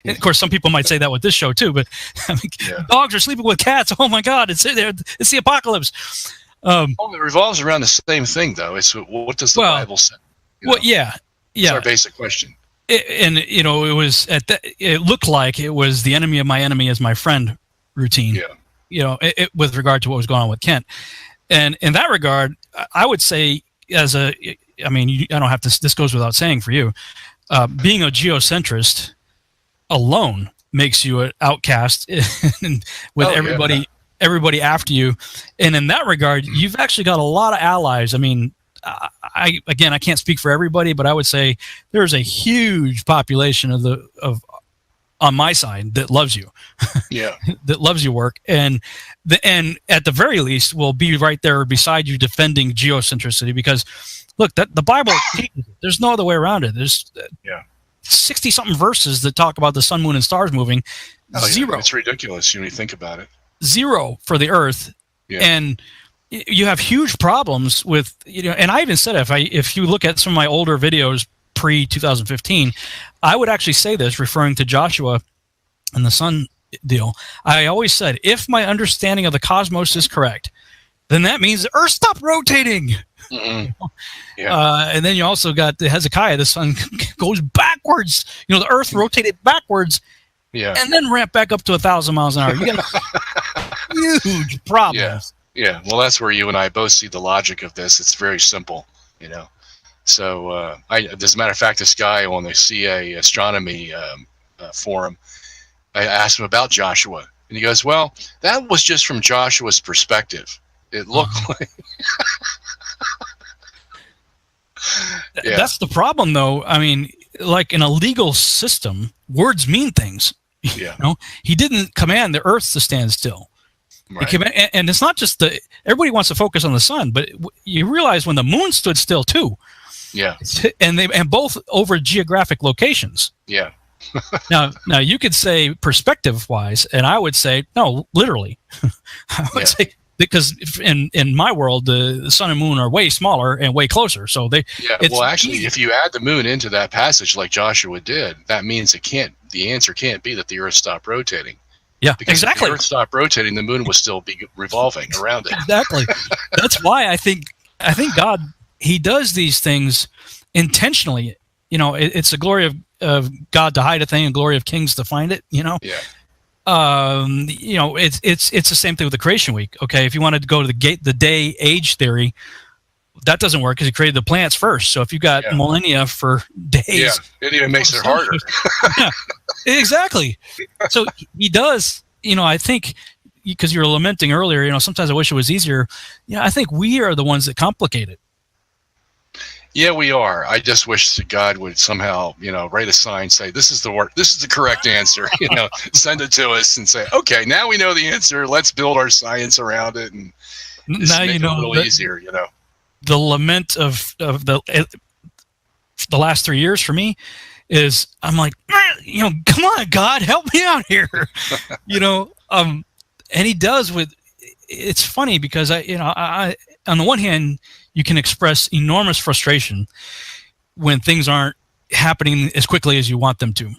And of course, some people might say that with this show too, but I mean, dogs are sleeping with cats. Oh my God, it's the apocalypse. It revolves around the same thing, though. It's what does the Bible say? Yeah. It's our basic question. It was it looked like it was the enemy of my enemy is my friend routine. Yeah. With regard to what was going on with Kent, and in that regard, I would say I don't have to. This goes without saying for you, being a geocentrist alone makes you an outcast with everybody after you, and in that regard, you've actually got a lot of allies. I mean, I can't speak for everybody, but I would say there's a huge population of on my side that loves you, that loves your work, and at the very least will be right there beside you defending geocentricity, because look, that the Bible, there's no other way around it. There's 60-something verses that talk about the sun, moon, and stars moving. Zero. It's ridiculous when you think about it. Zero for the earth, and you have huge problems with and I even said if you look at some of my older videos pre-2015, I would actually say this, referring to Joshua and the sun deal. I always said, if my understanding of the cosmos is correct, then that means the earth stopped rotating. And then you also got the Hezekiah, the sun goes backwards. The earth rotated backwards, and then ramped back up to 1,000 miles an hour. You got huge problems. Yeah, well, that's where you and I both see the logic of this. It's very simple, So, as a matter of fact, this guy on the CA astronomy forum, I asked him about Joshua, and he goes, "Well, that was just from Joshua's perspective. It looked like." That's the problem, though. I mean, like in a legal system, words mean things. He didn't command the earth to stand still. Right. And it's not just everybody wants to focus on the sun, but you realize when the moon stood still too. Yeah. And both over geographic locations. Yeah. now you could say perspective wise, and I would say no, literally. I would say, because in my world, the sun and moon are way smaller and way closer. So well, actually, if you add the moon into that passage like Joshua did, that means the answer can't be that the earth stopped rotating. Yeah, because exactly. If the earth stopped rotating, the moon would still be revolving around it. Exactly. That's why I think God, he does these things intentionally. It's the glory of God to hide a thing and glory of kings to find it, Yeah. It's the same thing with the creation week. Okay, if you wanted to go to the day age theory, that doesn't work because he created the plants first. So if you got millennia for days, it even makes it harder. Exactly. So he does. I think because you were lamenting earlier. Sometimes I wish it was easier. I think we are the ones that complicate it. Yeah, we are. I just wish that God would somehow, write a sign, say, this is the correct answer, send it to us and say, okay, now we know the answer. Let's build our science around it and now make it a little easier, The lament of the last 3 years for me is I'm like, come on, God, help me out here. And he does it's funny because I on the one hand, you can express enormous frustration when things aren't happening as quickly as you want them to.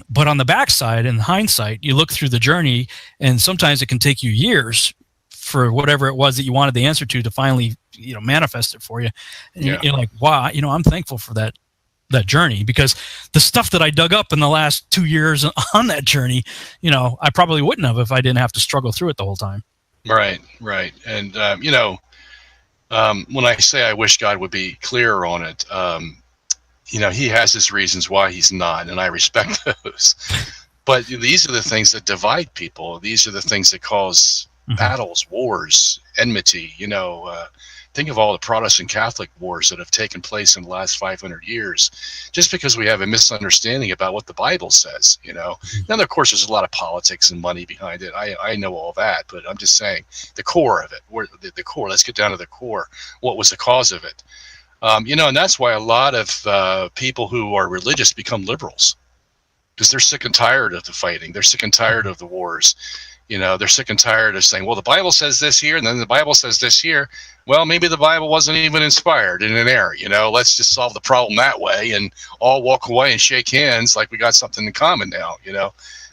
But on the backside, in hindsight, you look through the journey, and sometimes it can take you years for whatever it was that you wanted the answer to finally, manifest it for you. And you're like, wow, I'm thankful for that journey, because the stuff that I dug up in the last 2 years on that journey, I probably wouldn't have if I didn't have to struggle through it the whole time. Right. And, when I say I wish God would be clearer on it, he has his reasons why he's not, and I respect those. But these are the things that divide people. These are the things that cause battles, wars, enmity. Think of all the Protestant Catholic wars that have taken place in the last 500 years, just because we have a misunderstanding about what the Bible says. Now, of course, there's a lot of politics and money behind it. I know all that, but I'm just saying the core of it. The core. Let's get down to the core. What was the cause of it? And that's why a lot of people who are religious become liberals, because they're sick and tired of the fighting. They're sick and tired of the wars. They're sick and tired of saying, well, the Bible says this here, and then the Bible says this here. Well, maybe the Bible wasn't even inspired in an error. Let's just solve the problem that way and all walk away and shake hands like we got something in common now,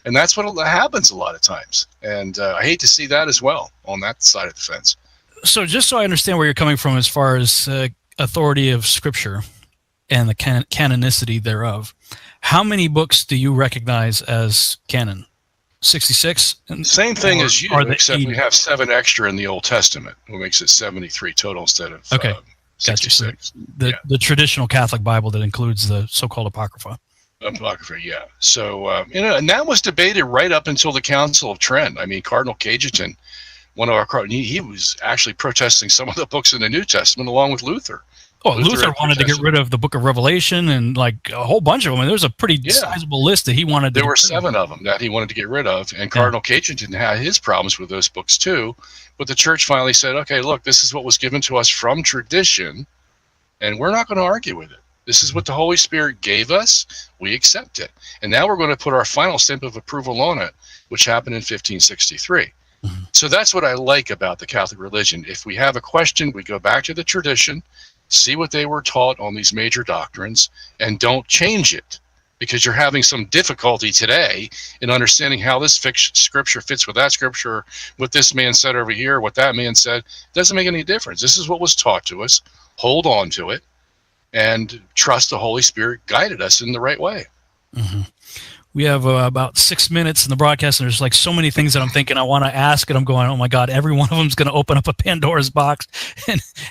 And that's what happens a lot of times. And I hate to see that as well on that side of the fence. So just so I understand where you're coming from as far as authority of Scripture and the canonicity thereof, how many books do you recognize as canon? 66? Same thing as you, except we have 7 extra in the Old Testament, which makes it 73 total instead of 66. Gotcha. The traditional Catholic Bible that includes the so-called Apocrypha. Apocrypha, yeah. So, and that was debated right up until the Council of Trent. I mean, Cardinal Cajetan, one of our, he was actually protesting some of the books in the New Testament along with Luther. Oh, Luther wanted to get rid of the Book of Revelation and like a whole bunch of them. And there was a pretty sizable list that he wanted to There were 7 of them that he wanted to get rid of. And Cardinal Cajetan had his problems with those books too. But the church finally said, okay, look, this is what was given to us from tradition, and we're not going to argue with it. This is what the Holy Spirit gave us. We accept it. And now we're going to put our final stamp of approval on it, which happened in 1563. Mm-hmm. So that's what I like about the Catholic religion. If we have a question, we go back to the tradition, see what they were taught on these major doctrines, and don't change it, because you're having some difficulty today in understanding how this scripture fits with that scripture, what this man said over here, what that man said. It doesn't make any difference. This is what was taught to us. Hold on to it and trust the Holy Spirit guided us in the right way. Mm-hmm. We have about 6 minutes in the broadcast, and there's like so many things that I'm thinking I want to ask, and I'm going, oh my God, every one of them is going to open up a Pandora's box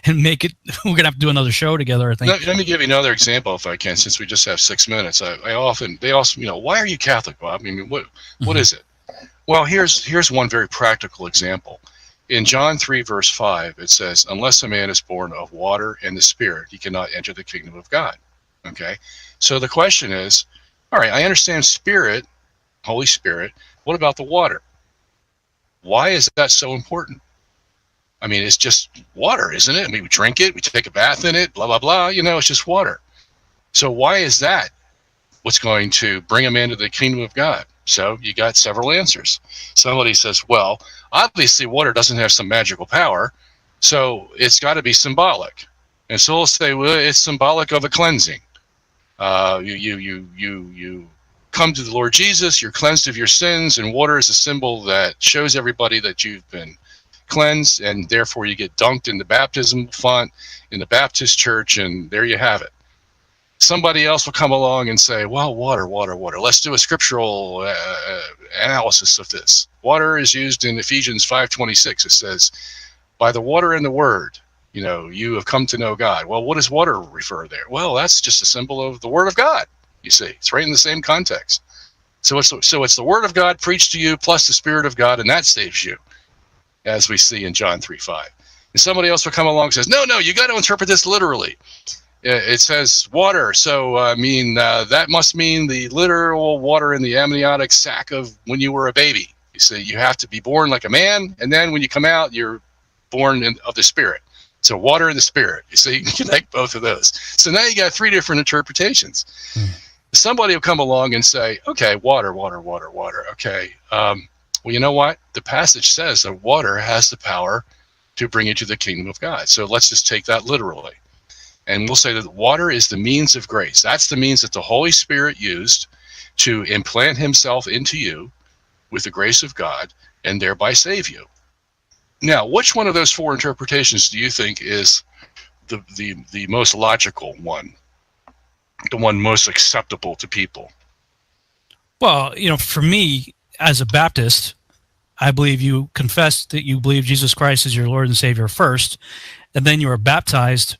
and make it. We're going to have to do another show together, I think. Let me give you another example, if I can, since we just have 6 minutes. They also, why are you Catholic, Bob? I mean, what is it? Well, here's one very practical example. In John 3, verse 5, it says, unless a man is born of water and the Spirit, he cannot enter the kingdom of God. Okay? So the question is, all right, I understand Spirit, Holy Spirit. What about the water? Why is that so important? I mean, it's just water, isn't it? I mean, we drink it, we take a bath in it, blah, blah, blah. It's just water. So why is that what's going to bring a man to the kingdom of God? So you got several answers. Somebody says, well, obviously water doesn't have some magical power, so it's got to be symbolic. And so we'll say, well, it's symbolic of a cleansing. You come to the Lord Jesus, you're cleansed of your sins, and water is a symbol that shows everybody that you've been cleansed, and therefore you get dunked in the baptism font in the Baptist church, and there you have it. Somebody else will come along and say, well, water. Let's do a scriptural analysis of this. Water is used in Ephesians 5:26. It says, by the water and the word, you have come to know God. Well, what does water refer there? Well, that's just a symbol of the Word of God. You see, it's right in the same context. So it's the Word of God preached to you plus the Spirit of God, and that saves you, as we see in John 3:5. And somebody else will come along and says, no, you got to interpret this literally. It says water, so that must mean the literal water in the amniotic sac of when you were a baby. You see, you have to be born like a man, and then when you come out, you're born of the Spirit. So water and the Spirit. You see, you can connect both of those. So now you got 3 different interpretations. Somebody will come along and say, okay, water. Okay, well, you know what? The passage says that water has the power to bring you to the kingdom of God. So let's just take that literally. And we'll say that water is the means of grace. That's the means that the Holy Spirit used to implant himself into you with the grace of God and thereby save you. Now, which one of those 4 interpretations do you think is the most logical one, the one most acceptable to people? Well, for me, as a Baptist, I believe you confess that you believe Jesus Christ is your Lord and Savior first, and then you are baptized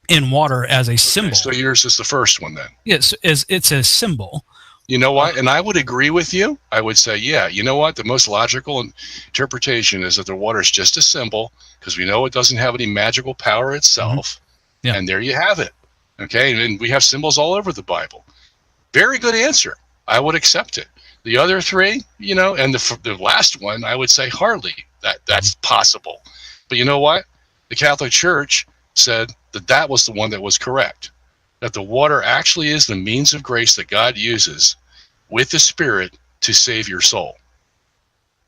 in water as a symbol. Okay, so yours is the first one then. Yes, it's a symbol. You know what? And I would agree with you. I would say, yeah, you know what? The most logical interpretation is that the water is just a symbol, because we know it doesn't have any magical power itself. Mm-hmm. Yeah. And there you have it. Okay? And we have symbols all over the Bible. Very good answer. I would accept it. The other 3, and the last one, I would say hardly that's possible. But you know what? The Catholic Church said that was the one that was correct. That the water actually is the means of grace that God uses with the Spirit to save your soul.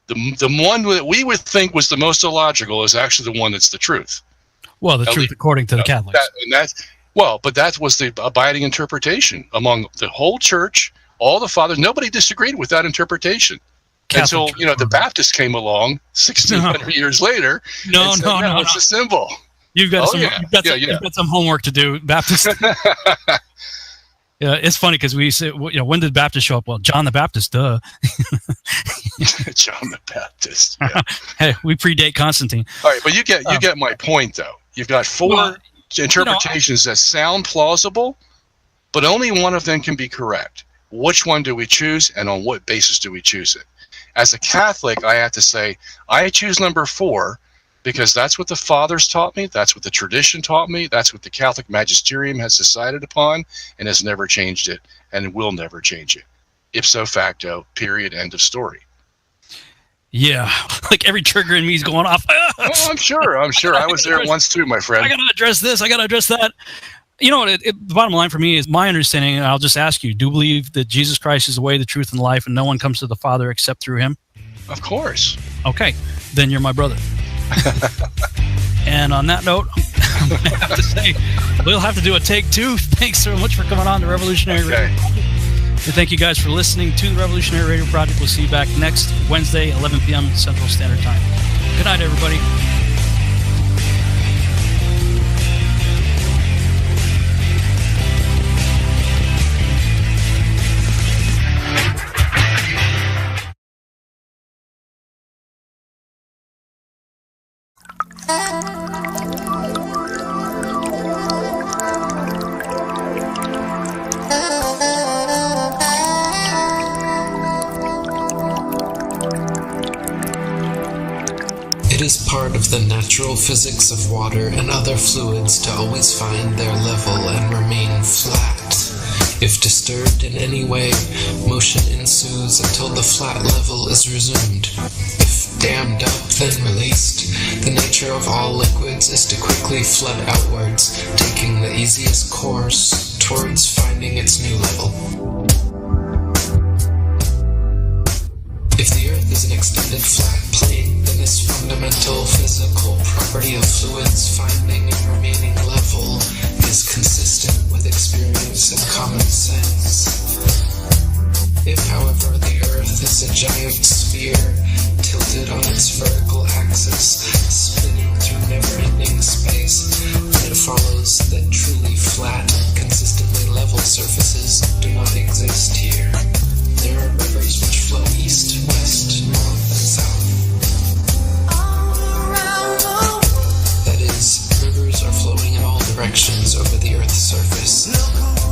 The one that we would think was the most illogical is actually the one that's the truth. Well, the truth according to the Catholics. But that was the abiding interpretation among the whole church, all the fathers. Nobody disagreed with that interpretation. Until the Baptists came along 1,600 years later. No, it's a symbol. You've got some homework to do, Baptist. Yeah, it's funny because we say, when did Baptist show up? Well, John the Baptist, duh. John the Baptist. Yeah. Hey, we predate Constantine. All right, but you get my point, though. You've got four interpretations that sound plausible, but only one of them can be correct. Which one do we choose, and on what basis do we choose it? As a Catholic, I have to say, I choose number 4 because that's what the fathers taught me, that's what the tradition taught me, that's what the Catholic magisterium has decided upon and has never changed it and will never change it. Ipso facto, period, end of story. Yeah, like every trigger in me is going off. Oh, I'm sure. I was there once too, my friend. I got to address this. I got to address that. You know, the bottom line for me is my understanding, and I'll just ask you, do you believe that Jesus Christ is the way, the truth, and the life, and no one comes to the Father except through him? Of course. Okay, then you're my brother. And on that note, I'm going to have to say, we'll have to do a take 2. Thanks so much for coming on the Revolutionary Radio Project. And thank you guys for listening to the Revolutionary Radio Project. We'll see you back next Wednesday, 11 p.m. Central Standard Time. Good night, everybody. It is part of the natural physics of water and other fluids to always find their level and remain flat. If disturbed in any way, motion ensues until the flat level is resumed. If dammed up, then released. The nature of all liquids is to quickly flood outwards, taking the easiest course towards finding its new level. If the Earth is an extended flat plane, then this fundamental physical property of fluids finding and remaining level is consistent with experience and common sense. If, however, the Earth is a giant sphere, tilted on its vertical axis, spinning through never-ending space, then it follows that truly flat, consistently level surfaces do not exist here. There are rivers which flow east, west, north, and south. That is, rivers are flowing in all directions over the Earth's surface.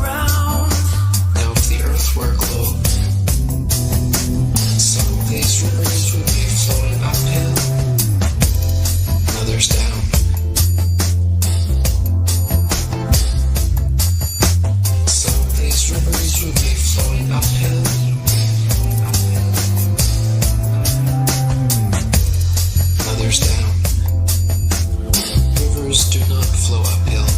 Now, if the Earth were a globe, some of these rivers would be flowing uphill, and others down. Some of these rivers would be flowing uphill, others down. Rivers do not flow uphill.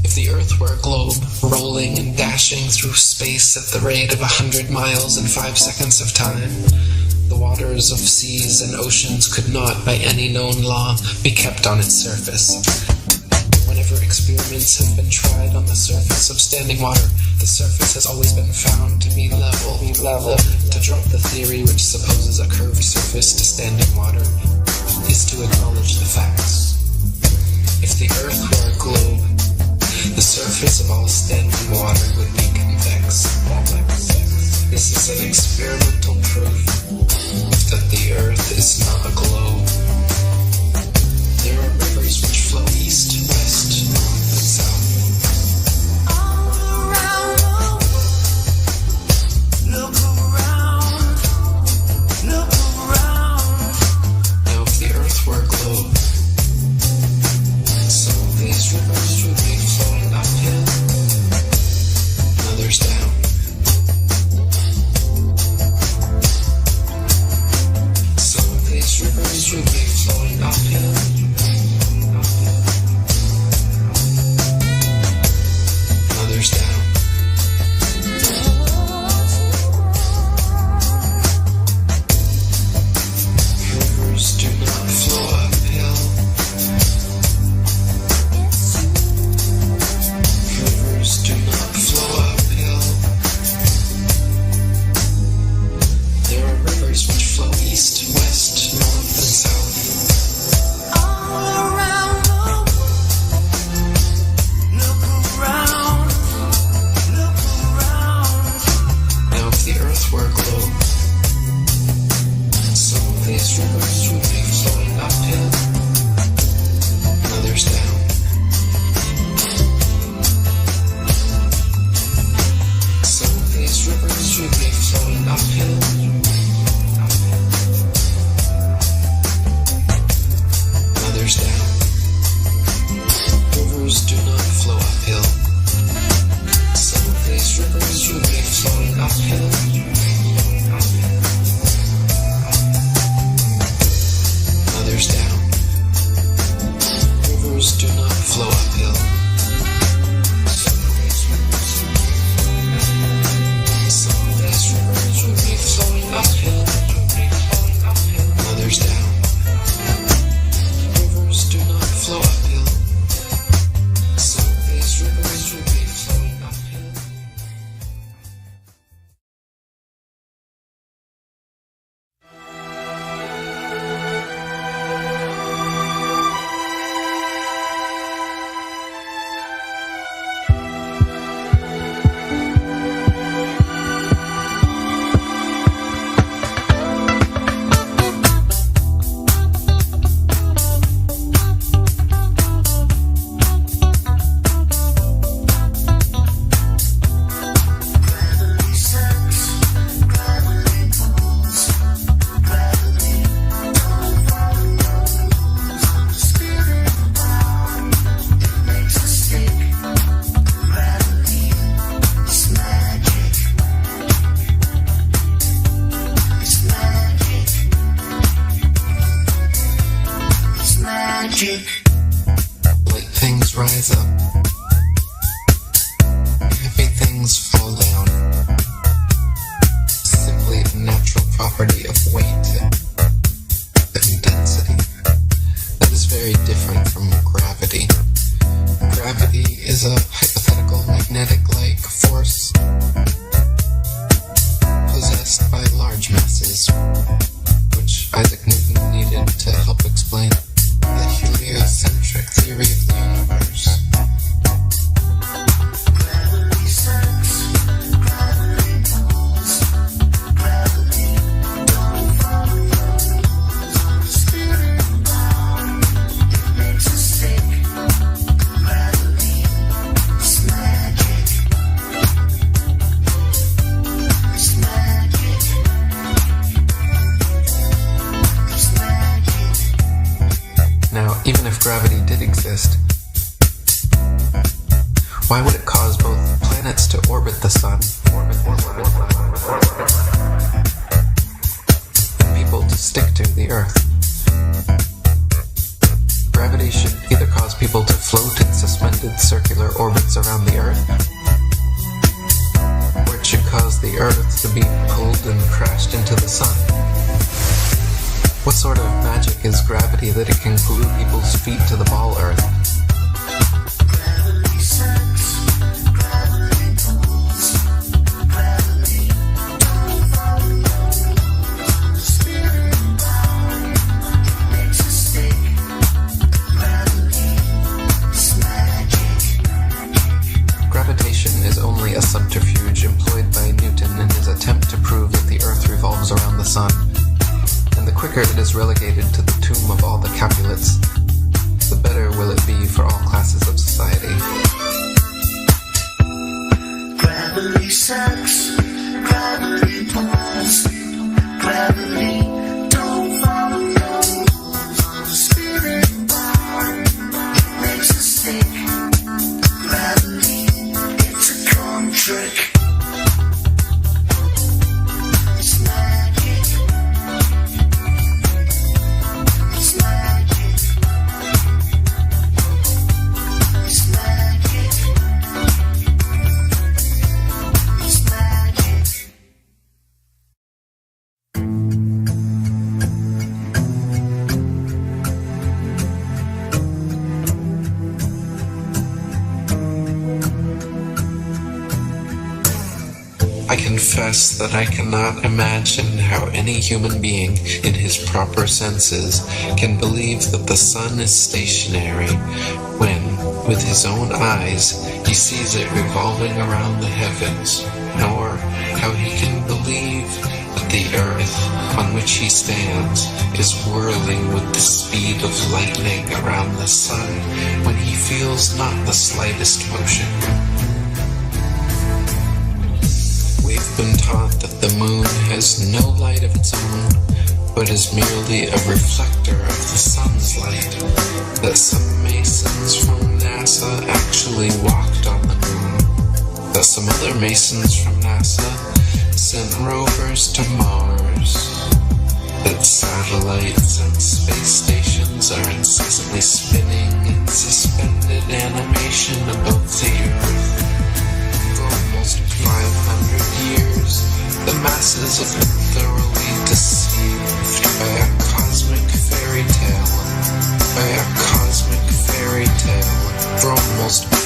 If the Earth were a globe, rolling and dashing through space at the rate of 100 miles in 5 seconds of time, the waters of seas and oceans could not, by any known law, be kept on its surface. Whenever experiments have been tried on the surface of standing water, the surface has always been found to be level. To drop the theory which supposes a curved surface to standing water is to acknowledge the facts. If the Earth were a globe, the surface of all standing water would be convex. This is an experimental proof that the Earth is not a globe. There are rivers which flow east, west, north, and south. Now, if the Earth were a globe, some of these rivers would be flowing uphill, and others down. smoothly flowing uphill. Others down. Rivers do not flow uphill. Some of these rivers will be flowing uphill. Others down. Rivers do not flow uphill. Some of these rivers will be flowing uphill. Others down. Rivers do not flow uphill. Some of these rivers will be flowing uphill. Light things rise up. Heavy things fall down. Simply a natural property of weight and density. That is very different from gravity. Gravity is a hypothetical magnetic-like force possessed by large masses, which Isaac Newton needed to help explain the heliocentric theory of the universe. Gravity sucks, gravity pulls, gravity don't follow the rules of the spirit bound. It makes us sick. Gravity is magic. It's magic. It's magic. Now, even if gravity did exist, why would it cause both planets to orbit the sun and people to stick to the Earth? Gravity should either cause people to float in suspended circular orbits around the Earth, or it should cause the Earth to be pulled and crashed into the sun. What sort of magic is gravity that it can glue people's feet to the ball Earth? Gravity sucks, gravity pulls, gravity don't follow the rules of the spirit bound. It makes us stick. Gravity is magic. Gravitation is only a subterfuge employed by Newton in his attempt to prove that the Earth revolves around the sun. And the quicker it is relegated to the tomb of all the Capulets, the better will it be for all classes of society. Gravity sucks, gravity pulls, gravity don't follow the rules of the spirit bound. It makes us sick. Gravity, it's a con trick. It's magic. It's magic. It's magic. It's magic. I confess that I cannot imagine how any human being in his proper senses can believe that the sun is stationary when, with his own eyes, he sees it revolving around the heavens, nor how he can believe that the earth on which he stands is whirling with the speed of lightning around the sun when he feels not the slightest motion. We've have been taught that the moon has no light of its own, but is merely a reflector of the sun's light, that some masons from NASA actually walked on the moon, that some other masons from NASA sent rovers to Mars, that satellites and space stations are incessantly spinning in suspended animation above the Earth. For almost 500 years, the masses have been thoroughly deceived by a cosmic fairy tale. By a cosmic fairy tale. For almost 500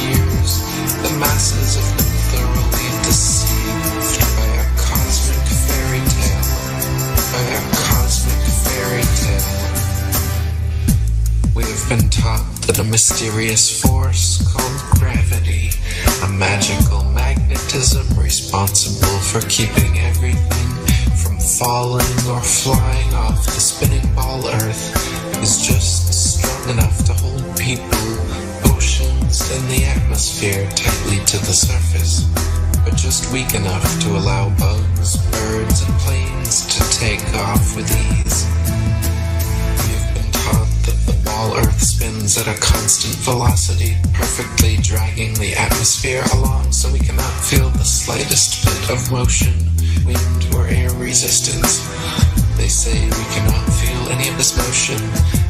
years, the masses have been thoroughly deceived by a cosmic fairy tale. By a cosmic fairy tale. We have been taught that a mysterious force called gravity, a magical magnetism responsible for keeping everything from falling or flying off the spinning ball Earth, is just strong enough to hold people, oceans, and the atmosphere tightly to the surface, but just weak enough to allow bugs, birds, and planes to take off with ease. We have been taught that the ball Earth spins at a constant velocity, perfectly dragging the atmosphere along so we cannot feel the slightest bit of motion, wind, or air resistance. They say we cannot feel any of this motion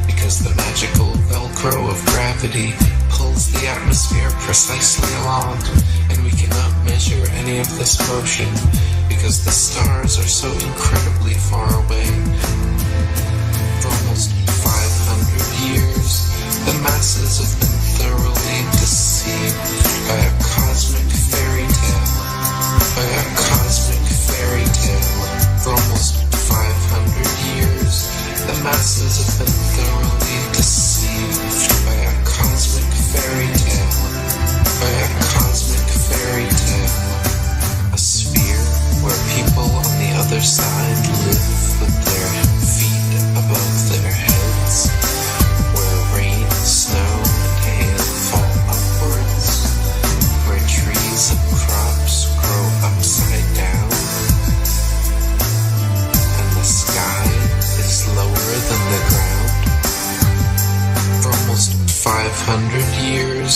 because the magical Velcro of gravity pulls the atmosphere precisely along, and we cannot measure any of this motion because the stars are so incredibly far away. For almost 500 years, the masses have been thoroughly deceived by a cosmic fairy tale. By a cosmic fairy tale. For almost 500 years, the masses have been thoroughly deceived by a cosmic fairy tale. By a cosmic fairy tale. A sphere where people on the other side live with their feet above their heads, where rain, snow, and hail fall upwards, where trees and crops grow upside down, and the sky is lower than the ground. For almost 500 years,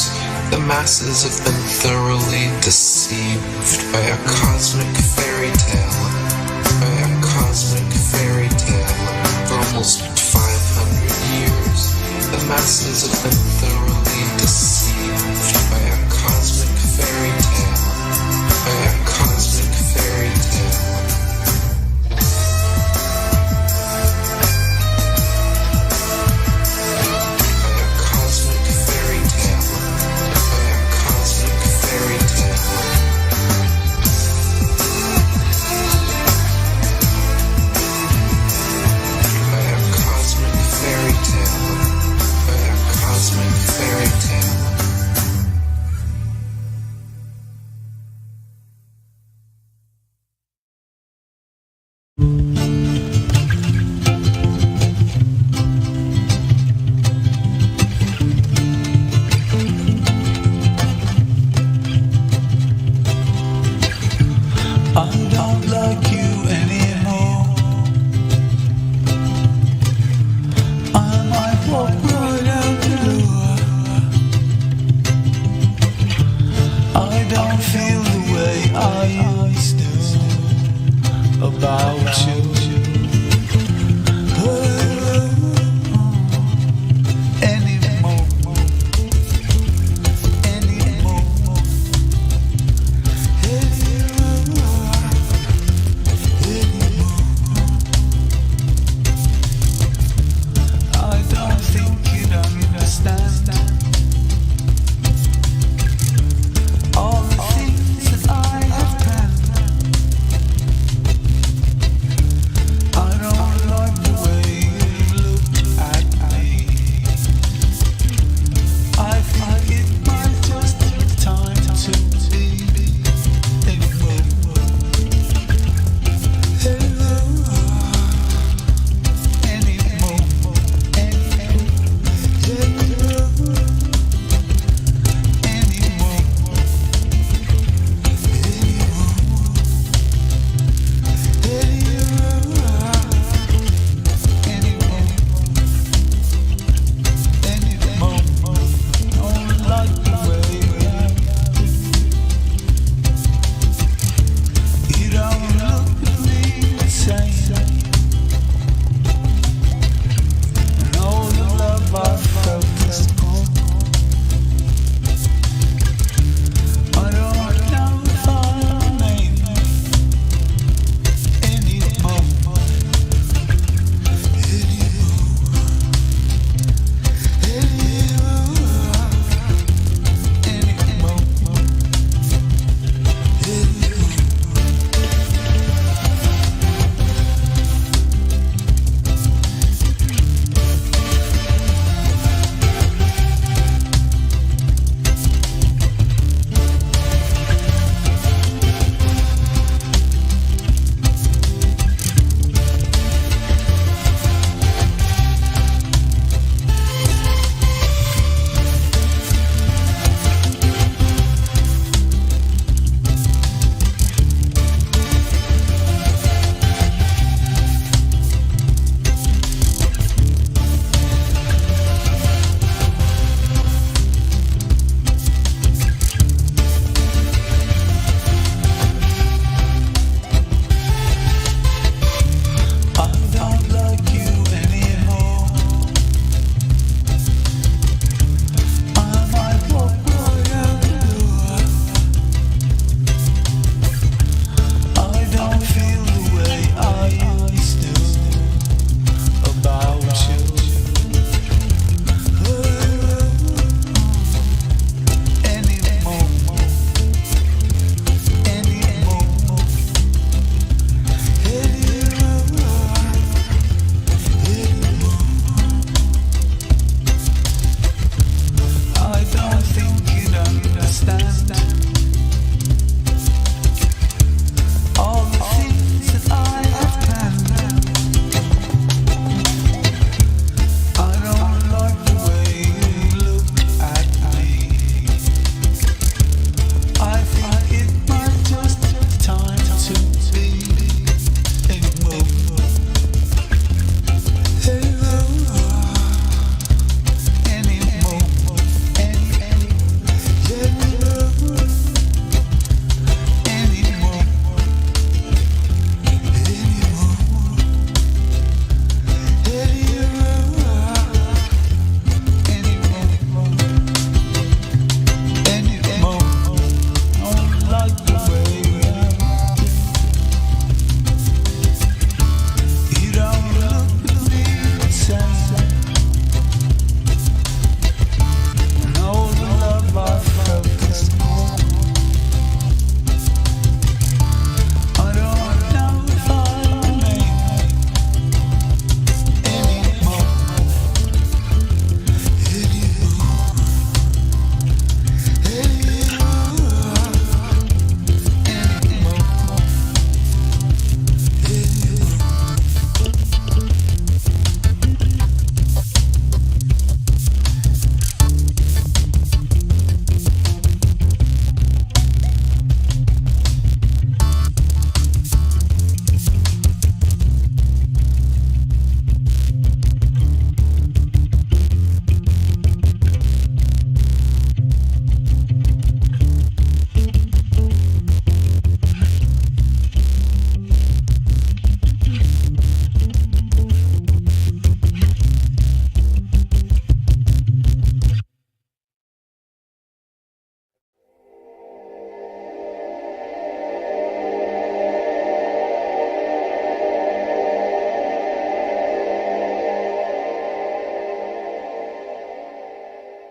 the masses have been thoroughly deceived by a cosmic fairy tale. By a cosmic fairy tale. For almost 500 years, the masses have been thoroughly deceived by a cosmic fairy tale. By a cosmic fairy tale. By a cosmic fairy tale. By a cosmic fairy tale. By a cosmic fairy tale. By a cosmic fairy tale. I don't like you anymore. I might walk right out the door. I don't feel the way I used to about you. Anymore. Anymore.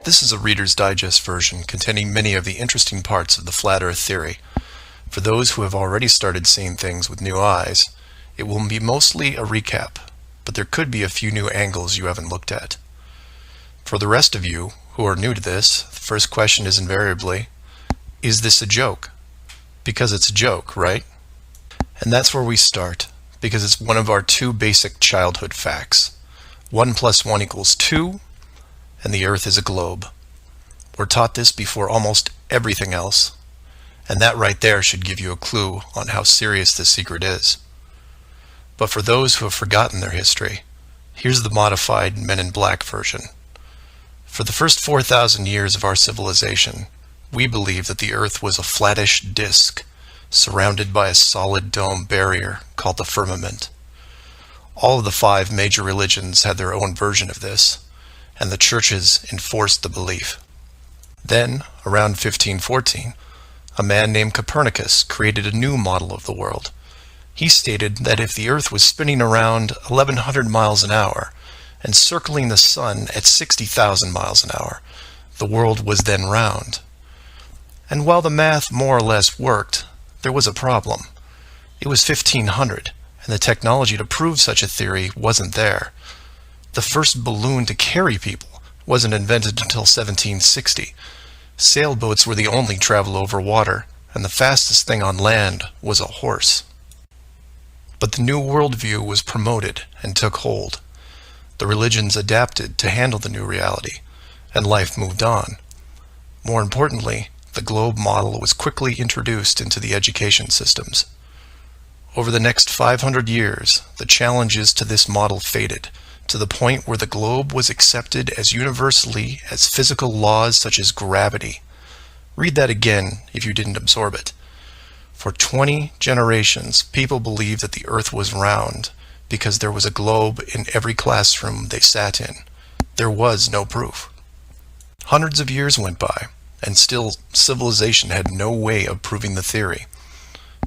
This is a Reader's Digest version containing many of the interesting parts of the Flat Earth theory. For those who have already started seeing things with new eyes, it will be mostly a recap, but there could be a few new angles you haven't looked at. For the rest of you who are new to this, the first question is invariably, is this a joke? Because it's a joke, right? And that's where we start, because it's one of our two basic childhood facts. 1 + 1 = 2, and the Earth is a globe. We're taught this before almost everything else, and that right there should give you a clue on how serious this secret is. But for those who have forgotten their history, here's the modified Men in Black version. For the first 4,000 years of our civilization, we believed that the Earth was a flattish disk surrounded by a solid dome barrier called the firmament. All of the 5 major religions had their own version of this, and the churches enforced the belief. Then, around 1514, a man named Copernicus created a new model of the world. He stated that if the Earth was spinning around 1,100 miles an hour and circling the Sun at 60,000 miles an hour, the world was then round. And while the math more or less worked, there was a problem. It was 1500, and the technology to prove such a theory wasn't there. The first balloon to carry people wasn't invented until 1760. Sailboats were the only travel over water, and the fastest thing on land was a horse. But the new worldview was promoted and took hold. The religions adapted to handle the new reality, and life moved on. More importantly, the globe model was quickly introduced into the education systems. Over the next 500 years, the challenges to this model faded, to the point where the globe was accepted as universally as physical laws such as gravity. Read that again if you didn't absorb it. For 20 generations, people believed that the Earth was round because there was a globe in every classroom they sat in. There was no proof. Hundreds of years went by, and still civilization had no way of proving the theory.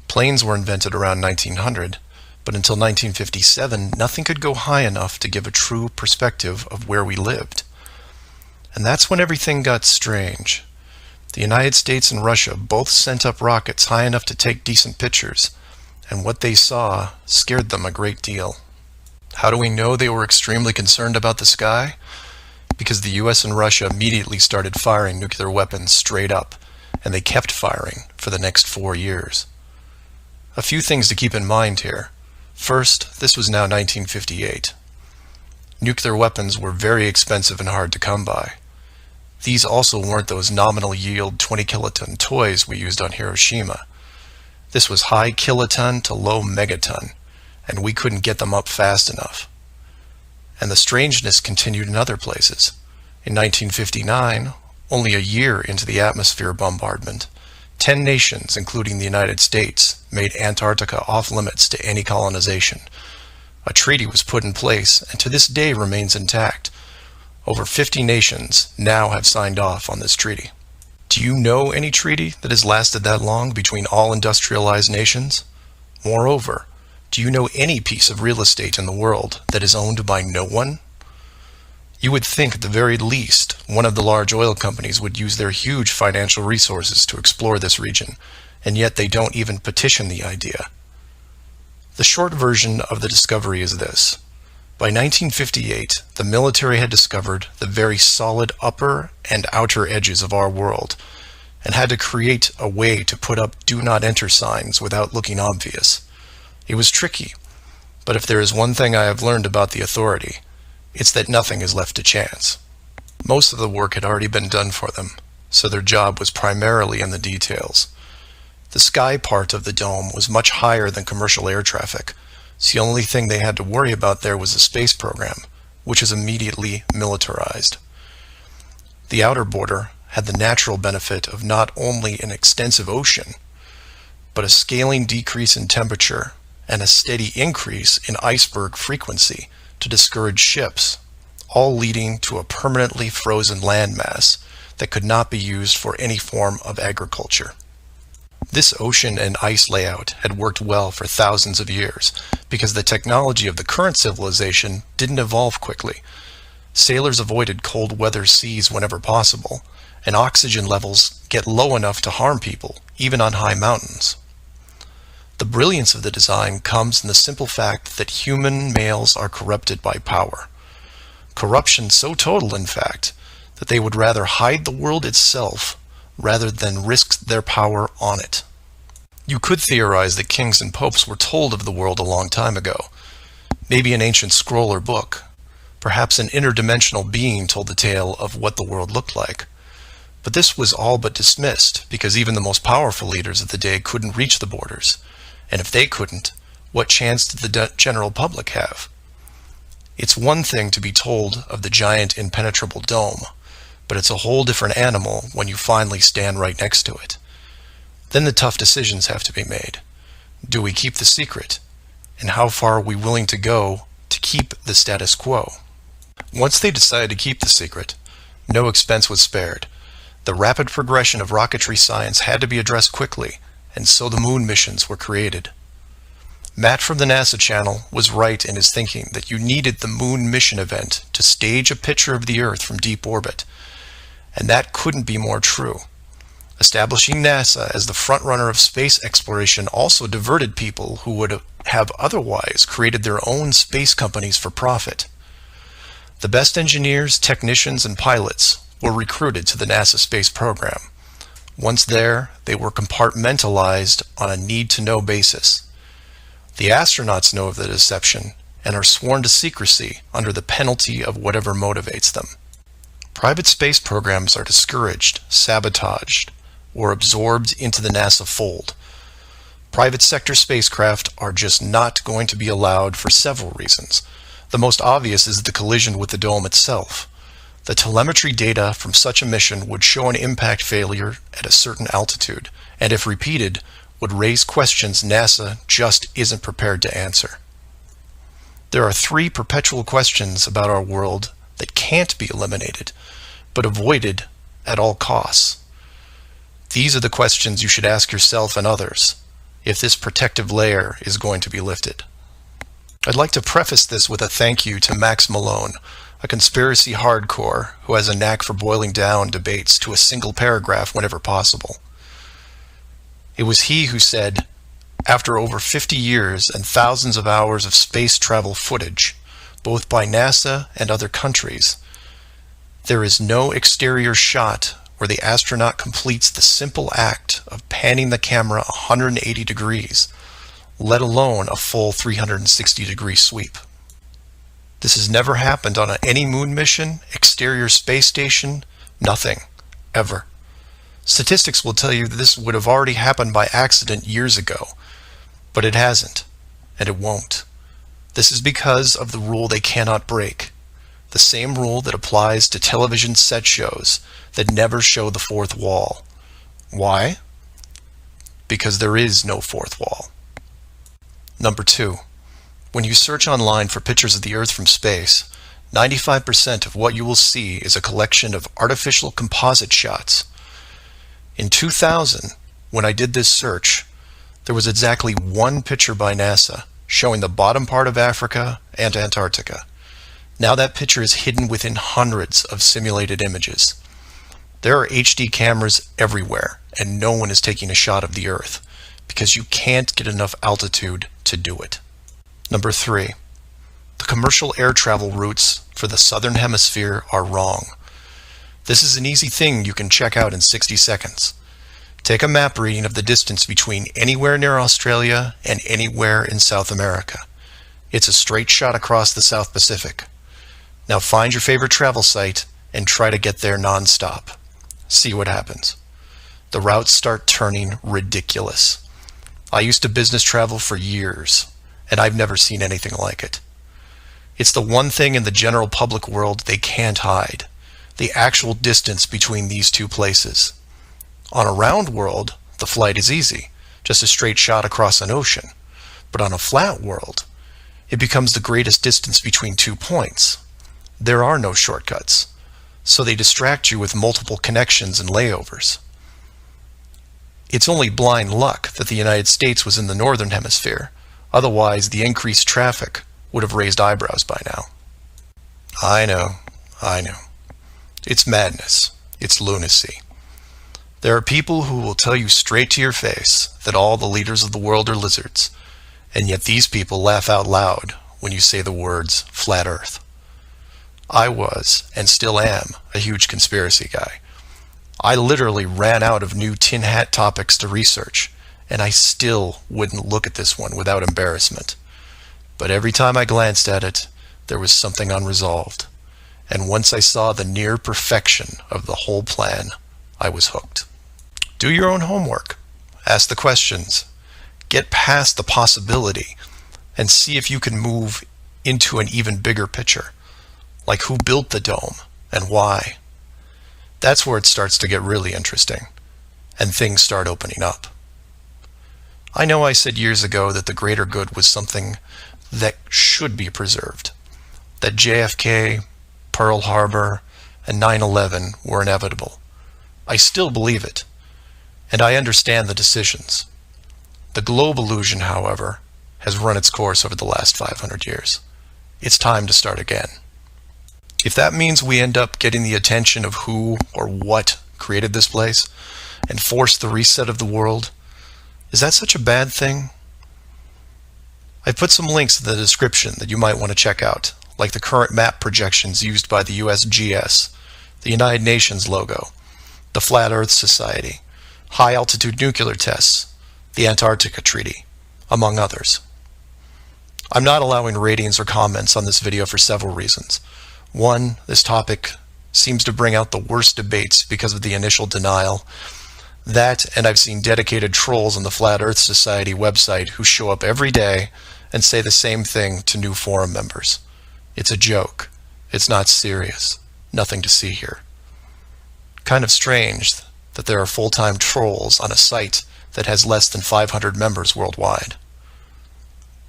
Planes were invented around 1900, but until 1957, nothing could go high enough to give a true perspective of where we lived. And that's when everything got strange. The United States and Russia both sent up rockets high enough to take decent pictures, and what they saw scared them a great deal. How do we know they were extremely concerned about the sky? Because the US and Russia immediately started firing nuclear weapons straight up, and they kept firing for the next 4 years. A few things to keep in mind here. First, this was now 1958. Nuclear weapons were very expensive and hard to come by. These also weren't those nominal yield 20 kiloton toys we used on Hiroshima. This was high kiloton to low megaton, and we couldn't get them up fast enough. And the strangeness continued in other places. In 1959, only a year into the atmosphere bombardment, 10 nations, including the United States, made Antarctica off-limits to any colonization. A treaty was put in place, and to this day remains intact. Over 50 nations now have signed off on this treaty. Do you know any treaty that has lasted that long between all industrialized nations? Moreover, do you know any piece of real estate in the world that is owned by no one? You would think at the very least one of the large oil companies would use their huge financial resources to explore this region, and yet they don't even petition the idea. The short version of the discovery is this. By 1958, the military had discovered the very solid upper and outer edges of our world, and had to create a way to put up do not enter signs without looking obvious. It was tricky, but if there is one thing I have learned about the authority, it's that nothing is left to chance. Most of the work had already been done for them, so their job was primarily in the details. The sky part of the dome was much higher than commercial air traffic, so the only thing they had to worry about there was the space program, which is immediately militarized. The outer border had the natural benefit of not only an extensive ocean, but a scaling decrease in temperature and a steady increase in iceberg frequency to discourage ships, all leading to a permanently frozen landmass that could not be used for any form of agriculture. This ocean and ice layout had worked well for thousands of years because the technology of the current civilization didn't evolve quickly. Sailors avoided cold weather seas whenever possible, and oxygen levels get low enough to harm people, even on high mountains. The brilliance of the design comes in the simple fact that human males are corrupted by power. Corruption so total, in fact, that they would rather hide the world itself rather than risk their power on it. You could theorize that kings and popes were told of the world a long time ago. Maybe an ancient scroll or book. Perhaps an interdimensional being told the tale of what the world looked like. But this was all but dismissed, because even the most powerful leaders of the day couldn't reach the borders. And if they couldn't, what chance did the general public have? It's one thing to be told of the giant impenetrable dome, but it's a whole different animal when you finally stand right next to it. Then the tough decisions have to be made. Do we keep the secret? And how far are we willing to go to keep the status quo? Once they decided to keep the secret, no expense was spared. The rapid progression of rocketry science had to be addressed quickly, and so the moon missions were created. Matt from the NASA channel was right in his thinking that you needed the moon mission event to stage a picture of the Earth from deep orbit, and that couldn't be more true. Establishing NASA as the frontrunner of space exploration also diverted people who would have otherwise created their own space companies for profit. The best engineers, technicians, and pilots were recruited to the NASA space program. Once there, they were compartmentalized on a need-to-know basis. The astronauts know of the deception and are sworn to secrecy under the penalty of whatever motivates them. Private space programs are discouraged, sabotaged, or absorbed into the NASA fold. Private sector spacecraft are just not going to be allowed for several reasons. The most obvious is the collision with the dome itself. The telemetry data from such a mission would show an impact failure at a certain altitude, and if repeated, would raise questions NASA just isn't prepared to answer. There are 3 perpetual questions about our world that can't be eliminated, but avoided at all costs. These are the questions you should ask yourself and others if this protective layer is going to be lifted. I'd like to preface this with a thank you to Max Malone, a conspiracy hardcore who has a knack for boiling down debates to a single paragraph whenever possible. It was he who said, after over 50 years and thousands of hours of space travel footage, both by NASA and other countries, there is no exterior shot where the astronaut completes the simple act of panning the camera 180 degrees, let alone a full 360-degree sweep. This has never happened on any moon mission, exterior space station, nothing, ever. Statistics will tell you that this would have already happened by accident years ago, but it hasn't, and it won't. This is because of the rule they cannot break. The same rule that applies to television set shows that never show the fourth wall. Why? Because there is no fourth wall. Number 2. When you search online for pictures of the Earth from space, 95% of what you will see is a collection of artificial composite shots. In 2000, when I did this search, there was exactly 1 picture by NASA showing the bottom part of Africa and Antarctica. Now that picture is hidden within hundreds of simulated images. There are HD cameras everywhere, and no one is taking a shot of the Earth, because you can't get enough altitude to do it. Number 3. The commercial air travel routes for the southern hemisphere are wrong. This is an easy thing you can check out in 60 seconds. Take a map reading of the distance between anywhere near Australia and anywhere in South America. It's a straight shot across the South Pacific. Now find your favorite travel site and try to get there non-stop. See what happens. The routes start turning ridiculous. I used to business travel for years, and I've never seen anything like it. It's the one thing in the general public world they can't hide, the actual distance between these two places. On a round world, the flight is easy, just a straight shot across an ocean. But on a flat world, it becomes the greatest distance between 2 points. There are no shortcuts, so they distract you with multiple connections and layovers. It's only blind luck that the United States was in the northern hemisphere. Otherwise, the increased traffic would have raised eyebrows by now. I know, I know. It's madness. It's lunacy. There are people who will tell you straight to your face that all the leaders of the world are lizards, and yet these people laugh out loud when you say the words flat earth. I was, and still am, a huge conspiracy guy. I literally ran out of new tin hat topics to research, and I still wouldn't look at this one without embarrassment. But every time I glanced at it, there was something unresolved. And once I saw the near perfection of the whole plan, I was hooked. Do your own homework. Ask the questions. Get past the possibility and see if you can move into an even bigger picture. Like who built the dome and why. That's where it starts to get really interesting and things start opening up. I know I said years ago that the greater good was something that should be preserved, that JFK, Pearl Harbor, and 9/11 were inevitable. I still believe it, and I understand the decisions. The globe illusion, however, has run its course over the last 500 years. It's time to start again. If that means we end up getting the attention of who or what created this place and forced the reset of the world, is that such a bad thing? I've put some links in the description that you might want to check out, like the current map projections used by the USGS, the United Nations logo, the Flat Earth Society, high-altitude nuclear tests, the Antarctica Treaty, among others. I'm not allowing ratings or comments on this video for several reasons. One, this topic seems to bring out the worst debates because of the initial denial. That, and I've seen dedicated trolls on the Flat Earth Society website who show up every day and say the same thing to new forum members. It's a joke. It's not serious. Nothing to see here. Kind of strange that there are full-time trolls on a site that has less than 500 members worldwide.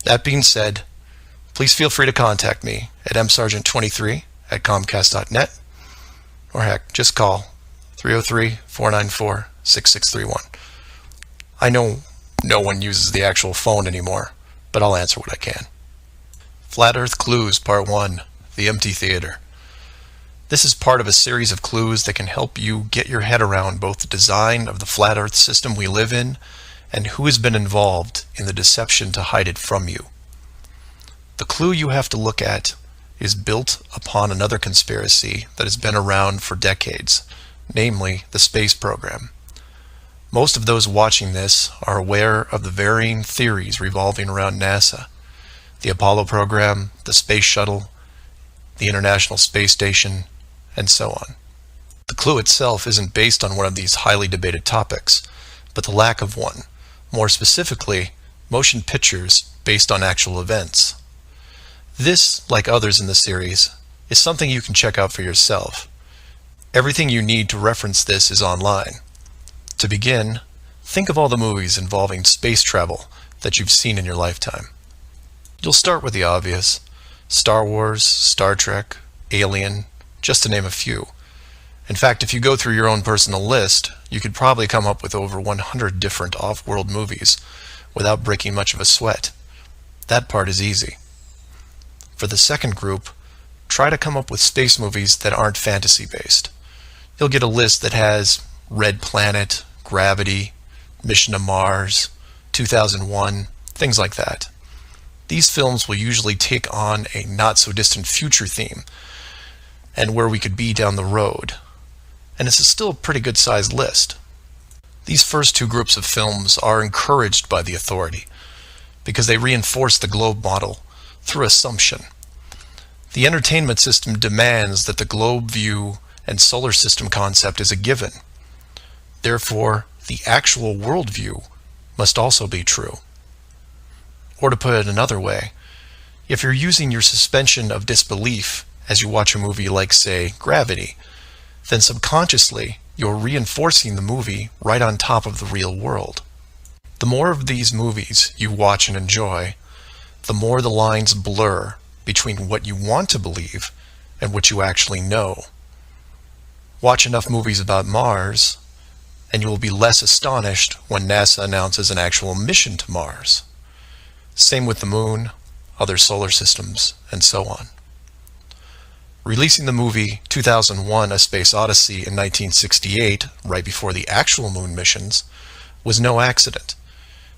That being said, please feel free to contact me at msargent23@comcast.net, or heck, just call 303-494-6631. I know no one uses the actual phone anymore, but I'll answer what I can. Flat Earth Clues Part 1, The Empty Theater. This is part of a series of clues that can help you get your head around both the design of the flat Earth system we live in and who has been involved in the deception to hide it from you. The clue you have to look at is built upon another conspiracy that has been around for decades, namely the space program. Most of those watching this are aware of the varying theories revolving around NASA, the Apollo program, the space shuttle, the International Space Station, and so on. The clue itself isn't based on one of these highly debated topics, but the lack of one, more specifically, motion pictures based on actual events. This, like others in the series, is something you can check out for yourself. Everything you need to reference this is online. To begin, think of all the movies involving space travel that you've seen in your lifetime. You'll start with the obvious: Star Wars, Star Trek, Alien, just to name a few. In fact, if you go through your own personal list, you could probably come up with over 100 different off-world movies without breaking much of a sweat. That part is easy. For the second group, try to come up with space movies that aren't fantasy-based. You'll get a list that has Red Planet, Gravity, Mission to Mars, 2001, things like that. These films will usually take on a not-so-distant future theme and where we could be down the road. And it's still a pretty good-sized list. These first two groups of films are encouraged by the authority because they reinforce the globe model through assumption. The entertainment system demands that the globe view and solar system concept is a given. Therefore, the actual worldview must also be true. Or to put it another way, if you're using your suspension of disbelief as you watch a movie like, say, Gravity, then subconsciously you're reinforcing the movie right on top of the real world. The more of these movies you watch and enjoy, the more the lines blur between what you want to believe and what you actually know. Watch enough movies about Mars, and you will be less astonished when NASA announces an actual mission to Mars. Same with the Moon, other solar systems, and so on. Releasing the movie 2001: A Space Odyssey in 1968, right before the actual moon missions, was no accident.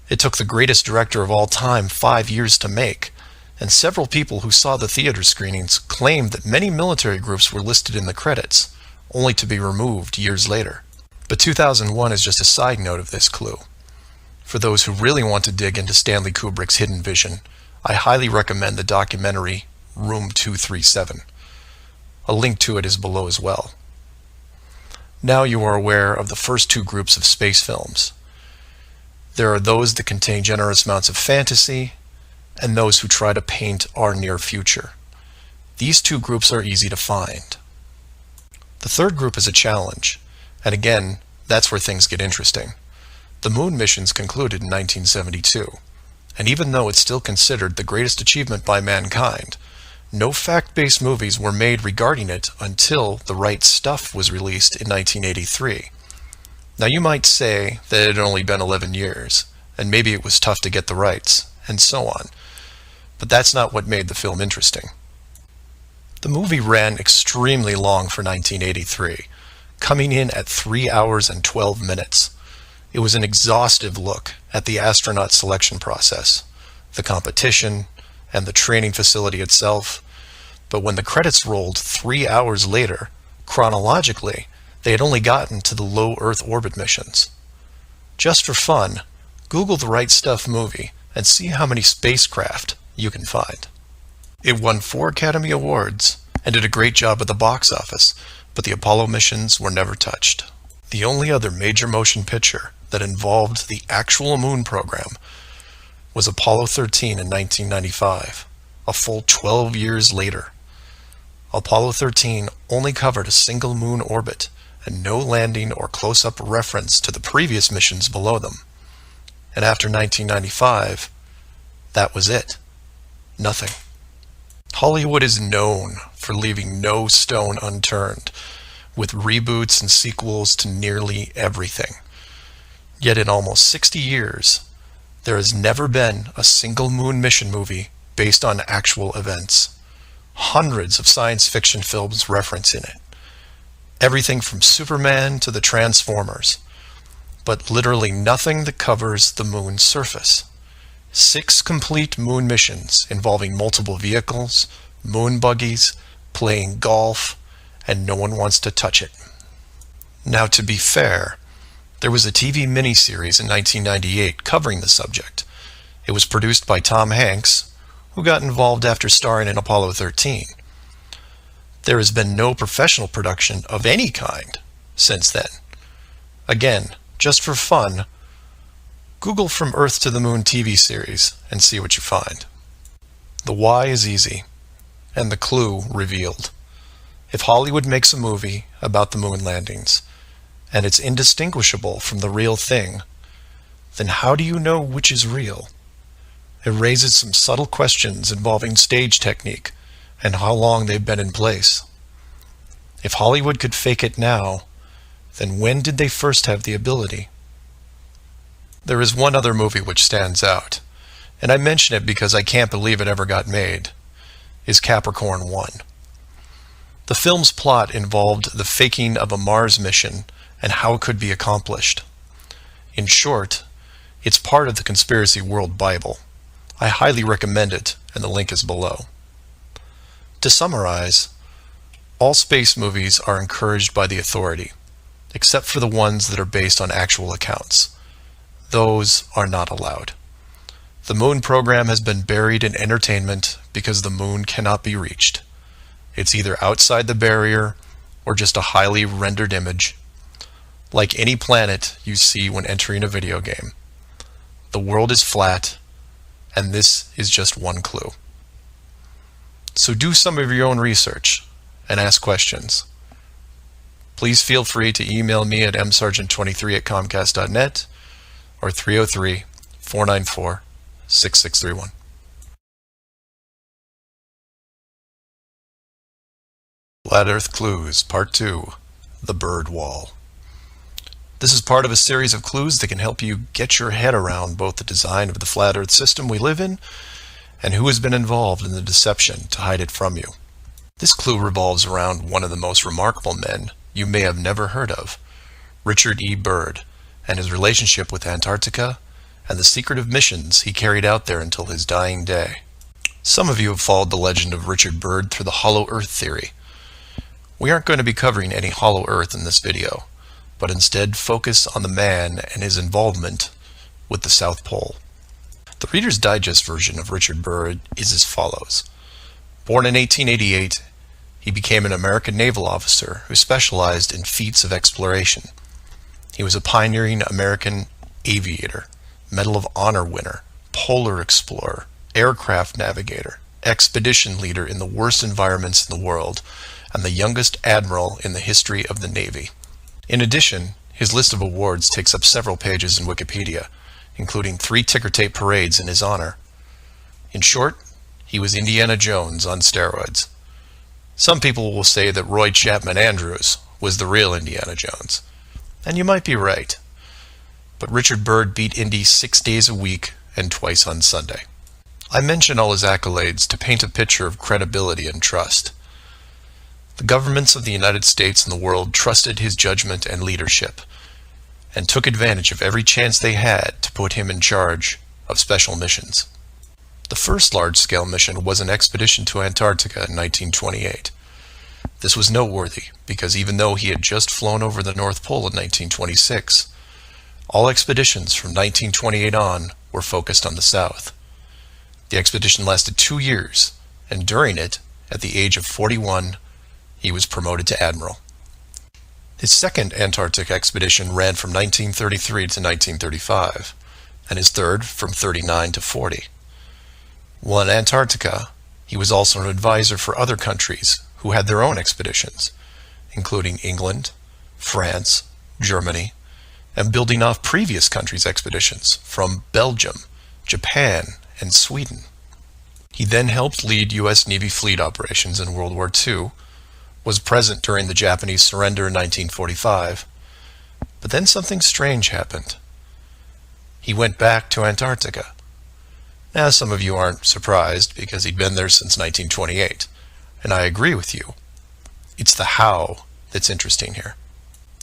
It took the greatest director of all time 5 years to make, and several people who saw the theater screenings claimed that many military groups were listed in the credits, only to be removed years later. But 2001 is just a side note of this clue. For those who really want to dig into Stanley Kubrick's hidden vision, I highly recommend the documentary Room 237. A link to it is below as well. Now you are aware of the first two groups of space films. There are those that contain generous amounts of fantasy, and those who try to paint our near future. These two groups are easy to find. The third group is a challenge, and again, that's where things get interesting. The moon missions concluded in 1972, and even though it's still considered the greatest achievement by mankind, no fact-based movies were made regarding it until The Right Stuff was released in 1983. Now you might say that it had only been 11 years, and maybe it was tough to get the rights, and so on. But that's not what made the film interesting. The movie ran extremely long for 1983, coming in at 3 hours and 12 minutes. It was an exhaustive look at the astronaut selection process, the competition, and the training facility itself. But when the credits rolled 3 hours later, chronologically, they had only gotten to the low Earth orbit missions. Just for fun, Google The Right Stuff movie and see how many spacecraft you can find. It won 4 Academy Awards and did a great job at the box office, but the Apollo missions were never touched. The only other major motion picture that involved the actual moon program was Apollo 13 in 1995, a full 12 years later. Apollo 13 only covered a single moon orbit and no landing or close-up reference to the previous missions below them. And after 1995, that was it. Nothing. Hollywood is known for leaving no stone unturned, with reboots and sequels to nearly everything. Yet in almost 60 years, there has never been a single moon mission movie based on actual events. Hundreds of science fiction films reference in it. Everything from Superman to the Transformers. But literally nothing that covers the moon's surface. 6 complete moon missions involving multiple vehicles, moon buggies, playing golf, and no one wants to touch it. Now, to be fair, there was a TV miniseries in 1998 covering the subject. It was produced by Tom Hanks, who got involved after starring in Apollo 13. There has been no professional production of any kind since then. Again, just for fun, Google From Earth to the Moon TV series and see what you find. The why is easy, and the clue revealed. If Hollywood makes a movie about the moon landings, and it's indistinguishable from the real thing, then how do you know which is real? It raises some subtle questions involving stage technique and how long they've been in place. If Hollywood could fake it now, then when did they first have the ability? There is one other movie which stands out, and I mention it because I can't believe it ever got made, is Capricorn 1. The film's plot involved the faking of a Mars mission and how it could be accomplished. In short, it's part of the Conspiracy World Bible. I highly recommend it, and the link is below. To summarize, all space movies are encouraged by the authority, except for the ones that are based on actual accounts. Those are not allowed. The moon program has been buried in entertainment because the moon cannot be reached. It's either outside the barrier or just a highly rendered image, like any planet you see when entering a video game. The world is flat, and this is just one clue. So do some of your own research and ask questions. Please feel free to email me at msargent23@comcast.net or 303-494-6631. Flat Earth Clues, Part 2, The Bird Wall. This is part of a series of clues that can help you get your head around both the design of the flat Earth system we live in and who has been involved in the deception to hide it from you. This clue revolves around one of the most remarkable men you may have never heard of, Richard E. Byrd, and his relationship with Antarctica and the secretive missions he carried out there until his dying day. Some of you have followed the legend of Richard Byrd through the Hollow Earth theory. We aren't going to be covering any Hollow Earth in this video, but instead focus on the man and his involvement with the South Pole. The Reader's Digest version of Richard Byrd is as follows. Born in 1888, he became an American naval officer who specialized in feats of exploration. He was a pioneering American aviator, Medal of Honor winner, polar explorer, aircraft navigator, expedition leader in the worst environments in the world, and the youngest admiral in the history of the Navy. In addition, his list of awards takes up several pages in Wikipedia, including 3 ticker tape parades in his honor. In short, he was Indiana Jones on steroids. Some people will say that Roy Chapman Andrews was the real Indiana Jones. And you might be right. But Richard Byrd beat Indy 6 days a week and twice on Sunday. I mention all his accolades to paint a picture of credibility and trust. The governments of the United States and the world trusted his judgment and leadership, and took advantage of every chance they had to put him in charge of special missions. The first large-scale mission was an expedition to Antarctica in 1928. This was noteworthy because even though he had just flown over the North Pole in 1926, all expeditions from 1928 on were focused on the South. The expedition lasted 2 years, and during it, at the age of 41, he was promoted to admiral. His second Antarctic expedition ran from 1933 to 1935, and his third from 39 to 40. While in Antarctica, he was also an advisor for other countries who had their own expeditions, including England, France, Germany, and building off previous countries' expeditions from Belgium, Japan, and Sweden. He then helped lead U.S. Navy fleet operations in World War II, was present during the Japanese surrender in 1945, but then something strange happened. He went back to Antarctica. Now, some of you aren't surprised because he'd been there since 1928, and I agree with you. It's the how that's interesting here.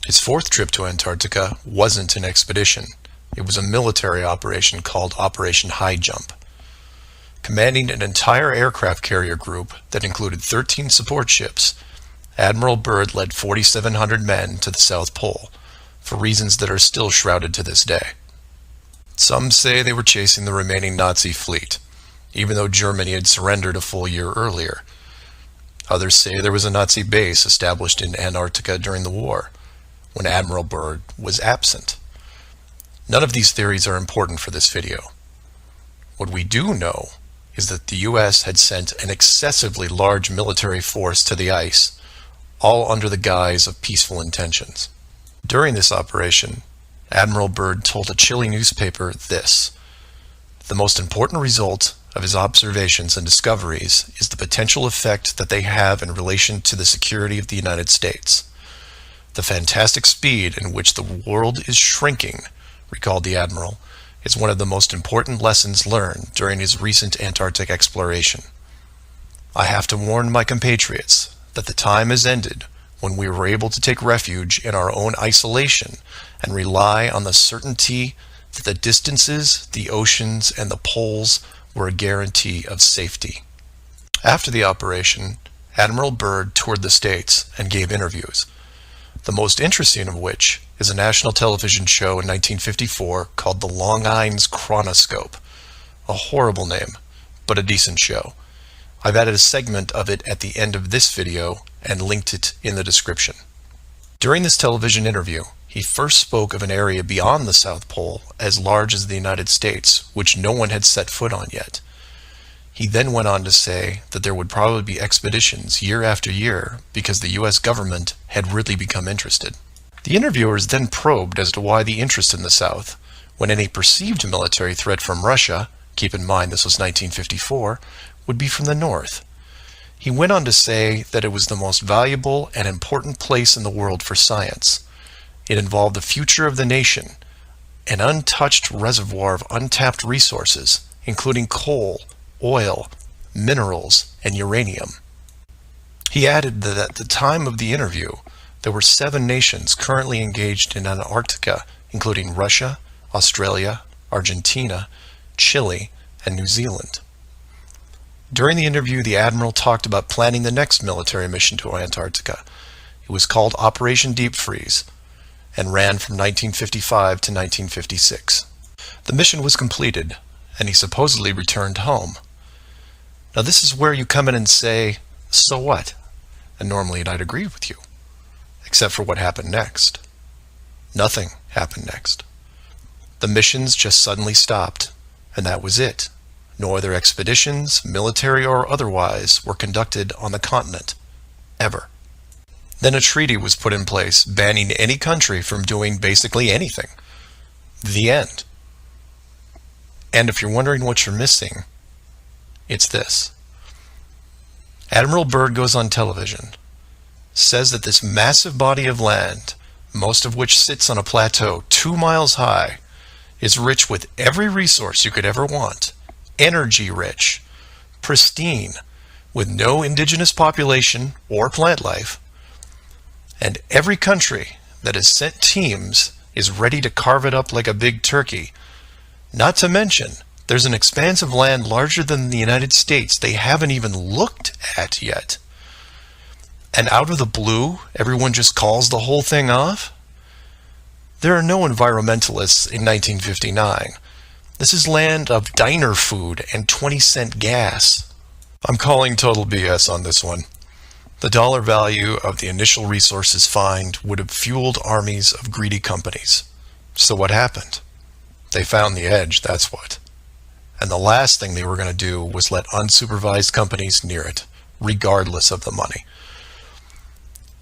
His fourth trip to Antarctica wasn't an expedition. It was a military operation called Operation High Jump. Commanding an entire aircraft carrier group that included 13 support ships, Admiral Byrd led 4,700 men to the South Pole, for reasons that are still shrouded to this day. Some say they were chasing the remaining Nazi fleet, even though Germany had surrendered a full year earlier. Others say there was a Nazi base established in Antarctica during the war, when Admiral Byrd was absent. None of these theories are important for this video. What we do know is that the U.S. had sent an excessively large military force to the ice, all under the guise of peaceful intentions. During this operation, Admiral Byrd told a Chile newspaper this: "The most important result of his observations and discoveries is the potential effect that they have in relation to the security of the United States. The fantastic speed in which the world is shrinking," recalled the Admiral, "is one of the most important lessons learned during his recent Antarctic exploration. I have to warn my compatriots that the time has ended when we were able to take refuge in our own isolation and rely on the certainty that the distances, the oceans, and the poles were a guarantee of safety." After the operation, Admiral Byrd toured the States and gave interviews, the most interesting of which is a national television show in 1954 called The Longines Chronoscope. A horrible name, but a decent show. I've added a segment of it at the end of this video and linked it in the description. During this television interview, he first spoke of an area beyond the South Pole as large as the United States, which no one had set foot on yet. He then went on to say that there would probably be expeditions year after year because the U.S. government had really become interested. The interviewers then probed as to why the interest in the South, when any perceived military threat from Russia, keep in mind this was 1954, would be from the North. He went on to say that it was the most valuable and important place in the world for science. It involved the future of the nation, an untouched reservoir of untapped resources, including coal, oil, minerals, and uranium. He added that at the time of the interview, there were 7 nations currently engaged in Antarctica, including Russia, Australia, Argentina, Chile, and New Zealand. During the interview, the Admiral talked about planning the next military mission to Antarctica. It was called Operation Deep Freeze and ran from 1955 to 1956. The mission was completed, and he supposedly returned home. Now this is where you come in and say, so what? And normally I'd agree with you, except for what happened next. Nothing happened next. The missions just suddenly stopped, and that was it. No other expeditions, military or otherwise, were conducted on the continent, ever. Then a treaty was put in place banning any country from doing basically anything. The end. And if you're wondering what you're missing, it's this. Admiral Byrd goes on television, says that this massive body of land, most of which sits on a plateau 2 miles high, is rich with every resource you could ever want, energy rich, pristine, with no indigenous population or plant life, and every country that has sent teams is ready to carve it up like a big turkey. Not to mention, there's an expanse of land larger than the United States they haven't even looked at yet. And out of the blue, everyone just calls the whole thing off? There are no environmentalists in 1959. This is land of diner food and 20-cent gas. I'm calling total BS on this one. The dollar value of the initial resources find would have fueled armies of greedy companies. So what happened? They found the edge, that's what. And the last thing they were going to do was let unsupervised companies near it, regardless of the money.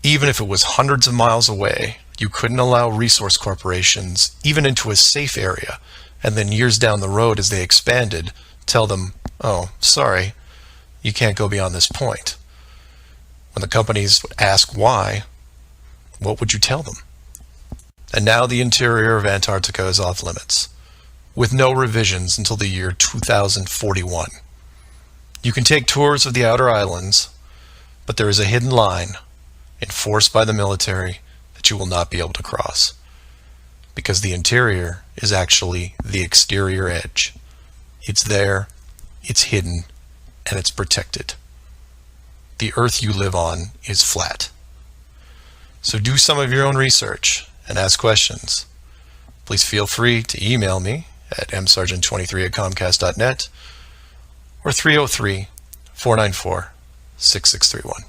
Even if it was hundreds of miles away, you couldn't allow resource corporations even into a safe area, and then years down the road as they expanded, tell them, oh, sorry, you can't go beyond this point. When the companies would ask why, what would you tell them? And now the interior of Antarctica is off limits, with no revisions until the year 2041. You can take tours of the outer islands, but there is a hidden line enforced by the military that you will not be able to cross, because the interior is actually the exterior edge. It's there, it's hidden, and it's protected. The Earth you live on is flat. So do some of your own research and ask questions. Please feel free to email me at msargent23@comcast.net or 303-494-6631.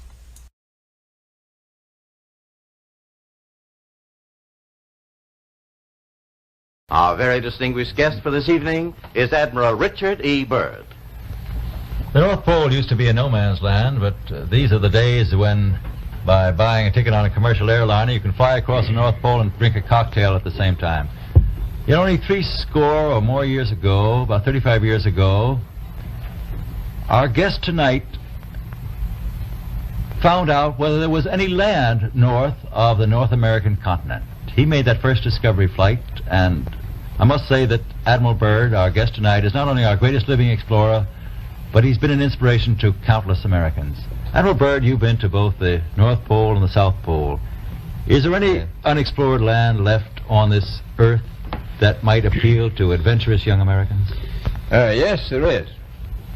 Our very distinguished guest for this evening is Admiral Richard E. Byrd. The North Pole used to be a no-man's land, but these are the days when, by buying a ticket on a commercial airliner, you can fly across the North Pole and drink a cocktail at the same time. You know, only 60 or more years ago, about 35 years ago, our guest tonight found out whether there was any land north of the North American continent. He made that first discovery flight, and I must say that Admiral Byrd, our guest tonight, is not only our greatest living explorer, but he's been an inspiration to countless Americans. Admiral Byrd, you've been to both the North Pole and the South Pole. Is there any unexplored land left on this Earth that might appeal to adventurous young Americans? Yes, there is.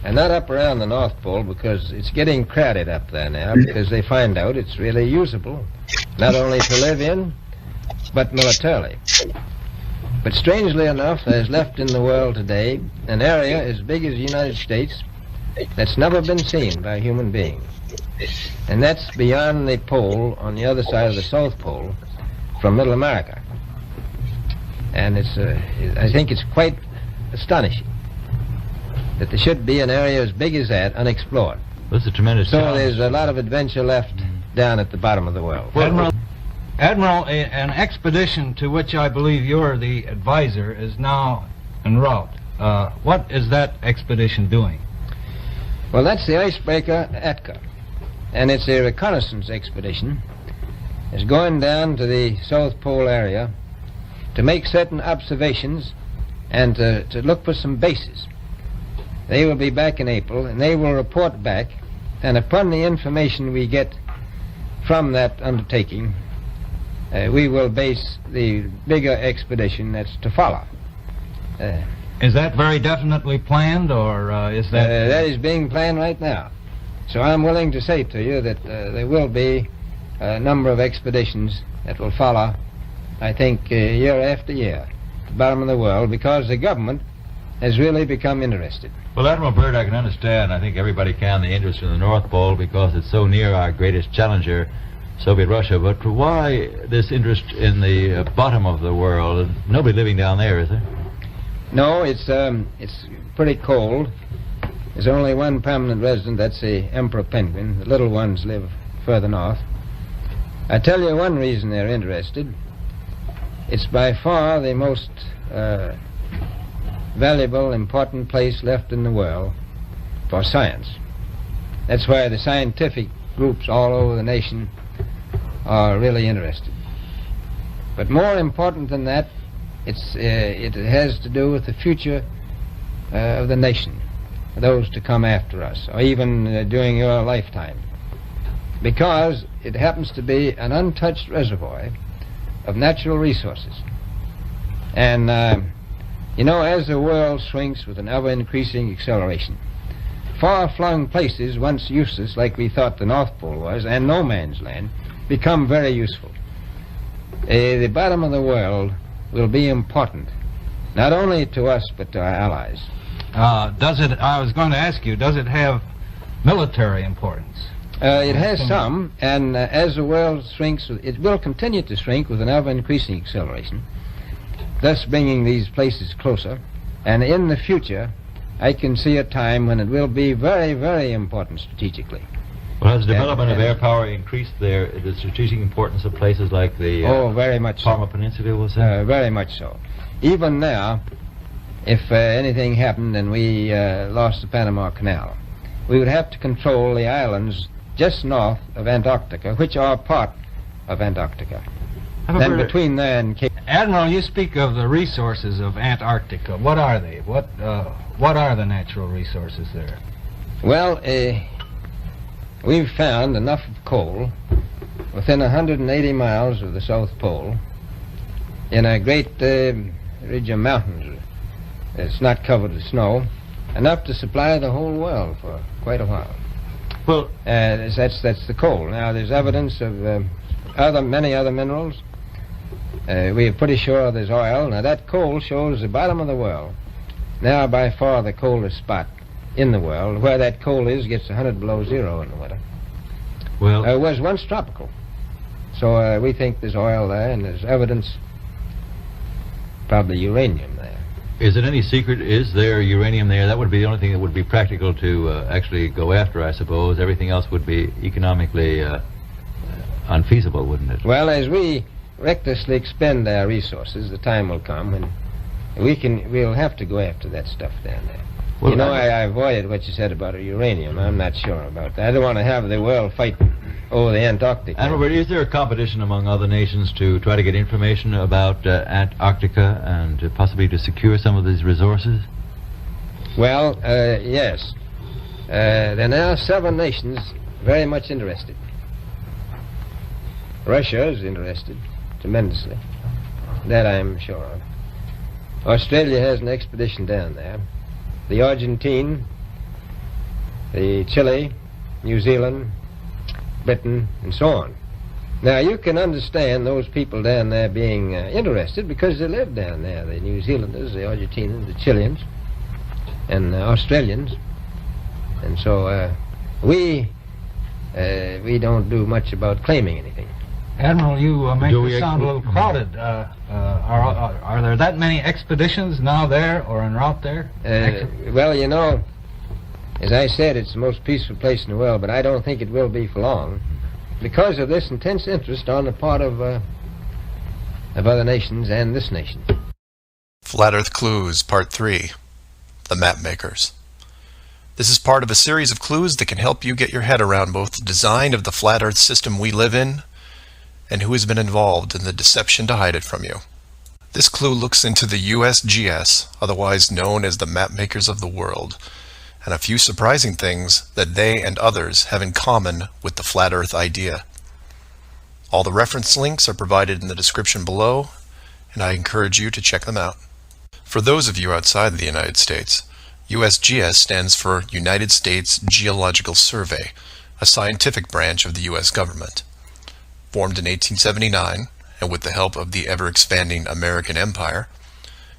And not up around the North Pole, because it's getting crowded up there now, because they find out it's really usable, not only to live in, but militarily. But strangely enough, there's left in the world today an area as big as the United States that's never been seen by a human being. And that's beyond the pole on the other side of the South Pole from Middle America. And I think it's quite astonishing that there should be an area as big as that unexplored. This is a tremendous So challenge. there's a lot of adventure left down at the bottom of the world. Admiral, an expedition to which I believe you're the advisor is now en route. What is that expedition doing? Well, that's the icebreaker Atka, and it's a reconnaissance expedition. It's going down to the South Pole area to make certain observations and to look for some bases. They will be back in April, and they will report back And upon the information we get from that undertaking, we will base the bigger expedition that's to follow. Is that very definitely planned, or is that... that is being planned right now. So I'm willing to say to you that there will be a number of expeditions that will follow, I think, year after year, to the bottom of the world, because the government has really become interested. Well, Admiral Byrd, I can understand, I think everybody can, the interest in the North Pole because it's so near our greatest challenger, Soviet Russia. But why this interest in the bottom of the world? Nobody living down there, is there? No, it's pretty cold. There's only one permanent resident, that's the emperor penguin. The little ones live further north. I tell you one reason they're interested. It's by far the most valuable, important place left in the world for science. That's why the scientific groups all over the nation are really interested. But more important than that, it has to do with the future of the nation, those to come after us, or even during your lifetime. Because it happens to be an untouched reservoir of natural resources. And, you know, as the world shrinks with an ever-increasing acceleration, far-flung places, once useless, like we thought the North Pole was, and no man's land, become very useful. The bottom of the world will be important, not only to us, but to our allies. I was going to ask you, does it have military importance? It has some, and as the world shrinks, it will continue to shrink with an ever-increasing acceleration, thus bringing these places closer. And in the future, I can see a time when it will be very, very important strategically. Well, has the development of air power increased the strategic importance of places like the very much Palma Peninsula, was it? Very much so. Even now, if anything happened and we lost the Panama Canal, we would have to control the islands just north of Antarctica, which are part of Antarctica. Then between there and Cape... Admiral, you speak of the resources of Antarctica. What are they? What are the natural resources there? Well, we've found enough of coal within 180 miles of the South Pole in a great ridge of mountains. It's not covered with snow, enough to supply the whole world for quite a while. Well, that's the coal. Now, there's evidence of many other minerals. We are pretty sure there's oil. Now, that coal shows the bottom of the world. Now, by far the coldest spot in the world. Where that coal is gets 100 below zero in the winter. Well, it was once tropical. So we think there's oil there, and there's evidence, probably uranium there. Is it any secret? Is there uranium there? That would be the only thing that would be practical to actually go after, I suppose. Everything else would be economically unfeasible, wouldn't it? Well, as we recklessly expend our resources, the time will come when we'll have to go after that stuff down there. Well, you know, I avoided what you said about uranium. I'm not sure about that. I don't want to have the world fight over the Antarctica. And Robert, is there a competition among other nations to try to get information about Antarctica and possibly to secure some of these resources? Well, yes. There are now 7 nations very much interested. Russia is interested tremendously. That I'm sure of. Australia has an expedition down there. The Argentine, the Chile, New Zealand, Britain, and so on. Now, you can understand those people down there being interested because they live down there, the New Zealanders, the Argentinians, the Chileans, and Australians. And so we don't do much about claiming anything. Admiral, you make it sound a little crowded. Are there that many expeditions now there or en route there? Well, you know, as I said, it's the most peaceful place in the world, but I don't think it will be for long because of this intense interest on the part of other nations and this nation. Flat Earth Clues, Part 3, The Map Makers. This is part of a series of clues that can help you get your head around both the design of the flat Earth system we live in and who has been involved in the deception to hide it from you. This clue looks into the USGS, otherwise known as the Map Makers of the World, and a few surprising things that they and others have in common with the flat Earth idea. All the reference links are provided in the description below, and I encourage you to check them out. For those of you outside the United States, USGS stands for United States Geological Survey, a scientific branch of the U.S. government. Formed in 1879, and with the help of the ever-expanding American Empire,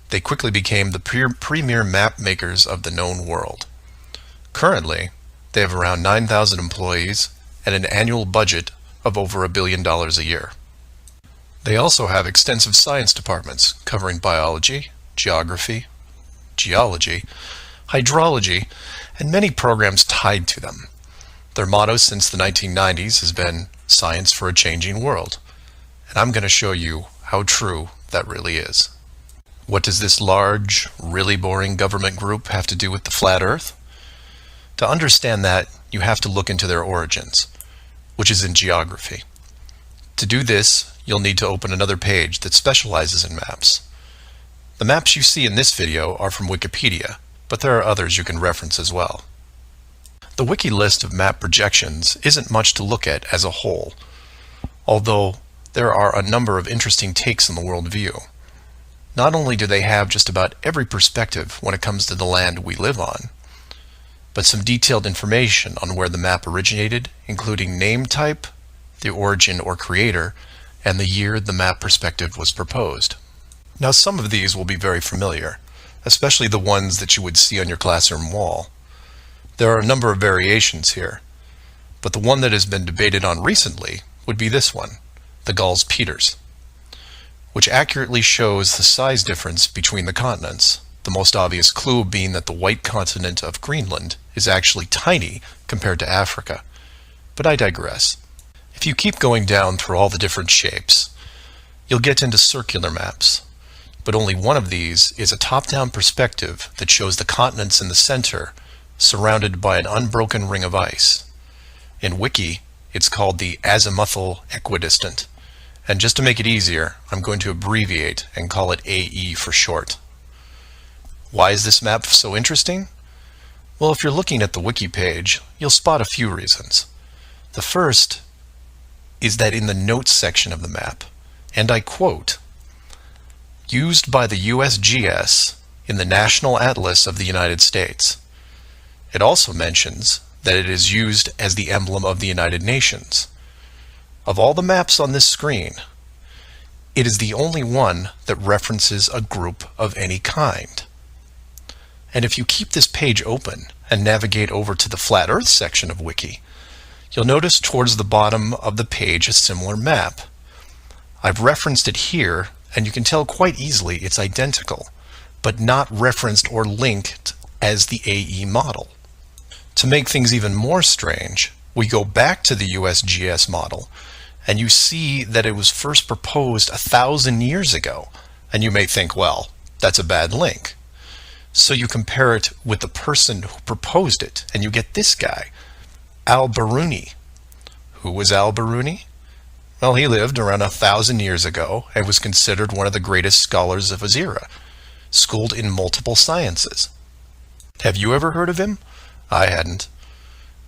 they quickly became the premier map makers of the known world. Currently, they have around 9,000 employees and an annual budget of over $1 billion a year. They also have extensive science departments covering biology, geography, geology, hydrology, and many programs tied to them. Their motto since the 1990s has been "Science for a Changing World," and I'm going to show you how true that really is. What does this large, really boring government group have to do with the flat Earth? To understand that, you have to look into their origins, which is in geography. To do this, you'll need to open another page that specializes in maps. The maps you see in this video are from Wikipedia, but there are others you can reference as well. The wiki list of map projections isn't much to look at as a whole, although there are a number of interesting takes on the world view. Not only do they have just about every perspective when it comes to the land we live on, but some detailed information on where the map originated, including name type, the origin or creator, and the year the map perspective was proposed. Now, some of these will be very familiar, especially the ones that you would see on your classroom wall. There are a number of variations here, but the one that has been debated on recently would be this one, the Gauls-Peters, which accurately shows the size difference between the continents, the most obvious clue being that the white continent of Greenland is actually tiny compared to Africa. But I digress. If you keep going down through all the different shapes, you'll get into circular maps, but only one of these is a top-down perspective that shows the continents in the center surrounded by an unbroken ring of ice. In Wiki, it's called the azimuthal equidistant, and just to make it easier, I'm going to abbreviate and call it AE for short. Why is this map so interesting? Well, if you're looking at the Wiki page, you'll spot a few reasons. The first is that in the notes section of the map, and I quote, "Used by the USGS in the National Atlas of the United States." It also mentions that it is used as the emblem of the United Nations. Of all the maps on this screen, it is the only one that references a group of any kind. And if you keep this page open and navigate over to the Flat Earth section of Wiki, you'll notice towards the bottom of the page a similar map. I've referenced it here, and you can tell quite easily it's identical, but not referenced or linked as the AE model. To make things even more strange, we go back to the USGS model, and you see that it was first proposed 1,000 years ago, and you may think, well, that's a bad link. So you compare it with the person who proposed it, and you get this guy, Al-Biruni. Who was Al-Biruni? Well, he lived around 1,000 years ago and was considered one of the greatest scholars of his era, schooled in multiple sciences. Have you ever heard of him? I hadn't.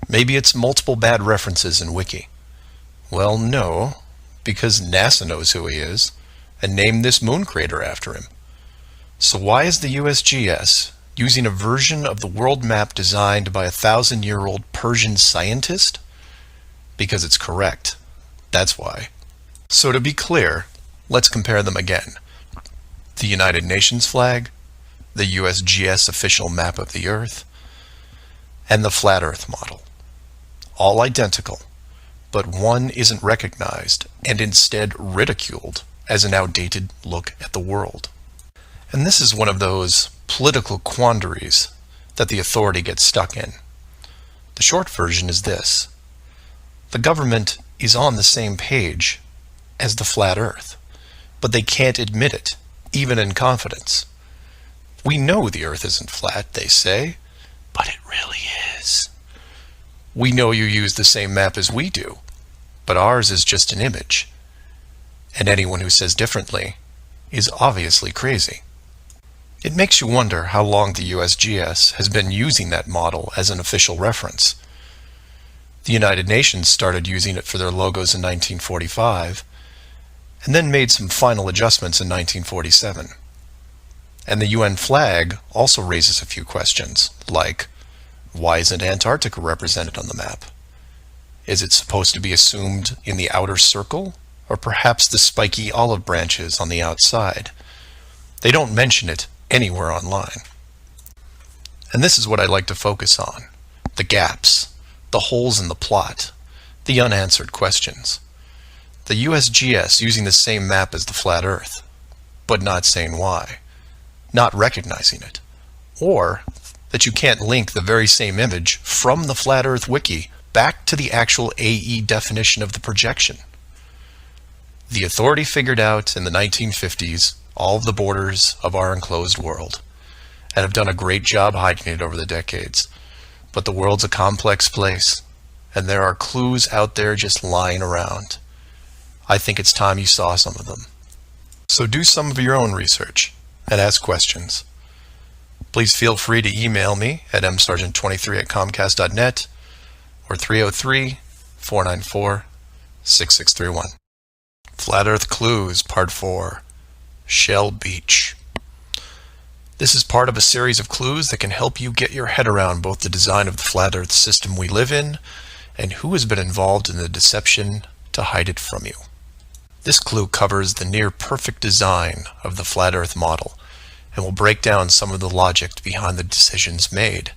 Maybe it's multiple bad references in Wiki. Well, no, because NASA knows who he is and named this moon crater after him. So why is the USGS using a version of the world map designed by a 1,000-year-old Persian scientist? Because it's correct. That's why. So to be clear, let's compare them again. The United Nations flag, the USGS official map of the Earth, and the Flat Earth model. All identical, but one isn't recognized and instead ridiculed as an outdated look at the world. And this is one of those political quandaries that the authority gets stuck in. The short version is this. The government is on the same page as the Flat Earth, but they can't admit it, even in confidence. We know the Earth isn't flat, they say, but it really is. We know you use the same map as we do, but ours is just an image. And anyone who says differently is obviously crazy. It makes you wonder how long the USGS has been using that model as an official reference. The United Nations started using it for their logos in 1945, and then made some final adjustments in 1947. And the UN flag also raises a few questions, like, why isn't Antarctica represented on the map? Is it supposed to be assumed in the outer circle, or perhaps the spiky olive branches on the outside? They don't mention it anywhere online. And this is what I like to focus on: the gaps, the holes in the plot, the unanswered questions. The USGS using the same map as the flat Earth, but not saying why, not recognizing it, or that you can't link the very same image from the Flat Earth Wiki back to the actual AE definition of the projection. The authority figured out in the 1950s all of the borders of our enclosed world, and have done a great job hiding it over the decades. But the world's a complex place, and there are clues out there just lying around. I think it's time you saw some of them. So do some of your own research and ask questions. Please feel free to email me at msargent23@comcast.net or 303-494-6631. Flat Earth Clues, Part 4, Shell Beach. This is part of a series of clues that can help you get your head around both the design of the flat Earth system we live in and who has been involved in the deception to hide it from you. This clue covers the near-perfect design of the flat Earth model and will break down some of the logic behind the decisions made.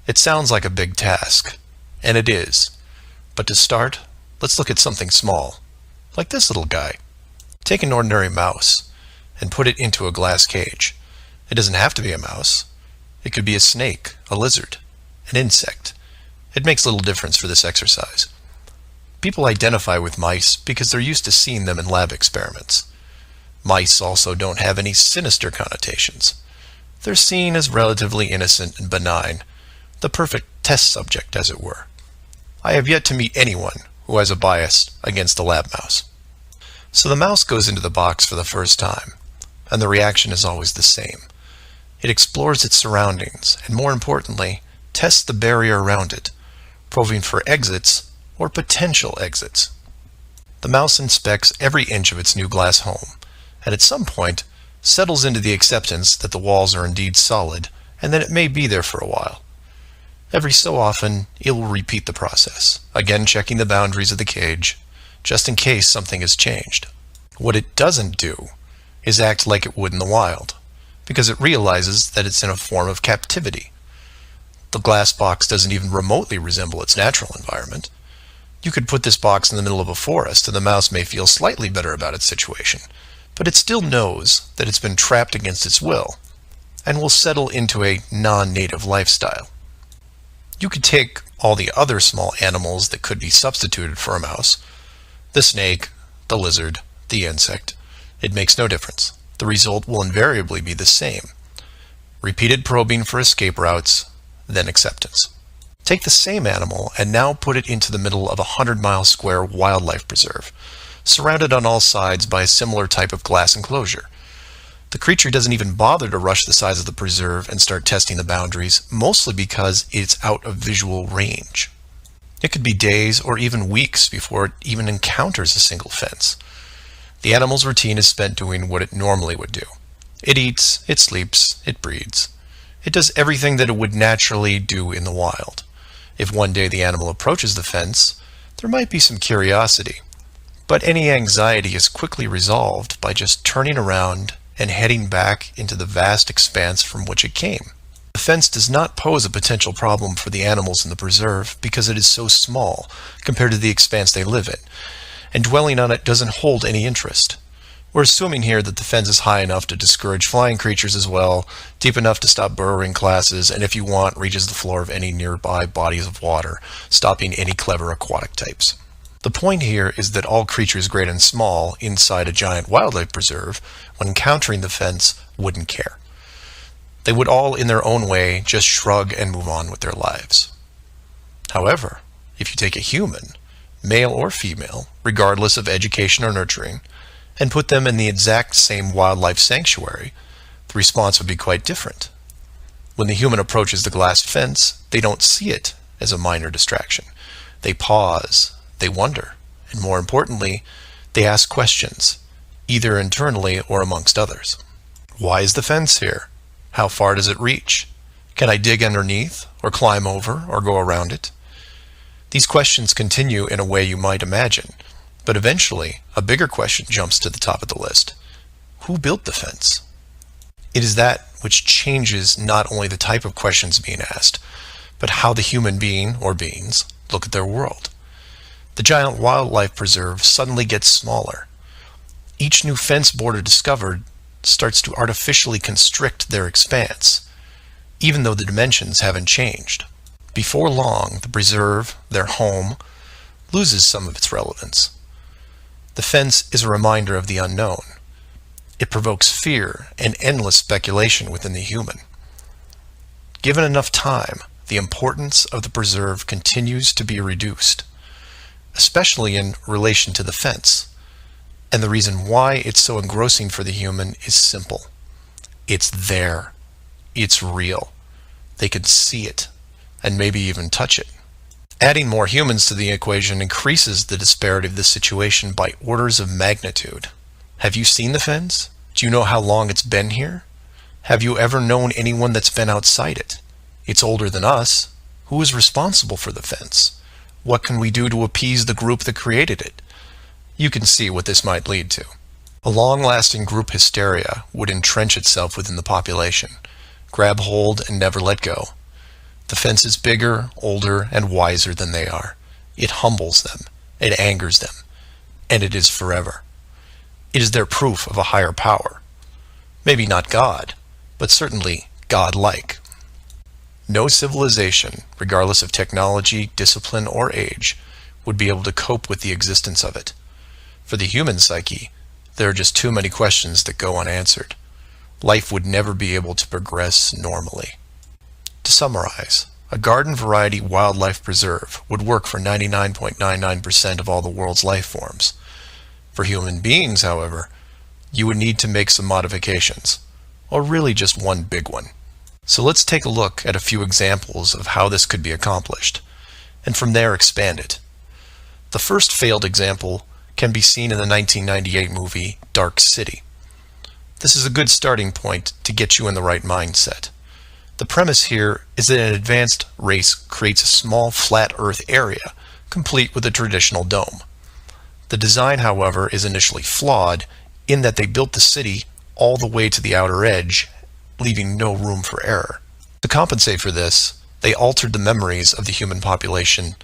It sounds like a big task, and it is, but to start, let's look at something small, like this little guy. Take an ordinary mouse and put it into a glass cage. It doesn't have to be a mouse. It could be a snake, a lizard, an insect. It makes little difference for this exercise. People identify with mice because they're used to seeing them in lab experiments. Mice also don't have any sinister connotations. They're seen as relatively innocent and benign, the perfect test subject, as it were. I have yet to meet anyone who has a bias against the lab mouse. So the mouse goes into the box for the first time, and the reaction is always the same. It explores its surroundings, and more importantly, tests the barrier around it, probing for exits or potential exits. The mouse inspects every inch of its new glass home, and at some point settles into the acceptance that the walls are indeed solid and that it may be there for a while. Every so often, it will repeat the process, again checking the boundaries of the cage, just in case something has changed. What it doesn't do is act like it would in the wild, because it realizes that it's in a form of captivity. The glass box doesn't even remotely resemble its natural environment. You could put this box in the middle of a forest and the mouse may feel slightly better about its situation, but it still knows that it's been trapped against its will, and will settle into a non-native lifestyle. You could take all the other small animals that could be substituted for a mouse, the snake, the lizard, the insect. It makes no difference. The result will invariably be the same. Repeated probing for escape routes, then acceptance. Take the same animal and now put it into the middle of a 100-mile square wildlife preserve, surrounded on all sides by a similar type of glass enclosure. The creature doesn't even bother to rush the size of the preserve and start testing the boundaries, mostly because it's out of visual range. It could be days or even weeks before it even encounters a single fence. The animal's routine is spent doing what it normally would do. It eats, it sleeps, it breeds. It does everything that it would naturally do in the wild. If one day the animal approaches the fence, there might be some curiosity, but any anxiety is quickly resolved by just turning around and heading back into the vast expanse from which it came. The fence does not pose a potential problem for the animals in the preserve because it is so small compared to the expanse they live in, and dwelling on it doesn't hold any interest. We're assuming here that the fence is high enough to discourage flying creatures as well, deep enough to stop burrowing classes, and if you want, reaches the floor of any nearby bodies of water, stopping any clever aquatic types. The point here is that all creatures great and small inside a giant wildlife preserve, when encountering the fence, wouldn't care. They would all, in their own way, just shrug and move on with their lives. However, if you take a human, male or female, regardless of education or nurturing, and put them in the exact same wildlife sanctuary, the response would be quite different. When the human approaches the glass fence, they don't see it as a minor distraction. They pause, they wonder, and more importantly, they ask questions, either internally or amongst others. Why is the fence here? How far does it reach? Can I dig underneath, or climb over, or go around it? These questions continue in a way you might imagine, but eventually a bigger question jumps to the top of the list. Who built the fence? It is that which changes not only the type of questions being asked, but how the human being, or beings, look at their world. The giant wildlife preserve suddenly gets smaller. Each new fence border discovered starts to artificially constrict their expanse, even though the dimensions haven't changed. Before long, the preserve, their home, loses some of its relevance. The fence is a reminder of the unknown. It provokes fear and endless speculation within the human. Given enough time, the importance of the preserve continues to be reduced, especially in relation to the fence. And the reason why it's so engrossing for the human is simple. It's there. It's real. They can see it, and maybe even touch it. Adding more humans to the equation increases the disparity of the situation by orders of magnitude. Have you seen the fence? Do you know how long it's been here? Have you ever known anyone that's been outside it? It's older than us. Who is responsible for the fence? What can we do to appease the group that created it? You can see what this might lead to. A long-lasting group hysteria would entrench itself within the population, grab hold and never let go. The fence is bigger, older, and wiser than they are. It humbles them, it angers them, and it is forever. It is their proof of a higher power. Maybe not God, but certainly God-like. No civilization, regardless of technology, discipline, or age, would be able to cope with the existence of it. For the human psyche, there are just too many questions that go unanswered. Life would never be able to progress normally. To summarize, a garden variety wildlife preserve would work for 99.99% of all the world's life forms. For human beings, however, you would need to make some modifications, or really just one big one. So let's take a look at a few examples of how this could be accomplished, and from there expand it. The first failed example can be seen in the 1998 movie Dark City. This is a good starting point to get you in the right mindset. The premise here is that an advanced race creates a small flat Earth area, complete with a traditional dome. The design, however, is initially flawed in that they built the city all the way to the outer edge, leaving no room for error. To compensate for this, they altered the memories of the human population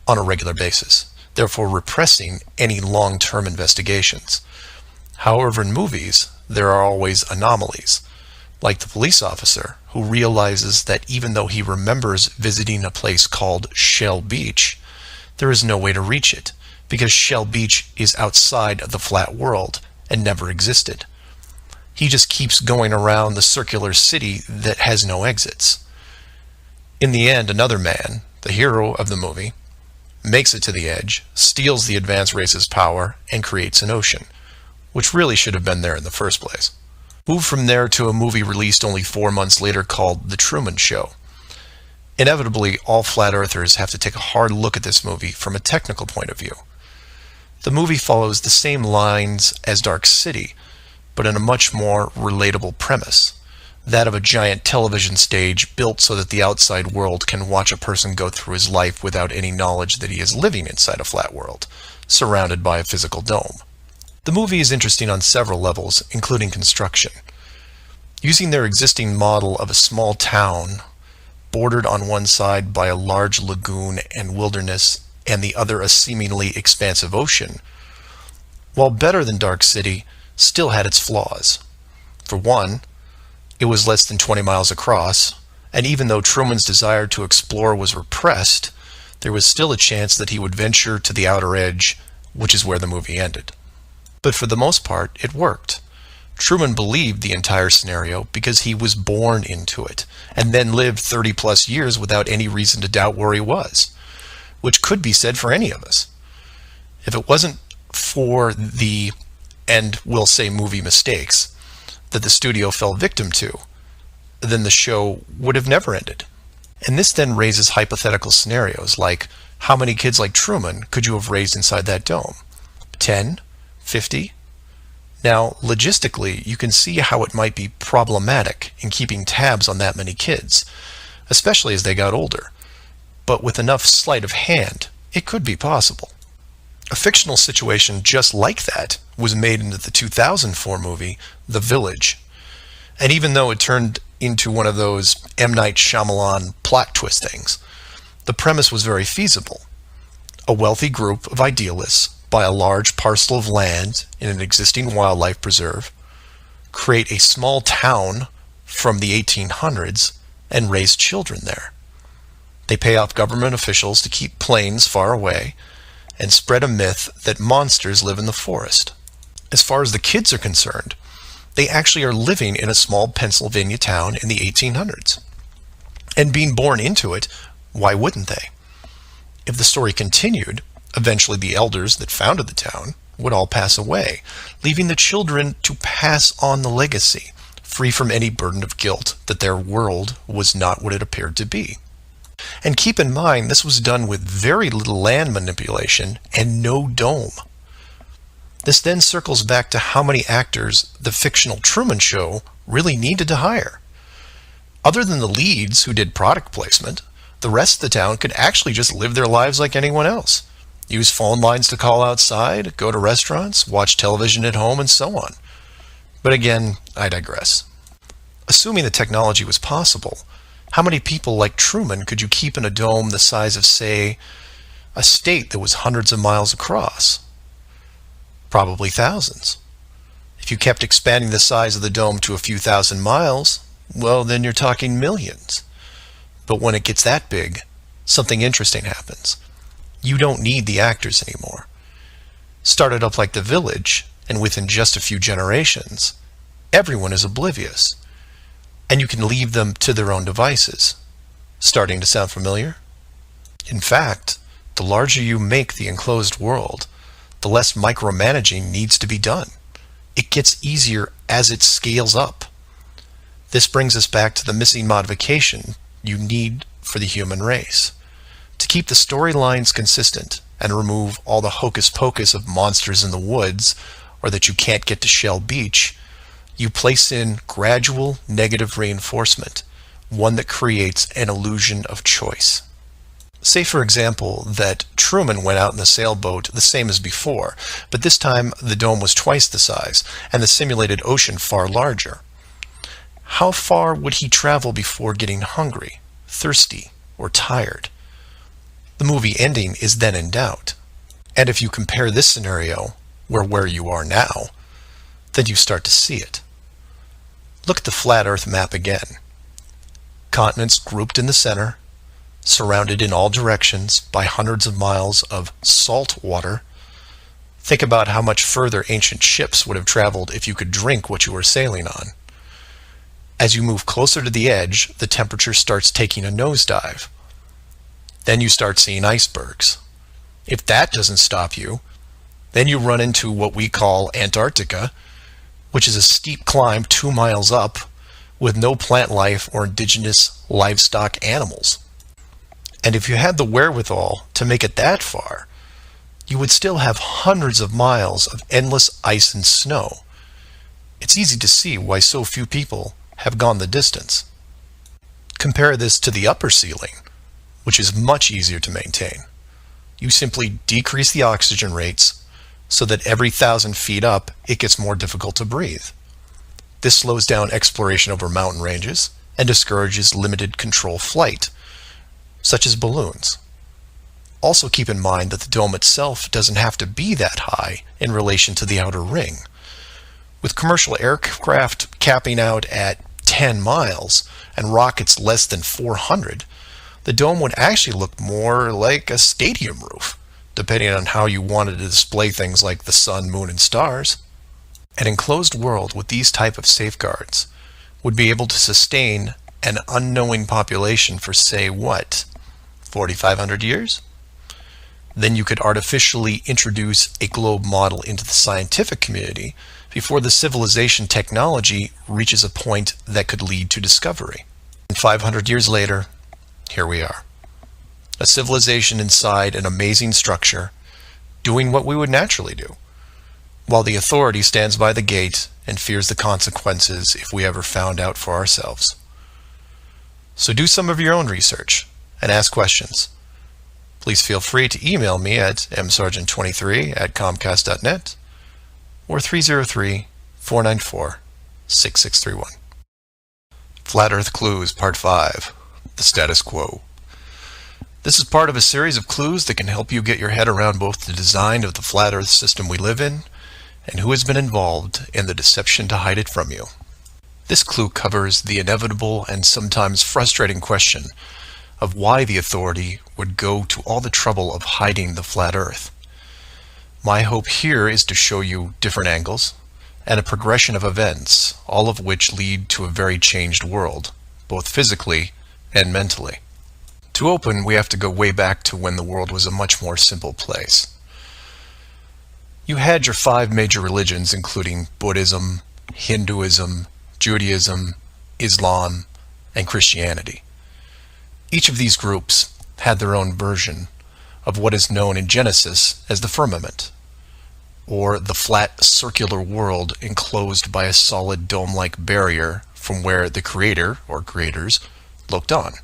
on a regular basis, therefore repressing any long-term investigations. However, in movies, there are always anomalies, like the police officer who realizes that even though he remembers visiting a place called Shell Beach, there is no way to reach it, because Shell Beach is outside of the flat world and never existed. He just keeps going around the circular city that has no exits. In the end, another man, the hero of the movie, makes it to the edge, steals the advanced race's power, and creates an ocean, which really should have been there in the first place. Move from there to a movie released only 4 months later called The Truman Show. Inevitably, all flat earthers have to take a hard look at this movie from a technical point of view. The movie follows the same lines as Dark City, but in a much more relatable premise, that of a giant television stage built so that the outside world can watch a person go through his life without any knowledge that he is living inside a flat world, surrounded by a physical dome. The movie is interesting on several levels, including construction. Using their existing model of a small town, bordered on one side by a large lagoon and wilderness, and the other a seemingly expansive ocean, while better than Dark City, still had its flaws. For one, it was less than 20 miles across, and even though Truman's desire to explore was repressed, there was still a chance that he would venture to the outer edge, which is where the movie ended. But for the most part, it worked. Truman believed the entire scenario because he was born into it, and then lived 30 plus years without any reason to doubt where he was, which could be said for any of us. If it wasn't for the, and we'll say movie mistakes, that the studio fell victim to, then the show would have never ended. And this then raises hypothetical scenarios like, how many kids like Truman could you have raised inside that dome? 10? 50? Now, logistically, you can see how it might be problematic in keeping tabs on that many kids, especially as they got older. But with enough sleight of hand, it could be possible. A fictional situation just like that was made into the 2004 movie, The Village. And even though it turned into one of those M. Night Shyamalan plot twist things, the premise was very feasible. A wealthy group of idealists buy a large parcel of land in an existing wildlife preserve, create a small town from the 1800s, and raise children there. They pay off government officials to keep planes far away and spread a myth that monsters live in the forest. As far as the kids are concerned, they actually are living in a small Pennsylvania town in the 1800s. And being born into it, why wouldn't they? If the story continued, eventually the elders that founded the town would all pass away, leaving the children to pass on the legacy, free from any burden of guilt that their world was not what it appeared to be. And keep in mind, this was done with very little land manipulation and no dome. This then circles back to how many actors the fictional Truman Show really needed to hire. Other than the leads who did product placement, the rest of the town could actually just live their lives like anyone else. Use phone lines to call outside, go to restaurants, watch television at home, and so on. But again, I digress. Assuming the technology was possible, how many people like Truman could you keep in a dome the size of, say, a state that was hundreds of miles across? Probably thousands. If you kept expanding the size of the dome to a few thousand miles, well, then you're talking millions. But when it gets that big, something interesting happens. You don't need the actors anymore. Started up like The Village, and within just a few generations, everyone is oblivious. And you can leave them to their own devices. Starting to sound familiar? In fact, the larger you make the enclosed world, the less micromanaging needs to be done. It gets easier as it scales up. This brings us back to the missing modification you need for the human race. To keep the storylines consistent and remove all the hocus pocus of monsters in the woods or that you can't get to Shell Beach, you place in gradual negative reinforcement, one that creates an illusion of choice. Say, for example, that Truman went out in the sailboat the same as before, but this time the dome was twice the size and the simulated ocean far larger. How far would he travel before getting hungry, thirsty, or tired? The movie ending is then in doubt. And if you compare this scenario where you are now, then you start to see it. Look at the flat Earth map again. Continents grouped in the center, surrounded in all directions by hundreds of miles of salt water. Think about how much further ancient ships would have traveled if you could drink what you were sailing on. As you move closer to the edge, the temperature starts taking a nosedive. Then you start seeing icebergs. If that doesn't stop you, then you run into what we call Antarctica, which is a steep climb 2 miles up with no plant life or indigenous livestock animals. And if you had the wherewithal to make it that far, you would still have hundreds of miles of endless ice and snow. It's easy to see why so few people have gone the distance. Compare this to the upper ceiling, which is much easier to maintain. You simply decrease the oxygen rates so that every 1,000 feet up, it gets more difficult to breathe. This slows down exploration over mountain ranges and discourages limited control flight, such as balloons. Also keep in mind that the dome itself doesn't have to be that high in relation to the outer ring. With commercial aircraft capping out at 10 miles and rockets less than 400, the dome would actually look more like a stadium roof, depending on how you wanted to display things like the sun, moon, and stars. An enclosed world with these type of safeguards would be able to sustain an unknowing population for, say, what, 4,500 years? Then you could artificially introduce a globe model into the scientific community before the civilization technology reaches a point that could lead to discovery. And 500 years later, here we are. A civilization inside an amazing structure, doing what we would naturally do, while the authority stands by the gate and fears the consequences if we ever found out for ourselves. So do some of your own research and ask questions. Please feel free to email me at msargent23@comcast.net or 303-494-6631. Flat Earth Clues Part 5, The Status Quo. This is part of a series of clues that can help you get your head around both the design of the flat Earth system we live in and who has been involved in the deception to hide it from you. This clue covers the inevitable and sometimes frustrating question of why the authority would go to all the trouble of hiding the flat Earth. My hope here is to show you different angles and a progression of events, all of which lead to a very changed world, both physically and mentally. To open, we have to go way back to when the world was a much more simple place. You had your 5 major religions, including Buddhism, Hinduism, Judaism, Islam, and Christianity. Each of these groups had their own version of what is known in Genesis as the firmament, or the flat circular world enclosed by a solid dome-like barrier from where the creator, or creators, looked on.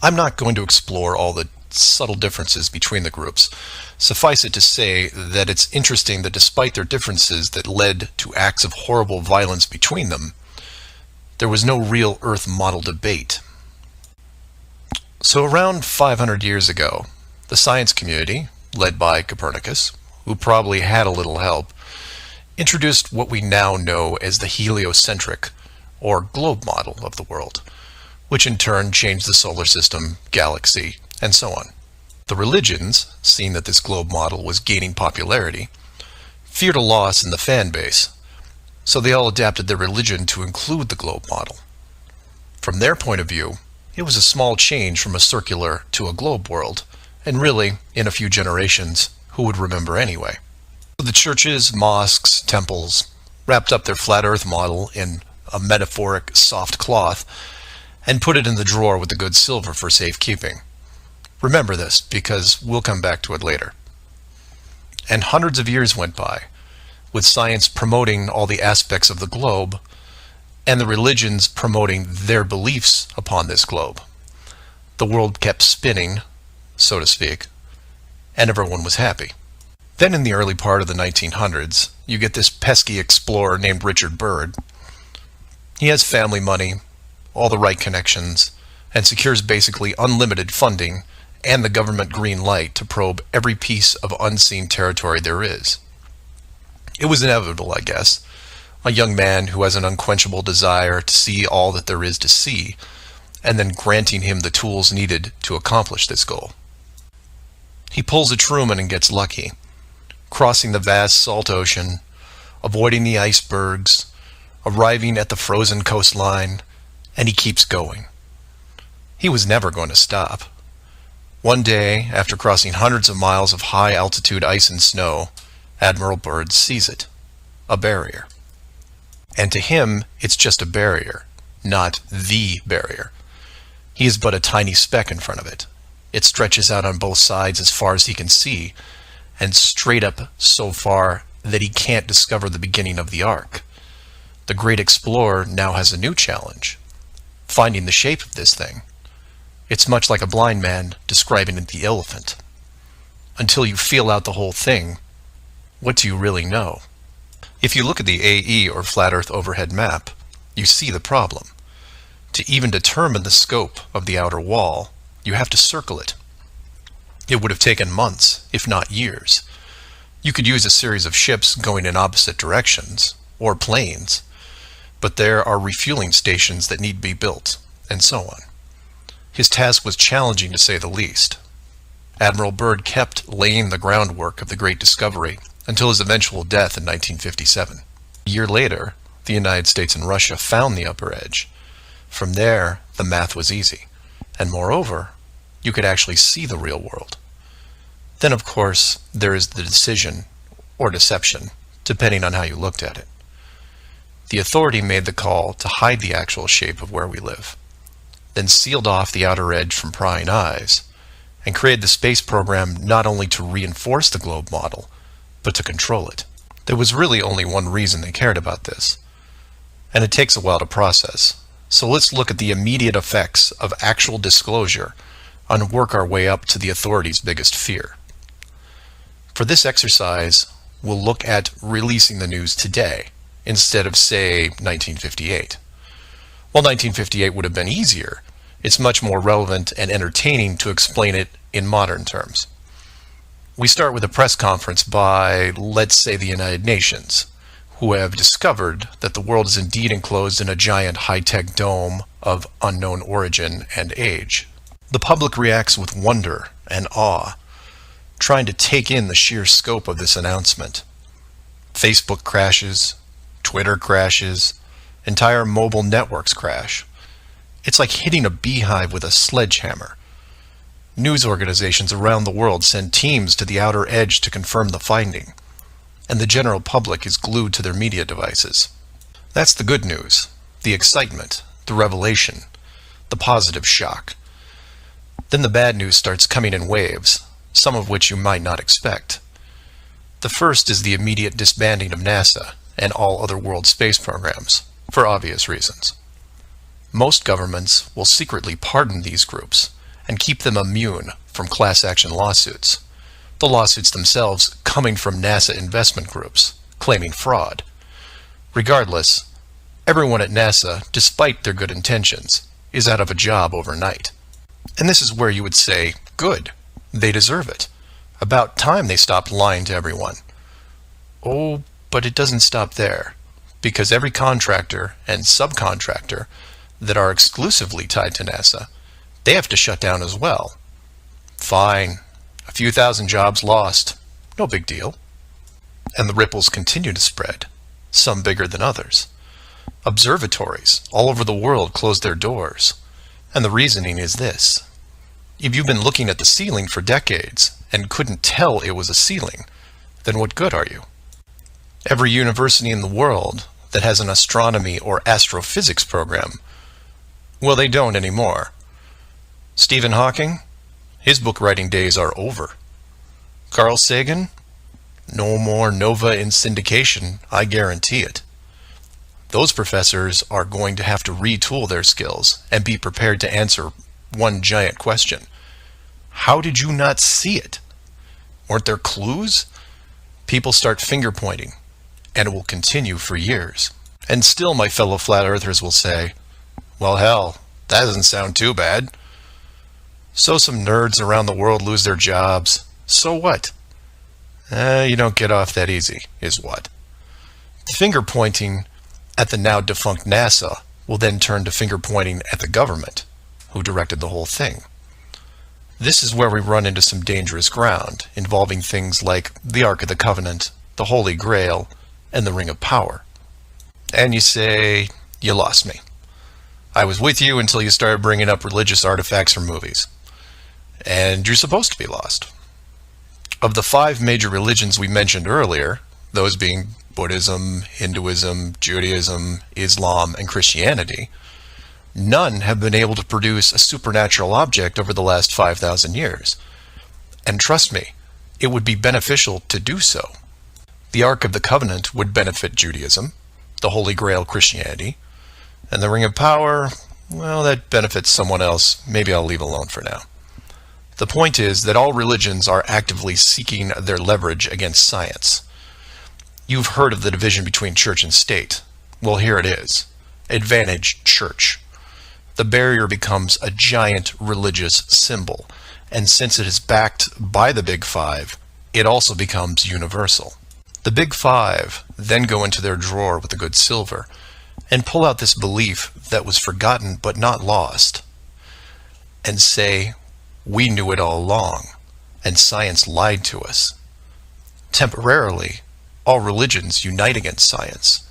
I'm not going to explore all the subtle differences between the groups. Suffice it to say that it's interesting that despite their differences that led to acts of horrible violence between them, there was no real Earth model debate. So around 500 years ago, the science community, led by Copernicus, who probably had a little help, introduced what we now know as the heliocentric, or globe model of the world, which in turn changed the solar system, galaxy, and so on. The religions, seeing that this globe model was gaining popularity, feared a loss in the fan base, so they all adapted their religion to include the globe model. From their point of view, it was a small change from a circular to a globe world, and really, in a few generations, who would remember anyway? So the churches, mosques, temples wrapped up their flat Earth model in a metaphoric soft cloth and put it in the drawer with the good silver for safekeeping. Remember this, because we'll come back to it later. And hundreds of years went by, with science promoting all the aspects of the globe, and the religions promoting their beliefs upon this globe. The world kept spinning, so to speak, and everyone was happy. Then in the early part of the 1900s, you get this pesky explorer named Richard Byrd. He has family money, all the right connections, and secures basically unlimited funding and the government green light to probe every piece of unseen territory there is. It was inevitable, I guess. A young man who has an unquenchable desire to see all that there is to see, and then granting him the tools needed to accomplish this goal. He pulls a Truman and gets lucky, crossing the vast salt ocean, avoiding the icebergs, arriving at the frozen coastline, and he keeps going. He was never going to stop. One day, after crossing hundreds of miles of high-altitude ice and snow, Admiral Byrd sees it, a barrier. And to him, it's just a barrier, not the barrier. He is but a tiny speck in front of it. It stretches out on both sides as far as he can see, and straight up so far that he can't discover the beginning of the arc. The great explorer now has a new challenge, finding the shape of this thing. It's much like a blind man describing the elephant. Until you feel out the whole thing, what do you really know? If you look at the AE, or Flat Earth Overhead Map, you see the problem. To even determine the scope of the outer wall, you have to circle it. It would have taken months, if not years. You could use a series of ships going in opposite directions, or planes, but there are refueling stations that need to be built, and so on. His task was challenging to say the least. Admiral Byrd kept laying the groundwork of the Great Discovery until his eventual death in 1957. A year later, the United States and Russia found the upper edge. From there, the math was easy, and moreover, you could actually see the real world. Then, of course, there is the decision, or deception, depending on how you looked at it. The authority made the call to hide the actual shape of where we live, then sealed off the outer edge from prying eyes, and created the space program not only to reinforce the globe model, but to control it. There was really only one reason they cared about this, and it takes a while to process. So let's look at the immediate effects of actual disclosure and work our way up to the authorities' biggest fear. For this exercise, we'll look at releasing the news today instead of, say, 1958. While 1958 would have been easier, it's much more relevant and entertaining to explain it in modern terms. We start with a press conference by, let's say, the United Nations, who have discovered that the world is indeed enclosed in a giant high-tech dome of unknown origin and age. The public reacts with wonder and awe, trying to take in the sheer scope of this announcement. Facebook crashes, Twitter crashes, entire mobile networks crash. It's like hitting a beehive with a sledgehammer. News organizations around the world send teams to the outer edge to confirm the finding, and the general public is glued to their media devices. That's the good news, the excitement, the revelation, the positive shock. Then the bad news starts coming in waves, some of which you might not expect. The first is the immediate disbanding of NASA and all other world space programs, for obvious reasons. Most governments will secretly pardon these groups and keep them immune from class action lawsuits, the lawsuits themselves coming from NASA investment groups, claiming fraud. Regardless, everyone at NASA, despite their good intentions, is out of a job overnight. And this is where you would say, good, they deserve it. About time they stopped lying to everyone. Oh, but it doesn't stop there, because every contractor and subcontractor that are exclusively tied to NASA, they have to shut down as well. Fine, a few thousand jobs lost, no big deal. And the ripples continue to spread, some bigger than others. Observatories all over the world closed their doors, and the reasoning is this. If you've been looking at the ceiling for decades and couldn't tell it was a ceiling, then what good are you? Every university in the world that has an astronomy or astrophysics program, well, they don't anymore. Stephen Hawking, his book writing days are over. Carl Sagan, no more Nova in syndication, I guarantee it. Those professors are going to have to retool their skills and be prepared to answer one giant question. How did you not see it? Weren't there clues? People start finger pointing, and it will continue for years. And still my fellow flat earthers will say, well, hell, that doesn't sound too bad. So some nerds around the world lose their jobs. So what? You don't get off that easy, is what. Finger pointing at the now defunct NASA will then turn to finger pointing at the government, who directed the whole thing. This is where we run into some dangerous ground, involving things like the Ark of the Covenant, the Holy Grail, and the Ring of Power. And you say, you lost me. I was with you until you started bringing up religious artifacts from movies. And you're supposed to be lost. Of the 5 major religions we mentioned earlier, those being Buddhism, Hinduism, Judaism, Islam, and Christianity, none have been able to produce a supernatural object over the last 5,000 years. And trust me, it would be beneficial to do so. The Ark of the Covenant would benefit Judaism, the Holy Grail Christianity, and the Ring of Power, well, that benefits someone else. Maybe I'll leave alone for now. The point is that all religions are actively seeking their leverage against science. You've heard of the division between church and state. Well, here it is. Advantage church. The barrier becomes a giant religious symbol, and since it is backed by the Big Five, it also becomes universal. The Big Five then go into their drawer with the good silver and pull out this belief that was forgotten but not lost, and say, we knew it all along, and science lied to us. Temporarily, all religions unite against science,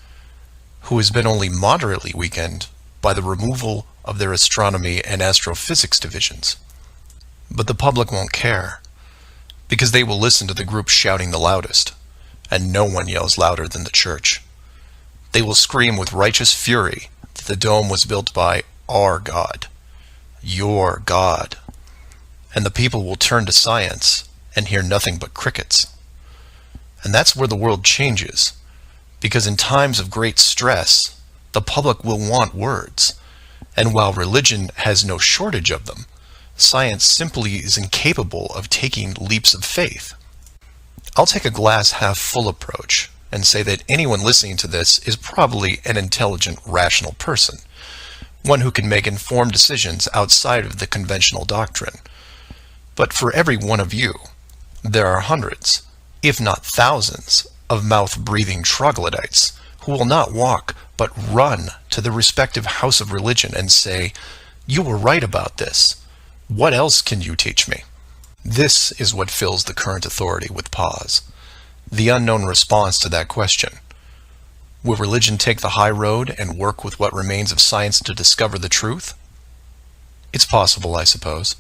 who has been only moderately weakened by the removal of their astronomy and astrophysics divisions. But the public won't care, because they will listen to the group shouting the loudest, and no one yells louder than the church. They will scream with righteous fury that the dome was built by our God, your God, and the people will turn to science and hear nothing but crickets. And that's where the world changes, because in times of great stress, the public will want words, and while religion has no shortage of them, science simply is incapable of taking leaps of faith. I'll take a glass half full approach and say that anyone listening to this is probably an intelligent, rational person, one who can make informed decisions outside of the conventional doctrine. But for every one of you, there are hundreds, if not thousands, of mouth-breathing troglodytes who will not walk but run to the respective house of religion and say, "You were right about this. What else can you teach me?" This is what fills the current authority with pause. The unknown response to that question. Will religion take the high road and work with what remains of science to discover the truth? It's possible, I suppose.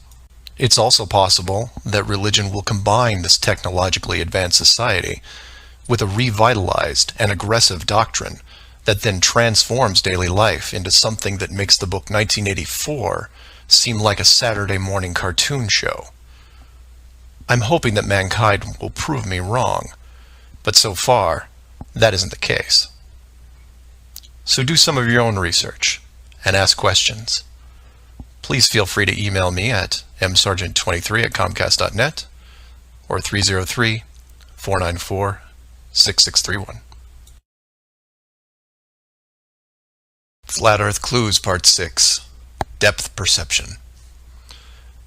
It's also possible that religion will combine this technologically advanced society with a revitalized and aggressive doctrine that then transforms daily life into something that makes the book 1984 seem like a Saturday morning cartoon show. I'm hoping that mankind will prove me wrong, but so far, that isn't the case. So do some of your own research and ask questions. Please feel free to email me at msargent23@comcast.net or 303-494-6631. Flat Earth Clues Part 6, Depth Perception.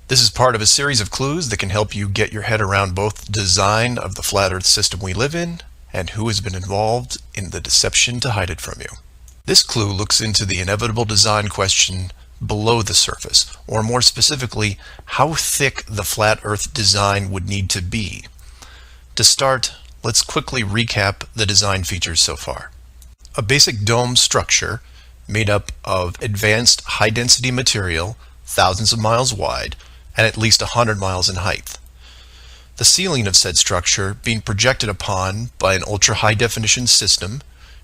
This is part of a series of clues that can help you get your head around both the design of the flat Earth system we live in and who has been involved in the deception to hide it from you. This clue looks into the inevitable design question below the surface, or more specifically, how thick the flat Earth design would need to be. To start, let's quickly recap the design features so far. A basic dome structure made up of advanced high-density material, thousands of miles wide, and at least 100 miles in height. The ceiling of said structure being projected upon by an ultra-high-definition system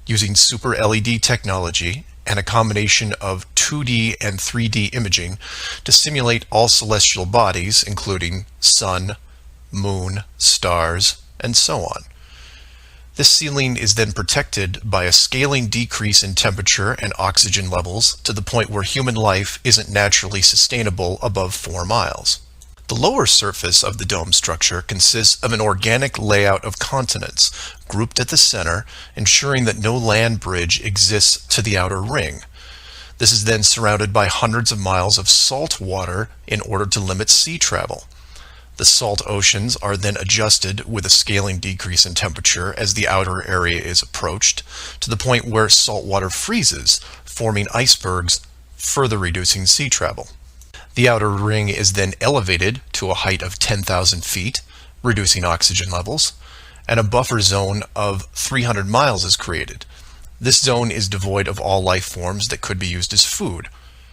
using super LED technology and a combination of 2D and 3D imaging to simulate all celestial bodies, including sun, moon, stars, and so on. This ceiling is then protected by a scaling decrease in temperature and oxygen levels to the point where human life isn't naturally sustainable above 4 miles. The lower surface of the dome structure consists of an organic layout of continents, grouped at the center, ensuring that no land bridge exists to the outer ring. This is then surrounded by hundreds of miles of salt water in order to limit sea travel. The salt oceans are then adjusted with a scaling decrease in temperature as the outer area is approached, to the point where salt water freezes, forming icebergs, further reducing sea travel. The outer ring is then elevated to a height of 10,000 feet, reducing oxygen levels, and a buffer zone of 300 miles is created. This zone is devoid of all life forms that could be used as food,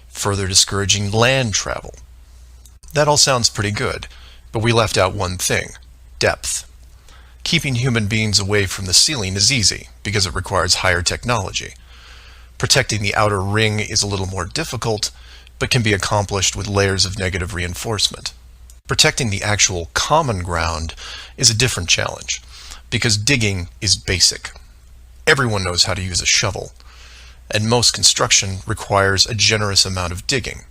further discouraging land travel. That all sounds pretty good, but we left out one thing: depth. Keeping human beings away from the ceiling is easy, because it requires higher technology. Protecting the outer ring is a little more difficult, but can be accomplished with layers of negative reinforcement. Protecting the actual common ground is a different challenge, because digging is basic. Everyone knows how to use a shovel, and most construction requires a generous amount of digging.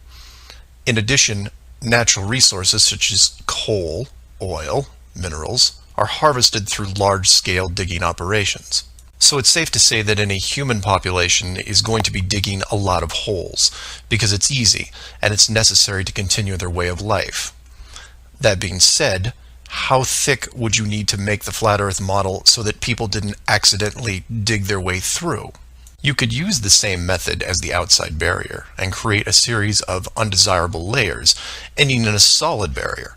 In addition, natural resources such as coal, oil, minerals are harvested through large-scale digging operations. So it's safe to say that any human population is going to be digging a lot of holes, because it's easy and it's necessary to continue their way of life. That being said, how thick would you need to make the flat Earth model so that people didn't accidentally dig their way through? You could use the same method as the outside barrier and create a series of undesirable layers, ending in a solid barrier.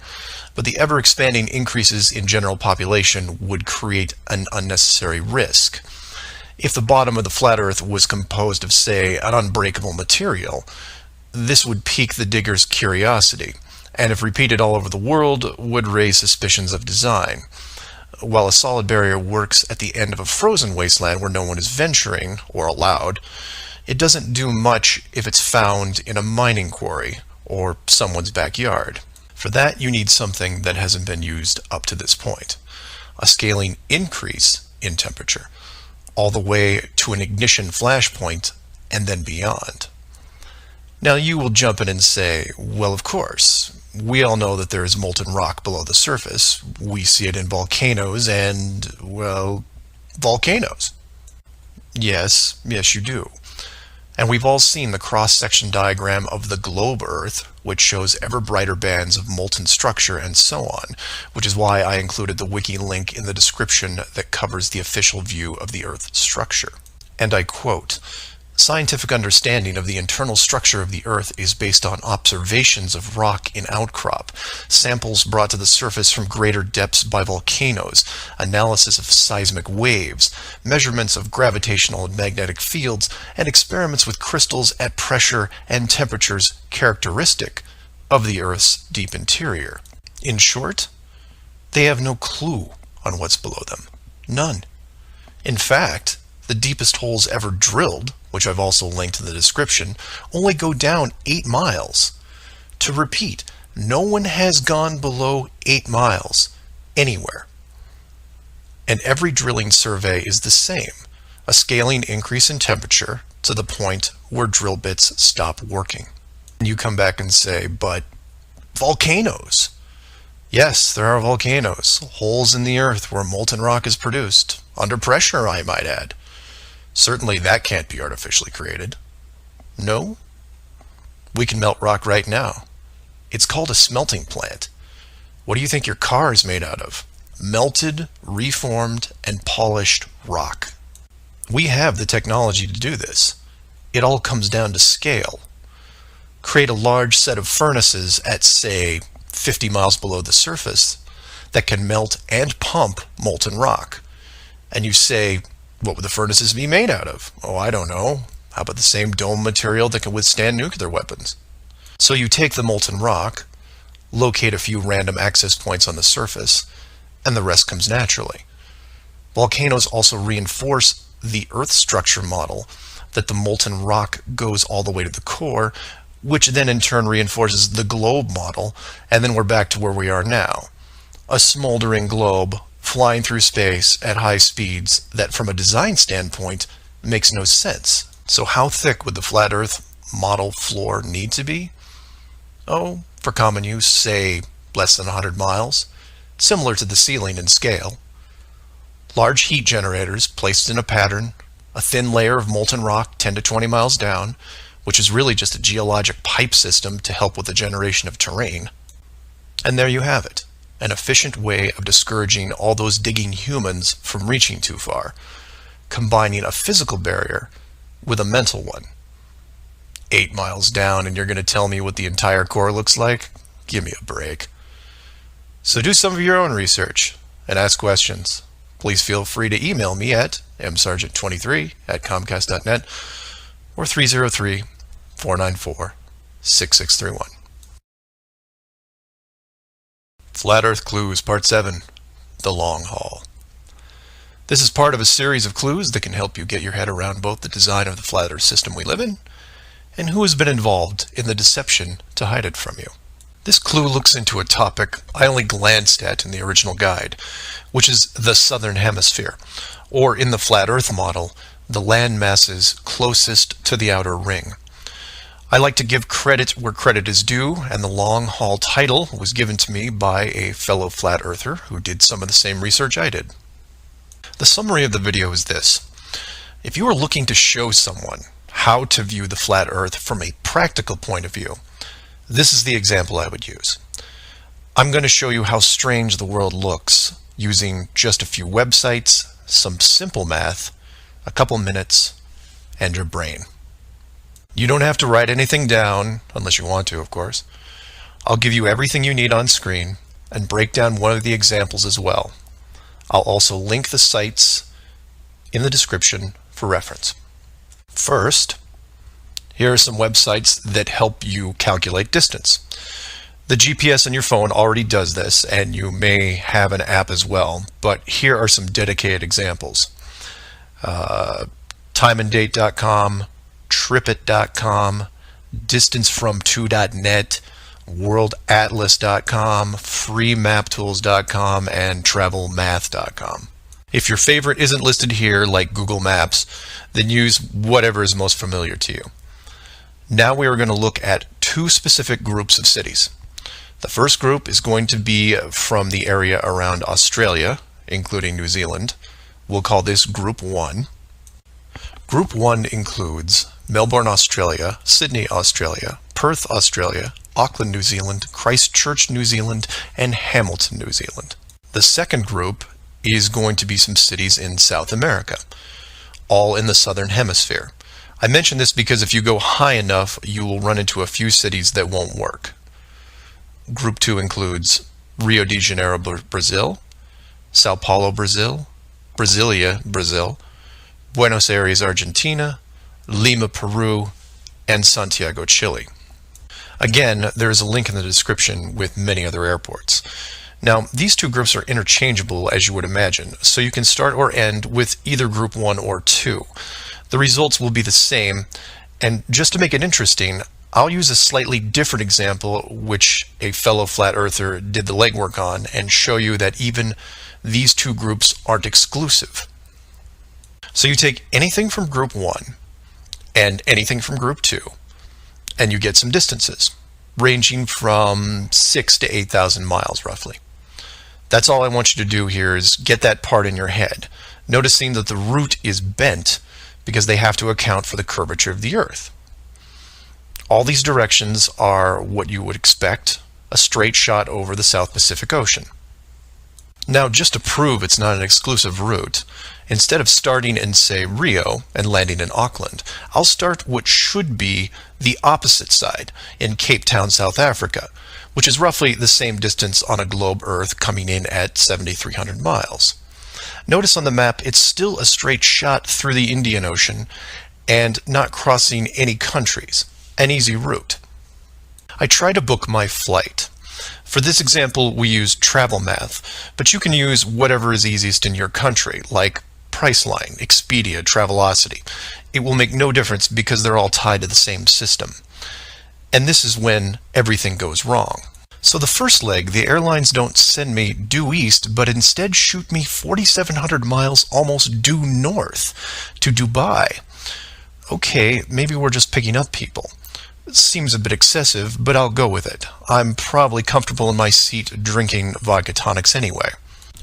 But the ever-expanding increases in general population would create an unnecessary risk. If the bottom of the flat Earth was composed of, say, an unbreakable material, this would pique the digger's curiosity, and if repeated all over the world, would raise suspicions of design. while a solid barrier works at the end of a frozen wasteland where no one is venturing or allowed, it doesn't do much if it's found in a mining quarry or someone's backyard. For that, you need something that hasn't been used up to this point: a scaling increase in temperature, all the way to an ignition flashpoint and then beyond. Now you will jump in and say, well, of course, we all know that there is molten rock below the surface. We see it in volcanoes and, well, volcanoes. Yes, you do. And we've all seen the cross-section diagram of the globe Earth, which shows ever brighter bands of molten structure and so on, which is why I included the wiki link in the description that covers the official view of the Earth's structure. And I quote, "Scientific understanding of the internal structure of the Earth is based on observations of rock in outcrop, samples brought to the surface from greater depths by volcanoes, analysis of seismic waves, measurements of gravitational and magnetic fields, and experiments with crystals at pressure and temperatures characteristic of the Earth's deep interior." In short, they have no clue on what's below them. None. In fact, the deepest holes ever drilled, which I've also linked in the description, only go down 8 miles. To repeat, no one has gone below 8 miles anywhere. And every drilling survey is the same: a scaling increase in temperature to the point where drill bits stop working. And you come back and say, but volcanoes. Yes, there are volcanoes, holes in the earth where molten rock is produced, under pressure, I might add. Certainly that can't be artificially created. No? We can melt rock right now. It's called a smelting plant. What do you think your car is made out of? Melted, reformed, and polished rock. We have the technology to do this. It all comes down to scale. Create a large set of furnaces at, say, 50 miles below the surface that can melt and pump molten rock. And you say, what would the furnaces be made out of? Oh, I don't know. How about the same dome material that can withstand nuclear weapons? So you take the molten rock, locate a few random access points on the surface, and the rest comes naturally. Volcanoes also reinforce the Earth structure model that the molten rock goes all the way to the core, which then in turn reinforces the globe model, and then we're back to where we are now. A smoldering globe flying through space at high speeds that from a design standpoint makes no sense. So how thick would the flat Earth model floor need to be? Oh, for common use, say less than 100 miles, similar to the ceiling in scale. Large heat generators placed in a pattern, a thin layer of molten rock 10 to 20 miles down, which is really just a geologic pipe system to help with the generation of terrain. And there you have it. An efficient way of discouraging all those digging humans from reaching too far, combining a physical barrier with a mental one. 8 miles down and you're going to tell me what the entire core looks like? Give me a break. So do some of your own research and ask questions. Please feel free to email me at msargent23@comcast.net or 303-494-6631. Flat Earth Clues Part 7, The Long Haul. This is part of a series of clues that can help you get your head around both the design of the flat Earth system we live in and who has been involved in the deception to hide it from you. This clue looks into a topic I only glanced at in the original guide, which is the Southern Hemisphere, or in the Flat Earth model, the land masses closest to the outer ring. I like to give credit where credit is due, and the long haul title was given to me by a fellow flat earther who did some of the same research I did. The summary of the video is this. If you are looking to show someone how to view the flat Earth from a practical point of view, this is the example I would use. I'm going to show you how strange the world looks using just a few websites, some simple math, a couple minutes, and your brain. You don't have to write anything down, unless you want to, of course. I'll give you everything you need on screen and break down one of the examples as well. I'll also link the sites in the description for reference. First, here are some websites that help you calculate distance. The GPS on your phone already does this, and you may have an app as well, but here are some dedicated examples. Timeanddate.com, tripit.com, distancefrom2.net, worldatlas.com, freemaptools.com, and travelmath.com. If your favorite isn't listed here, like Google Maps, then use whatever is most familiar to you. Now we are going to look at two specific groups of cities. The first group is going to be from the area around Australia, including New Zealand. We'll call this Group 1. Group 1 includes Melbourne, Australia, Sydney, Australia, Perth, Australia, Auckland, New Zealand, Christchurch, New Zealand, and Hamilton, New Zealand. The second group is going to be some cities in South America, all in the southern hemisphere. I mention this because if you go high enough, you will run into a few cities that won't work. Group 2 includes Rio de Janeiro, Brazil, Sao Paulo, Brazil, Brasilia, Brazil, Buenos Aires, Argentina, Lima, Peru, and Santiago, Chile. Again, there is a link in the description with many other airports. Now, these two groups are interchangeable, as you would imagine, so you can start or end with either Group 1 or 2. The results will be the same, and just to make it interesting, I'll use a slightly different example which a fellow flat earther did the legwork on and show you that even these two groups aren't exclusive. So you take anything from Group 1 and anything from Group 2 and you get some distances ranging from 6 to 8,000 miles roughly. That's all I want you to do here is get that part in your head, noticing that the route is bent because they have to account for the curvature of the Earth. All these directions are what you would expect, a straight shot over the South Pacific Ocean. Now, just to prove it's not an exclusive route, instead of starting in, say, Rio and landing in Auckland, I'll start what should be the opposite side in Cape Town, South Africa, which is roughly the same distance on a globe Earth coming in at 7,300 miles. Notice on the map it's still a straight shot through the Indian Ocean and not crossing any countries. An easy route. I try to book my flight. For this example, we use TravelMath, but you can use whatever is easiest in your country, like Priceline, Expedia, Travelocity. It will make no difference because they're all tied to the same system. And this is when everything goes wrong. So the first leg, the airlines don't send me due east, but instead shoot me 4,700 miles almost due north to Dubai. Okay, maybe we're just picking up people. It seems a bit excessive, but I'll go with it. I'm probably comfortable in my seat drinking vodka tonics anyway.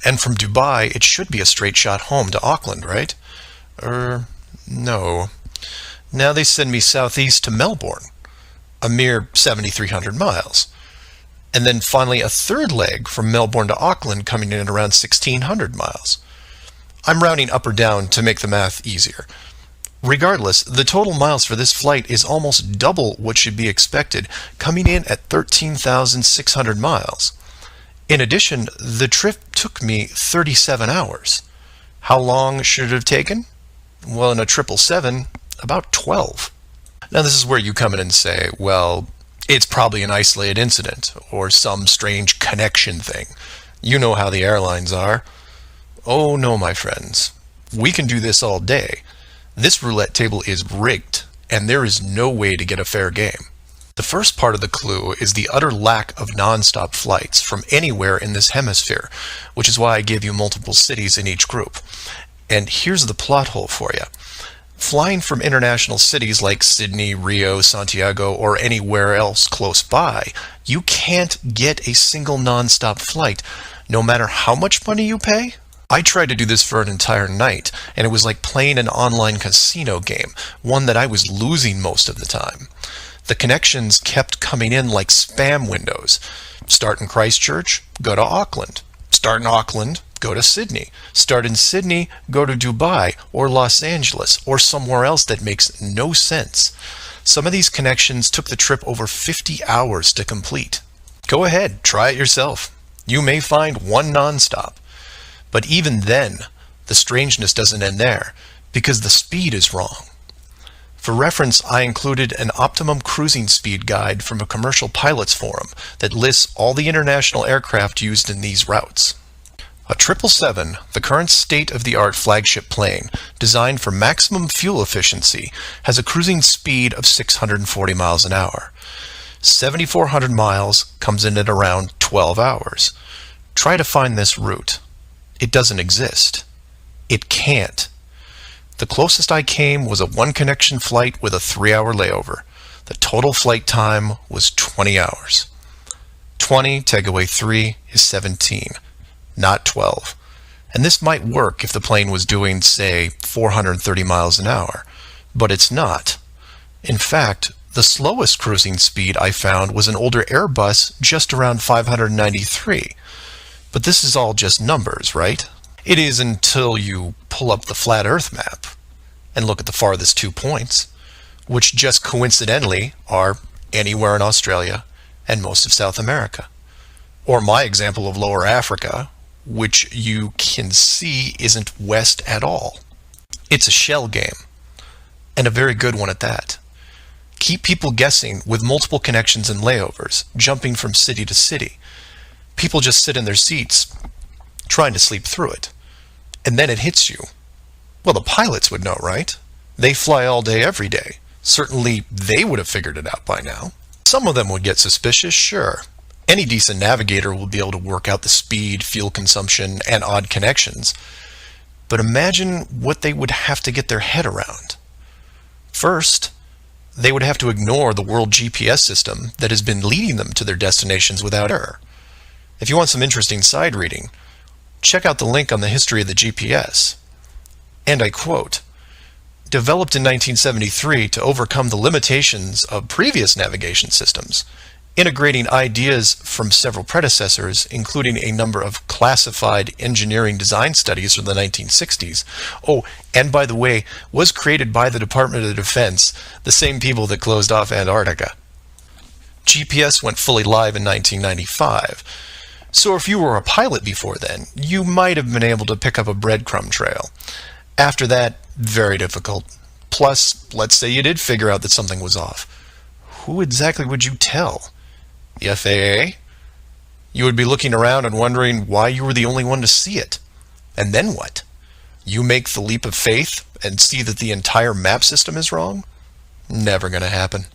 And from Dubai, it should be a straight shot home to Auckland, right? No. Now they send me southeast to Melbourne, a mere 7,300 miles. And then finally a third leg from Melbourne to Auckland coming in at around 1,600 miles. I'm rounding up or down to make the math easier. Regardless, the total miles for this flight is almost double what should be expected, coming in at 13,600 miles. In addition, the trip took me 37 hours. How long should it have taken? Well, in a 777, about 12. Now this is where you come in and say, well, it's probably an isolated incident or some strange connection thing. You know how the airlines are. Oh no, my friends. We can do this all day. This roulette table is rigged, and there is no way to get a fair game. The first part of the clue is the utter lack of non-stop flights from anywhere in this hemisphere, which is why I gave you multiple cities in each group. And here's the plot hole for you. Flying from international cities like Sydney, Rio, Santiago, or anywhere else close by, you can't get a single non-stop flight, no matter how much money you pay. I tried to do this for an entire night, and it was like playing an online casino game, one that I was losing most of the time. The connections kept coming in like spam windows. Start in Christchurch, go to Auckland. Start in Auckland, go to Sydney. Start in Sydney, go to Dubai or Los Angeles or somewhere else that makes no sense. Some of these connections took the trip over 50 hours to complete. Go ahead, try it yourself. You may find one nonstop. But even then, the strangeness doesn't end there, because the speed is wrong. For reference, I included an optimum cruising speed guide from a commercial pilots forum that lists all the international aircraft used in these routes. A 777, the current state-of-the-art flagship plane, designed for maximum fuel efficiency, has a cruising speed of 640 miles an hour. 7,400 miles comes in at around 12 hours. Try to find this route. It doesn't exist. It can't. The closest I came was a one-connection flight with a 3-hour layover. The total flight time was 20 hours. 20 take away 3 is 17, not 12. And this might work if the plane was doing, say, 430 miles an hour, but it's not. In fact, the slowest cruising speed I found was an older Airbus just around 593. But this is all just numbers, right? It is until you pull up the flat Earth map and look at the farthest 2 points, which just coincidentally are anywhere in Australia and most of South America. Or my example of Lower Africa, which you can see isn't west at all. It's a shell game, and a very good one at that. Keep people guessing with multiple connections and layovers, jumping from city to city. People just sit in their seats, trying to sleep through it. And then it hits you. Well, the pilots would know, right? They fly all day, every day. Certainly, they would have figured it out by now. Some of them would get suspicious, sure. Any decent navigator will be able to work out the speed, fuel consumption, and odd connections. But imagine what they would have to get their head around. First, they would have to ignore the world GPS system that has been leading them to their destinations without error. If you want some interesting side reading, check out the link on the history of the GPS. And I quote, "Developed in 1973 to overcome the limitations of previous navigation systems, integrating ideas from several predecessors, including a number of classified engineering design studies from the 1960s. Oh, and by the way, was created by the Department of Defense, the same people that closed off Antarctica. GPS went fully live in 1995. So if you were a pilot before then, you might have been able to pick up a breadcrumb trail. After that, very difficult. Plus, let's say you did figure out that something was off. Who exactly would you tell? The FAA? You would be looking around and wondering why you were the only one to see it. And then what? You make the leap of faith and see that the entire map system is wrong? Never gonna happen.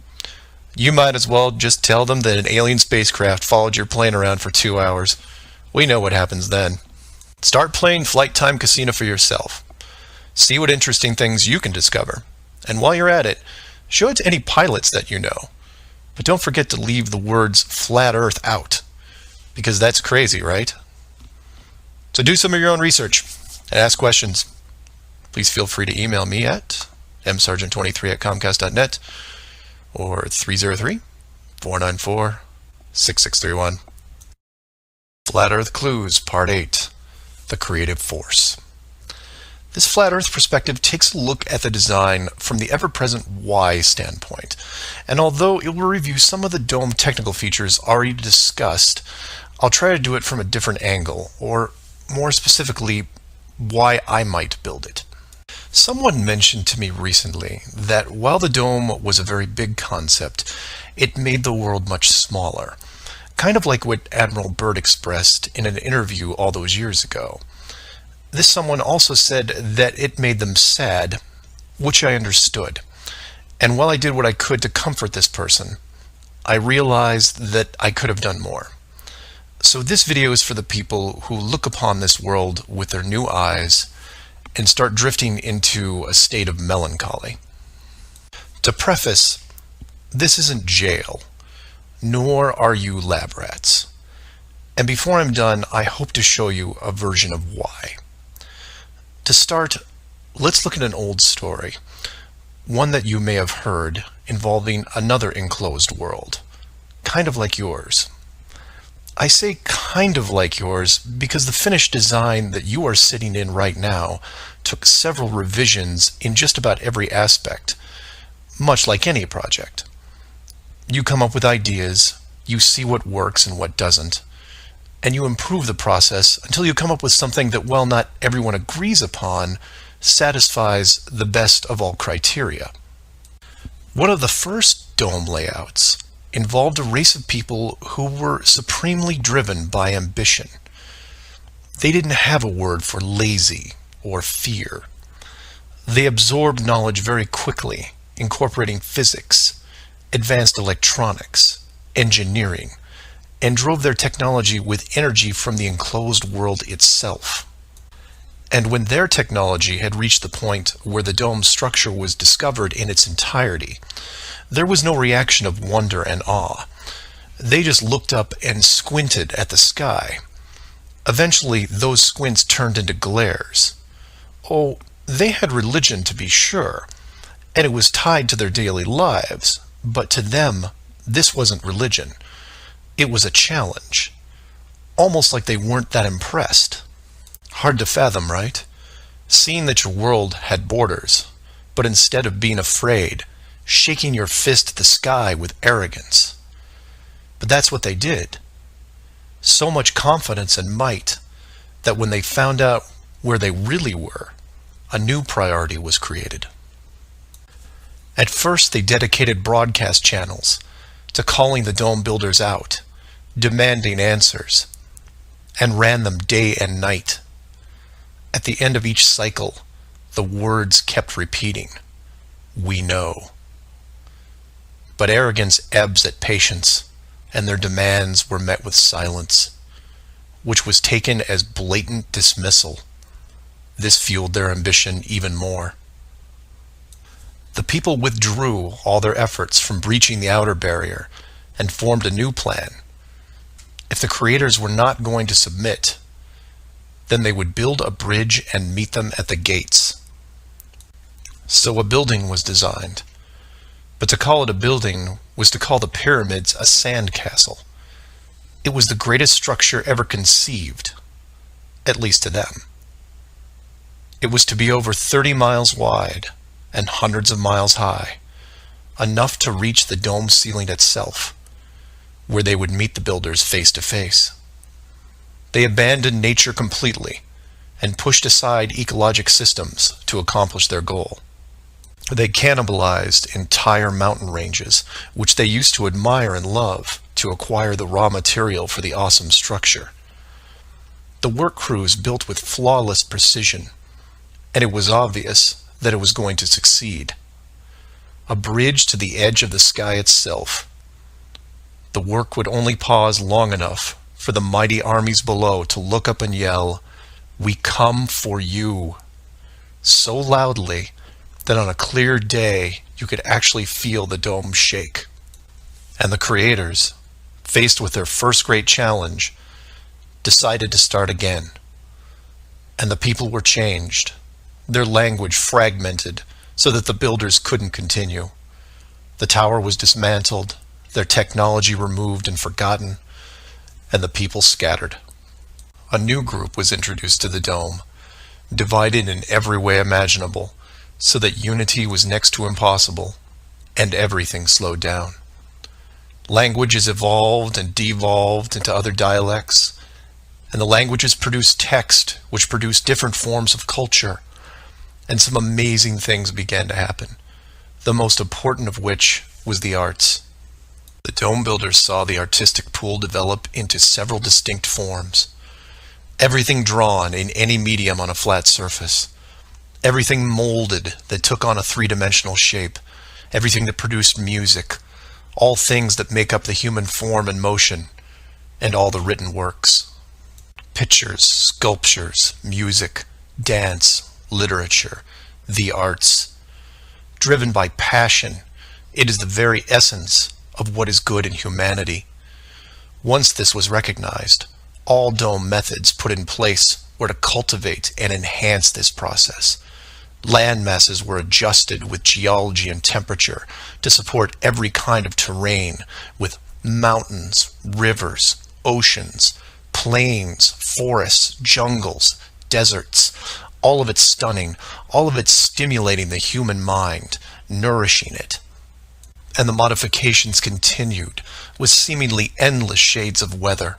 You might as well just tell them that an alien spacecraft followed your plane around for 2 hours. We know what happens then. Start playing Flight Time Casino for yourself. See what interesting things you can discover. And while you're at it, show it to any pilots that you know. But don't forget to leave the words flat Earth out, because that's crazy, right? So do some of your own research and ask questions. Please feel free to email me at msargent23@comcast.net or 303-494-6631. Flat Earth Clues, Part 8, The Creative Force. This flat Earth perspective takes a look at the design from the ever-present why standpoint. And although it will review some of the dome technical features already discussed, I'll try to do it from a different angle, or more specifically, why I might build it. Someone mentioned to me recently that while the dome was a very big concept, it made the world much smaller. Kind of like what Admiral Byrd expressed in an interview all those years ago. This someone also said that it made them sad, which I understood. And while I did what I could to comfort this person, I realized that I could have done more. So this video is for the people who look upon this world with their new eyes and start drifting into a state of melancholy. To preface, this isn't jail, nor are you lab rats. And before I'm done, I hope to show you a version of why. To start, let's look at an old story, one that you may have heard, involving another enclosed world, kind of like yours. I say kind of like yours because the finished design that you are sitting in right now took several revisions in just about every aspect, much like any project. You come up with ideas, you see what works and what doesn't, and you improve the process until you come up with something that, while not everyone agrees upon, satisfies the best of all criteria. One of the first dome layouts involved a race of people who were supremely driven by ambition. They didn't have a word for lazy or fear. They absorbed knowledge very quickly, incorporating physics, advanced electronics, engineering, and drove their technology with energy from the enclosed world itself. And when their technology had reached the point where the dome's structure was discovered in its entirety, there was no reaction of wonder and awe. They just looked up and squinted at the sky. Eventually, those squints turned into glares. Oh, they had religion, to be sure, and it was tied to their daily lives, but to them, this wasn't religion. It was a challenge. Almost like they weren't that impressed. Hard to fathom, right? Seeing that your world had borders, but instead of being afraid, shaking your fist at the sky with arrogance. But that's what they did. So much confidence and might that when they found out where they really were, a new priority was created. At first, they dedicated broadcast channels to calling the dome builders out, demanding answers, and ran them day and night. At the end of each cycle, the words kept repeating, "We know." But arrogance ebbs at patience, and their demands were met with silence, which was taken as blatant dismissal. This fueled their ambition even more. The people withdrew all their efforts from breaching the outer barrier and formed a new plan. If the creators were not going to submit, then they would build a bridge and meet them at the gates. So a building was designed. But to call it a building was to call the pyramids a sandcastle. It was the greatest structure ever conceived, at least to them. It was to be over 30 miles wide and hundreds of miles high, enough to reach the dome ceiling itself, where they would meet the builders face to face. They abandoned nature completely and pushed aside ecologic systems to accomplish their goal. They cannibalized entire mountain ranges, which they used to admire and love, to acquire the raw material for the awesome structure. The work crews built with flawless precision, and it was obvious that it was going to succeed. A bridge to the edge of the sky itself. The work would only pause long enough for the mighty armies below to look up and yell, "We come for you," so loudly that on a clear day you could actually feel the dome shake. And the creators, faced with their first great challenge, decided to start again. And the people were changed, their language fragmented so that the builders couldn't continue. The tower was dismantled, their technology removed and forgotten, and the people scattered. A new group was introduced to the dome, divided in every way imaginable, so that unity was next to impossible, and everything slowed down. Languages evolved and devolved into other dialects, and the languages produced text, which produced different forms of culture, and some amazing things began to happen, the most important of which was the arts. The dome builders saw the artistic pool develop into several distinct forms. Everything drawn in any medium on a flat surface. Everything molded that took on a three-dimensional shape. Everything that produced music. All things that make up the human form and motion. And all the written works. Pictures, sculptures, music, dance, literature, the arts. Driven by passion, it is the very essence of what is good in humanity. Once this was recognized, all dome methods put in place were to cultivate and enhance this process. Land masses were adjusted with geology and temperature to support every kind of terrain, with mountains, rivers, oceans, plains, forests, jungles, deserts, all of it stunning, all of it stimulating the human mind, nourishing it. And the modifications continued with seemingly endless shades of weather.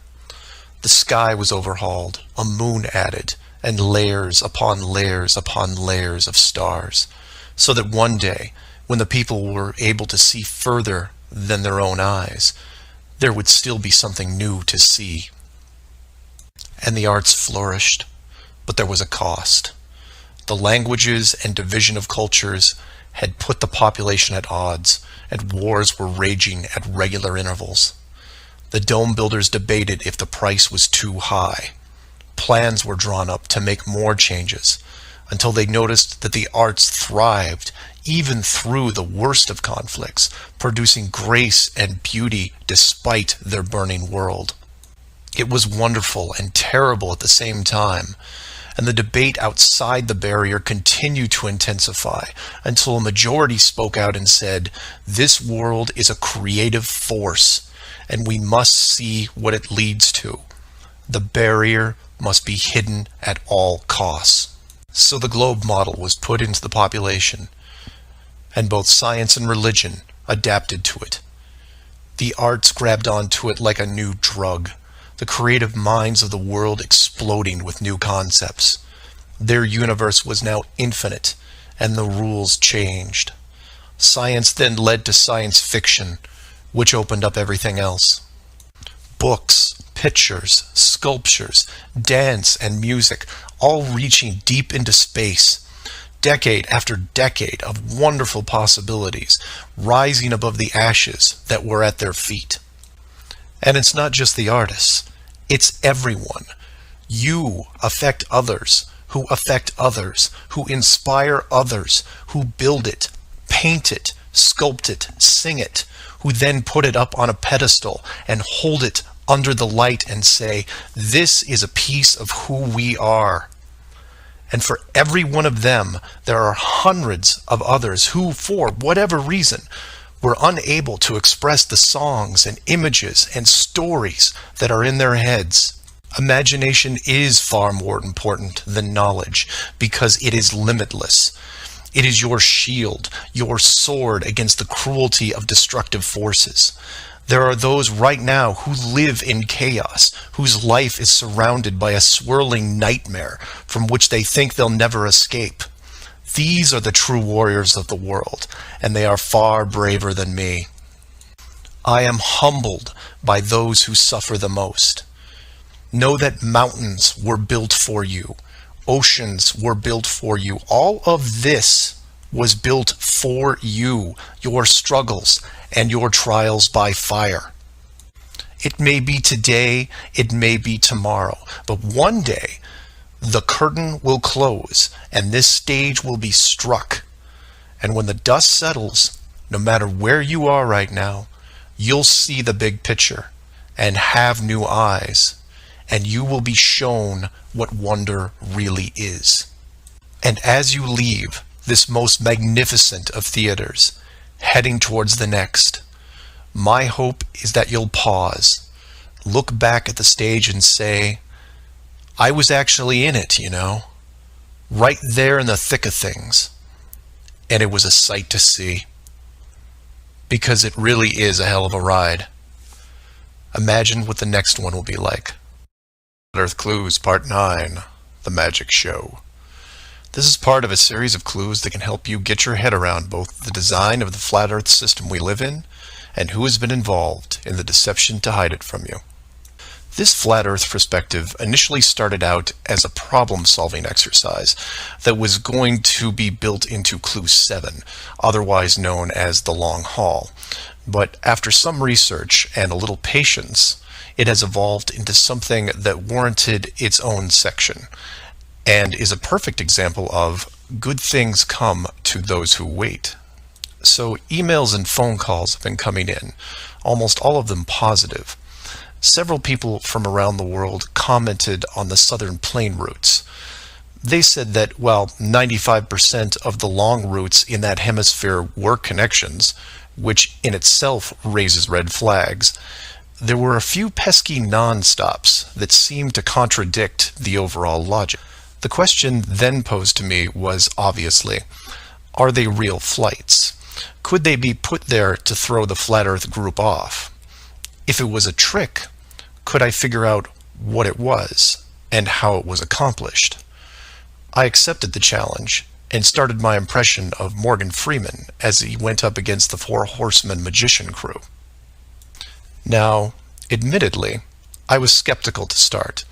The sky was overhauled, a moon added, and layers upon layers upon layers of stars, so that one day when the people were able to see further than their own eyes, there would still be something new to see. And the arts flourished, but there was a cost. The languages and division of cultures had put the population at odds, and wars were raging at regular intervals. The dome builders debated if the price was too high. Plans were drawn up to make more changes, until they noticed that the arts thrived even through the worst of conflicts, producing grace and beauty despite their burning world. It was wonderful and terrible at the same time, and the debate outside the barrier continued to intensify until a majority spoke out and said, "This world is a creative force, and we must see what it leads to. The barrier must be hidden at all costs." So the globe model was put into the population, and both science and religion adapted to it. The arts grabbed onto it like a new drug, the creative minds of the world exploding with new concepts. Their universe was now infinite, and the rules changed. Science then led to science fiction, which opened up everything else. Books, pictures, sculptures, dance, and music, all reaching deep into space. Decade after decade of wonderful possibilities, rising above the ashes that were at their feet. And it's not just the artists, it's everyone. You affect others, who affect others, who inspire others, who build it, paint it, sculpt it, sing it, who then put it up on a pedestal and hold it under the light and say, "This is a piece of who we are." And for every one of them, there are hundreds of others who, for whatever reason, were unable to express the songs and images and stories that are in their heads. Imagination is far more important than knowledge because it is limitless. It is your shield, your sword against the cruelty of destructive forces. There are those right now who live in chaos, whose life is surrounded by a swirling nightmare from which they think they'll never escape. These are the true warriors of the world, and they are far braver than me. I am humbled by those who suffer the most. Know that mountains were built for you. Oceans were built for you. All of this was built for you, your struggles and your trials by fire. It may be today, it may be tomorrow, but one day the curtain will close and this stage will be struck. And when the dust settles, no matter where you are right now, you'll see the big picture and have new eyes, and you will be shown what wonder really is. And as you leave this most magnificent of theaters, heading towards the next, my hope is that you'll pause, look back at the stage and say, "I was actually in it, you know, right there in the thick of things, and it was a sight to see." Because it really is a hell of a ride. Imagine what the next one will be like. Earth Clues Part 9, The Magic Show. This is part of a series of clues that can help you get your head around both the design of the flat Earth system we live in and who has been involved in the deception to hide it from you. This flat Earth perspective initially started out as a problem-solving exercise that was going to be built into Clue 7, otherwise known as the Long Haul. But after some research and a little patience, it has evolved into something that warranted its own section, and is a perfect example of good things come to those who wait. So emails and phone calls have been coming in, almost all of them positive. Several people from around the world commented on the southern plane routes. They said that while 95% of the long routes in that hemisphere were connections, which in itself raises red flags, there were a few pesky non-stops that seemed to contradict the overall logic. The question then posed to me was obviously, are they real flights? Could they be put there to throw the Flat Earth group off? If it was a trick, could I figure out what it was and how it was accomplished? I accepted the challenge and started my impression of Morgan Freeman as he went up against the Four Horsemen magician crew. Now, admittedly, I was skeptical to start,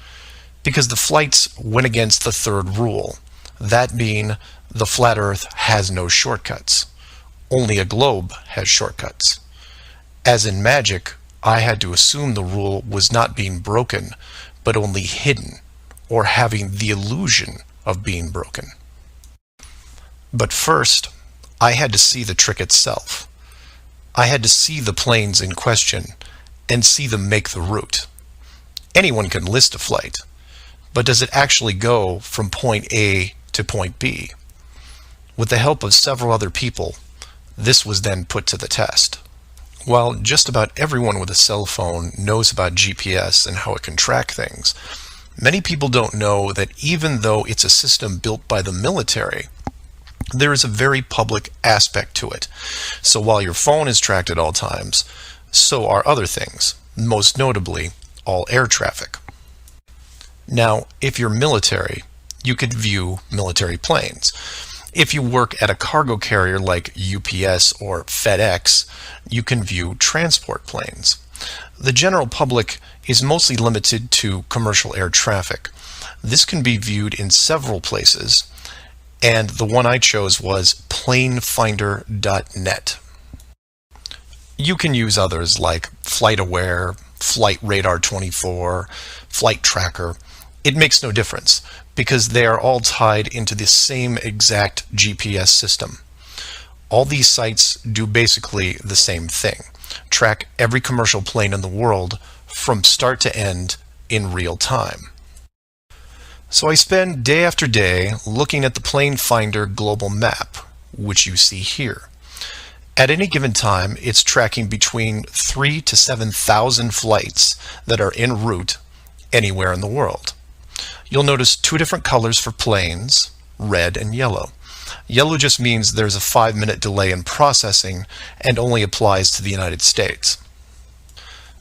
because the flights went against the third rule, that being the flat Earth has no shortcuts. Only a globe has shortcuts. As in magic, I had to assume the rule was not being broken, but only hidden, or having the illusion of being broken. But first, I had to see the trick itself. I had to see the planes in question and see them make the route. Anyone can list a flight, but does it actually go from point A to point B? With the help of several other people, this was then put to the test. While just about everyone with a cell phone knows about GPS and how it can track things, many people don't know that even though it's a system built by the military, there is a very public aspect to it. So while your phone is tracked at all times, so are other things, most notably all air traffic. Now, if you're military, you could view military planes. If you work at a cargo carrier like UPS or FedEx, you can view transport planes. The general public is mostly limited to commercial air traffic. This can be viewed in several places, and the one I chose was planefinder.net. You can use others like FlightAware, Flight Radar 24, Flight Tracker. It makes no difference, because they are all tied into the same exact GPS system. All these sites do basically the same thing, track every commercial plane in the world from start to end in real time. So I spend day after day looking at the Plane Finder global map, which you see here. At any given time, it's tracking between 3,000 to 7,000 flights that are en route anywhere in the world. You'll notice two different colors for planes, red and yellow. Yellow just means there's a 5-minute delay in processing and only applies to the United States.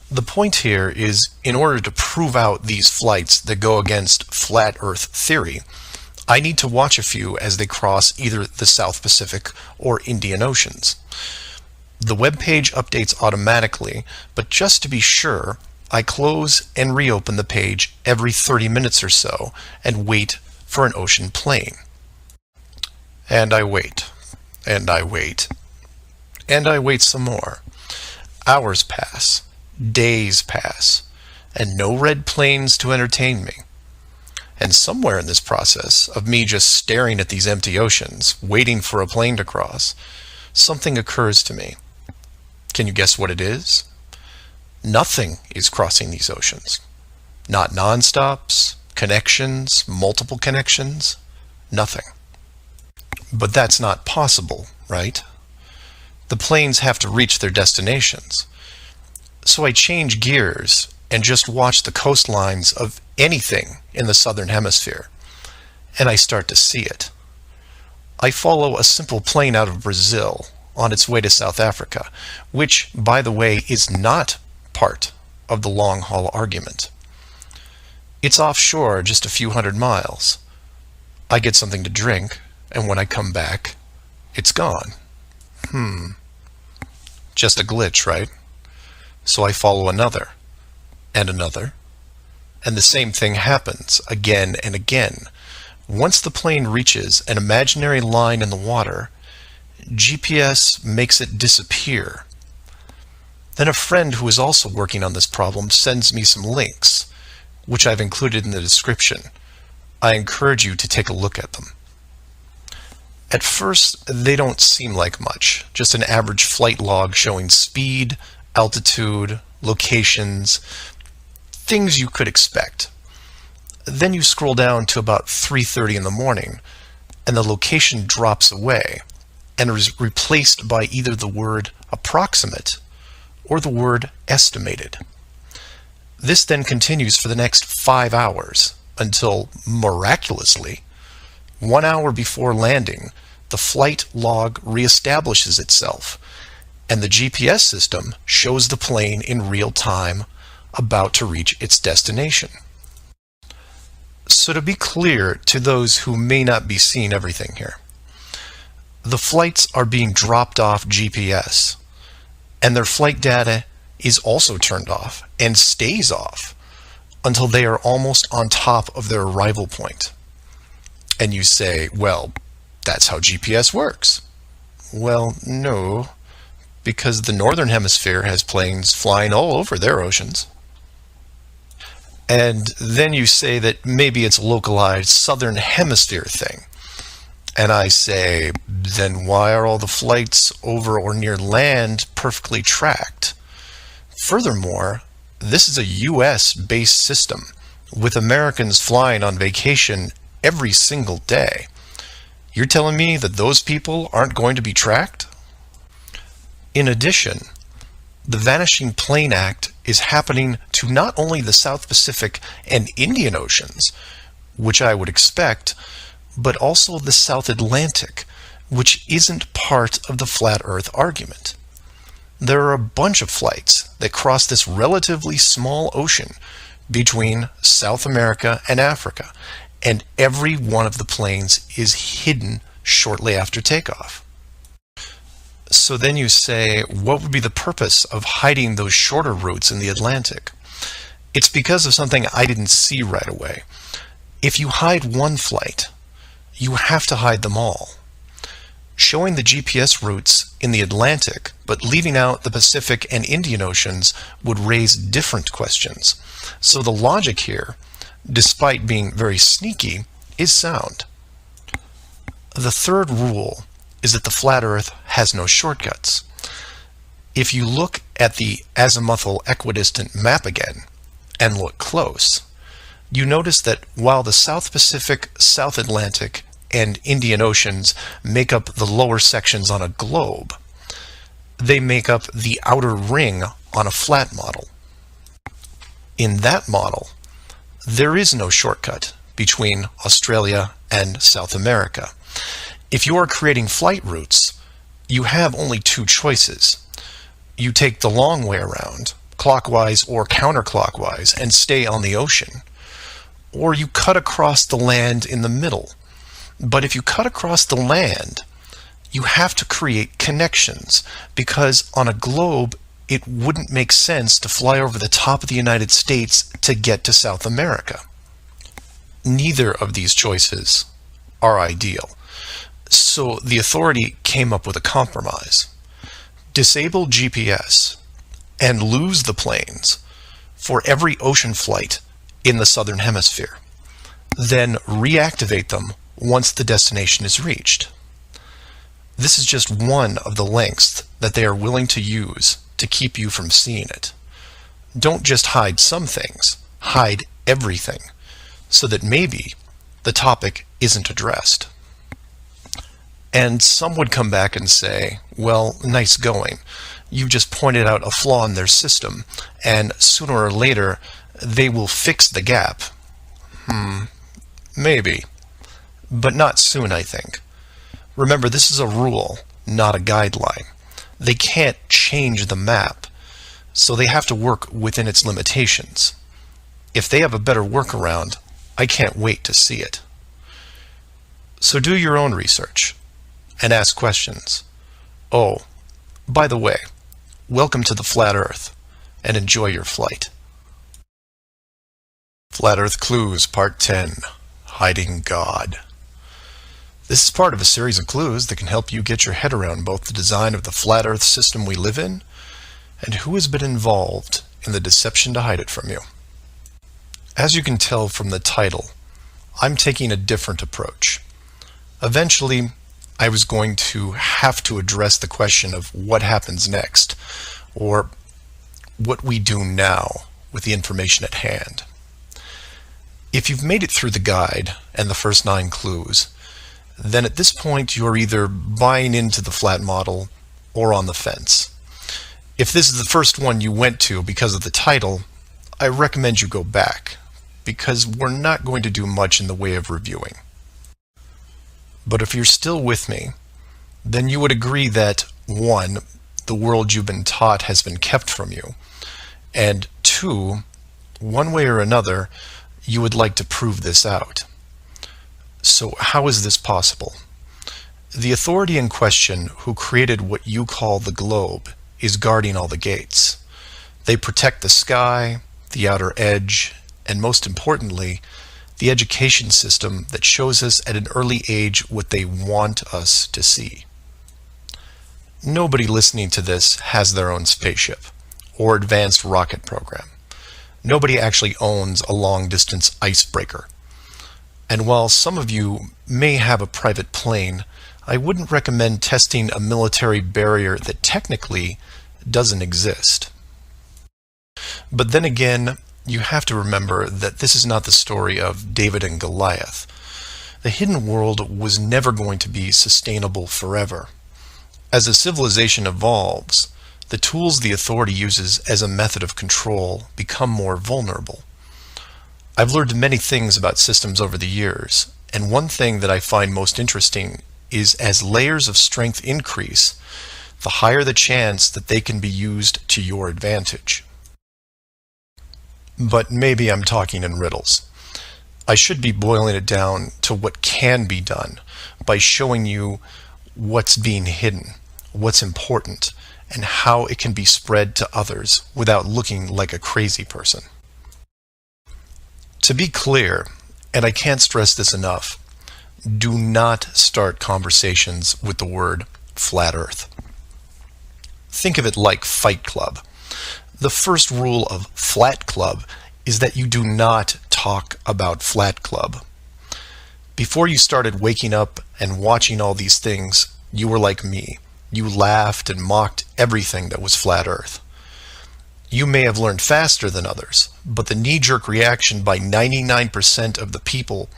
The point here is, in order to prove out these flights that go against flat Earth theory, I need to watch a few as they cross either the South Pacific or Indian Oceans. The web page updates automatically, but just to be sure, I close and reopen the page every 30 minutes or so and wait for an ocean plane. And I wait, and I wait, and I wait some more. Hours pass, days pass, and no red planes to entertain me. And somewhere in this process of me just staring at these empty oceans, waiting for a plane to cross, something occurs to me. Can you guess what it is? Nothing is crossing these oceans. Not non-stops, connections, multiple connections, nothing. But that's not possible, right? The planes have to reach their destinations. So I change gears and just watch the coastlines of anything in the southern hemisphere, and I start to see it. I follow a simple plane out of Brazil on its way to South Africa, which, by the way, is not part of the long-haul argument. It's offshore just a few hundred miles. I get something to drink, and when I come back, it's gone. Just a glitch, right? So I follow another, and another, and the same thing happens again and again. Once the plane reaches an imaginary line in the water, GPS makes it disappear. Then a friend who is also working on this problem sends me some links, which I've included in the description. I encourage you to take a look at them. At first, they don't seem like much, just an average flight log showing speed, altitude, locations, things you could expect. Then you scroll down to about 3:30 in the morning, and the location drops away and is replaced by either the word approximate or the word estimated. This then continues for the next 5 hours until, miraculously, 1 hour before landing, the flight log reestablishes itself, and the GPS system shows the plane in real time about to reach its destination. So to be clear to those who may not be seeing everything here, the flights are being dropped off GPS, and their flight data is also turned off and stays off until they are almost on top of their arrival point. And you say, well, that's how GPS works. Well, no, because the Northern Hemisphere has planes flying all over their oceans. And then you say that maybe it's a localized Southern Hemisphere thing. And I say, then why are all the flights over or near land perfectly tracked? Furthermore, this is a US-based system with Americans flying on vacation every single day. You're telling me that those people aren't going to be tracked? In addition, the Vanishing Plane Act is happening to not only the South Pacific and Indian Oceans, which I would expect, but also the South Atlantic, which isn't part of the flat Earth argument. There are a bunch of flights that cross this relatively small ocean between South America and Africa, and every one of the planes is hidden shortly after takeoff. So then you say, what would be the purpose of hiding those shorter routes in the Atlantic? It's because of something I didn't see right away. If you hide one flight, you have to hide them all. Showing the GPS routes in the Atlantic, but leaving out the Pacific and Indian Oceans would raise different questions. So the logic here, despite being very sneaky, is sound. The third rule is that the flat Earth has no shortcuts. If you look at the azimuthal equidistant map again, and look close, you notice that while the South Pacific, South Atlantic, and Indian Oceans make up the lower sections on a globe, they make up the outer ring on a flat model. In that model, there is no shortcut between Australia and South America. If you are creating flight routes, you have only two choices. You take the long way around, clockwise or counterclockwise, and stay on the ocean, or you cut across the land in the middle. But if you cut across the land, you have to create connections, because on a globe, it wouldn't make sense to fly over the top of the United States to get to South America. Neither of these choices are ideal. So the authority came up with a compromise. Disable GPS and lose the planes for every ocean flight in the Southern Hemisphere. Then reactivate them once the destination is reached. This is just one of the lengths that they are willing to use to keep you from seeing it. Don't just hide some things, hide everything, so that maybe the topic isn't addressed. And some would come back and say, well, nice going. You just pointed out a flaw in their system, and sooner or later, they will fix the gap. Maybe. But not soon, I think. Remember, this is a rule, not a guideline. They can't change the map, so they have to work within its limitations. If they have a better workaround, I can't wait to see it. So do your own research and ask questions. Oh, by the way, welcome to the Flat Earth, and enjoy your flight. Flat Earth Clues Part 10, Hiding God. This is part of a series of clues that can help you get your head around both the design of the flat Earth system we live in and who has been involved in the deception to hide it from you. As you can tell from the title, I'm taking a different approach. Eventually, I was going to have to address the question of what happens next, or what we do now with the information at hand. If you've made it through the guide and the first 9 clues, then at this point you're either buying into the flat model or on the fence. If this is the first one you went to because of the title, I recommend you go back, because we're not going to do much in the way of reviewing. But if you're still with me, then you would agree that 1, the world you've been taught has been kept from you, and 2, one way or another, you would like to prove this out. So how is this possible? The authority in question who created what you call the globe is guarding all the gates. They protect the sky, the outer edge, and most importantly, the education system that shows us at an early age what they want us to see. Nobody listening to this has their own spaceship or advanced rocket program. Nobody actually owns a long-distance icebreaker. And while some of you may have a private plane, I wouldn't recommend testing a military barrier that technically doesn't exist. But then again, you have to remember that this is not the story of David and Goliath. The hidden world was never going to be sustainable forever. As a civilization evolves, the tools the authority uses as a method of control become more vulnerable. I've learned many things about systems over the years, and one thing that I find most interesting is as layers of strength increase, the higher the chance that they can be used to your advantage. But maybe I'm talking in riddles. I should be boiling it down to what can be done by showing you what's being hidden, what's important, and how it can be spread to others without looking like a crazy person. To be clear, and I can't stress this enough, do not start conversations with the word flat earth. Think of it like Fight Club. The first rule of Flat Club is that you do not talk about Flat Club. Before you started waking up and watching all these things, you were like me. You laughed and mocked everything that was flat earth. You may have learned faster than others, but the knee-jerk reaction by 99% of the people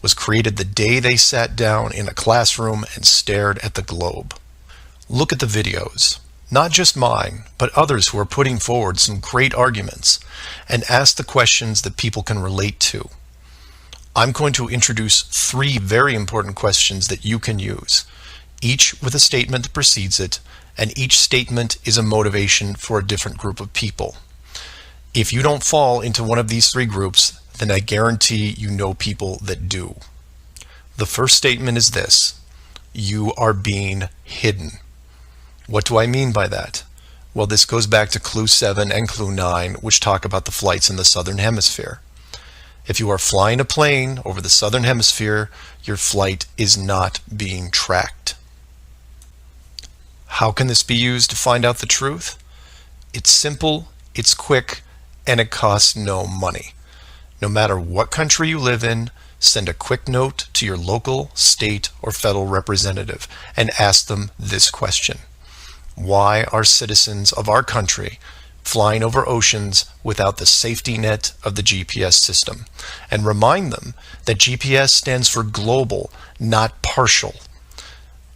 was created the day they sat down in a classroom and stared at the globe. Look at the videos. Not just mine, but others who are putting forward some great arguments, and ask the questions that people can relate to. I'm going to introduce 3 very important questions that you can use, each with a statement that precedes it, and each statement is a motivation for a different group of people. If you don't fall into one of these 3 groups, then I guarantee you know people that do. The first statement is this: you are being hidden. What do I mean by that? Well, this goes back to Clue 7 and Clue 9, which talk about the flights in the Southern Hemisphere. If you are flying a plane over the Southern Hemisphere, your flight is not being tracked. How can this be used to find out the truth? It's simple, it's quick, and it costs no money. No matter what country you live in, send a quick note to your local, state, or federal representative and ask them this question: why are citizens of our country flying over oceans without the safety net of the GPS system? And remind them that GPS stands for global, not partial.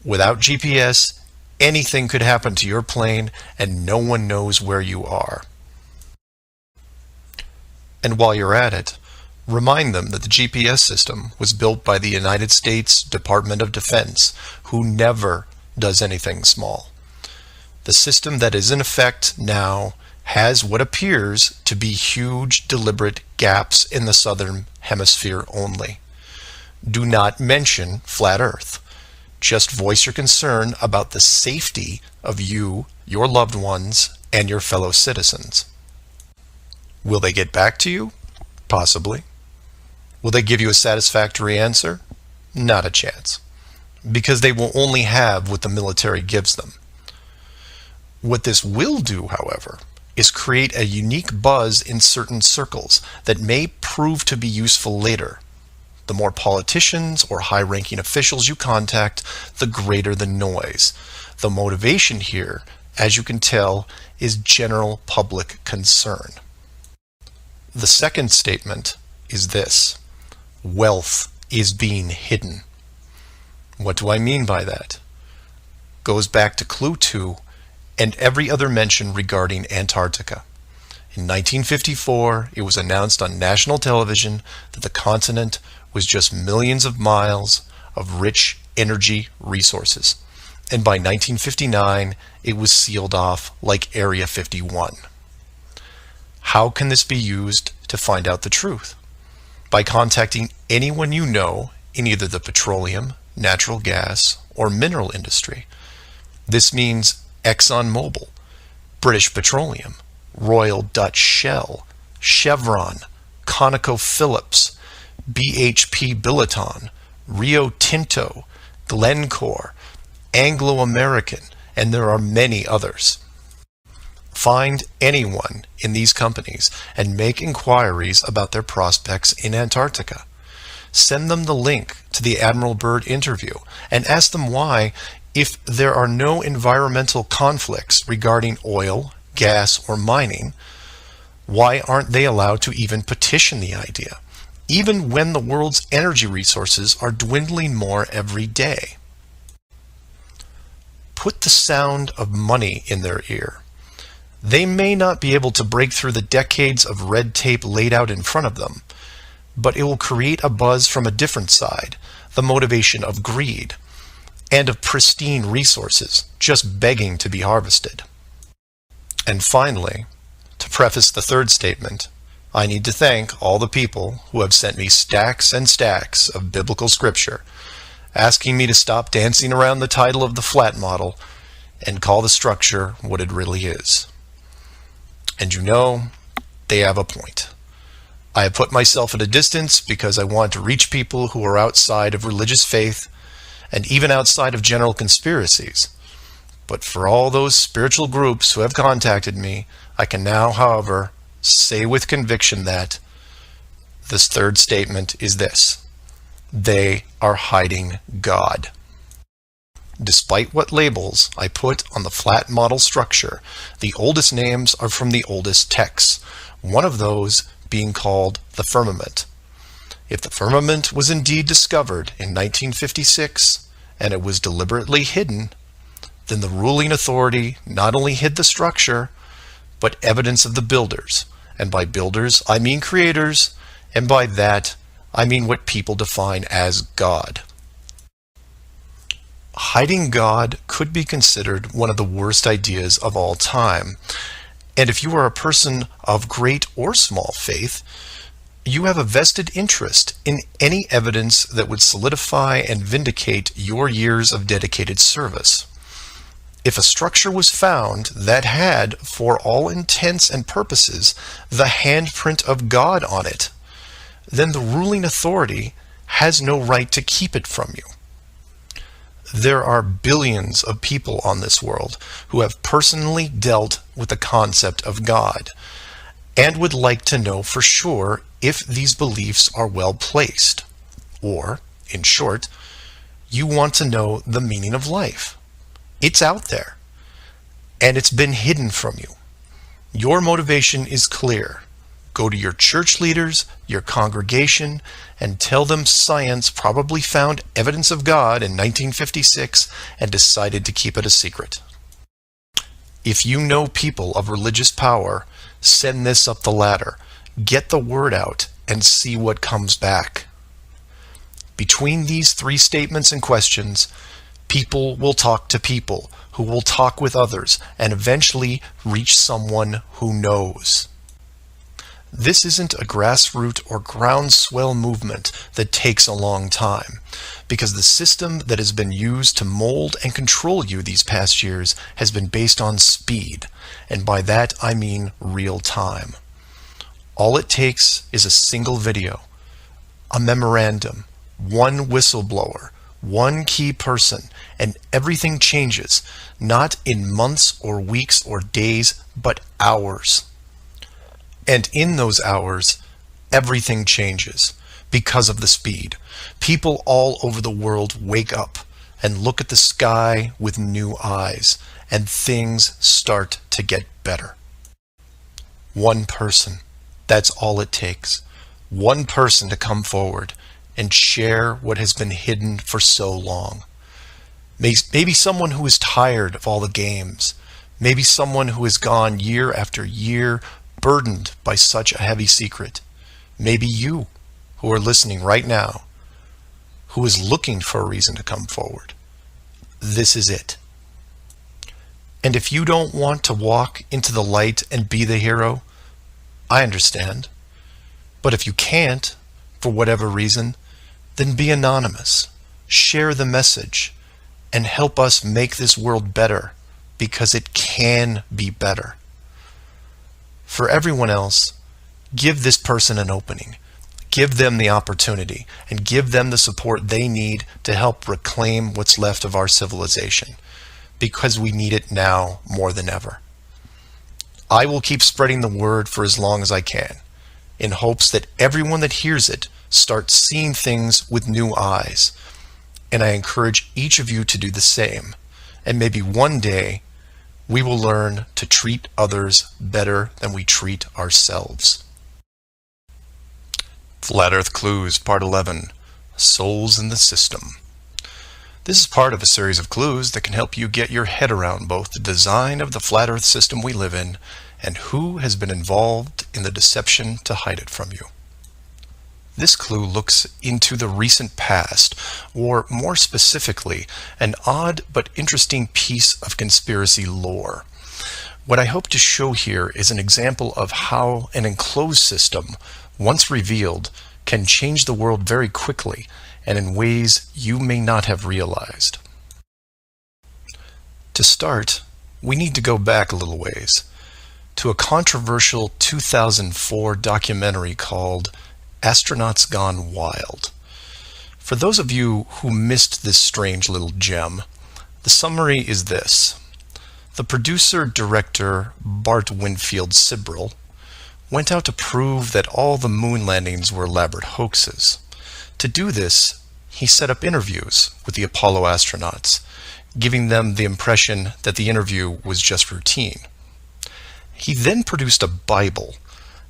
Without GPS, anything could happen to your plane and no one knows where you are. And while you're at it, remind them that the GPS system was built by the United States Department of Defense, who never does anything small. The system that is in effect now has what appears to be huge, deliberate gaps in the Southern Hemisphere only. Do not mention flat Earth. Just voice your concern about the safety of you, your loved ones, and your fellow citizens. Will they get back to you? Possibly. Will they give you a satisfactory answer? Not a chance. Because they will only have what the military gives them. What this will do, however, is create a unique buzz in certain circles that may prove to be useful later. The more politicians or high-ranking officials you contact, the greater the noise. The motivation here, as you can tell, is general public concern. The second statement is this: wealth is being hidden. What do I mean by that? Goes back to Clue 2 and every other mention regarding Antarctica. In 1954, it was announced on national television that the continent was just millions of miles of rich energy resources. And by 1959, it was sealed off like Area 51. How can this be used to find out the truth? By contacting anyone you know in either the petroleum, natural gas, or mineral industry. This means ExxonMobil, British Petroleum, Royal Dutch Shell, Chevron, ConocoPhillips, BHP Billiton, Rio Tinto, Glencore, Anglo-American, and there are many others. Find anyone in these companies and make inquiries about their prospects in Antarctica. Send them the link to the Admiral Byrd interview and ask them why, if there are no environmental conflicts regarding oil, gas, or mining, why aren't they allowed to even petition the idea, even when the world's energy resources are dwindling more every day? Put the sound of money in their ear. They may not be able to break through the decades of red tape laid out in front of them, but it will create a buzz from a different side, the motivation of greed, and of pristine resources just begging to be harvested. And finally, to preface the third statement, I need to thank all the people who have sent me stacks and stacks of biblical scripture, asking me to stop dancing around the title of the flat model and call the structure what it really is. And you know, they have a point. I have put myself at a distance because I want to reach people who are outside of religious faith and even outside of general conspiracies. But for all those spiritual groups who have contacted me, I can now, however, say with conviction that this third statement is this: they are hiding God. Despite what labels I put on the flat model structure, the oldest names are from the oldest texts, one of those being called the firmament. If the firmament was indeed discovered in 1956 and it was deliberately hidden, then the ruling authority not only hid the structure, but evidence of the builders. And by builders, I mean creators, and by that, I mean what people define as God. Hiding God could be considered one of the worst ideas of all time. And if you are a person of great or small faith, you have a vested interest in any evidence that would solidify and vindicate your years of dedicated service. If a structure was found that had, for all intents and purposes, the handprint of God on it, then the ruling authority has no right to keep it from you. There are billions of people on this world who have personally dealt with the concept of God and would like to know for sure if these beliefs are well placed. Or, in short, you want to know the meaning of life. It's out there, and it's been hidden from you. Your motivation is clear. Go to your church leaders, your congregation, and tell them science probably found evidence of God in 1956 and decided to keep it a secret. If you know people of religious power, send this up the ladder. Get the word out and see what comes back. Between these three statements and questions, people will talk to people who will talk with others and eventually reach someone who knows. This isn't a grassroots or groundswell movement that takes a long time, because the system that has been used to mold and control you these past years has been based on speed, and by that I mean real time. All it takes is a single video, a memorandum, one whistleblower, one key person, and everything changes, not in months or weeks or days, but hours. And in those hours, everything changes because of the speed. People all over the world wake up and look at the sky with new eyes, and things start to get better. One person, that's all it takes. One person to come forward and share what has been hidden for so long. Maybe someone who is tired of all the games. Maybe someone who has gone year after year burdened by such a heavy secret. Maybe you, who are listening right now, who is looking for a reason to come forward. This is it. And if you don't want to walk into the light and be the hero, I understand. But if you can't, for whatever reason, then be anonymous. Share the message. and help us make this world better, because it can be better. For everyone else, give this person an opening. Give them the opportunity and give them the support they need to help reclaim what's left of our civilization, because we need it now more than ever. I will keep spreading the word for as long as I can, in hopes that everyone that hears it starts seeing things with new eyes. And I encourage each of you to do the same. And maybe one day we will learn to treat others better than we treat ourselves. Flat Earth Clues, Part 11, Souls in the System. This is part of a series of clues that can help you get your head around both the design of the flat Earth system we live in and who has been involved in the deception to hide it from you. This clue looks into the recent past, or more specifically, an odd but interesting piece of conspiracy lore. What I hope to show here is an example of how an enclosed system, once revealed, can change the world very quickly and in ways you may not have realized. To start, we need to go back a little ways to a controversial 2004 documentary called Astronauts Gone Wild. For those of you who missed this strange little gem, the summary is this. The producer-director Bart Winfield Sibrel went out to prove that all the moon landings were elaborate hoaxes. To do this, he set up interviews with the Apollo astronauts, giving them the impression that the interview was just routine. He then produced a Bible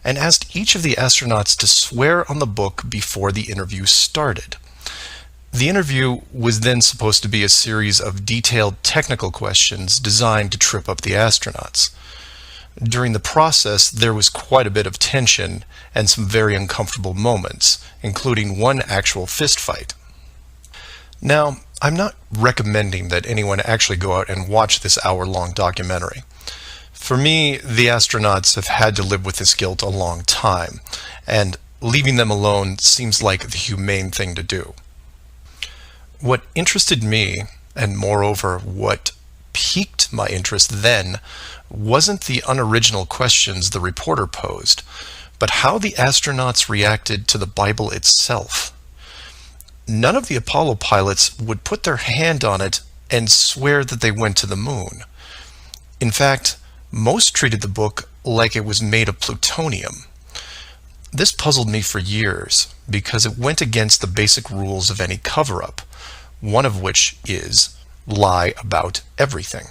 and asked each of the astronauts to swear on the book before the interview started. The interview was then supposed to be a series of detailed technical questions designed to trip up the astronauts. During the process, there was quite a bit of tension and some very uncomfortable moments, including one actual fist fight. Now, I'm not recommending that anyone actually go out and watch this hour-long documentary. For me, the astronauts have had to live with this guilt a long time, and leaving them alone seems like the humane thing to do. What interested me, and moreover what piqued my interest then, wasn't the unoriginal questions the reporter posed, but how the astronauts reacted to the Bible itself. None of the Apollo pilots would put their hand on it and swear that they went to the moon. In fact, most treated the book like it was made of plutonium. This puzzled me for years because it went against the basic rules of any cover-up, one of which is lie about everything.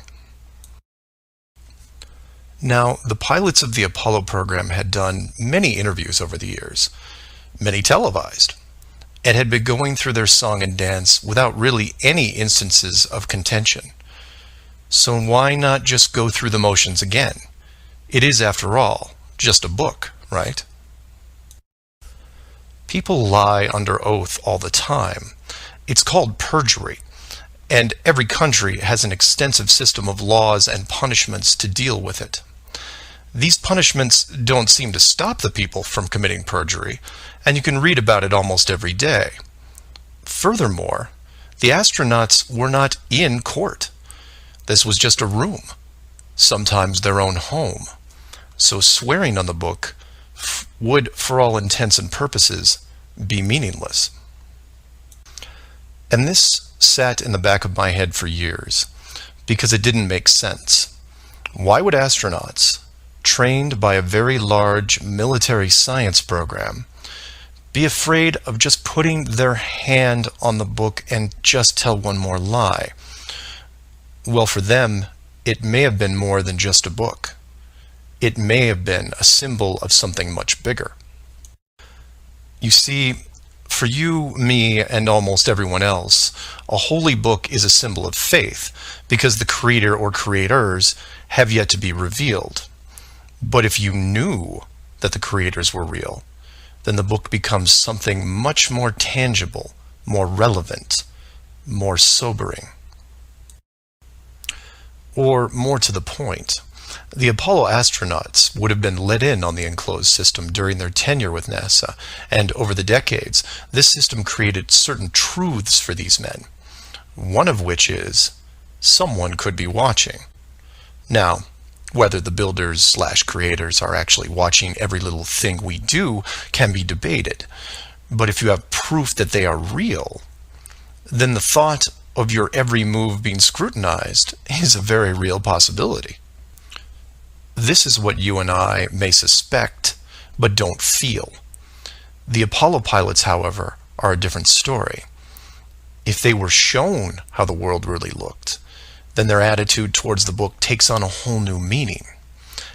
Now, the pilots of the Apollo program had done many interviews over the years, many televised, and had been going through their song and dance without really any instances of contention. So why not just go through the motions again? It is, after all, just a book, right? People lie under oath all the time. It's called perjury, and every country has an extensive system of laws and punishments to deal with it. These punishments don't seem to stop the people from committing perjury, and you can read about it almost every day. Furthermore, the astronauts were not in court. This was just a room, sometimes their own home. So swearing on the book would, for all intents and purposes, be meaningless. And this sat in the back of my head for years, because it didn't make sense. Why would astronauts, trained by a very large military science program, be afraid of just putting their hand on the book and just tell one more lie? Well, for them, it may have been more than just a book. It may have been a symbol of something much bigger. You see, for you, me, and almost everyone else, a holy book is a symbol of faith, because the creator or creators have yet to be revealed. But if you knew that the creators were real, then the book becomes something much more tangible, more relevant, more sobering. Or more to the point, the Apollo astronauts would have been let in on the enclosed system during their tenure with NASA, and over the decades, this system created certain truths for these men. one of which is someone could be watching. Now, whether the builders/creators are actually watching every little thing we do can be debated, but if you have proof that they are real, then the thought of your every move being scrutinized is a very real possibility. This is what you and I may suspect, but don't feel. The Apollo pilots, however, are a different story. If they were shown how the world really looked, then their attitude towards the book takes on a whole new meaning.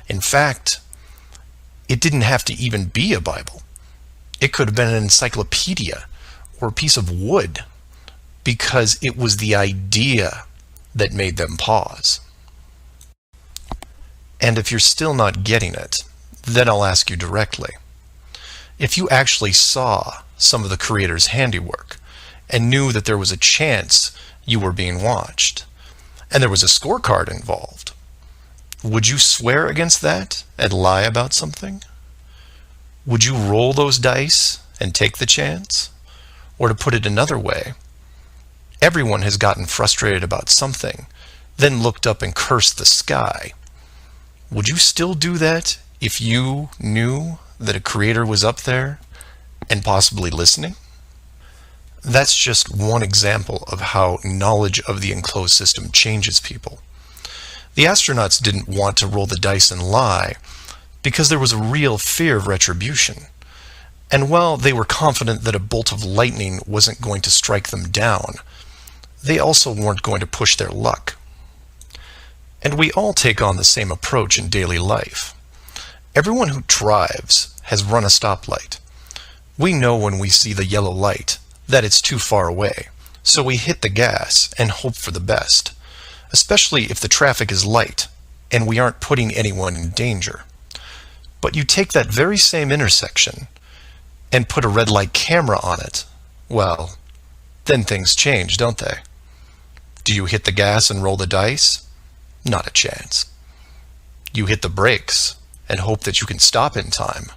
In fact, it didn't have to even be a Bible. It could have been an encyclopedia or a piece of wood, because it was the idea that made them pause. And if you're still not getting it, then I'll ask you directly. If you actually saw some of the creators' handiwork and knew that there was a chance you were being watched, and there was a scorecard involved, would you swear against that and lie about something? Would you roll those dice and take the chance? Or to put it another way, everyone has gotten frustrated about something, then looked up and cursed the sky. Would you still do that if you knew that a creator was up there and possibly listening? That's just one example of how knowledge of the enclosed system changes people. The astronauts didn't want to roll the dice and lie because there was a real fear of retribution. And while they were confident that a bolt of lightning wasn't going to strike them down, they also weren't going to push their luck. And we all take on the same approach in daily life. Everyone who drives has run a stoplight. We know when we see the yellow light that it's too far away, so we hit the gas and hope for the best, especially if the traffic is light and we aren't putting anyone in danger. But you take that very same intersection and put a red light camera on it, well, then things change, don't they? Do you hit the gas and roll the dice? Not a chance. You hit the brakes and hope that you can stop in time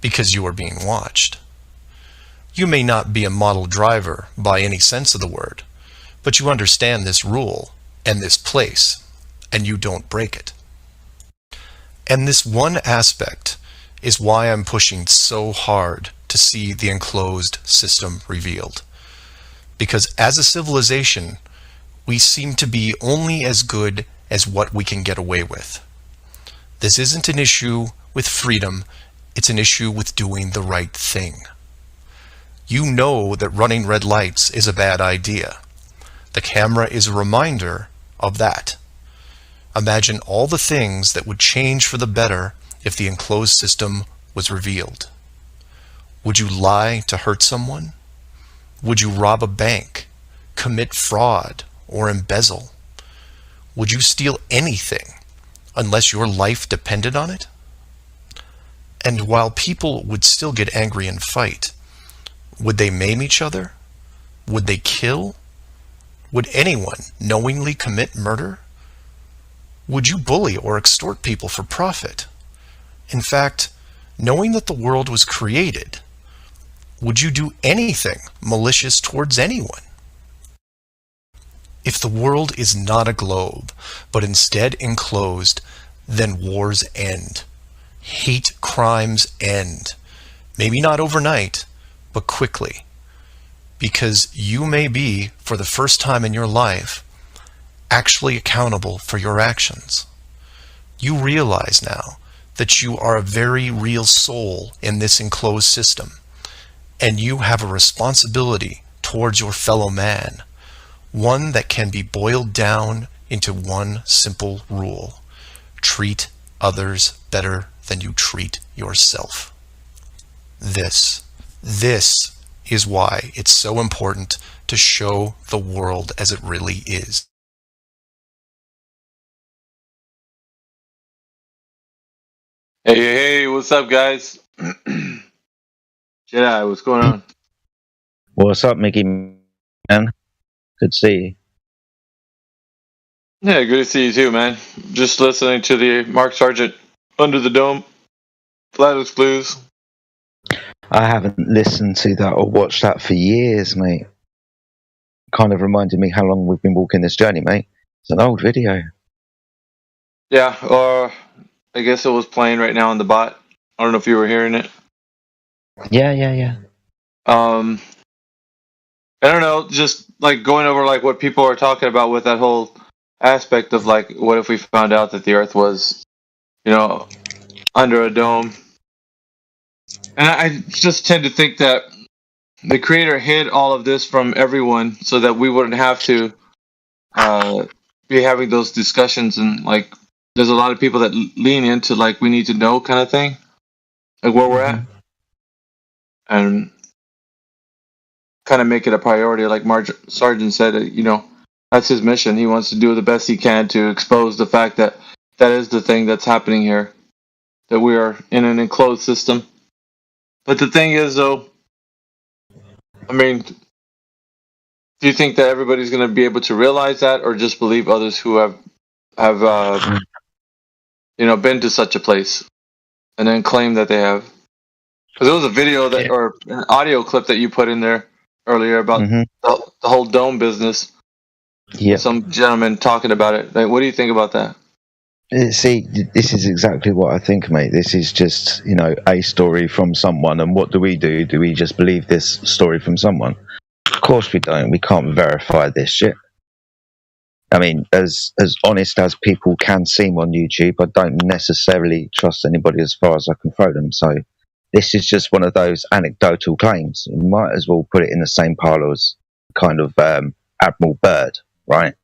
because you are being watched. You may not be a model driver by any sense of the word, but you understand this rule and this place, and you don't break it. And this one aspect is why I'm pushing so hard to see the enclosed system revealed. Because as a civilization, we seem to be only as good as what we can get away with. This isn't an issue with freedom, it's an issue with doing the right thing. You know that running red lights is a bad idea. The camera is a reminder of that. Imagine all the things that would change for the better if the enclosed system was revealed. Would you lie to hurt someone? Would you rob a bank, commit fraud, or embezzle? Would you steal anything unless your life depended on it? And while people would still get angry and fight, would they maim each other? Would they kill? Would anyone knowingly commit murder? Would you bully or extort people for profit? In fact, knowing that the world was created, would you do anything malicious towards anyone? If the world is not a globe, but instead enclosed, then wars end. Hate crimes end. Maybe not overnight, but quickly. Because you may be, for the first time in your life, actually accountable for your actions. You realize now that you are a very real soul in this enclosed system, and you have a responsibility towards your fellow man, one that can be boiled down into one simple rule: treat others better than you treat yourself. This is why it's so important to show the world as it really is. Hey, what's up, guys? Jedi, what's going on? What's up, Mickey, man? Good to see you. Yeah, good to see you too, man. Just listening to the Mark Sargent Under the Dome, Flatus Blues. I haven't listened to that or watched that for years, mate. kind of reminded me how long we've been walking this journey, mate. It's an old video. Yeah, or I guess it was playing right now on the bot. I don't know if you were hearing it. Yeah. I don't know, just like going over like what people are talking about with that whole aspect of like, what if we found out that the Earth was, under a dome? And I just tend to think that the Creator hid all of this from everyone so that we wouldn't have to be having those discussions. And like, there's a lot of people that lean into like, we need to know kind of thing, like where we're at, and kind of make it a priority. Like Sargent said, that's his mission. He wants to do the best he can to expose the fact that that is the thing that's happening here, that we are in an enclosed system. But the thing is, though, I mean, do you think that everybody's going to be able to realize that, or just believe others who have been to such a place and then claim that they have? Because there was a video or an audio clip that you put in there earlier about the whole dome business. Yeah. Some gentleman talking about it. Like, what do you think about that? See, this is exactly what I think, mate. This is just, a story from someone. And what do? Do we just believe this story from someone? Of course we don't. We can't verify this shit. I mean, as honest as people can seem on YouTube, I don't necessarily trust anybody as far as I can throw them. So this is just one of those anecdotal claims. You might as well put it in the same pile as kind of Admiral Byrd, right?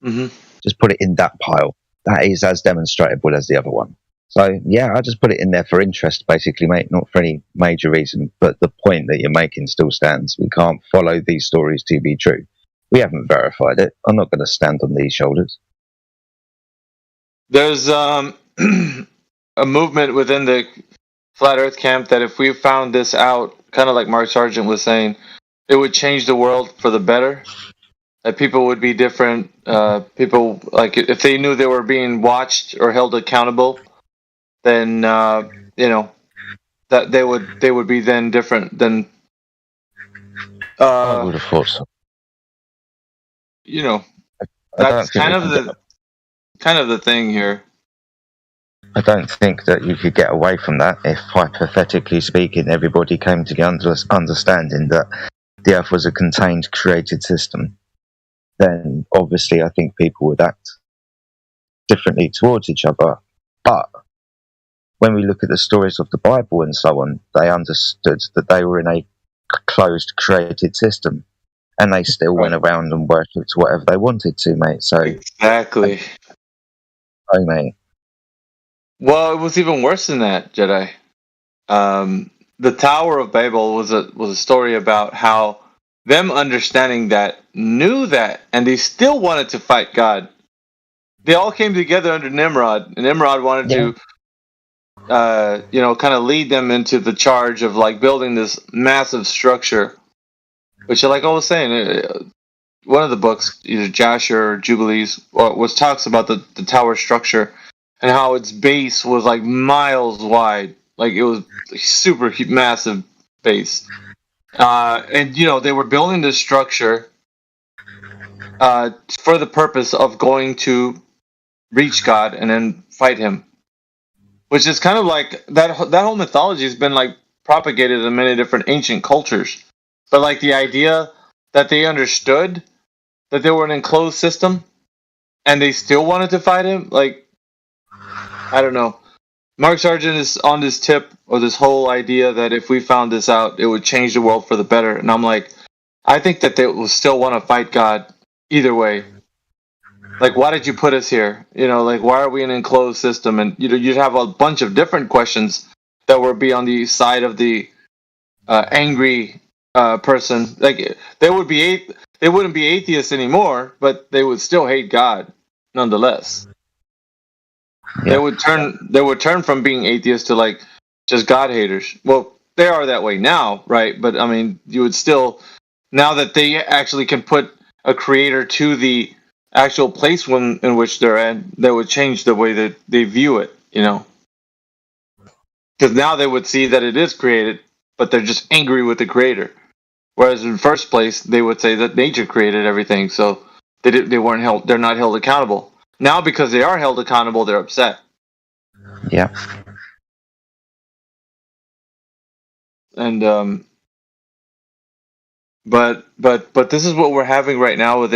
Just put it in that pile. That is as demonstrable as the other one. So, yeah, I just put it in there for interest, basically, mate, not for any major reason. But the point that you're making still stands. We can't follow these stories to be true. We haven't verified it. I'm not going to stand on these shoulders. There's a movement within the Flat Earth camp that if we found this out, kind of like Mark Sargent was saying, it would change the world for the better. That people would be different. People, like, if they knew they were being watched or held accountable, then that they would be then different than. I would have thought so. That's kind of the thing here. I don't think that you could get away from that if, hypothetically speaking, everybody came to the understanding that the Earth was a contained, created system. Then obviously I think people would act differently towards each other. But when we look at the stories of the Bible and so on, they understood that they were in a closed, created system, and they still went around and worshipped whatever they wanted to, mate. So exactly. Oh, mate. Well, it was even worse than that, Jedi. The Tower of Babel was a story about how them understanding that, knew that, and they still wanted to fight God. They all came together under Nimrod, and Nimrod wanted to, kind of lead them into the charge of like building this massive structure. Which, like I was saying, one of the books, either Jasher or Jubilees, talks about the tower structure and how its base was like miles wide, like it was a super massive base. And they were building this structure for the purpose of going to reach God and then fight Him, which is kind of like that whole mythology has been like propagated in many different ancient cultures. But like the idea that they understood that they were an enclosed system and they still wanted to fight Him, like, I don't know. Mark Sargent is on this tip, or this whole idea that if we found this out, it would change the world for the better. And I'm like, I think that they will still want to fight God either way. Like, why did you put us here? Like, why are we an enclosed system? And you'd have a bunch of different questions that would be on the side of the angry person. Like, they wouldn't be atheists anymore, but they would still hate God nonetheless. Yeah. They would turn from being atheists to like just God haters. Well, they are that way now, right? But I mean, you would still, now that they actually can put a creator to the actual place in which they're at, that would change the way that they view it, Because now they would see that it is created, but they're just angry with the creator. Whereas in the first place, they would say that nature created everything, so they weren't held. They're not held accountable. Now, because they are held accountable, they're upset. Yeah. And but this is what we're having right now with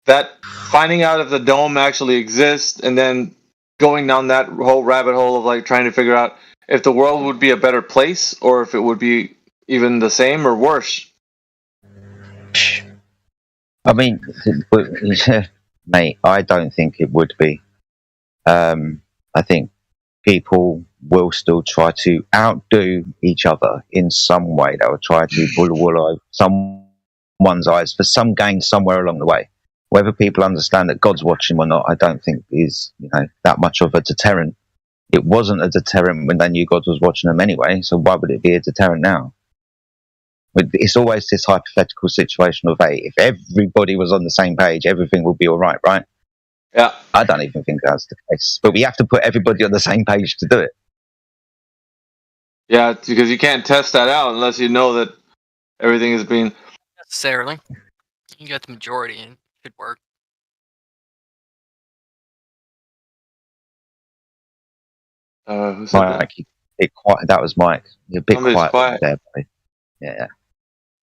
that finding out if the dome actually exists, and then going down that whole rabbit hole of like trying to figure out if the world would be a better place or if it would be even the same or worse. I mean, mate, I don't think it would be. I think people will still try to outdo each other in some way. They will try to wool over someone's eyes for some gain somewhere along the way. Whether people understand that God's watching or not, I don't think is that much of a deterrent. It wasn't a deterrent when they knew God was watching them anyway, so why would it be a deterrent now? But it's always this hypothetical situation of, hey, if everybody was on the same page, everything would be all right, right? Yeah. I don't even think that's the case. But we have to put everybody on the same page to do it. Yeah, because you can't test that out unless you know that everything is being... Necessarily. You got the majority and it should work. Who said Mike, that was Mike. You're a bit Somebody's quiet there, buddy. Yeah.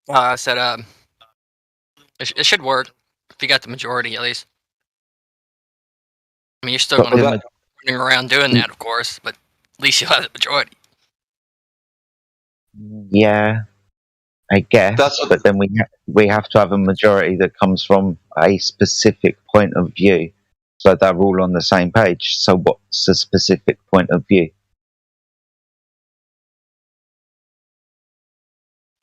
I said, it should work if you got the majority at least. I mean, you're still But going to with be running around doing that, of course, but at least you'll have the majority. Yeah, I guess. But then we have to have a majority that comes from a specific point of view, so they're all on the same page. So what's the specific point of view?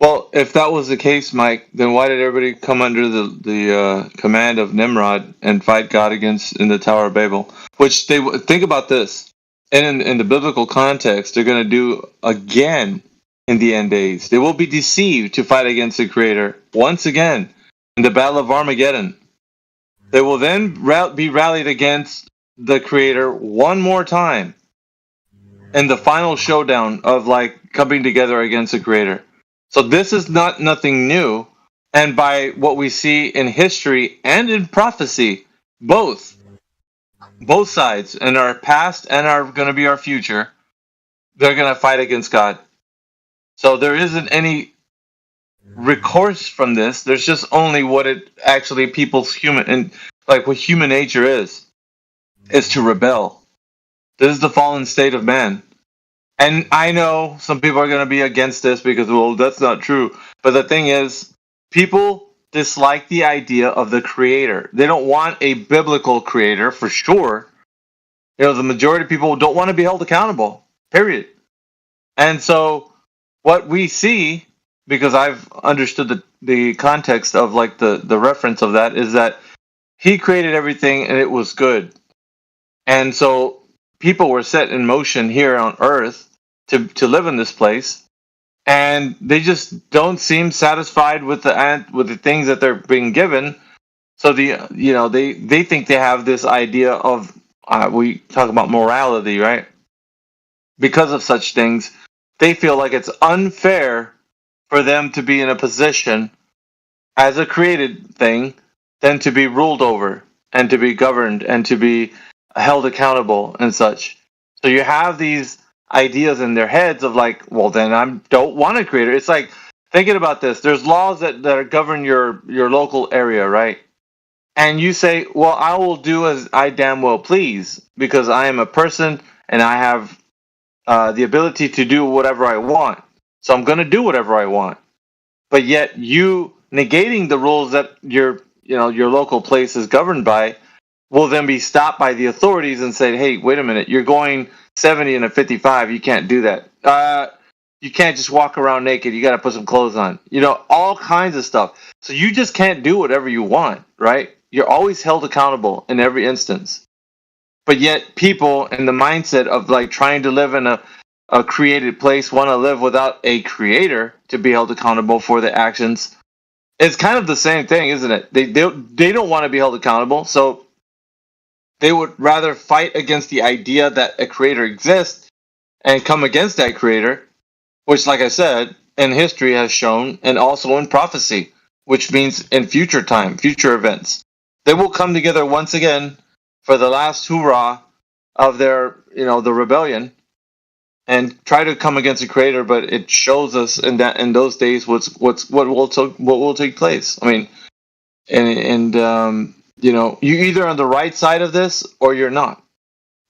Well, if that was the case, Mike, then why did everybody come under the command of Nimrod and fight God in the Tower of Babel? Which think about this, and in the biblical context, they're going to do again in the end days. They will be deceived to fight against the Creator once again in the Battle of Armageddon. They will then be rallied against the Creator one more time in the final showdown of like coming together against the Creator. So this is nothing new, and by what we see in history and in prophecy, both sides, in our past and are going to be our future, they're going to fight against God. So there isn't any recourse from this. There's just only what it actually people's human and like what human nature is to rebel. This is the fallen state of man. And I know some people are going to be against this because, well, that's not true. But the thing is, people dislike the idea of the Creator. They don't want a biblical Creator, for sure. The majority of people don't want to be held accountable, period. And so what we see, because I've understood the context of like the reference of that, is that He created everything and it was good. And so people were set in motion here on Earth to live in this place, and they just don't seem satisfied with the things that they're being given. So they think they have this idea of we talk about morality, right? Because of such things, they feel like it's unfair for them to be in a position as a created thing than to be ruled over and to be governed and to be held accountable and such. So you have these ideas in their heads of like, well, then I don't want a creator. It's like thinking about this. There's laws that govern your local area, right? And you say, well, I will do as I damn well please because I am a person and I have the ability to do whatever I want. So I'm going to do whatever I want. But yet you negating the rules that your local place is governed by will then be stopped by the authorities and say, hey, wait a minute, you're going 70 and a 55, you can't do that. You can't just walk around naked. You got to put some clothes on. All kinds of stuff. So you just can't do whatever you want, right? You're always held accountable in every instance. But yet people in the mindset of like trying to live in a created place want to live without a creator to be held accountable for the actions. It's kind of the same thing, isn't it? They don't want to be held accountable, so they would rather fight against the idea that a creator exists and come against that creator, which, like I said, in history has shown, and also in prophecy, which means in future time, future events. They will come together once again for the last hoorah of their, the rebellion, and try to come against the Creator. But it shows us in those days what will take place. I mean, you're either on the right side of this or you're not.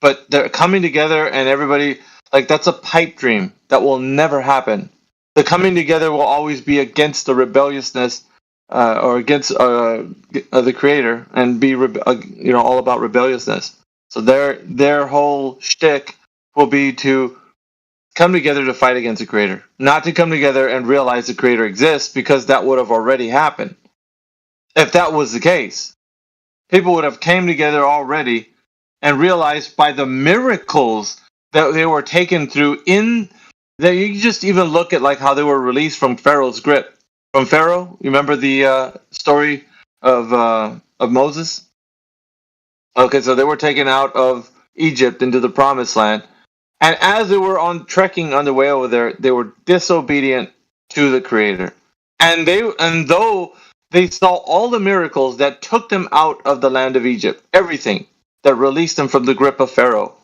But they're coming together, and everybody, like, that's a pipe dream that will never happen. The coming together will always be against the rebelliousness, or against the Creator, and be all about rebelliousness. So their whole shtick will be to come together to fight against the Creator, not to come together and realize the Creator exists, because that would have already happened. If that was the case, people would have came together already and realized by the miracles that they were taken through that you just even look at like how they were released from Pharaoh's grip. From Pharaoh, you remember the story of Moses? Okay, so they were taken out of Egypt into the Promised Land, and as they were trekking on the way over there, they were disobedient to the Creator, and though they saw all the miracles that took them out of the land of Egypt, everything that released them from the grip of Pharaoh,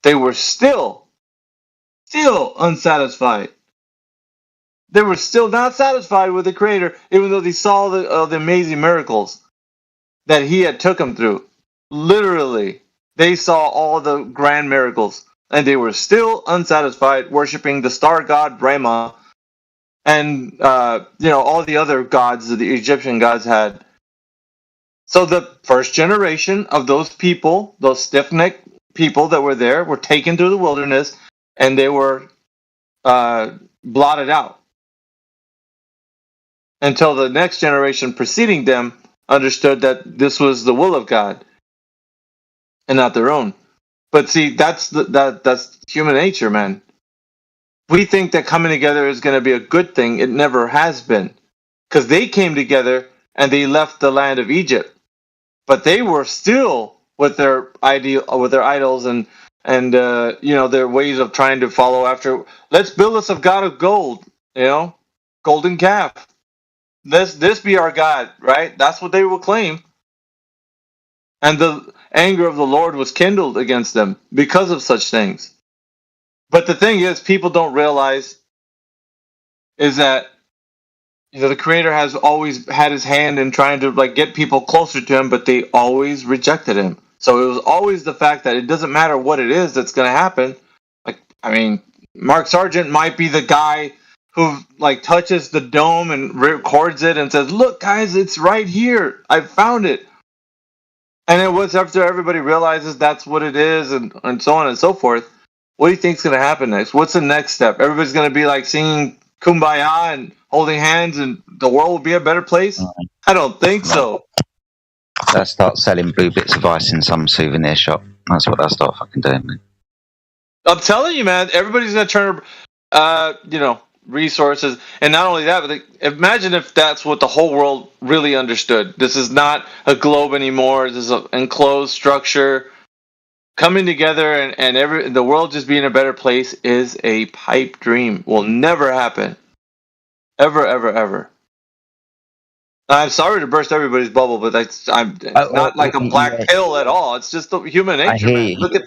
they were still unsatisfied. They were still not satisfied with the Creator, even though they saw the amazing miracles that He had took them through. Literally, they saw all the grand miracles, and they were still unsatisfied, worshiping the star god Brahma, and all the other gods that the Egyptian gods had. So the first generation of those people, those stiff-necked people that were there, were taken through the wilderness, and they were blotted out, until the next generation preceding them understood that this was the will of God and not their own. But see, that's human nature, man. We think that coming together is going to be a good thing. It never has been, because they came together and they left the land of Egypt, but they were still with their idols and their ways of trying to follow after. Let's build us a god of gold, golden calf. This be our God, right? That's what they will claim. And the anger of the Lord was kindled against them because of such things. But the thing is, people don't realize is that the Creator has always had His hand in trying to get people closer to Him, but they always rejected Him. So it was always the fact that it doesn't matter what it is that's going to happen. Mark Sargent might be the guy who touches the dome and records it and says, "Look, guys, it's right here. I found it." And it was after everybody realizes that's what it is, and so on and so forth. What do you think's going to happen next? What's the next step? Everybody's going to be singing Kumbaya and holding hands, and the world will be a better place? I don't think so. They'll start selling blue bits of ice in some souvenir shop. That's what they'll start fucking doing, man. I'm telling you, man. Everybody's going to turn, resources, and not only that, but imagine if that's what the whole world really understood. This is not a globe anymore. This is an enclosed structure. Coming together and the world just being a better place is a pipe dream. Will never happen. Ever, ever, ever. I'm sorry to burst everybody's bubble, but it's not like a black pill at all. It's just the human nature, man. Look at.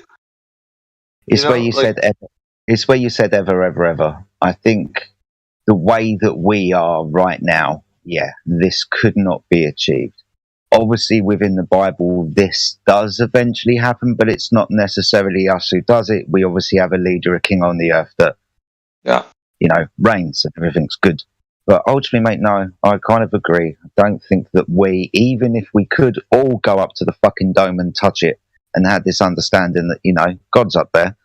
It's where you said ever. It's where you said ever, ever, ever. I think the way that we are right now, this could not be achieved. Obviously, within the Bible, this does eventually happen, but it's not necessarily us who does it. We obviously have a leader, a king on the earth that, reigns and everything's good. But ultimately, mate, no, I kind of agree. I don't think that we, even if we could all go up to the fucking dome and touch it and had this understanding that, God's up there,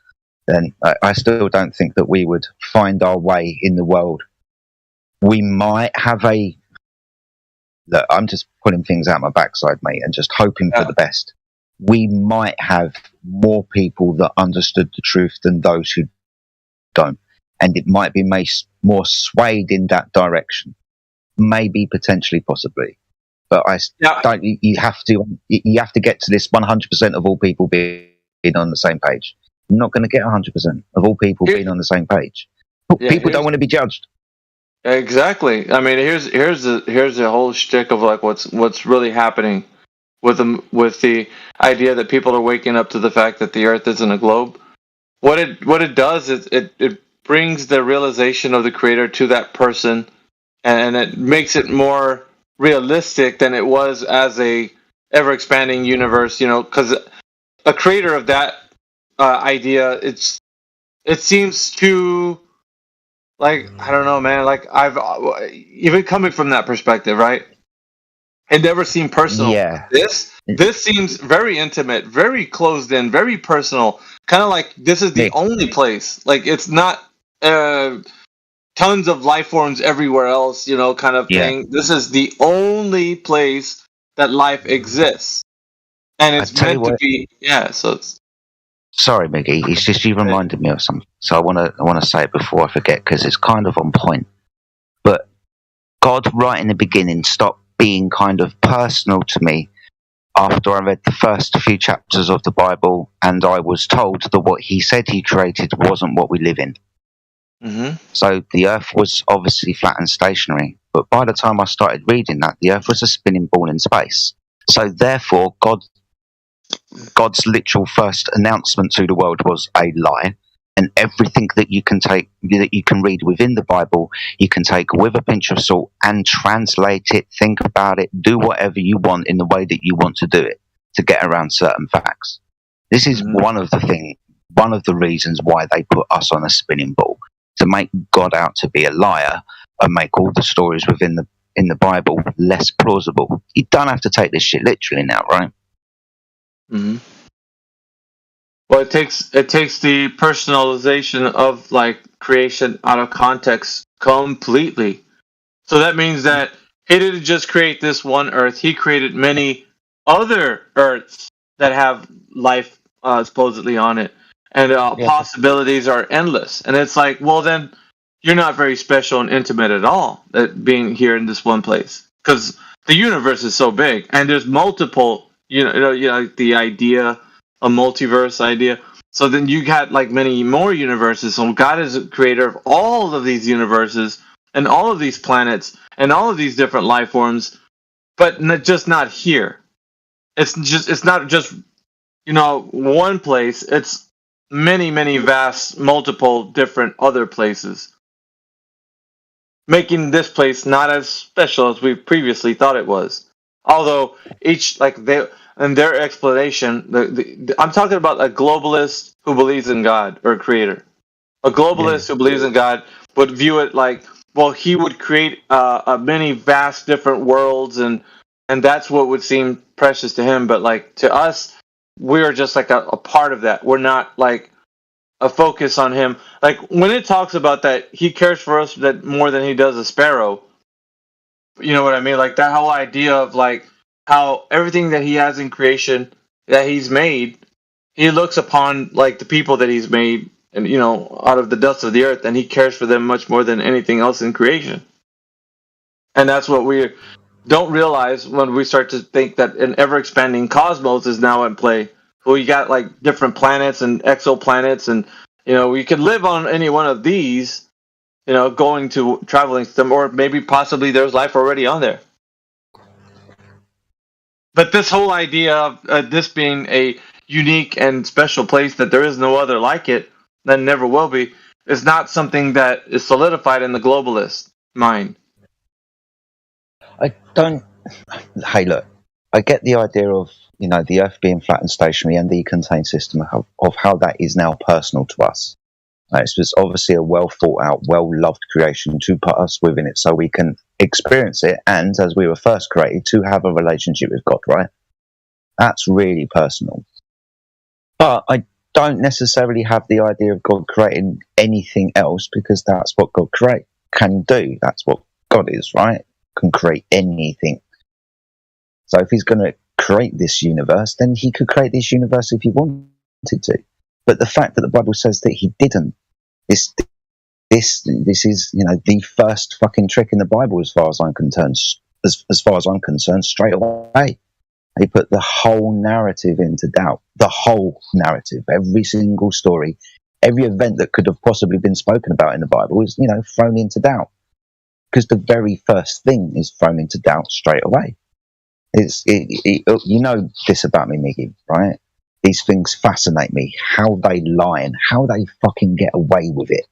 then I still don't think that we would find our way in the world. We might have look, I'm just pulling things out my backside, mate, and just hoping for the best. We might have more people that understood the truth than those who don't. And it might be more swayed in that direction. Maybe, potentially, possibly. But you have to get to this 100% of all people being on the same page. You're not going to get 100% of all people being on the same page. People don't want to be judged. Exactly. I mean, here's the whole shtick of like what's really happening with the idea that people are waking up to the fact that the Earth isn't a globe. What it does is it brings the realization of the Creator to that person, and it makes it more realistic than it was as a ever expanding universe. You know, because a creator of that idea, it seems too, like, I don't know, man. Like, I've even coming from that perspective, right? It never seemed personal. Yeah. This seems very intimate, very closed in, very personal. Kind of like this is the only place. Like, it's not tons of life forms everywhere else, you know, kind of thing. This is the only place that life exists, and it's meant to be. Yeah. So it's. Sorry, Miggy. It's just you reminded me of something, so I want to say it before I forget because it's kind of on point. But God, right in the beginning, stopped being kind of personal to me after I read the first few chapters of the Bible, and I was told that what He said He created wasn't what we live in. Mm-hmm. So the Earth was obviously flat and stationary, but by the time I started reading that, the Earth was a spinning ball in space. So therefore, God's literal first announcement to the world was a lie, and everything that you can read within the Bible, you can take with a pinch of salt and translate it, think about it, do whatever you want in the way that you want to do it to get around certain facts. This is one of the reasons why they put us on a spinning ball, to make God out to be a liar and make all the stories in the Bible less plausible. You don't have to take this shit literally now, right? Mm-hmm. Well, it takes the personalization of like creation out of context completely. So that means that He didn't just create this one Earth; He created many other Earths that have life supposedly on it, and possibilities are endless. And it's like, well, then you're not very special and intimate at all, at being here in this one place, because the universe is so big, and there's multiple. You know, the idea, a multiverse idea. So then you got like many more universes. So God is the creator of all of these universes and all of these planets and all of these different life forms, but not here. It's not just, you know, one place. It's many, many vast, multiple different other places, making this place not as special as we previously thought it was. Although each, like, in their explanation, I'm talking about a globalist who believes in God or creator. A globalist who believes in God would view it like, well, he would create many vast different worlds, and that's what would seem precious to him. But like to us, we're just like a part of that. We're not like a focus on him. Like when it talks about that, he cares for us that more than he does a sparrow. You know what I mean? Like that whole idea of like how everything that he has in creation that he's made, he looks upon like the people that he's made, and you know, out of the dust of the earth, and he cares for them much more than anything else in creation. And that's what we don't realize when we start to think that an ever-expanding cosmos is now in play. Well, you got like different planets and exoplanets, and you know, we could live on any one of these. You know, traveling to them, or maybe possibly there's life already on there. But this whole idea of this being a unique and special place that there is no other like it, that never will be, is not something that is solidified in the globalist mind. Hey, look, I get the idea of, you know, the Earth being flat and stationary and the contained system of how that is now personal to us. It was obviously a well thought out, well loved creation to put us within it so we can experience it, and as we were first created, to have a relationship with God, right? That's really personal. But I don't necessarily have the idea of God creating anything else, because that's what God can do. That's what God is, right? Can create anything. So if he's going to create this universe, then he could create this universe if he wanted to. But the fact that the Bible says that he didn't, this is, you know, the first fucking trick in the Bible as far as I'm concerned. As far as I'm concerned, straight away, they put the whole narrative into doubt. The whole narrative, every single story, every event that could have possibly been spoken about in the Bible is, you know, thrown into doubt. because the very first thing is thrown into doubt straight away. You know this about me, Miggy, right? These things fascinate me. How they lie and how they fucking get away with it.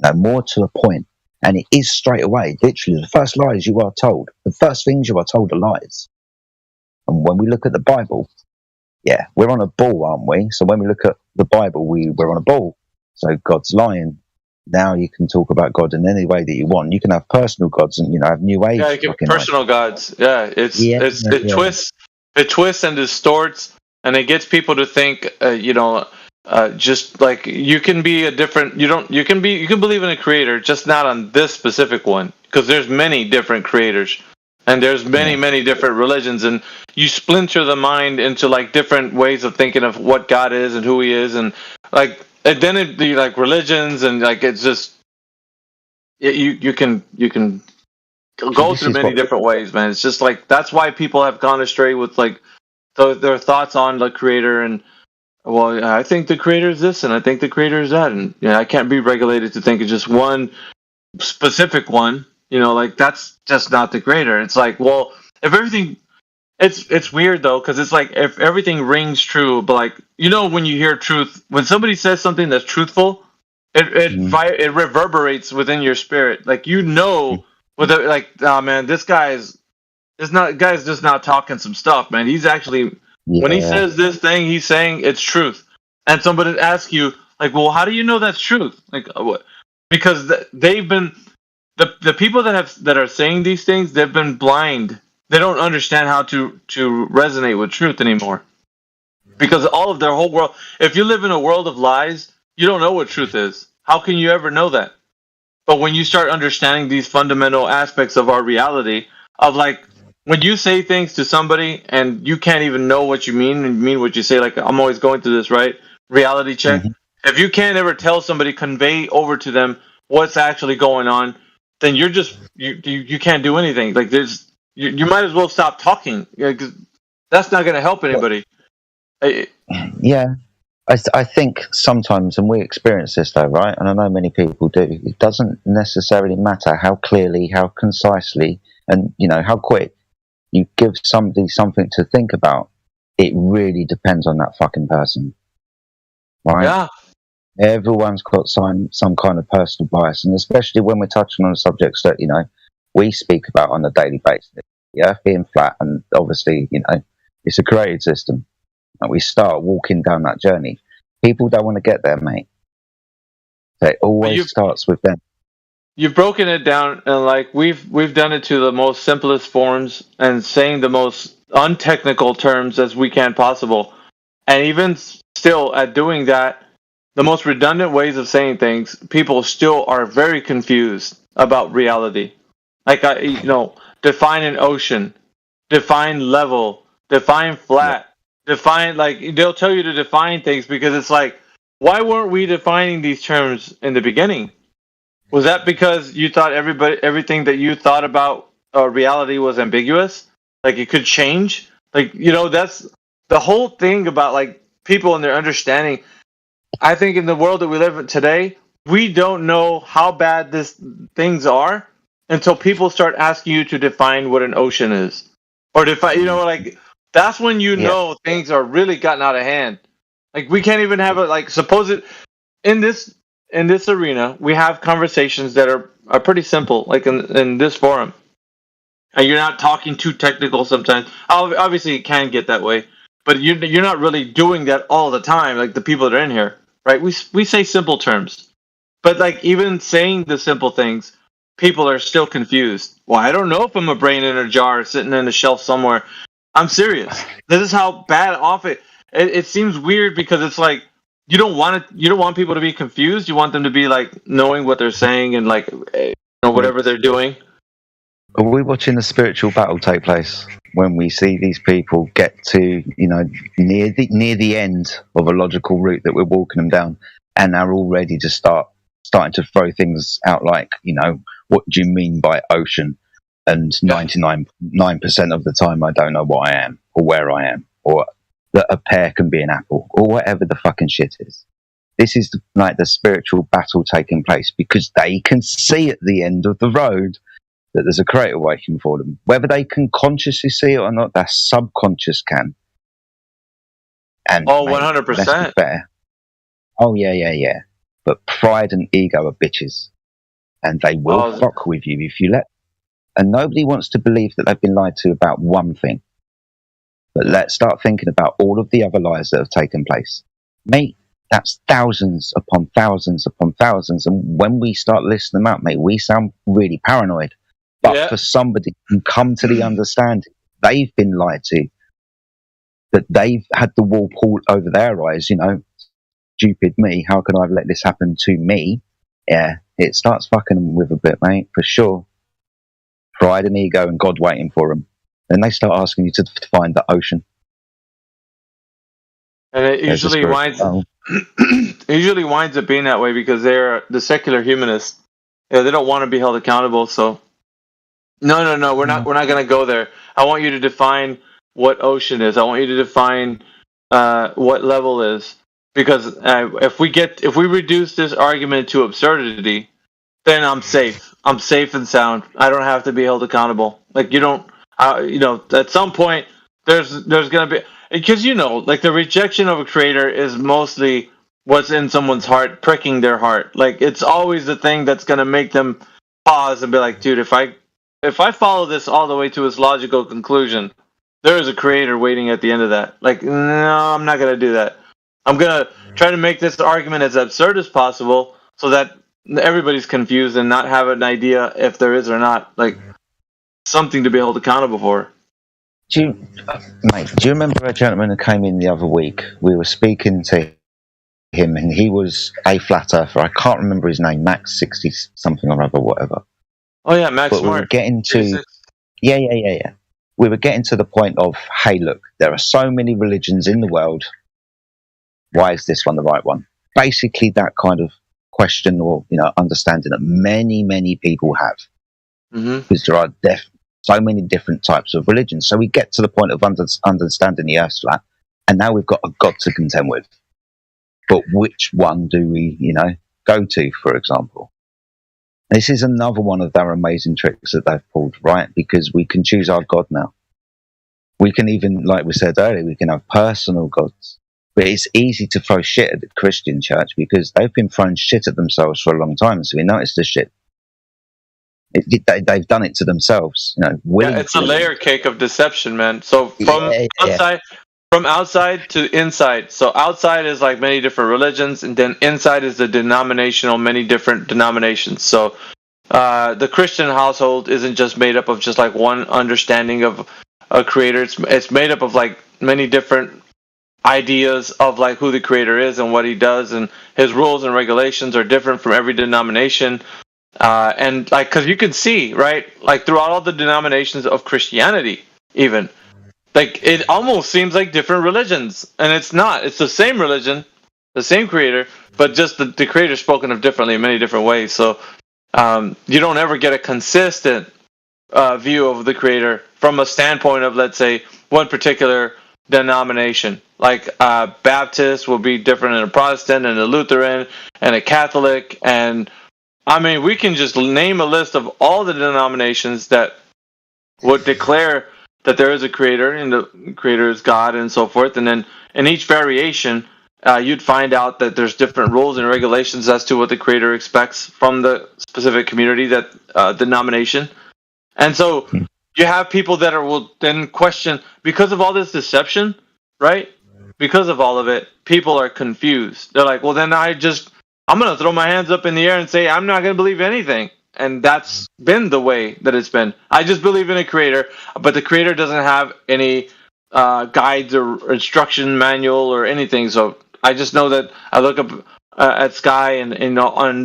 No more to the point. And it is straight away. Literally, the first lies you are told. The first things you are told are lies. And when we look at the Bible, yeah, we're on a ball, aren't we? So when we look at the Bible, we're on a ball. So God's lying. Now you can talk about God in any way that you want. You can have personal gods and have New Age. Yeah, you can personal gods. Yeah, it twists and distorts, and it gets people to think. Just like you can be a different. You can believe in a creator, just not on this specific one, because there's many different creators, and there's many different religions, and you splinter the mind into like different ways of thinking of what God is and who He is, and like. And then it'd be like religions, and like it's just you can go through many different ways, man. It's just like that's why people have gone astray with like their thoughts on the creator, and well, I think the creator is this, and I think the creator is that, and I can't be regulated to think of just one specific one. Like that's just not the creator. It's like, well, if everything. It's weird though, because it's like if everything rings true, but like when you hear truth, when somebody says something that's truthful, it reverberates within your spirit. Like oh man, this guy's just not talking some stuff, man. He's actually when he says this thing, he's saying it's truth. And somebody asks you like, well, how do you know that's truth? Like, because they've been the people that are saying these things, they've been blind. They don't understand how to resonate with truth anymore. Because all of their whole world, if you live in a world of lies, you don't know what truth is. How can you ever know that? But when you start understanding these fundamental aspects of our reality, of like, when you say things to somebody and you can't even know what you mean and mean what you say, like, I'm always going through this, right? Reality check. Mm-hmm. If you can't ever tell somebody, convey over to them what's actually going on, then you're just, you can't do anything. Like, you might as well stop talking, because that's not going to help anybody. Yeah, I think sometimes, and we experience this though, right? And I know many people do. It doesn't necessarily matter how clearly, how concisely, and how quick you give somebody something to think about. It really depends on that fucking person, right? Yeah. Everyone's got some kind of personal bias, and especially when we're touching on subjects that we speak about on a daily basis. The Earth being flat, and obviously, it's a created system. And we start walking down that journey. People don't want to get there, mate. It always starts with them. You've broken it down, and like we've done it to the most simplest forms, and saying the most untechnical terms as we can possible. And even still, at doing that, the most redundant ways of saying things, people still are very confused about reality. Like, define an ocean, define level, define flat, define, like, they'll tell you to define things because it's like, why weren't we defining these terms in the beginning? Was that because you thought everything that you thought about reality was ambiguous? Like, it could change? Like, that's the whole thing about, like, people and their understanding. I think in the world that we live in today, we don't know how bad things are until people start asking you to define what an ocean is. Or define, like, that's when know things are really gotten out of hand. Like, we can't even have suppose it, in this arena, we have conversations that are pretty simple, like in this forum. And you're not talking too technical sometimes. Obviously, it can get that way. But you're not really doing that all the time, like the people that are in here, right? We say simple terms. But, like, even saying the simple things, people are still confused. Well, I don't know if I'm a brain in a jar sitting in a shelf somewhere. I'm serious. This is how bad off it seems weird, because it's like you don't want people to be confused. You want them to be like knowing what they're saying and like whatever they're doing. Are we watching a spiritual battle take place when we see these people get to near the end of a logical route that we're walking them down, and are already just starting to throw things out like, what do you mean by ocean? And 99% of the time, I don't know what I am or where I am, or that a pear can be an apple, or whatever the fucking shit is. This is the spiritual battle taking place, because they can see at the end of the road that there's a creator waiting for them. Whether they can consciously see it or not, their subconscious can. And Oh, mate, 100%. let's be fair. Oh, yeah. But pride and ego are bitches. And they will fuck with you if you let. And nobody wants to believe that they've been lied to about one thing. But let's start thinking about all of the other lies that have taken place. Mate, that's thousands upon thousands upon thousands. And when we start listing them out, mate, we sound really paranoid. But for somebody to come to the understanding they've been lied to, that they've had the wall pulled over their eyes, you know, stupid me, how could I have let this happen to me? Yeah, it starts fucking them with a bit, mate, for sure. Pride and ego and God waiting for them. Then they start asking you to find the ocean. And it usually winds up being that way because they're the secular humanists. Yeah, they don't want to be held accountable. So, no, we're not going to go there. I want you to define what ocean is. I want you to define what level is. Because if we reduce this argument to absurdity, then I'm safe. I'm safe and sound. I don't have to be held accountable. Like you don't. At some point there's going to be, because like the rejection of a creator is mostly what's in someone's heart, pricking their heart. Like it's always the thing that's going to make them pause and be like, dude, if I follow this all the way to its logical conclusion, there is a creator waiting at the end of that. Like, no, I'm not going to do that. I'm going to try to make this argument as absurd as possible so that everybody's confused and not have an idea if there is or not. Like, something to be held accountable for. Do you remember a gentleman who came in the other week? We were speaking to him, and he was a flat earther. I can't remember his name, Max 60 something or other, whatever. Oh yeah, Max but Smart. We were getting to, yeah. We were getting to the point of, hey, look, there are so many religions in the world. Why is this one the right one? Basically, that kind of question or understanding that many people have, because there are so many different types of religions. So we get to the point of understanding the Earth's flat, and now we've got a God to contend with. But which one do we, go to, for example? This is another one of their amazing tricks that they've pulled, right? Because we can choose our God now. We can even, like we said earlier, we can have personal gods. But it's easy to throw shit at the Christian church because they've been throwing shit at themselves for a long time. So we notice the shit. They've done it to themselves. It's a layer cake of deception, man. So from outside to inside. So outside is like many different religions, and then inside is the denominational, many different denominations. So the Christian household isn't just made up of just like one understanding of a creator. It's made up of like many different ideas of like who the creator is and what he does, and his rules and regulations are different from every denomination. And like, cause you can see, right, like throughout all the denominations of Christianity, even like it almost seems like different religions, and it's not. It's the same religion, the same creator, but just the creator spoken of differently in many different ways. So you don't ever get a consistent view of the creator from a standpoint of, let's say, one particular denomination. Like Baptist will be different in a Protestant and a Lutheran and a Catholic, and I mean, we can just name a list of all the denominations that would declare that there is a creator and the creator is God and so forth. And then in each variation, you'd find out that there's different rules and regulations as to what the creator expects from the specific community, that denomination. And so you have people that will then question, because of all this deception, right? Because of all of it, people are confused. They're like, well, then I'm going to throw my hands up in the air and say, I'm not going to believe anything. And that's been the way that it's been. I just believe in a creator, but the creator doesn't have any guides or instruction manual or anything. So I just know that I look up at sky and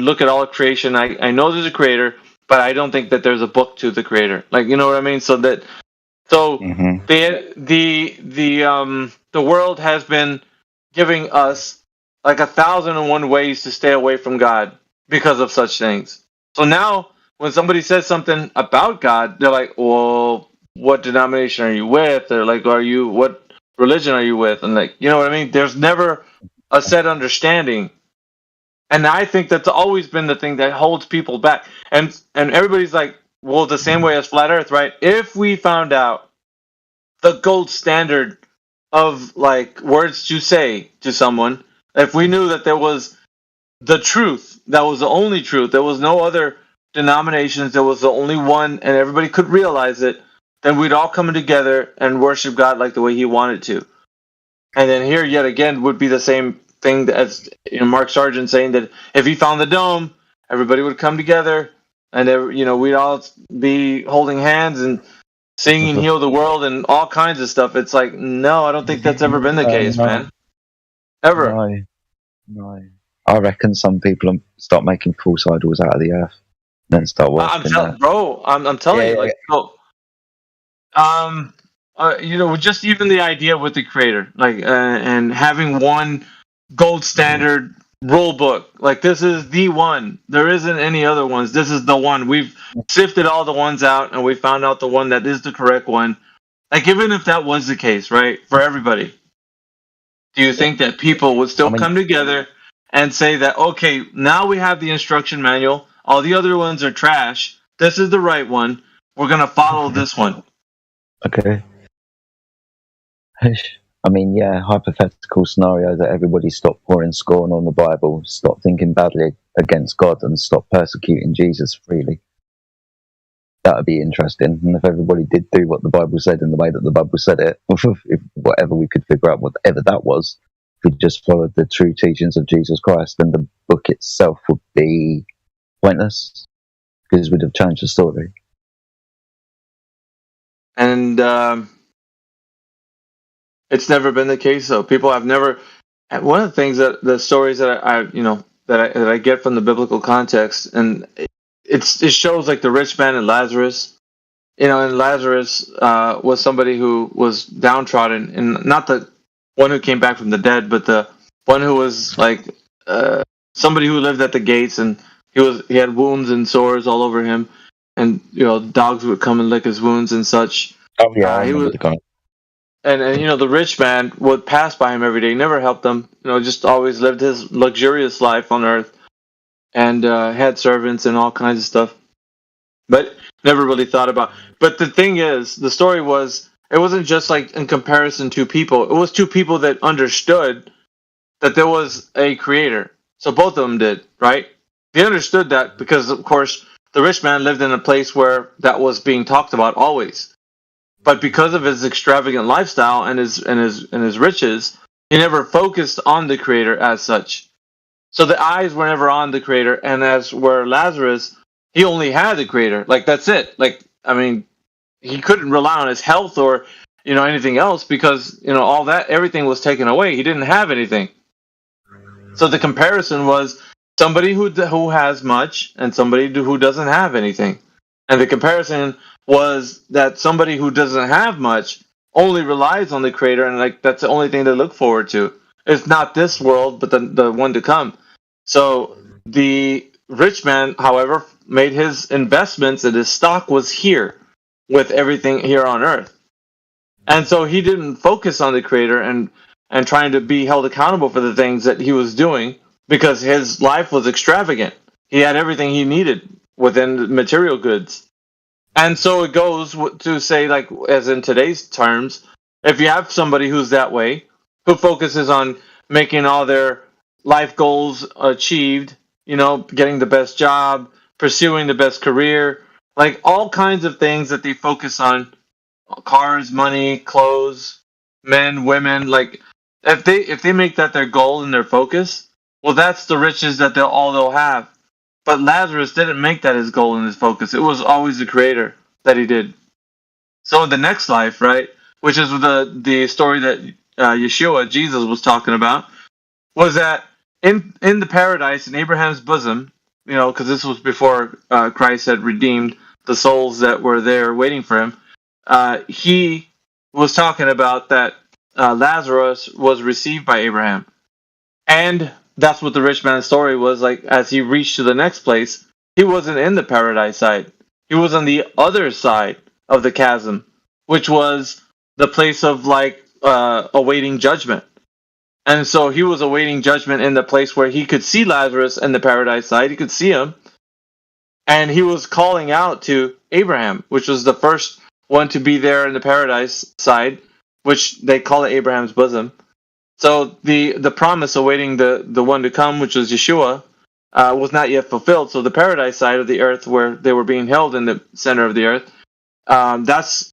look at all of creation. I know there's a creator, but I don't think that there's a book to the creator. Like, you know what I mean? The world has been giving us like 1,001 ways to stay away from God because of such things. So now when somebody says something about God, they're like, well, what denomination are you with? Or like, what religion are you with? And like, you know what I mean? There's never a set understanding. And I think that's always been the thing that holds people back. And everybody's like, well, the same way as flat Earth, right? If we found out the gold standard of like words to say to someone, if we knew that there was the truth, that was the only truth, there was no other denominations, there was the only one, and everybody could realize it, then we'd all come together and worship God like the way He wanted to. And then here, yet again, would be the same thing as Mark Sargent saying that if he found the dome, everybody would come together, and we'd all be holding hands and singing "Heal the World" and all kinds of stuff. It's like, no, I don't think that's ever been the case, no. man. Ever. No. I reckon some people start making false idols out of the earth, and then start worshiping that. Bro, I'm telling you, like, just even the idea with the creator, like, and having one gold standard rule book, like, this is the one. There isn't any other ones. This is the one. We've sifted all the ones out, and we found out the one that is the correct one. Like, even if that was the case, right, for everybody, do you think that people would still come together and say that, okay, now we have the instruction manual, all the other ones are trash, this is the right one, we're going to follow this one? Okay. I mean, yeah, hypothetical scenario that everybody stop pouring scorn on the Bible, stop thinking badly against God, and stop persecuting Jesus freely. That would be interesting. And if everybody did do what the Bible said in the way that the Bible said it, if whatever we could figure out, whatever that was, if we just followed the true teachings of Jesus Christ, then the book itself would be pointless, because we'd have changed the story. And it's never been the case, though. People have never. One of the things that the stories that I get from the biblical context, and it shows like the rich man and Lazarus. And Lazarus was somebody who was downtrodden, and not the one who came back from the dead, but the one who was like somebody who lived at the gates, and he had wounds and sores all over him, and dogs would come and lick his wounds and such. Oh yeah, he was. And the rich man would pass by him every day, never helped him. Just always lived his luxurious life on earth, and had servants and all kinds of stuff, but never really thought about. But the thing is, the story was, it wasn't just like in comparison to people. It was two people that understood that there was a creator. So both of them did, right? They understood that because, of course, the rich man lived in a place where that was being talked about always. But because of his extravagant lifestyle and his riches, he never focused on the creator as such. So the eyes were never on the creator, and as were Lazarus, he only had the creator. Like, that's it. Like, I mean, he couldn't rely on his health or anything else, because all that, everything was taken away. He didn't have anything. So the comparison was somebody who has much and somebody who doesn't have anything. And the comparison was that somebody who doesn't have much only relies on the creator, and like that's the only thing they look forward to. It's not this world, but the one to come. So the rich man, however, made his investments, and his stock was here with everything here on earth. And so he didn't focus on the creator and trying to be held accountable for the things that he was doing, because his life was extravagant. He had everything he needed within material goods. And so it goes to say, like, as in today's terms, if you have somebody who's that way, who focuses on making all their life goals achieved, getting the best job, pursuing the best career, like all kinds of things that they focus on, cars, money, clothes, men, women, like if they make that their goal and their focus, well, that's the riches that they'll have. But Lazarus didn't make that his goal and his focus. It was always the creator that he did. So in the next life, right, which is the story that Yeshua, Jesus, was talking about, was that in the paradise, in Abraham's bosom, because this was before Christ had redeemed the souls that were there waiting for him, he was talking about that Lazarus was received by Abraham. And that's what the rich man's story was like. As he reached to the next place, he wasn't in the paradise side. He was on the other side of the chasm, which was the place of awaiting judgment. And so he was awaiting judgment in the place where he could see Lazarus in the paradise side. He could see him. And he was calling out to Abraham, which was the first one to be there in the paradise side, which they call it Abraham's bosom. So the promise awaiting the one to come, which was Yeshua, was not yet fulfilled. So the paradise side of the earth, where they were being held in the center of the earth, that's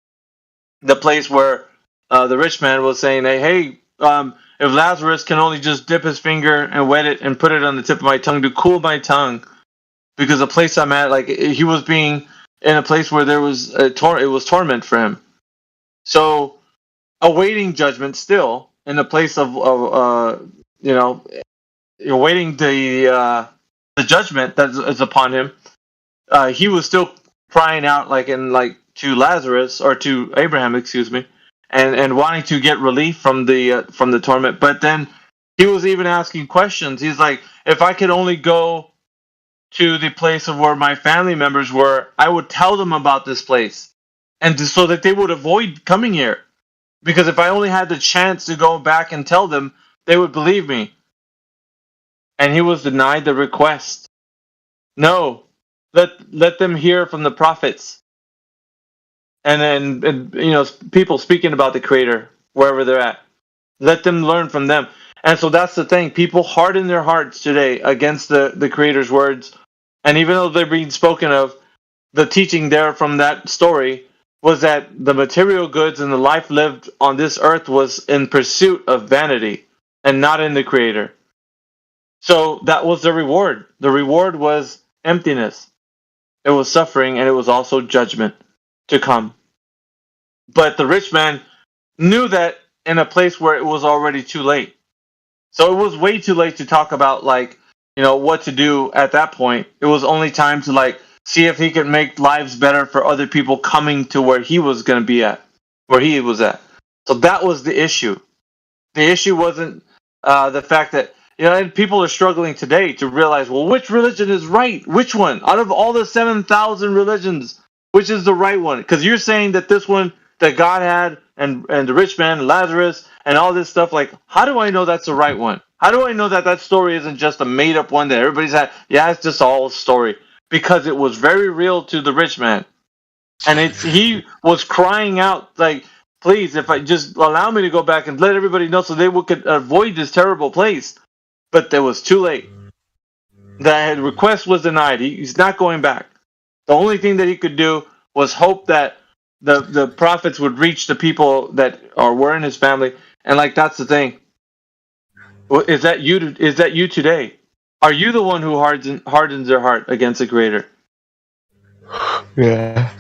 the place where the rich man was saying, hey, if Lazarus can only just dip his finger and wet it and put it on the tip of my tongue to cool my tongue, because the place I'm at, like, he was being in a place where there was it was torment for him. So awaiting judgment still in the place of awaiting the judgment that is upon him. He was still crying out to Lazarus, or to Abraham, excuse me, and wanting to get relief from the torment. But then he was even asking questions. He's like, if I could only go to the place of where my family members were, I would tell them about this place, and so that they would avoid coming here. Because if I only had the chance to go back and tell them, they would believe me. And he was denied the request. No, let them hear from the prophets. And then people speaking about the Creator wherever they're at. Let them learn from them. And so that's the thing. People harden their hearts today against the Creator's words. And even though they're being spoken of, the teaching there from that story was that the material goods and the life lived on this earth was in pursuit of vanity and not in the Creator. So that was the reward. The reward was emptiness. It was suffering, and it was also judgment to come. But the rich man knew that in a place where it was already too late. So it was way too late to talk about what to do at that point. It was only time to see if he could make lives better for other people coming to where he was going to be at, where he was at. So that was the issue. The issue wasn't the fact that, and people are struggling today to realize, well, which religion is right? Which one? Out of all the 7,000 religions, which is the right one? Because you're saying that this one that God had, and the rich man, Lazarus, and all this stuff, how do I know that's the right one? How do I know that story isn't just a made-up one that everybody's had? Yeah, it's just all a story. Because it was very real to the rich man. And he was crying out, please, if I just allow me to go back and let everybody know so they could avoid this terrible place. But it was too late. That request was denied. He's not going back. The only thing that he could do was hope that the prophets would reach the people that were in his family. And that's the thing. Is that you today? Are you the one who hardens their heart against the Creator? Yeah.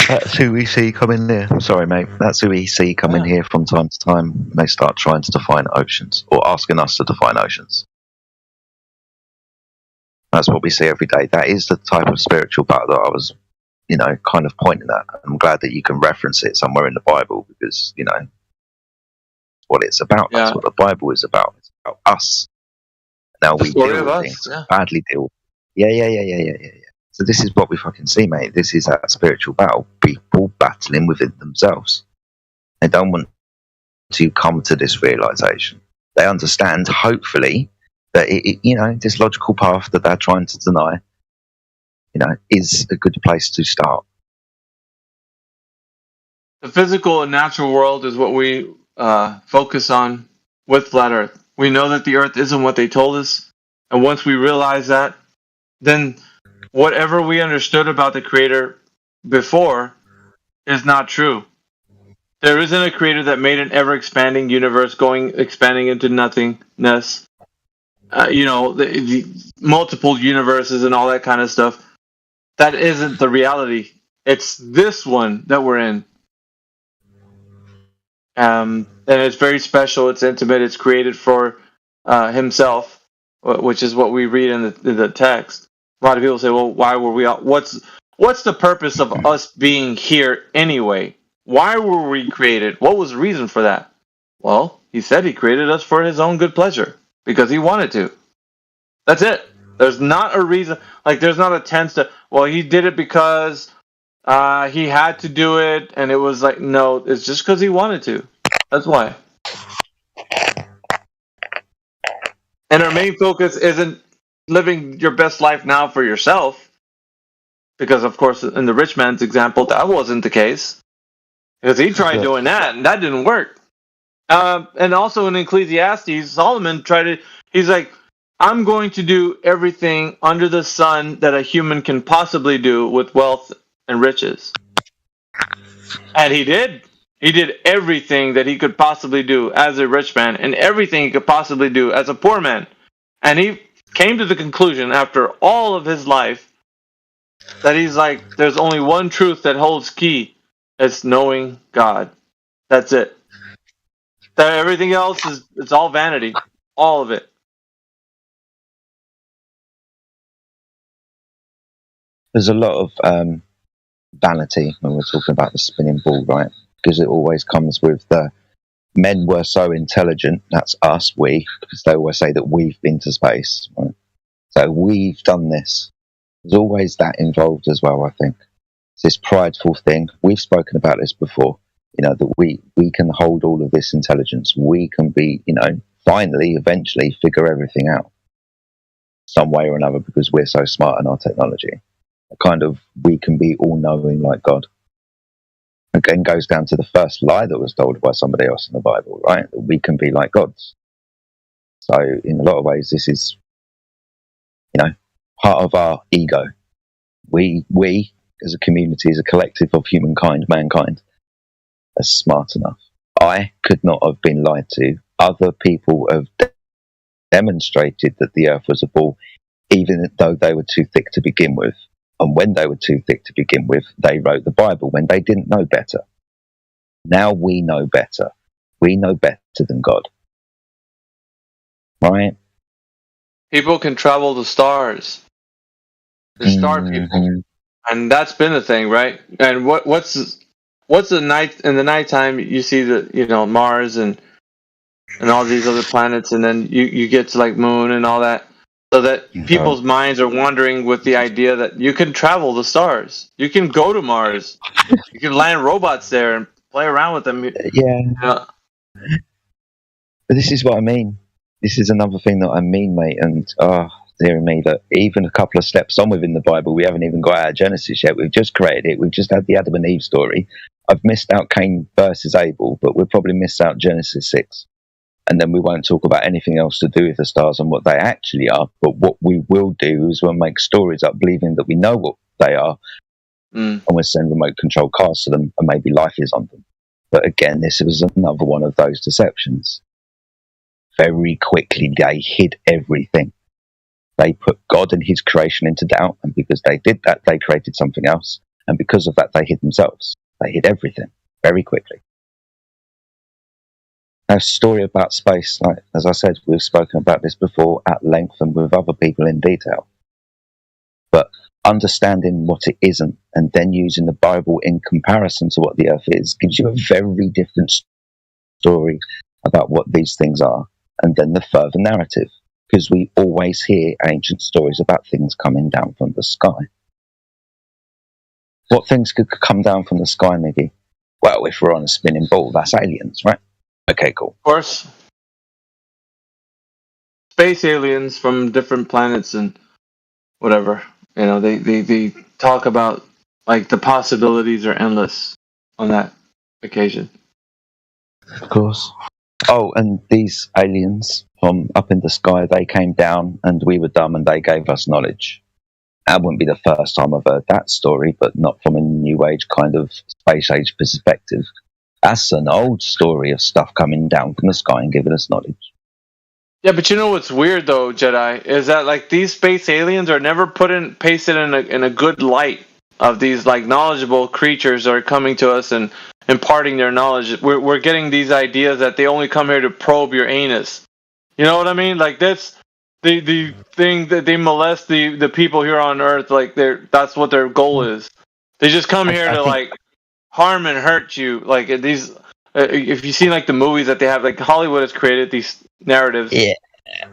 That's who we see coming here. Sorry, mate. That's who we see coming here from time to time. They start trying to define oceans, or asking us to define oceans. That's what we see every day. That is the type of spiritual battle that I was, kind of pointing at. I'm glad that you can reference it somewhere in the Bible, because, what it's about. Yeah. That's what the Bible is about. It's about us. Now we deal with things, badly deal with. Yeah. So this is what we fucking see, mate. This is that spiritual battle. People battling within themselves. They don't want to come to this realization. They understand, hopefully, that this logical path that they're trying to deny, is a good place to start. The physical and natural world is what we focus on with Flat Earth. We know that the Earth isn't what they told us, and once we realize that, then whatever we understood about the Creator before is not true. There isn't a Creator that made an ever-expanding universe expanding into nothingness. The multiple universes and all that kind of stuff. That isn't the reality. It's this one that we're in. And it's very special. It's intimate. It's created for himself, which is what we read in the text. A lot of people say, well, why were we out? What's the purpose of us being here anyway? Why were we created? What was the reason for that? Well, he said he created us for his own good pleasure, because he wanted to. That's it. There's not a reason, there's not a tense to, well, he did it because he had to do it, and it was no, it's just because he wanted to. That's why. And our main focus isn't living your best life now for yourself. because of course in the rich man's example that wasn't the case, because he tried doing that and that didn't work. And also in Ecclesiastes, Solomon he's like, I'm going to do everything under the sun that a human can possibly do with wealth and riches. And he did. He did everything that he could possibly do as a rich man and everything he could possibly do as a poor man. And he came to the conclusion after all of his life that he's like, there's only one truth that holds key. It's knowing God. That's it. That everything else it's all vanity. All of it. There's a lot of vanity when we're talking about the spinning ball, right? Because it always comes with the men were so intelligent, that's us, we, because they always say that we've been to space, right? So we've done this. There's always that involved as well, I think. It's this prideful thing. We've spoken about this before, that we can hold all of this intelligence. We can be, finally, eventually figure everything out some way or another because we're so smart in our technology. We can be all-knowing like God. Again, goes down to the first lie that was told by somebody else in the Bible, right? That we can be like gods. So, in a lot of ways, this is, part of our ego. We, as a community, as a collective of mankind, are smart enough. I could not have been lied to. Other people have demonstrated that the earth was a ball, even though they were too thick to begin with. And when they were too thick to begin with, they wrote the Bible when they didn't know better. Now we know better. We know better than God. Right? People can travel the stars. The star people. And that's been the thing, right? And what's the night in the nighttime you see the Mars and all these other planets, and then you get to like Moon and all that. So that people's minds are wandering with the idea that you can travel the stars. You can go to Mars. You can land robots there and play around with them. Yeah. But this is what I mean. This is another thing that I mean, mate. And, dear me, that even a couple of steps on within the Bible, we haven't even got out of Genesis yet. We've just created it. We've just had the Adam and Eve story. I've missed out Cain versus Abel, but we'll probably miss out Genesis 6. And then we won't talk about anything else to do with the stars and what they actually are. But what we will do is we'll make stories up believing that we know what they are. And we'll send remote control cars to them and maybe life is on them. But again, this was another one of those deceptions. Very quickly, they hid everything. They put God and his creation into doubt. And because they did that, they created something else. And because of that, they hid themselves. They hid everything very quickly. A story about space, like as I said, we've spoken about this before at length and with other people in detail. But understanding what it isn't and then using the Bible in comparison to what the earth is gives you a very different story about what these things are, and then the further narrative, because we always hear ancient stories about things coming down from the sky. What things could come down from the sky, Miggy? Well, if we're on a spinning ball, that's aliens, right? Okay, cool. Of course. Space aliens from different planets and whatever. They talk about like the possibilities are endless on that occasion. Of course. Oh, and these aliens from up in the sky, they came down and we were dumb and they gave us knowledge. That wouldn't be the first time I've heard that story, but not from a new age kind of space age perspective. That's an old story of stuff coming down from the sky and giving us knowledge. Yeah, but you know what's weird though, Jedi, is that like these space aliens are never pasted in a good light of these like knowledgeable creatures that are coming to us and imparting their knowledge. We're getting these ideas that they only come here to probe your anus. You know what I mean? Like that's the thing that they molest the people here on Earth. Like that's what their goal is. They just come here to like harm and hurt you. Like these, if you see like the movies that they have, like Hollywood has created these narratives. Yeah,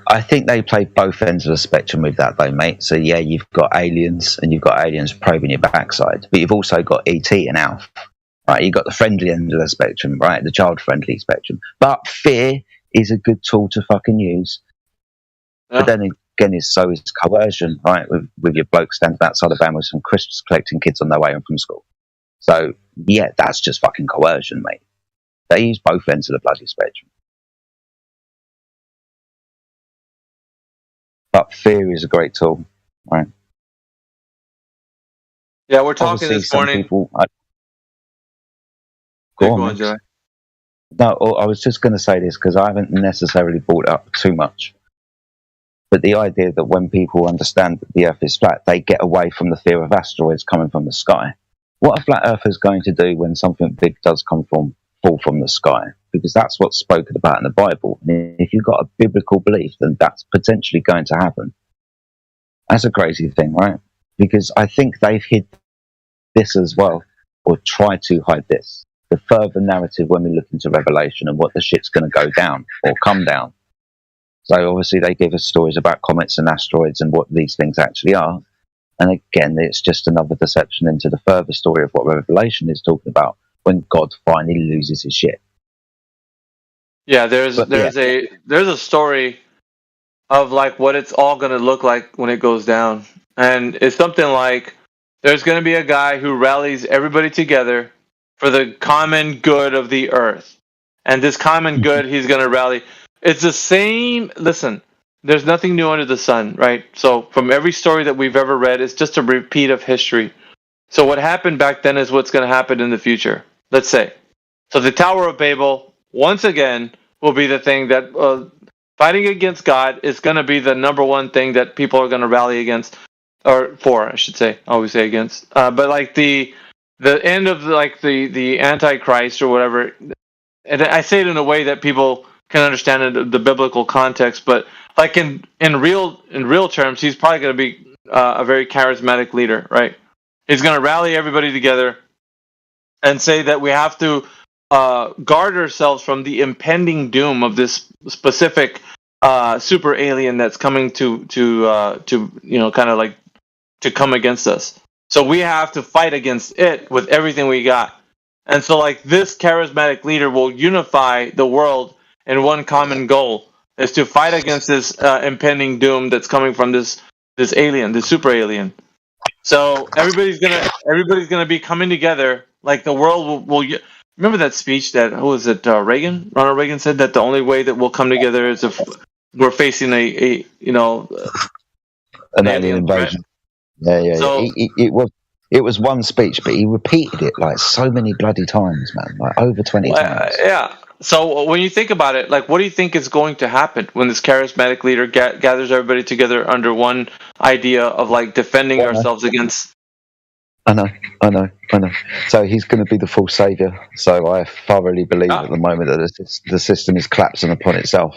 I think they play both ends of the spectrum with that, though, mate. So yeah, you've got aliens and you've got aliens probing your backside, but you've also got ET and Alf. Right, you've got the friendly end of the spectrum, right? The child-friendly spectrum. But fear is a good tool to fucking use. Yeah. But then again is coercion, right? With your bloke standing outside a van with some crisps collecting kids on their way home from school. So yeah, that's just fucking coercion, mate. They use both ends of the bloody spectrum. But fear is a great tool, right? Yeah, we're talking Obviously, this morning. Go on, Joey. No, I was just going to say this because I haven't necessarily brought it up too much. But the idea that when people understand that the Earth is flat, they get away from the fear of asteroids coming from the sky. What a flat Earther is going to do when something big does fall from the sky? Because that's what's spoken about in the Bible. And if you've got a biblical belief, then that's potentially going to happen. That's a crazy thing, right? Because I think they've hid this as well, or tried to hide this. The further narrative when we look into Revelation and what the shit's going to go down or come down. So obviously they give us stories about comets and asteroids and what these things actually are. And again, it's just another deception into the further story of what Revelation is talking about when God finally loses his shit. Yeah, there's a story of like what it's all going to look like when it goes down. And it's something like there's going to be a guy who rallies everybody together for the common good of the earth. And this common good he's going to rally. It's the same. Listen, there's nothing new under the sun, right? So from every story that we've ever read, it's just a repeat of history. So what happened back then is what's going to happen in the future. Let's say. So the Tower of Babel, once again, will be the thing that fighting against God is going to be the number one thing that people are going to rally against. Or for, I should say. I always say against. But like the end of the Antichrist or whatever, and I say it in a way that people can understand the biblical context, but like in real terms, he's probably going to be a very charismatic leader, right? He's going to rally everybody together and say that we have to guard ourselves from the impending doom of this specific super alien that's coming to kind of like to come against us. So we have to fight against it with everything we got. And so like this charismatic leader will unify the world in one common goal, is to fight against this impending doom that's coming from this alien, this super alien. So everybody's gonna be coming together. Like the world will remember that speech that Reagan? Ronald Reagan said that the only way that we'll come together is if we're facing an alien invasion. Yeah. So, it was one speech, but he repeated it like so many bloody times, man. Like over 20 times. Yeah. So when you think about it, like, what do you think is going to happen when this charismatic leader gathers everybody together under one idea of like defending ourselves against? I know. So he's going to be the full savior. So I thoroughly believe at the moment that the system is collapsing upon itself.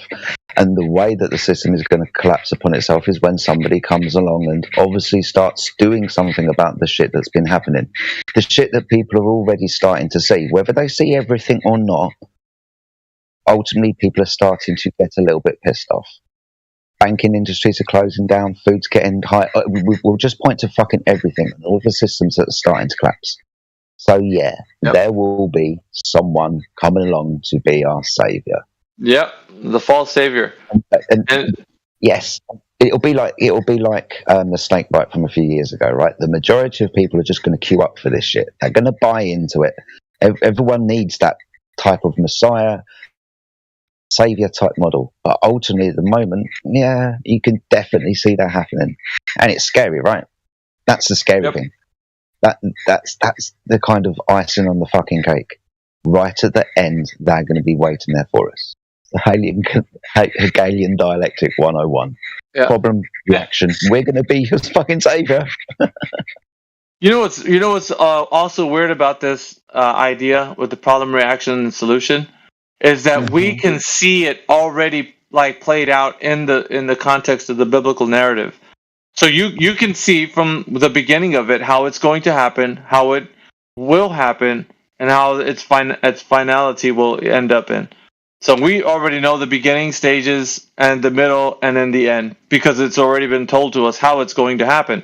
And the way that the system is going to collapse upon itself is when somebody comes along and obviously starts doing something about the shit that's been happening. The shit that people are already starting to see. Whether they see everything or not, ultimately people are starting to get a little bit pissed off. Banking industries are closing down, food's getting high. We'll just point to fucking everything and all the systems that are starting to collapse. So yeah, There will be someone coming along to be our savior. Yep, the false savior. And yes, it'll be like the snake bite from a few years ago, right? The majority of people are just going to queue up for this shit. They're going to buy into it. Everyone needs that type of messiah, savior type model, but ultimately at the moment, yeah, you can definitely see that happening, and it's scary, right? That's the scary thing. That's the kind of icing on the fucking cake. Right at the end, they're going to be waiting there for us. The Hegelian dialectic 101. Problem, reaction. We're going to be your fucking savior. You know what's also weird about this idea with the problem, reaction, and solution is that we can see it already like played out in the context of the biblical narrative. So you can see from the beginning of it how it's going to happen, how it will happen, and how its finality will end up in. So we already know the beginning stages and the middle and then the end because it's already been told to us how it's going to happen.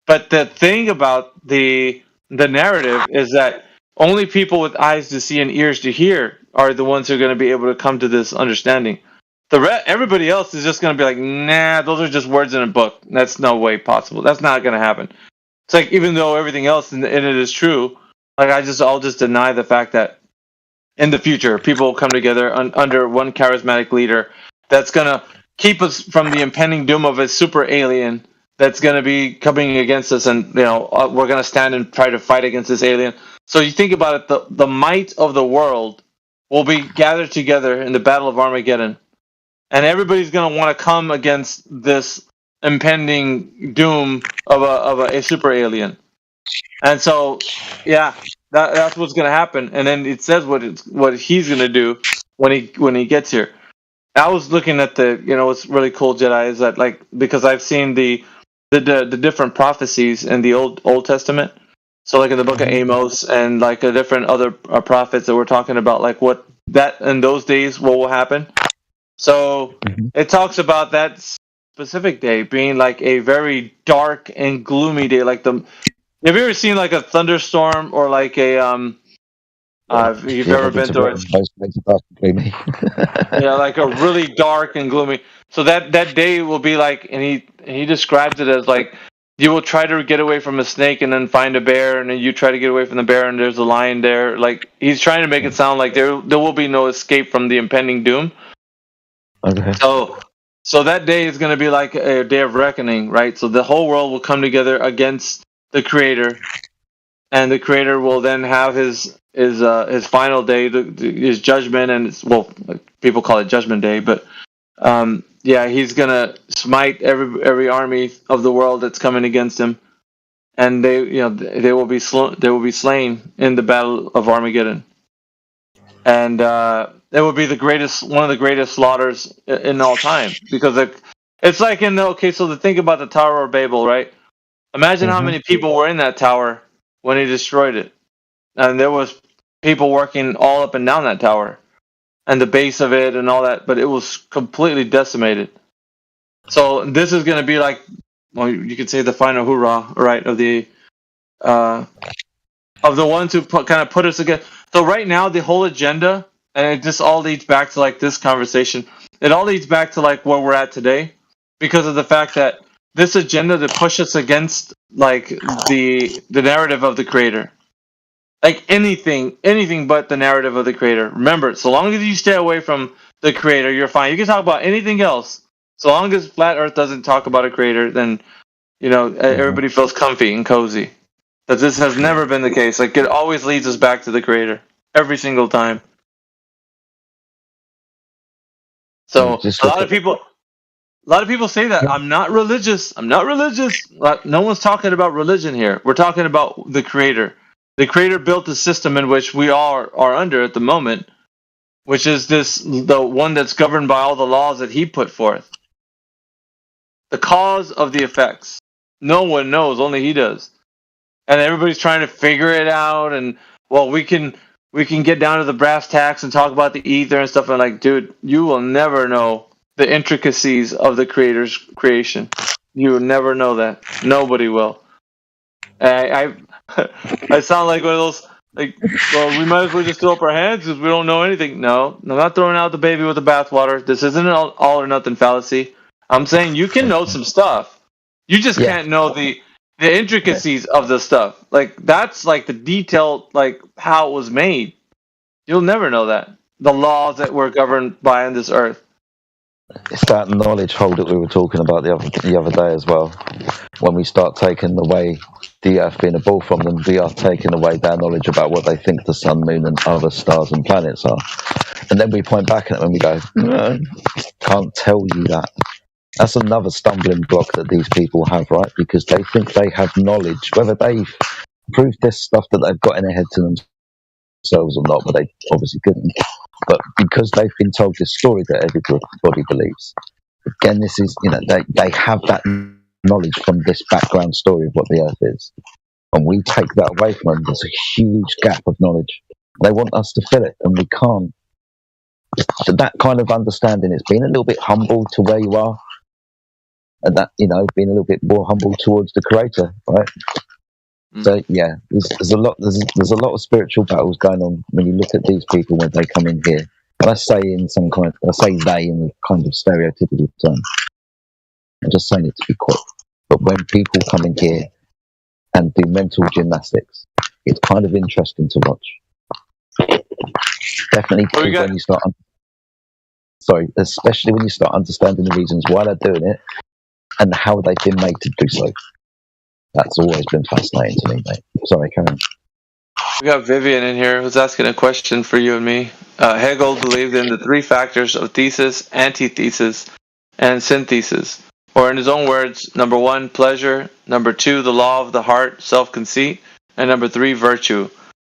But the thing about the narrative is that only people with eyes to see and ears to hear are the ones who are going to be able to come to this understanding. Everybody else is just going to be like, nah, those are just words in a book. That's no way possible. That's not going to happen. It's like, even though everything else in it is true, like I'll just deny the fact that in the future people will come together under one charismatic leader that's going to keep us from the impending doom of a super alien that's going to be coming against us, and we're going to stand and try to fight against this alien. So you think about it, the might of the world will be gathered together in the Battle of Armageddon, and everybody's going to want to come against this impending doom of a super alien. And so, yeah, that's what's going to happen. And then it says what he's going to do when he gets here. I was looking at what's really cool, Jedi, is that, like, because I've seen the different prophecies in the Old Testament. So, like in the book of Amos and like a different other prophets that we're talking about, like what that in those days what will happen. So it talks about that specific day being like a very dark and gloomy day. Like have you ever seen like a thunderstorm or like a if you've ever been through it? Yeah, like a really dark and gloomy. So that day will be like, and he describes it as like, you will try to get away from a snake and then find a bear, and then you try to get away from the bear and there's a lion there. Like, he's trying to make it sound like there will be no escape from the impending doom. Okay. So that day is going to be like a day of reckoning, right? So the whole world will come together against the Creator, and the Creator will then have his final day, his judgment, and people call it Judgment Day, but he's gonna smite every army of the world that's coming against him, and they will be slain in the Battle of Armageddon, and it will be one of the greatest slaughters in all time, because it's like so think about the Tower of Babel, right? Imagine how many people were in that tower when he destroyed it, and there was people working all up and down that tower and the base of it and all that, but it was completely decimated. So this is going to be like, well, you could say the final hoorah, right, of the ones who kind of put us together. So right now, the whole agenda, and it just all leads back to like this conversation. It all leads back to like where we're at today, because of the fact that this agenda to push us against like the narrative of the Creator. Like anything but the narrative of the Creator. Remember, so long as you stay away from the Creator, you're fine. You can talk about anything else. So long as Flat Earth doesn't talk about a Creator, then, everybody feels comfy and cozy. But this has never been the case. Like, it always leads us back to the Creator. Every single time. So, a lot of people say that. I'm not religious. No one's talking about religion here. We're talking about the Creator. The Creator built a system in which we all are under at the moment, which is the one that's governed by all the laws that he put forth. The cause of the effects. No one knows, only he does. And everybody's trying to figure it out, and we can get down to the brass tacks and talk about the ether and stuff. And like, dude, you will never know the intricacies of the Creator's creation. You will never know that. Nobody will. I sound like one of those, like, well, we might as well just throw up our hands because we don't know anything. No, I'm not throwing out the baby with the bathwater. This isn't an all or nothing fallacy. I'm saying you can know some stuff. You just can't know the intricacies of the stuff. Like, that's like the detail, like how it was made. You'll never know that. The laws that we're governed by on this earth. It's that knowledge hole that we were talking about the other day as well. When we start taking away the Earth being a ball from them, we are taking away their knowledge about what they think the sun, moon, and other stars and planets are. And then we point back at them and we go, no, can't tell you that. That's another stumbling block that these people have, right? Because they think they have knowledge, whether they've proved this stuff that they've got in their head to themselves or not, but they obviously couldn't. But because they've been told this story that everybody believes, again, this is, they have that knowledge from this background story of what the Earth is. And we take that away from them. There's a huge gap of knowledge. They want us to fill it, and we can't. So that kind of understanding, it's being a little bit humble to where you are, and that, being a little bit more humble towards the Creator, right? So yeah, there's a lot of spiritual battles going on when you look at these people when they come in here And I say in some kind, I say they in the kind of stereotypical term. I'm just saying it to be quick. But when people come in here and do mental gymnastics, it's kind of interesting to watch. Definitely when you start, especially when you start understanding the reasons why they're doing it and how they've been made to do so. That's always been fascinating to me, mate. Sorry, Karen. We got Vivian in here who's asking a question for you and me. Hegel believed in the three factors of thesis, antithesis, and synthesis. Or in his own words, number 1, pleasure, number 2, the law of the heart, self-conceit, and number 3, virtue.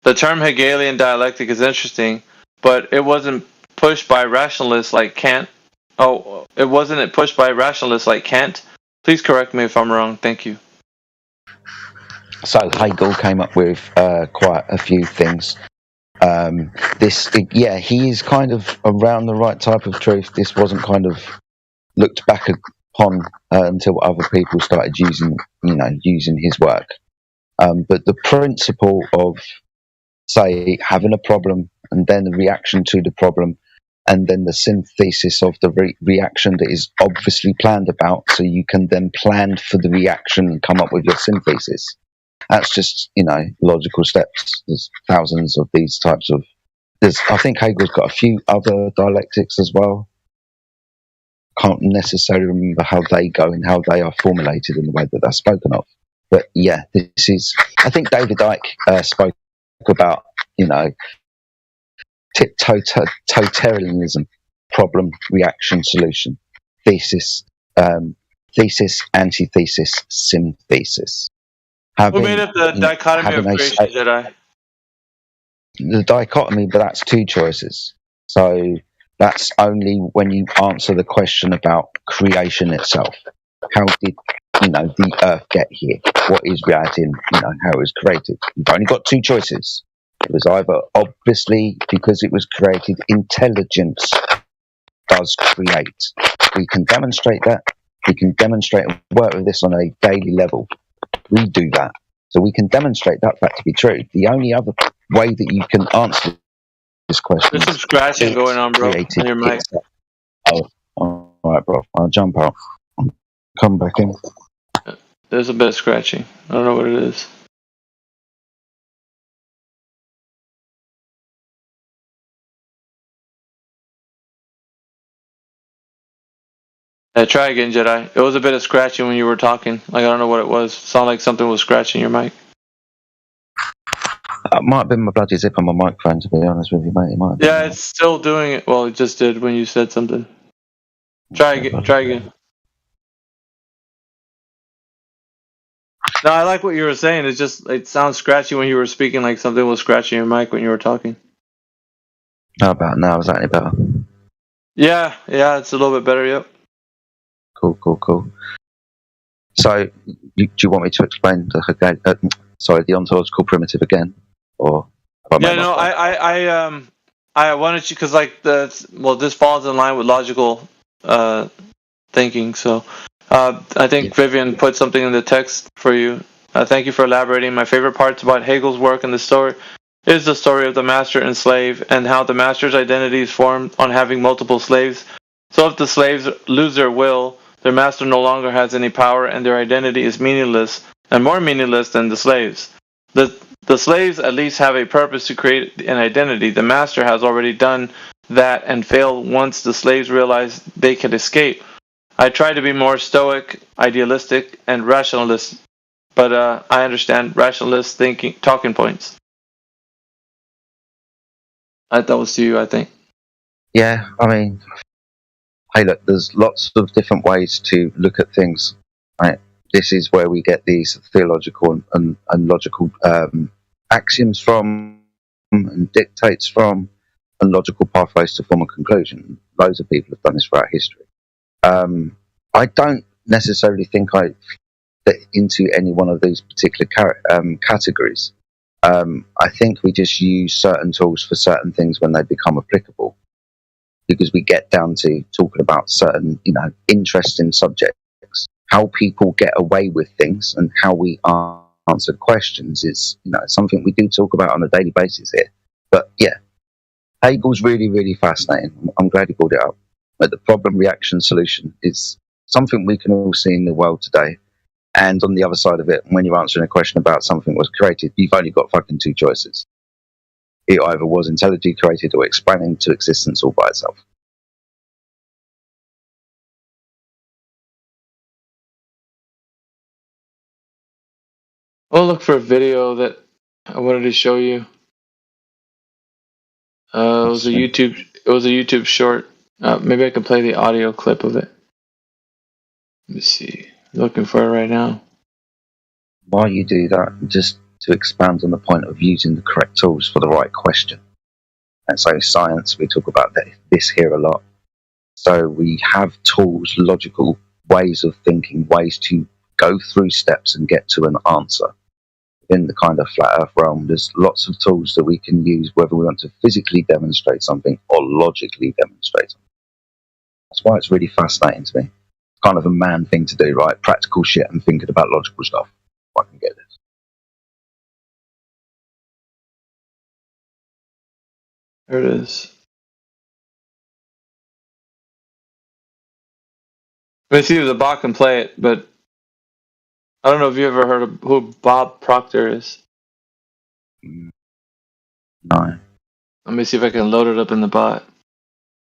The term Hegelian dialectic is interesting, but it wasn't pushed by rationalists like Kant. Wasn't it pushed by rationalists like Kant? Please correct me if I'm wrong. Thank you. So Hegel came up with quite a few things. He is kind of around the right type of truth. This wasn't kind of looked back upon until other people started using his work. But the principle of, say, having a problem and then the reaction to the problem, and then the synthesis of the reaction that is obviously planned about, so you can then plan for the reaction and come up with your synthesis. That's just, logical steps. There's thousands of these types of... I think Hegel's got a few other dialectics as well. Can't necessarily remember how they go and how they are formulated in the way that they're spoken of. But yeah, this is... I think David Icke spoke about, totalitarianism, problem, reaction, solution, thesis, antithesis, synthesis. Who made up the dichotomy of creation, Jedi? The dichotomy, but that's two choices. So that's only when you answer the question about creation itself. How did the Earth get here? What is reality? And how it was created. You've only got two choices. It was either obviously because it was created, intelligence does create. We can demonstrate that. We can demonstrate and work with this on a daily level. We do that. So we can demonstrate that fact to be true. The only other way that you can answer this question... There's some scratching going on, bro, on your mic. All right, bro. I'll jump out. Come back in. There's a bit of scratching. I don't know what it is. Try again, Jedi. It was a bit of scratching when you were talking. I don't know what it was. It sounded like something was scratching your mic. It might have been my bloody zip on my microphone, to be honest with you, mate. It's still doing it. Well, it just did when you said something. Try again. No, I like what you were saying. It sounds scratchy when you were speaking, like something was scratching your mic when you were talking. How about now? Is that any better? Yeah, it's a little bit better, yep. Cool. So, do you want me to explain the ontological primitive again, or? I wanted you because this falls in line with logical thinking. So, I think Vivian put something in the text for you. Thank you for elaborating. My favorite parts about Hegel's work in the story is the story of the master and slave, and how the master's identity is formed on having multiple slaves. So, if the slaves lose their will, their master no longer has any power, and their identity is meaningless, and more meaningless than the slaves. The slaves at least have a purpose to create an identity. The master has already done that and failed once the slaves realize they can escape. I try to be more stoic, idealistic, and rationalist, but I understand rationalist talking points. That was to you, I think. Yeah, I mean... Hey, look, there's lots of different ways to look at things, right? This is where we get these theological and logical axioms from, and dictates from, and logical pathways to form a conclusion. Loads of people have done this throughout history. I don't necessarily think I fit into any one of these particular categories. I think we just use certain tools for certain things when they become applicable, because we get down to talking about certain, interesting subjects. How people get away with things and how we answer questions is, something we do talk about on a daily basis here. But yeah, Hegel's really, really fascinating. I'm glad he brought it up. But the problem, reaction, solution is something we can all see in the world today. And on the other side of it, when you're answering a question about something that was created, you've only got fucking two choices. It either was intelligently created or expanding into existence all by itself. I'll look for a video that I wanted to show you. It was a YouTube short. Maybe I can play the audio clip of it. Let me see. Looking for it right now. While you do that, just to expand on the point of using the correct tools for the right question. And so science, we talk about this here a lot. So we have tools, logical ways of thinking, ways to go through steps and get to an answer. In the kind of flat earth realm, there's lots of tools that we can use, whether we want to physically demonstrate something or logically demonstrate something. That's why it's really fascinating to me. It's kind of a man thing to do, right? Practical shit and thinking about logical stuff. If I can get this. There it is. I mean, see if the bot can play it, but I don't know if you ever heard of who Bob Proctor is. No. Let me see if I can load it up in the bot.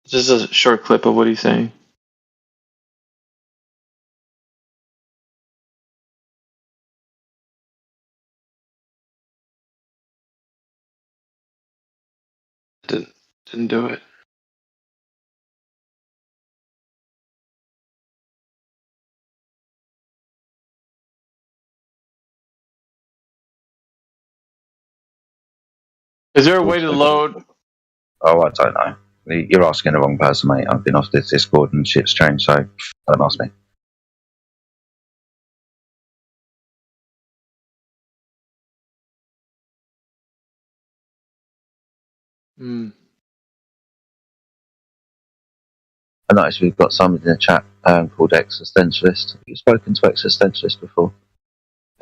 It's just a short clip of what he's saying. Didn't do it. Is there a way to load? Oh, I don't know. You're asking the wrong person, mate. I've been off this Discord and shit's changed, so don't ask me. I noticed we've got somebody in the chat called Existentialist. Have you spoken to Existentialist before?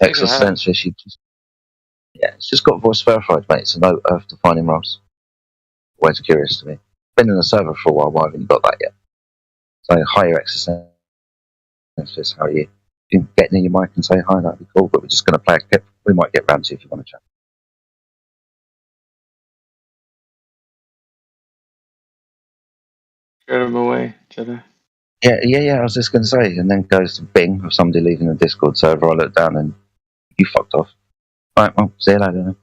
Existentialist, it's just got voice verified, mate. It's a no Earth defining roles. Always curious to me. Been in the server for a while, why haven't you got that yet? So, hi, Existentialist, how are you? You can get near your mic and say hi, that'd be cool, but we're just going to play a clip. We might get round to you if you want to chat. Scared him away, Jedi. Yeah, I was just going to say, and then goes to Bing of somebody leaving the Discord server. I look down and you fucked off. Right, well, see you later then.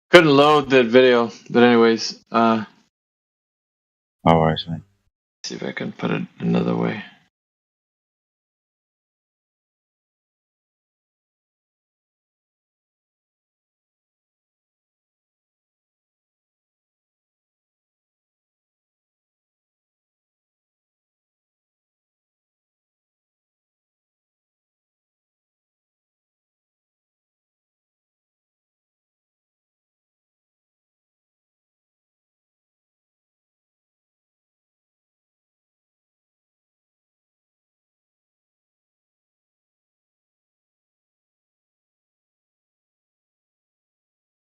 Couldn't load that video, but anyways, no worries, mate. See if I can put it another way.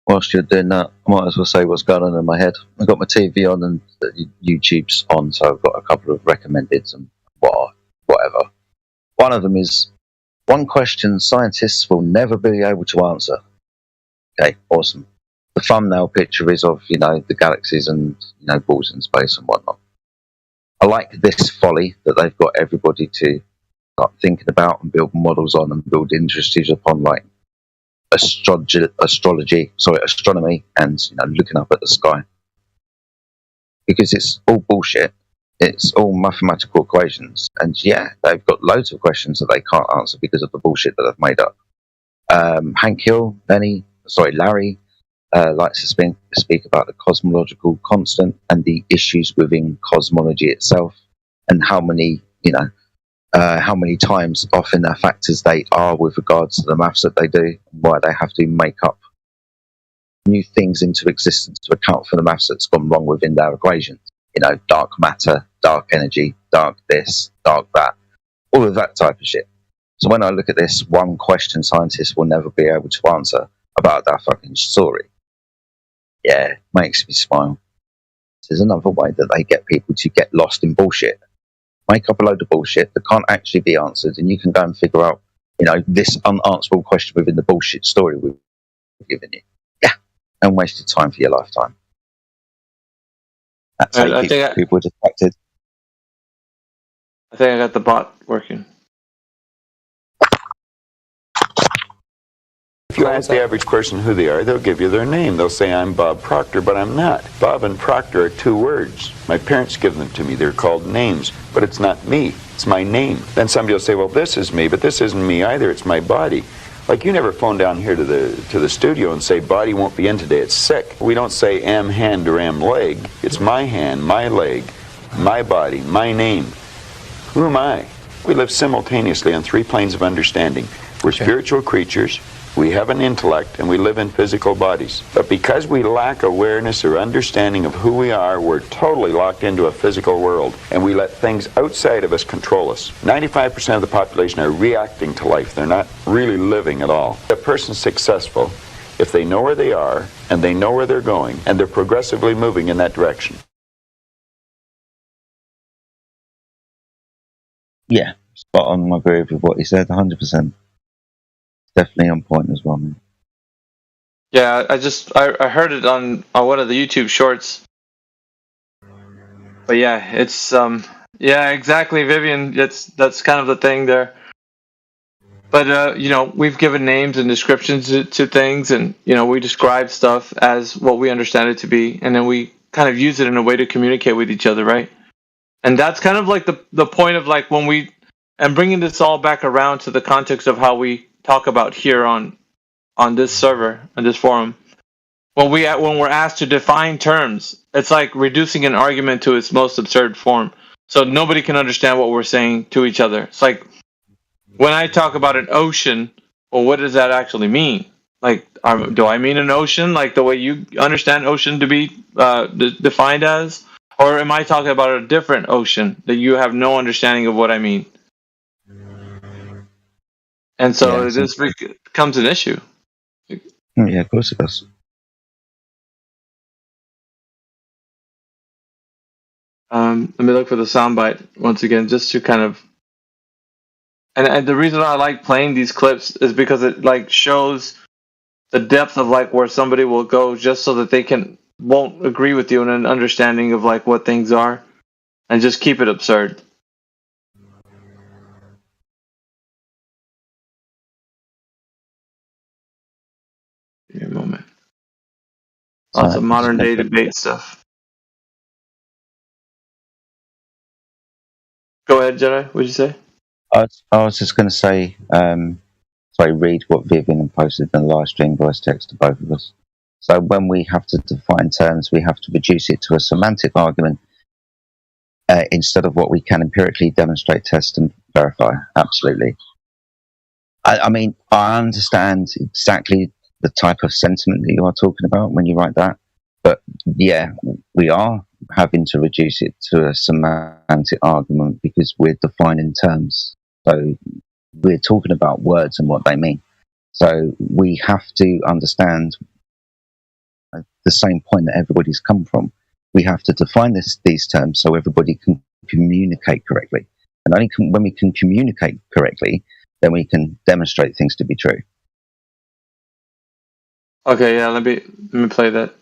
Whilst you're doing that, I might as well say what's going on in my head. I've got my TV on and YouTube's on, so I've got a couple of recommendeds and whatever. One of them is one question scientists will never be able to answer. Okay, awesome. The thumbnail picture is of, the galaxies and, balls in space and whatnot. I like this folly that they've got everybody to start thinking about and build models on and build industries upon, like astronomy, and looking up at the sky, because it's all bullshit. It's all mathematical equations, and they've got loads of questions that they can't answer because of the bullshit that they've made up. Hank Hill, Larry, likes to speak about the cosmological constant and the issues within cosmology itself, and how many times off in their factors they are with regards to the maths that they do, and why they have to make up new things into existence to account for the maths that's gone wrong within their equations. Dark matter, dark energy, dark this, dark that, all of that type of shit. So when I look at this one question scientists will never be able to answer about that fucking story, yeah, it makes me smile. There's another way that they get people to get lost in bullshit. Make up a load of bullshit that can't actually be answered, and you can go and figure out, this unanswerable question within the bullshit story we've given you. Yeah, and wasted time for your lifetime. That's how you keep people distracted. I think I got the bot working. If you ask the average person who they are, they'll give you their name. They'll say, I'm Bob Proctor, but I'm not. Bob and Proctor are two words. My parents give them to me. They're called names, but it's not me. It's my name. Then somebody will say, well, this is me, but this isn't me either. It's my body. Like, you never phone down here to the studio and say, body won't be in today, it's sick. We don't say am hand or am leg. It's my hand, my leg, my body, my name. Who am I? We live simultaneously on three planes of understanding. We're spiritual creatures. We have an intellect, and we live in physical bodies. But because we lack awareness or understanding of who we are, we're totally locked into a physical world, and we let things outside of us control us. 95% of the population are reacting to life. They're not really living at all. A person's successful if they know where they are, and they know where they're going, and they're progressively moving in that direction. Yeah, spot on. I agree with what he said, 100%. Definitely on point as well, man. Yeah, I heard it on one of the YouTube shorts. But yeah, it's yeah, exactly, Vivian. That's kind of the thing there. But we've given names and descriptions to things, and we describe stuff as what we understand it to be, and then we kind of use it in a way to communicate with each other, right? And that's kind of like the point of like and bringing this all back around to the context of how we talk about here on this server, on this forum. When we're asked to define terms, it's like reducing an argument to its most absurd form. So nobody can understand what we're saying to each other. It's like when I talk about an ocean, well, what does that actually mean? Like, do I mean an ocean like the way you understand ocean to be defined as? Or am I talking about a different ocean that you have no understanding of what I mean? And so this becomes an issue. Yeah, of course it does. Let me look for the soundbite once again, just to kind of. And the reason I like playing these clips is because it like shows the depth of like where somebody will go, just so that they won't agree with you in an understanding of like what things are, and just keep it absurd. Give me a moment. Lots of modern day debate stuff. Go ahead, Jedi. What'd you say? I was just going to say, read what Vivian posted in the live stream voice text to both of us. So when we have to define terms, we have to reduce it to a semantic argument instead of what we can empirically demonstrate, test, and verify. Absolutely. I mean, I understand exactly the type of sentiment that you are talking about when you write that. But yeah, we are having to reduce it to a semantic argument because we're defining terms. So we're talking about words and what they mean. So we have to understand the same point that everybody's come from. We have to define these terms so everybody can communicate correctly. And only when we can communicate correctly, then we can demonstrate things to be true. Okay, yeah, let me play that.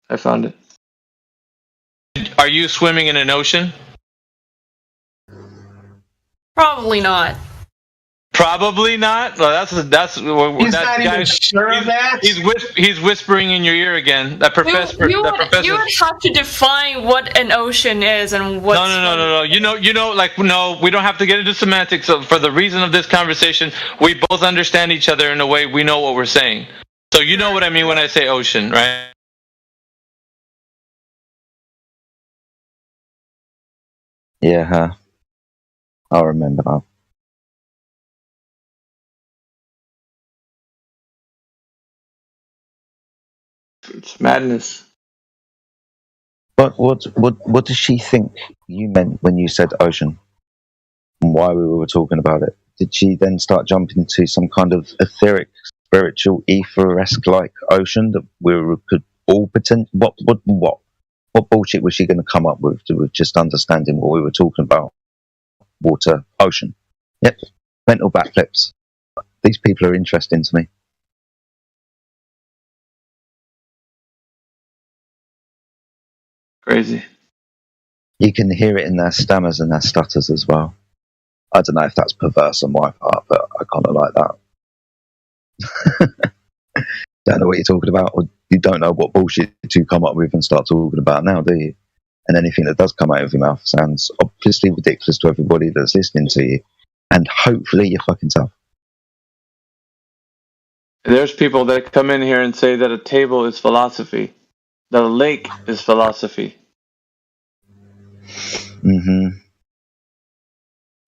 I found it. Are you swimming in an ocean? Probably not. Probably not. Well, that's He's that not guy. even sure of that. He's whispering in your ear again. That professor. You would have to define what an ocean is and what. No. You know, like no, we don't have to get into semantics. So for the reason of this conversation, we both understand each other in a way we know what we're saying. So you know what I mean when I say ocean, right? Yeah, I remember now. It's madness. But what does she think you meant when you said ocean? And why we were talking about it? Did she then start jumping into some kind of etheric, spiritual, ether-esque like ocean that we could all pretend? What bullshit was she going to come up with just understanding what we were talking about? Water, ocean. Yep, mental backflips. These people are interesting to me. Crazy. You can hear it in their stammers and their stutters as well. I don't know if that's perverse on my part, but I kind of like that. Don't know what you're talking about, or you don't know what bullshit to come up with and start talking about now, do you? And anything that does come out of your mouth sounds obviously ridiculous to everybody that's listening to you. And hopefully you're fucking tough. There's people that come in here and say that a table is philosophy, that a lake is philosophy. Mm-hmm.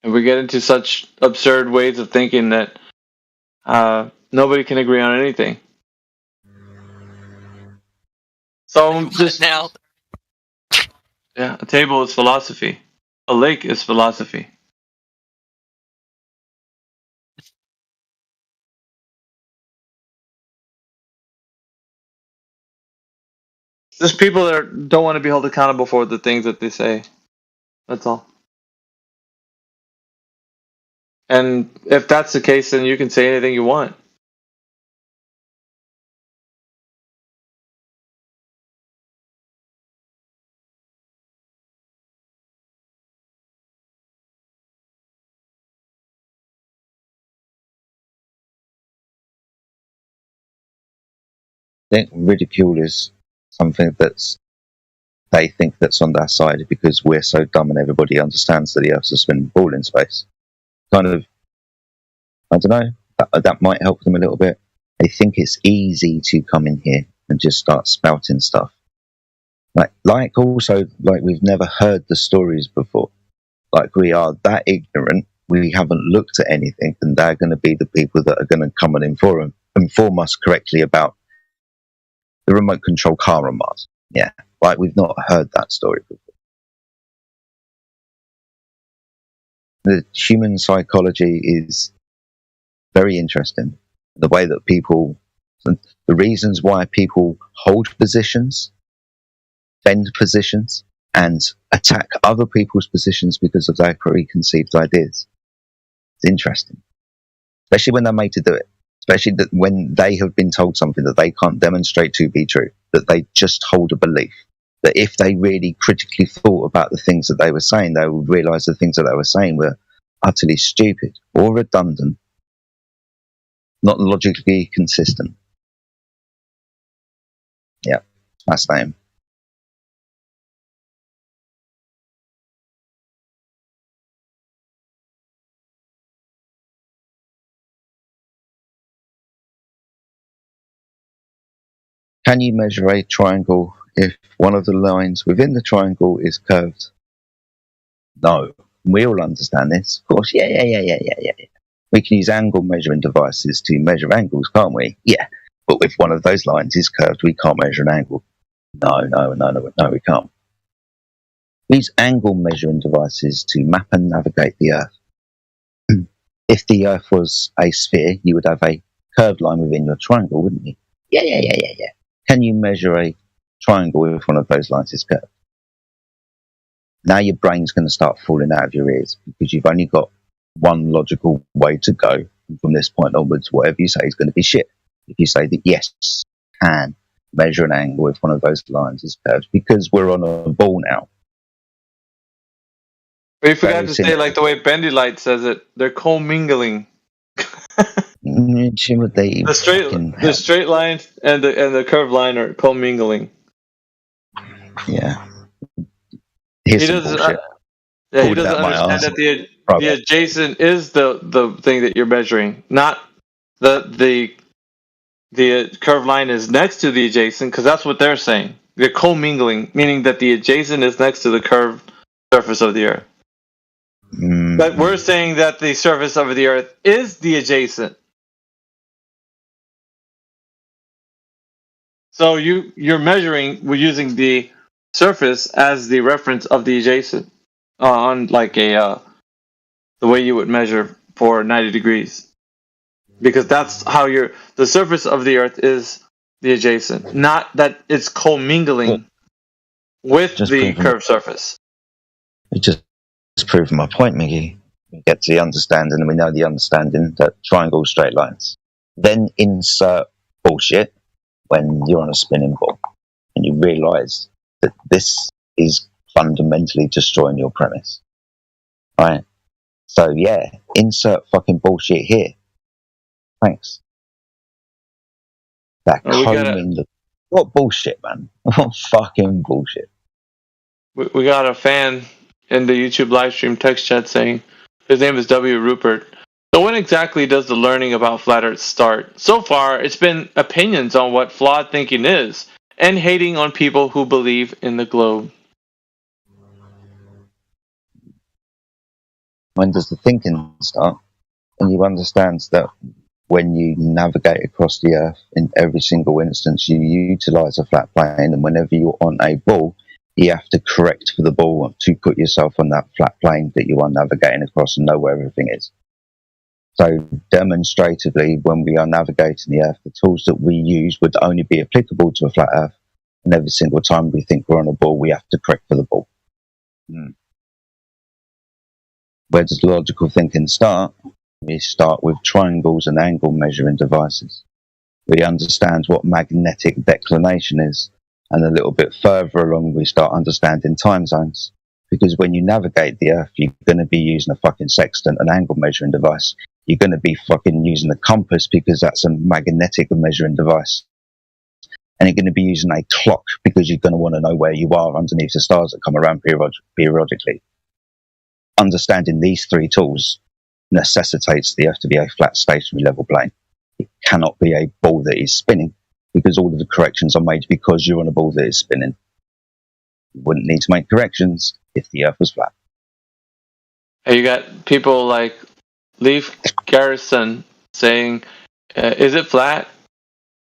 And we get into such absurd ways of thinking that nobody can agree on anything. So just now. Yeah, a table is philosophy. A lake is philosophy. There's people that don't want to be held accountable for the things that they say. That's all. And if that's the case, then you can say anything you want. I think ridicule is something they think that's on their side because we're so dumb and everybody understands that the Earth's a spinning ball in space. Kind of, I don't know, that might help them a little bit. They think it's easy to come in here and just start spouting stuff. Like also, like we've never heard the stories before. Like we are that ignorant, we haven't looked at anything, and they're going to be the people that are going to come and inform us correctly about the remote control car on Mars. Yeah, like we've not heard that story before. The human psychology is very interesting. The way that the reasons why people hold positions, bend positions, and attack other people's positions because of their preconceived ideas. It's interesting. Especially when they're made to do it. Especially when they have been told something that they can't demonstrate to be true, that they just hold a belief. That if they really critically thought about the things that they were saying, they would realise the things that they were saying were utterly stupid or redundant, not logically consistent. Yeah, that's them. Can you measure a triangle if one of the lines within the triangle is curved? No. We all understand this. Of course, yeah. We can use angle measuring devices to measure angles, can't we? Yeah. But if one of those lines is curved, we can't measure an angle. No, we can't. We use angle measuring devices to map and navigate the Earth. If the Earth was a sphere, you would have a curved line within your triangle, wouldn't you? Yeah. Can you measure a triangle if one of those lines is curved? Now your brain's going to start falling out of your ears because you've only got one logical way to go. And from this point onwards, whatever you say is going to be shit. If you say that yes, can measure an angle if one of those lines is curved, because we're on a ball now. But you forgot to say, like the way Bendy Light says it, they're commingling. They The straight line and the curved line are commingling. Yeah. He Here's some doesn't. bullshit. Yeah, he Pulled doesn't out my understand arse. that the Probably. adjacent is the thing that you're measuring, not the curved line is next to the adjacent, because that's what they're saying. They're commingling, meaning that the adjacent is next to the curved surface of the Earth. But we're saying that the surface of the Earth is the adjacent. So you're measuring, we're using the surface as the reference of the adjacent on like the way you would measure for 90 degrees, because that's how the surface of the Earth is the adjacent, not that it's commingling with the curved surface. It just proving my point, Miggy. We get to the understanding, and we know the understanding that triangles, straight lines. Then insert bullshit when you're on a spinning ball, and you realise that this is fundamentally destroying your premise. Right? So yeah, insert fucking bullshit here. Thanks. That what bullshit, man? What fucking bullshit? We got a fan in the YouTube live stream text chat saying his name is W. Rupert. So when exactly does the learning about flat Earth start? So far, it's been opinions on what flawed thinking is and hating on people who believe in the globe. When does the thinking start? And you understand that when you navigate across the Earth, in every single instance, you utilise a flat plane, and whenever you're on a ball, you have to correct for the ball to put yourself on that flat plane that you are navigating across and know where everything is. So demonstratively, when we are navigating the Earth, the tools that we use would only be applicable to a flat Earth, and every single time we think we're on a ball, we have to correct for the ball. Where does logical thinking start? We start with triangles and angle measuring devices. We understand what magnetic declination is, and a little bit further along we start understanding time zones. Because when you navigate the Earth, you're going to be using a fucking sextant, an angle measuring device. You're going to be fucking using a compass because that's a magnetic measuring device. And you're going to be using a clock because you're going to want to know where you are underneath the stars that come around periodically. Understanding these three tools necessitates the Earth to be a flat stationary level plane. It cannot be a ball that is spinning, because all of the corrections are made because you're on a ball that is spinning. You wouldn't need to make corrections if the Earth was flat. Hey, you got people like Leif Garrison saying, is it flat?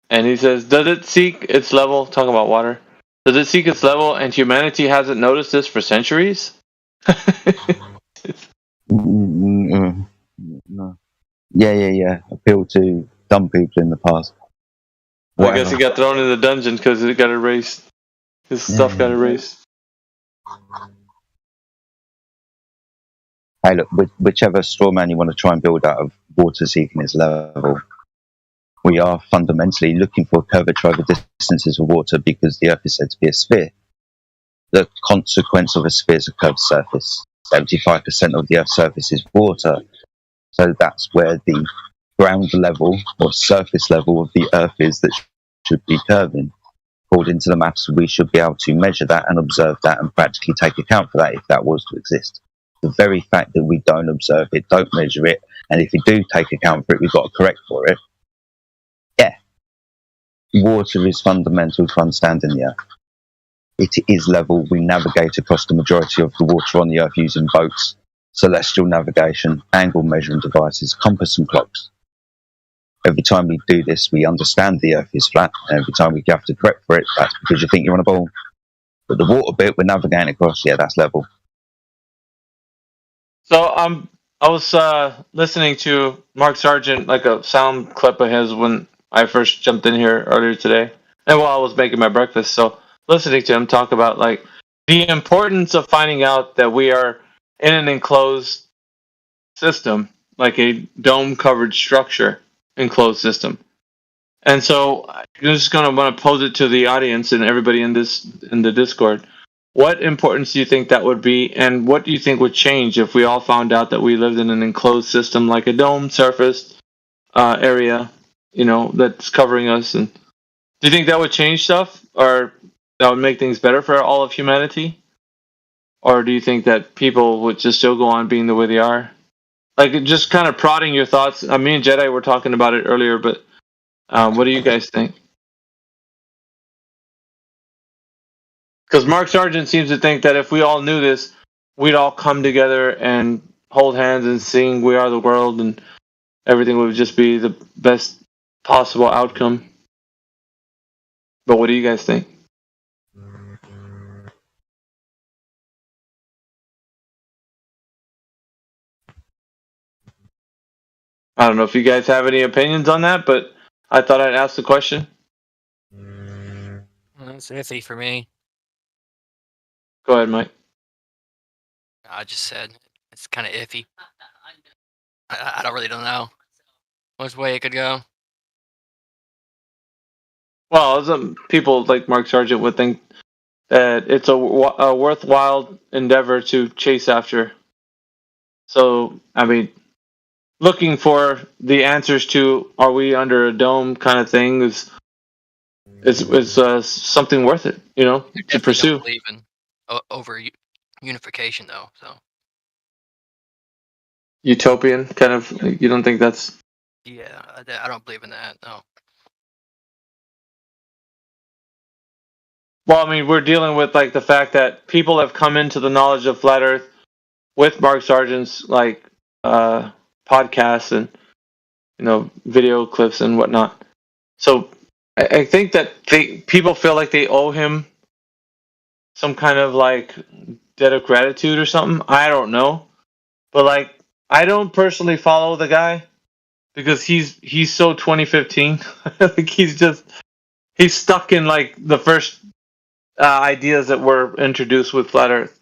And he says, does it seek its level? Talking about water. Does it seek its level and humanity hasn't noticed this for centuries? No. Yeah. Appeal to dumb people in the past. Well, I guess he got thrown in the dungeon because it got erased. His stuff got erased. Hey, look, whichever straw man you want to try and build out of water seeking its level, we are fundamentally looking for curvature over distances of water because the Earth is said to be a sphere. The consequence of a sphere is a curved surface. 75% of the Earth's surface is water. So that's where the ground level or surface level of the Earth is that should be curving. According to the maths, we should be able to measure that and observe that and practically take account for that if that was to exist. The very fact that we don't observe it, don't measure it, and if we do take account for it, we've got to correct for it. Yeah. Water is fundamental to understanding the Earth. It is level. We navigate across the majority of the water on the Earth using boats, celestial navigation, angle measuring devices, compass and clocks. Every time we do this, we understand the Earth is flat, and every time we have to correct for it, that's because you think you're on a ball. But the water bit we're navigating across, yeah, that's level. So I was listening to Mark Sargent, like a sound clip of his when I first jumped in here earlier today, and while I was making my breakfast. So listening to him talk about like the importance of finding out that we are in an enclosed system, like a dome-covered structure, enclosed system. And so I'm just going to want to pose it to the audience and everybody in the Discord. What importance do you think that would be, and what do you think would change if we all found out that we lived in an enclosed system like a dome surface area, that's covering us. And do you think that would change stuff, or that would make things better for all of humanity? Or do you think that people would just still go on being the way they are? Like, just kind of prodding your thoughts. Me and Jedi were talking about it earlier, but what do you guys think? Because Mark Sargent seems to think that if we all knew this, we'd all come together and hold hands and sing "We Are the World," and everything would just be the best possible outcome. But what do you guys think? I don't know if you guys have any opinions on that, but I thought I'd ask the question. It's iffy for me. Go ahead, Mike. I just said it's kind of iffy. I don't really know which way it could go. Well, some people like Mark Sargent would think that it's a worthwhile endeavor to chase after. So, looking for the answers to "Are we under a dome?" kind of thing is something worth it, to pursue. Don't believe in over unification, though. So Utopian kind of. You don't think that's? yeah, I don't believe in that. No. Well, we're dealing with like the fact that people have come into the knowledge of flat Earth with Mark Sargent's podcasts and video clips and whatnot. So I think that people feel like they owe him some kind of like debt of gratitude or something. I don't know, but I don't personally follow the guy because he's so 2015. Like he's stuck in like the first ideas that were introduced with flat Earth.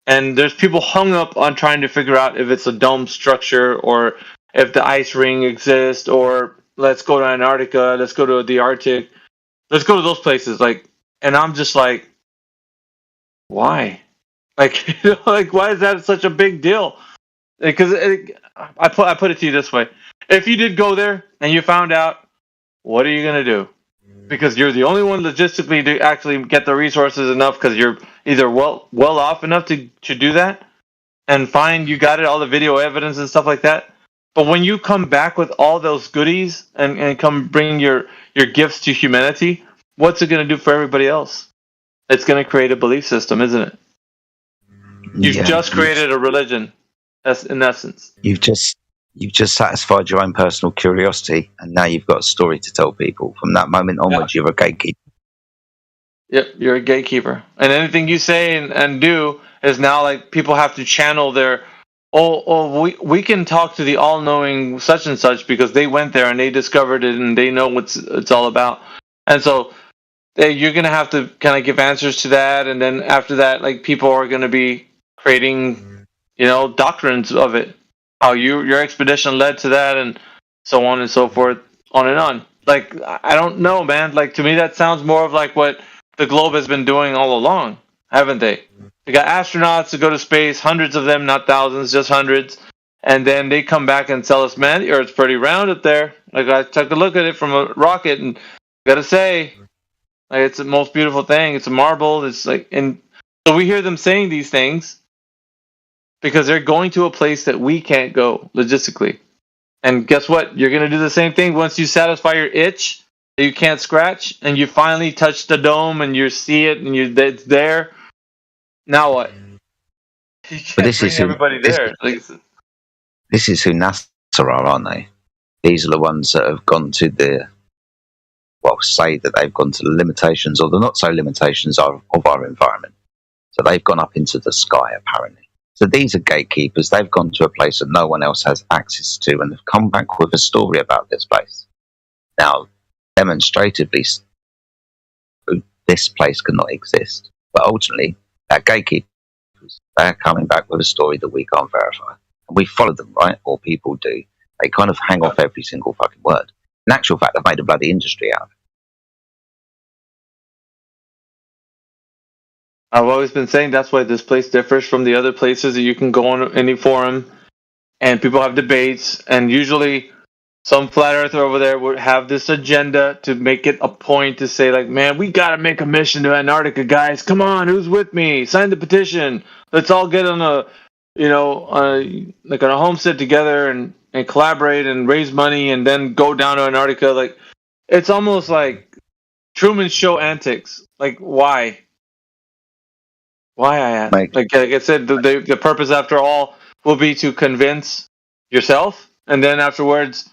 And there's people hung up on trying to figure out if it's a dome structure or if the ice ring exists, or let's go to Antarctica, let's go to the Arctic, let's go to those places. And I'm just like, why? Why is that such a big deal? Because I put it to you this way: if you did go there and you found out, what are you gonna do? Because you're the only one logistically to actually get the resources enough, because you're either well off enough to do that, and find you got it, all the video evidence and stuff like that. But when you come back with all those goodies and come bring your gifts to humanity, what's it going to do for everybody else? It's going to create a belief system, isn't it? You've just created a religion. That's in essence. You've just satisfied your own personal curiosity, and now you've got a story to tell people. From that moment onwards, you're a gatekeeper. Yep, you're a gatekeeper. And anything you say and do is now like people have to channel their, we can talk to the all-knowing such and such because they went there and they discovered it and they know what it's all about. And so you're going to have to kind of give answers to that. And then after that, like people are going to be creating, doctrines of it. How your expedition led to that, and so on and so forth, on and on. Like, I don't know, man. Like, to me, that sounds more of like what the globe has been doing all along, haven't they? They got astronauts to go to space, hundreds of them, not thousands, just hundreds. And then they come back and tell us, man, the Earth's pretty round up there. Like, I took a look at it from a rocket, and gotta say, like, it's the most beautiful thing. It's a marble. It's like, and so we hear them saying these things because they're going to a place that we can't go logistically. And guess what? You're going to do the same thing once you satisfy your itch that you can't scratch, and you finally touch the dome and you see it and it's there. Now what? You can't But bring everybody there. This is who NASA are, aren't they? These are the ones that have gone to say that they've gone to the limitations or the not so limitations of our environment. So they've gone up into the sky, apparently. So these are gatekeepers. They've gone to a place that no one else has access to, and have come back with a story about this place. Now, demonstratively, this place cannot exist. But ultimately, they're gatekeepers. They're coming back with a story that we can't verify. And we follow them, right? Or people do. They kind of hang off every single fucking word. In actual fact, they've made a bloody industry out of it. I've always been saying that's why this place differs from the other places that you can go on any forum and people have debates, and usually some flat earther over there would have this agenda to make it a point to say, like, man, we got to make a mission to Antarctica, guys. Come on, who's with me? Sign the petition. Let's all get on a, like on a homestead together and collaborate and raise money and then go down to Antarctica. Like, it's almost like Truman Show antics. Like, why? Why, I ask? Like I said, the purpose, after all, will be to convince yourself and then afterwards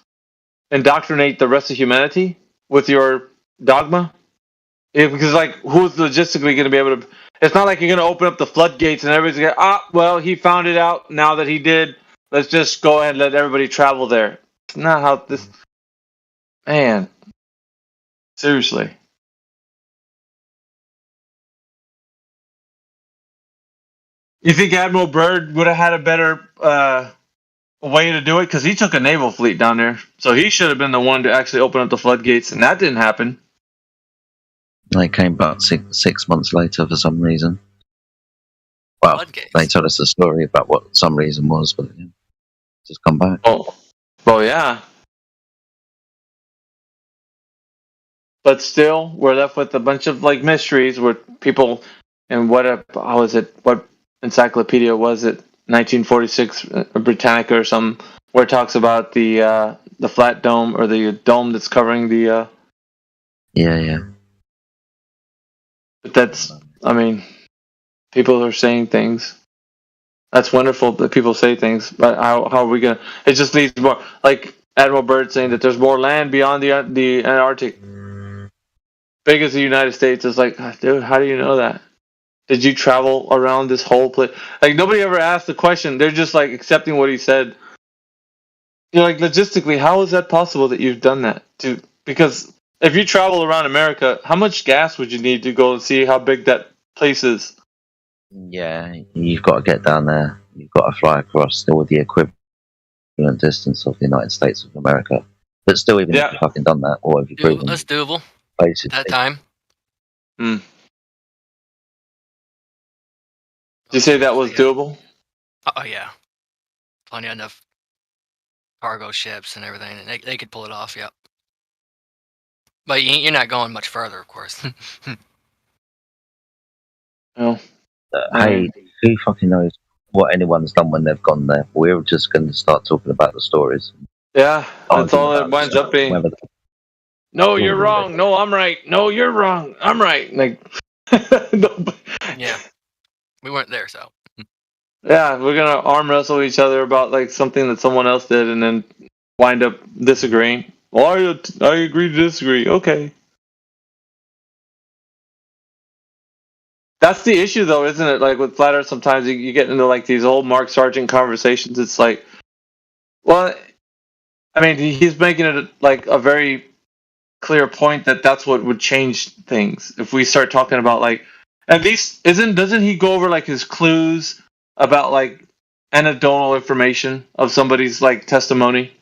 indoctrinate the rest of humanity with your dogma. Because, like, who's logistically going to be able to... It's not like you're going to open up the floodgates and everybody's going to well, he found it out. Now that he did, let's just go ahead and let everybody travel there. It's not how this... Man. Seriously. You think Admiral Byrd would have had a better way to do it? Because he took a naval fleet down there. So he should have been the one to actually open up the floodgates, and that didn't happen. They came back 6 months later for some reason. Well, they told us the story about what some reason was, but yeah, just come back. Oh, well, yeah. But still, we're left with a bunch of, like, mysteries where people, and what encyclopedia was it? 1946 Britannica or something, where it talks about the flat dome, or the dome that's covering the... Yeah. But that's, I mean, people are saying things. That's wonderful that people say things, but how are we going to... It just leads more... Like Admiral Byrd saying that there's more land beyond the Antarctic. Big as the United States. It's like, dude, how do you know that? Did you travel around this whole place? Like, nobody ever asked the question. They're just, like, accepting what he said. You're like, logistically, how is that possible that you've done that? Because if you travel around America, how much gas would you need to go and see how big that place is? Yeah, you've got to get down there. You've got to fly across still with the equivalent distance of the United States of America. But still, even if you've fucking done that, or if you've proven... That's doable. Basically. At that time. Did you say that was doable? Oh, yeah. Plenty enough cargo ships and everything. And they could pull it off, yep. But you're not going much further, of course. Well, hey, who fucking knows what anyone's done when they've gone there? We're just going to start talking about the stories. Yeah, that's all it winds up being. No, you're wrong. No, I'm right. No, you're wrong. I'm right. Like, yeah, we weren't there, so. Yeah, we're gonna arm wrestle each other about, like, something that someone else did, and then wind up disagreeing. Well, I agree to disagree. Okay. That's the issue, though, isn't it? Like, with Flat Earth, sometimes you get into, like, these old Mark Sargent conversations. It's like, well, I mean, he's making it, like, a very clear point that that's what would change things. If we start talking about, like, at least, doesn't he go over, like, his clues about, like, anecdotal information of somebody's, like, testimony?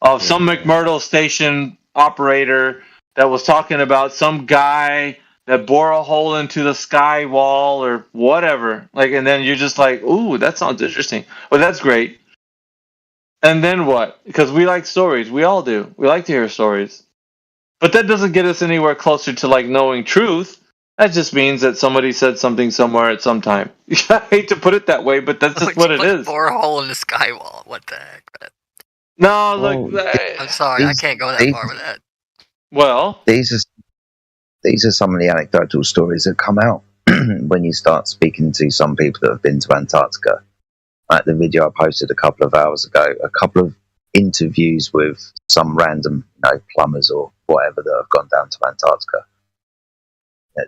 Of some McMurdo station operator that was talking about some guy that bore a hole into the sky wall or whatever. Like, and then you're just like, ooh, that sounds interesting. Well, that's great. And then what? Because we like stories. We all do. We like to hear stories. But that doesn't get us anywhere closer to, like, knowing truth. That just means that somebody said something somewhere at some time. I hate to put it that way, but that's just what it is. Bore a hole in the sky wall. What the heck? No, look. I'm sorry, I can't go that far with that. Well, these are some of the anecdotal stories that come out when you start speaking to some people that have been to Antarctica. Like the video I posted a couple of hours ago, a couple of interviews with some random, plumbers or whatever that have gone down to Antarctica.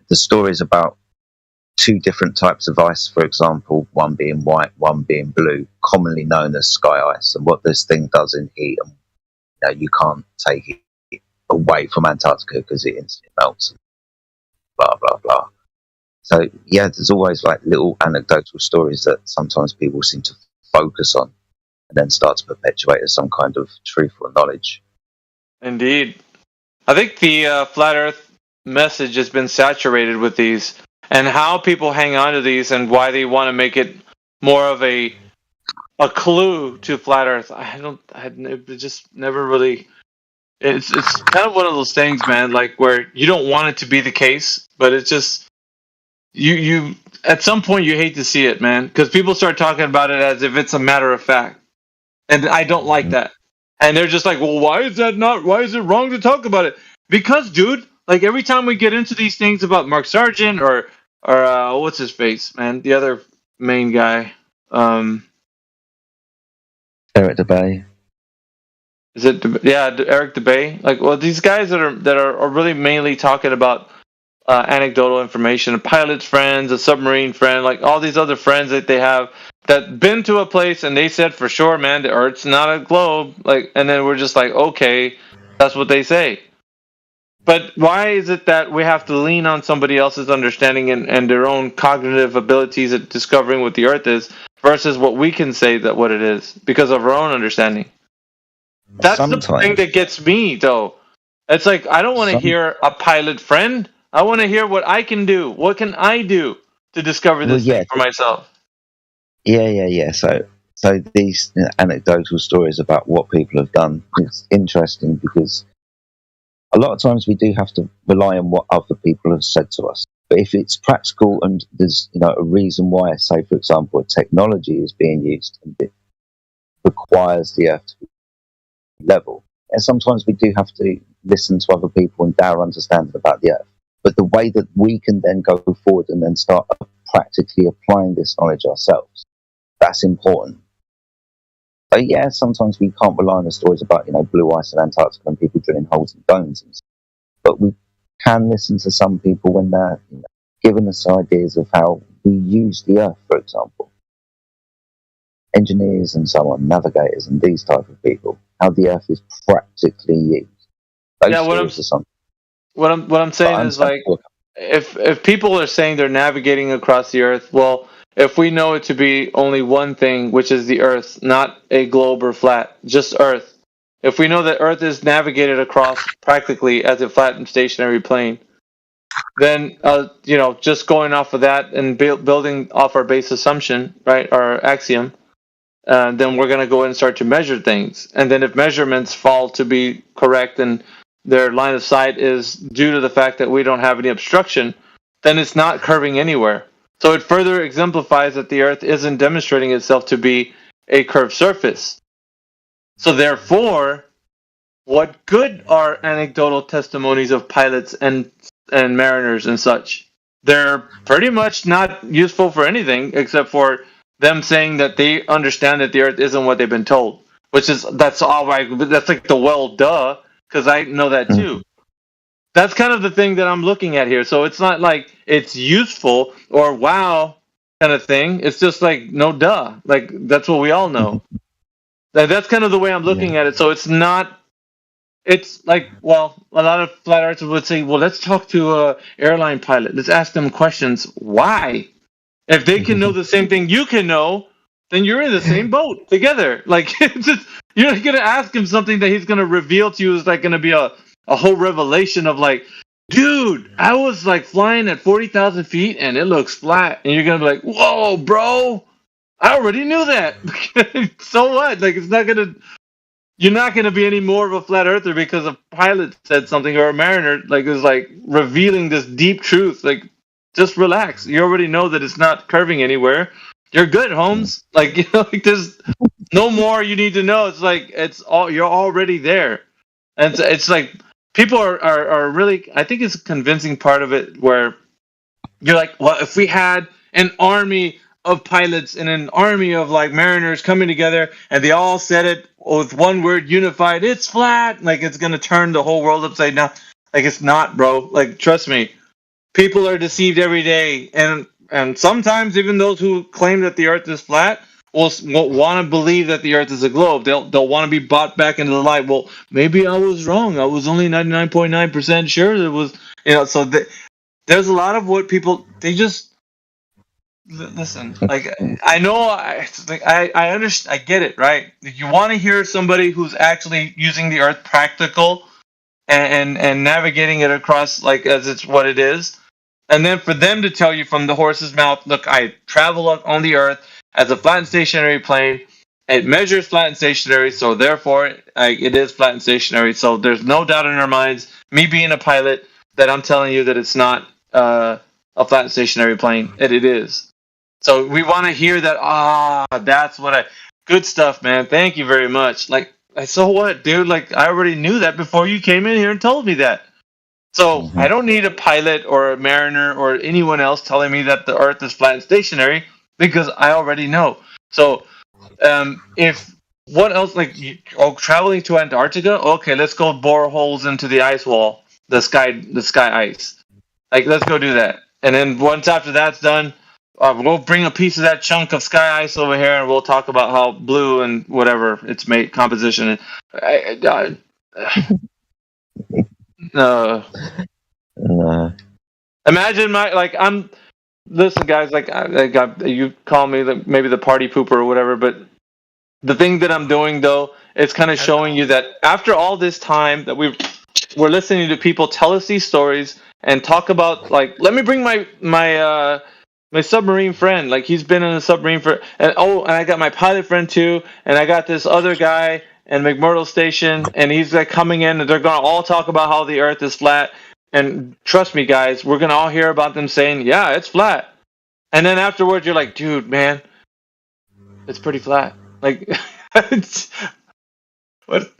The stories about two different types of ice, for example, one being white, one being blue, commonly known as sky ice, and what this thing does in heat, and you can't take it away from Antarctica because it instantly melts. Blah blah blah. So yeah, there's always, like, little anecdotal stories that sometimes people seem to focus on, and then start to perpetuate as some kind of truth or knowledge. Indeed, I think the flat Earth message has been saturated with these. And how people hang on to these and why they want to make it more of a a clue to flat Earth. It just never really. It's kind of one of those things, man. Like where you don't want it to be the case, but it's just you at some point you hate to see it, man, because people start talking about it as if it's a matter of fact, and I don't like that. And they're just like, well, why is it wrong to talk about it? Because, dude, like every time we get into these things about Mark Sargent or what's his face, man, the other main guy, Eric DeBay. Is it? Yeah, Eric DeBay. Like, well, these guys that are really mainly talking about anecdotal information, a pilot's friends, a submarine friend, like all these other friends that they have that been to a place and they said for sure, man, the Earth's not a globe. Like, and then we're just like, okay, that's what they say. But why is it that we have to lean on somebody else's understanding and their own cognitive abilities at discovering what the Earth is versus what we can say that what it is because of our own understanding? That's the thing that gets me, though. It's like, I don't want to hear a pilot friend. I want to hear what I can do. What can I do to discover this thing for myself? Yeah. So these anecdotal stories about what people have done, it's interesting because a lot of times we do have to rely on what other people have said to us. But if it's practical and there's a reason why, say for example, a technology is being used and it requires the Earth to be level, and sometimes we do have to listen to other people and their understanding about the Earth. But the way that we can then go forward and then start practically applying this knowledge ourselves, that's important. So yeah, sometimes we can't rely on the stories about blue ice in Antarctica and people drilling holes in domes and stuff. But we can listen to some people when they're giving us ideas of how we use the Earth, for example. Engineers and so on, navigators and these type of people, how the Earth is practically used. What I'm saying is, like, if people are saying they're navigating across the Earth, well, if we know it to be only one thing, which is the Earth, not a globe or flat, just Earth. If we know that Earth is navigated across practically as a flat and stationary plane, then just going off of that and building off our base assumption, right, our axiom, then we're going to go in and start to measure things. And then if measurements fall to be correct and their line of sight is due to the fact that we don't have any obstruction, then it's not curving anywhere. So it further exemplifies that the Earth isn't demonstrating itself to be a curved surface. So therefore, what good are anecdotal testimonies of pilots and mariners and such? They're pretty much not useful for anything except for them saying that they understand that the Earth isn't what they've been told. That's all right. That's like the well, duh, because I know that too. That's kind of the thing that I'm looking at here. So it's not like it's useful or wow kind of thing. It's just like, no, duh. Like, that's what we all know. That's kind of the way I'm looking at it. So it's not, it's like, well, a lot of flat earthers would say, well, let's talk to an airline pilot. Let's ask them questions. Why? If they can know the same thing you can know, then you're in the same boat together. Like, it's just, you're not going to ask him something that he's going to reveal to you is like going to be a whole revelation of like, dude, I was like flying at 40,000 feet and it looks flat. And you're going to be like, whoa, bro, I already knew that. So what? Like, you're not going to be any more of a flat earther because a pilot said something or a mariner like is like revealing this deep truth. Like, just relax. You already know that it's not curving anywhere. You're good, Holmes. Like, like there's no more you need to know. It's like you're already there. And it's like people are really, I think it's a convincing part of it where you're like, well, if we had an army of pilots and an army of like mariners coming together and they all said it with one word, unified, it's flat, like it's going to turn the whole world upside down. Like, it's not, bro. Like, trust me. People are deceived every day. And sometimes even those who claim that the Earth is flat will want to believe that the Earth is a globe. They'll want to be bought back into the light. Well, maybe I was wrong. I was only 99.9% sure it was, so there's a lot of what people, they just, listen, like, I know, I understand, I get it, right? You want to hear somebody who's actually using the Earth practical and navigating it across, like, as it's what it is. And then for them to tell you from the horse's mouth, look, I travel on the Earth as a flat and stationary plane, it measures flat and stationary, so therefore it is flat and stationary. So there's no doubt in our minds, me being a pilot, that I'm telling you that it's not a flat and stationary plane. It is. So we want to hear that. That's what good stuff, man. Thank you very much. Like, so what, dude? Like, I already knew that before you came in here and told me that. So I don't need a pilot or a mariner or anyone else telling me that the Earth is flat and stationary, because I already know. So if what else, like, traveling to Antarctica, okay, let's go bore holes into the ice wall, the sky ice. Like, let's go do that. And then once after that's done, we'll bring a piece of that chunk of sky ice over here, and we'll talk about how blue and whatever its made composition. No. Imagine listen, guys. Like, you call me maybe the party pooper or whatever, but the thing that I'm doing, though, it's kind of showing you that after all this time that we're listening to people tell us these stories and talk about, like, let me bring my submarine friend. Like, he's been in a submarine and I got my pilot friend too, and I got this other guy in McMurdo Station, and he's like coming in, and they're gonna all talk about how the Earth is flat. And trust me, guys, we're gonna all hear about them saying, "Yeah, it's flat," and then afterwards, you're like, "Dude, man, it's pretty flat." Like, what?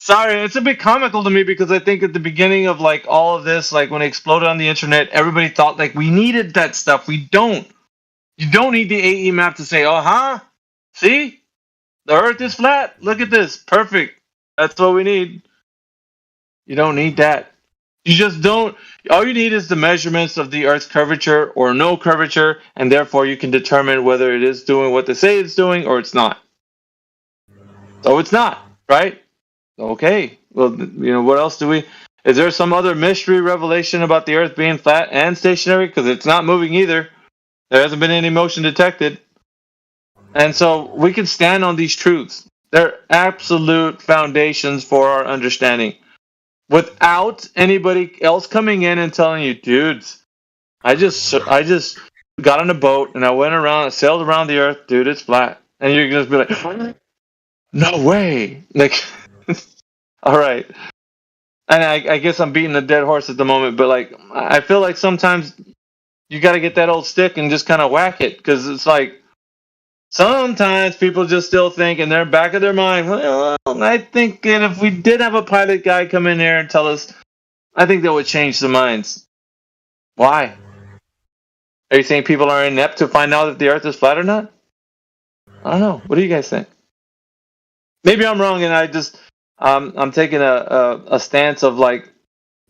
Sorry, it's a bit comical to me, because I think at the beginning of like all of this, like when it exploded on the internet, everybody thought like we needed that stuff. We don't. You don't need the AE map to say, "Oh, huh? See? The Earth is flat. Look at this. Perfect. That's what we need." You don't need that. You just don't. All you need is the measurements of the Earth's curvature or no curvature, and therefore you can determine whether it is doing what they say it's doing or it's not. So it's not, right? Okay. Well, what else do we... Is there some other mystery revelation about the Earth being flat and stationary? Because it's not moving either. There hasn't been any motion detected. And so we can stand on these truths. They're absolute foundations for our understanding. Without anybody else coming in and telling you, dudes, I just got on a boat and I went around, I sailed around the Earth, dude, it's flat. And you're going to be like, no way. Like, all right. And I guess I'm beating a dead horse at the moment, but like, I feel like sometimes you got to get that old stick and just kind of whack it, because it's like, sometimes people just still think in their back of their mind, well, I think that if we did have a pilot guy come in here and tell us, I think that would change the minds. Why? Are you saying people are inept to find out if the Earth is flat or not? I don't know. What do you guys think? Maybe I'm wrong, and I just I'm taking a stance of like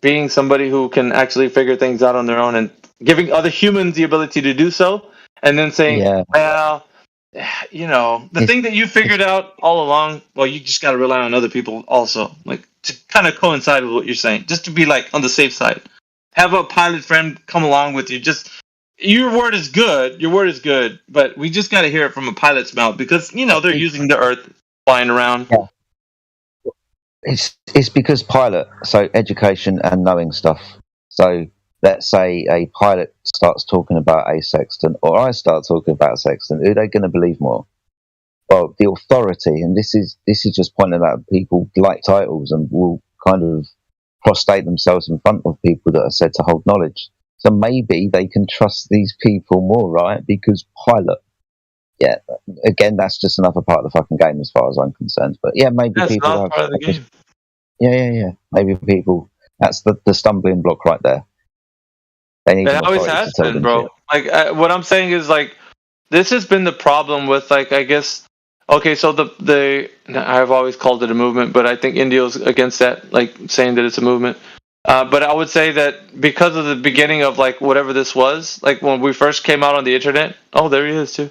being somebody who can actually figure things out on their own and giving other humans the ability to do so, and then saying, well, the thing that you figured out all along, well, you just got to rely on other people also, like, to kind of coincide with what you're saying, just to be like on the safe side. Have a pilot friend come along with you. Just, your word is good, but we just got to hear it from a pilot's mouth, because they're using the Earth flying around. Yeah. It's because pilot, so education and knowing stuff. So let's say a pilot starts talking about a sextant, or I start talking about a sextant. Who are they going to believe more? Well, the authority, and this is just pointing out people like titles and will kind of prostrate themselves in front of people that are said to hold knowledge. So maybe they can trust these people more, right? Because pilot. Yeah, again, that's just another part of the fucking game as far as I'm concerned. But yeah, maybe people have... part of the game. Yeah. Maybe people... That's the stumbling block right there. It always has been, bro. Like, what I'm saying is, like, this has been the problem with, like, I guess... Okay, so I've always called it a movement, but I think Indio's against that, like, saying that it's a movement. But I would say that because of the beginning of, like, whatever this was, like, when we first came out on the internet... Oh, there he is, too.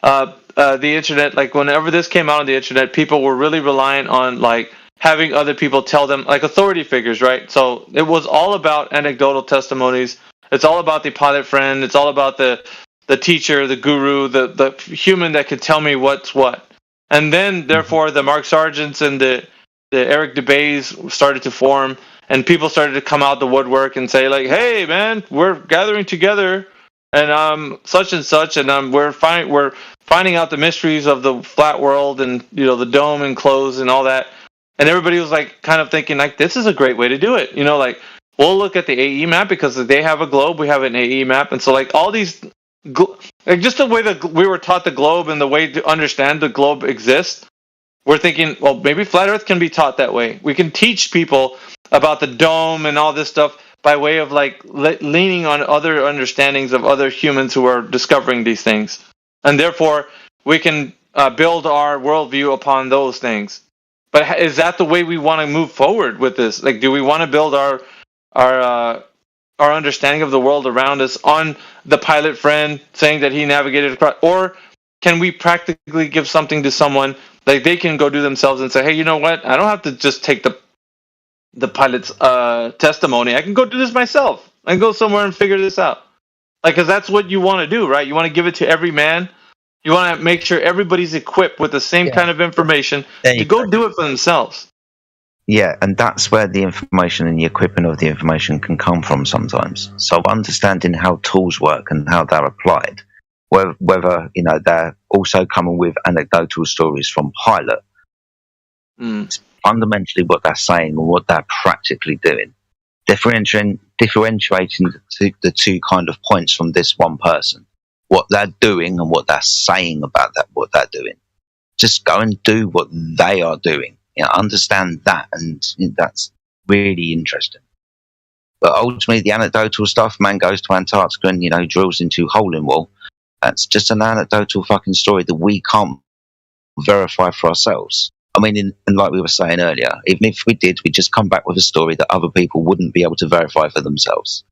The internet, like, whenever this came out on the internet, people were really reliant on, like, having other people tell them, like, authority figures, right? So it was all about anecdotal testimonies. It's all about the pilot friend. It's all about the teacher, the guru, the human that could tell me what's what. And then, therefore, the Mark Sargents and the Eric DeBays started to form, and people started to come out the woodwork and say, like, hey, man, we're gathering together, and such and such, and we're finding out the mysteries of the flat world and the dome enclosed and all that. And everybody was like kind of thinking like this is a great way to do it. Like we'll look at the AE map because they have a globe, we have an AE map, and so like all these like just the way that we were taught the globe and the way to understand the globe exists, we're thinking, well, maybe flat Earth can be taught that way. We can teach people about the dome and all this stuff by way of like leaning on other understandings of other humans who are discovering these things, and therefore we can build our worldview upon those things. But is that the way we want to move forward with this? Like, do we want to build our understanding of the world around us on the pilot friend saying that he navigated across, or can we practically give something to someone like they can go do themselves and say, hey, you know what? I don't have to just take the pilot's testimony. I can go do this myself. I can go somewhere and figure this out. Like, because that's what you want to do, right? You want to give it to every man. You want to make sure everybody's equipped with the same kind of information to go do it for themselves. Yeah, and that's where the information and the equipping of the information can come from sometimes. So understanding how tools work and how they're applied, whether they're also coming with anecdotal stories from pilot, it's fundamentally what they're saying and what they're practically doing. Differentiating the two kind of points from this one person, what they're doing and what they're saying about that, what they're doing. Just go and do what they are doing. Understand that, and that's really interesting. But ultimately, the anecdotal stuff, man goes to Antarctica and drills into hole in wall. That's just an anecdotal fucking story that we can't verify for ourselves. I mean, and like we were saying earlier, even if we did, we'd just come back with a story that other people wouldn't be able to verify for themselves.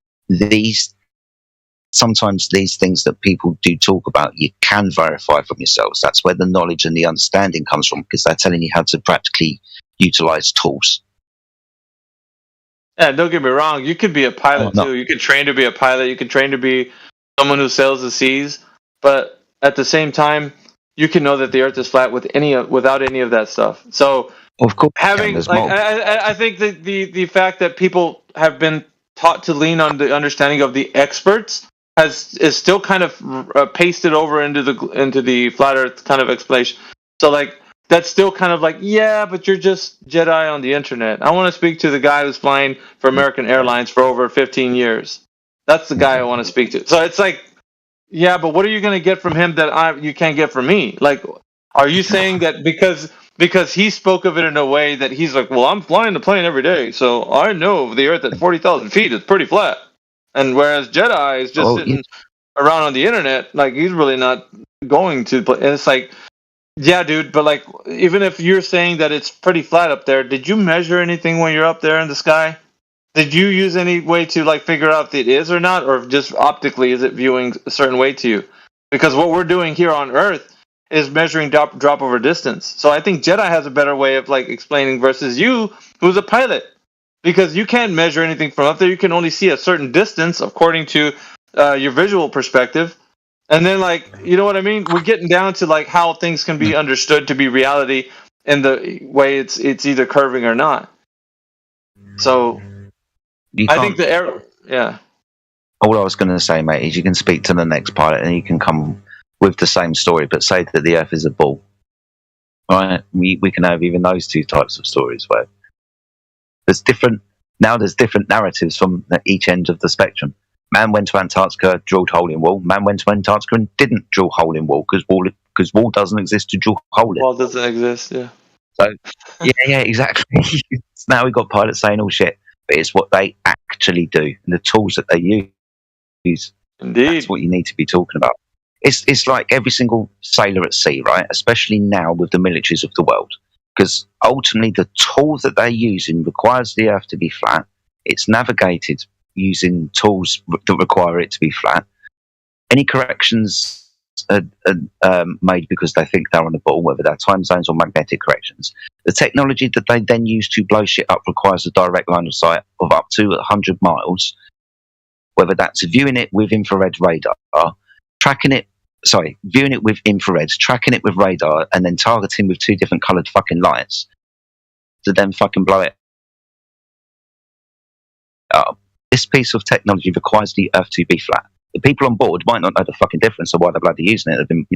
Sometimes these things that people do talk about, you can verify from yourselves. That's where the knowledge and the understanding comes from, because they're telling you how to practically utilize tools. Yeah, don't get me wrong. You could be a pilot too. You could train to be a pilot. You could train to be someone who sails the seas. But at the same time, you can know that the Earth is flat without any of that stuff. So, of course, I think that the fact that people have been taught to lean on the understanding of the experts is still kind of pasted over into the flat Earth kind of explanation. So like that's still kind of like, yeah, but you're just Jedi on the internet. I want to speak to the guy who's flying for American Airlines for over 15 years. That's the guy I want to speak to. So it's like, yeah, but what are you going to get from him that you can't get from me? Like, are you saying that because he spoke of it in a way that he's like, well, I'm flying the plane every day, so I know the Earth at 40,000 feet is pretty flat. And whereas Jedi is just sitting around on the internet, like he's really not going to play. And it's like, yeah, dude, but like, even if you're saying that it's pretty flat up there, did you measure anything when you're up there in the sky? Did you use any way to like figure out if it is or not, or just optically is it viewing a certain way to you? Because what we're doing here on Earth is measuring drop over distance. So I think Jedi has a better way of like explaining versus you, who's a pilot. Because you can't measure anything from up there. You can only see a certain distance according to your visual perspective. And then, like, you know what I mean? We're getting down to, like, how things can be understood to be reality in the way it's either curving or not. So, I think the error... Yeah. All I was going to say, mate, is you can speak to the next pilot and you can come with the same story, but say that the Earth is a ball. Right? We can have even those two types of stories where there's different narratives from each end of the spectrum. Man went to Antarctica, drilled hole in wall. Man went to Antarctica and didn't drill hole in wall because wall doesn't exist to drill hole in. Wall doesn't exist, yeah. So, yeah, exactly. Now we've got pilots saying all shit, but it's what they actually do and the tools that they use. Indeed. That's what you need to be talking about. It's like every single sailor at sea, right? Especially now with the militaries of the world. Because ultimately the tool that they're using requires the Earth to be flat. It's navigated using tools that require it to be flat. Any corrections are made because they think they're on the ball, whether they're time zones or magnetic corrections. The technology that they then use to blow shit up requires a direct line of sight of up to 100 miles, whether that's viewing it with infrared radar, viewing it with infrared, tracking it with radar, and then targeting with two different coloured fucking lights to then fucking blow it up. This piece of technology requires the Earth to be flat. The people on board might not know the fucking difference of why they're bloody using it. They've been,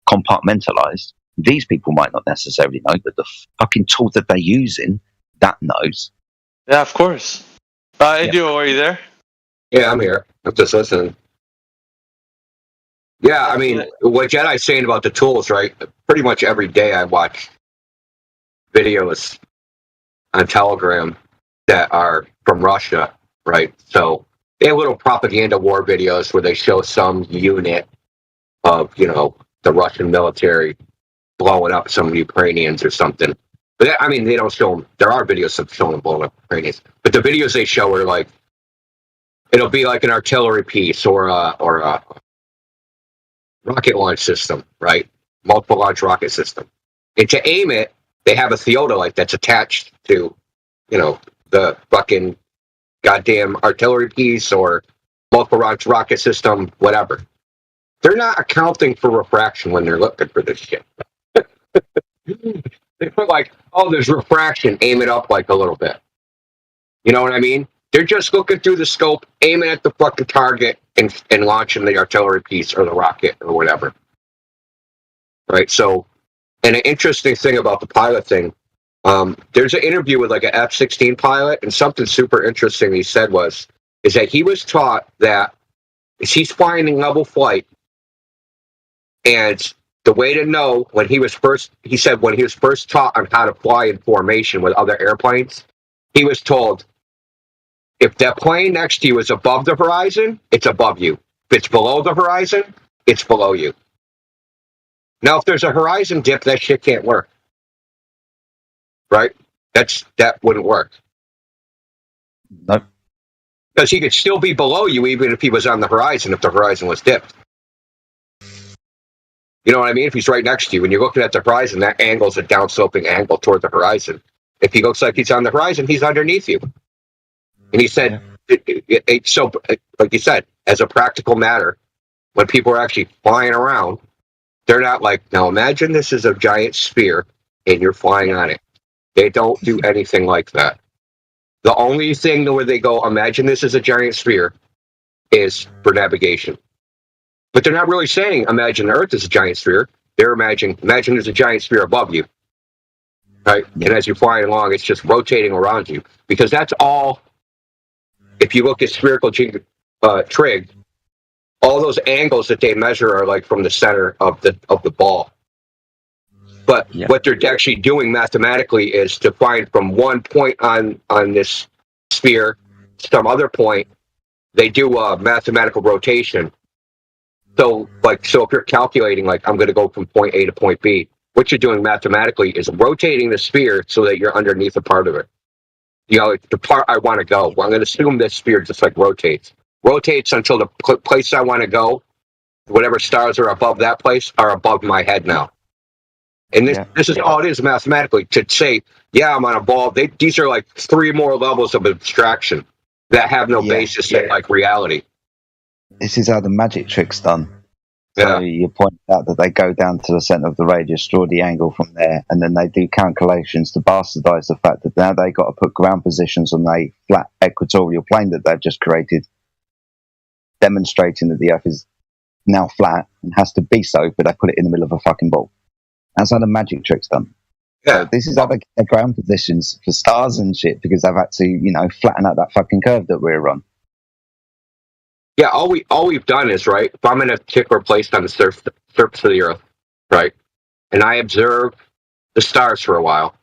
compartmentalized. These people might not necessarily know, but the fucking tool that they're using, that knows. Yeah, of course. Duo, are you there? Yeah, I'm here. I'm just listening. Yeah, I mean, what Jedi's saying about the tools, right? Pretty much every day I watch videos on Telegram that are from Russia, right? So they have little propaganda war videos where they show some unit of, the Russian military blowing up some Ukrainians or something. But I mean, they don't show them. There are videos of showing them blowing up Ukrainians, but the videos they show are like, it'll be like an artillery piece or a rocket launch system, right? Multiple launch rocket system. And to aim it, they have a theodolite that's attached to, the fucking goddamn artillery piece or multiple launch rocket system, whatever. They're not accounting for refraction when they're looking for this shit. They put like, oh, there's refraction, aim it up like a little bit. You know what I mean? They're just looking through the scope, aiming at the fucking target, and launching the artillery piece or the rocket or whatever. Right? So, and an interesting thing about the pilot thing, there's an interview with like an F-16 pilot, and something super interesting he said is that he was taught that he's flying in level flight, and the way to know when he was first taught on how to fly in formation with other airplanes, he was told, if that plane next to you is above the horizon, it's above you. If it's below the horizon, it's below you. Now, if there's a horizon dip, that shit can't work. Right? That wouldn't work. Nope. Because he could still be below you even if he was on the horizon, if the horizon was dipped. You know what I mean? If he's right next to you, when you're looking at the horizon, that angle's a downsloping angle toward the horizon. If he looks like he's on the horizon, he's underneath you. And he said, so, like you said, as a practical matter, when people are actually flying around, they're not like, now imagine this is a giant sphere and you're flying on it. They don't do anything like that. The only thing where they go, imagine this is a giant sphere, is for navigation. But they're not really saying, imagine the Earth is a giant sphere. They're imagine there's a giant sphere above you. Right? And as you're flying along, it's just rotating around you. Because that's all, if you look at spherical trig, all those angles that they measure are like from the center of the ball. But what they're actually doing mathematically is to find from one point on this sphere to some other point, they do a mathematical rotation. So if you're calculating, like, I'm going to go from point A to point B, what you're doing mathematically is rotating the sphere so that you're underneath a part of it. The part I want to go. Well, I'm going to assume this sphere just like rotates until the place I want to go, whatever stars are above that place are above my head now. And this is all it is mathematically, to say, yeah, I'm on a ball. These are like 3 more levels of abstraction that have no basis in like reality. This is how the magic trick's done. Yeah. So you point out that they go down to the center of the radius, draw the angle from there, and then they do calculations to bastardize the fact that now they got to put ground positions on a flat equatorial plane that they've just created, demonstrating that the Earth is now flat and has to be so, but they put it in the middle of a fucking ball. That's how the magic trick's done. Yeah. So this is how they get their ground positions for stars and shit, because they've had to, flatten out that fucking curve that we're on. Yeah, all we've done is, right, if I'm in a particular place on the surface of the Earth, right, and I observe the stars for a while,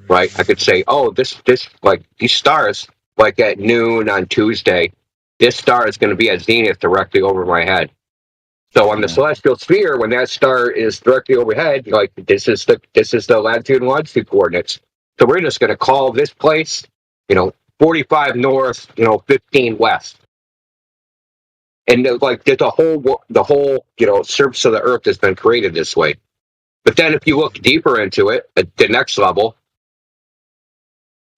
right, I could say, oh, this like, these stars, like at noon on Tuesday, this star is going to be at zenith directly over my head. So on the celestial sphere, when that star is directly overhead, like, this is the latitude and longitude coordinates. So we're just going to call this place, 45 north, 15 west. And like the whole surface of the Earth has been created this way. But then if you look deeper into it, at the next level,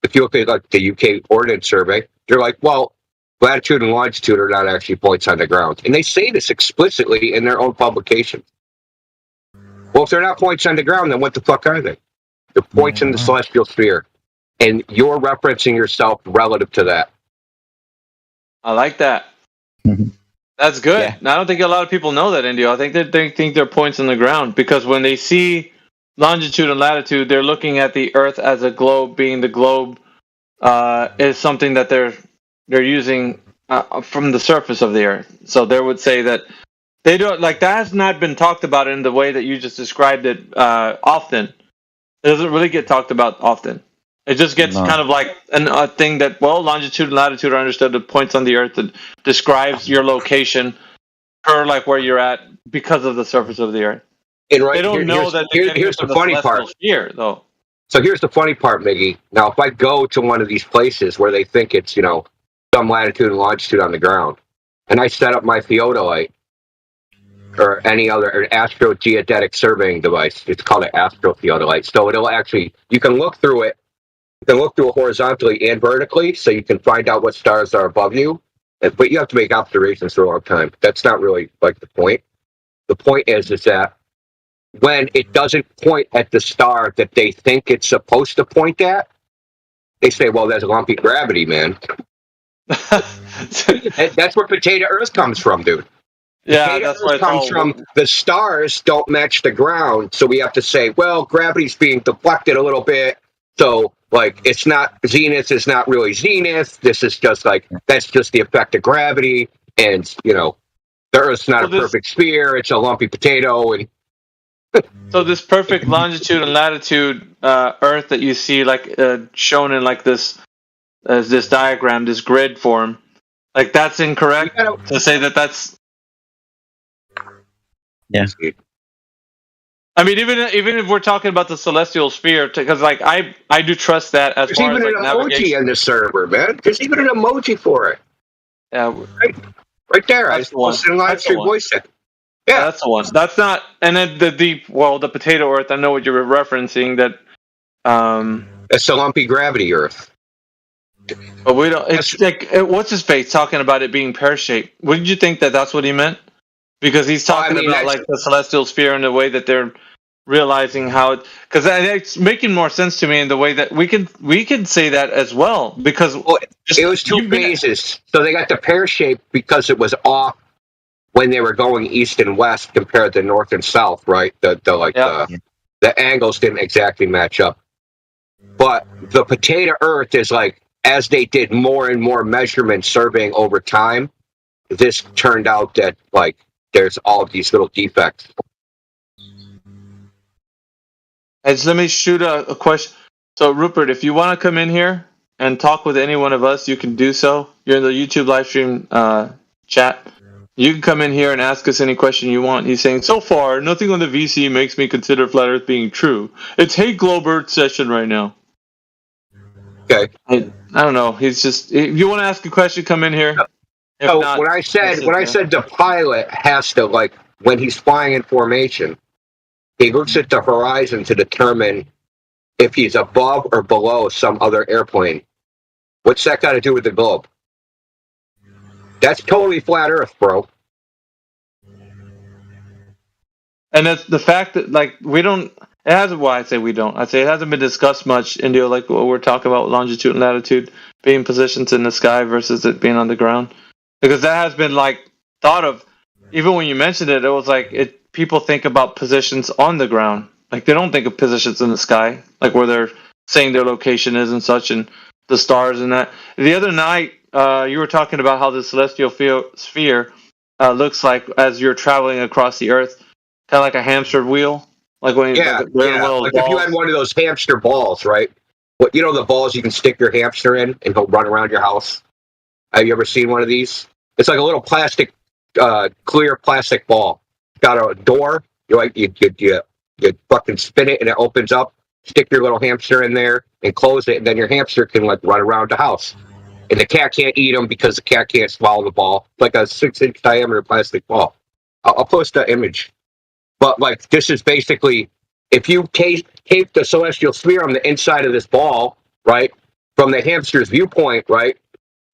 if you look at like the UK Ordnance Survey, they're like, well, latitude and longitude are not actually points on the ground. And they say this explicitly in their own publication. Well, if they're not points on the ground, then what the fuck are they? They're points in the celestial sphere. And you're referencing yourself relative to that. I like that. That's good. I don't think a lot of people know that, Indio. I think they think they're points on the ground because when they see longitude and latitude, they're looking at the Earth as a globe, being the globe is something that they're using from the surface of the Earth. So they would say that they don't like that has not been talked about in the way that you just described it often. It doesn't really get talked about often. It just gets kind of like a thing that, well, longitude and latitude are understood as points on the Earth that describes your location per like where you're at because of the surface of the Earth. And right, they don't know that here's the funny part. Sphere, though. So here's the funny part, Miggy. Now, if I go to one of these places where they think it's, some latitude and longitude on the ground, and I set up my theodolite or any other astrogeodetic surveying device, it's called an astrotheodolite. So it'll actually, you can look through it. You can look through it horizontally and vertically, so you can find out what stars are above you. But you have to make observations for a long time. That's not really like the point. The point is that when it doesn't point at the star that they think it's supposed to point at, they say, well, there's lumpy gravity, man. That's where potato Earth comes from, dude. Yeah, potato that's Earth where it comes from. The stars don't match the ground, so we have to say, well, gravity's being deflected a little bit. So, like, it's not, zenith is not really zenith. This is just like, that's just the effect of gravity. And, the Earth's not a perfect sphere. It's a lumpy potato. And so this perfect longitude and latitude Earth that you see, like, shown in, like, this diagram, this grid form, like, that's incorrect to say that that's... Yeah. I mean, even if we're talking about the celestial sphere, because like I do trust that as there's far even as an emoji in the server, man. There's even an emoji for it. Yeah, right there. That's I posted in live stream voice it. Yeah, that's the one. That's not. And then the potato Earth. I know what you're referencing. That it's the lumpy gravity Earth. But we don't. It's like what's his face talking about it being pear shaped. Wouldn't you think that that's what he meant? Because he's talking about like the celestial sphere and the way that they're realizing how it, because it's making more sense to me in the way that we can say that as well, because it was two phases. So they got the pear shape because it was off when they were going east and west compared to north and south, right? The angles didn't exactly match up. But the potato Earth is like, as they did more and more measurement surveying over time, this turned out that like there's all of these little defects. Let me shoot a question. So, Rupert, if you want to come in here and talk with any one of us, you can do so. You're in the YouTube live stream chat. You can come in here and ask us any question you want. He's saying, so far, nothing on the VC makes me consider Flat Earth being true. It's Hey Globert session right now. Okay. I don't know. He's just, if you want to ask a question, come in here. If So not, when I said the pilot has to, like, when he's flying in formation, he looks at the horizon to determine if he's above or below some other airplane. What's that got to do with the globe? That's totally flat Earth, bro. And it's the fact that, like, we don't, it hasn't, well, I say we don't. I say it hasn't been discussed much, Indio, like what we're talking about, longitude and latitude being positions in the sky versus it being on the ground. Because that has been, like, thought of, even when you mentioned it, it was like, people think about positions on the ground. Like, they don't think of positions in the sky, like where they're saying their location is and such, and the stars and that. The other night, you were talking about how the celestial sphere looks like as you're traveling across the Earth, kind of like a hamster wheel. Like when Like if you had one of those hamster balls, right? What, you know, the balls you can stick your hamster in and go run around your house? Have you ever seen one of these? It's like a little plastic, clear plastic ball. Got a door. You fucking spin it and it opens up. Stick your little hamster in there and close it, and then your hamster can like run around the house. And the cat can't eat them because the cat can't swallow the ball. It's like a 6-inch diameter plastic ball. I'll post that image. But like this is basically, if you tape the celestial sphere on the inside of this ball, right, from the hamster's viewpoint, right,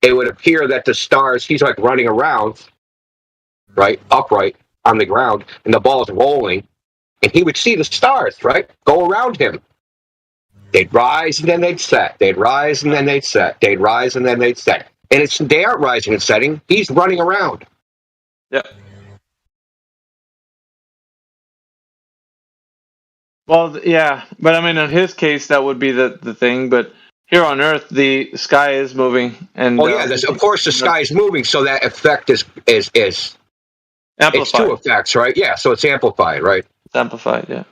it would appear that the stars, he's like running around, right, upright on the ground, and the ball is rolling, and he would see the stars, right, go around him. They'd rise and then they'd set. They'd rise and then they'd set. They'd rise and then they'd set. And they aren't rising and setting. He's running around. Yeah. Well, yeah, but I mean, in his case, that would be the thing. But here on Earth, the sky is moving, and Oh yeah, of course the sky is moving, so that effect is amplified. It's two effects, right? Yeah, so it's amplified, right? It's amplified, yeah.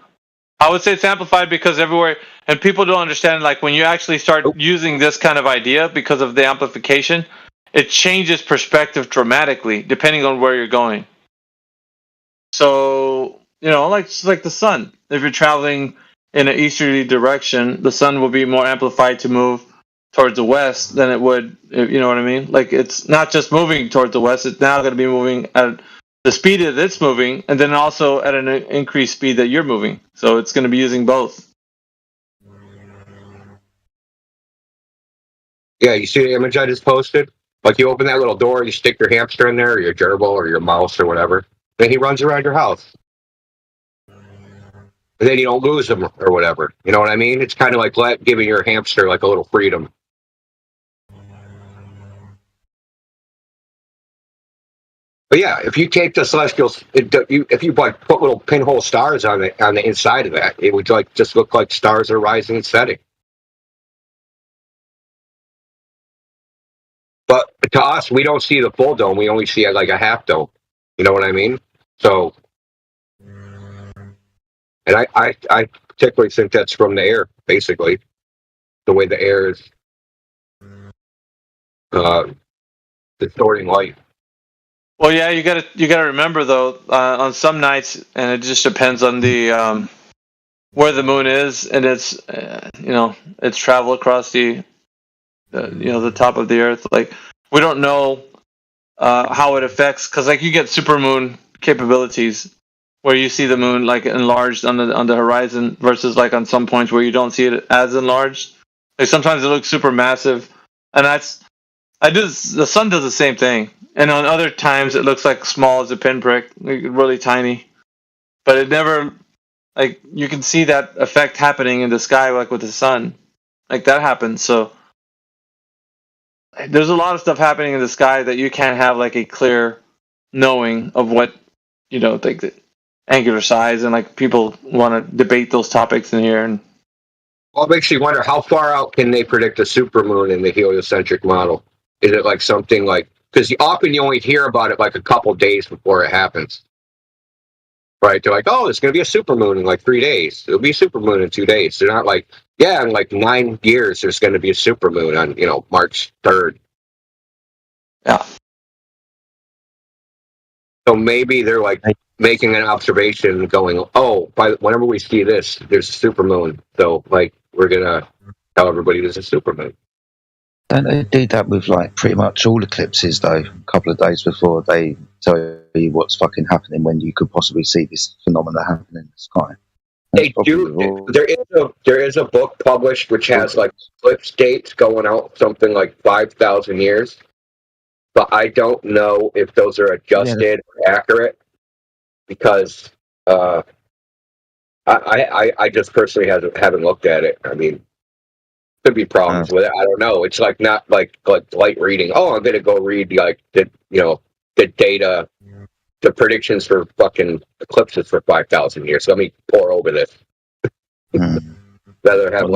I would say it's amplified because everywhere, and people don't understand, like when you actually start using this kind of idea because of the amplification, it changes perspective dramatically depending on where you're going. So, like the sun. If you're traveling in an easterly direction, the sun will be more amplified to move towards the west than it would, you know what I mean? Like it's not just moving towards the west, it's now going to be moving at the speed that it's moving, and then also at an increased speed that you're moving. So it's going to be using both. Yeah, you see the image I just posted? Like you open that little door, you stick your hamster in there, or your gerbil, or your mouse, or whatever, and he runs around your house. And then you don't lose him, or whatever. You know what I mean? It's kind of like giving your hamster like a little freedom. But yeah, if you take the celestials, if you like put little pinhole stars on the inside of that, it would just look like stars are rising and setting. But to us, we don't see the full dome; we only see like a half dome. You know what I mean? So, and I particularly think that's from the air, basically, the way the air is distorting light. Well, yeah, you gotta remember though, on some nights, and it just depends on the where the moon is, and its its travel across the top of the Earth. Like we don't know how it affects, because like you get supermoon capabilities where you see the moon like enlarged on the horizon versus like on some points where you don't see it as enlarged. Like sometimes it looks super massive, and the sun does the same thing. And on other times, it looks like small as a pinprick, like really tiny. But it never, like, you can see that effect happening in the sky, like with the sun. Like, that happens. So, there's a lot of stuff happening in the sky that you can't have, like, a clear knowing of what, like, the angular size. And, like, people want to debate those topics in here. And Well, it makes you wonder, how far out can they predict a supermoon in the heliocentric model? Is it like something like, because often you only hear about it like a couple days before it happens. Right? They're like, oh, it's going to be a supermoon in like 3 days. It'll be a supermoon in 2 days. They're not like, yeah, in like 9 years, there's going to be a supermoon on, March 3rd. Yeah. So maybe they're like making an observation going, oh, whenever we see this, there's a supermoon. So like, we're going to tell everybody there's a supermoon. Don't they do that with like pretty much all eclipses though? A couple of days before they tell you what's fucking happening when you could possibly see this phenomena happening in the sky. They do. There is a book published which has like eclipse dates going out something like 5,000 years, but I don't know if those are adjusted or accurate because I just personally haven't looked at it. I mean, could be problems with it. I don't know. It's like not like light reading. Oh, I'm gonna go read like the data, the predictions for fucking eclipses for 5,000 years. So let me pour over this. Rather have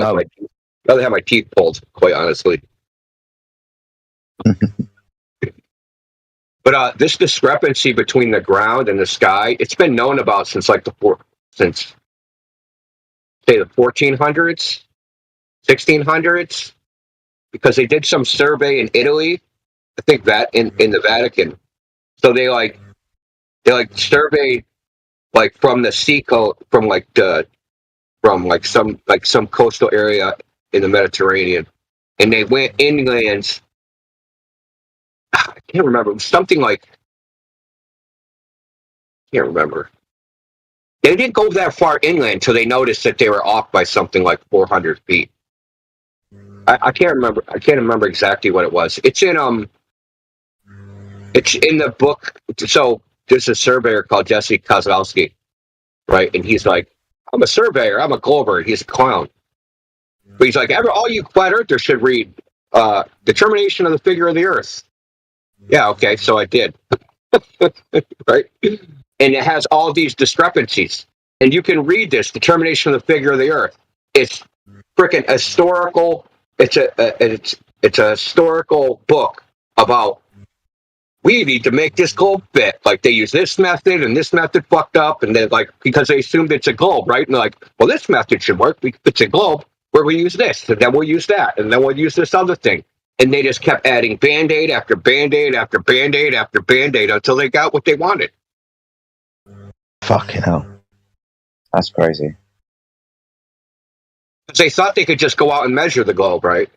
my teeth pulled, quite honestly. But this discrepancy between the ground and the sky, it's been known about since like the 1400s. 1600s, because they did some survey in Italy, I think that in the Vatican. So they surveyed like from the sea coast, from some coastal area in the Mediterranean, and they went inland. I can't remember. It was something like, I can't remember. They didn't go that far inland until they noticed that they were off by something like 400 feet. I can't remember. I can't remember exactly what it was. It's in the book. So there's a surveyor called Jesse Kozlowski, right? And he's like, I'm a surveyor. I'm a Glover. He's a clown. But he's like, all you flat earthers should read Determination of the Figure of the Earth. Yeah, okay. So I did. right? And it has all these discrepancies. And you can read this, Determination of the Figure of the Earth. It's freaking historical. It's a historical book about, we need to make this globe fit. Like, they use this method and this method fucked up, and then, like, because they assumed it's a globe, right? And they're like, well, this method should work. It's a globe where we use this, and then we'll use that, and then we'll use this other thing. And they just kept adding Band-Aid after Band-Aid after Band-Aid after Band-Aid until they got what they wanted. Fucking hell. That's crazy. They thought they could just go out and measure the globe, right?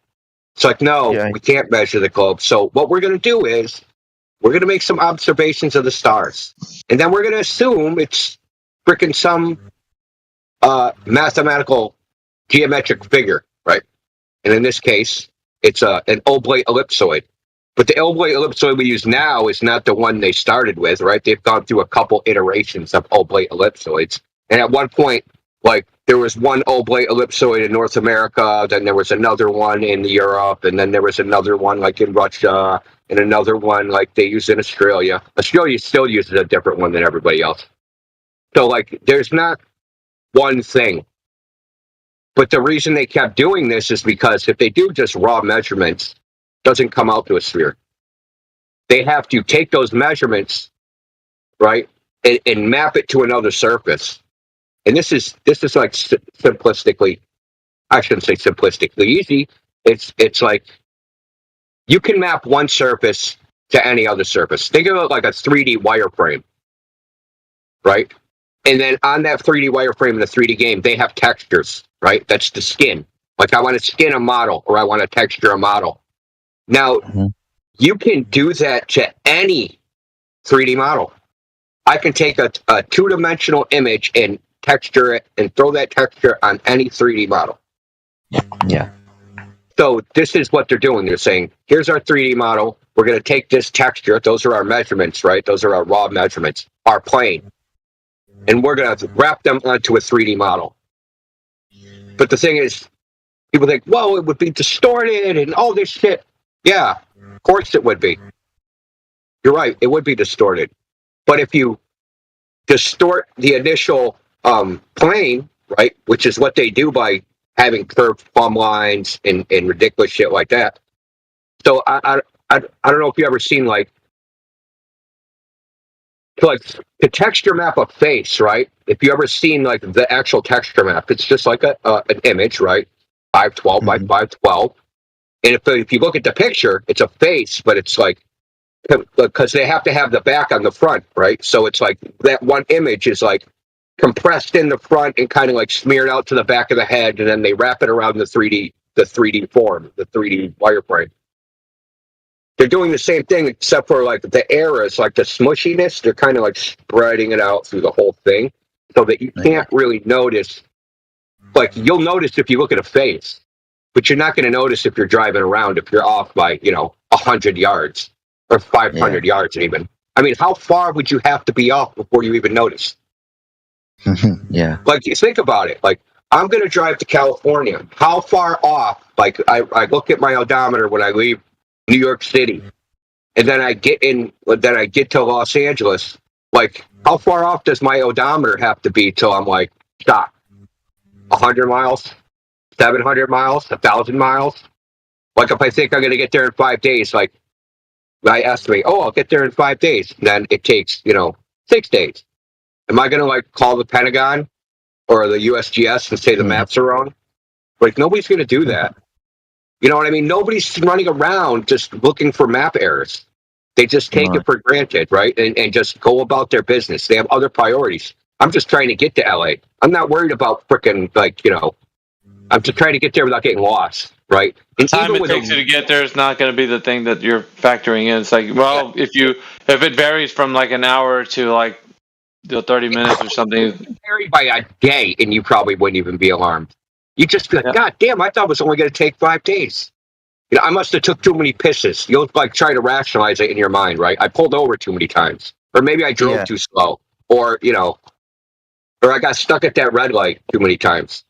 It's like, no, we can't measure the globe. So what we're going to do is we're going to make some observations of the stars. And then we're going to assume it's freaking some mathematical geometric figure, right? And in this case, it's an oblate ellipsoid. But the oblate ellipsoid we use now is not the one they started with, right? They've gone through a couple iterations of oblate ellipsoids. And at one point, like, there was one oblate ellipsoid in North America, then there was another one in Europe, and then there was another one like in Russia, and another one like they use in Australia. Australia still uses a different one than everybody else. So, like, there's not one thing. But the reason they kept doing this is because if they do just raw measurements, it doesn't come out to a sphere. They have to take those measurements, right, and map it to another surface. And this is like simplistically, I shouldn't say simplistically easy. It's like you can map one surface to any other surface. Think of it like a 3D wireframe, right? And then on that 3D wireframe in the 3D game, they have textures, right? That's the skin. Like, I want to skin a model, or I want to texture a model. Now, you can do that to any 3D model. I can take a two-dimensional image and texture it and throw that texture on any 3D model. Yeah. So this is what they're doing. They're saying, here's our 3D model. We're going to take this texture. Those are our measurements, right? Those are our raw measurements, our plane. And we're going to wrap them onto a 3D model. But the thing is, people think, well, it would be distorted and all this shit. Yeah, of course it would be. You're right. It would be distorted. But if you distort the initial plane, right, which is what they do by having curved plumb lines and ridiculous shit like that. So I don't know if you ever seen like the texture map of face, right? If you ever seen like the actual texture map, it's just like an image, right? 512 by 512. And if you look at the picture, it's a face, but it's like, because they have to have the back on the front, right? So it's like that one image is like compressed in the front and kind of like smeared out to the back of the head, and then they wrap it around the 3D form, the 3D wireframe. They're doing the same thing, except for like the errors, like the smushiness, they're kind of like spreading it out through the whole thing so that you can't really notice. Like, you'll notice if you look at a face, but you're not going to notice if you're driving around, if you're off by, 100 yards or 500 yards even. I mean, how far would you have to be off before you even notice? Yeah. Like, you think about it. Like, I'm going to drive to California. How far off? Like, I look at my odometer when I leave New York City, and then I get to Los Angeles. Like, how far off does my odometer have to be till I'm like, stop? 100 miles? 700 miles? 1,000 miles? Like, if I think I'm going to get there in 5 days, like, I estimate, I'll get there in 5 days. Then it takes, 6 days. Am I going to, like, call the Pentagon or the USGS and say the maps are wrong? Like, nobody's going to do that. You know what I mean? Nobody's running around just looking for map errors. They just take it for granted, right? And just go about their business. They have other priorities. I'm just trying to get to LA. I'm not worried about freaking, I'm just trying to get there without getting lost, right? The time it takes you to get there is not going to be the thing that you're factoring in. It's like, well, if it varies from like an hour to like 30 minutes or something. It would vary by a day, and you probably wouldn't even be alarmed. You just be like, God damn, I thought it was only going to take 5 days. I must have took too many pisses. You'll like try to rationalize it in your mind, right? I pulled over too many times, or maybe I drove too slow, or or I got stuck at that red light too many times.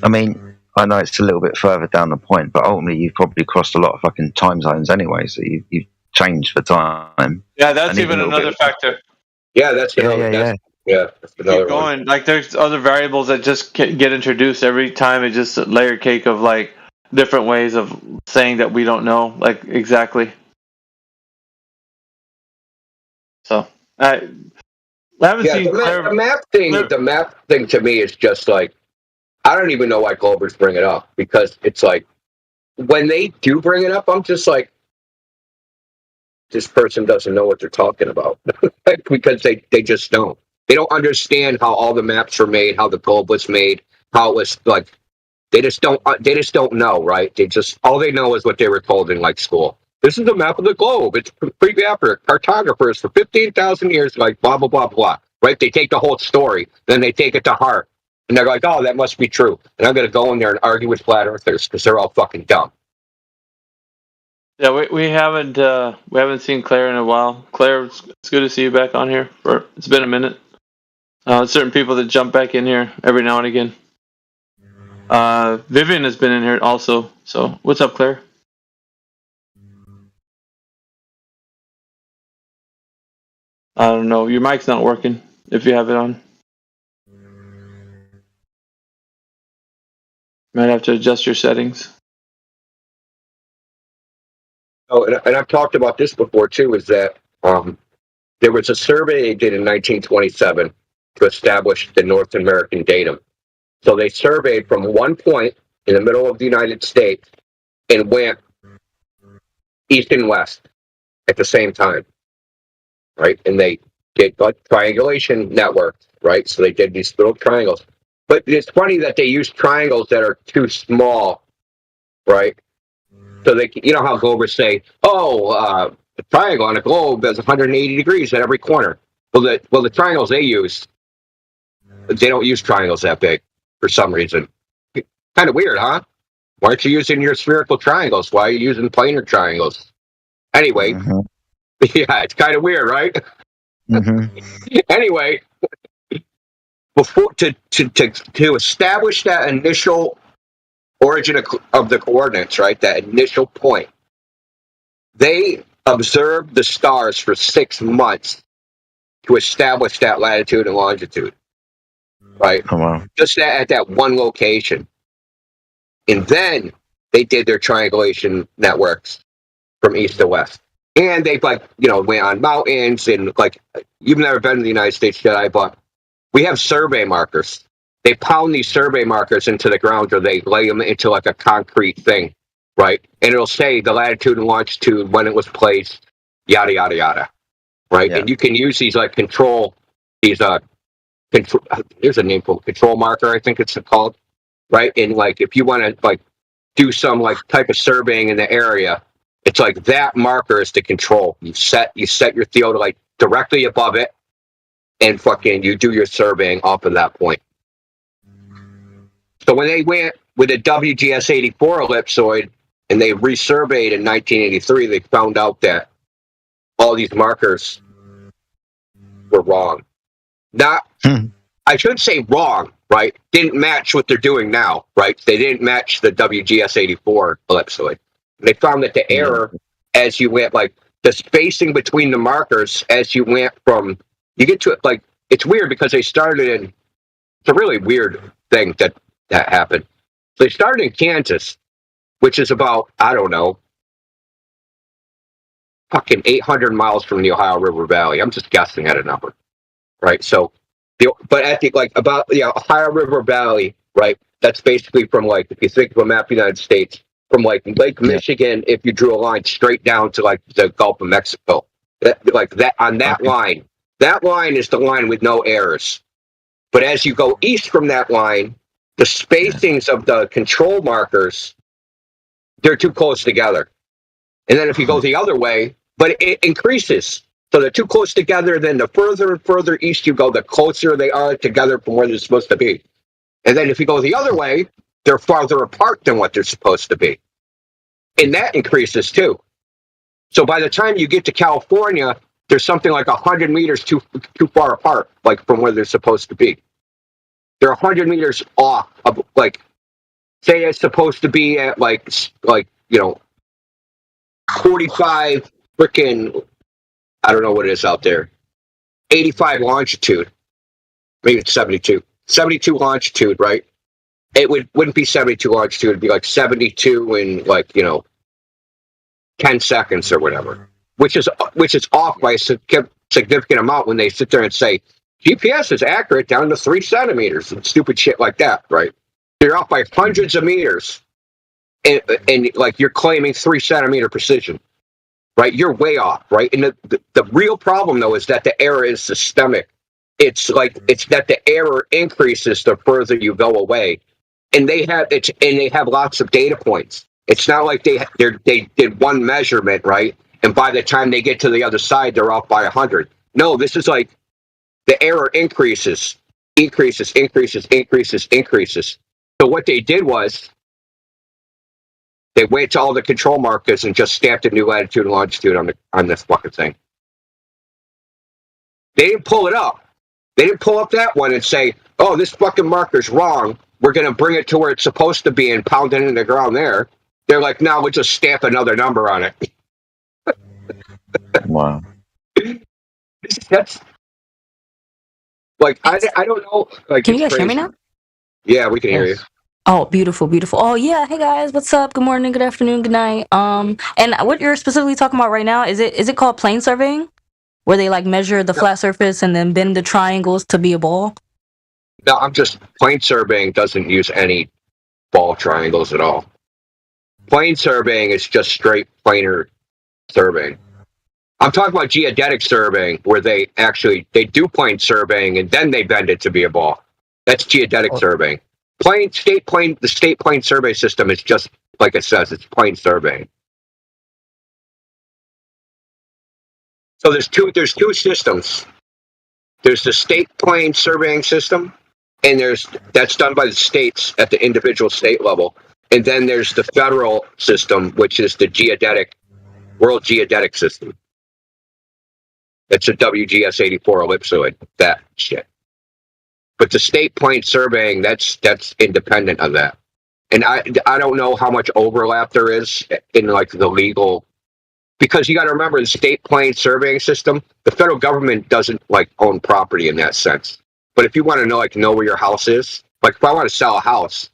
I mean, I know it's a little bit further down the point, but ultimately you've probably crossed a lot of fucking time zones anyway, so you've change for time. Yeah, that's And even a little another bit- factor. Yeah, that's another. That's another Keep one. going. Like there's other variables that just get introduced every time. It's just a layer cake of like different ways of saying that we don't know like exactly. So I haven't Yeah, seen the map thing to me is just like, I don't even know why Glober's bring it up, because it's like, when they do bring it up, I'm just like, this person doesn't know what they're talking about. Because they just don't. They don't understand how all the maps were made, how the globe was made, how it was like, they just don't know, right? All they know is what they were told in like school. This is a map of the globe. It's completely accurate. Cartographers for 15,000 years, like blah, blah, blah, blah, right? They take the whole story, then they take it to heart. And they're like, oh, that must be true. And I'm going to go in there and argue with flat earthers because they're all fucking dumb. Yeah, we haven't seen Claire in a while. Claire, it's good to see you back on here. It's been a minute. Certain people that jump back in here every now and again. Vivian has been in here also. So what's up, Claire? I don't know. Your mic's not working if you have it on. Might have to adjust your settings. Oh, and I've talked about this before too, is that there was a survey they did in 1927 to establish the North American datum. So they surveyed from one point in the middle of the United States and went east and west at the same time, right? And they did like triangulation networks, right? So they did these little triangles. But it's funny that they use triangles that are too small, right? So they, you know how Globers say, the triangle on a globe has 180 degrees at every corner. Well, the triangles they use, they don't use triangles that big for some reason. Kind of weird, huh? Why aren't you using your spherical triangles? Why are you using planar triangles? Anyway, yeah, it's kind of weird, right? Anyway, before to establish that initial origin of the coordinates, right? That initial point, they observed the stars for 6 months to establish that latitude and longitude, right? Oh, wow. Just at that one location. And then they did their triangulation networks from east to west. And they went on mountains, and like, you've never been to the United States, Jedi, but we have survey markers. They pound these survey markers into the ground, or they lay them into like a concrete thing, right? And it'll say the latitude and longitude, when it was placed, yada, yada, yada, right? Yeah. And you can use these like there's a name for control marker, I think it's called, right? And like, if you want to like do some like type of surveying in the area, it's like that marker is the control. You set your theodolite directly above it, and you do your surveying off of that point. So when they went with a WGS-84 ellipsoid and they resurveyed in 1983, they found out that all these markers were wrong. I should say wrong, right? Didn't match what they're doing now, right? They didn't match the WGS-84 ellipsoid. They found that the error, as you went, like the spacing between the markers, as you went from, you get to it, like, it's weird because they started in, it's a really weird thing that happened. So they started in Kansas, which is about, I don't know, fucking 800 miles from the Ohio River Valley. I'm just guessing at a number, right? So, but at the, like, about the Ohio River Valley, right? That's basically from, like, if you think of a map of the United States, from like Lake Michigan, if you drew a line straight down to like the Gulf of Mexico, line, that line is the line with no errors. But as you go east from that line, the spacings of the control markers, they're too close together. And then if you go the other way, but it increases. So they're too close together, then the further and further east you go, the closer they are together from where they're supposed to be. And then if you go the other way, they're farther apart than what they're supposed to be. And that increases too. So by the time you get to California, there's something like 100 meters too far apart, like from where they're supposed to be. They're 100 meters off of, like, say it's supposed to be at like 45 freaking, I don't know what it is out there, 85 longitude, maybe it's 72 longitude, right? It wouldn't be 72 longitude, it'd be like 72 in 10 seconds or whatever, which is off by a significant amount when they sit there and say GPS is accurate down to 3 centimeters and stupid shit like that, right? You're off by hundreds of meters, and like you're claiming 3 centimeter precision, right? You're way off, right? And the real problem though is that the error is systemic. It's that the error increases the further you go away, and they have lots of data points. It's not like they did one measurement, right? And by the time they get to the other side, they're off by 100. No, this is like the error increases. So what they did was they went to all the control markers and just stamped a new latitude and longitude on this fucking thing. They didn't pull it up. They didn't pull up that one and say, "Oh, this fucking marker's wrong. We're going to bring it to where it's supposed to be and pound it into the ground there." They're like, "No, we'll just stamp another number on it." Wow. That's like I don't know. Like, Can you it's guys hear me crazy. now? Yeah, we can hear you. Oh, beautiful, beautiful. Oh, yeah. Hey guys, what's up? Good morning, good afternoon, good night. And what you're specifically talking about right now, is it called plane surveying, where they like measure the flat surface and then bend the triangles to be a ball? No, plane surveying doesn't use any ball triangles at all. Plane surveying is just straight planar surveying. I'm talking about geodetic surveying, where they do plane surveying and then they bend it to be a ball. That's geodetic surveying. The state plane survey system is just like it says, it's plane surveying. So there's two systems. There's the state plane surveying system, and that's done by the states at the individual state level. And then there's the federal system, which is the World Geodetic System. It's a WGS 84 ellipsoid, that shit. But the state plane surveying, that's independent of that. And I don't know how much overlap there is in like the legal, because you got to remember the state plane surveying system, the federal government doesn't like own property in that sense. But if you want to know where your house is, like if I want to sell a house,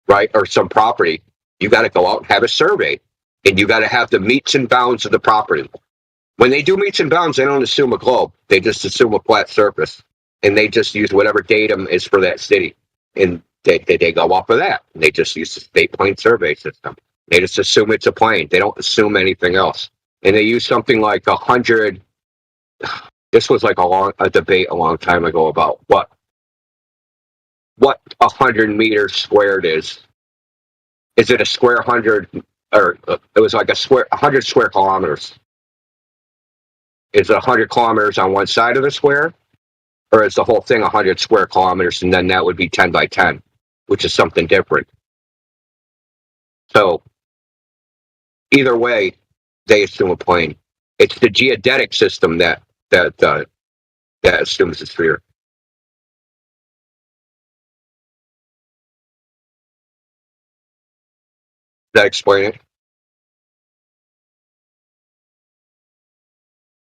right, or some property, you got to go out and have a survey, and you got to have the meets and bounds of the property. When they do meets and bounds, they don't assume a globe. They just assume a flat surface, and they just use whatever datum is for that city, and they go off of that. And they just use the state plane survey system. They just assume it's a plane. They don't assume anything else. And they use something like 100. This was like a debate a long time ago about what 100 meters squared is. Is it a square 100, or it was like 100 square kilometers? Is it 100 kilometers on one side of the square, or is the whole thing 100 square kilometers, and then that would be 10 by 10, which is something different. So either way, they assume a plane. It's the geodetic system that assumes a sphere. Does that explain it?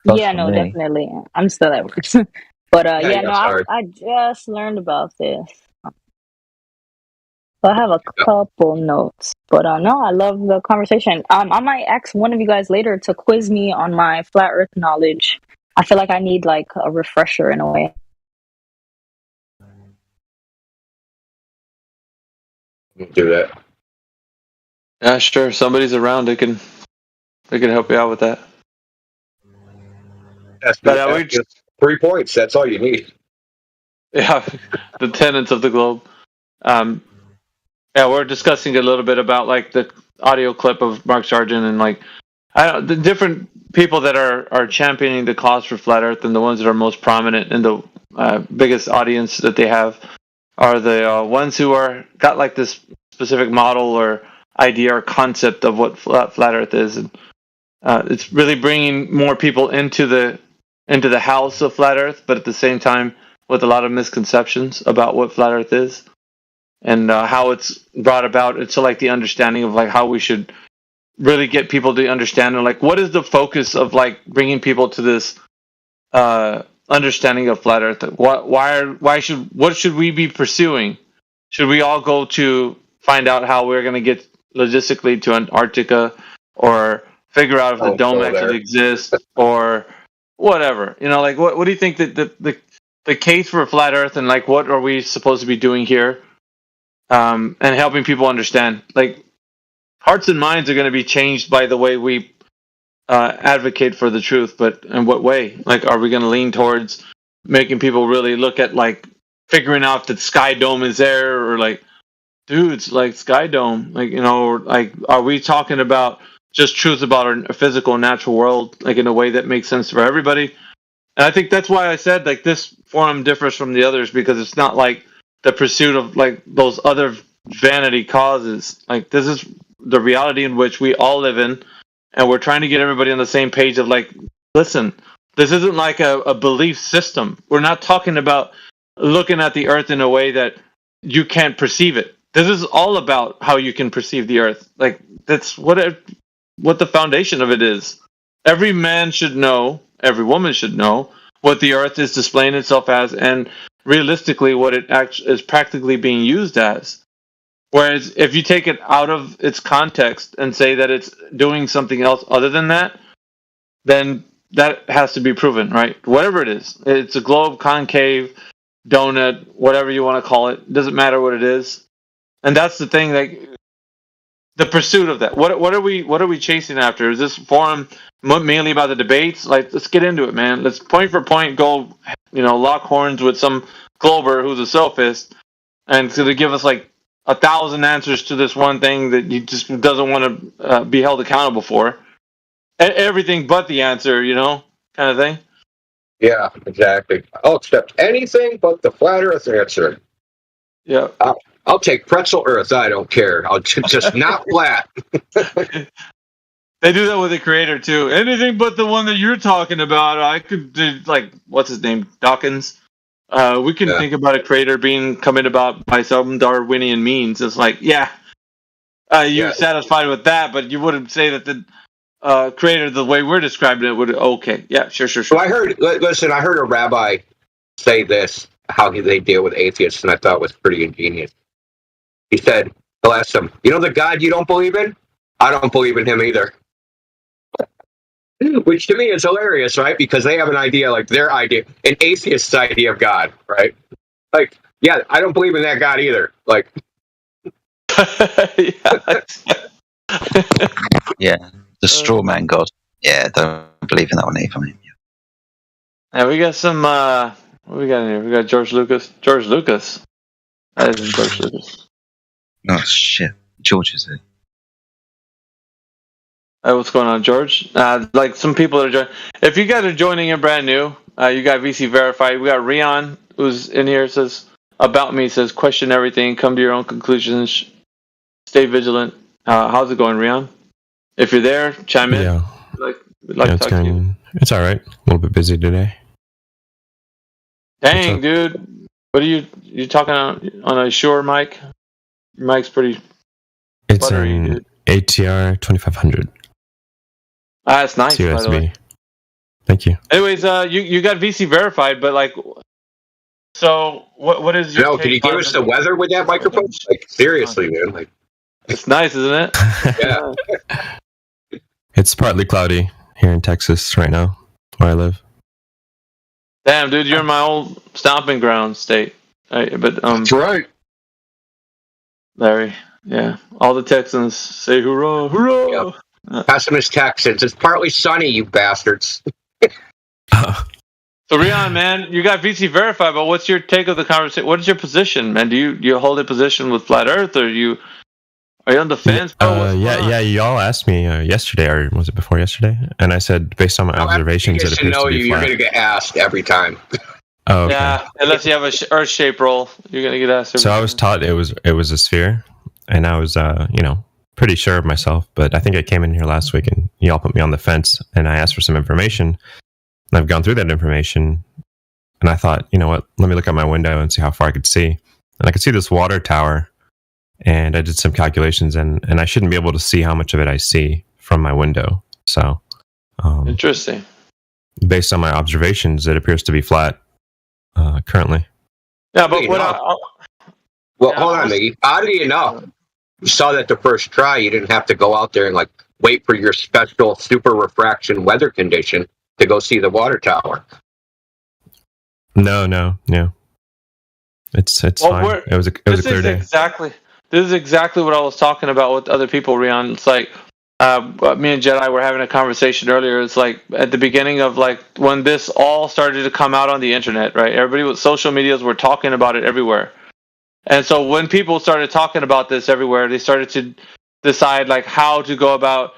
Yeah, no, definitely. I'm still at work. But I just learned about this. So I have a couple notes. But no, I love the conversation. I might ask one of you guys later to quiz me on my flat earth knowledge. I feel like I need like a refresher in a way. Do that. Yeah, sure. Somebody's around. They can help you out with that. That's just 3 points. That's all you need. Yeah, the tenets of the globe. Yeah, we're discussing a little bit about like the audio clip of Mark Sargent and like the different people that are championing the cause for flat Earth, and the ones that are most prominent and the biggest audience that they have are the ones who got like this specific model or idea or concept of what flat Earth is, and it's really bringing more people into the house of flat Earth, but at the same time with a lot of misconceptions about what flat Earth is and how it's brought about. It's like the understanding of like how we should really get people to understand, and like, what is the focus of like bringing people to this understanding of flat Earth? What should we be pursuing? Should we all go to find out how we're going to get logistically to Antarctica, or figure out if the dome actually exists, or whatever? You know, like what do you think that the case for flat Earth, and like what are we supposed to be doing here, and helping people understand? Like, hearts and minds are going to be changed by the way we advocate for the truth, but in what way? Like, are we going to lean towards making people really look at like figuring out that Sky Dome is there, or like, dudes, like Sky Dome, like, you know, or like, are we talking about just truth about our physical natural world, like in a way that makes sense for everybody? And I think that's why I said like this forum differs from the others, because it's not like the pursuit of like those other vanity causes. Like, this is the reality in which we all live in, and we're trying to get everybody on the same page of like, listen, this isn't like a belief system. We're not talking about looking at the earth in a way that you can't perceive it. This is all about how you can perceive the earth. Like, that's what the foundation of it is. Every man should know, every woman should know what the earth is displaying itself as, and realistically what it actually is practically being used as. Whereas if you take it out of its context and say that it's doing something else other than that, then that has to be proven, right? Whatever it is. It's a globe, concave, donut, whatever you want to call it. Doesn't matter what it is. And that's the thing, like, the pursuit of that. What are we chasing after? Is this forum mainly about the debates? Like, let's get into it, man. Let's point for point go, you know, lock horns with some glober who's a sophist, and to give us like 1,000 answers to this one thing that he just doesn't want to be held accountable for. Everything but the answer, you know, kind of thing. Yeah, exactly. I'll accept anything but the flat Earth answer. Yeah. I'll take pretzel Earth. I don't care. I'll just not flat. They do that with the creator too. Anything but the one that you're talking about. I could do, like, what's his name, Dawkins. We can think about a creator being coming about by some Darwinian means. It's like, you're satisfied with that, but you wouldn't say that the creator, the way we're describing it, would sure. Well, I heard a rabbi say this, how they deal with atheists, and I thought it was pretty ingenious. He said, he'll ask them, you know the God you don't believe in? I don't believe in him either. Which to me is hilarious, right? Because they have an idea, like their idea, an atheist's idea of God, right? Like, yeah, I don't believe in that God either. Like, yeah, the straw man God. Yeah, don't believe in that one either, mate. Yeah, we got some, what we got in here? We got George Lucas. George Lucas. That isn't George Lucas. Oh, shit. George is it. Hey, what's going on, George? Like, some people that are joining. If you guys are joining in brand new, you got VC Verified. We got Rion, who's in here, says, about me, says, question everything, come to your own conclusions, stay vigilant. How's it going, Rion? If you're there, chime in. Yeah. We'd like to talk to you. It's all right. A little bit busy today. Dang, dude. What are you talking on a Shure mic? Your mic's pretty It's buttery, an dude. ATR 2500. That's nice, It's by the way. USB. Thank you. Anyways, you got VC Verified, but like, so what is your can you give us the weather with that microphone? Like, seriously, man. Like, it's nice, isn't it? Yeah. It's partly cloudy here in Texas right now, where I live. Damn, dude, you're in my old stomping ground state. Right, but That's right. Larry, yeah. All the Texans say hoorah, hoorah. Yep. Pessimist Texans. It's partly sunny, you bastards. So Rion, man, you got VC Verified, but what's your take of the conversation? What is your position, man? Do you hold a position with Flat Earth, or are you on the fence? Yeah. Y'all asked me yesterday, or was it before yesterday? And I said, based on my observations, it appears to be you're flat. going to get asked every time. Oh, okay. Yeah, unless you have a Earth shape roll, you're gonna get asked. So I was taught it was a sphere, and I was pretty sure of myself. But I think I came in here last week, and y'all put me on the fence, and I asked for some information. And I've gone through that information, and I thought, you know what? Let me look out my window and see how far I could see. And I could see this water tower, and I did some calculations, and I shouldn't be able to see how much of it I see from my window. So, Interesting. based on my observations, it appears to be flat currently. Yeah, but Well, hold on, Miggy. How do you know? You saw that the first try. You didn't have to go out there and like wait for your special super refraction weather condition to go see the water tower. No. It's fine. It was a clear day. This is exactly what I was talking about with other people, Rion. It's like me and Jedi were having a conversation earlier. It's like at the beginning of like when this all started to come out on the internet, right? Everybody with social medias were talking about it everywhere. And so when people started talking about this everywhere, they started to decide like how to go about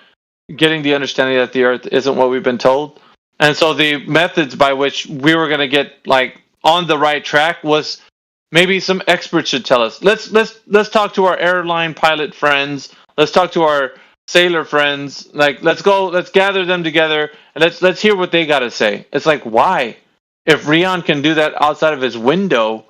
getting the understanding that the Earth isn't what we've been told. And so the methods by which we were going to get like on the right track was maybe some experts should tell us. Let's talk to our airline pilot friends. Let's talk to our sailor friends. Like let's gather them together and let's hear what they got to say. It's like, why? If Rion can do that outside of his window,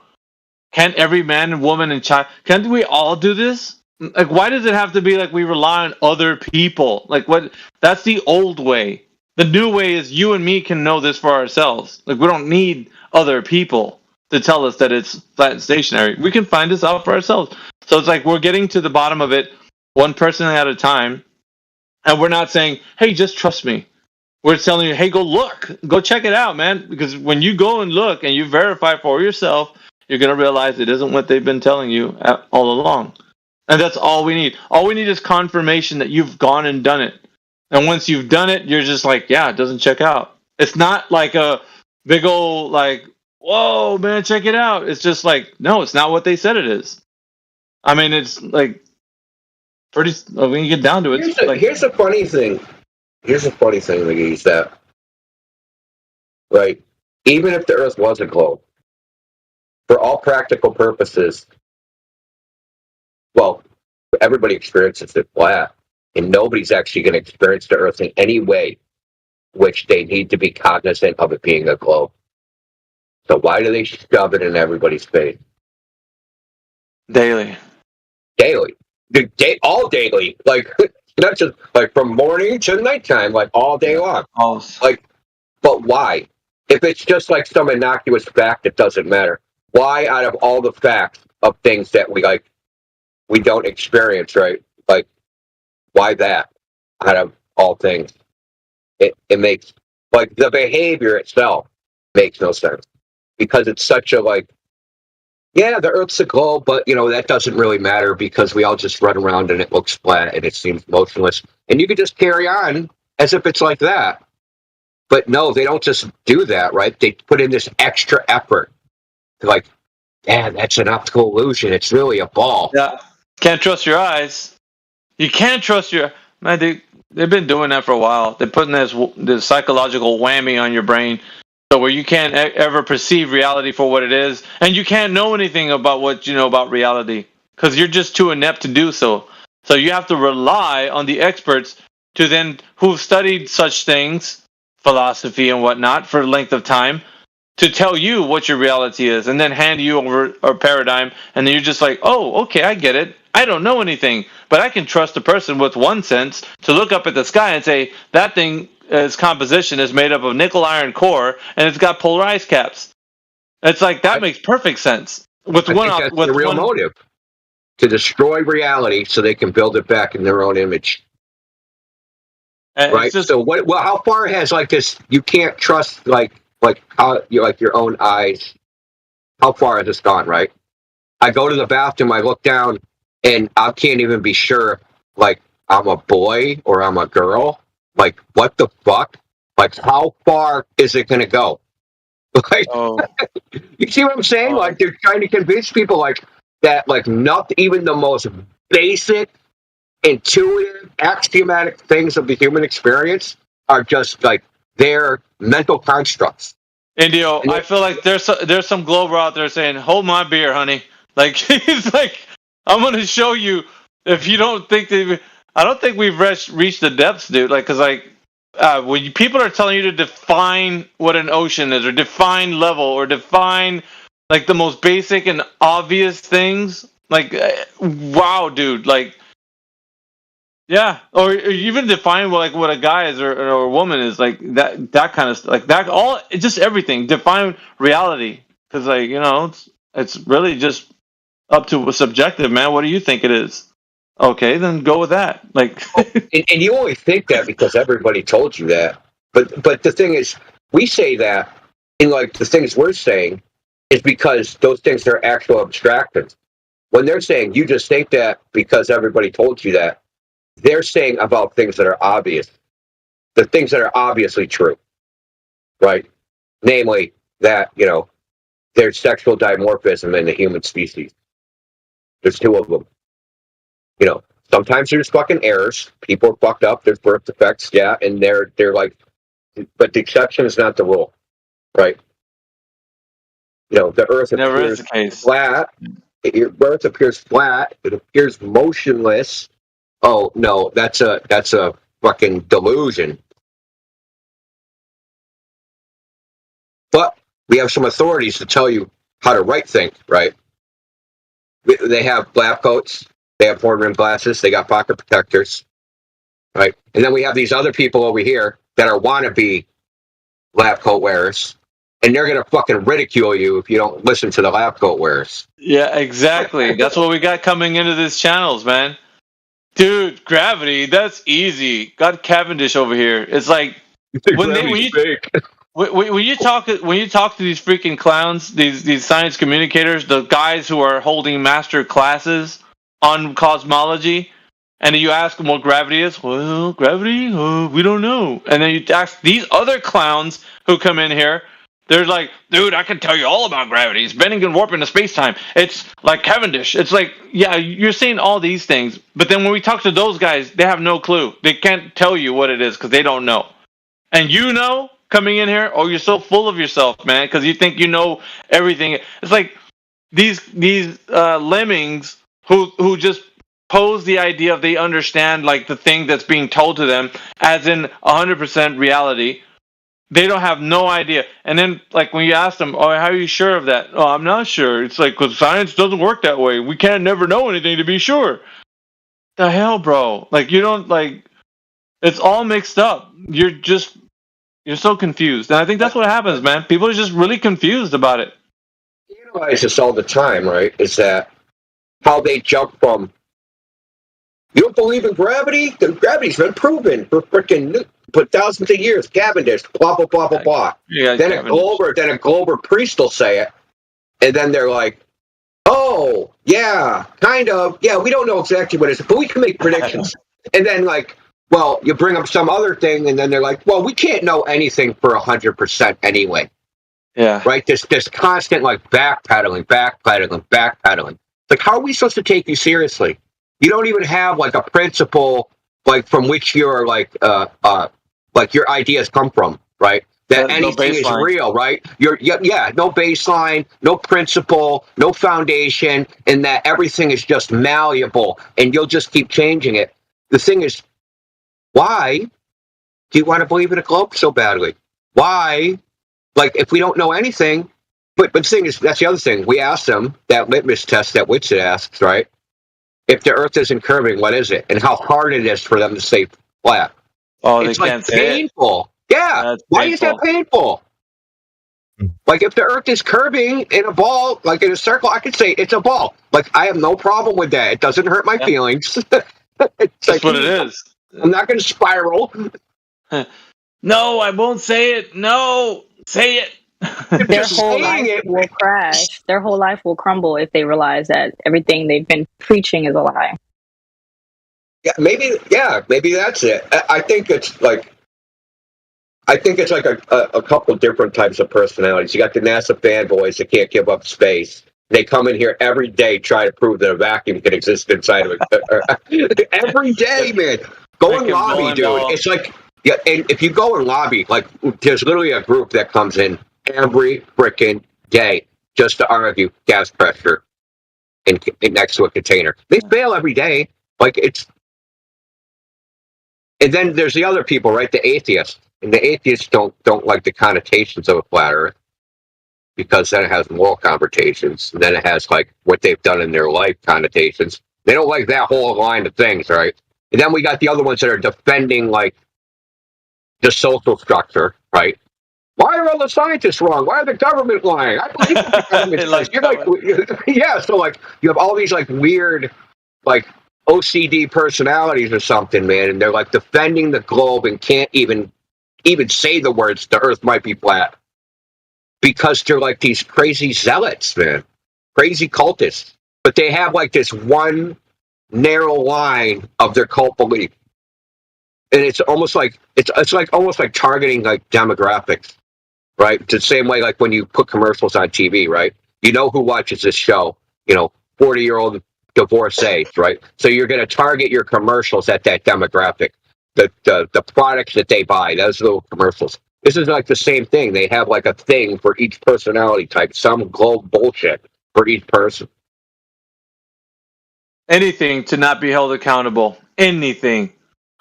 can't every man and woman and child? Can't we all do this? Like, why does it have to be like we rely on other people? Like, what? That's the old way. The new way is you and me can know this for ourselves. Like, we don't need other people to tell us that it's flat and stationary. We can find this out for ourselves. So it's like we're getting to the bottom of it one person at a time, and we're not saying, "Hey, just trust me." We're telling you, "Hey, go look, go check it out, man." Because when you go and look and you verify for yourself, you're going to realize it isn't what they've been telling you all along. And that's all we need. All we need is confirmation that you've gone and done it. And once you've done it, you're just like, yeah, it doesn't check out. It's not like a big old, like, whoa, man, check it out. It's just like, no, it's not what they said it is. I mean, it's like, pretty, when you get down to it, Here's the funny thing. Here's the funny thing, Miggy, is that, right, even if the Earth was a globe, for all practical purposes, well, everybody experiences it flat, and nobody's actually going to experience the Earth in any way which they need to be cognizant of it being a globe. So why do they shove it in everybody's face? Daily. All daily. Like, not just, like, from morning to nighttime, like, all day long. Like, but why? If it's just, like, some innocuous fact, it doesn't matter. Why, out of all the facts of things that we don't experience, right? Like, why that? Out of all things, it makes, like, the behavior itself makes no sense because it's such a, like, yeah, the Earth's a globe, but that doesn't really matter because we all just run around and it looks flat and it seems motionless, and you could just carry on as if it's like that. But no, they don't just do that, right? They put in this extra effort. Like, man, that's an optical illusion. It's really a ball. Yeah, can't trust your eyes. You can't trust your man. They've been doing that for a while. They're putting this psychological whammy on your brain, so where you can't ever perceive reality for what it is, and you can't know anything about what you know about reality because you're just too inept to do so. So you have to rely on the experts who've studied such things, philosophy and whatnot, for a length of time, to tell you what your reality is, and then hand you over a paradigm, and then you're just like, oh, okay, I get it. I don't know anything, but I can trust a person with one sense to look up at the sky and say, that thing, its composition is made up of nickel iron core, and it's got polar ice caps. It's like, that makes perfect sense. With I think that's the real motive, to destroy reality so they can build it back in their own image. Right? So how far has, like, this, you can't trust, like your own eyes. How far has this gone, right? I go to the bathroom, I look down, and I can't even be sure, like, I'm a boy or I'm a girl. Like, what the fuck? Like, how far is it going to go? Like, you see what I'm saying? Like, they're trying to convince people, like, that, like, not even the most basic, intuitive, axiomatic things of the human experience are just, like, their mental constructs. Indio, I feel like there's some Glober out there saying, "Hold my beer, honey." Like, he's like, "I'm gonna show you." If you don't think I don't think we've reached the depths, dude. Like, cause like when people are telling you to define what an ocean is, or define level, or define like the most basic and obvious things, like, wow, dude, like. Yeah, or even define what a guy is or a woman is, like that kind of like that. All just everything. Define reality, because it's really just up to subjective, man. What do you think it is? Okay, then go with that. Like, and you only think that because everybody told you that. But the thing is, we say that, and like the things we're saying is because those things are actual abstractions. When they're saying you just think that because everybody told you that, they're saying about things that are obvious, the things that are obviously true, right? Namely that there's sexual dimorphism in the human species. There's two of them. Sometimes there's fucking errors. People are fucked up. There's birth defects, yeah, and they're like, but the exception is not the rule, right? The Earth appears flat. The Earth appears flat. It appears motionless. Oh no, that's a fucking delusion. But we have some authorities to tell you how to right think, right? They have lab coats. They have horn-rimmed glasses. They got pocket protectors, right? And then we have these other people over here that are wannabe lab coat wearers, and they're gonna fucking ridicule you if you don't listen to the lab coat wearers. yeah, exactly. That's what we got coming into these channels, man. Dude, gravity, that's easy. Got Cavendish over here. It's like when you talk to these freaking clowns, these science communicators, the guys who are holding master classes on cosmology, and you ask them what gravity is. Well, gravity, we don't know. And then you ask these other clowns who come in here. They're like, dude, I can tell you all about gravity. It's bending and warping to space-time. It's like Cavendish. It's like, yeah, you're saying all these things, but then when we talk to those guys, they have no clue. They can't tell you what it is because they don't know. And coming in here, you're so full of yourself, man, because you think you know everything. It's like these lemmings who just pose the idea of they understand like the thing that's being told to them as in 100% reality. They don't have no idea. And then, like, when you ask them, how are you sure of that? Oh, I'm not sure. It's like, because science doesn't work that way. We can't never know anything to be sure. The hell, bro? Like, you don't, like, it's all mixed up. You're so confused. And I think that's what happens, man. People are just really confused about it. You analyze this all the time, right? Is that how they jump from, you don't believe in gravity? Gravity's been proven for freaking thousands of years. Cavendish, blah, blah, blah, blah, blah. Yeah, then a Glober priest will say it, and then they're like, oh, yeah, kind of. Yeah, we don't know exactly what it is, but we can make predictions. And then, like, well, you bring up some other thing, and then they're like, well, we can't know anything for 100% anyway. Yeah. Right? This constant, like, backpedaling. Like, how are we supposed to take you seriously? You don't even have, like, a principle, like, from which your, like your ideas come from, right? That anything is real, right? No baseline, no principle, no foundation, and that everything is just malleable, and you'll just keep changing it. The thing is, why do you want to believe in a globe so badly? Why? Like, if we don't know anything, but the thing is, that's the other thing. We asked them that litmus test that Witsit asks, right? If the Earth isn't curving, what is it? And how hard it is for them to say flat. Oh, it's they can't say painful. It. Yeah. Why is that painful? Like, if the Earth is curving in a ball, like in a circle, I could say it's a ball. Like, I have no problem with that. It doesn't hurt my feelings. That's what it is. I'm not going to spiral. No, I won't say it. No, say it. Their whole life will crash. Their whole life will crumble if they realize that everything they've been preaching is a lie. Yeah, maybe that's it. I think it's like a couple different types of personalities. You got the NASA fanboys that can't give up space. They come in here every day trying to prove that a vacuum can exist inside of it. Every day, man. Go in lobby, dude. It's like, yeah, and if you go in lobby, like, there's literally a group that comes in every freaking day just to argue gas pressure in next to a container. They fail every day. Like, it's... And then there's the other people, right? The atheists. And the atheists don't like the connotations of a flat earth, because then it has moral connotations, and then it has, like, what they've done in their life connotations. They don't like that whole line of things, right? And then we got the other ones that are defending like the social structure, right? Why are all the scientists wrong? Why are the government lying? I believe the government's lying. You're like, yeah. So like you have all these like weird, like OCD personalities or something, man, and they're like defending the globe and can't even say the words the Earth might be flat because they're like these crazy zealots, man, crazy cultists. But they have like this one narrow line of their cult belief, and it's almost like it's like almost like targeting like demographics. Right? It's the same way like when you put commercials on TV, right? You know who watches this show, 40-year-old divorcees, right? So you're going to target your commercials at that demographic, the products that they buy, those little commercials. This is like the same thing. They have like a thing for each personality type, some globe bullshit for each person. Anything to not be held accountable. Anything.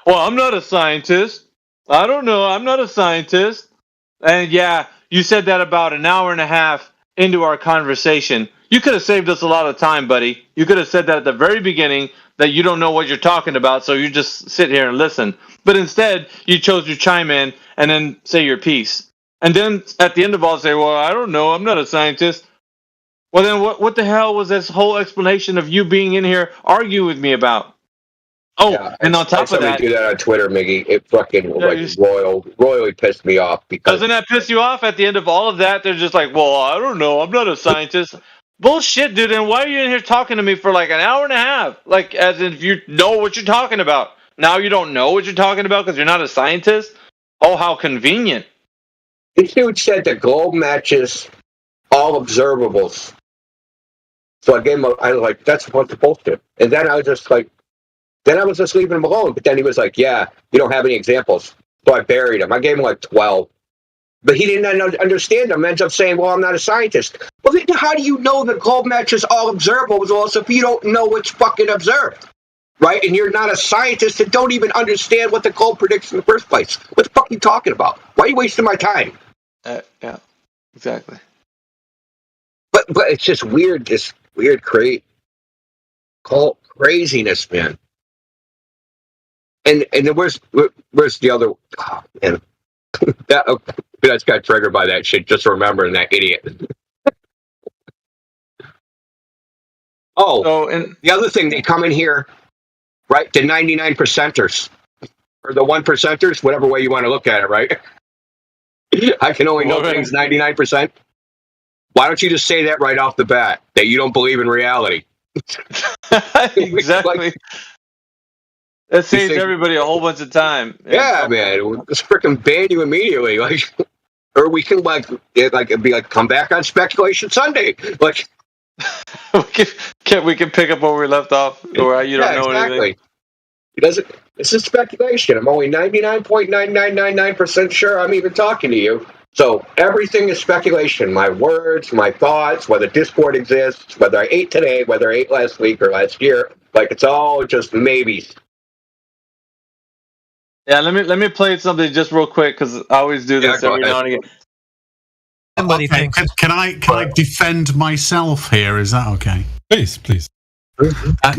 Well, I'm not a scientist. I don't know. I'm not a scientist. And yeah, you said that about an hour and a half into our conversation. You could have saved us a lot of time, buddy. You could have said that at the very beginning that you don't know what you're talking about, so you just sit here and listen. But instead, you chose to chime in and then say your piece. And then at the end of all, say, well, I don't know. I'm not a scientist. Well, then what the hell was this whole explanation of you being in here arguing with me about? Oh, yeah, and on top of that, do that on Twitter, Miggy. It fucking royally pissed me off. Because doesn't that piss you off? At the end of all of that, they're just like, "Well, I don't know. I'm not a scientist." Bullshit, dude. And why are you in here talking to me for like an hour and a half? Like, as if you know what you're talking about. Now you don't know what you're talking about because you're not a scientist. Oh, how convenient. This dude said the globe matches all observables. So I gave him. I was like, "That's a bunch of bullshit." And then I was just like. Then I was just leaving him alone. But then he was like, yeah, you don't have any examples. So I buried him. I gave him like 12. But he didn't understand them. Ends up saying, well, I'm not a scientist. Well, then how do you know the globe matches all observables also if you don't know what's fucking observed? Right? And you're not a scientist and don't even understand what the globe predicts in the first place. What the fuck are you talking about? Why are you wasting my time? Yeah, exactly. But it's just weird, this weird cult craziness, man. And then where's the other? Oh, man, that's got triggered by that shit. Just remembering that idiot. And the other thing, they come in here, right? The 99%ers or the 1%ers, whatever way you want to look at it, right? I can only know things 99%. Why don't you just say that right off the bat that you don't believe in reality? Exactly. That saves everybody a whole bunch of time. Yeah, man. We'll just freaking ban you immediately. Like, or we can it'd be like, come back on Speculation Sunday. Like, we can pick up where we left off, or you don't know anything. This is speculation. I'm only 99.9999% sure I'm even talking to you. So everything is speculation. My words, my thoughts, whether Discord exists, whether I ate today, whether I ate last week or last year. Like, it's all just maybes. Yeah, let me play something just real quick because I always do this every now and again. Somebody thinks. Can I defend myself here? Is that okay? Please. So I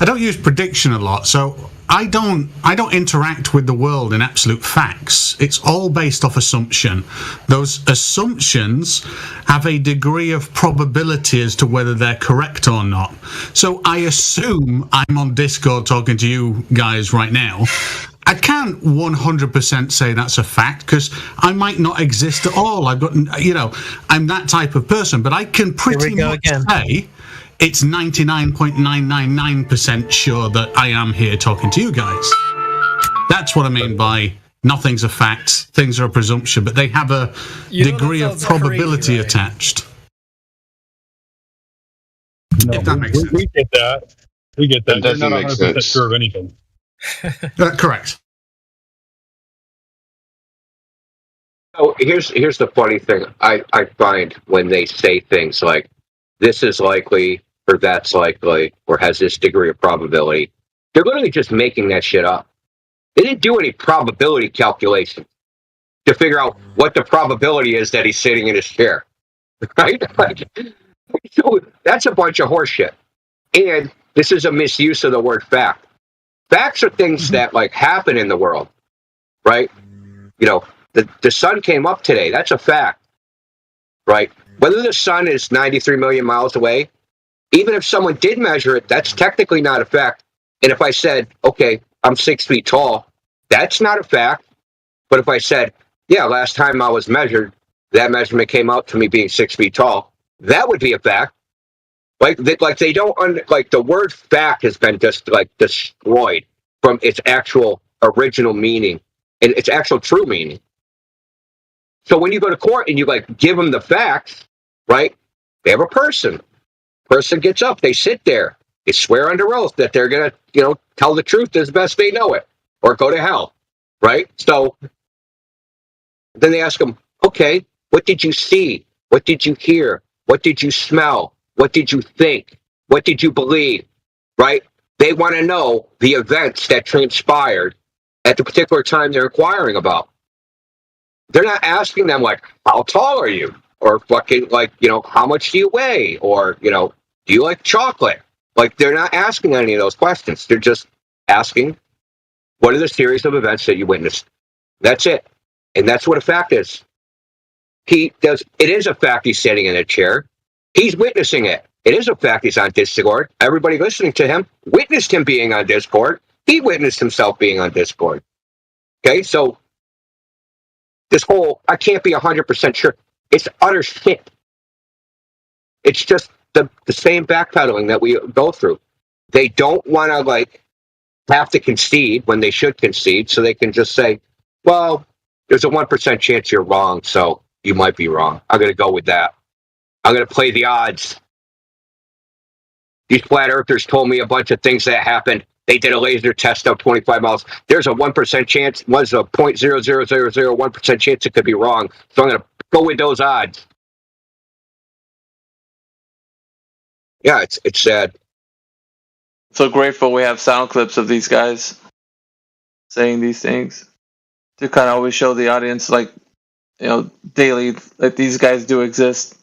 don't use prediction a lot. So I don't interact with the world in absolute facts. It's all based off assumption. Those assumptions have a degree of probability as to whether they're correct or not. So I assume I'm on Discord talking to you guys right now. I can't 100% say that's a fact because I might not exist at all. I'm that type of person, but I can pretty much say it's 99.999% sure that I am here talking to you guys. That's what I mean by nothing's a fact, things are a presumption, but they have a degree of probability attached. No, if that makes sense. We get that. We get that. That doesn't We're not 100% make sense. sure of anything. Correct. So here's the funny thing I find when they say things like, this is likely, or that's likely, or has this degree of probability. They're literally just making that shit up. They didn't do any probability calculation to figure out what the probability is that he's sitting in his chair. Right? So that's a bunch of horseshit. And this is a misuse of the word fact. Facts are things that like happen in the world, right? You know, the sun came up today. That's a fact, right? Whether the sun is 93 million miles away, even if someone did measure it, that's technically not a fact. And if I said, okay, I'm 6 feet tall, that's not a fact. But if I said, yeah, last time I was measured, that measurement came out to me being 6 feet tall, that would be a fact. Like they don't like the word fact has been just like destroyed from its actual original meaning and its actual true meaning. So when you go to court and you like give them the facts, right? They have a person. Person gets up, they sit there, they swear under oath that they're gonna, tell the truth as best they know it, or go to hell, right? So then they ask them, okay, what did you see? What did you hear? What did you smell? What did you think? What did you believe? Right? They want to know the events that transpired at the particular time they're inquiring about. They're not asking them like, how tall are you? Or fucking like, how much do you weigh? Or, do you like chocolate? Like, they're not asking any of those questions. They're just asking, what are the series of events that you witnessed? That's it. And that's what a fact is. It is a fact he's sitting in a chair. He's witnessing it. It is a fact he's on Discord. Everybody listening to him witnessed him being on Discord. He witnessed himself being on Discord. Okay, so this whole, I can't be 100% sure. It's utter shit. It's just the same backpedaling that we go through. They don't want to, like, have to concede when they should concede, so they can just say, well, there's a 1% chance you're wrong, so you might be wrong. I'm going to go with that. I'm going to play the odds. These flat earthers told me a bunch of things that happened. They did a laser test up 25 miles. There's a 1% chance, was a 0.00001% chance it could be wrong. So I'm going to go with those odds. Yeah, it's sad. So grateful we have sound clips of these guys saying these things to kind of always show the audience, like, daily, that these guys do exist.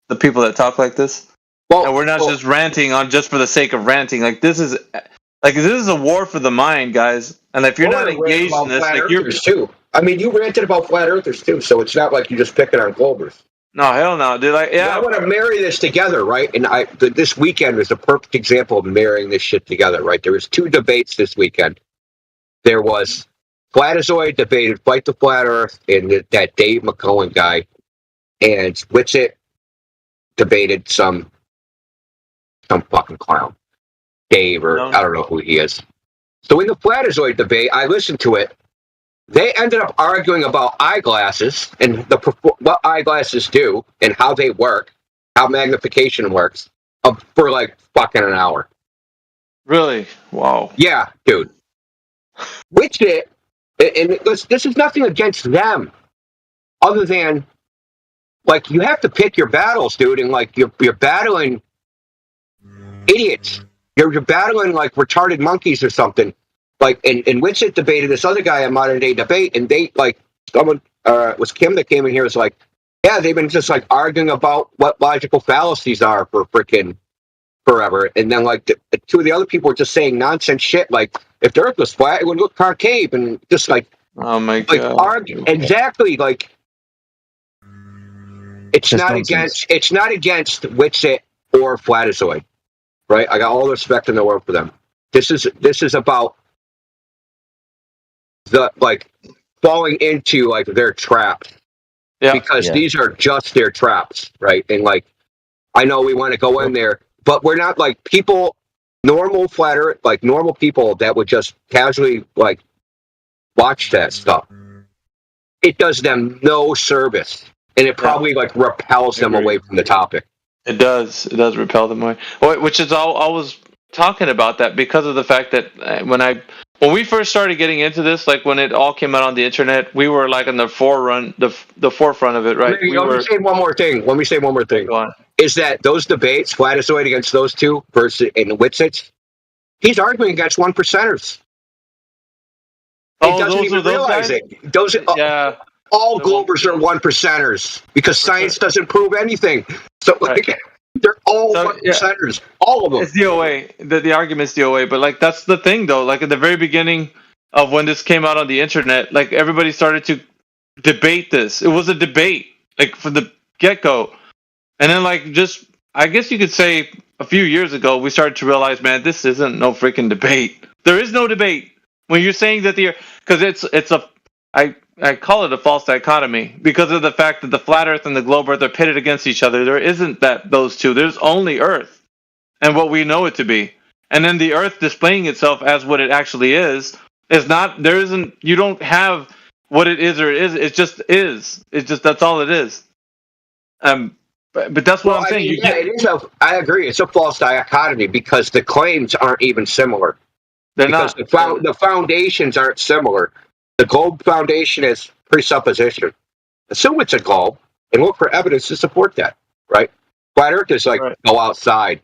The people that talk like this. Well, and we're not just ranting on just for the sake of ranting. Like, this is a war for the mind, guys. And if you're not engaged in this, like, you're too. I mean, you ranted about flat earthers too, so it's not like you're just picking on Globers. No, hell no, dude. I want to marry this together, right? And this weekend was a perfect example of marrying this shit together, right? There was 2 debates this weekend. There was Flatizoid debated Fight the Flat Earth and that Dave McCullen guy, and Witsit debated some fucking clown, Dave, or I don't know who he is. So in the Flatizoid debate, I listened to it. They ended up arguing about eyeglasses and what eyeglasses do and how they work, how magnification works, for like fucking an hour. Really? Wow. Yeah, dude. Which this is nothing against them, other than, like, you have to pick your battles, dude, and like you're battling idiots. You're battling like retarded monkeys or something. Like, and Witsit debated this other guy on Modern Day Debate, and they, like, someone, was Kim that came in here, was like, yeah, they've been just, like, arguing about what logical fallacies are for freaking forever. And then, like, 2 of the other people were just saying nonsense shit, like, if the Earth was flat, it would look concave, and just, like, oh my God. Argue, exactly, like, it's not against Witsit or Flatizoid, right? I got all the respect in the world for them. This is about the, like, falling into, like, their traps. Yeah. Because these are just their traps, right? And, like, I know we want to go in there, but we're not, like, people, normal flat earth, like, normal people that would just casually, like, watch that stuff. It does them no service. And it probably, like, repels them away from the topic. It does repel them away. Which is all I was talking about, that because of the fact that when we first started getting into this, like when it all came out on the internet, we were like on the forefront of it, right? Let me say one more thing. Go on. Is that those debates, Flatizoid against those 2 versus and Witsits, he's arguing against 1%ers. He doesn't even realize it. All Globers are 1%ers because science doesn't prove anything. So, like, they're All So, fucking yeah. senators, all of them. It's DOA. The argument's DOA, but like that's the thing though. Like at the very beginning of when this came out on the internet, like everybody started to debate this. It was a debate, like from the get go, and then like just I guess you could say a few years ago we started to realize, man, this isn't no freaking debate. There is no debate when you're saying that because it's a I call it a false dichotomy because of the fact that the flat Earth and the globe Earth are pitted against each other. There isn't those two. There's only Earth and what we know it to be. And then the Earth displaying itself as what it actually is not. There isn't. You don't have what it is or it is. It just is. It's just that's all it is. But that's what I'm saying. I agree. It's a false dichotomy because the claims aren't even similar. They're because not. The foundations aren't similar. The globe foundation is presupposition. Assume it's a globe and look for evidence to support that, right? Flat Earth is like, go outside.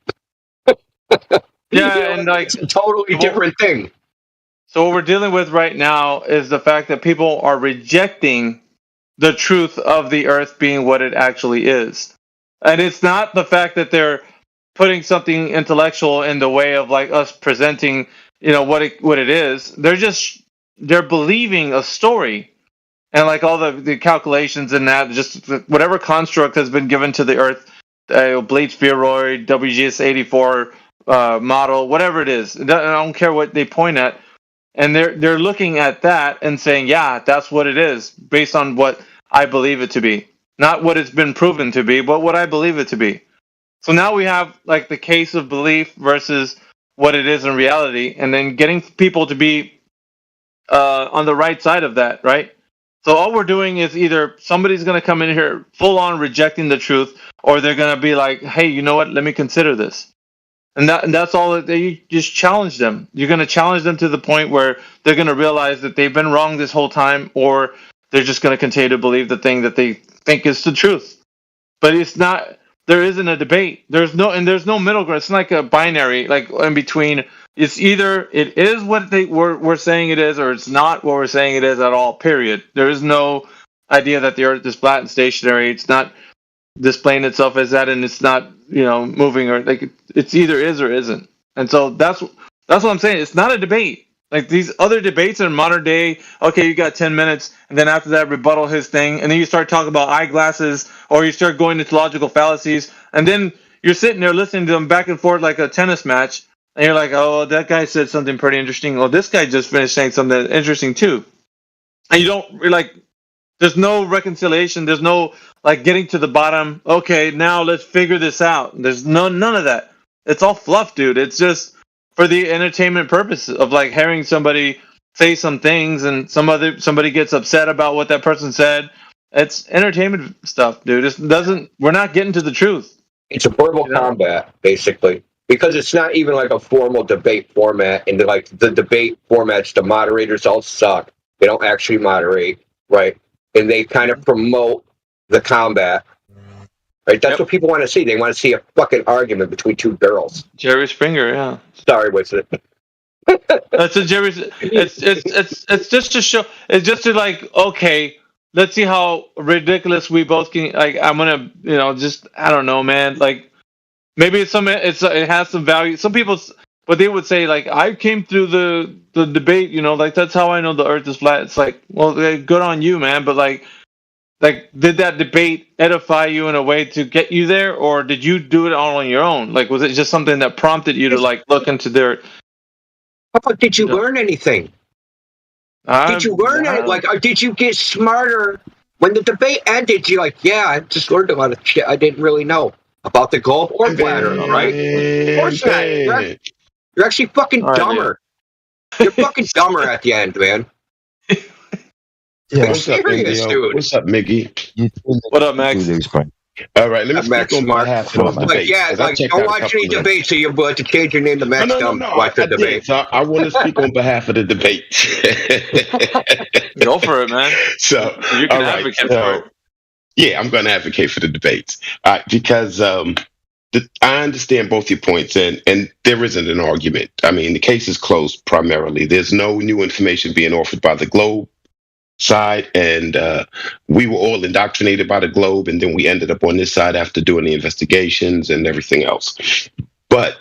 Yeah, and like it's a totally different thing. So what we're dealing with right now is the fact that people are rejecting the truth of the Earth being what it actually is. And it's not the fact that they're putting something intellectual in the way of like us presenting, what it is. They're believing a story, and like all the calculations in that, just whatever construct has been given to the Earth, Blade spheroid, WGS-84 model, whatever it is. I don't care what they point at, and they're looking at that and saying, yeah, that's what it is, based on what I believe it to be, not what it's been proven to be, but what I believe it to be. So now we have like the case of belief versus what it is in reality, and then getting people to be on the right side of that, right? So all we're doing is either somebody's going to come in here full on rejecting the truth, or they're going to be like, hey, you know what? Let me consider this. And that's all that you just challenge them. You're going to challenge them to the point where they're going to realize that they've been wrong this whole time, or they're just going to continue to believe the thing that they think is the truth. But it's not, there isn't a debate. There's no middle ground. It's like a binary, like in between. It's either it is what we're saying it is, or it's not what we're saying it is at all, period. There is no idea that the Earth is flat and stationary. It's not displaying itself as that, and it's not, moving, or like it's either is or isn't. And so that's what I'm saying. It's not a debate. Like these other debates in modern day, okay, you got 10 minutes, and then after that, rebuttal his thing, and then you start talking about eyeglasses, or you start going into logical fallacies, and then you're sitting there listening to them back and forth like a tennis match. And you're like, oh, that guy said something pretty interesting. Well, this guy just finished saying something interesting too. And you're like, there's no reconciliation. There's no like getting to the bottom. Okay, now let's figure this out. There's none of that. It's all fluff, dude. It's just for the entertainment purpose of like hearing somebody say some things and somebody gets upset about what that person said. It's entertainment stuff, dude. We're not getting to the truth. It's a verbal combat, basically. Because it's not even like a formal debate format, and the debate formats, the moderators all suck. They don't actually moderate, right? And they kind of promote the combat, right? That's what people want to see. They want to see a fucking argument between two girls. Jerry Springer, yeah. Sorry, what's it? That's a Jerry. It's just to show. It's just to like, okay, let's see how ridiculous we both can. Like, I'm gonna, I don't know, man. Like. Maybe it has some value. Some people, but they would say like, I came through the debate, like that's how I know the Earth is flat. It's like, well, good on you, man. But like, did that debate edify you in a way to get you there, or did you do it all on your own? Like, was it just something that prompted you to like look into their? How about did you learn anything? Did you learn it? Like, or did you get smarter when the debate ended? You're like, yeah, I just learned a lot of shit I didn't really know. About the globe or flat Earth, right? Of course not. You're actually fucking dumber. You're fucking dumber at the end, man. Yeah, what's up, dude? What's up, Mickey? What up, Max? All right, let me speak on behalf of the debate. Yeah, like, don't watch any debates, so you're about to change your name to Max Dumb. Watch the debate. So I want to speak on behalf of the debate. Go for it, man. So, you can advocate for it. Yeah, I'm going to advocate for the debates because I understand both your points, and there isn't an argument. I mean, the case is closed primarily. There's no new information being offered by the Globe side, and we were all indoctrinated by the globe, and then we ended up on this side after doing the investigations and everything else. But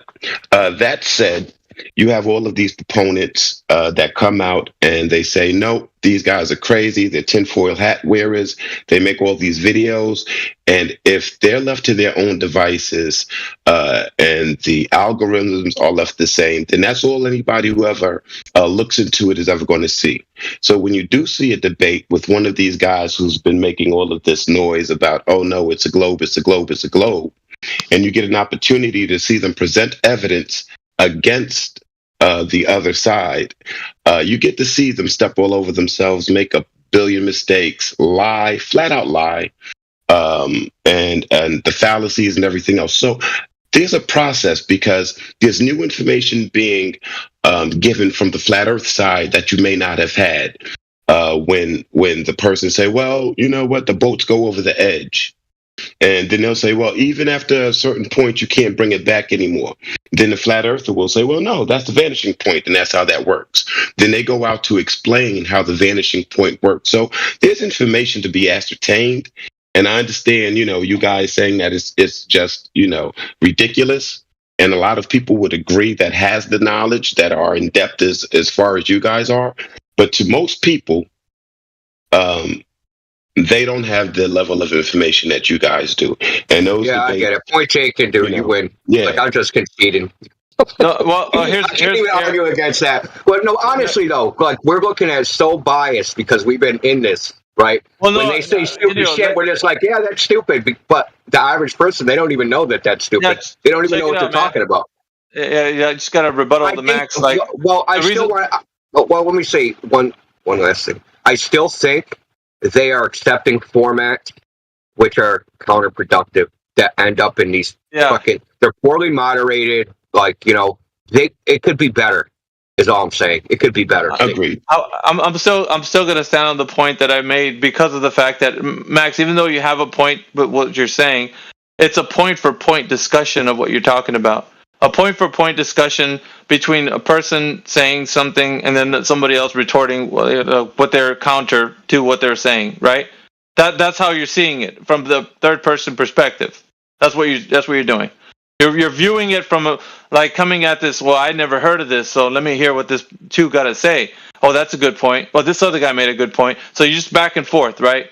that said, you have all of these proponents that come out and they say, no, these guys are crazy. They're tinfoil hat wearers. They make all these videos. And if they're left to their own devices and the algorithms are left the same, then that's all anybody who ever looks into it is ever going to see. So when you do see a debate with one of these guys who's been making all of this noise about, oh, no, it's a globe, it's a globe, it's a globe, and you get an opportunity to see them present evidence against the other side, you get to see them step all over themselves, make a billion mistakes, lie, flat out lie, and the fallacies and everything else. So there's a process because there's new information being given from the flat Earth side that you may not have had when the person say, well, you know what, the boats go over the edge. And then they'll say, well, even after a certain point, you can't bring it back anymore. Then the flat earther will say, well, no, that's the vanishing point, and that's how that works. Then they go out to explain how the vanishing point works. So there's information to be ascertained. And I understand, you guys saying that it's just, ridiculous. And a lot of people would agree that has the knowledge that are in depth as far as you guys are. But to most people, they don't have the level of information that you guys do. And those I get it. Point taken, dude. You win. Yeah. Like, I'm just conceding. No, well, I can't even argue against that. But no, honestly, though, like, we're looking at it so biased because we've been in this, right? Well, no, when they say stupid shit, we're just like, yeah, that's stupid. But the average person, they don't even know that that's stupid. They don't even know what they're talking about. Yeah, I just got to rebuttal the Max. Like, well, I still want. Well, let me say one last thing. I still think they are accepting formats which are counterproductive that end up in these fucking. They're poorly moderated. Like, it could be better. Is all I'm saying. It could be better. Agreed. I'm still going to stand on the point that I made because of the fact that, Max, even though you have a point with what you're saying, it's a point for point discussion of what you're talking about. A point for point discussion between a person saying something and then somebody else retorting what their counter to what they're saying, right? That's how you're seeing it from the third person perspective. That's what you're doing. You're viewing it from coming at this. Well, I never heard of this, so let me hear what this two got to say. Oh, that's a good point. Well, this other guy made a good point. So you just back and forth, right?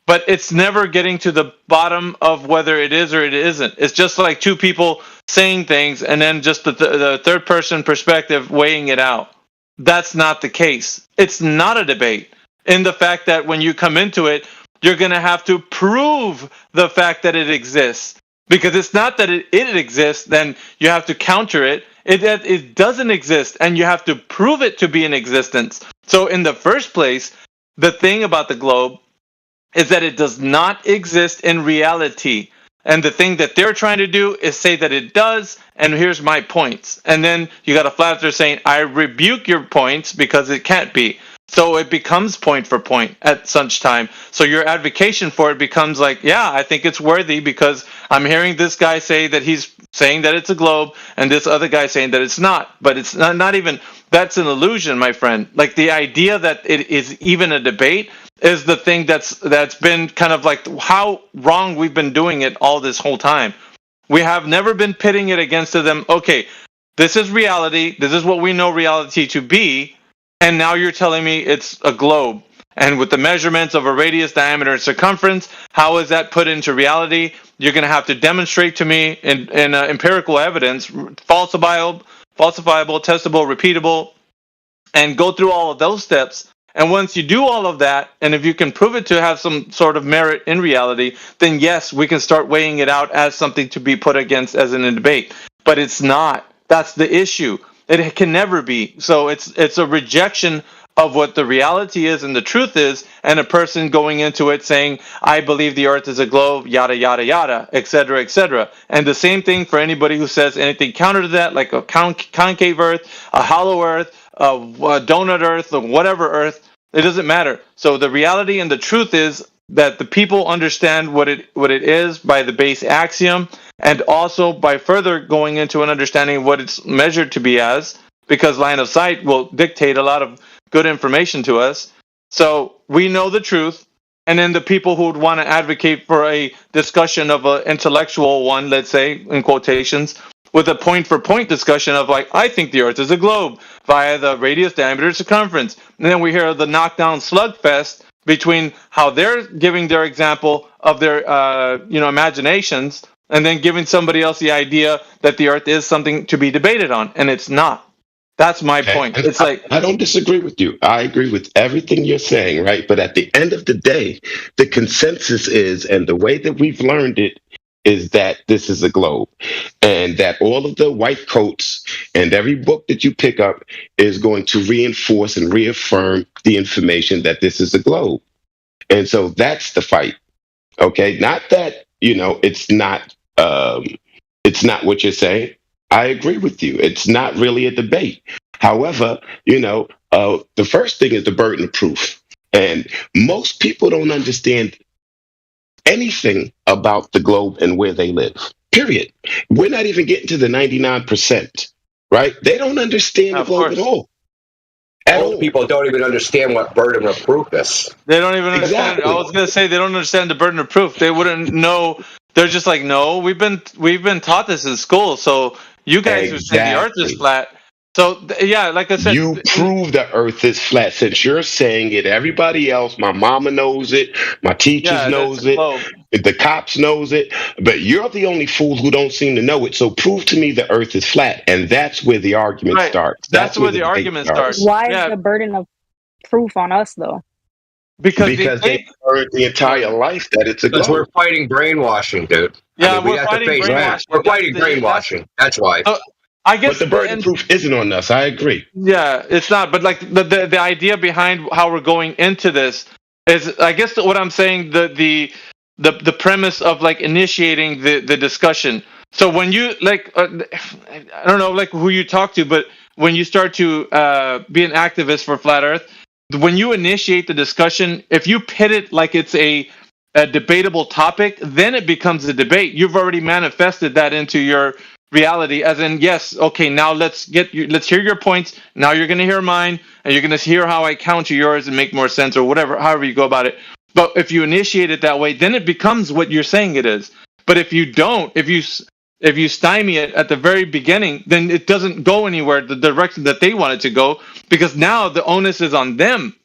But it's never getting to the bottom of whether it is or it isn't. It's just like two people saying things and then just the third person perspective weighing it out. That's not the case. It's not a debate. In the fact that when you come into it, you're going to have to prove the fact that it exists. Because it's not that it exists, then you have to counter it. It doesn't exist, and you have to prove it to be in existence. So in the first place, the thing about the globe is that it does not exist in reality. And the thing that they're trying to do is say that it does, and here's my points. And then you got a flat earther saying, I rebuke your points because it can't be. So it becomes point for point at such time. So your advocation for it becomes like, yeah, I think it's worthy because I'm hearing this guy say that he's saying that it's a globe and this other guy saying that it's not. But it's not even, that's an illusion, my friend. Like the idea that it is even a debate is the thing that's been kind of like how wrong we've been doing it all this whole time. We have never been pitting it against them. Okay, this is reality. This is what we know reality to be. And now you're telling me it's a globe. And with the measurements of a radius, diameter, and circumference, how is that put into reality? You're going to have to demonstrate to me in empirical evidence, falsifiable, testable, repeatable, and go through all of those steps. And once you do all of that, and if you can prove it to have some sort of merit in reality, then yes, we can start weighing it out as something to be put against as in a debate. But it's not. That's the issue. It can never be. So it's a rejection of what the reality is and the truth is, and a person going into it saying, I believe the earth is a globe, yada, yada, yada, etc., etc. And the same thing for anybody who says anything counter to that, like a concave earth, a hollow earth, a donut earth, or whatever earth, it doesn't matter. So the reality and the truth is that the people understand what it is by the base axiom, and also by further going into an understanding of what it's measured to be as, because line of sight will dictate a lot of good information to us. So we know the truth, and then the people who would want to advocate for a discussion of an intellectual one, let's say in quotations, with a point-for-point discussion of like, I think the Earth is a globe via the radius, diameter, circumference, and then we hear the knockdown slugfest between how they're giving their example of their imaginations, and then giving somebody else the idea that the Earth is something to be debated on, and it's not. That's my point. It's like I don't disagree with you. I agree with everything you're saying, right? But at the end of the day, the consensus is, and the way that we've learned it, is that this is a globe, and that all of the white coats and every book that you pick up is going to reinforce and reaffirm the information that this is a globe. And so that's the fight. Okay, not that it's not what you're saying. I agree with you. It's not really a debate. However, the first thing is the burden of proof, and most people don't understand anything about the globe and where they live. Period. We're not even getting to the 99%, right? They don't understand the globe at all. Most people don't even understand what burden of proof is. They don't even understand. I was gonna say they don't understand the burden of proof. They wouldn't know. They're just like, no, we've been taught this in school. So you guys who say the Earth is flat. So yeah, like I said, you prove the Earth is flat. Since you're saying it, everybody else, my mama knows it, my teachers knows it, the cops knows it, but you're the only fool who don't seem to know it. So prove to me the Earth is flat, and that's where the argument starts. That's where the argument starts. Why is the burden of proof on us though? Because they've heard the entire life that it's a globe. Because we're fighting brainwashing, dude. Yeah, we're fighting brainwashing. We're fighting brainwashing. That's why. I guess but the burden of proof isn't on us. I agree. Yeah, it's not. But like the idea behind how we're going into this is, I guess what I'm saying, the premise of like initiating the discussion. So when you like, I don't know like who you talk to, but when you start to be an activist for Flat Earth, when you initiate the discussion, if you pit it like it's a debatable topic, then it becomes a debate. You've already manifested that into your reality, as in, yes, okay, now let's hear your points. Now you're going to hear mine, and you're going to hear how I counter yours and make more sense, or whatever, however you go about it. But if you initiate it that way, then it becomes what you're saying it is. But if you don't, if you stymie it at the very beginning, then it doesn't go anywhere the direction that they want it to go, because now the onus is on them.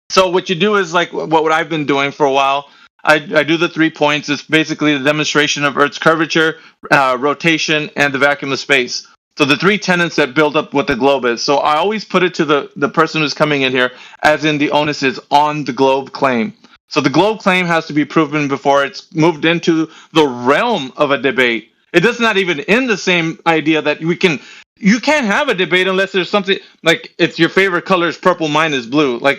So what you do is like what I've been doing for a while. I do the 3 points. It's basically the demonstration of Earth's curvature, rotation, and the vacuum of space. So the 3 tenets that build up what the globe is. So I always put it to the person who's coming in here, as in the onus is on the globe claim. So the globe claim has to be proven before it's moved into the realm of a debate. It does not even end the same idea that you can't have a debate unless there's something like, if your favorite color is purple, mine is blue. Like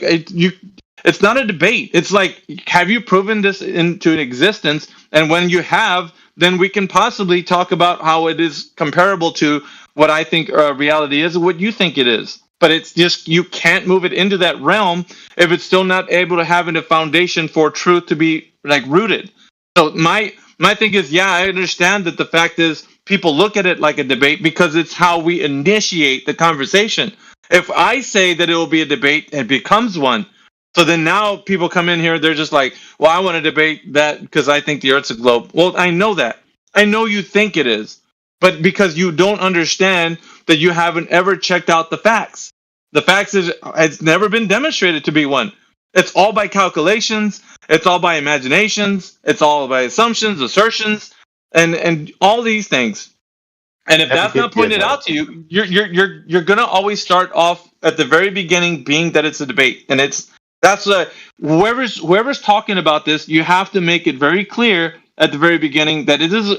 it's not a debate. It's like, have you proven this into existence? And when you have, then we can possibly talk about how it is comparable to what I think reality is and what you think it is. But it's just, you can't move it into that realm if it's still not able to have a foundation for truth to be like rooted. So my thing is, yeah, I understand that the fact is people look at it like a debate because it's how we initiate the conversation. If I say that it will be a debate, it becomes one. So then now people come in here, they're just like, well, I want to debate that because I think the Earth's a globe. Well, I know that. I know you think it is. But because you don't understand that you haven't ever checked out the facts. The facts is it's never been demonstrated to be one. It's all by calculations. It's all by imaginations. It's all by assumptions, assertions, and all these things. And if that's not pointed out to you, you're gonna always start off at the very beginning being that it's a debate, and that's whoever's talking about this, you have to make it very clear at the very beginning that it is.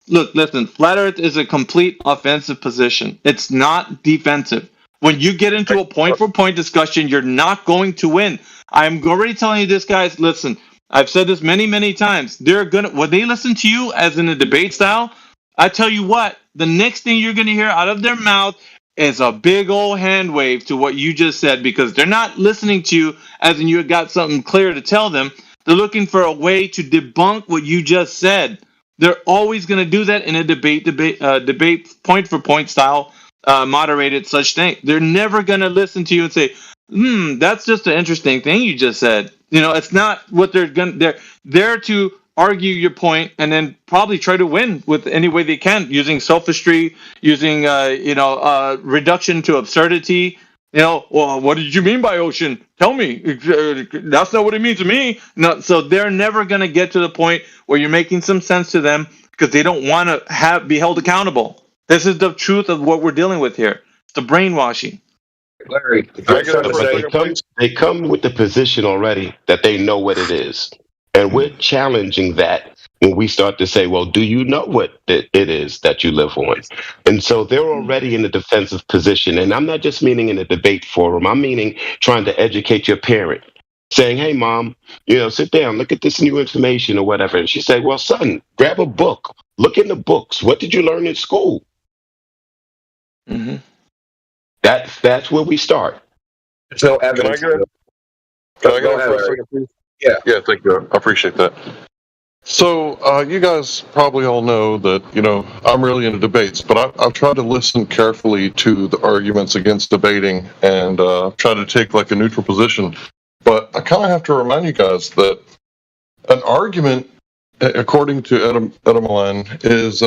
Look, listen, Flat Earth is a complete offensive position. It's not defensive. When you get into a point-for-point discussion, you're not going to win. I'm already telling you this, guys. Listen, I've said this many, many times. When they listen to you as in a debate style, I tell you what, the next thing you're going to hear out of their mouth is a big old hand wave to what you just said, because they're not listening to you as in you got something clear to tell them. They're looking for a way to debunk what you just said. They're always going to do that in a debate point-for-point style, moderated such thing. They're never going to listen to you and say, that's just an interesting thing you just said. It's not what they're there to argue your point and then probably try to win with any way they can, using sophistry, using reduction to absurdity. Well, what did you mean by ocean? Tell me. That's not what it means to me. No, so they're never going to get to the point where you're making some sense to them because they don't want to be held accountable. This is the truth of what we're dealing with here. It's the brainwashing. Larry, they come with the position already that they know what it is. And we're challenging that when we start to say, well, do you know what it is that you live on? And so they're already in a defensive position. And I'm not just meaning in a debate forum. I'm meaning trying to educate your parent, saying, hey, mom, sit down, look at this new information or whatever. And she said, well, son, grab a book. Look in the books. What did you learn in school? Mm-hmm. That's where we start. There's no evidence. Can I go ahead for a second, please? Yeah, thank you. I appreciate that. So you guys probably all know that, I'm really into debates, but I've tried to listen carefully to the arguments against debating and try to take like a neutral position. But I kind of have to remind you guys that an argument, according to Edelman, is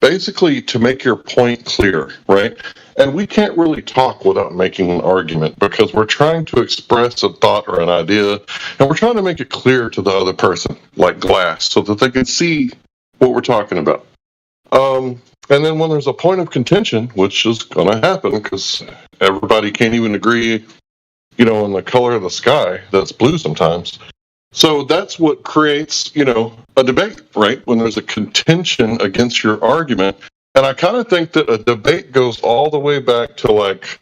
basically to make your point clear, right? And we can't really talk without making an argument because we're trying to express a thought or an idea, and we're trying to make it clear to the other person, like glass, so that they can see what we're talking about. And then when there's a point of contention, which is going to happen because everybody can't even agree, on the color of the sky that's blue sometimes. So that's what creates, a debate, right? When there's a contention against your argument. And I kind of think that a debate goes all the way back to like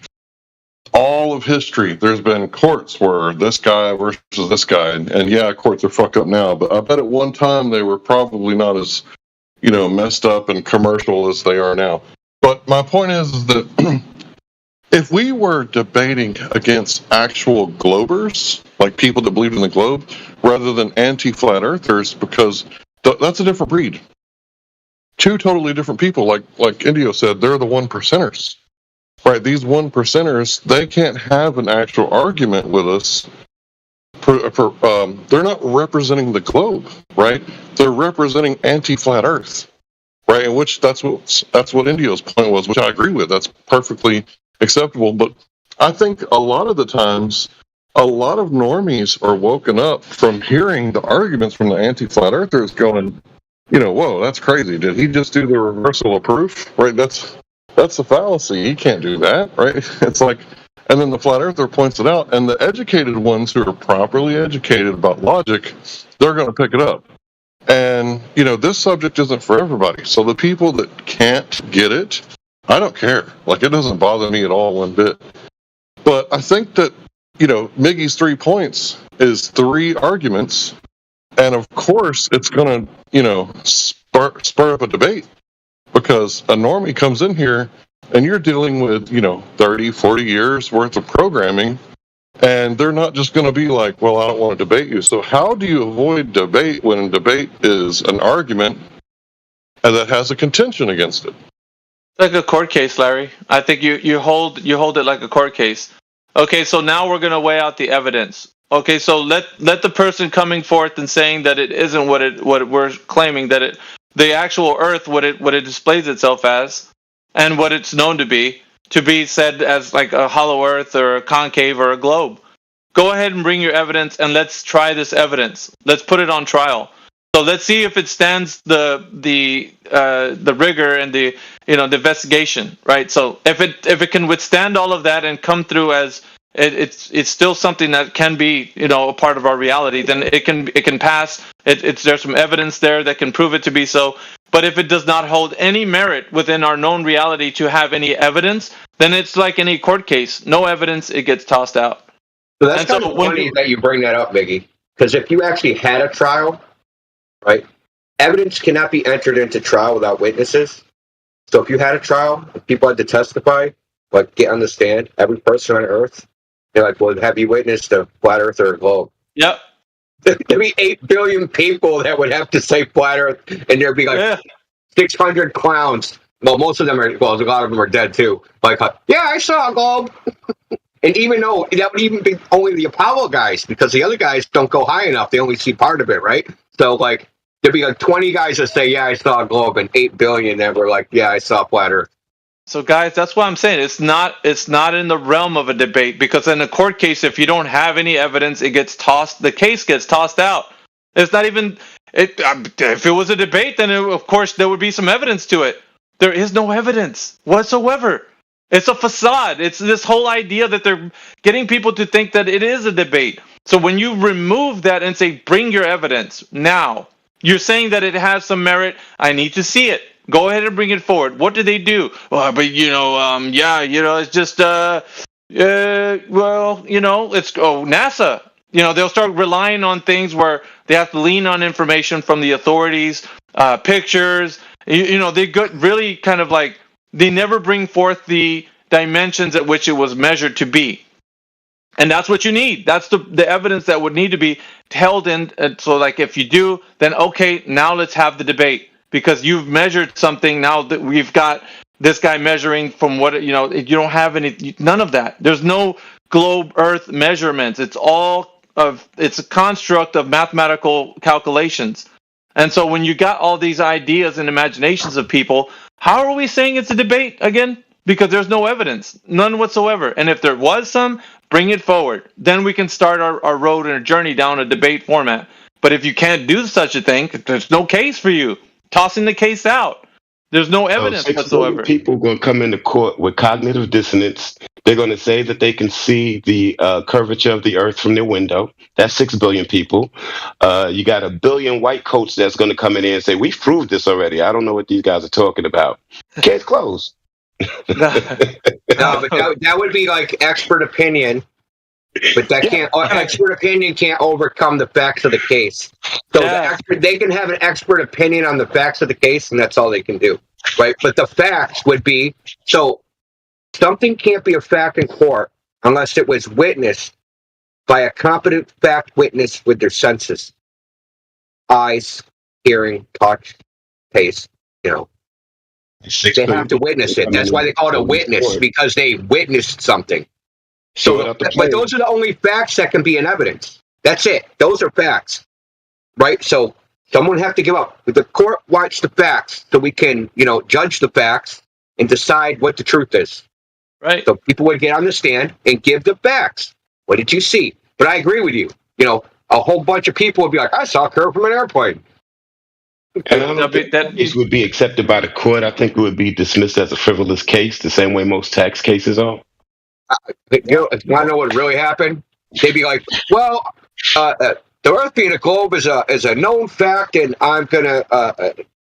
all of history. There's been courts where this guy versus this guy. And yeah, courts are fucked up now, but I bet at one time they were probably not as, messed up and commercial as they are now. But my point is that if we were debating against actual Globers, like people that believe in the globe, rather than anti-flat earthers, because that's a different breed. Two totally different people, like Indio said, they're the 1%ers. Right, these 1%ers, they can't have an actual argument with us. They're not representing the globe, right? They're representing anti-flat earth, right? In which that's what Indio's point was, which I agree with. That's perfectly acceptable. But I think a lot of the times, a lot of normies are woken up from hearing the arguments from the anti-flat earthers going, whoa, that's crazy. Did he just do the reversal of proof? Right? That's a fallacy. He can't do that, right? It's like, and then the flat earther points it out, and the educated ones who are properly educated about logic, they're going to pick it up. And, this subject isn't for everybody. So the people that can't get it, I don't care. Like, it doesn't bother me at all one bit. But I think that, Miggy's 3 points is 3 arguments. And of course, it's going to, spur up a debate. Because a normie comes in here and you're dealing with, 30, 40 years worth of programming. And they're not just going to be like, well, I don't want to debate you. So how do you avoid debate when debate is an argument and that has a contention against it? Like a court case, Larry. I think you hold it like a court case. Okay, so now we're going to weigh out the evidence. Okay, so let the person coming forth and saying that it isn't what we're claiming, that the actual Earth, what it displays itself as, and what it's known to be said as like a hollow Earth or a concave or a globe. Go ahead and bring your evidence, and let's try this evidence. Let's put it on trial. So let's see if it stands the rigor and the investigation, right? So if it can withstand all of that and come through as it's still something that can be a part of our reality, then it can pass. There's some evidence there that can prove it to be so. But if it does not hold any merit within our known reality to have any evidence, then it's like any court case. No evidence, it gets tossed out. So that's kind of funny that you bring that up, Miggy, because if you actually had a trial, right, evidence cannot be entered into trial without witnesses. So if you had a trial, if people had to testify, like get on the stand, every person on Earth, they're like, well, have you witnessed a flat Earth or a globe? Yep. There'd be 8 billion people that would have to say flat Earth, and there'd be like 600 clowns. Well, most of them a lot of them are dead too. Like, yeah, I saw a globe. And even though that would even be only the Apollo guys, because the other guys don't go high enough, they only see part of it, right? So like there'd be like 20 guys that say, "Yeah, I saw a globe," and 8 billion that were like, "Yeah, I saw a flat Earth." So guys, that's what I'm saying. It's not in the realm of a debate, because in a court case, if you don't have any evidence, the case gets tossed out. It's not even if it was a debate, then of course there would be some evidence to it. There is no evidence whatsoever. It's a facade. It's this whole idea that they're getting people to think that it is a debate. So when you remove that and say, bring your evidence now, you're saying that it has some merit. I need to see it. Go ahead and bring it forward. What do they do? Well, but it's just, it's NASA. They'll start relying on things where they have to lean on information from the authorities, pictures. They got really kind of like, they never bring forth the dimensions at which it was measured to be. And that's what you need. That's the evidence that would need to be held in. So like if you do, then okay, now let's have the debate. Because you've measured something, now that we've got this guy measuring from what, you don't have none of that. There's no globe Earth measurements. It's a construct of mathematical calculations. And so when you got all these ideas and imaginations of people, how are we saying it's a debate again? Because there's no evidence, none whatsoever. And if there was some, bring it forward. Then we can start our road and a journey down a debate format. But if you can't do such a thing, there's no case for you. Tossing the case out. There's no evidence whatsoever. People going to come into court with cognitive dissonance. They're going to say that they can see the curvature of the Earth from their window. That's 6 billion people. You got 1 billion white coats that's going to come in here and say, "We've proved this already. I don't know what these guys are talking about." Case closed. No, but that would be like expert opinion. But that expert opinion can't overcome the facts of the case. So they can have an expert opinion on the facts of the case, and that's all they can do, right? But the facts would be, so something can't be a fact in court unless it was witnessed by a competent fact witness with their senses. Eyes, hearing, touch, taste, They have to witness it. That's why they call it a witness, because they witnessed something. So, but those are the only facts that can be in evidence. That's it. Those are facts, right? So someone have to give up. The court wants the facts so we can, judge the facts and decide what the truth is. Right. So people would get on the stand and give the facts. What did you see? But I agree with you. A whole bunch of people would be like, "I saw a curve from an airplane." And I don't think this would be accepted by the court. I think it would be dismissed as a frivolous case, the same way most tax cases are. If you want to know what really happened? They'd be like, "Well, the Earth being a globe is a known fact, and I'm gonna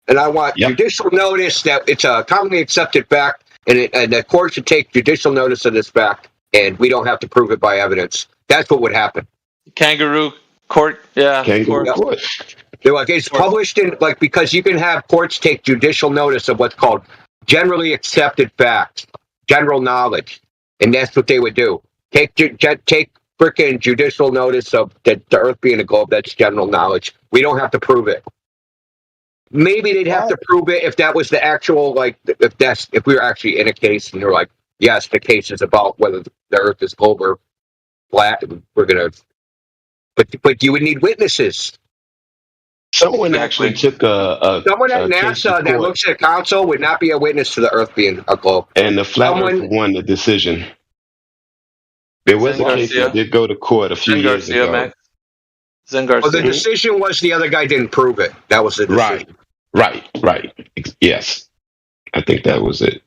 and I want judicial notice that it's a commonly accepted fact, and the court should take judicial notice of this fact, and we don't have to prove it by evidence." That's what would happen. Kangaroo court, yeah. Kangaroo court. They're like, it's published in because you can have courts take judicial notice of what's called generally accepted facts, general knowledge. And that's what they would do. Take frickin' judicial notice of the Earth being a globe. That's general knowledge. We don't have to prove it. Maybe they'd have to prove it if that was the actual, if we were actually in a case and they're like, yes, the case is about whether the Earth is globe or flat. We're gonna, but you would need witnesses. Someone actually took someone at NASA that looks at a console would not be a witness to the Earth being a globe. And the flat Earth won the decision. There was a case that did go to court a few years ago. Well, the decision was the other guy didn't prove it. That was the decision. Right. Yes. I think that was it.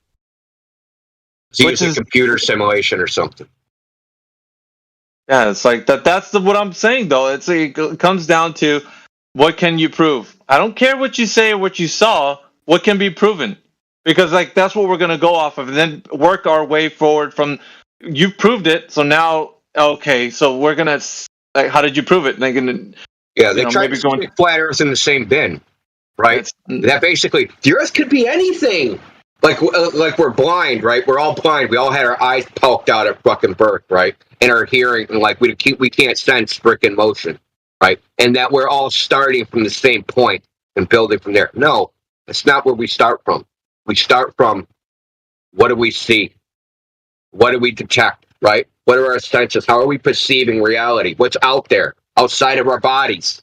So it's a computer simulation or something. Yeah, it's like that. That's what I'm saying, though. It comes down to, what can you prove? I don't care what you say or what you saw. What can be proven? Because that's what we're going to go off of, and then work our way forward from. You've proved it, so now okay. So we're gonna how did you prove it? And they're gonna they try to stick flat Earth in the same bin, right? That basically the Earth could be anything. Like we're blind, right? We're all blind. We all had our eyes poked out at fucking birth, right? And our hearing, and we can't sense frickin' motion. Right, and that we're all starting from the same point and building from there. No, that's not where we start from. We start from, what do we see? What do we detect? right? What are our senses? How are we perceiving reality? What's out there, outside of our bodies?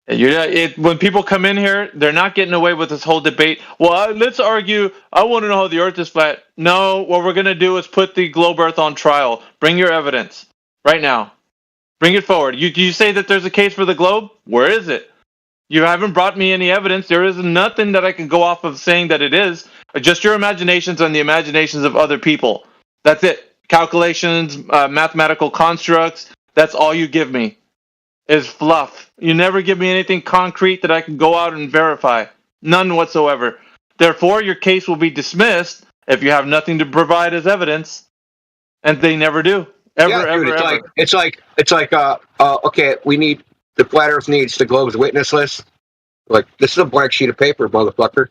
When people come in here, they're not getting away with this whole debate. Well, let's argue. I want to know how the Earth is flat. No, what we're going to do is put the globe Earth on trial. Bring your evidence right now. Bring it forward. You say that there's a case for the globe? Where is it? You haven't brought me any evidence. There is nothing that I can go off of saying that it is. Just your imaginations and the imaginations of other people. That's it. Calculations, mathematical constructs. That's all you give me is fluff. You never give me anything concrete that I can go out and verify. None whatsoever. Therefore, your case will be dismissed if you have nothing to provide as evidence. And they never do. Ever. It's like, okay, the flat Earth needs the globe's witness list. Like, this is a blank sheet of paper, motherfucker.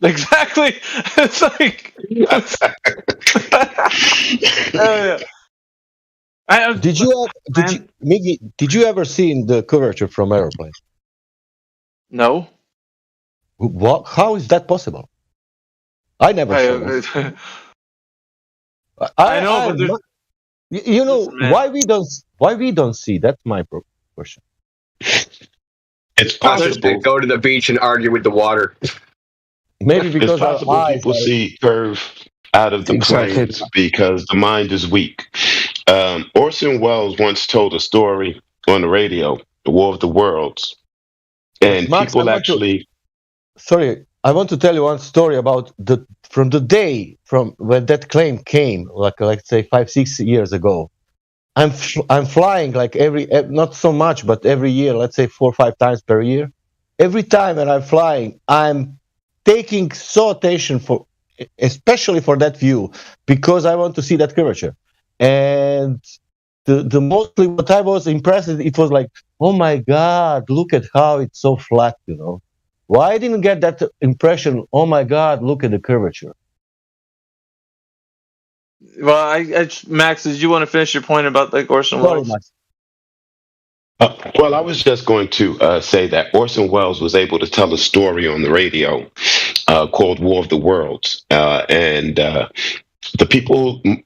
Exactly. It's like. Did you ever see the curvature from airplane? No. What? How is that possible? I never saw it. I know, but you know why we don't see. That's my question. It's possible. Go to the beach and argue with the water. Maybe because it's possible people see curve out of the planes because the mind is weak. Orson Welles once told a story on the radio, The War of the Worlds, and Max, people actually. Sorry, I want to tell you one story about from the day from when that claim came, like say 5-6 years ago. I'm flying like not so much, but every year, let's say 4 or 5 times per year. Every time when I'm flying, I'm taking so attention especially for that view, because I want to see that curvature. And the mostly what I was impressed, it was like, oh my God, look at how it's so flat, you know. Why I didn't get that impression? Oh my God, look at the curvature. Well, Max, did you want to finish your point about like Orson Welles? Well, I was just going to say that Orson Welles was able to tell a story on the radio called War of the Worlds, and a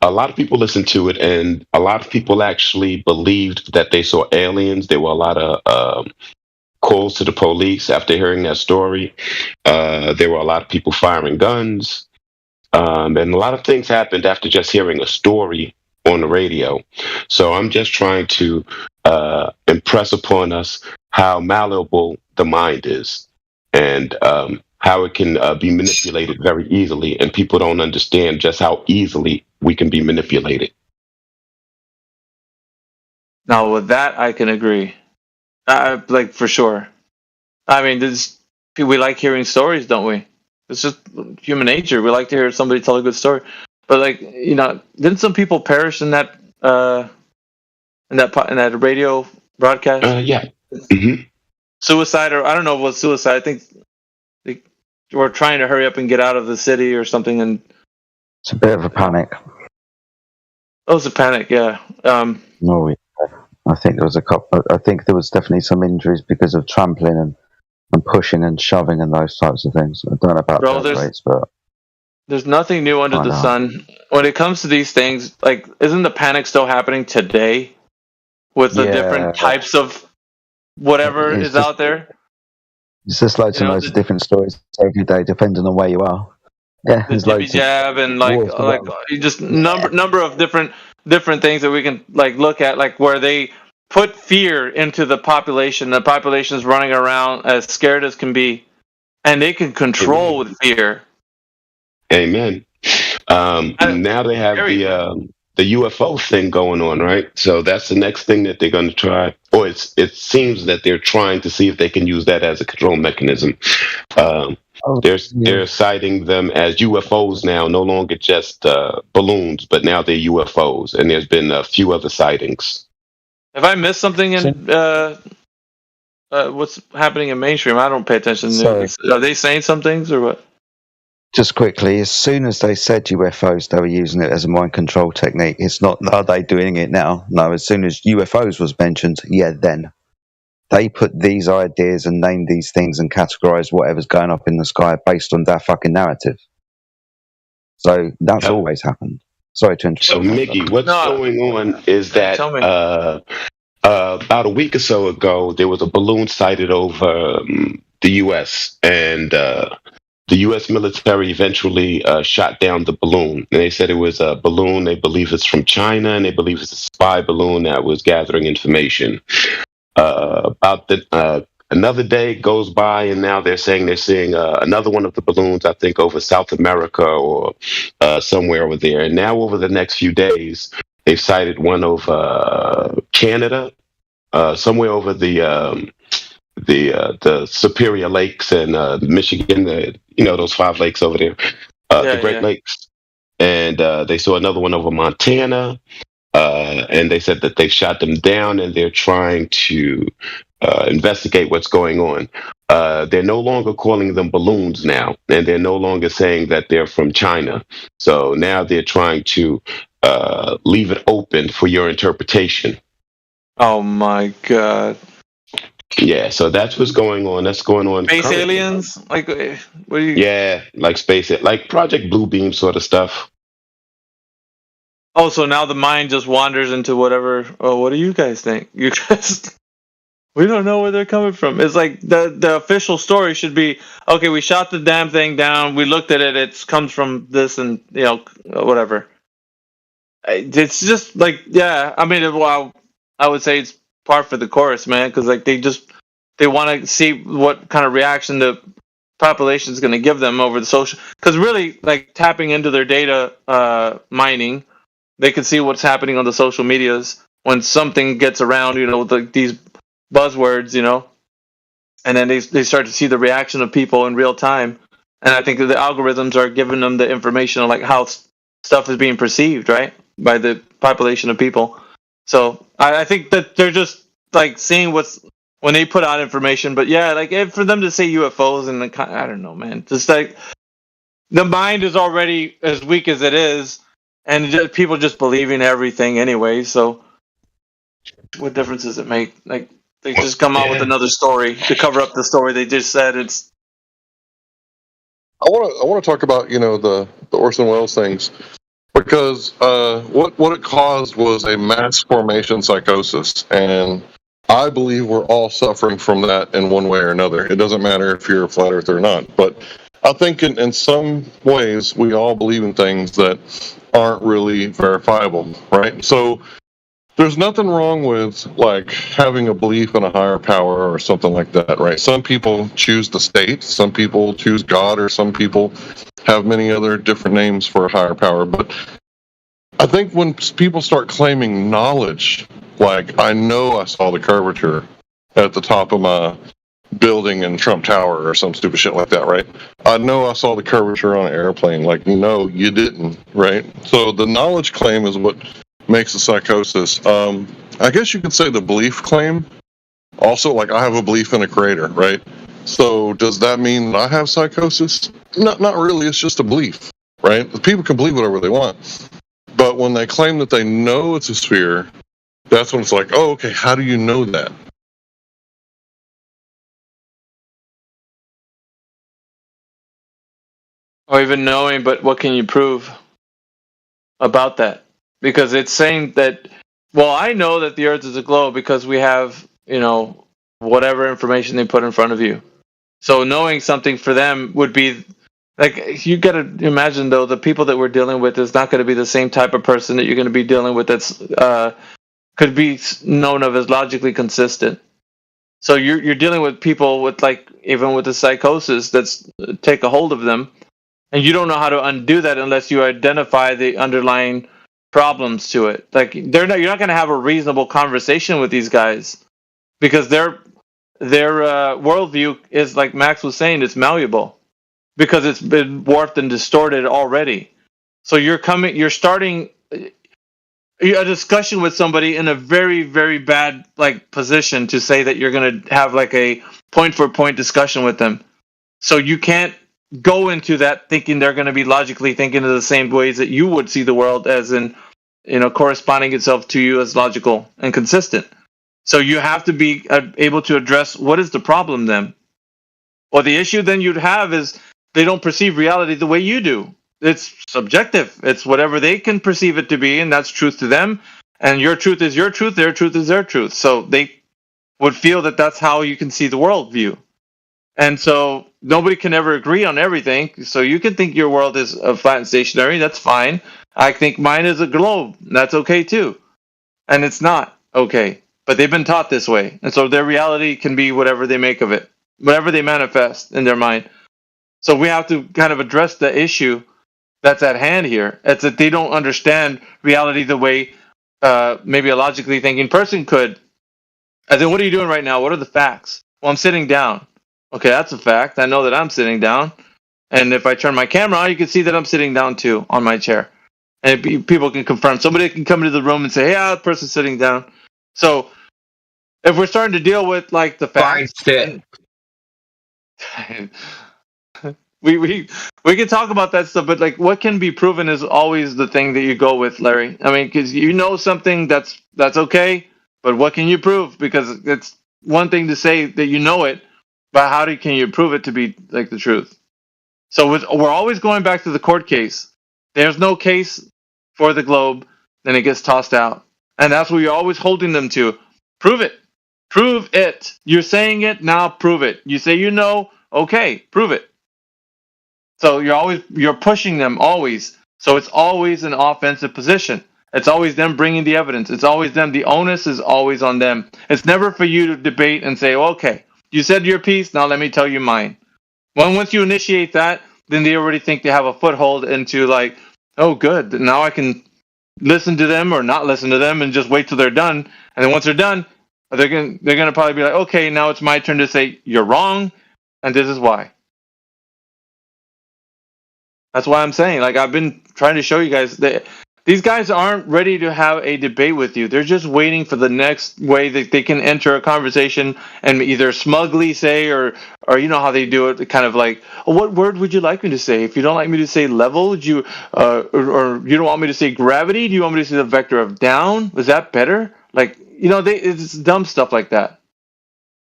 lot of people listened to it, and a lot of people actually believed that they saw aliens. There were a lot of calls to the police after hearing that story. There were a lot of people firing guns. And a lot of things happened after just hearing a story on the radio. So I'm just trying to impress upon us how malleable the mind is and how it can be manipulated very easily. And people don't understand just how easily we can be manipulated. Now, with that, I can agree. Like, for sure. I mean, we like hearing stories, don't we? It's just human nature. We like to hear somebody tell a good story. But like, you know, didn't some people perish in that radio broadcast? Yeah. Mm-hmm. Suicide, or I don't know if it was suicide. I think they were trying to hurry up and get out of the city or something. And it's a bit of a panic. Oh, it's a panic. Yeah. No, I think there was I think there was definitely some injuries because of trampling and pushing and shoving and those types of things. I don't know about death rates, but there's nothing new under the sun when it comes to these things. Like, isn't the panic still happening today with the different types of whatever is out there? It's just loads and loads of different stories every day, depending on where you are. Yeah, the jibby jab and like just number of different things that we can like look at, like where they put fear into the population. The population is running around as scared as can be, and they can control with fear. Amen. Now they have the UFO thing going on, right? So that's the next thing that they're going to try. Or it seems that they're trying to see if they can use that as a control mechanism. They're citing them as UFOs now, no longer just balloons, but now they're UFOs. And there's been a few other sightings. Have I missed something in what's happening in mainstream? I don't pay attention to news. Are they saying some things or what? Just quickly, as soon as they said UFOs, they were using it as a mind control technique. It's not, are they doing it now? No, as soon as UFOs was mentioned, then. They put these ideas and named these things and categorized whatever's going up in the sky based on their fucking narrative. So that's always happened. Sorry to interrupt. So, Miggy, what's going on is that about a week or so ago, there was a balloon sighted over the U.S., and the U.S. military eventually shot down the balloon. And they said it was a balloon, they believe it's from China, and they believe it's a spy balloon that was gathering information. Another day goes by, and now they're saying they're seeing another one of the balloons, I think, over South America or somewhere over there. And now over the next few days, they've sighted one over Canada, somewhere over the Superior Lakes and Michigan, those 5 lakes over there, the Great Lakes. And they saw another one over Montana. And they said that they've shot them down and they're trying to investigate what's going on. They're no longer calling them balloons now, and they're no longer saying that they're from China. So now they're trying to leave it open for your interpretation. Oh my God. Yeah, so that's what's going on. That's going on. Space currently. aliens? Like, what do you? Yeah, like space, like Project Bluebeam sort of stuff. Oh, so now the mind just wanders into whatever. Oh, what do you guys think? You guys, we don't know where they're coming from. It's like the official story should be, okay, we shot the damn thing down. We looked at it. It comes from this and, whatever. It's just like, yeah, I mean, well, I would say it's par for the course, man, because like they want to see what kind of reaction the population is going to give them over the social. Because really, like tapping into their data mining, they can see what's happening on the social medias when something gets around, with these buzzwords, and then they start to see the reaction of people in real time. And I think that the algorithms are giving them the information on like how stuff is being perceived, right, by the population of people. So I think that they're just like seeing when they put out information. But yeah, like for them to say UFOs and I don't know, man, just like the mind is already as weak as it is. And people just believing everything anyway, so what difference does it make? Like, they just come out with another story to cover up the story they just said. I want to talk about the Orson Welles things, because what it caused was a mass formation psychosis, and I believe we're all suffering from that in one way or another. It doesn't matter if you're a flat earther or not, but I think in some ways we all believe in things that aren't really verifiable, right? So there's nothing wrong with like having a belief in a higher power or something like that, right? Some people choose the state, some people choose God, or some people have many other different names for a higher power. But I think when people start claiming knowledge, like I know I saw the curvature at the top of my building in Trump Tower or some stupid shit like that, right? I know I saw the curvature on an airplane. Like, no, you didn't, right? So the knowledge claim is what makes a psychosis. I guess you could say the belief claim. Also, like, I have a belief in a creator, right? So does that mean that I have psychosis? Not really. It's just a belief, right? People can believe whatever they want. But when they claim that they know it's a sphere, that's when it's like, oh, okay, how do you know that? Or even knowing, but what can you prove about that? Because it's saying that, well, I know that the Earth is a globe because we have, whatever information they put in front of you. So knowing something for them would be, like, you got to imagine, though, the people that we're dealing with is not going to be the same type of person that you're going to be dealing with that's could be known of as logically consistent. So you're dealing with people with, like, even with the psychosis that's take a hold of them. And you don't know how to undo that unless you identify the underlying problems to it. Like you're not going to have a reasonable conversation with these guys because their worldview is, like Max was saying, it's malleable because it's been warped and distorted already. So you're starting a discussion with somebody in a very, very bad position to say that you're going to have like a point for point discussion with them. So you can't go into that thinking they're going to be logically thinking in the same ways that you would see the world, as in, corresponding itself to you as logical and consistent. So you have to be able to address what is the problem then. Or the issue then you'd have is they don't perceive reality the way you do. it's subjective. It's whatever they can perceive it to be, and that's truth to them. And your truth is your truth, their truth is their truth. So they would feel that that's how you can see the world view. And so nobody can ever agree on everything. So you can think your world is flat and stationary. That's fine. I think mine is a globe. That's okay too. And it's not okay. But they've been taught this way. And so their reality can be whatever they make of it, whatever they manifest in their mind. So we have to kind of address the issue that's at hand here. It's that they don't understand reality the way maybe a logically thinking person could. I think, what are you doing right now? What are the facts? Well, I'm sitting down. Okay, that's a fact. I know that I'm sitting down. And if I turn my camera on, you can see that I'm sitting down too on my chair. And people can confirm. Somebody can come into the room and say, yeah, the person's sitting down. So if we're starting to deal with like the facts, we can talk about that stuff, but like what can be proven is always the thing that you go with, Larry. I mean, because you know something that's okay, but what can you prove? Because it's one thing to say that you know it, but can you prove it to be like the truth? So we're always going back to the court case. There's no case for the globe, then it gets tossed out, and that's what you're always holding them to. Prove it. Prove it. You're saying it, now prove it. You say you know, okay, prove it. So you're pushing them always. So it's always an offensive position. It's always them bringing the evidence. It's always them. The onus is always on them. It's never for you to debate and say, okay, you said your piece, now let me tell you mine. Once you initiate that, then they already think they have a foothold into like, oh, good, now I can listen to them or not listen to them and just wait till they're done. And then once they're done, they're gonna probably be like, okay, now it's my turn to say you're wrong, and this is why. That's why I'm saying, like, I've been trying to show you guys that these guys aren't ready to have a debate with you. They're just waiting for the next way that they can enter a conversation and either smugly say, or you know how they do it, kind of like, oh, what word would you like me to say? If you don't like me to say level, would you, or you don't want me to say gravity? Do you want me to say the vector of down? Was that better? Like, you know, it's dumb stuff like that.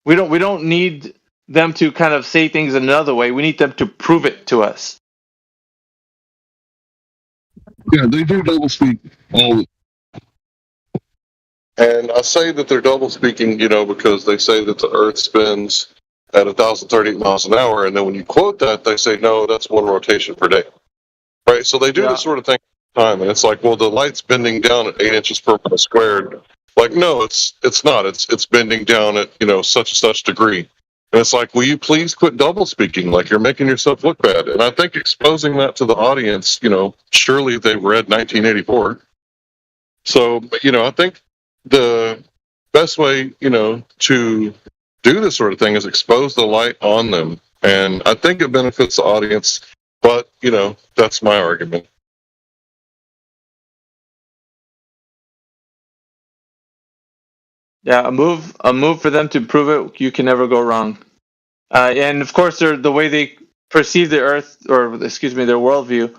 We don't need them to kind of say things another way. We need them to prove it to us. Yeah, they do double speak all. And I say that they're double speaking, you know, because they say that the Earth spins at 1,038 miles an hour, and then when you quote that, they say no, that's one rotation per day, right? So they do this sort of thing all the time, and it's like, well, the light's bending down at 8 inches per mile squared. Like, no, it's not. It's bending down at, you know, such and such degree. And it's like, will you please quit double speaking? Like, you're making yourself look bad. And I think exposing that to the audience, you know, surely they've read 1984. So, you know, I think the best way, you know, to do this sort of thing is expose the light on them. And I think it benefits the audience. But, you know, that's my argument. Yeah, a move for them to prove it. You can never go wrong. And of course, the way they perceive the Earth, or excuse me, their worldview,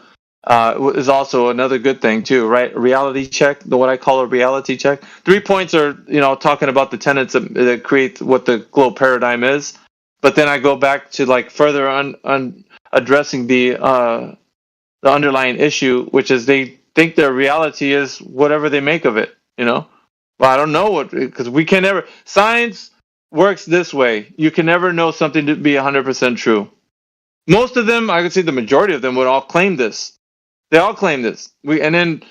is also another good thing too, right? Reality check, what I call a reality check. 3 points are, you know, talking about the tenets that create what the globe paradigm is. But then I go back to like further on addressing the underlying issue, which is they think their reality is whatever they make of it. You know. Well, I don't know because we can never. Science works this way. You can never know something to be 100% true. Most of them, I could say the majority of them, would all claim this. They all claim this. And then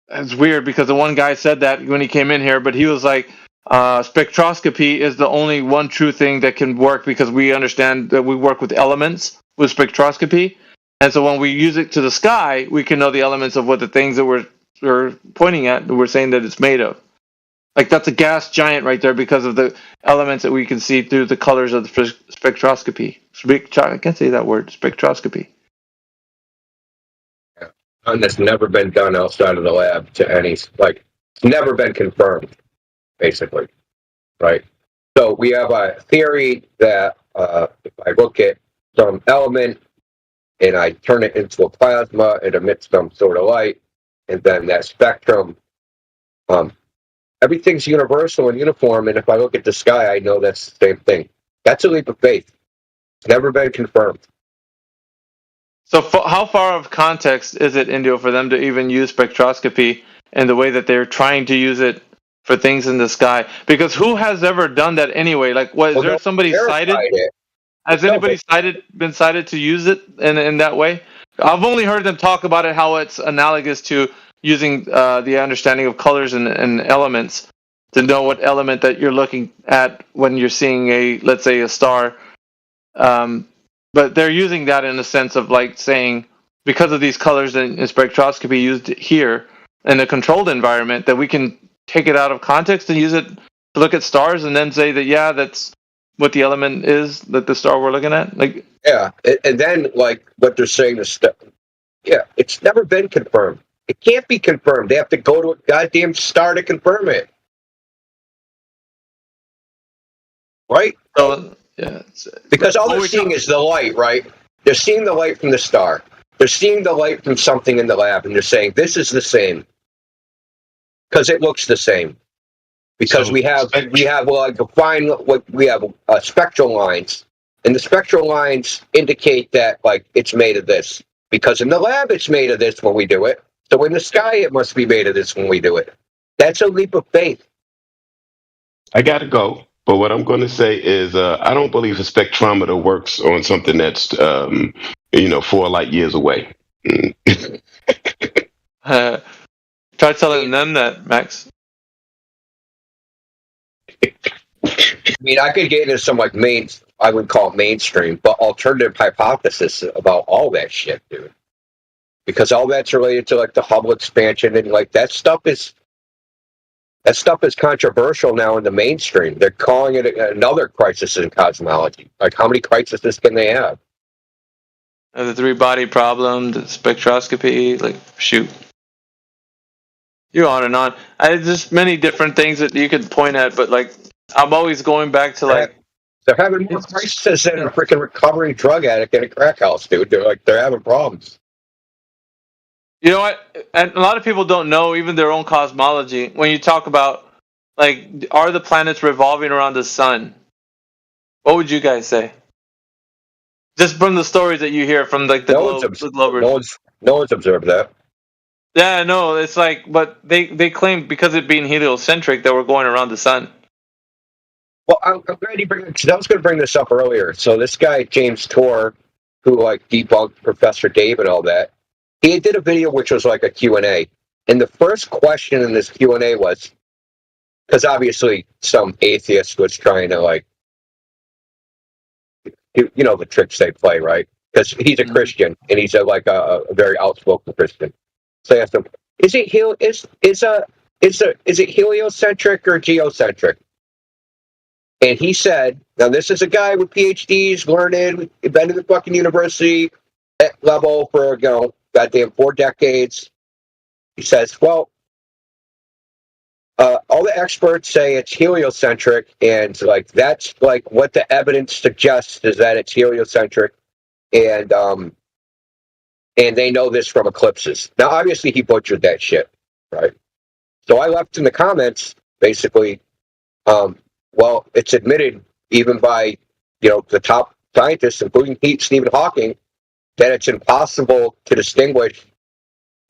it's weird because the one guy said that when he came in here, but he was like, spectroscopy is the only one true thing that can work because we understand that we work with elements with spectroscopy. And so when we use it to the sky, we can know the elements of what the things that we're pointing at, that we're saying that it's made of. Like, that's a gas giant right there because of the elements that we can see through the colors of the spectroscopy. I can't say that word, spectroscopy. Yeah. And that's never been done outside of the lab to any, like, it's never been confirmed, basically, right? So we have a theory that if I look at some element and I turn it into a plasma, it emits some sort of light, and then that spectrum, everything's universal and uniform, and if I look at the sky, I know that's the same thing. That's a leap of faith. It's never been confirmed. So how far of context is it, Indio, for them to even use spectroscopy in the way that they're trying to use it for things in the sky? Because who has ever done that anyway? Like, is there somebody cited? Has anybody been cited to use it in that way? I've only heard them talk about it, how it's analogous to using the understanding of colors and elements to know what element that you're looking at when you're seeing let's say a star. But they're using that in the sense of like saying, because of these colors and spectroscopy used here in a controlled environment, that we can take it out of context and use it to look at stars and then say that, yeah, that's what the element is that the star we're looking at. Like, yeah, and then like what they're saying is, it's never been confirmed. It can't be confirmed. They have to go to a goddamn star to confirm it, right? So, yeah, because all they're seeing is the light, right? They're seeing the light from the star. They're seeing the light from something in the lab, and they're saying this is the same because it looks the same. Because we have spectral lines, and the spectral lines indicate that like it's made of this. Because in the lab it's made of this when we do it. So in the sky it must be made of this when we do it. That's a leap of faith. I gotta go. But what I'm going to say is, I don't believe a spectrometer works on something that's, 4 light years away. Try telling them that, Max. I mean, I could get into some like I would call it mainstream, but alternative hypothesis about all that shit, dude. Because all that's related to like the Hubble expansion and like that stuff is controversial now in the mainstream. They're calling it another crisis in cosmology. Like, how many crises can they have? The three-body problem, the spectroscopy, like, shoot. You're on and on. There's many different things that you could point at, but, like, I'm always going back to, like... They're having more crises than a freaking recovering drug addict in a crack house, dude. They're having problems. You know what? And a lot of people don't know even their own cosmology. When you talk about, like, are the planets revolving around the sun? What would you guys say? Just from the stories that you hear from, like, the Globers. No one's observed that. Yeah, no, it's like, but they claim because it being heliocentric that we're going around the sun. Well, I'm glad you bring it, because I was going to bring this up earlier. So this guy, James Tour, who, like, debunked Professor Dave and all that, he did a video which was like a Q&A. And the first question in this Q&A was, because obviously some atheist was trying to, like, you know the tricks they play, right? Because he's a Christian, and he's a very outspoken Christian. So I asked him, is it heliocentric or geocentric? And he said, now this is a guy with PhDs, learned, been to the fucking university level for, goddamn 4 decades. He says, well, all the experts say it's heliocentric, and like that's like what the evidence suggests is that it's heliocentric, and they know this from eclipses. Now, obviously, he butchered that shit, right? So I left in the comments basically, well, it's admitted even by the top scientists, including Stephen Hawking, that it's impossible to distinguish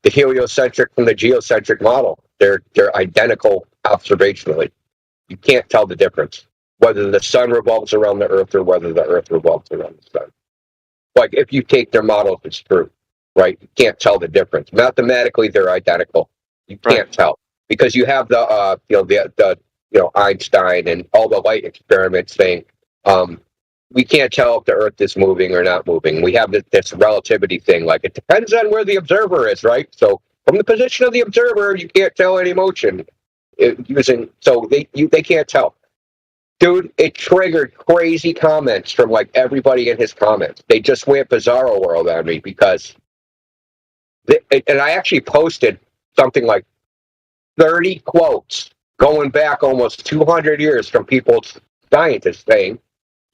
the heliocentric from the geocentric model. They're identical observationally. You can't tell the difference, whether the sun revolves around the Earth or whether the Earth revolves around the sun. Like, if you take their model, it's true, right? You can't tell the difference. Mathematically, they're identical. You can't tell because you have the Einstein and all the light experiments saying we can't tell if the Earth is moving or not moving. We have this relativity thing. Like, it depends on where the observer is, right? So from the position of the observer, you can't tell any motion. So they can't tell. Dude, it triggered crazy comments from like everybody in his comments. They just went bizarro world on me because, and I actually posted something like 30 quotes going back almost 200 years from people's scientists saying,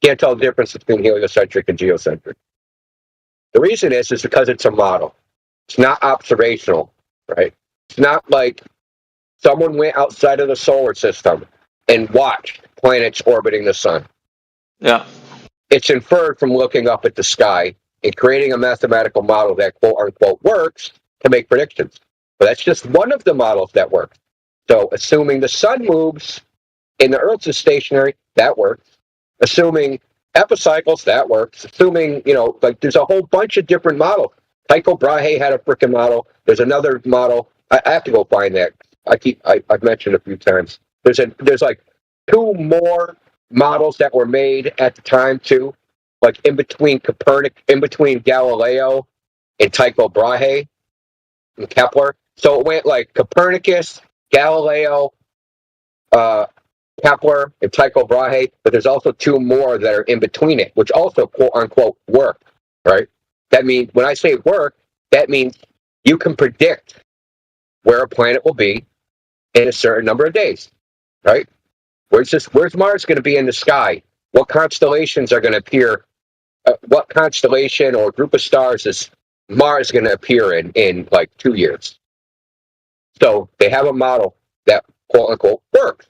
can't tell the difference between heliocentric and geocentric. The reason is because it's a model. It's not observational, right? It's not like someone went outside of the solar system and watched planets orbiting the sun. Yeah. It's inferred from looking up at the sky in creating a mathematical model that quote unquote works to make predictions. But that's just one of the models that works. So assuming the sun moves and the Earth is stationary, that works. Assuming epicycles, that works. Assuming, like there's a whole bunch of different models. Tycho Brahe had a frickin' model. There's another model. I have to go find that. I've mentioned a few times. There's like 2 more models that were made at the time too, like in between Galileo and Tycho Brahe and Kepler. So it went like Copernicus, Galileo, Kepler, and Tycho Brahe, but there's also 2 more that are in between it, which also quote unquote work, right? That means when I say work, that means you can predict where a planet will be in a certain number of days, right? Where's Mars going to be in the sky? What constellations are going to appear? What constellation or group of stars is Mars going to appear in like 2 years? So they have a model that quote unquote works.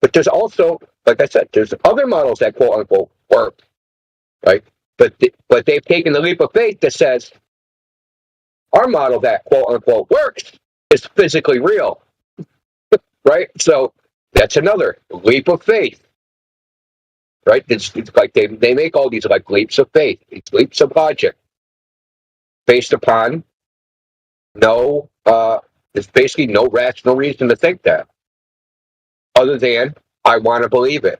But there's also, like I said, there's other models that quote unquote work, right? But they've taken the leap of faith that says our model that quote unquote works is physically real, right? So that's another leap of faith, right? It's like they make all these like leaps of faith, these leaps of logic, based upon there's basically no rational reason to think that, other than I want to believe it,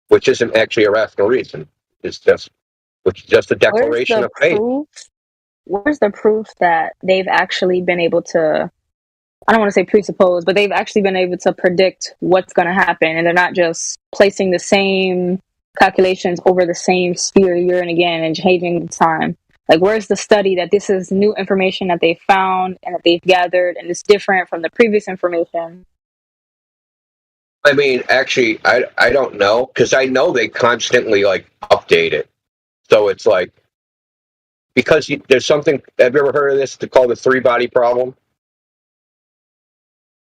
which isn't actually a rational reason. It's just a declaration of faith. Where's the proof that they've actually been able to, I don't want to say presuppose, but they've actually been able to predict what's going to happen, and they're not just placing the same calculations over the same sphere year and again and changing the time? Like, where's the study that this is new information that they found and that they've gathered and it's different from the previous information? I mean, actually, I don't know, because I know they constantly like update it. So it's like, because there's something, have you ever heard of this, called the 3-body problem?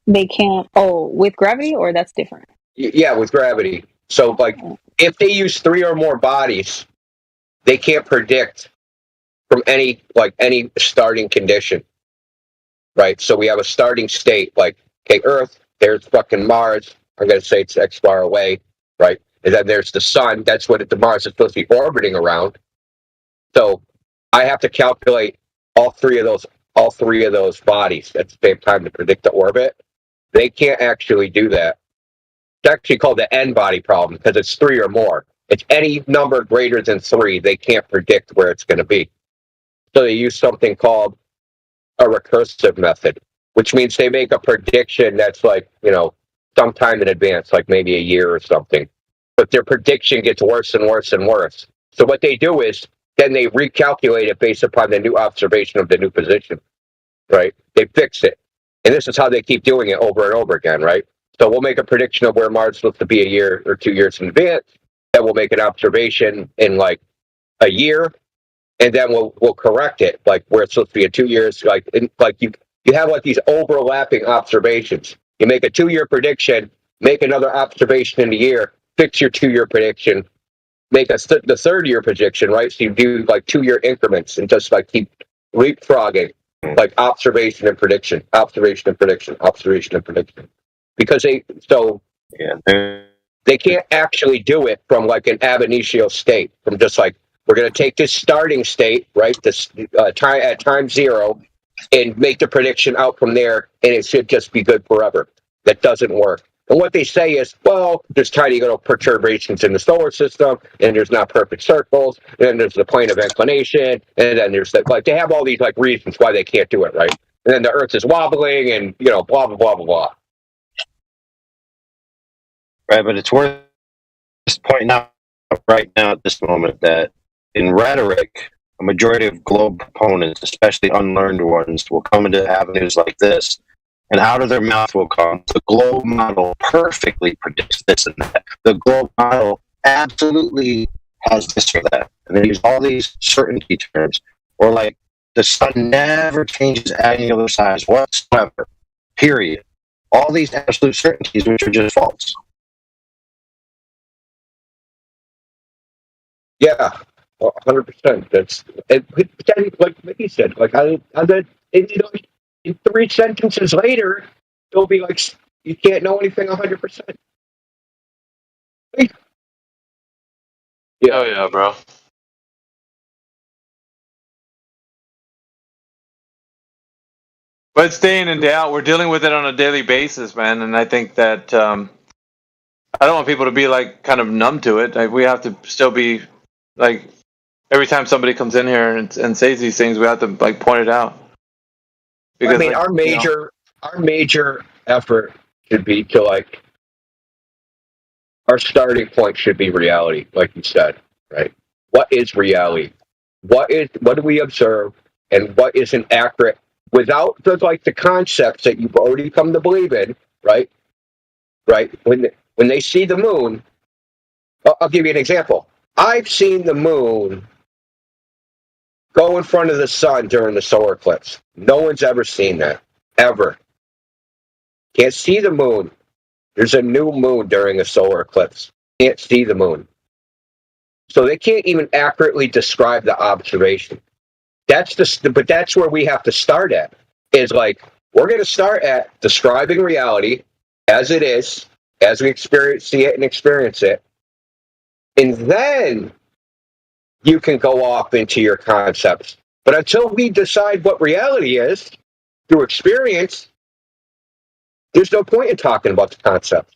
They can't, with gravity, or that's different? Yeah, with gravity. So like, if they use 3 or more bodies, they can't predict from any starting condition, right? So we have a starting state, like, okay, Earth, there's fucking Mars, I'm going to say it's X far away, right? And then there's the sun, that's what the Mars is supposed to be orbiting around. So I have to calculate all three of those bodies at the same time to predict the orbit. They can't actually do that. It's actually called the n-body problem, because it's 3 or more. It's any number greater than 3, they can't predict where it's going to be. So they use something called a recursive method, which means they make a prediction that's like, sometime in advance, like maybe a year or something. But their prediction gets worse and worse and worse. So what they do is then they recalculate it based upon the new observation of the new position, right? They fix it. And this is how they keep doing it over and over again, right? So we'll make a prediction of where Mars looks to be a year or 2 years in advance. Then we'll make an observation in like a year. And then we'll correct it, like where it's supposed to be in 2 years. Like you have like these overlapping observations. You make a 2-year prediction, make another observation in a year, fix your 2-year prediction, make the 3rd-year prediction, right? So you do like 2-year increments and just like keep leapfrogging, like observation and prediction, observation and prediction, observation and prediction. Because they can't actually do it from like an ab initio state, from just like, we're going to take this starting state, right, this time at time 0, and make the prediction out from there, and it should just be good forever. That doesn't work. And what they say is, well, there's tiny little perturbations in the solar system, and there's not perfect circles, and then there's the plane of inclination, and then there's they have all these like reasons why they can't do it, right? And then the Earth is wobbling, and blah blah blah blah blah. Right, but it's worth just pointing out right now at this moment that in rhetoric, a majority of globe proponents, especially unlearned ones, will come into avenues like this, and out of their mouth will come, the globe model perfectly predicts this and that. The globe model absolutely has this or that. And they use all these certainty terms, or like the sun never changes angular size whatsoever, period. All these absolute certainties, which are just false. Yeah, 100%. That's like Mickey said. Like in 3 sentences later, it'll be like you can't know anything 100%. Yeah. Oh yeah, bro. But it's day in and day out. We're dealing with it on a daily basis, man. And I think that I don't want people to be like kind of numb to it. Like, we have to still be like, every time somebody comes in here and says these things, we have to like point it out. Because, I mean, like, our major effort should be to like, our starting point should be reality, like you said, right? What is reality? What do we observe, and what is an accurate, without the concepts that you've already come to believe in, right? Right? When they see the moon, I'll give you an example. I've seen the moon go in front of the sun during the solar eclipse. No one's ever seen that, ever. Can't see the moon. There's a new moon during a solar eclipse. Can't see the moon. So they can't even accurately describe the observation. But that's where we have to start at. Is like, we're going to start at describing reality as it is, as we see it and experience it. And then you can go off into your concepts. But until we decide what reality is through experience, there's no point in talking about the concept,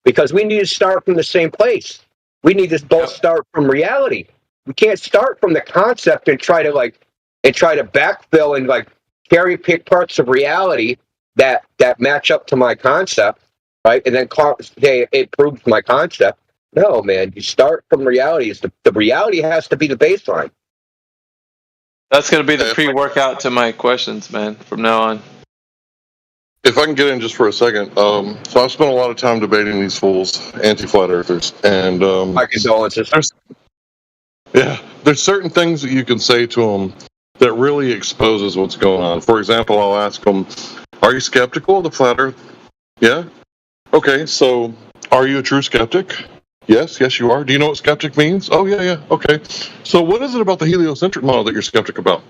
because we need to start from the same place. We need to both start from reality. We can't start from the concept and try to backfill and like cherry pick parts of reality that match up to my concept, right? And then say it proves my concept. No, man, you start from reality. The reality has to be the baseline. That's going to be the pre-workout to my questions, man, from now on. If I can get in just for a second. So I've spent a lot of time debating these fools, anti-flat earthers. And my condolences. There's certain things that you can say to them that really exposes what's going on. For example, I'll ask them, are you skeptical of the flat earth? Yeah? Okay, so are you a true skeptic? Yes, you are. Do you know what skeptic means? Oh, yeah. Okay. So what is it about the heliocentric model that you're skeptic about?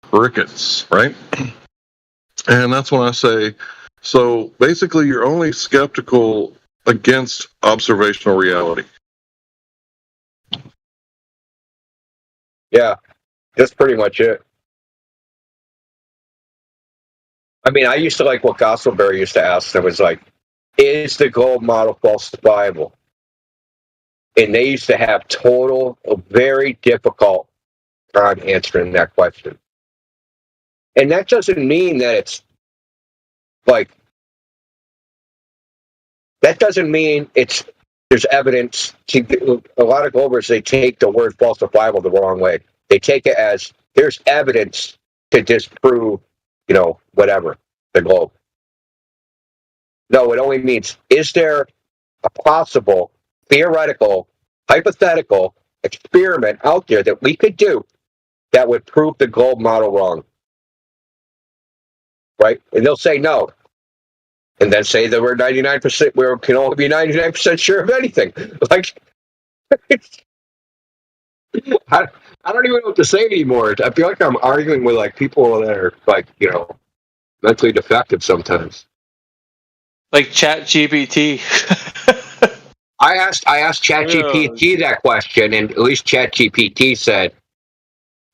Crickets, right? And that's when I say, so basically you're only skeptical against observational reality. Yeah, that's pretty much it. I mean, I used to like what Gosselberry used to ask them, was like, is the globe model falsifiable? And they used to have a very difficult time answering that question. And that doesn't mean that it's like, that doesn't mean there's evidence. A lot of Globers, they take the word falsifiable the wrong way. They take it as there's evidence to disprove, whatever, the globe. No, it only means, is there a possible, theoretical, hypothetical experiment out there that we could do that would prove the globe model wrong? Right? And they'll say no. And then say that we're 99%, we can only be 99% sure of anything. Like, I don't even know what to say anymore. I feel like I'm arguing with like people that are like, mentally defective sometimes. Like ChatGPT. I asked ChatGPT that question, and at least ChatGPT said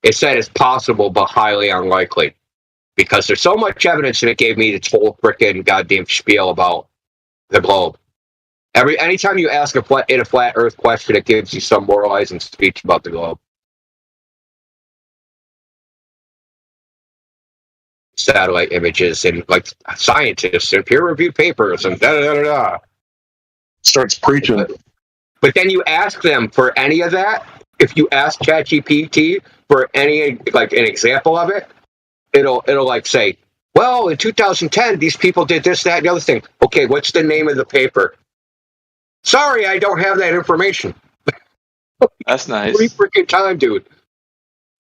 it's possible but highly unlikely, because there's so much evidence, and it gave me this whole frickin' goddamn spiel about the globe. Anytime you ask a flat Earth question, it gives you some moralizing speech about the globe. Satellite images and like scientists and peer-reviewed papers and da-da-da-da-da. Starts preaching. But then you ask them for any of that. If you ask ChatGPT for any, like, an example of it, it'll like say, well, in 2010, these people did this, that, and the other thing. Okay, what's the name of the paper? Sorry, I don't have that information. That's nice. Every freaking time, dude.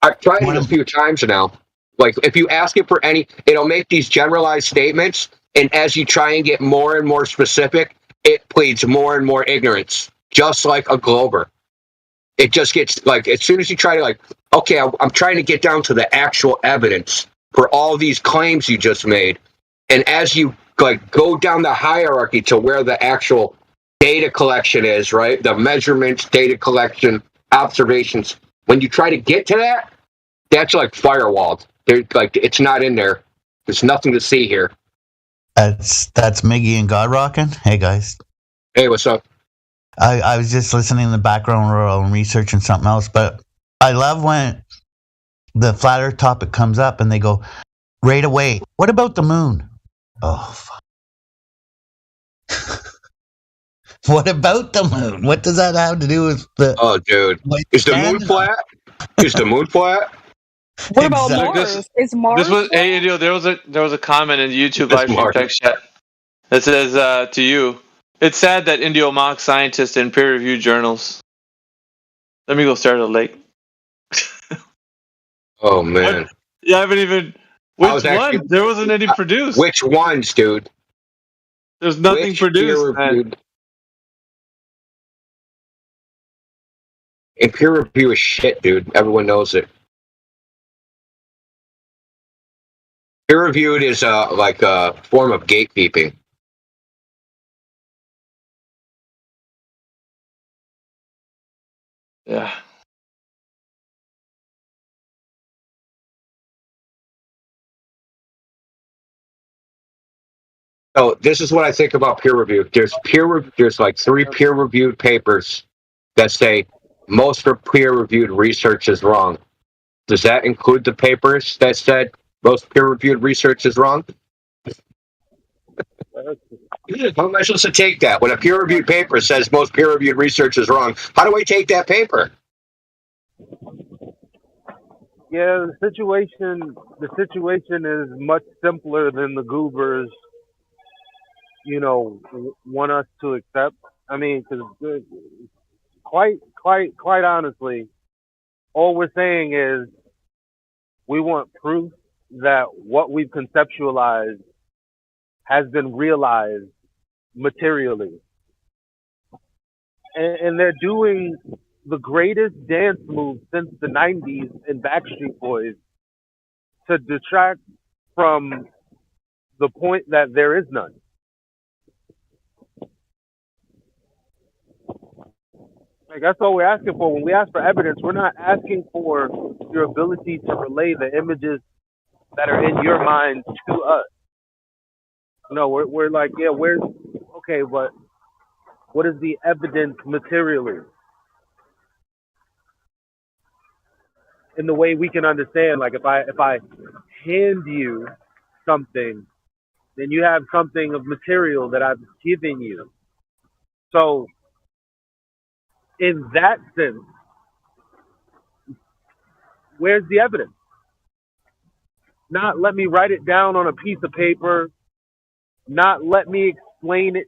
I've tried it a few times now. Like, if you ask it for any, it'll make these generalized statements, and as you try and get more and more specific, it pleads more and more ignorance, just like a Glober. it just gets like, as soon as you try to like, okay, I'm trying to get down to the actual evidence for all these claims you just made, and as you like go down the hierarchy to where the actual data collection is, right? The measurements, data collection, observations. When you try to get to that, that's like firewalled. There's like, it's not in there. There's nothing to see here. That's Miggy and God Rockin'. Hey guys. Hey, what's up? I was just listening in the background while I'm researching something else, but I love when the flat earth topic comes up and they go right away, what about the moon? Oh, fuck. What about the moon? What does that have to do with the... Oh, dude. Is the moon flat? Is the moon flat? What about Mars? Is Mars? This was hey, there was a comment in YouTube live stream text chat that says to you, it's sad that Indio mocks scientists in peer-reviewed journals. Let me go start a lake. Oh man. What? Yeah, I haven't even. Which one? There wasn't any produced. Which ones, dude? There's nothing produced, man. And peer review is shit, dude. Everyone knows it. Peer reviewed is like a form of gatekeeping. Yeah. So this is what I think about peer review. There's like 3 peer-reviewed papers that say most peer-reviewed research is wrong. Does that include the papers that said most peer-reviewed research is wrong? How am I supposed to take that? When a peer-reviewed paper says most peer-reviewed research is wrong, how do I take that paper? Yeah, the situation is much simpler than the goobers, want us to accept. I mean, because quite honestly, all we're saying is we want proof that what we've conceptualized has been realized materially. And they're doing the greatest dance move since the 90s in Backstreet Boys to detract from the point that there is none. Like, that's all we're asking for. When we ask for evidence, we're not asking for your ability to relay the images that are in your mind to us. No, we're like, yeah, okay, but what is the evidence materially? In the way we can understand, like if I hand you something, then you have something of material that I've given you. So in that sense, where's the evidence? Not let me write it down on a piece of paper, not let me explain it,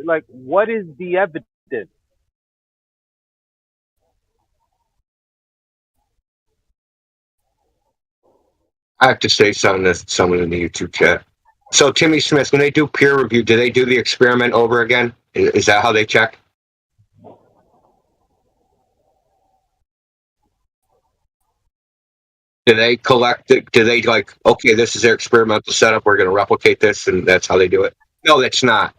like what is the evidence? I have to say something to someone in the YouTube chat. So Timmy Smith, when they do peer review, do they do the experiment over again? Is that how they check? Do they collect it? Do they like, okay, this is their experimental setup, we're going to replicate this, and that's how they do it? No, that's not.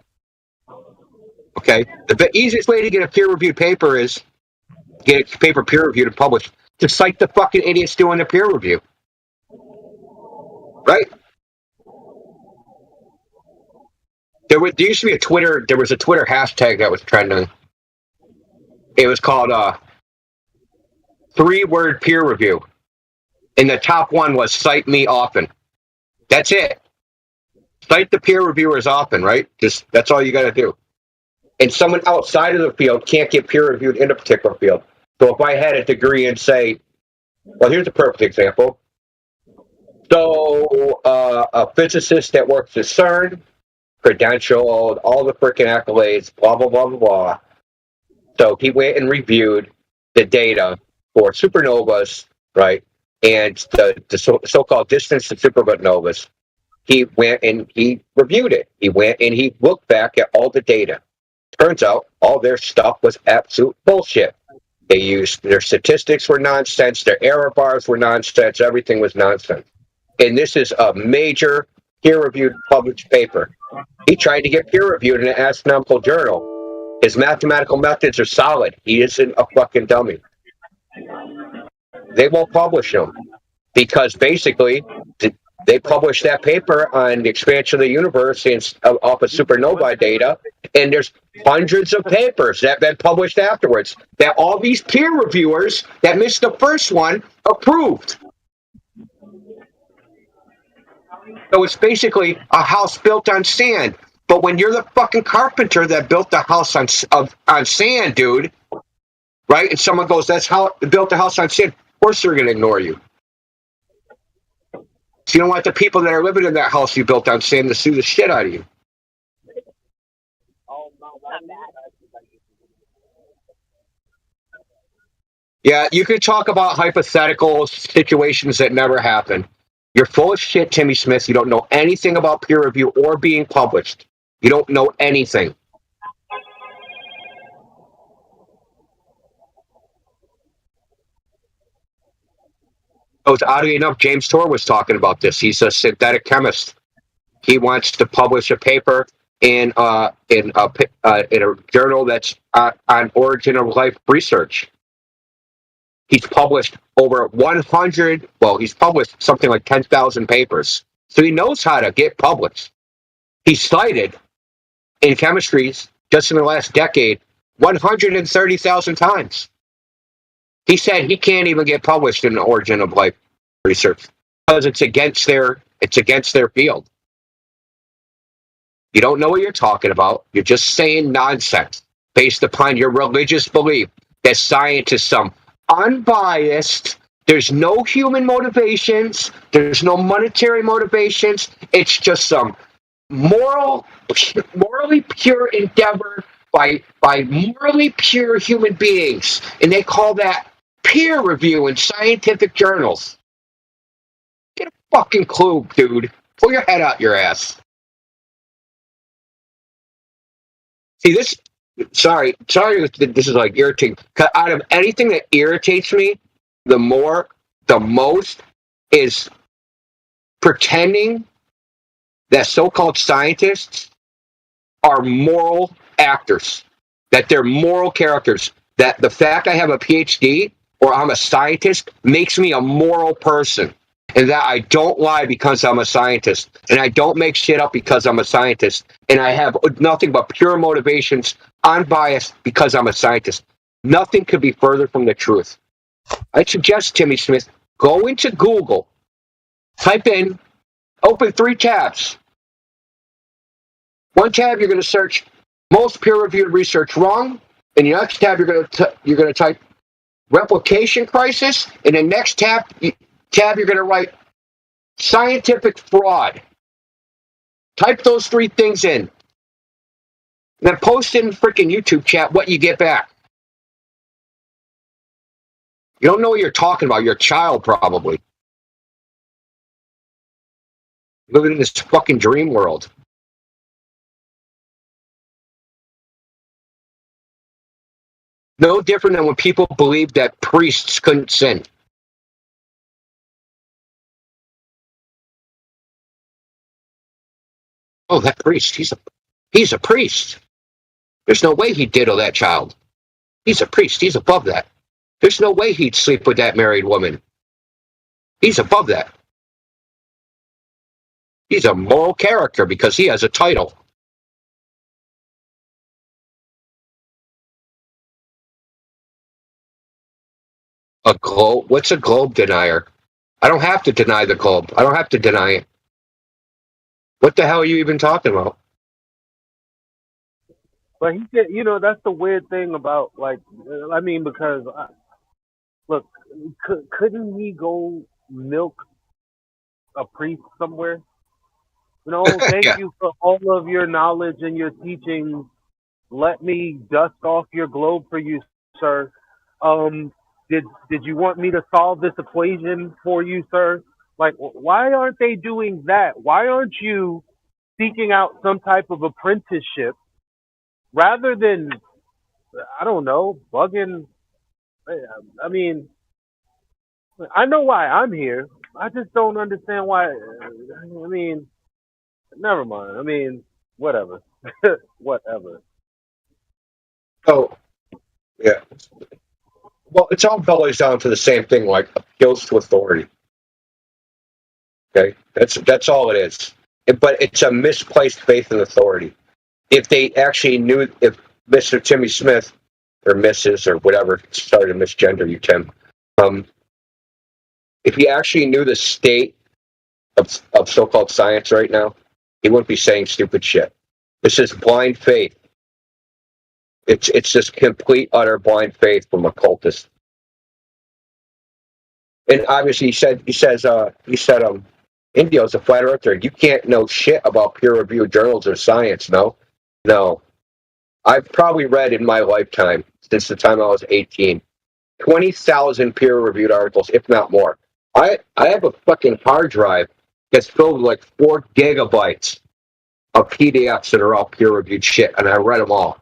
Okay? The easiest way to get a peer-reviewed paper is get a paper peer-reviewed and published. Just cite the fucking idiots doing the peer review. Right? There used to be there was a Twitter hashtag that was trending. It was called 3-word peer review. And the top one was cite me often. That's it. Cite the peer reviewers often, right? That's all you got to do. And someone outside of the field can't get peer reviewed in a particular field. So if I had a degree and say, well, here's a perfect example. So a physicist that works at CERN, credentialed, all the freaking accolades, blah, blah, blah, blah, blah. So he went and reviewed the data for supernovas, right? And the so-called distance to supernovas. He went and he reviewed it. He went and he looked back at all the data. Turns out all their stuff was absolute bullshit. They used their statistics were nonsense. Their error bars were nonsense. Everything was nonsense. And this is a major peer-reviewed published paper. He tried to get peer-reviewed in an astronomical journal. His mathematical methods are solid. He isn't a fucking dummy. They won't publish him because basically they published that paper on the expansion of the universe off of supernova data, and there's hundreds of papers that have been published afterwards that all these peer reviewers that missed the first one approved. So it's basically a house built on sand. But when you're the fucking carpenter that built the house on sand, dude, right? And someone goes, "That's how built the house on sand." Of course, they're going to ignore you. So you don't want the people that are living in that house you built on sand to sue the shit out of you. Yeah, you could talk about hypothetical situations that never happened. You're full of shit, Timmy Smith. You don't know anything about peer review or being published. You don't know anything. Oh, oddly enough, James Tour was talking about this. He's a synthetic chemist. He wants to publish a paper in a journal that's on origin of life research. He's published over 100. Well, he's published something like 10,000 papers. So he knows how to get published. He's cited in chemistries just in the last decade 130,000 times. He said he can't even get published in the origin of life research because it's against their field. You don't know what you're talking about. You're just saying nonsense based upon your religious belief that science is some unbiased. There's no human motivations. There's no monetary motivations. It's just some morally pure endeavor by morally pure human beings, and they call that peer review in scientific journals. Get a fucking clue, dude. Pull your head out your ass. See this? Sorry. This is like irritating. Out of anything that irritates me, the most is pretending that so-called scientists are moral actors, that they're moral characters, that the fact I have a PhD or I'm a scientist makes me a moral person, and that I don't lie because I'm a scientist, and I don't make shit up because I'm a scientist, and I have nothing but pure motivations, unbiased because I'm a scientist. Nothing could be further from the truth. I suggest, Timmy Smith, go into Google, type in, open 3 tabs. One tab you're going to search most peer-reviewed research wrong. In the next tab you're going to type replication crisis. In the next tab you're going to write scientific fraud. Type those 3 things in. Then post in the freaking YouTube chat what you get back. You don't know what you're talking about. You're a child, probably. Living in this fucking dream world. No different than when people believed that priests couldn't sin. Oh, that priest, he's a priest. There's no way he'd diddle that child. He's a priest. He's above that. There's no way he'd sleep with that married woman. He's above that. He's a moral character because he has a title. A globe? What's a globe denier? I don't have to deny the globe. I don't have to deny it. What the hell are you even talking about? But he said, that's the weird thing about, because, look, couldn't he go milk a priest somewhere? Thank Yeah. you for all of your knowledge and your teachings. Let me dust off your globe for you, sir. Did you want me to solve this equation for you, sir? Like, why aren't they doing that? Why aren't you seeking out some type of apprenticeship rather than, I don't know, bugging I mean, I know why I'm here. I just don't understand why. I mean, never mind. I mean, whatever. Whatever. So, yeah. Well, it's all boils down to the same thing, like appeals to authority. Okay, that's all it is. But it's a misplaced faith in authority. If they actually knew, if Mr. Timmy Smith or Mrs. or whatever, sorry to misgender you, Tim, if he actually knew the state of so-called science right now, he wouldn't be saying stupid shit. This is blind faith. It's just complete, utter blind faith from a cultist. And obviously, he said Indio's a flat earther. You can't know shit about peer-reviewed journals or science. No. I've probably read in my lifetime, since the time I was 18, 20,000 peer-reviewed articles, if not more. I have a fucking hard drive that's filled with like 4 gigabytes of PDFs that are all peer-reviewed shit, and I read them all.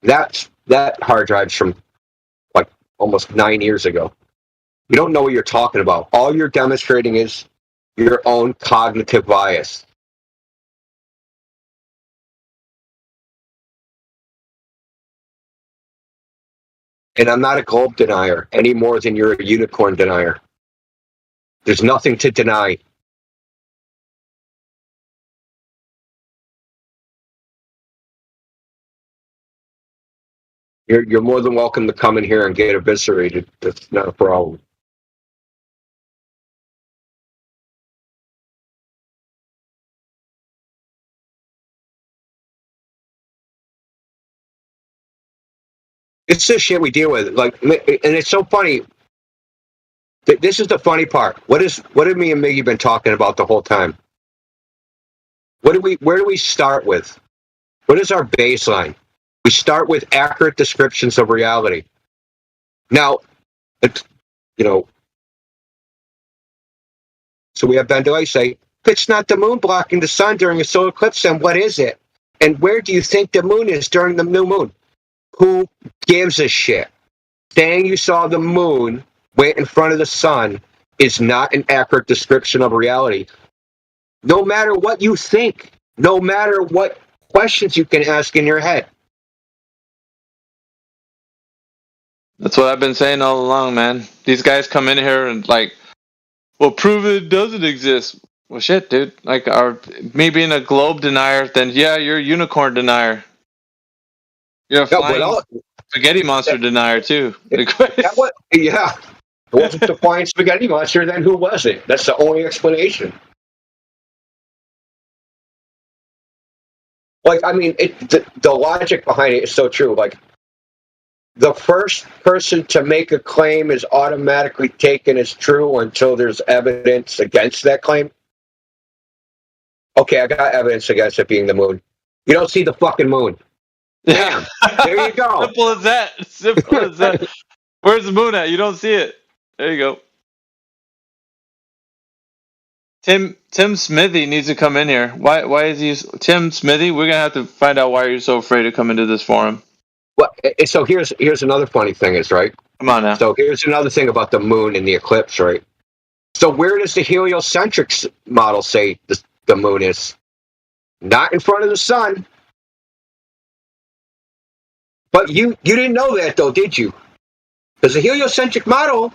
That hard drive's from like almost 9 years ago. You don't know what you're talking about. All you're demonstrating is your own cognitive bias. And I'm not a globe denier any more than you're a unicorn denier. There's nothing to deny. You're more than welcome to come in here and get eviscerated. That's not a problem. It's the shit we deal with. Like, and it's so funny. This is the funny part. What have me and Miggy been talking about the whole time? Where do we start with? What is our baseline? We start with accurate descriptions of reality. Now, so we have Ben DeLay say, if it's not the moon blocking the sun during a solar eclipse, then what is it? And where do you think the moon is during the new moon? Who gives a shit? Saying you saw the moon went in front of the sun is not an accurate description of reality. No matter what you think, no matter what questions you can ask in your head. That's what I've been saying all along, man. These guys come in here and like, well, prove it doesn't exist. Well, shit, dude. Like, me being a globe denier, then yeah, you're a unicorn denier. You're a flying spaghetti monster denier too. Yeah. It wasn't the flying spaghetti monster, then who was it? That's the only explanation. Like, I mean, the logic behind it is so true. Like, the first person to make a claim is automatically taken as true until there's evidence against that claim. Okay, I got evidence against it being the moon. You don't see the fucking moon. Damn. There you go. Simple as that. Simple as that. Where's the moon at? You don't see it. There you go. Tim Smithy needs to come in here. Why is he Tim Smithy? We're gonna have to find out why you're so afraid to come into this forum. Well, so here's another funny thing is, right? Come on now. So here's another thing about the moon and the eclipse, right? So where does the heliocentric model say the moon is? Not in front of the sun. But you didn't know that, though, did you? Because the heliocentric model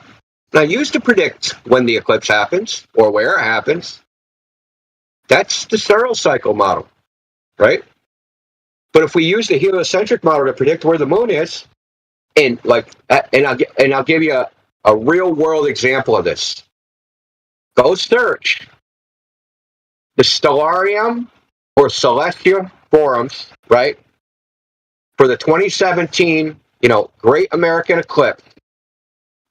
not used to predict when the eclipse happens or where it happens. That's the Searle cycle model, right? But if we use the heliocentric model to predict where the moon is, and I'll give you a real world example of this. Go search the Stellarium or Celestial forums, right? For the 2017, Great American Eclipse,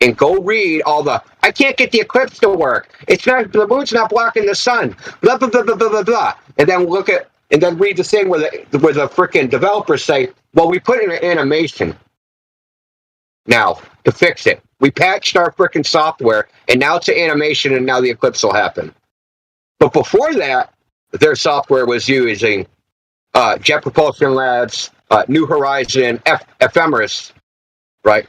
and go read all I can't get the eclipse to work. The moon's not blocking the sun. Blah blah blah blah blah blah blah. And then read the thing where the freaking developers say, well, we put in an animation now to fix it. We patched our freaking software, and now it's an animation, and now the eclipse will happen. But before that, their software was using Jet Propulsion Labs, New Horizon, Ephemeris, right?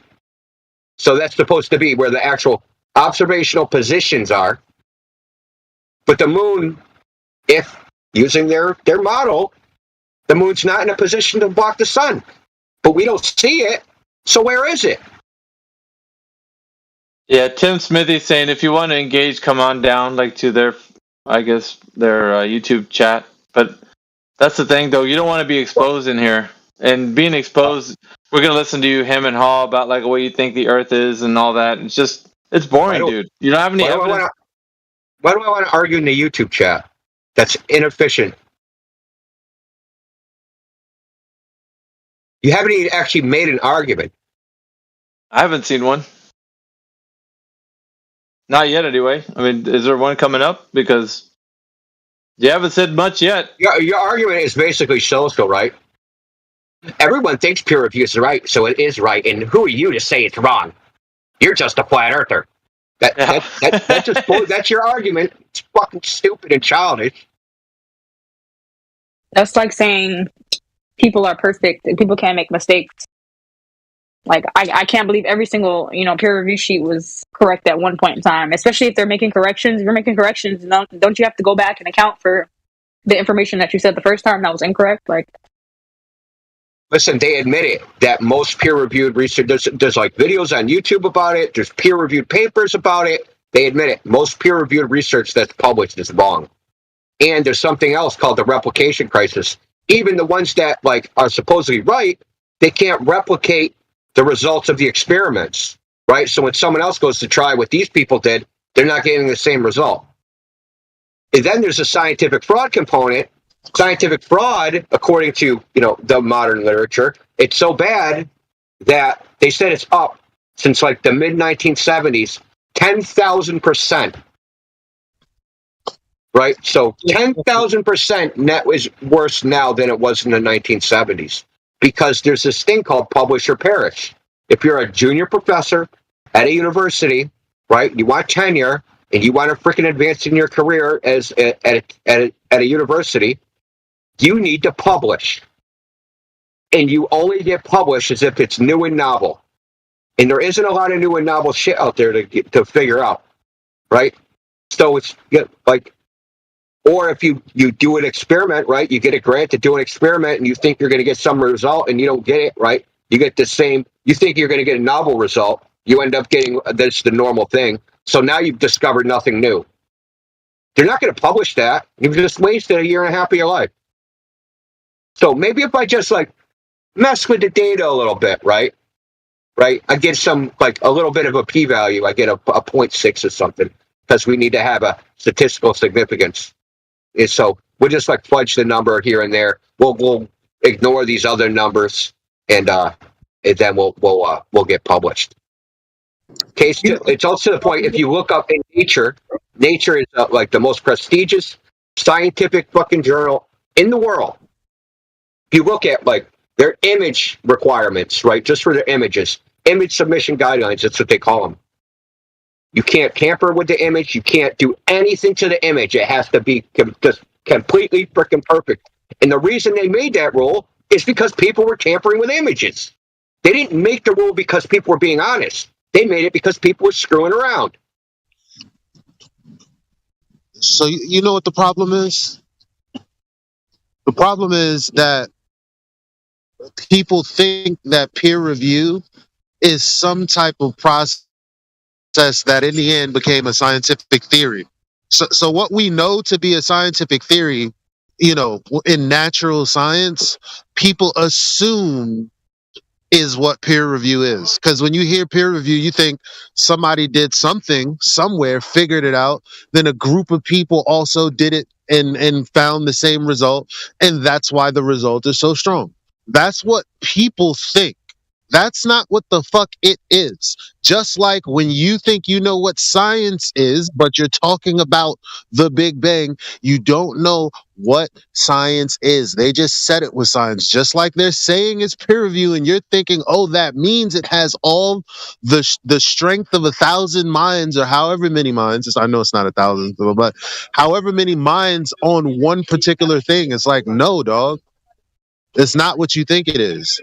So that's supposed to be where the actual observational positions are. But the moon, if using their model, the moon's not in a position to block the sun. But we don't see it. So where is it? Yeah, Tim Smithy's saying if you want to engage, come on down, like to their, I guess their YouTube chat. But that's the thing, though. You don't want to be exposed in here. And being exposed, we're gonna listen to you, him and Hall, about like what you think the Earth is and all that. It's boring, dude. You don't have any evidence. Why do I want to argue in the YouTube chat? That's inefficient. You haven't even actually made an argument. I haven't seen one. Not yet, anyway. I mean, is there one coming up? Because you haven't said much yet. Your argument is basically social, right? Everyone thinks peer review is right, so it is right. And who are you to say it's wrong? You're just a flat earther. That's your argument. It's fucking stupid and childish. That's like saying people are perfect and people can't make mistakes. Like, I can't believe every single, peer review sheet was correct at one point in time, especially if they're making corrections. If you're making corrections, don't you have to go back and account for the information that you said the first time that was incorrect? Like, listen, they admit it, that most peer-reviewed research, there's like videos on YouTube about it, there's peer-reviewed papers about it. They admit it. Most peer-reviewed research that's published is wrong. And there's something else called the replication crisis. Even the ones that like are supposedly right, they can't replicate the results of the experiments, right? So when someone else goes to try what these people did, they're not getting the same result. And then there's a scientific fraud component. Scientific fraud, according to the modern literature, it's so bad that they said it's up since like the mid-1970s, 10,000%. Right? So 10,000% net is worse now than it was in the 1970s. Because there's this thing called publish or perish. If you're a junior professor at a university, right, you want tenure and you want to freaking advance in your career as at a university, you need to publish. And you only get published as if it's new and novel. And there isn't a lot of new and novel shit out there to figure out, right? So it's like, or if you do an experiment, right, you get a grant to do an experiment and you think you're going to get some result and you don't get it, right? You get the same, you think you're going to get a novel result, you end up getting, that's the normal thing. So now you've discovered nothing new. They're not going to publish that. You've just wasted a year and a half of your life. So maybe if I just like mess with the data a little bit, right? Right? I get some, like a little bit of a p-value. I get a 0.6 or something because we need to have a statistical significance. And so we'll just like fudge the number here and there. We'll ignore these other numbers and then we'll get published. Case, it's also the point, if you look up in Nature is like the most prestigious scientific fucking journal in the world. If you look at like their image requirements, right, just for their images, image submission guidelines, that's what they call them. You can't tamper with the image. You can't do anything to the image. It has to be just completely freaking perfect. And the reason they made that rule is because people were tampering with images. They didn't make the rule because people were being honest. They made it because people were screwing around. So you know what the problem is? The problem is that people think that peer review is some type of process that in the end became a scientific theory. So what we know to be a scientific theory, in natural science, people assume is what peer review is. Because when you hear peer review, you think somebody did something somewhere, figured it out, then a group of people also did it and found the same result, and that's why the result is so strong. That's what people think. That's not what the fuck it is. Just like when you think you know what science is, but you're talking about the Big Bang, you don't know what science is. They just said it was science. Just like they're saying it's peer review, and you're thinking, oh, that means it has all the strength of 1,000 minds, or however many minds. I know it's not 1,000, but however many minds on one particular thing. It's like, no, dog. It's not what you think it is.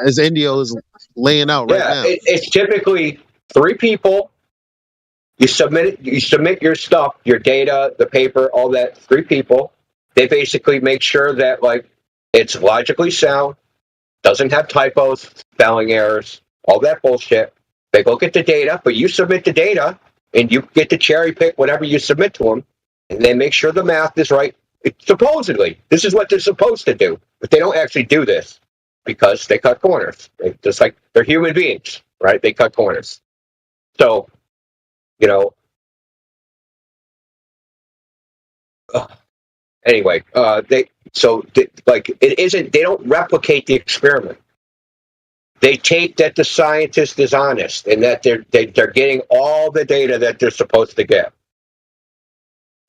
As Indio is laying out right now. It's typically 3 people. You submit your stuff, your data, the paper, all that. 3 people. They basically make sure that like it's logically sound, doesn't have typos, spelling errors, all that bullshit. They look at the data, but you submit the data, and you get to cherry pick whatever you submit to them, and they make sure the math is right. Supposedly, this is what they're supposed to do, but they don't actually do this because they cut corners. Just like they're human beings, right? They cut corners. So, you know. Anyway, it isn't. They don't replicate the experiment. They take that the scientist is honest and that they're getting all the data that they're supposed to get,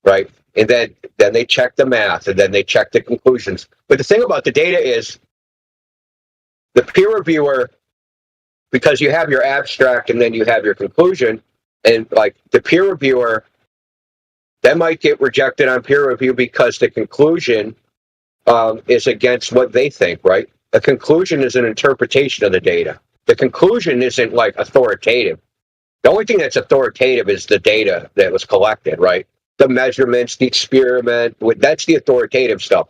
right? And then they check the math and then they check the conclusions. But the thing about the data is the peer reviewer, because you have your abstract and then you have your conclusion, and like the peer reviewer, that might get rejected on peer review because the conclusion is against what they think, right? A conclusion is an interpretation of the data. The conclusion isn't like authoritative. The only thing that's authoritative is the data that was collected, right? The measurements, the experiment, that's the authoritative stuff.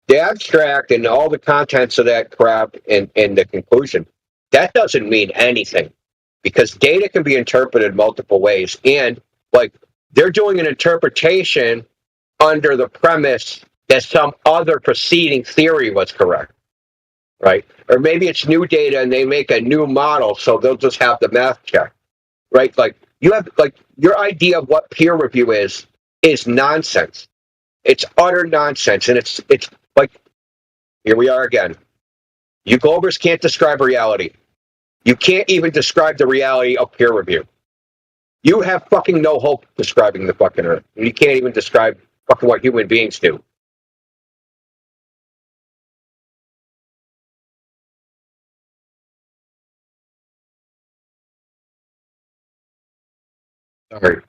The abstract and all the contents of that crap and the conclusion, that doesn't mean anything because data can be interpreted multiple ways. And like they're doing an interpretation under the premise that some other preceding theory was correct. Right? Or maybe it's new data and they make a new model, so they'll just have the math check. Right? Like you have like your idea of what peer review is nonsense. It's utter nonsense. And it's like here we are again. You Globers can't describe reality. You can't even describe the reality of peer review. You have fucking no hope describing the fucking earth. You can't even describe fucking what human beings do. Sorry.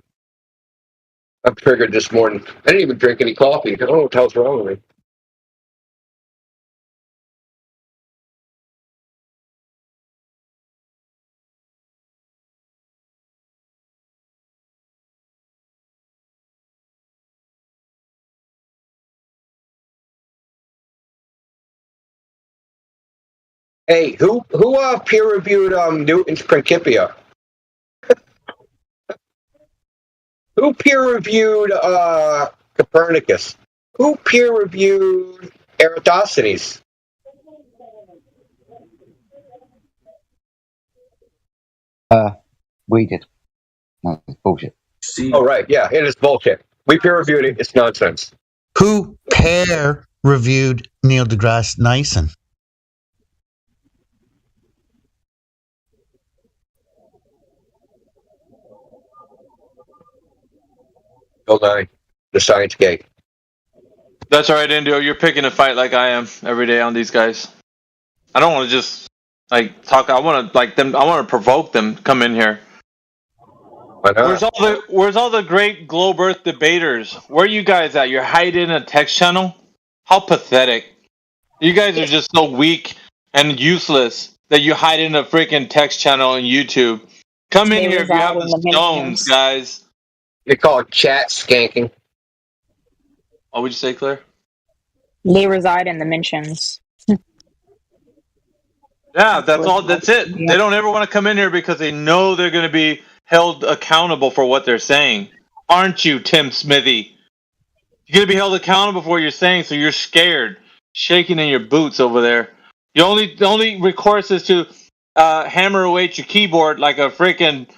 I'm triggered this morning. I didn't even drink any coffee. I don't know what the hell's wrong with me. Hey, who peer reviewed Newton's Principia? Who peer reviewed Copernicus? Who peer reviewed Eratosthenes? We did. No, it's bullshit. Oh right, yeah, it is bullshit. We peer reviewed it. It's nonsense. Who peer reviewed Neil deGrasse Tyson? Bill Nye, the Science Gate. That's all right, Indio. You're picking a fight like I am every day on these guys. I don't want to just like talk. I want to like them. I want to provoke them. Come in here. Where's all the great globe Earth debaters? Where are you guys at? You're hiding in a text channel? How pathetic! You guys are just so weak and useless that you hide in a freaking text channel on YouTube. Come in here if you have the stones, guys. They call it chat skanking. What would you say, Claire? They reside in the mentions. Yeah, that's all. That's it. They don't ever want to come in here because they know they're going to be held accountable for what they're saying. Aren't you, Tim Smithy? You're going to be held accountable for what you're saying, so you're scared, shaking in your boots over there. The only recourse is to hammer away at your keyboard like a freaking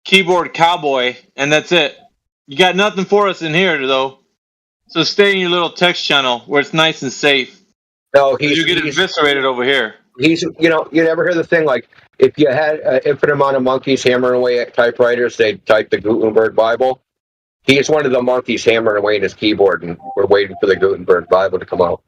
keyboard cowboy, and that's it. You got nothing for us in here, though. So stay in your little text channel where it's nice and safe. No, you get eviscerated over here. You never hear the thing like if you had an infinite amount of monkeys hammering away at typewriters, they'd type the Gutenberg Bible. He is one of the monkeys hammering away at his keyboard, and we're waiting for the Gutenberg Bible to come out.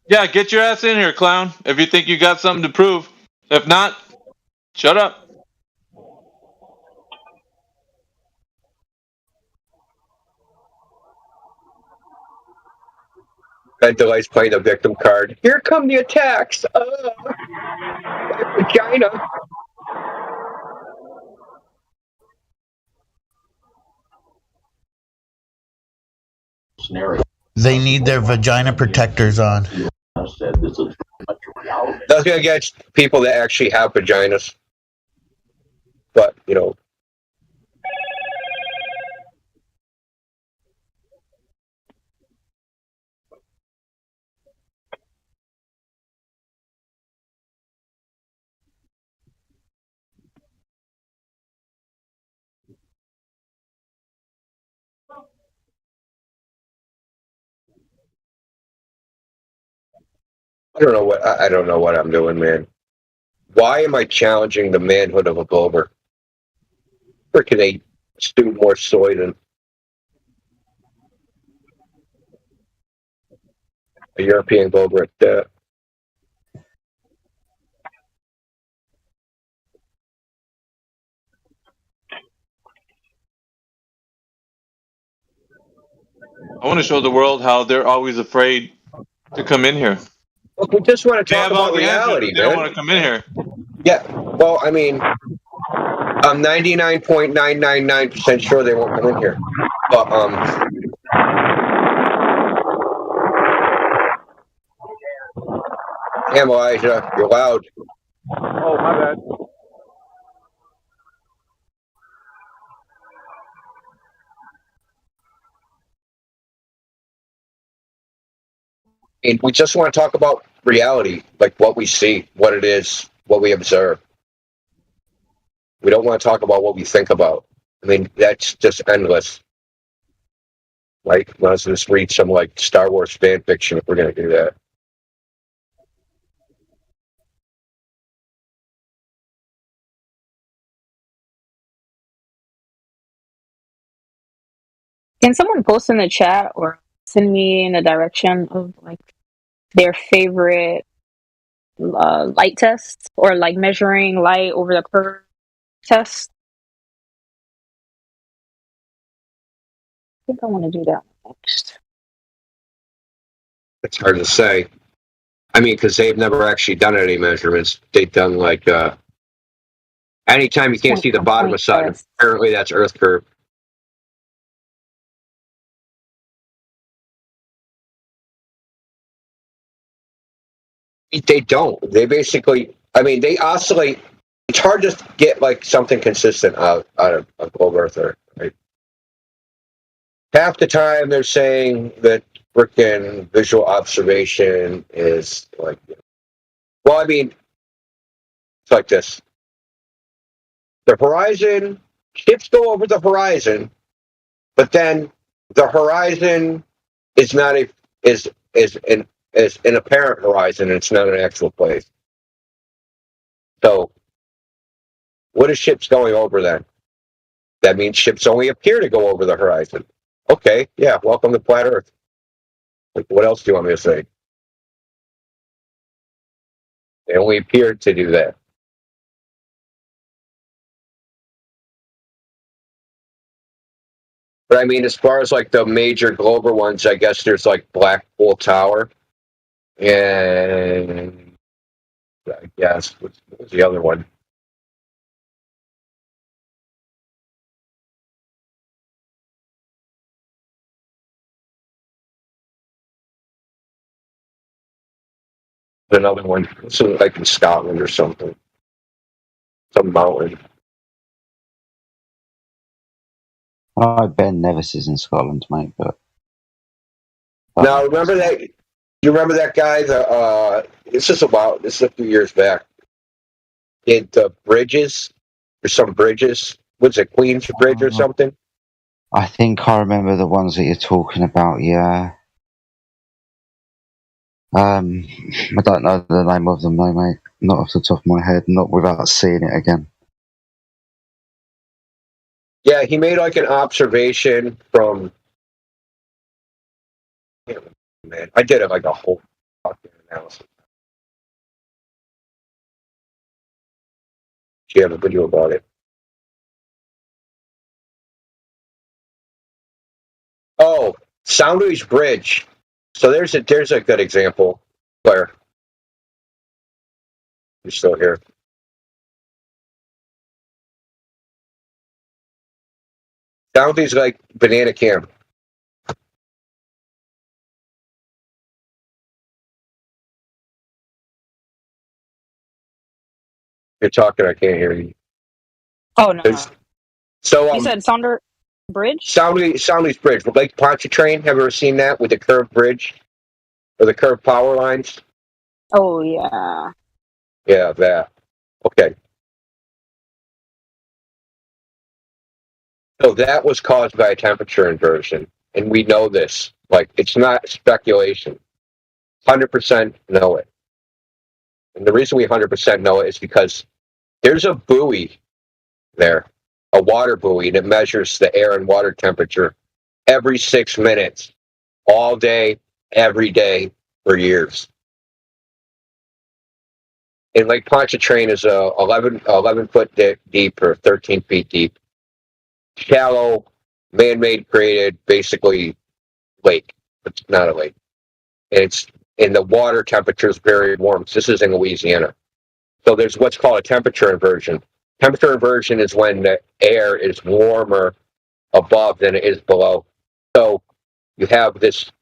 Yeah, get your ass in here, clown, if you think you got something to prove. If not, Shut up. Delight's playing the victim card. Here come the attacks. My vagina. They need their vagina protectors on. That's gonna get people that actually have vaginas. But you know, I don't know what I'm doing, man. Why am I challenging the manhood of a Glober? Freaking they stew more soy than a European Glober at that. I want to show the world how they're always afraid to come in here. Look, we just want to They talk have all about the answers, reality, but they don't man. want to come in here. Yeah, well, I mean, I'm 99.999% sure they won't come in here. But damn, Elijah, you're loud. Oh, my bad. And we just want to talk about reality, like what we see, what it is, what we observe. We don't want to talk about what we think about. I mean, that's just endless. Like, let's just read some like Star Wars fan fiction if we're going to do that. Can someone post in the chat or send me in the direction of like their favorite light tests or like measuring light over the curve test? I think I want to do that next. It's hard to say. I mean, because they've never actually done any measurements. They've done like anytime you can't see the bottom of sun, apparently that's Earth curve. They don't. They basically, I mean, they oscillate. It's hard to get like something consistent out of a globe earther, right? Half the time they're saying that frickin' visual observation is like, well, I mean, it's like this. The horizon, ships go over the horizon, but then the horizon is not a is an apparent horizon. It's not an actual place. So, what is ships going over then? That means ships only appear to go over the horizon. Okay, yeah, welcome to Flat Earth. Like, what else do you want me to say? They only appear to do that. But I mean, as far as like the major global ones, I guess there's like Blackpool Tower, and I guess what was the other one? Another one, something like in Scotland or something, some mountain. Ben Nevis is in Scotland, mate. But Now, remember that? You remember that guy? This is a few years back. Did the bridges or some bridges? Was it Queens Bridge or something? I think I remember the ones that you're talking about. Yeah. I don't know the name of them, though, mate. Not off the top of my head. Not without seeing it again. Yeah, he made like an observation from. Man, I did it like a whole fucking analysis. She have a video about it. Oh, Soundway's Bridge. So there's a good example, Claire. You're still here. Soundway's like Banana Cam. You're talking, I can't hear you. Oh no. So You said Sounder Bridge? Soundway's Bridge. Lake Pontchartrain, have you ever seen that with the curved bridge? Or the curved power lines? Oh yeah. Yeah, that. Okay. So that was caused by a temperature inversion. And we know this. Like, it's not speculation. 100% know it. And the reason we 100% know it is because there's a buoy there, a water buoy that measures the air and water temperature every 6 minutes, all day, every day, for years. And Lake Pontchartrain is 11 foot deep or 13 feet deep, shallow, man-made, created, basically lake. It's not a lake. And the water temperature is very warm. This is in Louisiana. So there's what's called a temperature inversion. Temperature inversion is when the air is warmer above than it is below. So you have this.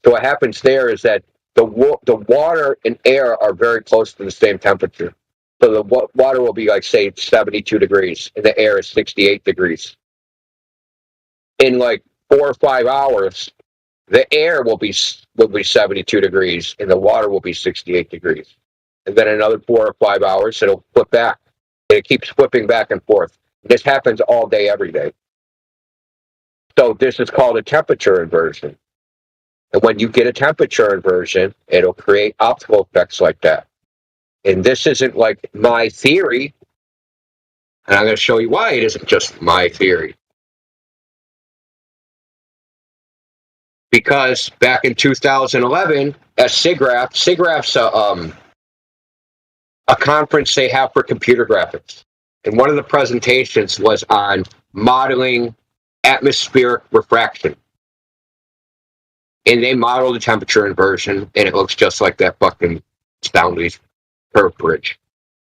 So what happens there is that the water and air are very close to the same temperature. So the water will be like, say, 72 degrees, and the air is 68 degrees. In like 4 or 5 hours, the air will be 72 degrees, and the water will be 68 degrees. And then another 4 or 5 hours, it'll flip back. And it keeps flipping back and forth. This happens all day, every day. So this is called a temperature inversion. And when you get a temperature inversion, it'll create optical effects like that. And this isn't like my theory. And I'm going to show you why it isn't just my theory. Because back in 2011 at SIGGRAPH's a conference they have for computer graphics. And one of the presentations was on modeling atmospheric refraction. And they modeled the temperature inversion, and it looks just like that fucking Soundway's curved bridge.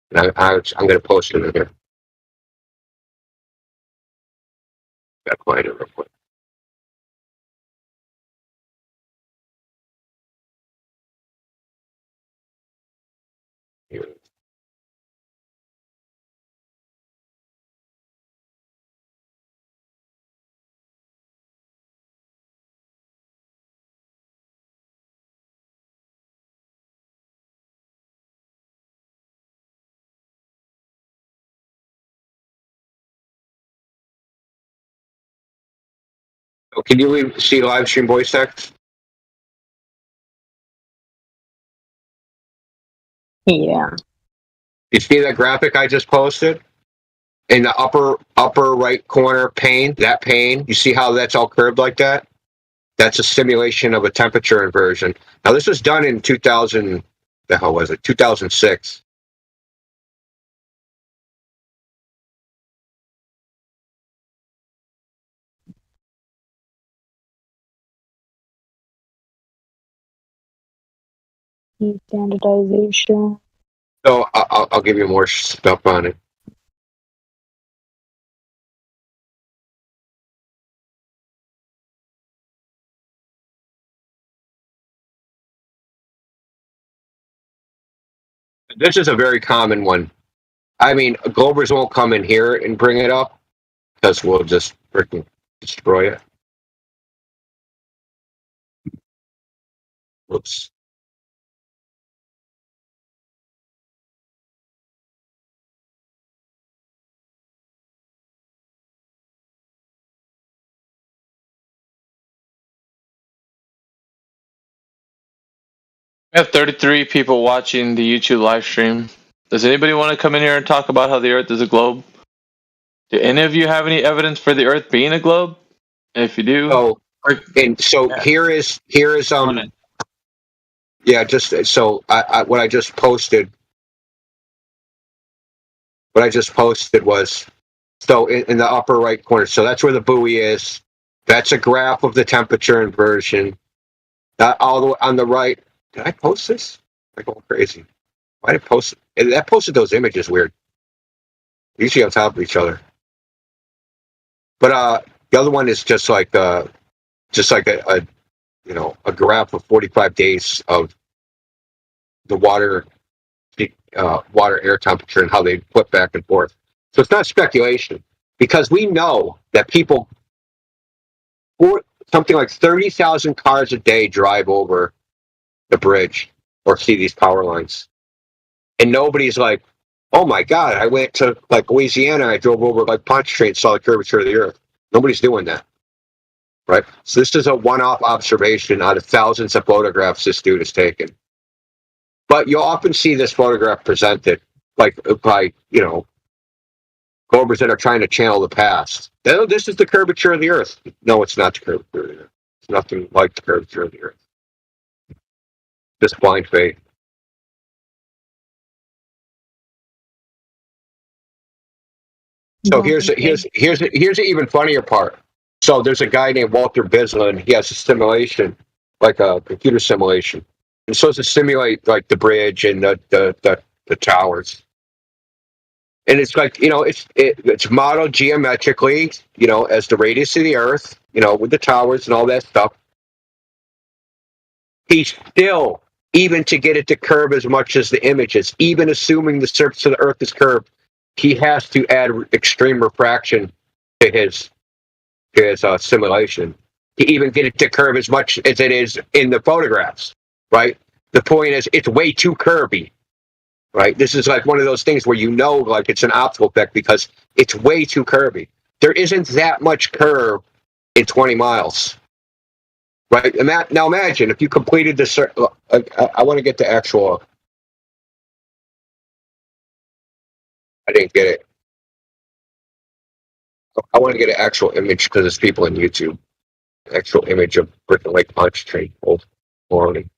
And I'm going to post it in here. Got to find it real quick. Here. So can you see live stream voice text? Yeah. You see that graphic I just posted? In the upper right corner pane, that pane, you see how that's all curved like that? That's a simulation of a temperature inversion. Now this was done in 2000, the hell was it? 2006. Standardization. So I'll give you more stuff on it. This is a very common one. I mean, Globers won't come in here and bring it up because we'll just freaking destroy it. Whoops. We have 33 people watching the YouTube live stream. Does anybody want to come in here and talk about how the Earth is a globe? Do any of you have any evidence for the Earth being a globe? If you do, here is yeah, just so what I just posted. what I just posted was, so in the upper right corner, so that's where the buoy is. That's a graph of the temperature inversion. All the way on the right. Did I post this? I'm going crazy. Why did I post it? That posted those images weird. Usually on top of each other. But the other one is just like a graph of 45 days of the water air temperature and how they flip back and forth. So it's not speculation, because we know that people, something like 30,000 cars a day drive over the bridge or see these power lines. And nobody's like, oh my God, I went to like Louisiana, I drove over like Pontchartrain and saw the curvature of the earth. Nobody's doing that. Right? So this is a one-off observation out of thousands of photographs this dude has taken. But you'll often see this photograph presented like by, Globers that are trying to channel the past. Oh, this is the curvature of the earth. No, it's not the curvature of the earth. It's nothing like the curvature of the earth. Just blind faith. So here's an even funnier part. So there's a guy named Walter Bislin. He has a simulation, like a computer simulation. It's supposed to simulate like the bridge and the towers. And it's like, it's modeled geometrically, as the radius of the earth, with the towers and all that stuff. He's still, even to get it to curve as much as the images, even assuming the surface of the earth is curved, he has to add extreme refraction to his simulation to even get it to curve as much as it is in the photographs, right? The point is, it's way too curvy, right? This is like one of those things where like it's an optical effect because it's way too curvy. There isn't that much curve in 20 miles, right? Now imagine if you completed this. I want to get the actual. I didn't get it. I want to get an actual image because there's people on YouTube. Actual image of Britain Lake Pontchartrain, Old Colony.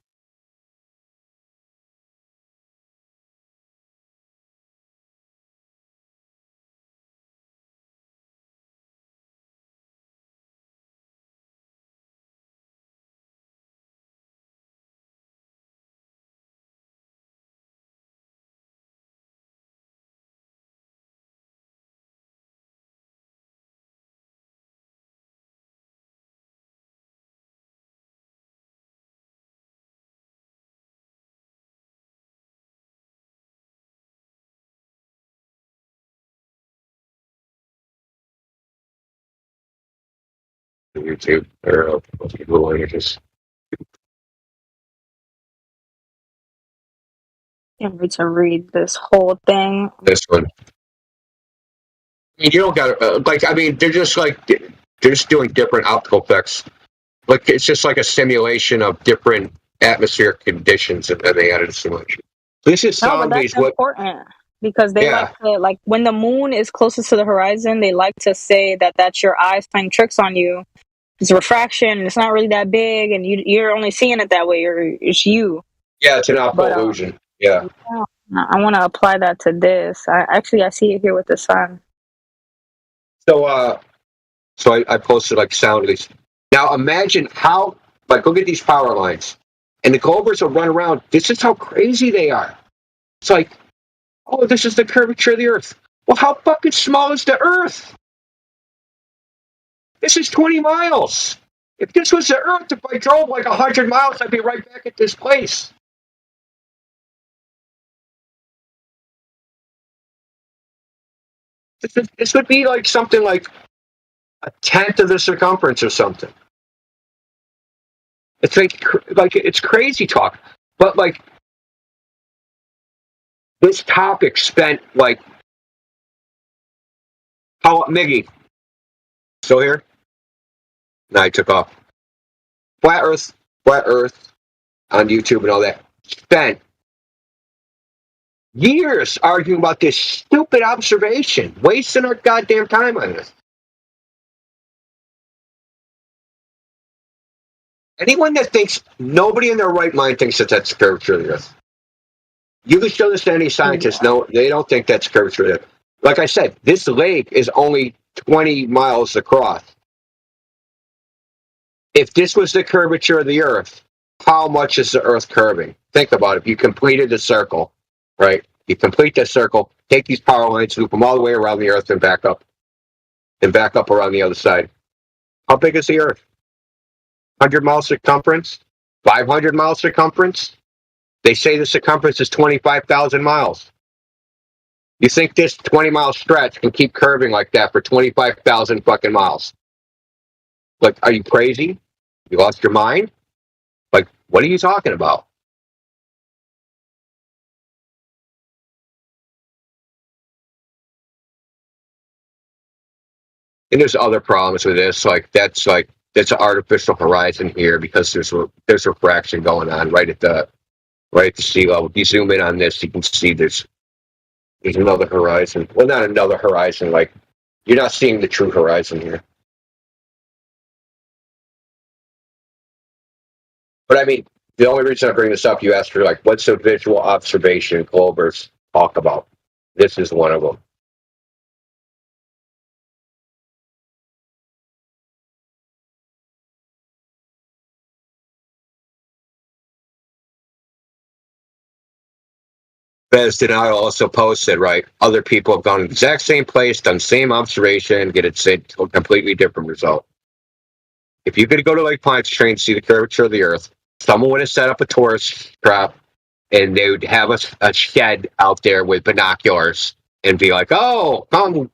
YouTube or Google Images. Can't wait to read this whole thing. This one. You don't got they're just doing different optical effects. Like it's just like a simulation of different atmospheric conditions, and then they added a simulation. This is but that's important because they like when the moon is closest to the horizon, they like to say that that's your eyes playing tricks on you. It's refraction, and it's not really that big, and you're only seeing it that way. It's you. Yeah, it's an optical illusion. Yeah. I want to apply that to this. I see it here with the sun. So I posted like sound of these. Now imagine how, look at these power lines, and the Globers will run around. This is how crazy they are. It's like, oh, this is the curvature of the Earth. Well, how fucking small is the Earth? This is 20 miles. If this was the Earth, if I drove like 100 miles, I'd be right back at this place. This would be like something like a tenth of the circumference or something. It's like it's crazy talk, but like this topic spent like how Miggy still here? No, I took off. Flat Earth on YouTube and all that. Spent years arguing about this stupid observation, wasting our goddamn time on this. Anyone that thinks, nobody in their right mind thinks that that's the curvature of the Earth. You can show this to any scientist. No, they don't think that's the curvature of the Earth. Like I said, this lake is only 20 miles across. If this was the curvature of the Earth, how much is the Earth curving? Think about it. If you completed the circle, right? You complete the circle, take these power lines, loop them all the way around the Earth and back up around the other side. How big is the Earth? 100 miles circumference? 500 miles circumference? They say the circumference is 25,000 miles. You think this 20-mile stretch can keep curving like that for 25,000 fucking miles? Like, are you crazy? You lost your mind? Like, what are you talking about? And there's other problems with this. That's an artificial horizon here because there's refraction going on right at the sea level. If you zoom in on this, you can see there's another horizon. Well, not another horizon. Like, you're not seeing the true horizon here. But I mean, the only reason I bring this up, you asked for like, what's a visual observation Globers talk about? This is one of them. Bez Denial also posted, right? Other people have gone to the exact same place, done same observation, get it said a completely different result. If you could go to Lake Pontchartrain, see the curvature of the Earth, someone would have set up a tourist trap, and they would have a shed out there with binoculars and be like, "Oh, come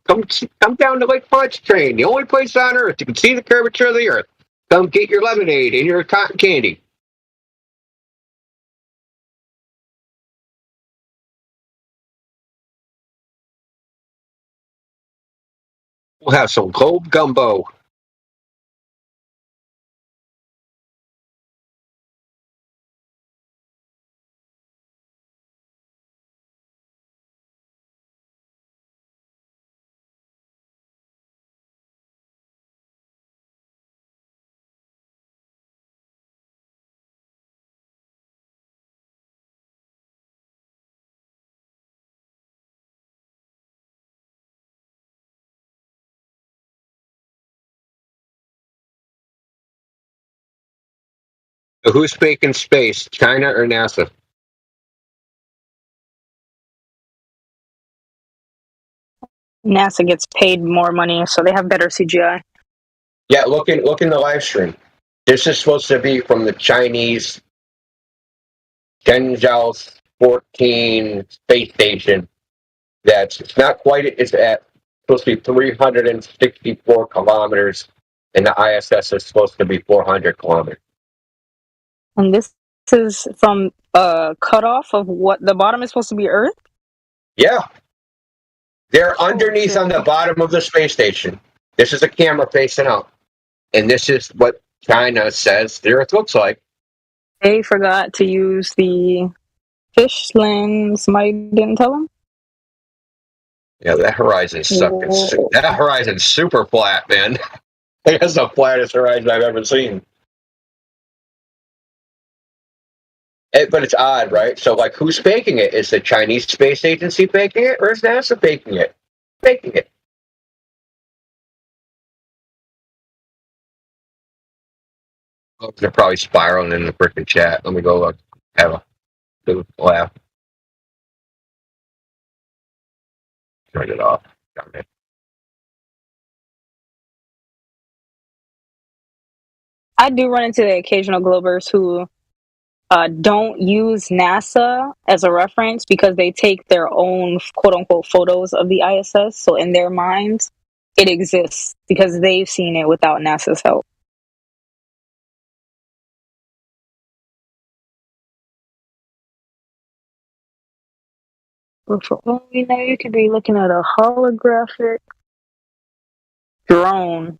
down to Lake Pontchartrain, the only place on Earth you can see the curvature of the Earth. Come get your lemonade and your cotton candy." We'll have some globe gumbo. So who's making space, China or NASA? NASA gets paid more money, so they have better CGI. Yeah, look in the live stream. This is supposed to be from the Chinese Shenzhou 14 space station. It's not quite. It's at supposed to be 364 kilometers, and the ISS is supposed to be 400 kilometers. And this is from cutoff of what the bottom is supposed to be Earth. Yeah, they're underneath on the bottom of the space station. This is a camera facing out, and this is what China says the Earth looks like. They forgot to use the fish lens. Somebody didn't tell them. Yeah, that horizon's sucking. That horizon's super flat, man. That's the flattest horizon I've ever seen. But it's odd, right? So, like, who's faking it? Is the Chinese Space Agency faking it, or is NASA faking it? Faking it. Oh, they're probably spiraling in the freaking chat. Let me go look. Have a good laugh. Turn it off. Darn it. I do run into the occasional Globers who don't use NASA as a reference because they take their own quote unquote photos of the ISS. So in their minds, it exists because they've seen it without NASA's help. But for all we know, you could be looking at a holographic drone.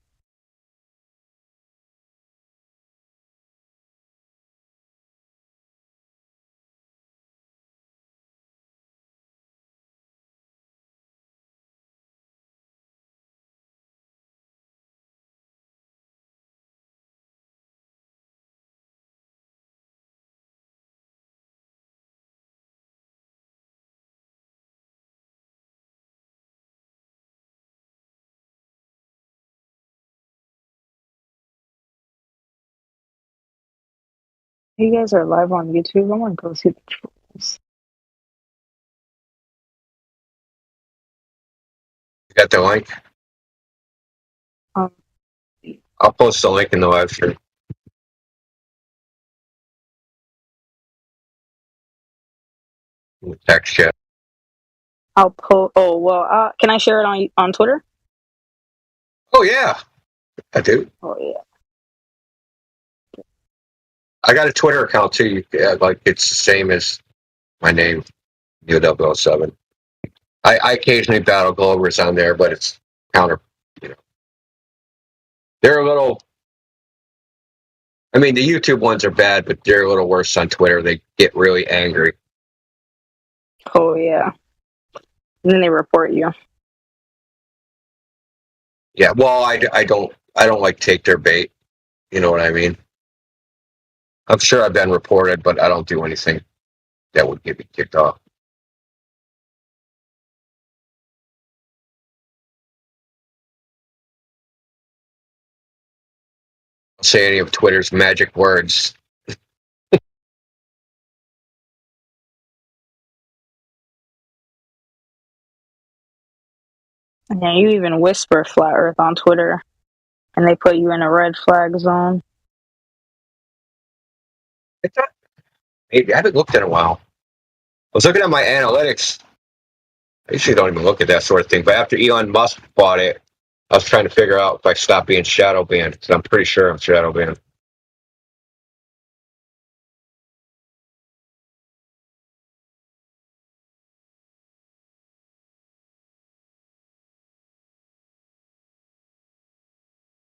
You guys are live on YouTube. I want to go see the trolls. You got the link? Um, I'll post the link in the live stream. In the text chat. I'll post. Oh well. Can I share it on Twitter? Oh yeah, I do. Oh yeah. I got a Twitter account too. Yeah, like it's the same as my name, Neo007. I occasionally battle Globers on there, but it's counter. You know, they're a little. I mean, the YouTube ones are bad, but they're a little worse on Twitter. They get really angry. Oh yeah. And then they report you. Yeah, well, I don't like take their bait. You know what I mean? I'm sure I've been reported, but I don't do anything that would get me kicked off. I'll say any of Twitter's magic words. Yeah, you even whisper flat Earth on Twitter, and they put you in a red flag zone. Maybe I haven't looked in a while. I was looking at my analytics. I usually don't even look at that sort of thing, but after Elon Musk bought it, I was trying to figure out if I stopped being shadow banned, because I'm pretty sure I'm shadow banned.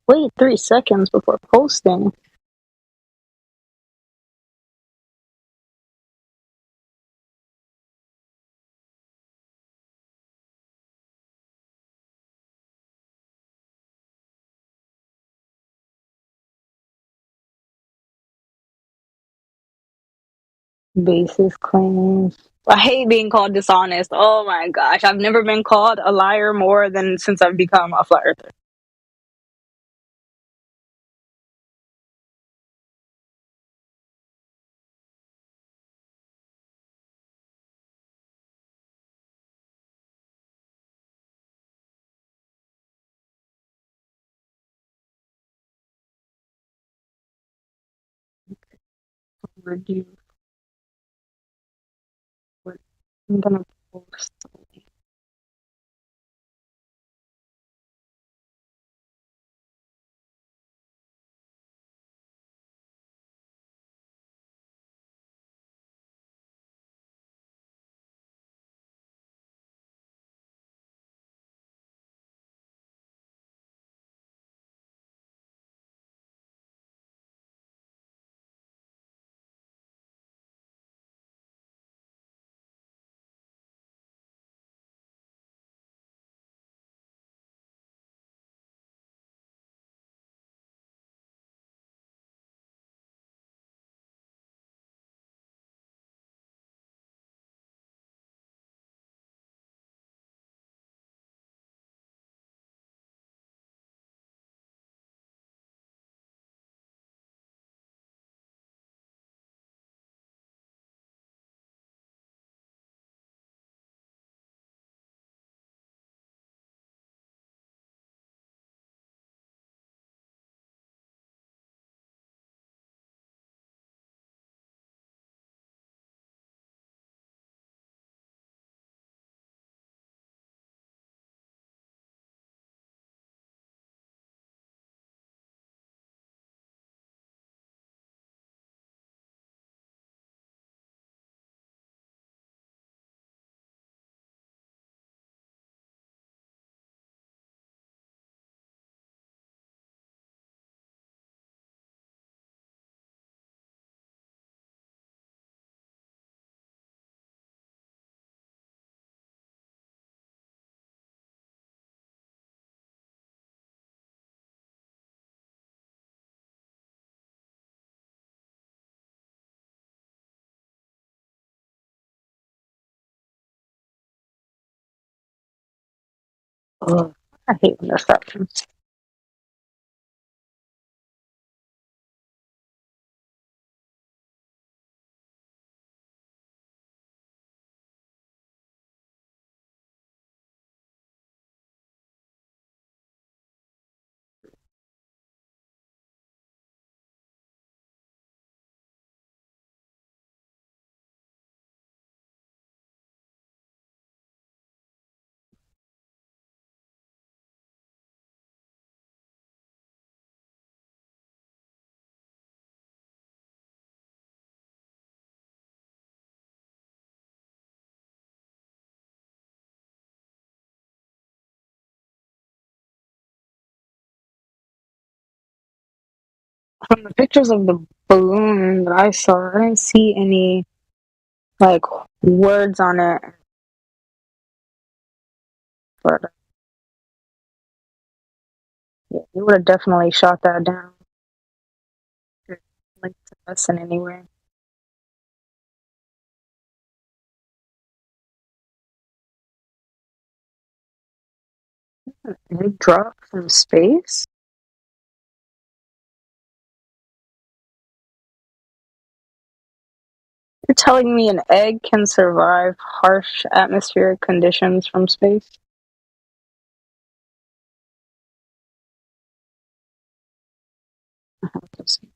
Wait 3 seconds before posting. Basis claims. I hate being called dishonest. Oh my gosh. I've never been called a liar more than since I've become a flat earther. Review. I'm gonna post. Oh, I hate when this happens. From the pictures of the balloon that I saw, I didn't see any like words on it. But yeah, you would have definitely shot that down. Linked to us in any way. An egg drop from space? You're telling me an egg can survive harsh atmospheric conditions from space? Let's see.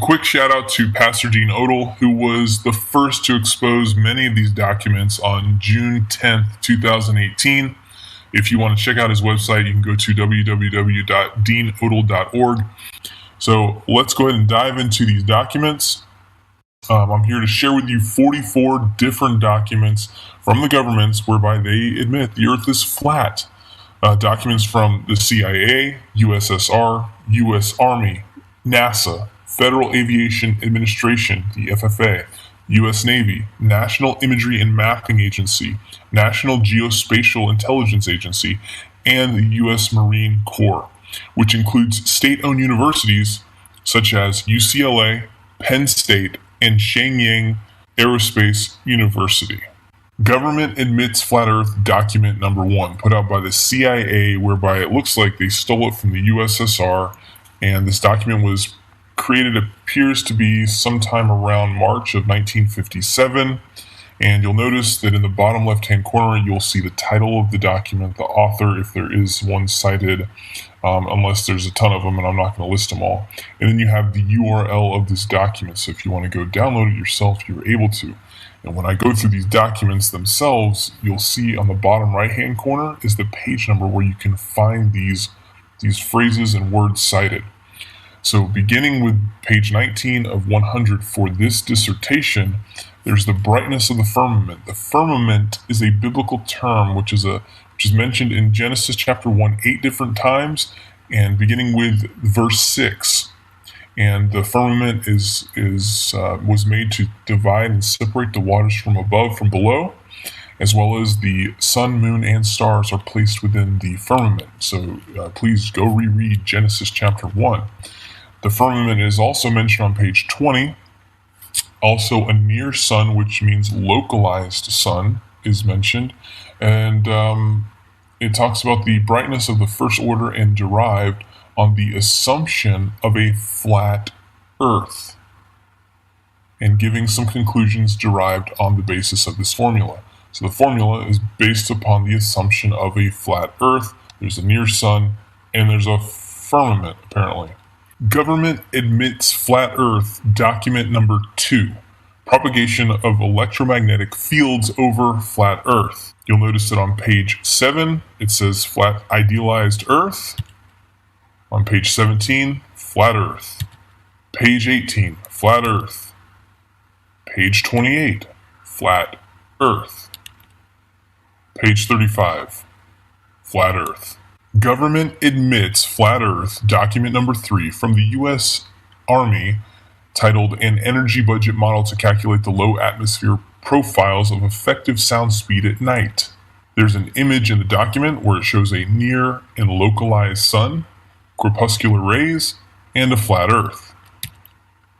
quick shout out to Pastor Dean Odell, who was the first to expose many of these documents on June 10th, 2018. If you want to check out his website, you can go to www.deanodell.org. So let's go ahead and dive into these documents. I'm here to share with you 44 different documents from the governments whereby they admit the Earth is flat. Documents from the CIA, USSR, U.S. Army, NASA, Federal Aviation Administration, the FAA, U.S. Navy, National Imagery and Mapping Agency, National Geospatial Intelligence Agency, and the U.S. Marine Corps, which includes state-owned universities such as UCLA, Penn State, and Shenyang Aerospace University. Government admits flat Earth document number 1, put out by the CIA, whereby it looks like they stole it from the USSR, and this document was created, appears to be sometime around March of 1957, and you'll notice that in the bottom left-hand corner, you'll see the title of the document, the author, if there is one cited, unless there's a ton of them, and I'm not going to list them all. And then you have the URL of this document, so if you want to go download it yourself, you're able to. And when I go through these documents themselves, you'll see on the bottom right-hand corner is the page number where you can find these phrases and words cited. So beginning with page 19 of 100 for this dissertation, there's the brightness of the firmament. The firmament is a biblical term which is mentioned in Genesis chapter 1 8 different times, and beginning with verse 6. And the firmament was made to divide and separate the waters from above from below, as well as the sun, moon, and stars are placed within the firmament. So please go reread Genesis chapter 1. The firmament is also mentioned on page 20. Also, a near sun, which means localized sun, is mentioned. And it talks about the brightness of the first order and derived on the assumption of a flat Earth, and giving some conclusions derived on the basis of this formula. So the formula is based upon the assumption of a flat Earth. There's a near sun, and there's a firmament, apparently. Government admits flat Earth document number 2, propagation of electromagnetic fields over flat Earth. You'll notice that on page 7, it says flat idealized Earth. On page 17, flat Earth. Page 18, flat Earth. Page 28, flat Earth. Page 35, flat Earth. Government admits flat Earth, document number 3 from the U.S. Army, titled An Energy Budget Model to Calculate the Low Atmosphere Profiles of Effective Sound Speed at Night. There's an image in the document where it shows a near and localized sun, corpuscular rays, and a flat Earth.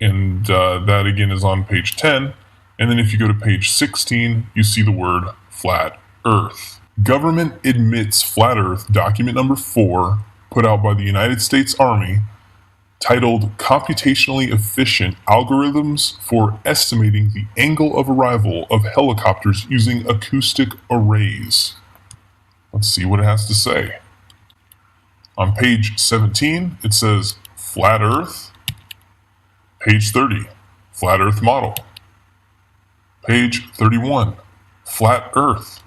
And that again is on page 10. And then if you go to page 16, you see the word flat Earth. Government admits flat Earth, document number 4, put out by the United States Army, titled Computationally Efficient Algorithms for Estimating the Angle of Arrival of Helicopters Using Acoustic Arrays. Let's see what it has to say. On page 17, it says flat Earth. Page 30, flat Earth model. Page 31, flat Earth.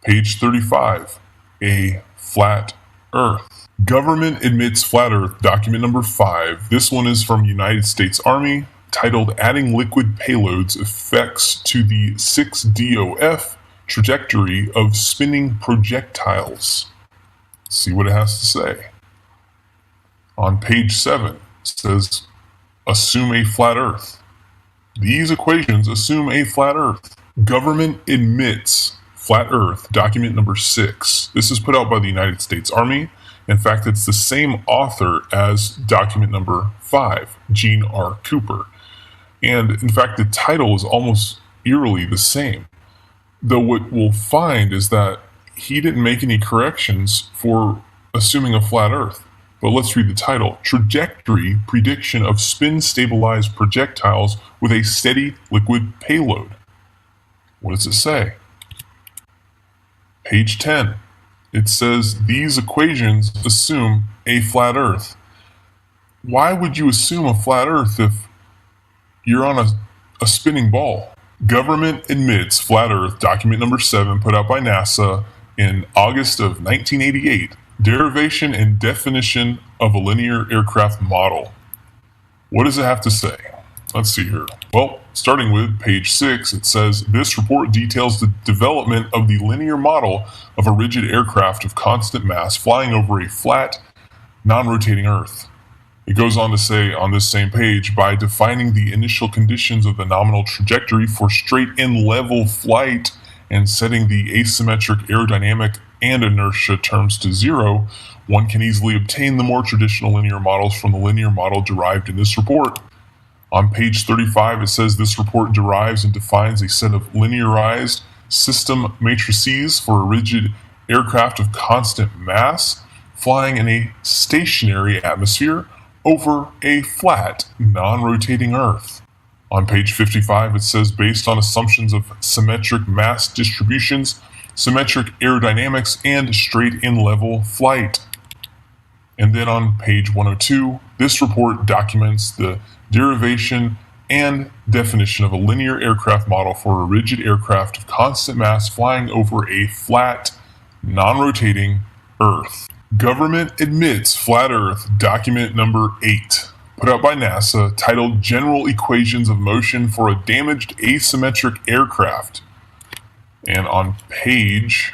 Page 35, a flat Earth. Government admits flat Earth, document number 5. This one is from United States Army, titled Adding Liquid Payloads Effects to the 6DOF Trajectory of Spinning Projectiles. Let's see what it has to say. On page 7, it says, assume a flat Earth. These equations assume a flat Earth. Government admits flat Earth, document number 6. This is put out by the United States Army. In fact, it's the same author as document number 5, Gene R. Cooper. And in fact, the title is almost eerily the same. Though what we'll find is that he didn't make any corrections for assuming a flat Earth. But let's read the title. Trajectory Prediction of Spin-Stabilized Projectiles with a Steady Liquid Payload. What does it say? Page 10. It says these equations assume a flat Earth. why would you assume a flat Earth if you're on a spinning ball? Government admits flat Earth, document number 7, put out by NASA in August of 1988. Derivation and definition of a linear aircraft model. What does it have to say? Let's see here. Well, starting with page 6, it says, this report details the development of the linear model of a rigid aircraft of constant mass flying over a flat, non-rotating Earth. It goes on to say on this same page, by defining the initial conditions of the nominal trajectory for straight and level flight and setting the asymmetric aerodynamic and inertia terms to 0, one can easily obtain the more traditional linear models from the linear model derived in this report. On page 35, it says this report derives and defines a set of linearized system matrices for a rigid aircraft of constant mass flying in a stationary atmosphere over a flat, non-rotating Earth. On page 55, it says, based on assumptions of symmetric mass distributions, symmetric aerodynamics, and straight and level flight. And then on page 102, this report documents the derivation and definition of a linear aircraft model for a rigid aircraft of constant mass flying over a flat, non-rotating Earth. Government admits flat Earth, document number 8, put out by NASA, titled General Equations of Motion for a Damaged Asymmetric Aircraft. And on page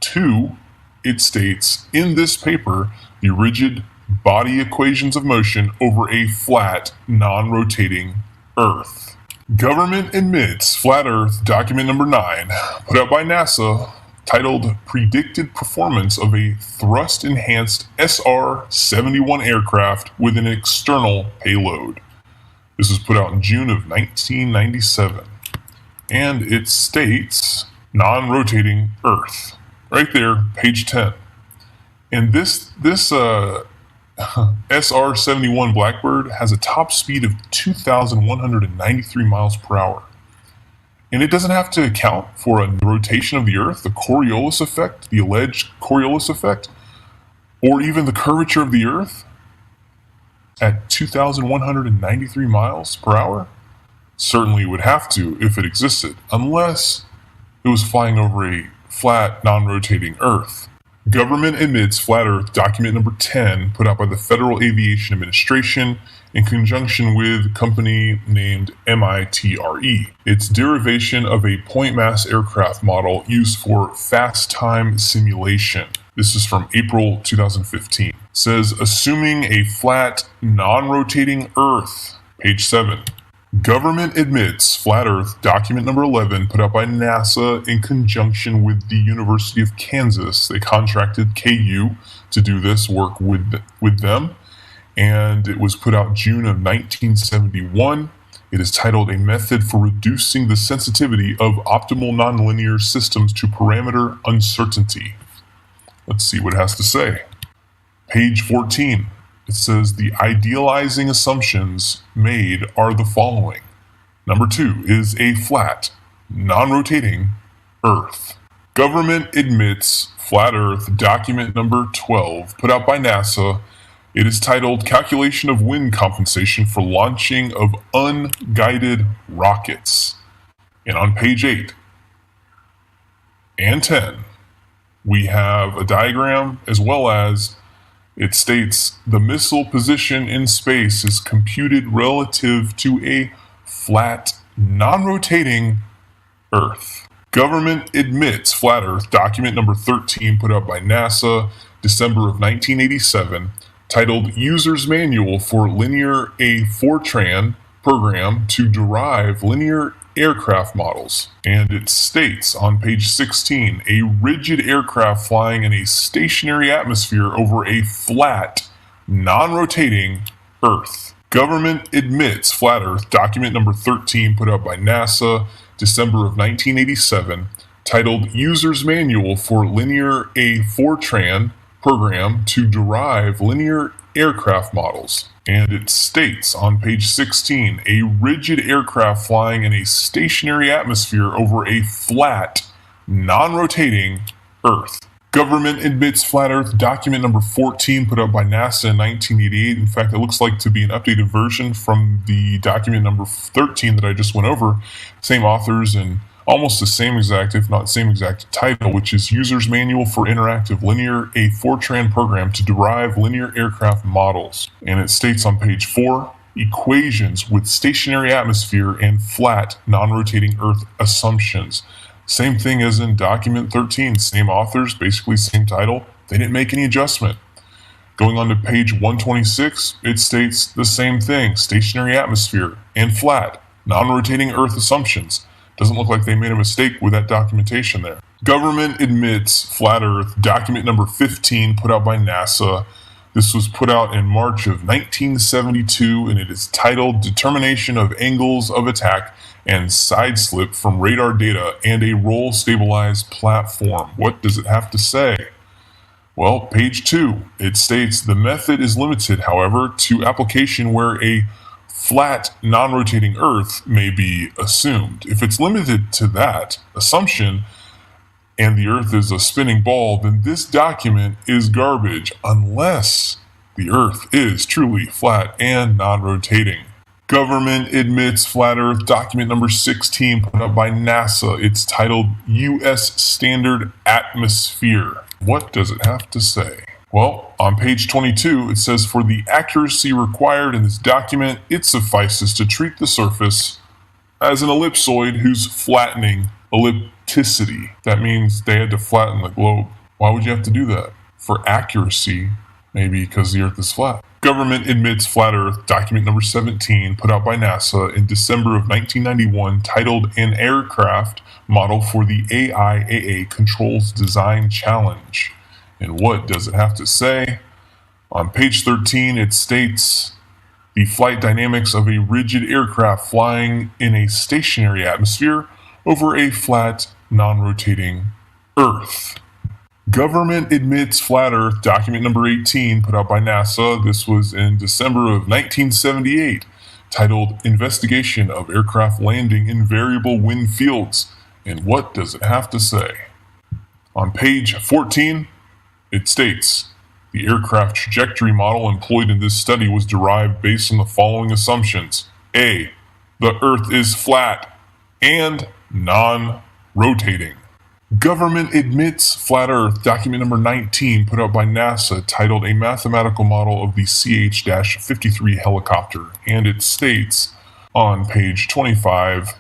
2, it states, in this paper, the rigid body equations of motion over a flat, non-rotating Earth. Government admits flat Earth, document number 9, put out by NASA, titled Predicted Performance of a Thrust-Enhanced SR-71 Aircraft with an External Payload. This was put out in June of 1997. And it states non-rotating Earth. Right there, page 10. And this SR-71 Blackbird has a top speed of 2,193 miles per hour. And it doesn't have to account for a rotation of the Earth, the Coriolis effect, the alleged Coriolis effect, or even the curvature of the Earth at 2,193 miles per hour. Certainly it would have to if it existed, unless it was flying over a flat, non-rotating Earth. Government admits flat Earth, document number 10, put out by the Federal Aviation Administration in conjunction with a company named MITRE. Its derivation of a point mass aircraft model used for fast time simulation. This is from April 2015. It says, assuming a flat, non-rotating Earth, page 7. Government admits flat Earth, document number 11, put out by NASA in conjunction with the University of Kansas. They contracted KU to do this work with them, and it was put out June of 1971. It is titled A Method for Reducing the Sensitivity of Optimal Nonlinear Systems to Parameter Uncertainty. Let's see what it has to say. Page 14. It says the idealizing assumptions made are the following. Number 2 is a flat, non-rotating Earth. Government admits flat Earth, document number 12, put out by NASA. It is titled Calculation of Wind Compensation for Launching of Unguided Rockets. And on page 8 and 10, we have a diagram as well as it states the missile position in space is computed relative to a flat, non-rotating Earth. Government admits flat Earth, document number 13, put out by NASA, December of 1987, titled User's Manual for Linear A Fortran Program to Derive Linear Aircraft Models. And it states on page 16, a rigid aircraft flying in a stationary atmosphere over a flat, non-rotating Earth. Government admits flat Earth, document number 13, put out by NASA, December of 1987, titled User's Manual for Linear A Fortran Program to Derive Linear Aircraft Models. And it states on page 16, a rigid aircraft flying in a stationary atmosphere over a flat, non-rotating Earth. Government admits flat Earth document number 14 put out by NASA in 1988. In fact, it looks like to be an updated version from the document number 13 that I just went over. Same authors and almost the same exact, if not same exact title, which is User's Manual for Interactive Linear, a Fortran program to derive linear aircraft models. And it states on page 4, equations with stationary atmosphere and flat, non-rotating Earth assumptions. Same thing as in document 13, same authors, basically same title. They didn't make any adjustment. Going on to page 126, it states the same thing, stationary atmosphere and flat, non-rotating Earth assumptions. Doesn't look like they made a mistake with that documentation there. Government admits flat Earth, document number 15 put out by NASA. This was put out in March of 1972, and it is titled Determination of Angles of Attack and Side Slip from Radar Data and a Roll-Stabilized Platform. What does it have to say? Well, page 2, it states the method is limited, however, to application where a flat, non-rotating Earth may be assumed. If it's limited to that assumption, and the Earth is a spinning ball, then this document is garbage unless the Earth is truly flat and non-rotating. Government admits flat Earth document number 16 put up by NASA. It's titled U.S. Standard Atmosphere. What does it have to say? Well, on page 22, it says for the accuracy required in this document, it suffices to treat the surface as an ellipsoid whose flattening ellipticity. That means they had to flatten the globe. Why would you have to do that? For accuracy, maybe because the Earth is flat. Government admits flat Earth, document number 17, put out by NASA in December of 1991, titled An Aircraft Model for the AIAA Controls Design Challenge. And what does it have to say? On page 13, it states the flight dynamics of a rigid aircraft flying in a stationary atmosphere over a flat, non-rotating Earth. Government admits flat Earth, document number 18, put out by NASA. This was in December of 1978, titled Investigation of Aircraft Landing in Variable Wind Fields. And what does it have to say? On page 14, it states, the aircraft trajectory model employed in this study was derived based on the following assumptions. A, the Earth is flat and non-rotating. Government admits flat Earth, document number 19, put out by NASA, titled A Mathematical Model of the CH-53 Helicopter, and it states on page 25,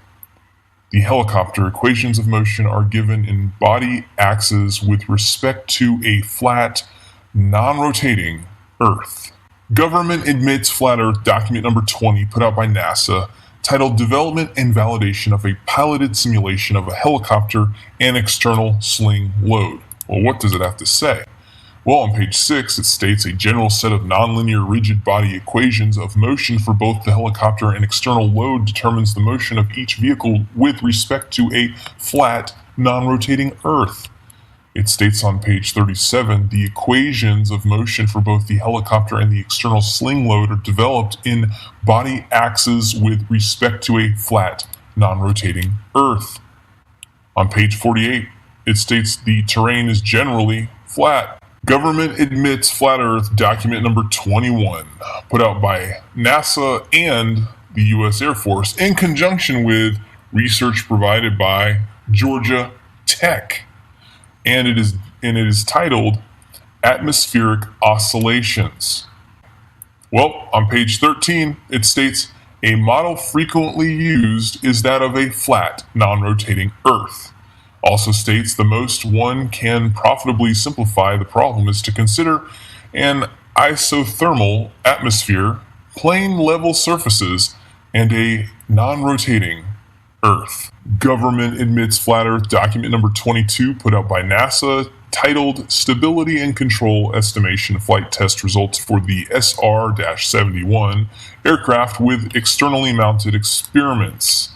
the helicopter equations of motion are given in body axes with respect to a flat, non-rotating Earth. Government admits flat Earth, document number 20, put out by NASA, titled Development and Validation of a Piloted Simulation of a Helicopter and External Sling Load. Well, what does it have to say? Well, on page 6, it states a general set of nonlinear rigid body equations of motion for both the helicopter and external load determines the motion of each vehicle with respect to a flat, non-rotating Earth. It states on page 37, the equations of motion for both the helicopter and the external sling load are developed in body axes with respect to a flat, non-rotating Earth. On page 48, it states the terrain is generally flat. Government admits flat Earth, document number 21, put out by NASA and the U.S. Air Force in conjunction with research provided by Georgia Tech. And it is titled Atmospheric Oscillations. Well, on page 13, it states a model frequently used is that of a flat, non-rotating Earth. Also states the most one can profitably simplify the problem is to consider an isothermal atmosphere, plane level surfaces, and a non-rotating Earth. Government admits flat Earth, document number 22, put out by NASA, titled Stability and Control Estimation Flight Test Results for the SR-71 aircraft with externally mounted experiments.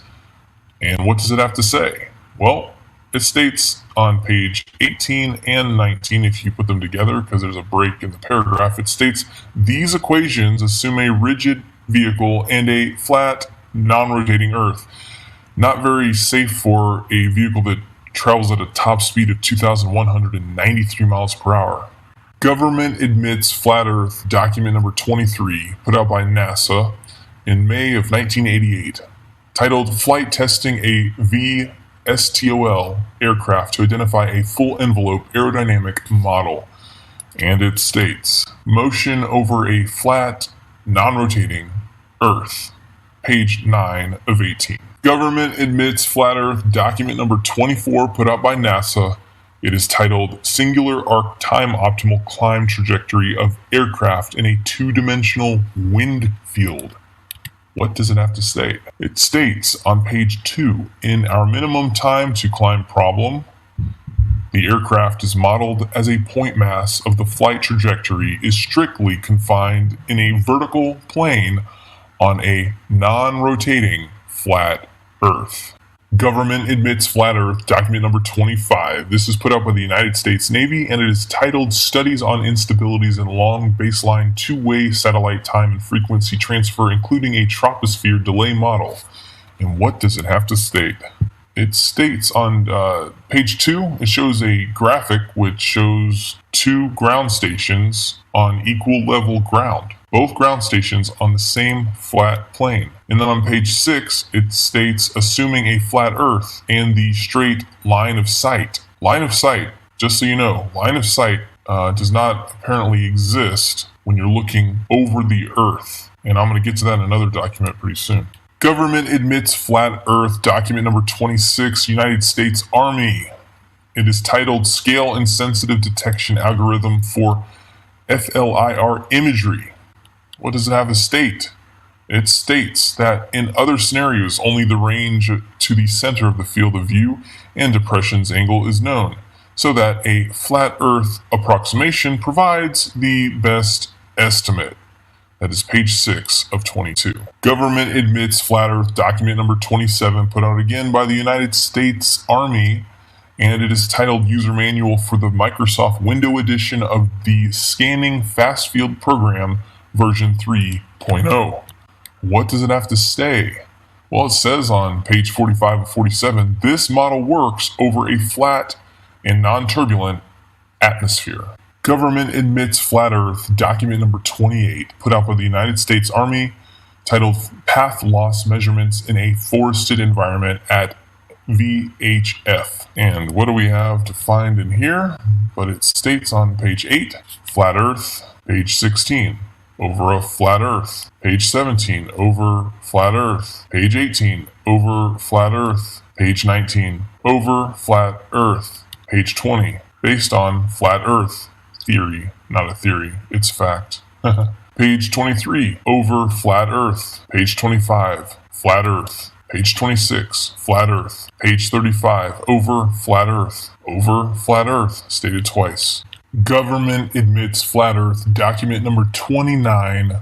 And what does it have to say? Well, it states on page 18 and 19, if you put them together, because there's a break in the paragraph, it states these equations assume a rigid vehicle and a flat, non-rotating Earth. Not very safe for a vehicle that travels at a top speed of 2,193 miles per hour. Government admits flat Earth, document number 23, put out by NASA in May of 1988, titled Flight Testing a VSTOL Aircraft to Identify a Full Envelope Aerodynamic Model. And it states, motion over a flat, non-rotating Earth, page 9 of 18. Government admits flat Earth, document number 24, put out by NASA. It is titled Singular Arc Time Optimal Climb Trajectory of Aircraft in a Two-Dimensional Wind Field. What does it have to state? It states on page 2, in our minimum time to climb problem, the aircraft is modeled as a point mass of the flight trajectory is strictly confined in a vertical plane on a non-rotating flat Earth. Government admits flat Earth, document number 25. This is put out by the United States Navy, and it is titled Studies on Instabilities in Long Baseline Two-Way Satellite Time and Frequency Transfer, including a Troposphere Delay Model. And what does it have to state? It states on page 2, it shows a graphic which shows two ground stations on equal level ground. Both ground stations on the same flat plane. And then on page 6, it states assuming a flat Earth and the straight line of sight. Line of sight, just so you know, line of sight does not apparently exist when you're looking over the Earth. And I'm going to get to that in another document pretty soon. Government admits flat Earth, document number 26, United States Army. It is titled Scale and Sensitive Detection Algorithm for FLIR Imagery. What does it have to state? It states that in other scenarios, only the range to the center of the field of view and depression's angle is known, so that a flat Earth approximation provides the best estimate. That is page 6 of 22. Government admits flat Earth, document number 27, put out again by the United States Army, and it is titled User Manual for the Microsoft Windows edition of the Scanning Fast Field Program version 3.0. What does it have to say? Well, it says on page 45 of 47, this model works over a flat and non-turbulent atmosphere. Government admits flat Earth, document number 28, put out by the United States Army, titled Path Loss Measurements in a Forested Environment at VHF. And what do we have to find in here? But it states on page 8, flat Earth, page 16, over a flat Earth, page 17, over flat Earth, page 18, over flat Earth, page 19, over flat Earth, page 20, based on flat Earth. Theory, not a theory, it's fact. Page 23, over flat Earth. Page 25, flat Earth. Page 26, flat Earth. Page 35, over flat Earth. Over flat Earth, stated twice. Government admits flat Earth, document number 29.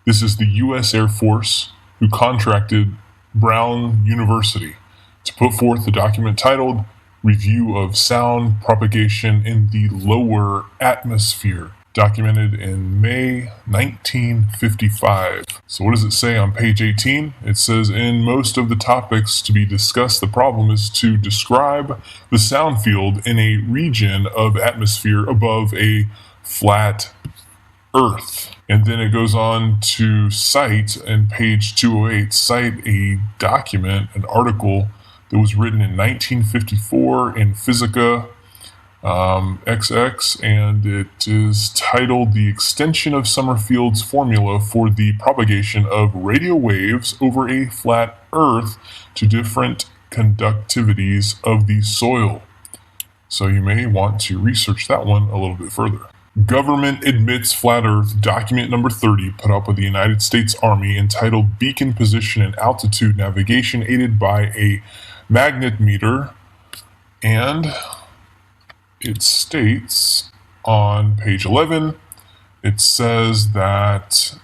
This is the U.S. Air Force who contracted Brown University to put forth the document titled Review of Sound Propagation in the Lower Atmosphere, documented in May 1955. So what does it say on page 18? It says, in most of the topics to be discussed, the problem is to describe the sound field in a region of atmosphere above a flat Earth. And then it goes on to cite, in page 208, cite a document, an article that was written in 1954 in Physica XX, and it is titled The Extension of Summerfield's Formula for the Propagation of Radio Waves Over a Flat Earth to Different Conductivities of the Soil. So you may want to research that one a little bit further. Government admits flat Earth, document number 30, put out by the United States Army, entitled Beacon Position and Altitude Navigation Aided by a Magnetometer, and it states on page 11, it says that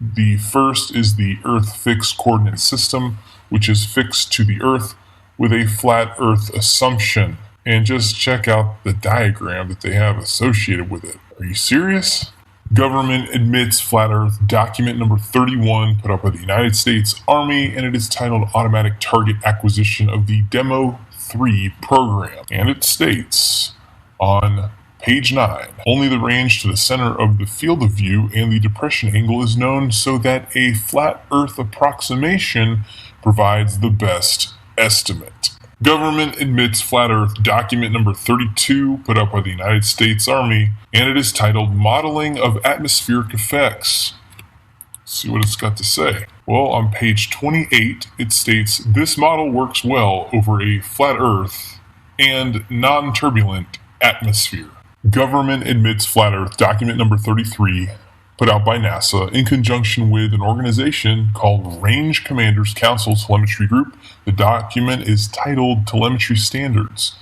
the first is the Earth Fixed Coordinate System, which is fixed to the Earth with a flat Earth assumption. And just check out the diagram that they have associated with it. Are you serious? Government admits flat Earth, document number 31, put out by the United States Army, and it is titled Automatic Target Acquisition of the Demo 3 program. And it states on page 9, only the range to the center of the field of view and the depression angle is known, so that a flat Earth approximation provides the best estimate. Government admits flat Earth document number 32 put out by the United States Army, and it is titled Modeling of Atmospheric Effects. Let's see what it's got to say. Well, on page 28, it states, this model works well over a flat Earth and non-turbulent atmosphere. Government admits flat Earth document number 33 put out by NASA in conjunction with an organization called Range Commanders Council Telemetry Group. The document is titled Telemetry Standards.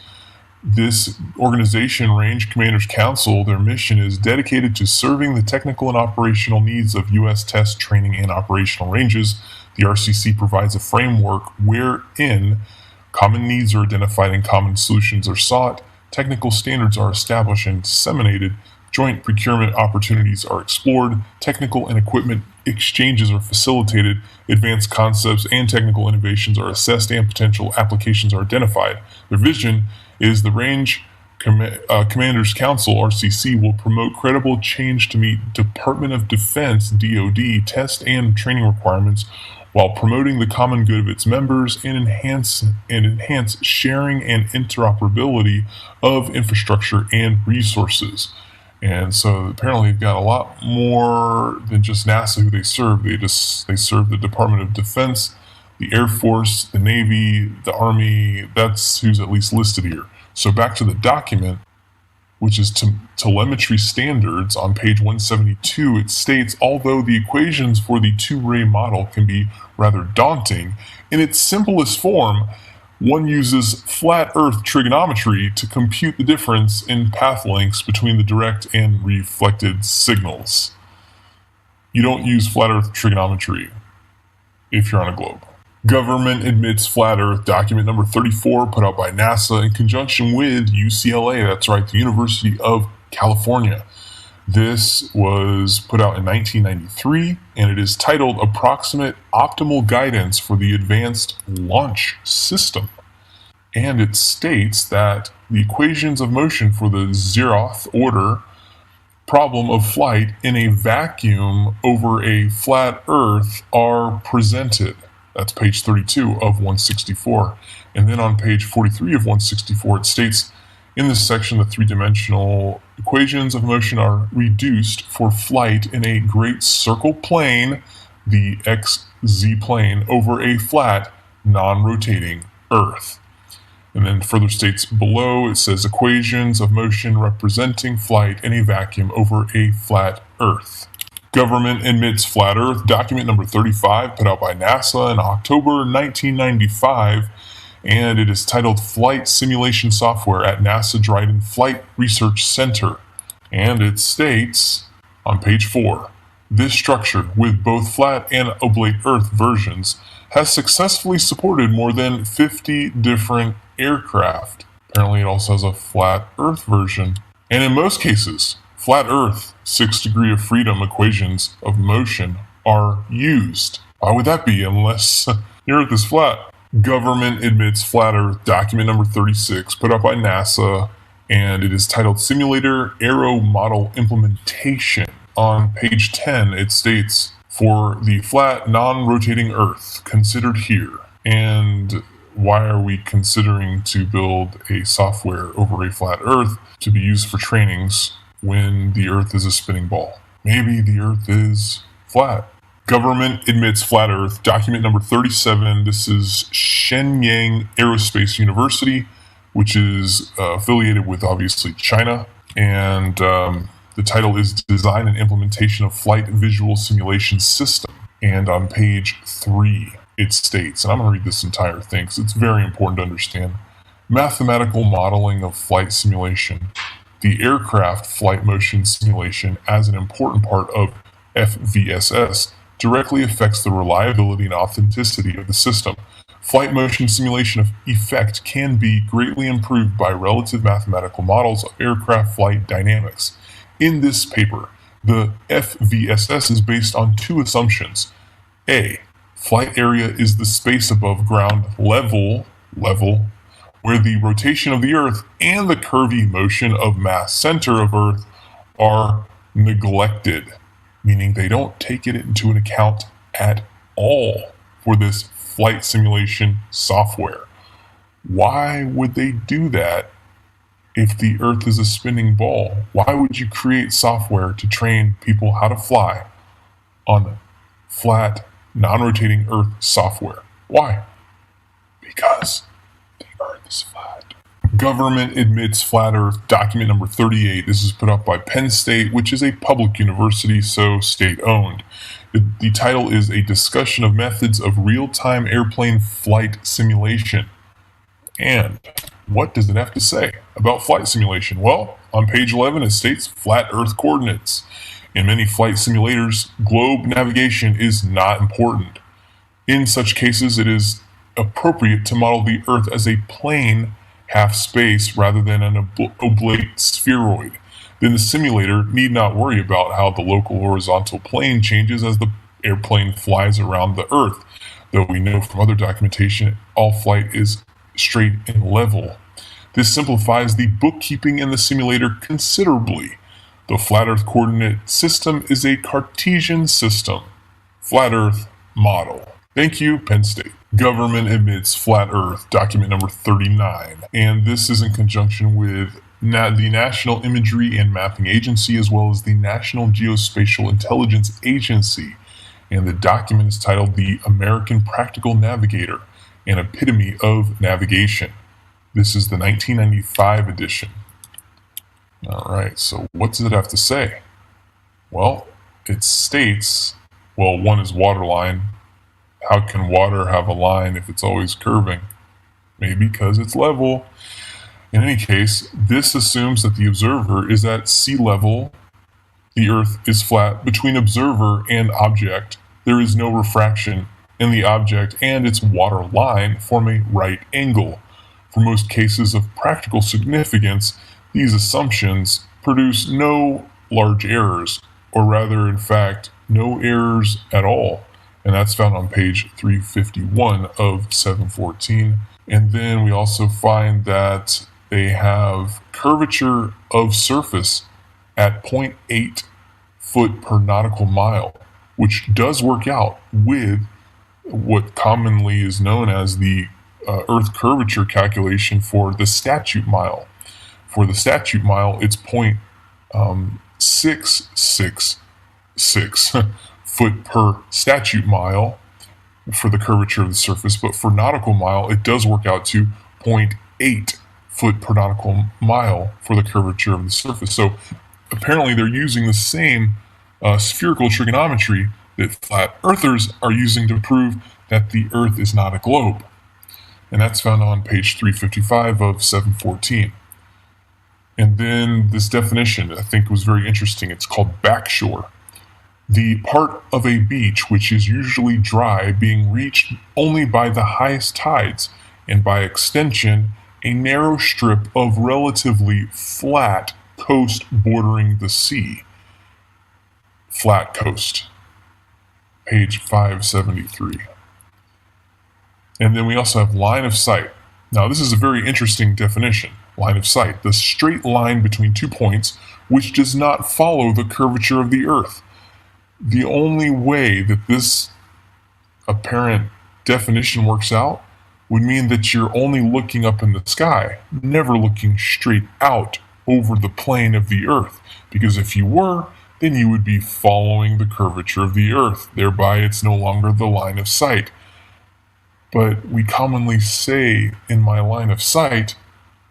This organization, Range Commanders Council, their mission is dedicated to serving the technical and operational needs of U.S. test, training, and operational ranges. The RCC provides a framework wherein common needs are identified and common solutions are sought, technical standards are established and disseminated, joint procurement opportunities are explored, technical and equipment exchanges are facilitated, advanced concepts and technical innovations are assessed, and potential applications are identified. Their vision is the Range Commanders Council, RCC, will promote credible change to meet Department of Defense, DoD, test and training requirements, while promoting the common good of its members and enhance sharing and interoperability of infrastructure and resources. And so apparently they've got a lot more than just NASA who they serve. They serve the Department of Defense, the Air Force, the Navy, the Army. That's who's at least listed here. So back to the document, which is telemetry standards on page 172, it states, although the equations for the two-ray model can be rather daunting, in its simplest form, one uses flat Earth trigonometry to compute the difference in path lengths between the direct and reflected signals. You don't use flat Earth trigonometry if you're on a globe. Government admits flat Earth document number 34 put out by NASA in conjunction with UCLA, that's right, the University of California. This was put out in 1993, and it is titled Approximate Optimal Guidance for the Advanced Launch System. And it states that the equations of motion for the zeroth order problem of flight in a vacuum over a flat Earth are presented. That's page 32 of 164. And then on page 43 of 164, it states, in this section, the three-dimensional equations of motion are reduced for flight in a great circle plane, the XZ plane, over a flat, non-rotating Earth. And then further states below, it says equations of motion representing flight in a vacuum over a flat Earth. Government admits flat Earth document number 35 put out by NASA in October 1995, and it is titled Flight Simulation Software at NASA Dryden Flight Research Center. And it states on page 4, this structure, with both flat and oblate Earth versions, has successfully supported more than 50 different aircraft. Apparently it also has a flat Earth version. And in most cases, flat Earth 6 degree of freedom equations of motion are used. Why would that be unless the Earth is flat? Government admits flat Earth document number 36 put out by NASA, and it is titled Simulator Aero Model Implementation. On page 10, it states, for the flat non-rotating Earth considered here. And why are we considering to build a software over a flat Earth to be used for trainings when the Earth is a spinning ball? Maybe the Earth is flat. Government admits flat Earth document number 37. This is Shenyang Aerospace University, which is affiliated with obviously China. And the title is Design and Implementation of Flight Visual Simulation System. And on page 3, it states, and I'm going to read this entire thing because it's very important to understand, mathematical modeling of flight simulation. The aircraft flight motion simulation as an important part of FVSS directly affects the reliability and authenticity of the system. Flight motion simulation effect can be greatly improved by relative mathematical models of aircraft flight dynamics. In this paper, the FVSS is based on two assumptions. A, flight area is the space above ground level where the rotation of the Earth and the curvy motion of mass center of Earth are neglected, meaning they don't take it into an account at all for this flight simulation software. Why would they do that if the Earth is a spinning ball? Why would you create software to train people how to fly on flat, non-rotating Earth software? Why? Because the Earth is flat. Government admits flat Earth, document number 38. This is put up by Penn State, which is a public university, so state-owned. The title is A Discussion of Methods of Real-Time Airplane Flight Simulation. And what does it have to say about flight simulation? Well, on page 11 it states flat Earth coordinates. In many flight simulators, globe navigation is not important. In such cases, it is appropriate to model the Earth as a plane half space rather than an oblate spheroid. Then the simulator need not worry about how the local horizontal plane changes as the airplane flies around the Earth, though we know from other documentation all flight is straight and level. This simplifies the bookkeeping in the simulator considerably. The flat Earth coordinate system is a Cartesian system. Flat Earth model. Thank you, Penn State. Government admits flat Earth, document number 39. And this is in conjunction with the National Imagery and Mapping Agency, as well as the National Geospatial Intelligence Agency. And the document is titled The American Practical Navigator, an Epitome of Navigation. This is the 1995 edition. All right, so what does it have to say? Well, it states, well, one is waterline. How can water have a line if it's always curving? Maybe because it's level. In any case, this assumes that the observer is at sea level. The Earth is flat. Between observer and object, there is no refraction, and the object and its water line form a right angle. For most cases of practical significance, these assumptions produce no large errors, or rather, in fact, no errors at all. And that's found on page 351 of 714. And then we also find that they have curvature of surface at 0.8 foot per nautical mile, which does work out with what commonly is known as the Earth curvature calculation for the statute mile. For the statute mile, it's 0.666 foot per statute mile for the curvature of the surface, but for nautical mile, it does work out to 0.8 foot per nautical mile for the curvature of the surface. So apparently they're using the same spherical trigonometry that flat earthers are using to prove that the Earth is not a globe. And that's found on page 355 of 714. And then this definition, I think, was very interesting. It's called backshore. The part of a beach which is usually dry being reached only by the highest tides, and by extension, a narrow strip of relatively flat coast bordering the sea. Flat coast. Page 573. And then we also have line of sight. Now, this is a very interesting definition. Line of sight, the straight line between 2 points which does not follow the curvature of the Earth. The only way that this apparent definition works out would mean that you're only looking up in the sky, never looking straight out over the plane of the Earth. Because if you were, then you would be following the curvature of the Earth. Thereby, it's no longer the line of sight. But we commonly say, in my line of sight,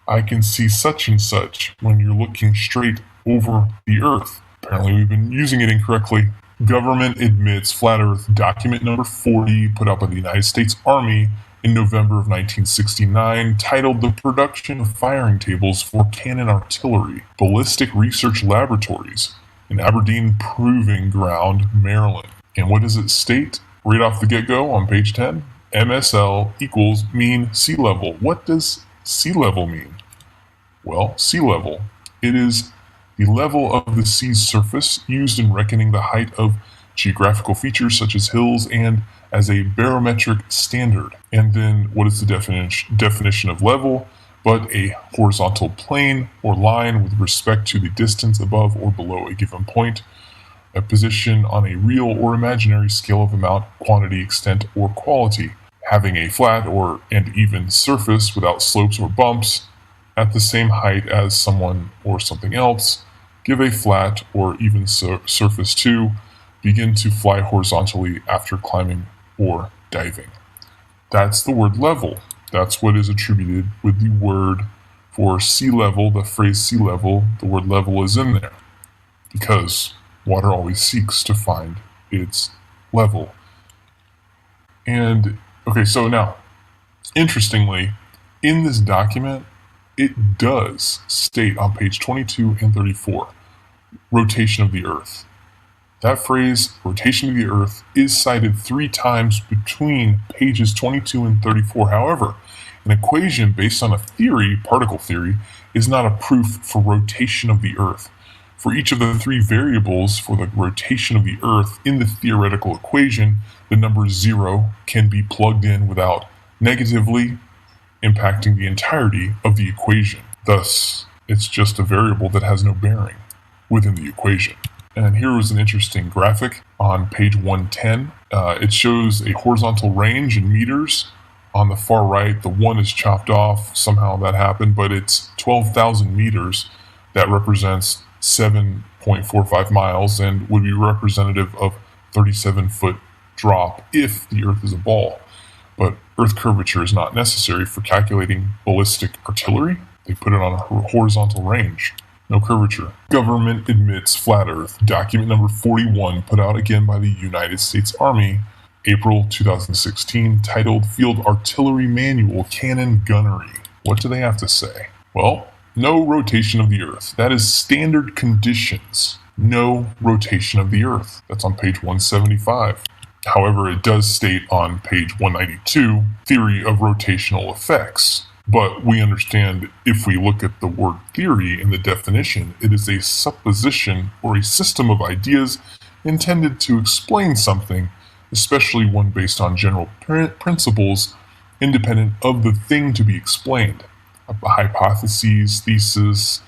I can see such and such when you're looking straight over the Earth. Apparently, we've been using it incorrectly. Government admits flat Earth, document number 40, put out by the United States Army in November of 1969, titled The Production of Firing Tables for Cannon Artillery, Ballistic Research Laboratories, in Aberdeen Proving Ground, Maryland. And what does it state right off the get-go on page 10? MSL equals mean sea level. What does sea level mean? Well, sea level. It is the level of the sea's surface used in reckoning the height of geographical features such as hills and as a barometric standard. And then what is the definition of level? but a horizontal plane or line with respect to the distance above or below a given point, a position on a real or imaginary scale of amount, quantity, extent, or quality, having a flat or and even surface without slopes or bumps, at the same height as someone or something else, give a flat or even surface to, begin to fly horizontally after climbing or diving. That's the word level. That's what is attributed with the word for sea level, the phrase sea level. The word level is in there because water always seeks to find its level. And, okay, so now, interestingly, in this document, it does state on page 22 and 34, rotation of the Earth. That phrase, rotation of the Earth, is cited 3 times between pages 22 and 34. However, an equation based on a theory, particle theory, is not a proof for rotation of the Earth. For each of the 3 variables for the rotation of the Earth in the theoretical equation, the number 0 can be plugged in without negatively impacting the entirety of the equation. Thus, it's just a variable that has no bearing within the equation. And here was an interesting graphic on page 110. It shows a horizontal range in meters. On the far right, the 1 is chopped off. Somehow that happened, but it's 12,000 meters. That represents 7.45 miles and would be representative of 37-foot drop if the Earth is a ball. But Earth curvature is not necessary for calculating ballistic artillery. They put it on a horizontal range. No curvature. Government admits flat Earth. Document number 41, put out again by the United States Army, April 2016, titled Field Artillery Manual Cannon Gunnery. What do they have to say? Well, no rotation of the Earth. That is standard conditions. No rotation of the Earth. That's on page 175. However, it does state on page 192, theory of rotational effects. But we understand if we look at the word theory in the definition, it is a supposition or a system of ideas intended to explain something, especially one based on general principles independent of the thing to be explained. A hypothesis, thesis,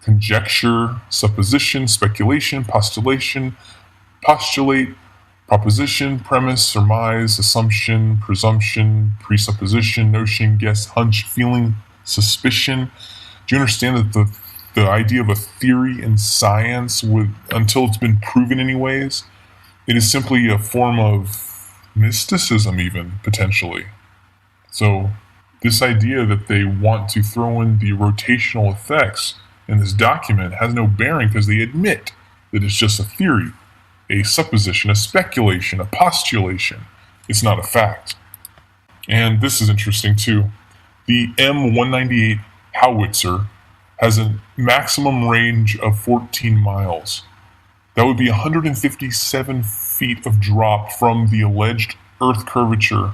conjecture, supposition, speculation, postulation, postulate, proposition, premise, surmise, assumption, presumption, presupposition, notion, guess, hunch, feeling, suspicion. Do you understand that the idea of a theory in science, until it's been proven anyways, it is simply a form of mysticism even, potentially. So this idea that they want to throw in the rotational effects in this document has no bearing because they admit that it's just a theory, a supposition, a speculation, a postulation. It's not a fact. And this is interesting too. The M198 howitzer has a maximum range of 14 miles. That would be 157 feet of drop from the alleged Earth curvature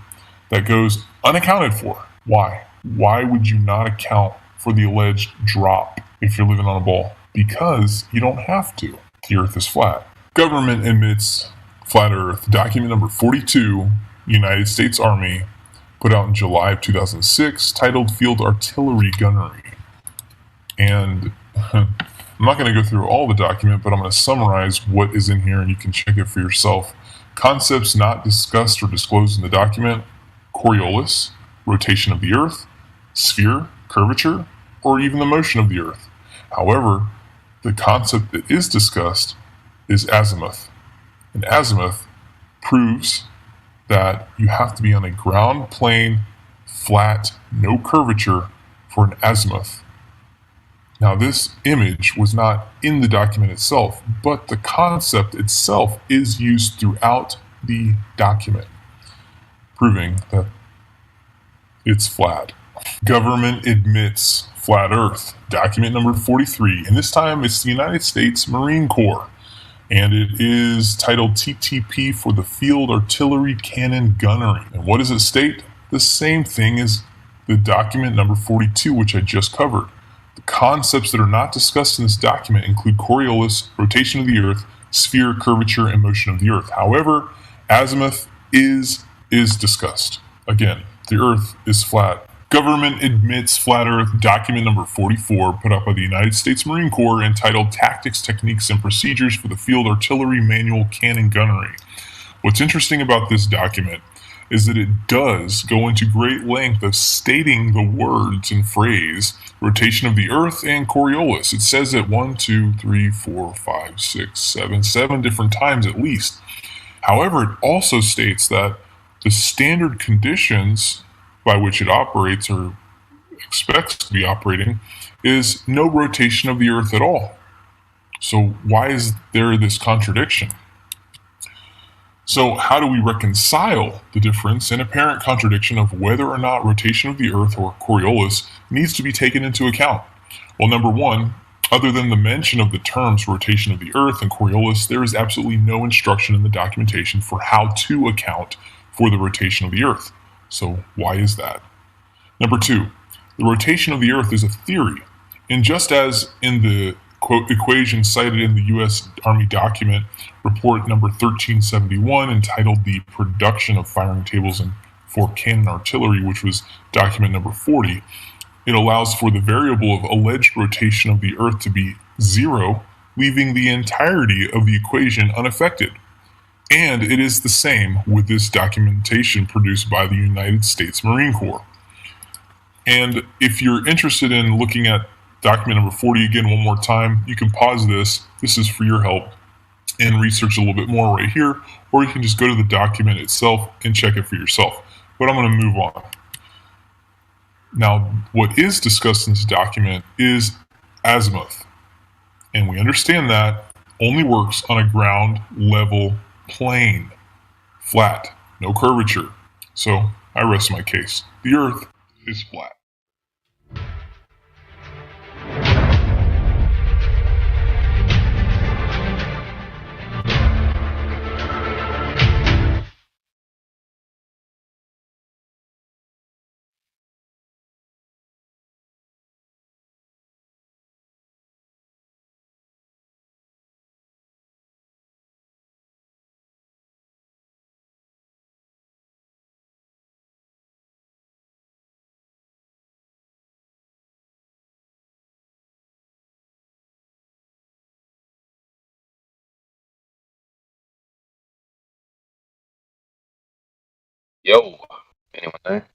that goes unaccounted for. Why? Why would you not account for the alleged drop if you're living on a ball? Because you don't have to. The Earth is flat. Government admits flat Earth. Document number 42, United States Army, put out in July of 2006, titled Field Artillery Gunnery. And I'm not going to go through all the document, but I'm going to summarize what is in here and you can check it for yourself. Concepts not discussed or disclosed in the document: Coriolis, rotation of the Earth, sphere, curvature, or even the motion of the Earth. However, the concept that is discussed is azimuth. And azimuth proves that you have to be on a ground plane, flat, no curvature for an azimuth. Now, this image was not in the document itself, but the concept itself is used throughout the document, proving that it's flat. Government admits flat Earth. Document number 43, and this time it's the United States Marine Corps. And it is titled TTP for the Field Artillery Cannon Gunnery. And what does it state? The same thing as the document number 42, which I just covered. The concepts that are not discussed in this document include Coriolis, rotation of the Earth, sphere, curvature, and motion of the Earth. However, azimuth is discussed. Again, the Earth is flat Government admits flat Earth document number 44, put out by the United States Marine Corps, entitled Tactics, Techniques, and Procedures for the Field Artillery Manual Cannon Gunnery. What's interesting about this document is that it does go into great length of stating the words and phrase rotation of the Earth and Coriolis. It says it 7 different times at least. However, it also states that the standard conditions by which it operates or expects to be operating is no rotation of the Earth at all. So why is there this contradiction? So how do we reconcile the difference and apparent contradiction of whether or not rotation of the Earth or Coriolis needs to be taken into account? Well, number one, other than the mention of the terms rotation of the Earth and Coriolis, there is absolutely no instruction in the documentation for how to account for the rotation of the Earth. So why is that? Number two, the rotation of the Earth is a theory, and just as in the quote equation cited in the U.S. Army document report number 1371 entitled The Production of Firing Tables for Cannon Artillery, which was document number 40, it allows for the variable of alleged rotation of the Earth to be 0, leaving the entirety of the equation unaffected. And it is the same with this documentation produced by the United States Marine Corps. And if you're interested in looking at document number 40 again one more time, you can pause this. This is for your help, and research a little bit more right here, or you can just go to the document itself and check it for yourself. But I'm going to move on. Now, what is discussed in this document is azimuth, and we understand that only works on a ground level plane, flat, no curvature. So I rest my case. The Earth is flat. Yo, anyone there?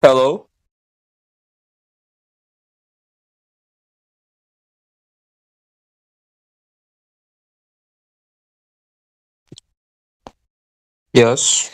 Hello? Yes.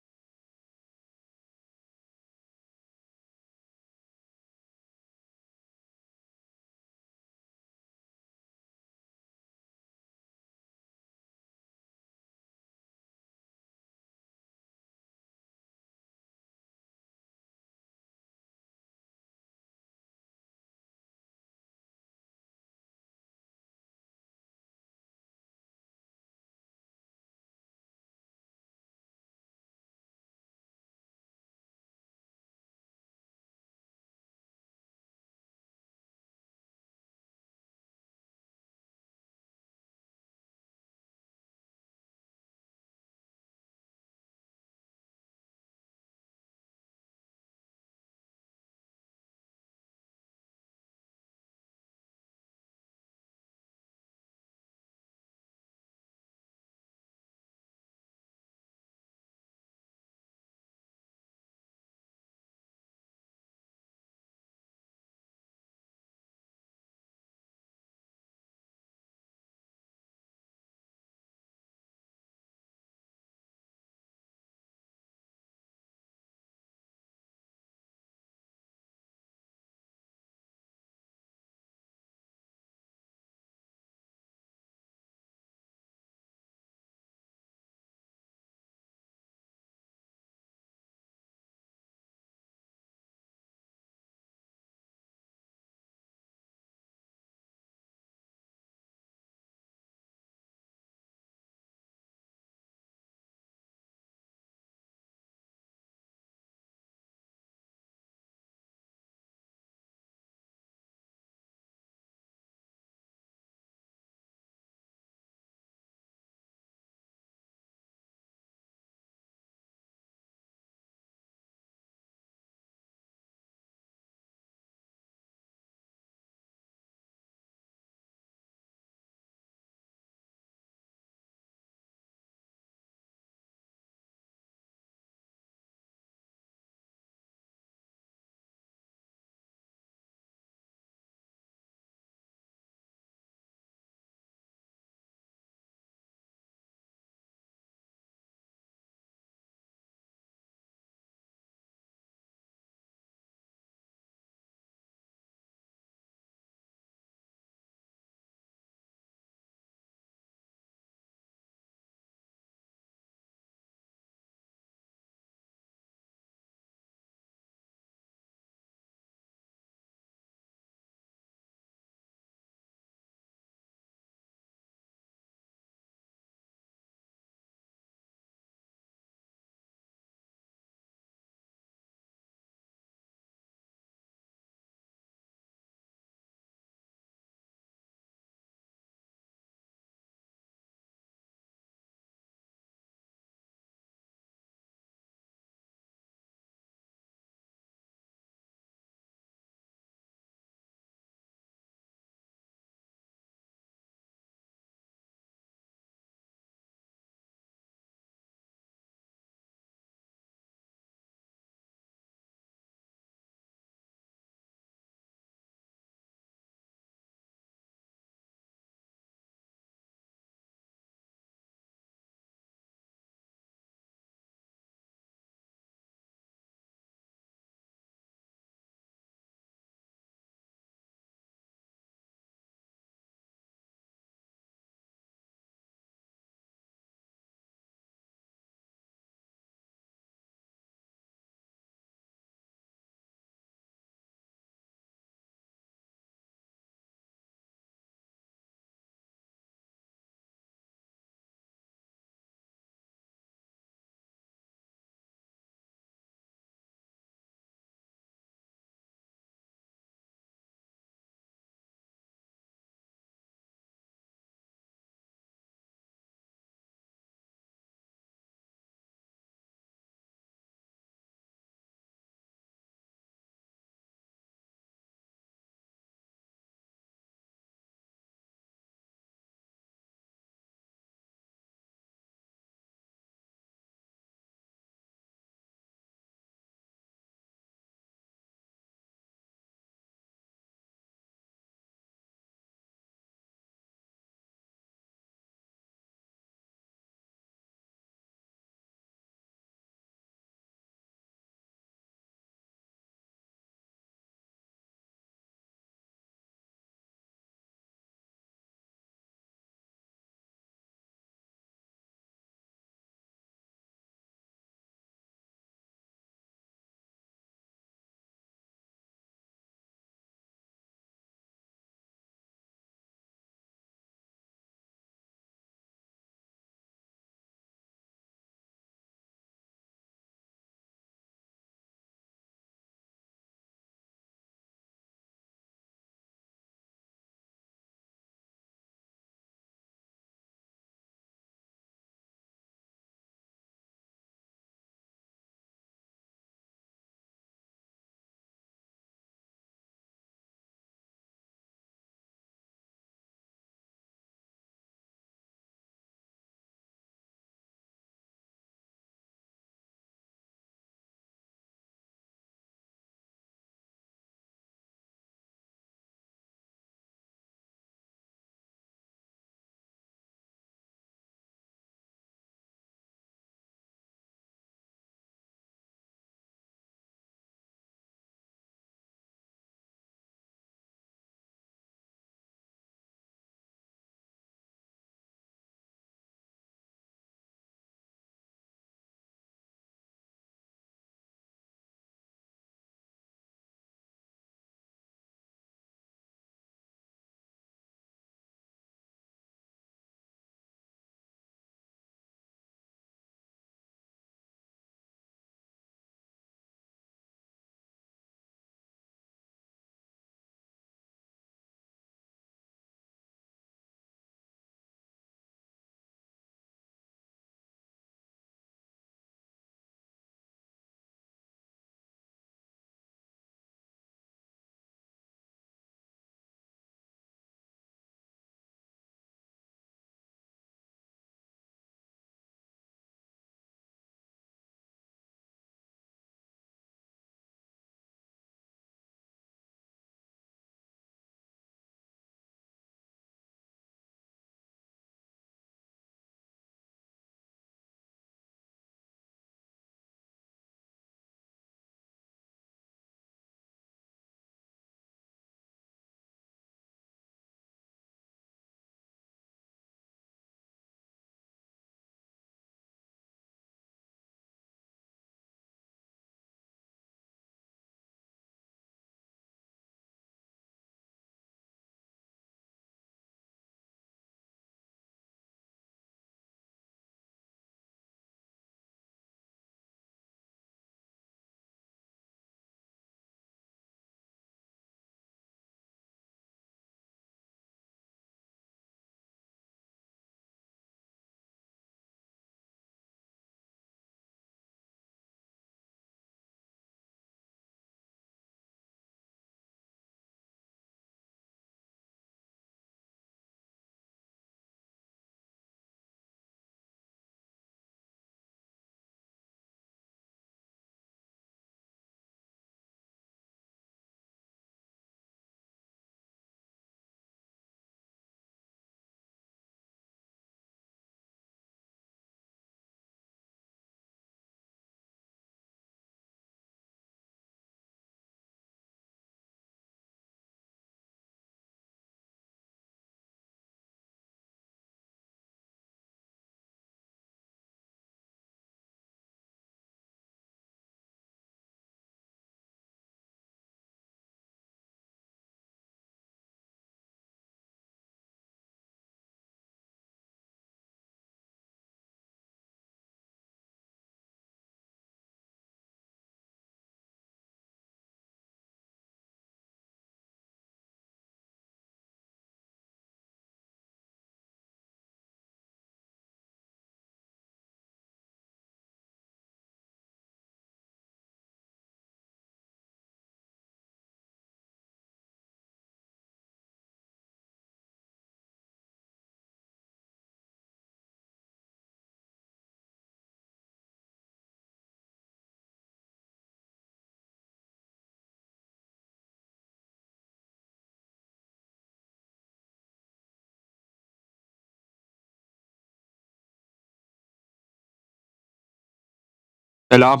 Selam.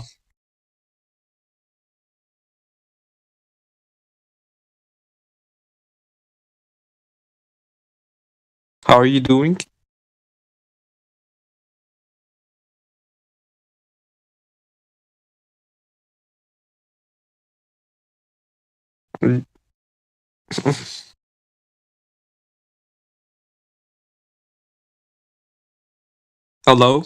How are you doing? Hello?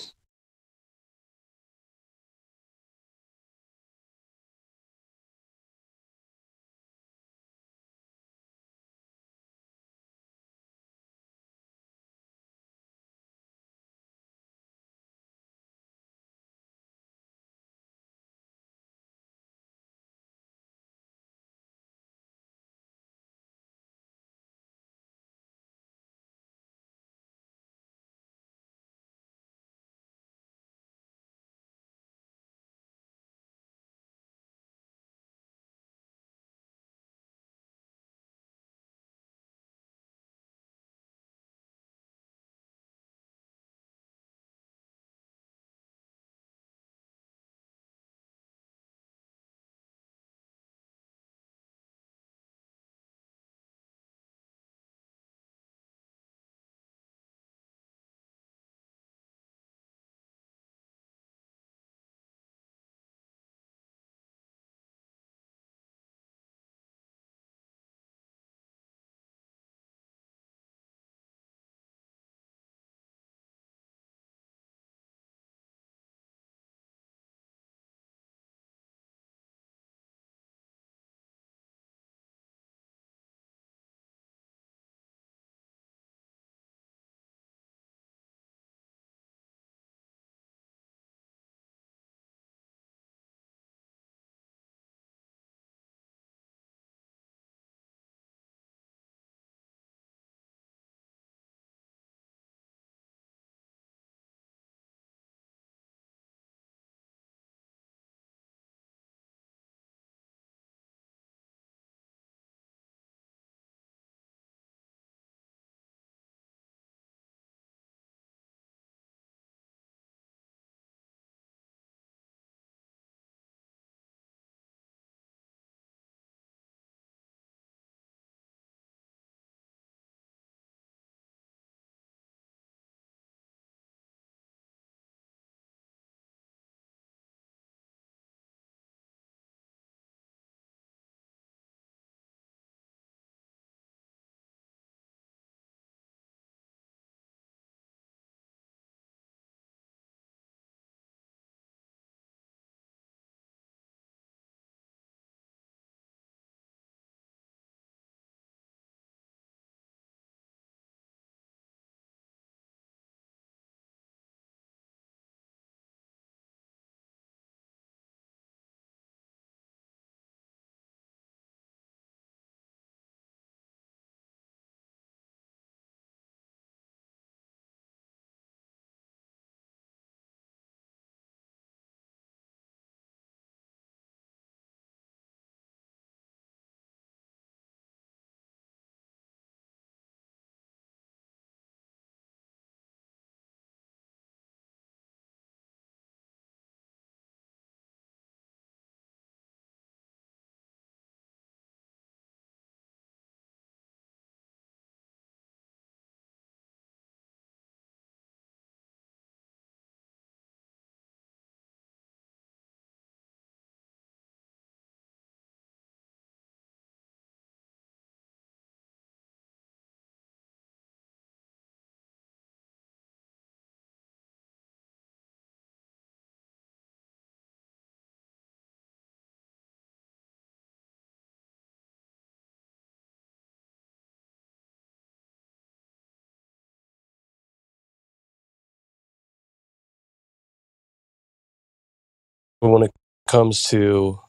When it comes to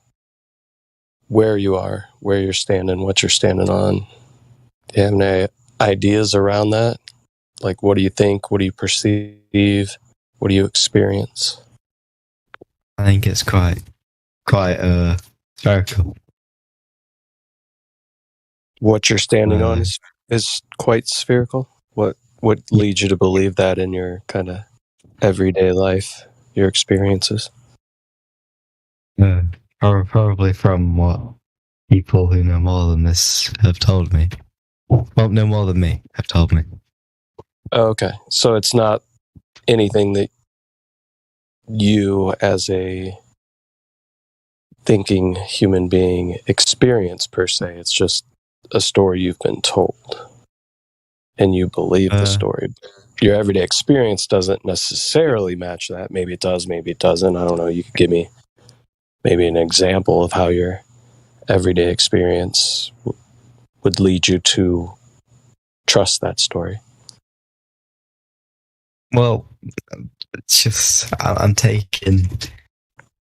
where you are, where you're standing, what you're standing on, do you have any ideas around that? Like, what do you think? What do you perceive? What do you experience? I think it's quite spherical. What you're standing on is quite spherical. What leads you to believe that in your kind of everyday life, your experiences? Probably from what people who know more than this have told me. Well, no more than me have told me. Okay, so it's not anything that you, as a thinking human being, experience per se. It's just a story you've been told, and you believe the story. Your everyday experience doesn't necessarily match that. Maybe it does, maybe it doesn't. I don't know. You could give me maybe an example of how your everyday experience would lead you to trust that story. Well, it's just I'm taking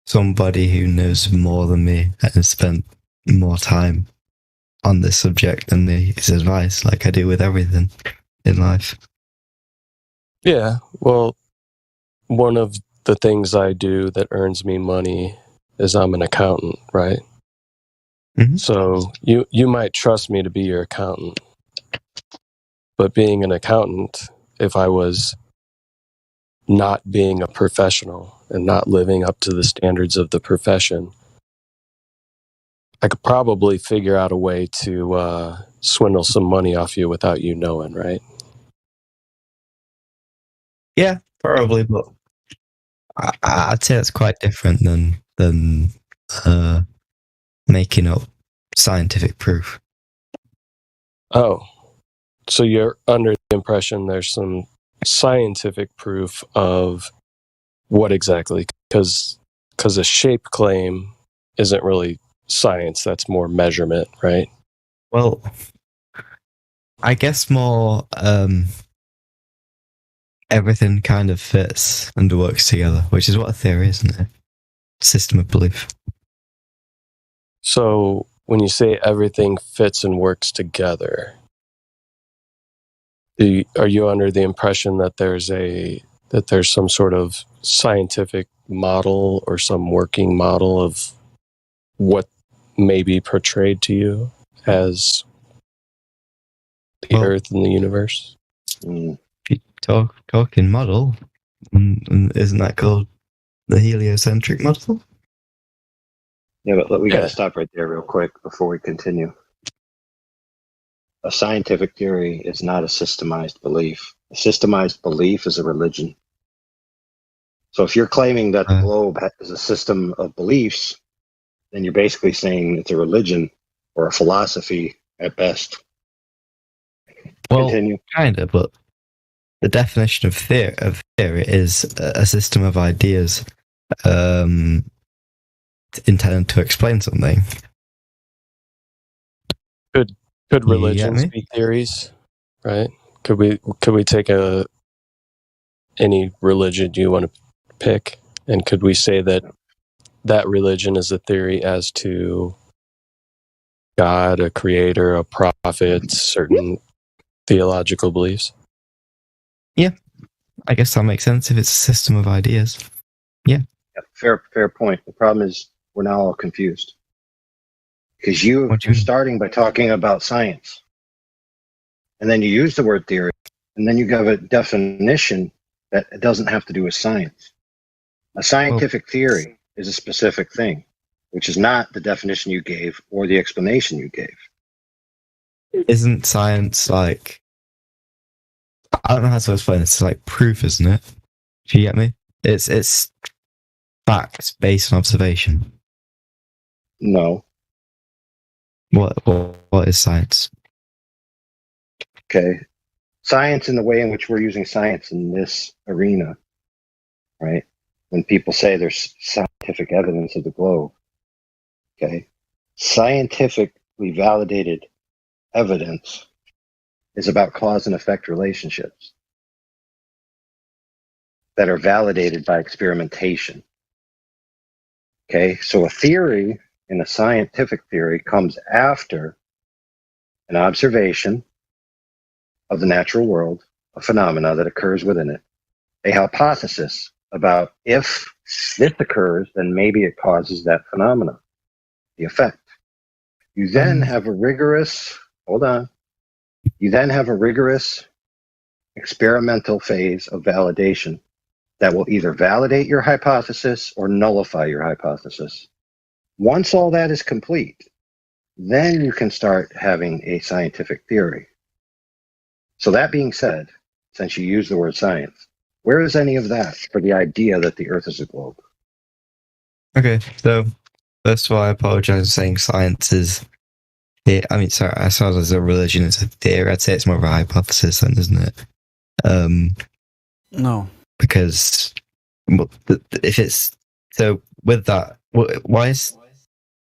somebody who knows more than me and has spent more time on this subject than his advice, like I do with everything in life. Yeah, well, one of the things I do that earns me money is I'm an accountant, right? Mm-hmm. So you might trust me to be your accountant, but being an accountant, if I was not being a professional and not living up to the standards of the profession, I could probably figure out a way to swindle some money off you without you knowing, right? Yeah, probably, but I'd say it's quite different than making up scientific proof. Oh, so you're under the impression there's some scientific proof of what exactly? Because a shape claim isn't really science, that's more measurement, right? Well, I guess more everything kind of fits and works together, which is what a theory is, isn't it? System of belief. So when you say everything fits and works together, are you under the impression that there's some sort of scientific model or some working model of what may be portrayed to you as the Earth and the universe? If you talking model, isn't that called the heliocentric model? Yeah, but we got to stop right there real quick before we continue. A scientific theory is not a systemized belief. A systemized belief is a religion. So if you're claiming that the globe is a system of beliefs, then you're basically saying it's a religion or a philosophy at best. Well, Continue. kind of, but the definition of theory is a system of ideas intended to explain something. Could religions be theories, right? Could we take any religion you want to pick, and could we say that religion is a theory as to God, a creator, a prophet, certain theological beliefs? Yeah, I guess that makes sense if it's a system of ideas. Yeah. Fair point. The problem is we're now all confused. Because you're starting by talking about science. And then you use the word theory, and then you give a definition that it doesn't have to do with science. A scientific theory is a specific thing, which is not the definition you gave or the explanation you gave. Isn't science like... I don't know how to explain this. It's like proof, isn't it? Do you get me? It's facts based on observation. No. What is science? Okay. Science in the way in which we're using science in this arena, right? When people say there's scientific evidence of the globe, okay? Scientifically validated evidence is about cause and effect relationships that are validated by experimentation. Okay, so a theory in a scientific theory comes after an observation of the natural world, a phenomena that occurs within it, a hypothesis about if this occurs, then maybe it causes that phenomena, the effect. You then have a rigorous, you then have a rigorous experimental phase of validation that will either validate your hypothesis or nullify your hypothesis. Once all that is complete, then you can start having a scientific theory. So that being said, since you use the word science, where is any of that for the idea that the Earth is a globe? Okay, so first of all, I apologize for saying science is. I mean, sorry, as far as a religion, it's a theory. I'd say it's more of a hypothesis, then, isn't it? No, because if it's so with that, why is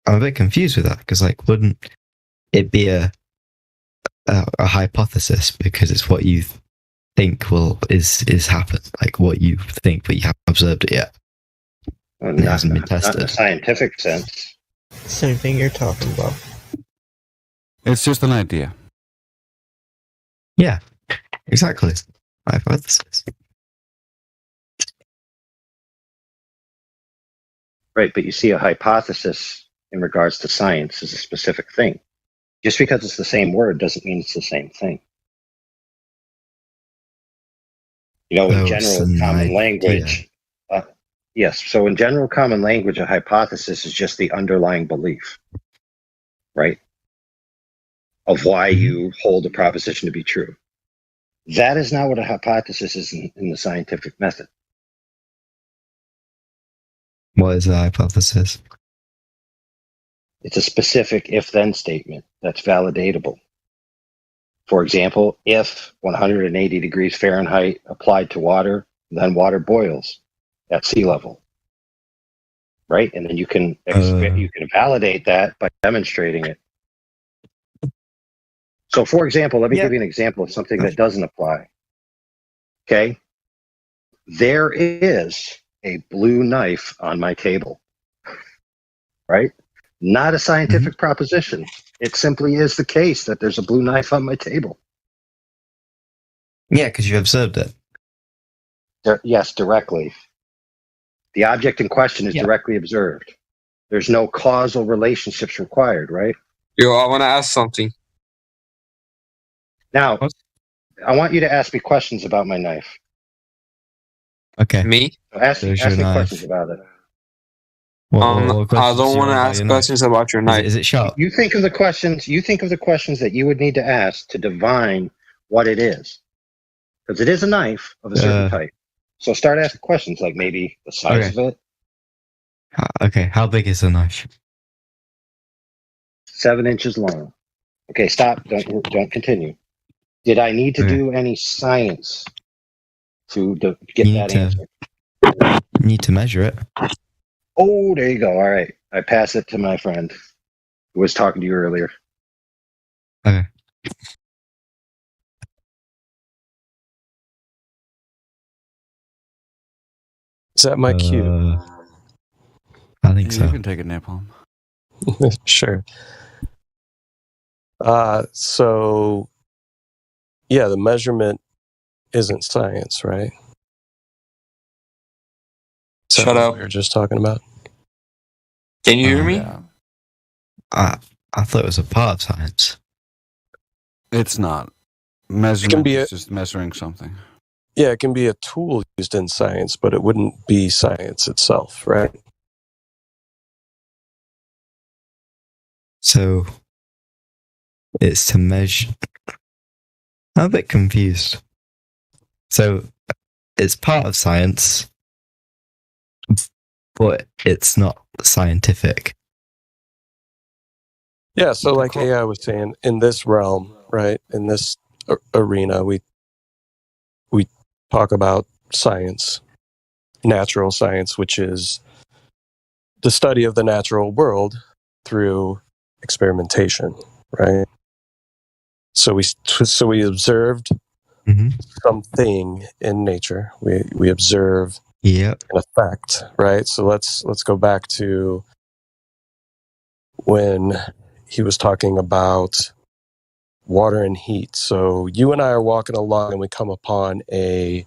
I'm a bit confused with that? Because like, wouldn't it be a hypothesis because it's what you think is happen, like what you think, but you haven't observed it yet. Well, it hasn't been tested. Not in a scientific sense. Same thing you're talking about. It's just an idea. Yeah, exactly. Hypothesis. Right, but you see, a hypothesis in regards to science is a specific thing. Just because it's the same word doesn't mean it's the same thing. You know, in general common language, yes. So in general common language, a hypothesis is just the underlying belief, right? Of why you hold a proposition to be true. That is not what a hypothesis is in the scientific method. What is a hypothesis? It's a specific if-then statement that's validatable. For example, if 180 degrees Fahrenheit applied to water, then water boils at sea level, right? And then you can validate that by demonstrating it. So, for example, let me give you an example of something that doesn't apply. Okay, there is a blue knife on my table, right? Not a scientific proposition. It simply is the case that there's a blue knife on my table. Yeah, because you observed it. Yes, directly. The object in question is directly observed. There's no causal relationships required, right? Yo, I want to ask something. Now, I want you to ask me questions about my knife. Okay. Me? So ask me questions about it. I don't want to ask questions about your knife. Is it sharp? You think of the questions. You think of the questions that you would need to ask to divine what it is, because it is a knife of a certain type. So start asking questions like maybe the size of it. Okay, how big is the knife? 7 inches long. Okay, stop. Don't continue. Did I need to do any science to get that answer? Need to measure it. Oh, there you go. All right. I pass it to my friend who was talking to you earlier. Okay. Is that my cue? I think so. You can take a nap home. Sure. So, yeah, the measurement isn't science, right? Shut up. We were just talking about. Can you hear me? Yeah. I thought it was a part of science. It's not. Measurement can be is just measuring something. Yeah, it can be a tool used in science, but it wouldn't be science itself, right? So, it's to measure. I'm a bit confused. So, it's part of science, but it's not scientific. Yeah, so like AI was saying, in this realm, right, in this arena, we talk about science, natural science, which is the study of the natural world through experimentation, right? So we observed something in nature. We observe an effect, right? So let's go back to when he was talking about water and heat. So you and I are walking along and we come upon a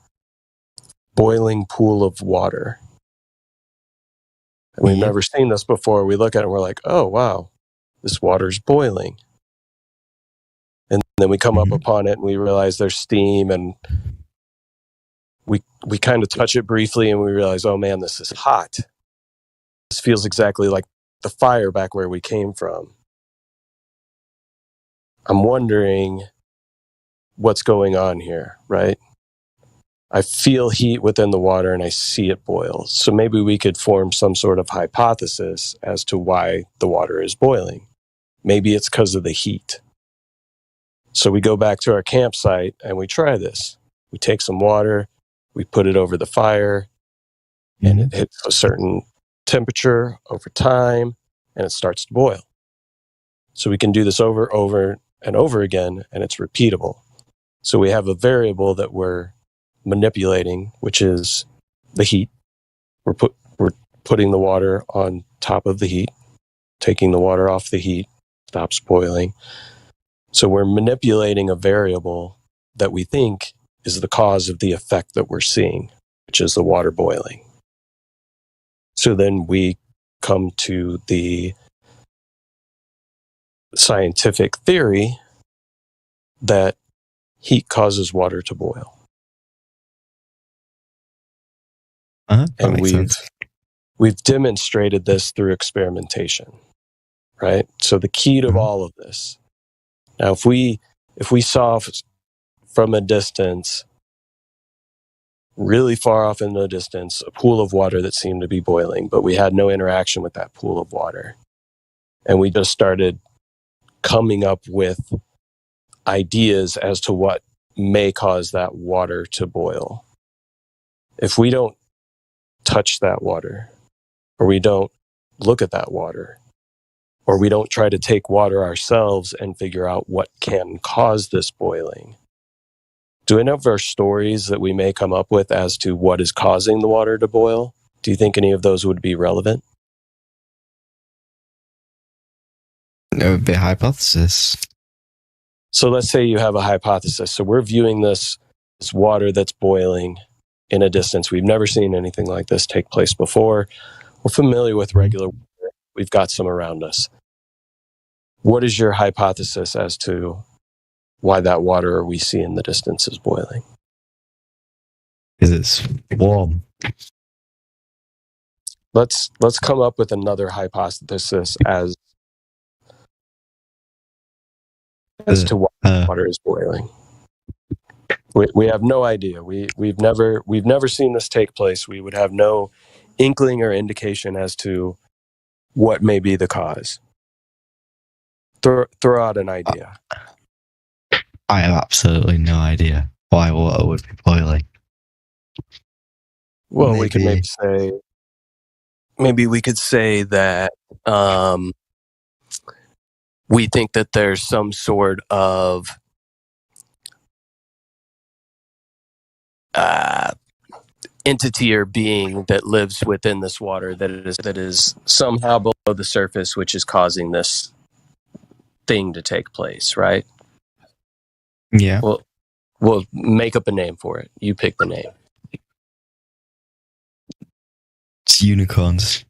boiling pool of water. And we've never seen this before. We look at it and we're like, oh, wow, this water's boiling. And then we come up upon it and we realize there's steam, and we kind of touch it briefly and we realize, oh man, this is hot. This feels exactly like the fire back where we came from, I'm wondering what's going on here, right? I feel heat within the water and I see it boil. So maybe we could form some sort of hypothesis as to why the water is boiling. Maybe it's because of the heat. So we go back to our campsite and we try this. We take some water, we put it over the fire, and it hits a certain temperature over time, and it starts to boil. So we can do this over and over again, and it's repeatable. So we have a variable that we're manipulating, which is the heat. We're putting the water on top of the heat, taking the water off the heat, stops boiling. So we're manipulating a variable that we think is the cause of the effect that we're seeing, which is the water boiling. So then we come to the scientific theory that heat causes water to boil. And we've demonstrated this through experimentation, right? So the key to all of this. Now, if we saw from a distance, really far off in the distance, a pool of water that seemed to be boiling, but we had no interaction with that pool of water, and we just started coming up with ideas as to what may cause that water to boil. If we don't touch that water, or we don't look at that water, or we don't try to take water ourselves and figure out what can cause this boiling, do any of our stories that we may come up with as to what is causing the water to boil, do you think any of those would be relevant? It would be a hypothesis. So let's say you have a hypothesis. So we're viewing this water that's boiling in a distance. We've never seen anything like this take place before. We're familiar with regular water. We've got some around us. What is your hypothesis as to why that water we see in the distance is boiling? Because it's warm. Let's come up with another hypothesis as to why water is boiling. We have no idea. We've never seen this take place. We would have no inkling or indication as to what may be the cause. Throw out an idea. I have absolutely no idea why water would be boiling. Well, we could maybe say that we think that there's some sort of entity or being that lives within this water that is somehow below the surface, which is causing this thing to take place, right? Yeah. We'll make up a name for it. You pick the name. It's unicorns.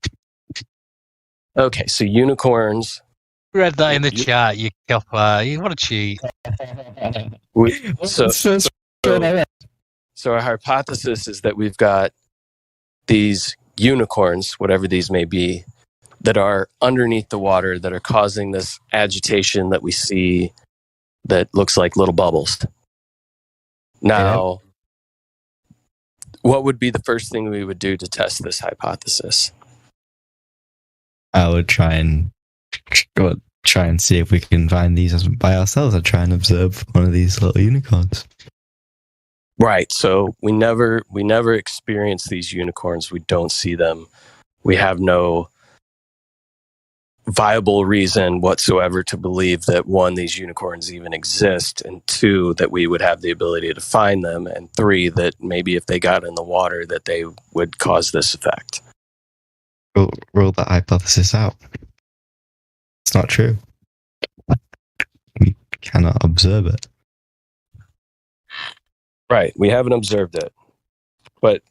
Okay, so unicorns. Read that in the chat, you copper. You want to cheat. So our hypothesis is that we've got these unicorns, whatever these may be, that are underneath the water that are causing this agitation that we see that looks like little bubbles. Now, what would be the first thing we would do to test this hypothesis? I would try and see if we can find these by ourselves. I'd try and observe one of these little unicorns. Right. So we never experience these unicorns. We don't see them. We have no viable reason whatsoever to believe that, one, these unicorns even exist, and two, that we would have the ability to find them, and three, that maybe if they got in the water that they would cause this effect. Rule that hypothesis out. It's not true. We cannot observe it. Right. We haven't observed it. But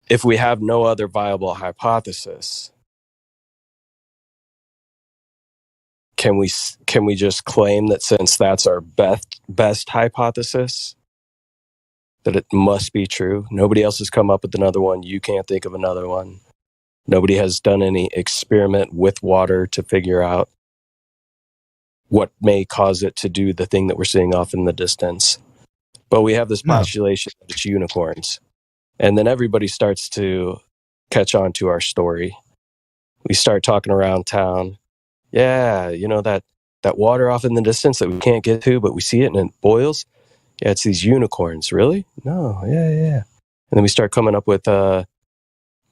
if we have no other viable hypothesis, can we just claim that since that's our best hypothesis, that it must be true? Nobody else has come up with another one. You can't think of another one. Nobody has done any experiment with water to figure out what may cause it to do the thing that we're seeing off in the distance. But we have this postulation that it's unicorns. And then everybody starts to catch on to our story. We start talking around town. Yeah, that water off in the distance that we can't get to, but we see it and it boils. Yeah, it's these unicorns. Really? No, yeah. And then we start coming up with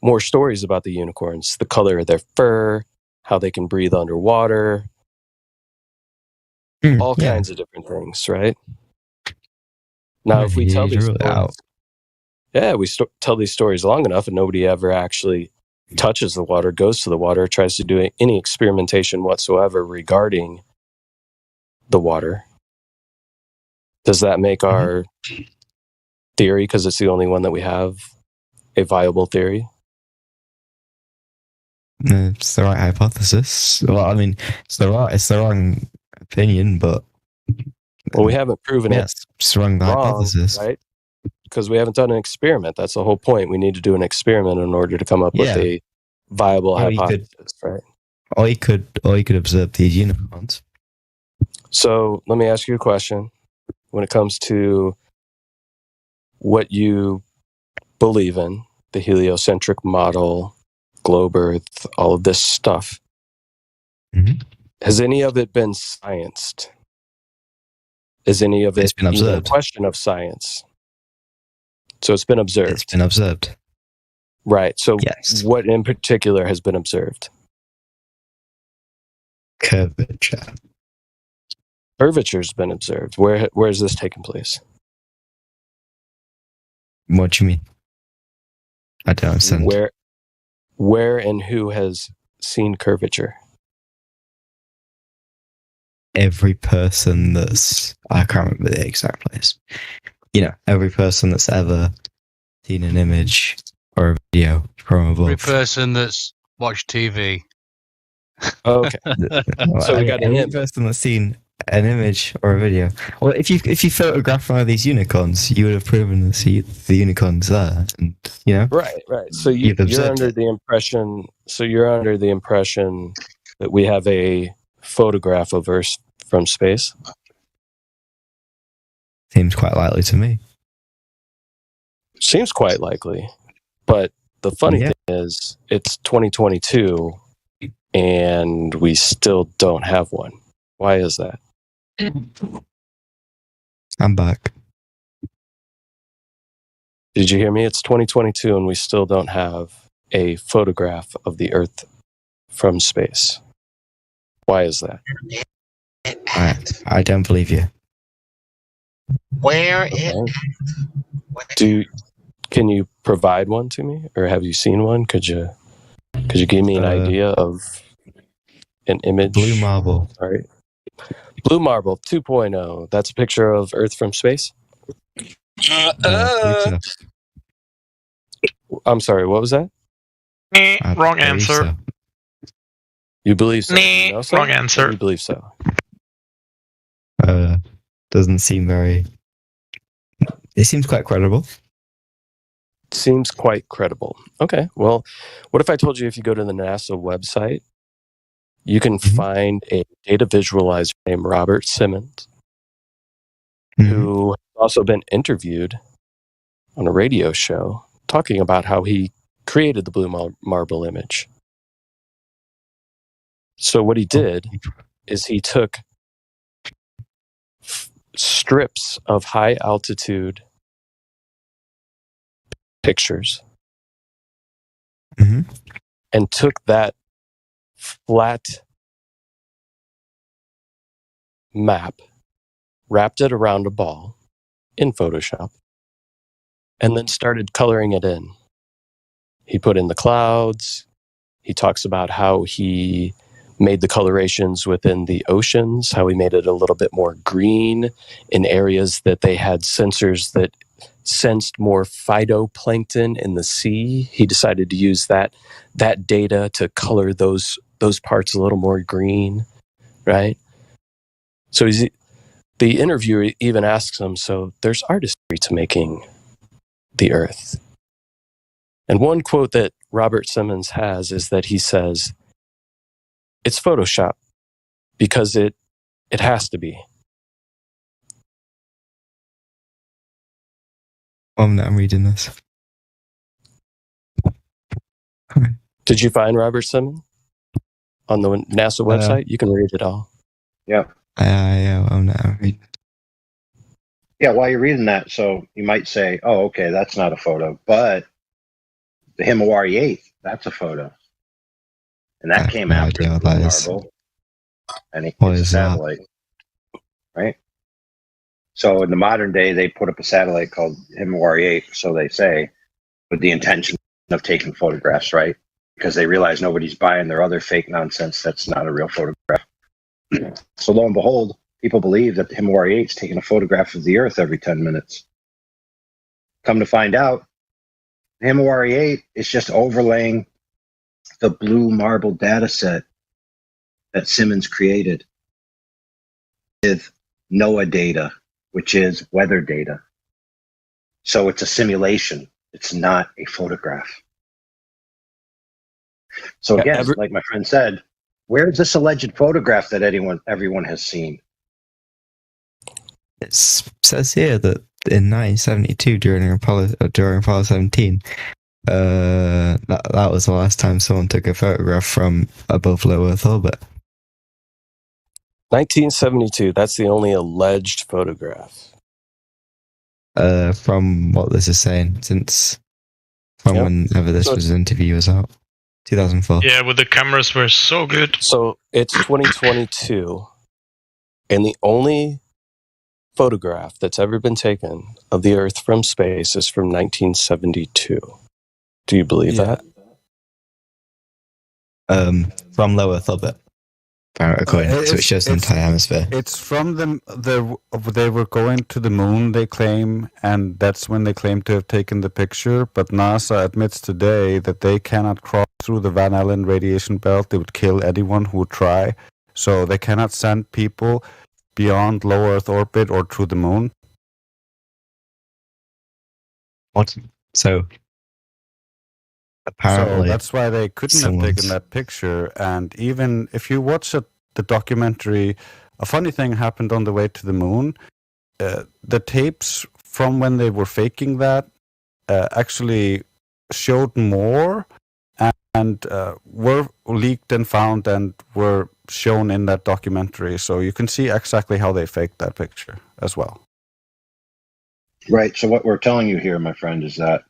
more stories about the unicorns, the color of their fur, how they can breathe underwater, all kinds of different things, right? Now, if we tell these stories, tell these stories long enough and nobody ever actually touches the water, goes to the water, tries to do any experimentation whatsoever regarding the water, does that make our theory, because it's the only one that we have, a viable theory? It's the right hypothesis. Well, I mean, it's the wrong opinion, but we haven't proven it's the wrong hypothesis, right? Because we haven't done an experiment. That's the whole point. We need to do an experiment in order to come up with a viable hypothesis, right? Or you could observe these unicorns. So let me ask you a question. When it comes to what you believe in, the heliocentric model, globe Earth, all of this stuff, has any of it been scienced? Is any of it been observed? A question of science? So it's been observed. It's been observed. Right. So what in particular has been observed? Curvature. Curvature's been observed. Where is this taking place? What do you mean? I don't understand. Where and who has seen curvature? Every person I can't remember the exact place. Every person that's ever seen an image or a video from above. Every person that's watched TV. Okay. So we got every person that's seen an image or a video. Well, if you photograph one of these unicorns, you would have proven to see the unicorns there, and Right. So you're under the impression. So you're under the impression that we have a photograph of Earth from space. Seems quite likely to me. Seems quite likely, but the funny thing is, it's 2022, and we still don't have one. Why is that? I'm back. Did you hear me? It's 2022 and we still don't have a photograph of the Earth from space. Why is that? I don't believe you. Where Can you provide one to me, or have you seen one? Could you give me an idea of an image? Blue marble. All right. Blue marble 2.0. That's a picture of Earth from space? I'm sorry, what was that? Wrong answer. So. You believe so? You know so? Wrong answer. You believe so? Doesn't seem very... It seems quite credible. Seems quite credible. Okay, well, what if I told you if you go to the NASA website, you can find a data visualizer named Robert Simmons, who has also been interviewed on a radio show talking about how he created the blue marble image. So what he did is he took strips of high altitude pictures and took that flat map, wrapped it around a ball in Photoshop, and then started coloring it in. He put in the clouds. He talks about how he made the colorations within the oceans, how he made it a little bit more green in areas that they had sensors that sensed more phytoplankton in the sea. He decided to use that data to color those parts a little more green, right? So the interviewer even asks him, so there's artistry to making the Earth. And one quote that Robert Simmons has is that he says, "It's Photoshop because it has to be." I'm reading this. Did you find Robert Simmons on the NASA website? You can read it all. Yeah. I'm reading. Yeah, while you're reading that, so you might say, oh, okay, that's not a photo. But the Himawari 8, that's a photo. And that came after the Blue Marble. And it's a satellite. Right? So in the modern day, they put up a satellite called Himawari 8, so they say, with the intention of taking photographs, right? Because they realize nobody's buying their other fake nonsense that's not a real photograph. So lo and behold, people believe that the Himawari 8 is taking a photograph of the Earth every 10 minutes. Come to find out, the Himawari 8 is just overlaying the Blue Marble data set that Simmons created with NOAA data, which is weather data. So it's a simulation. It's not a photograph. So again, like my friend said, where's this alleged photograph that everyone has seen? It says here that in 1972, during Apollo 17, that was the last time someone took a photograph from above low Earth orbit. 1972. That's the only alleged photograph. From what this is saying, whenever this interview was out, 2004. Yeah, with the cameras were so good. So it's 2022, and the only photograph that's ever been taken of the Earth from space is from 1972. Do you believe that? From low Earth orbit, according to it shows the entire hemisphere. It's from they were going to the moon, they claim, and that's when they claim to have taken the picture. But NASA admits today that they cannot cross through the Van Allen radiation belt. They would kill anyone who would try. So they cannot send people beyond low Earth orbit or to the moon. What? So apparently, so that's why they couldn't have taken that picture. And even if you watch the documentary, a funny thing happened on the way to the moon. The tapes from when they were faking that actually showed more and were leaked and found and were shown in that documentary. So you can see exactly how they faked that picture as well. Right. So what we're telling you here, my friend, is that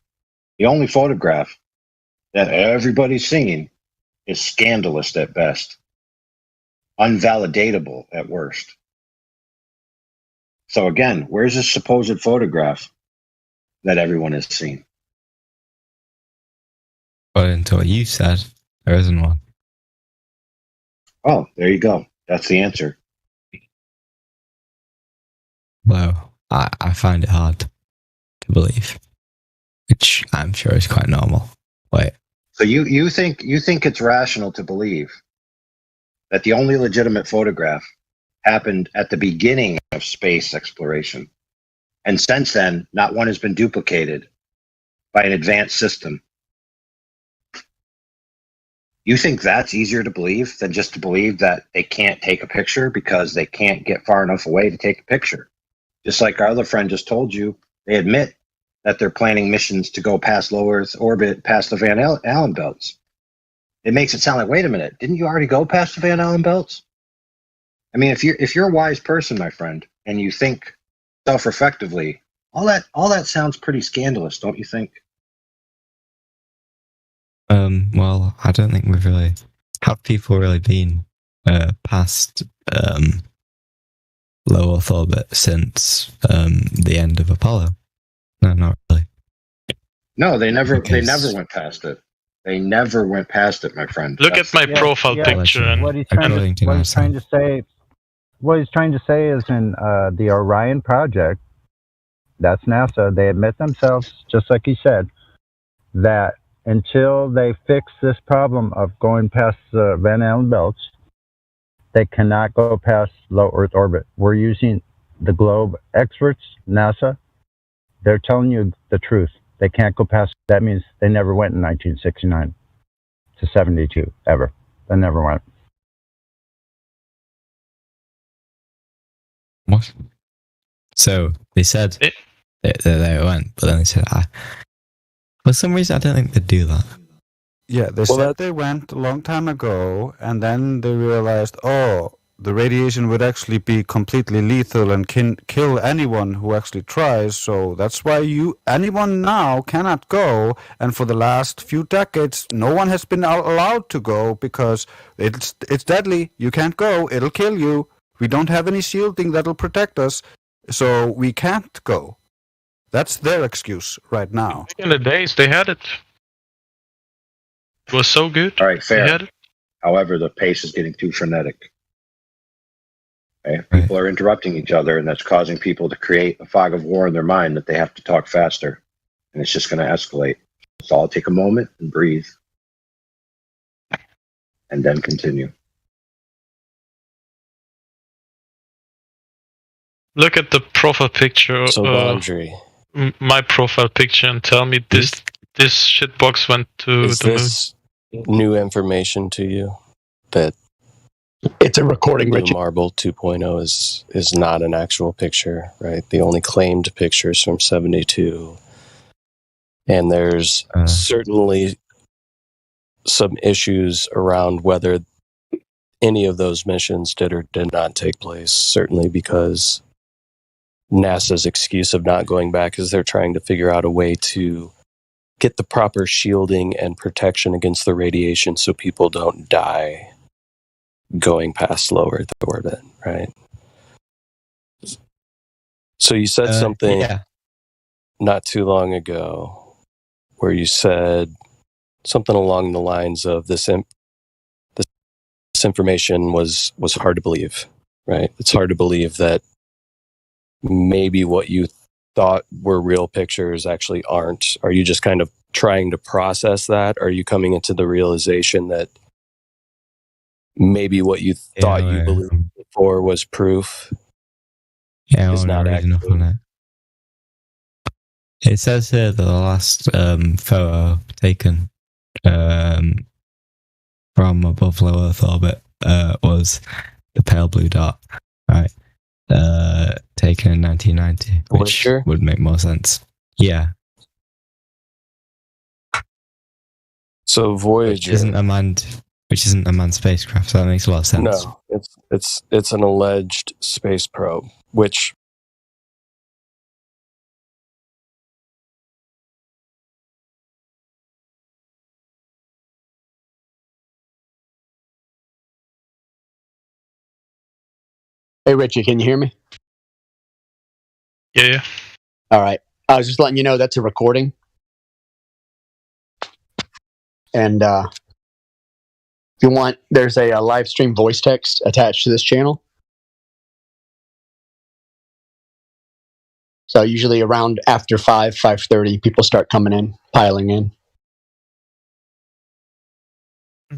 the only photograph that everybody's seen is scandalous at best, unvalidatable at worst. So again, where's this supposed photograph that everyone has seen? Well, until you said, there isn't one. Oh, there you go. That's the answer. Well, I find it hard to believe, which I'm sure is quite normal. Wait. So you think it's rational to believe that the only legitimate photograph happened at the beginning of space exploration, and since then, not one has been duplicated by an advanced system? You think that's easier to believe than just to believe that they can't take a picture because they can't get far enough away to take a picture? Just like our other friend just told you, they admit that they're planning missions to go past low Earth orbit, past the Van Allen belts. It makes it sound like, wait a minute, didn't you already go past the Van Allen belts? I mean, if you're a wise person, my friend, and you think self-reflectively, all that sounds pretty scandalous, don't you think? Well, I don't think have people really been past low Earth orbit since the end of Apollo? No, not really. No, they never went past it. They never went past it, my friend. Look at my profile picture. And what he's trying to say is in the Orion project, that's NASA. They admit themselves, just like he said, that until they fix this problem of going past the Van Allen belts, they cannot go past low Earth orbit. We're using the globe experts, NASA. They're telling you the truth. They can't go past. That means they never went in 1969 to 72 ever. They never went. What? So they said they went, but then they said, for some reason, I don't think they'd do that. Yeah, they said they went a long time ago, and then they realized, the radiation would actually be completely lethal and can kill anyone who actually tries. So that's why anyone now cannot go. And for the last few decades, no one has been allowed to go because it's deadly. You can't go. It'll kill you. We don't have any shielding that'll protect us, so we can't go. That's their excuse right now. In the days, they had it. It was so good. All right, fair. However, the pace is getting too frenetic. Okay? People are interrupting each other, and that's causing people to create a fog of war in their mind that they have to talk faster. And it's just going to escalate. So I'll take a moment and breathe. And then continue. Look at the profile picture. So laundry. My profile picture, and tell me this shitbox went to Is the moon. this new information to you? That it's a recording, Blue Richard. Marble 2.0 is not an actual picture, right? The only claimed pictures from 72. And there's certainly some issues around whether any of those missions did or did not take place, certainly because NASA's excuse of not going back is they're trying to figure out a way to get the proper shielding and protection against the radiation so people don't die going past low Earth orbit, right? So you said something not too long ago where you said something along the lines of this information was hard to believe, right? It's hard to believe that maybe what you thought were real pictures actually aren't. Are you just kind of trying to process that? Are you coming into the realization that maybe what you thought you believed before was proof is not accurate? It says here that the last photo taken from above low Earth orbit was the pale blue dot, right? Taken in 1990, which would make more sense. Yeah. So Voyager which isn't a manned spacecraft, so that makes a lot of sense. No, it's an alleged space probe, which Hey, Richie, can you hear me? Yeah. All right. I was just letting you know that's a recording. And if you want, there's a live stream voice text attached to this channel. So usually around after 5:30, people start coming in, piling in.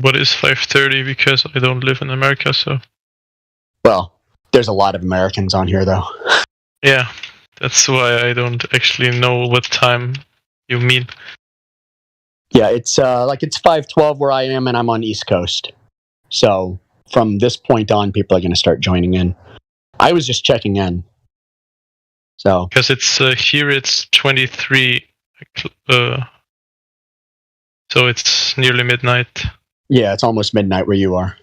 What is 5:30? Because I don't live in America, so. Well, there's a lot of Americans on here, though. Yeah, that's why I don't actually know what time you mean. Yeah, it's it's 5:12 where I am, and I'm on East Coast. So from this point on, people are going to start joining in. I was just checking in. So because it's here, it's 23. So it's nearly midnight. Yeah, it's almost midnight where you are.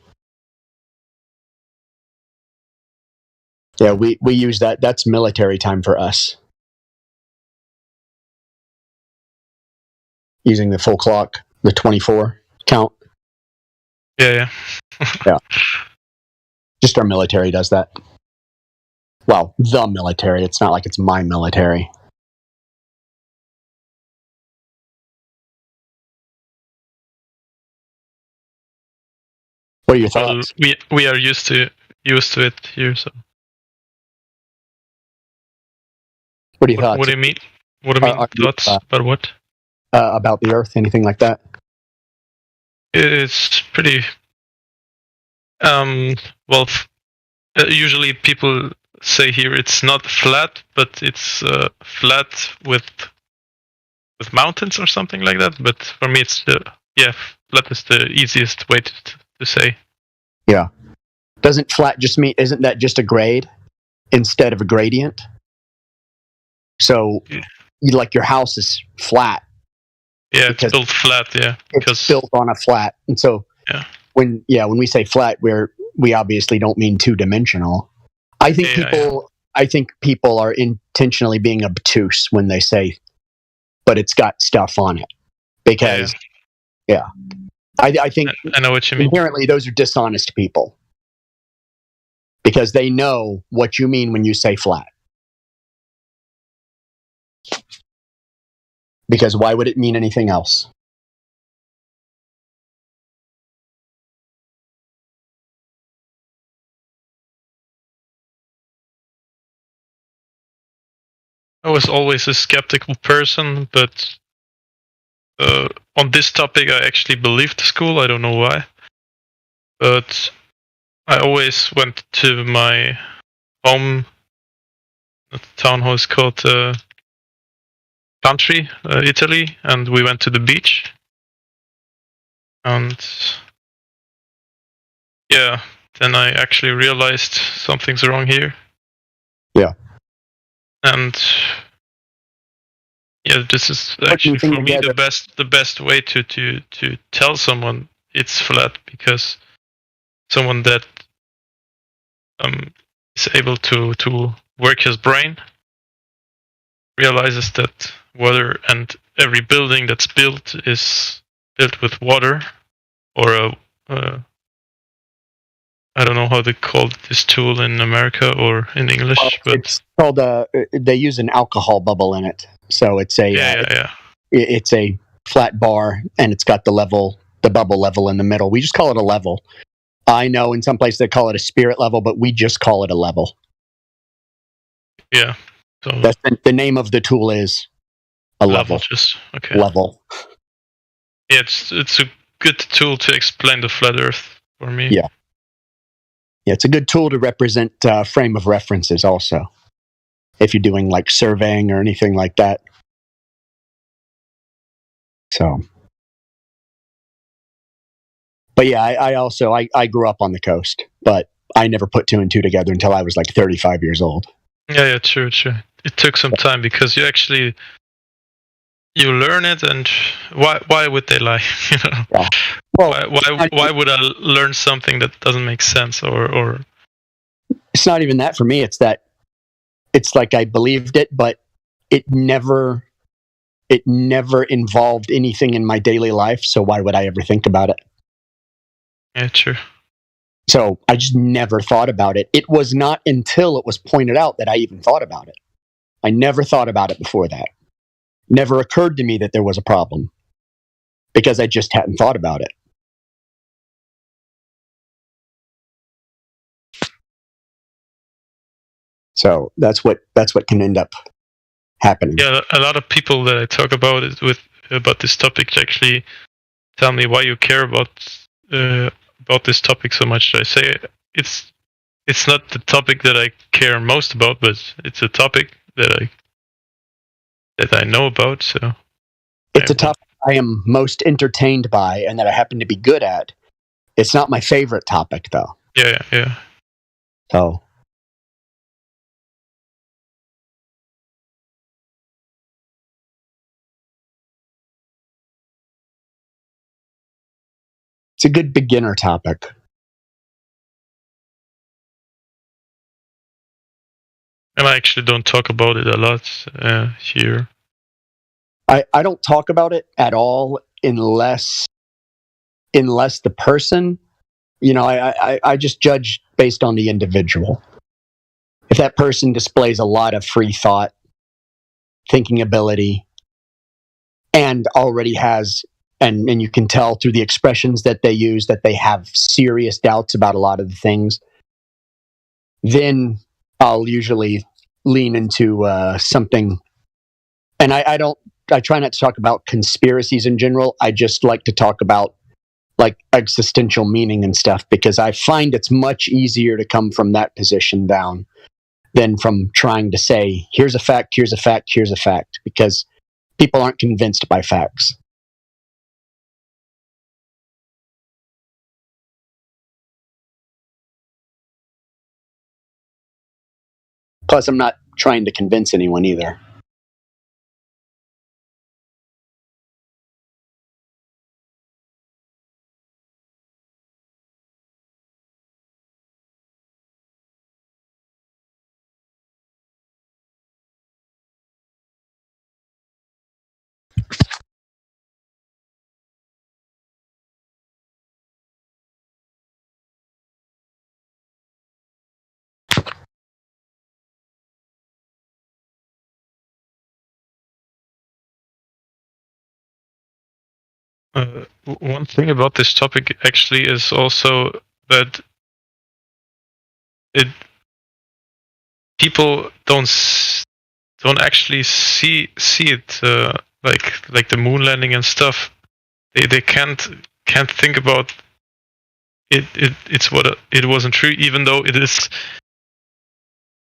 Yeah, we use that. That's military time for us. Using the full clock, the 24 count. Yeah. Yeah. Just our military does that. Well, the military. It's not like it's my military. What are your thoughts? Well, we are used to it here, so. What are your thoughts? What do you mean? What do you mean thoughts about what? About the Earth, anything like that? It's pretty. Well, usually people say here it's not flat, but it's flat with with mountains or something like that. But for me, it's flat is the easiest way to say. Yeah. Doesn't flat just mean, isn't that just a grade instead of a gradient? So, like your house is flat. Yeah, it's built flat. Yeah, it's built on a flat, and so when we say flat, we obviously don't mean 2-dimensional. I think people are intentionally being obtuse when they say, but it's got stuff on it, because I think I know what you mean. Inherently, those are dishonest people because they know what you mean when you say flat. Because why would it mean anything else? I was always a skeptical person, but on this topic, I actually believed the school. I don't know why, but I always went to my home town hall is called country, Italy, and we went to the beach. And then I actually realized something's wrong here. Yeah. And this is actually for me the best way to tell someone it's flat, because someone that is able to work his brain realizes that water and every building that's built is built with water, or I don't know how they call this tool in America or in English, but it's called they use an alcohol bubble in it, so it's a it's a flat bar, and it's got the bubble level in the middle. We just call it a level. I know in some places they call it a spirit level, but we just call it a level. Yeah. So that's the name of the tool is a level. Just okay. Level. Yeah, it's a good tool to explain the flat Earth for me. Yeah. Yeah, it's a good tool to represent frame of references also, if you're doing like surveying or anything like that. So, but yeah, I grew up on the coast, but I never put 2 and 2 together until I was like 35 years old. Yeah, true. It took some time because you learn it, and why would they lie? You know, yeah. Well, why would I learn something that doesn't make sense? Or it's not even that for me. It's that it's like I believed it, but it never involved anything in my daily life. So why would I ever think about it? Yeah, true. So I just never thought about it. It was not until it was pointed out that I even thought about it. I never thought about it before that. Never occurred to me that there was a problem because I just hadn't thought about it. So that's what can end up happening. Yeah, a lot of people that I talk about this topic actually tell me why you care about this topic so much. I say it's not the topic that I care most about, but it's a topic that I know about. So it's a topic I am most entertained by and that I happen to be good at. It's not my favorite topic, though. Yeah. So. It's a good beginner topic. And I actually don't talk about it a lot here. I don't talk about it at all unless the person, I just judge based on the individual. If that person displays a lot of free thought, thinking ability, and already has, and you can tell through the expressions that they use that they have serious doubts about a lot of the things, then I'll usually lean into something. And I try not to talk about conspiracies in general. I just like to talk about like existential meaning and stuff, because I find it's much easier to come from that position down than from trying to say, here's a fact, here's a fact, here's a fact. Because People aren't convinced by facts. Plus, I'm not trying to convince anyone either. One thing about this topic actually is also that people don't actually see it like the moon landing and stuff. They can't think about it. It's what it wasn't true, even though it is.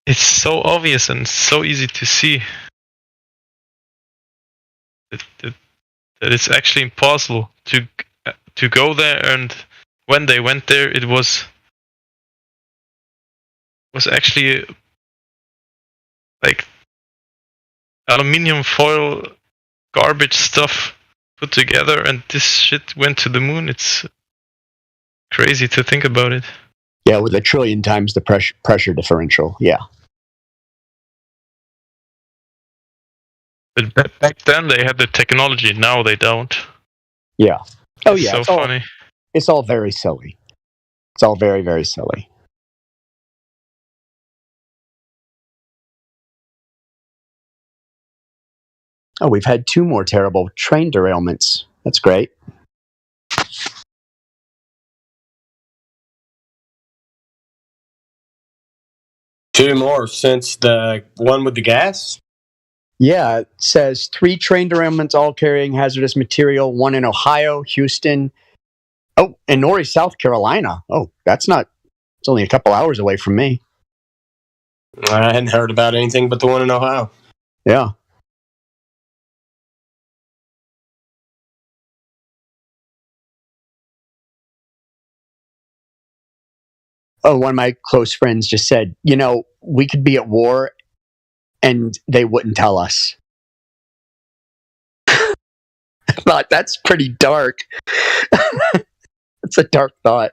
It's so obvious and so easy to see that it's actually impossible to go there. And when they went there, it was actually like aluminium foil garbage stuff put together, and this shit went to the moon. It's crazy to think about it. Yeah, with 1 trillion times the pressure differential. Yeah. But back then they had the technology. Now they don't. Yeah. Oh yeah. It's so funny. It's all very silly. It's all very, very silly. Oh, we've had 2 more terrible train derailments. That's great. Two more since the one with the gas? Yeah, it says 3 train derailments, all carrying hazardous material. 1 in Ohio, Houston. Oh, and Norrie, South Carolina. Oh, it's only a couple hours away from me. I hadn't heard about anything but the one in Ohio. Yeah. Oh, one of my close friends just said, we could be at war and they wouldn't tell us. I thought, that's pretty dark. It's a dark thought.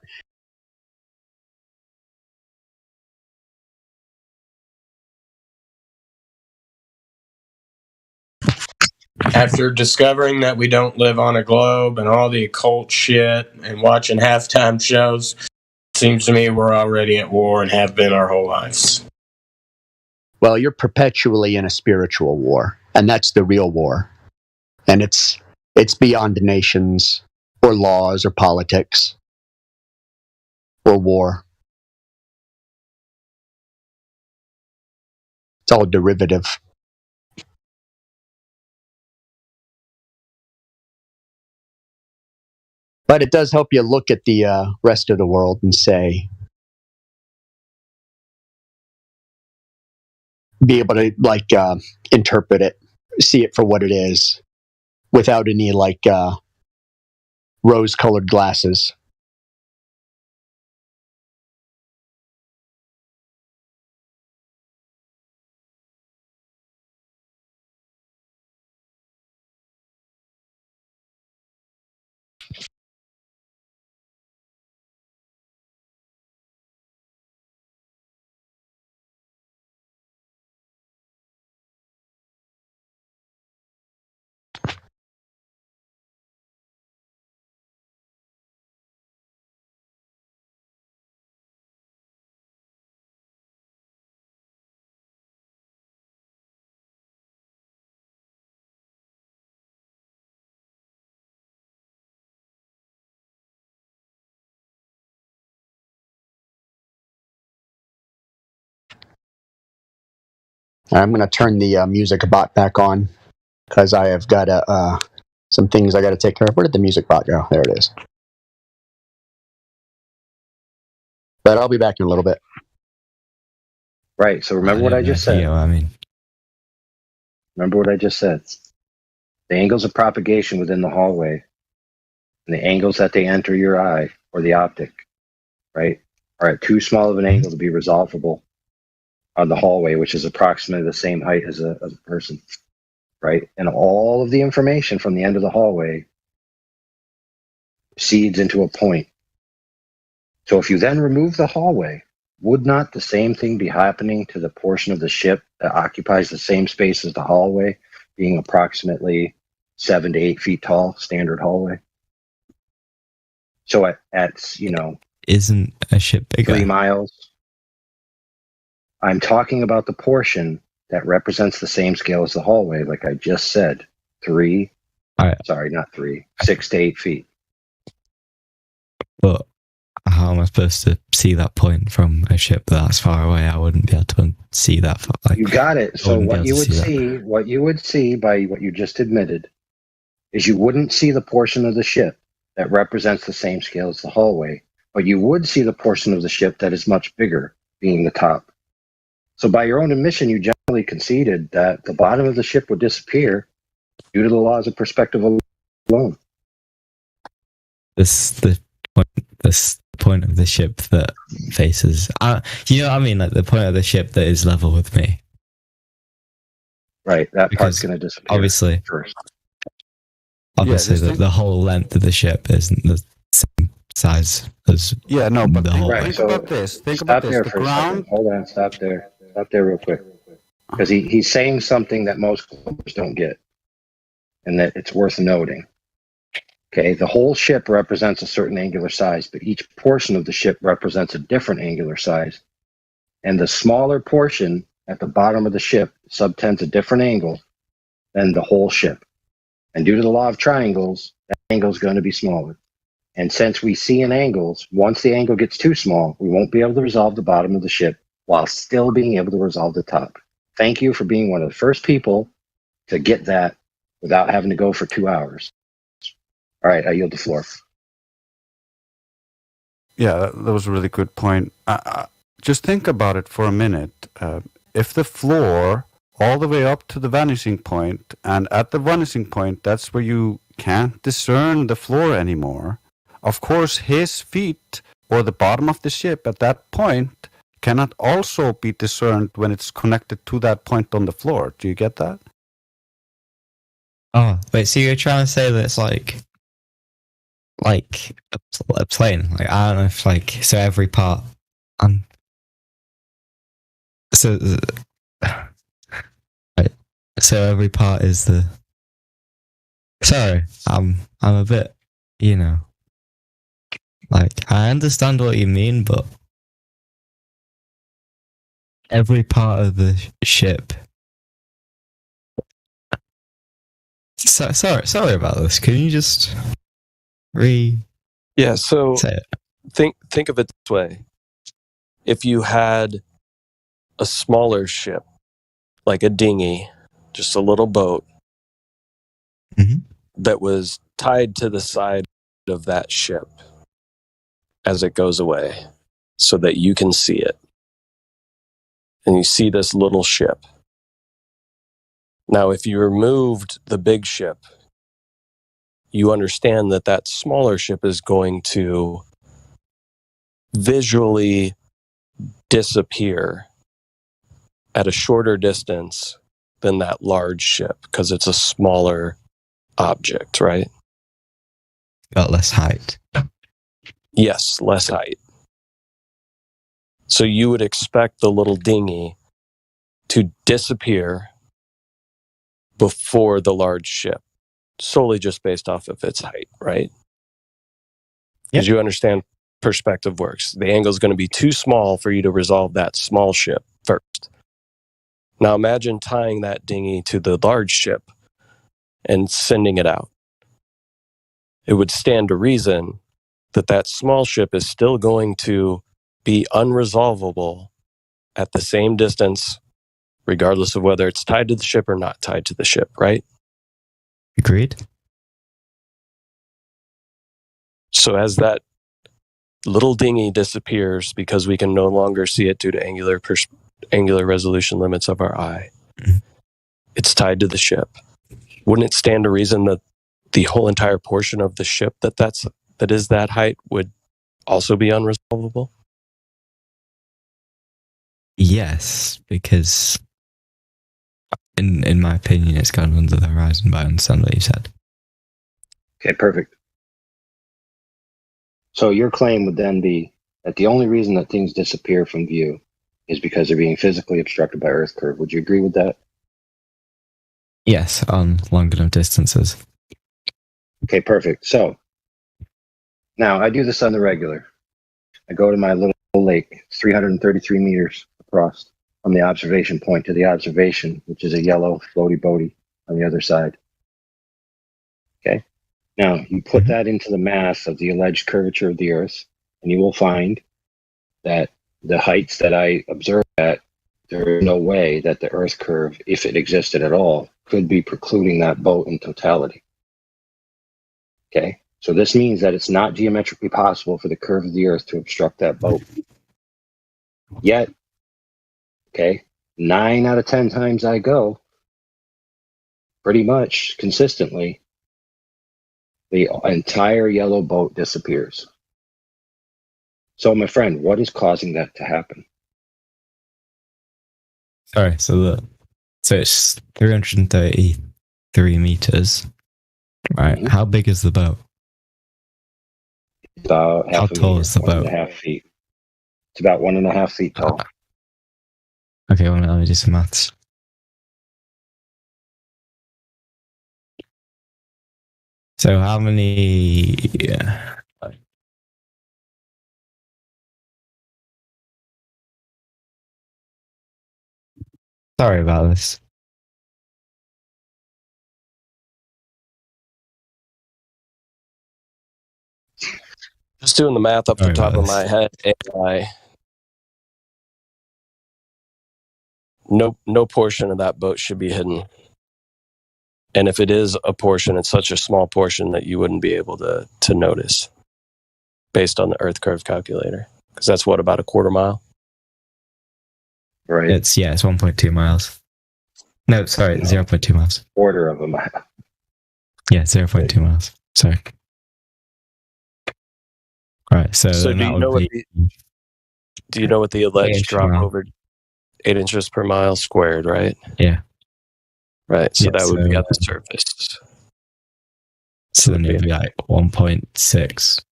After discovering that we don't live on a globe and all the occult shit and watching halftime shows, it seems to me we're already at war and have been our whole lives. Well, you're perpetually in a spiritual war, and that's the real war. And it's beyond nations or laws or politics or war. It's all derivative. But it does help you look at the rest of the world and be able to interpret it, see it for what it is, without any rose-colored glasses. I'm going to turn the music bot back on because I have got some things I got to take care of. Where did the music bot go? There it is. But I'll be back in a little bit. Right. So remember what I just said. Remember what I just said. the angles of propagation within the hallway and the angles that they enter your eye or the optic, right, are at too small of an angle to be resolvable on the hallway, which is approximately the same height as a person, right? And all of the information from the end of the hallway seeds into a point. So if you then remove the hallway, would not the same thing be happening to the portion of the ship that occupies the same space as the hallway, being approximately 7 to 8 feet tall, standard hallway? So at isn't a ship bigger? 3 miles. I'm talking about the portion that represents the same scale as the hallway, like I just said. 6 to 8 feet. But how am I supposed to see that point from a ship that's far away? I wouldn't be able to see that far. You got it. So what you would see by what you just admitted is you wouldn't see the portion of the ship that represents the same scale as the hallway, but you would see the portion of the ship that is much bigger, being the top. So by your own admission, you generally conceded that the bottom of the ship would disappear due to the laws of perspective alone. The point of the ship that faces, you know what I mean? Like the point of the ship that is level with me. Right, that part's going to disappear. Obviously, first. The whole length of the ship isn't the same size as but the whole. Think about this. Think about this. The ground. Hold on, stop there. Stop there real quick. Because he's saying something that most Globers don't get, and that it's worth noting. Okay, the whole ship represents a certain angular size, but each portion of the ship represents a different angular size. And the smaller portion at the bottom of the ship subtends a different angle than the whole ship. And due to the law of triangles, that angle is going to be smaller. And since we see in angles, once the angle gets too small, we won't be able to resolve the bottom of the ship while still being able to resolve the top. Thank you for being one of the first people to get that without having to go for 2 hours. All right, I yield the floor. Yeah, that was a really good point. Just think about it for a minute. If the floor all the way up to the vanishing point, and at the vanishing point, that's where you can't discern the floor anymore. Of course, his feet or the bottom of the ship at that point cannot also be discerned when it's connected to that point on the floor. Do you get that? Oh, wait, so you're trying to say that it's like a plane? Like, I don't know if so every part, so every part is the. Sorry, I'm a bit, I understand what you mean, but every part of the ship. Sorry about this. Can you just Yeah, so say it? Think of it this way. If you had a smaller ship, like a dinghy, just a little boat, that was tied to the side of that ship as it goes away so that you can see it. And you see this little ship. Now, if you removed the big ship, you understand that that smaller ship is going to visually disappear at a shorter distance than that large ship because it's a smaller object, right? Got less height. Yes, less height. So you would expect the little dinghy to disappear before the large ship, solely just based off of its height, right? Because you understand perspective works. The angle is going to be too small for you to resolve that small ship first. Now imagine tying that dinghy to the large ship and sending it out. It would stand to reason that that small ship is still going to be unresolvable at the same distance, regardless of whether it's tied to the ship or not tied to the ship, right? Agreed. So as that little dinghy disappears because we can no longer see it due to angular resolution limits of our eye, it's tied to the ship. wouldn't it stand to reason that the whole entire portion of the ship that is that height would also be unresolvable? Yes, because in my opinion, it's gone under the horizon, but I understand what you said. Okay, perfect. So your claim would then be that the only reason that things disappear from view is because they're being physically obstructed by Earth curve. Would you agree with that? Yes, on long enough distances. Okay, perfect. So now I do this on the regular. I go to my little lake, 333 meters across from the observation point to the observation, which is a yellow floaty boaty on the other side. Okay. Now you put that into the math of the alleged curvature of the Earth, and you will find that the heights that I observed at, there is no way that the Earth curve, if it existed at all, could be precluding that boat in totality. Okay, so this means that it's not geometrically possible for the curve of the Earth to obstruct that boat. Yet, okay, 9 out of 10 times I go, pretty much consistently, the entire yellow boat disappears. So, my friend, what is causing that to happen? Sorry, so it's 333 meters, right? Mm-hmm. How big is the boat? About how tall is the boat? 1.5 feet. It's about 1.5 feet tall. Okay, well, let me do some maths. So how many? Sorry about this. Just doing the math off the top of my head, no portion of that boat should be hidden. And if it is a portion, it's such a small portion that you wouldn't be able to notice based on the Earth curve calculator. Because that's what, about a quarter mile? Right. It's 1.2 miles. No, sorry, 0.2 miles. Quarter of a mile. Yeah, 0.2 miles. Sorry. Right, so do you know what the alleged drop over 8 inches per mile squared, right? Yeah. Right, so that would be at the surface. So then it would be like 1.6.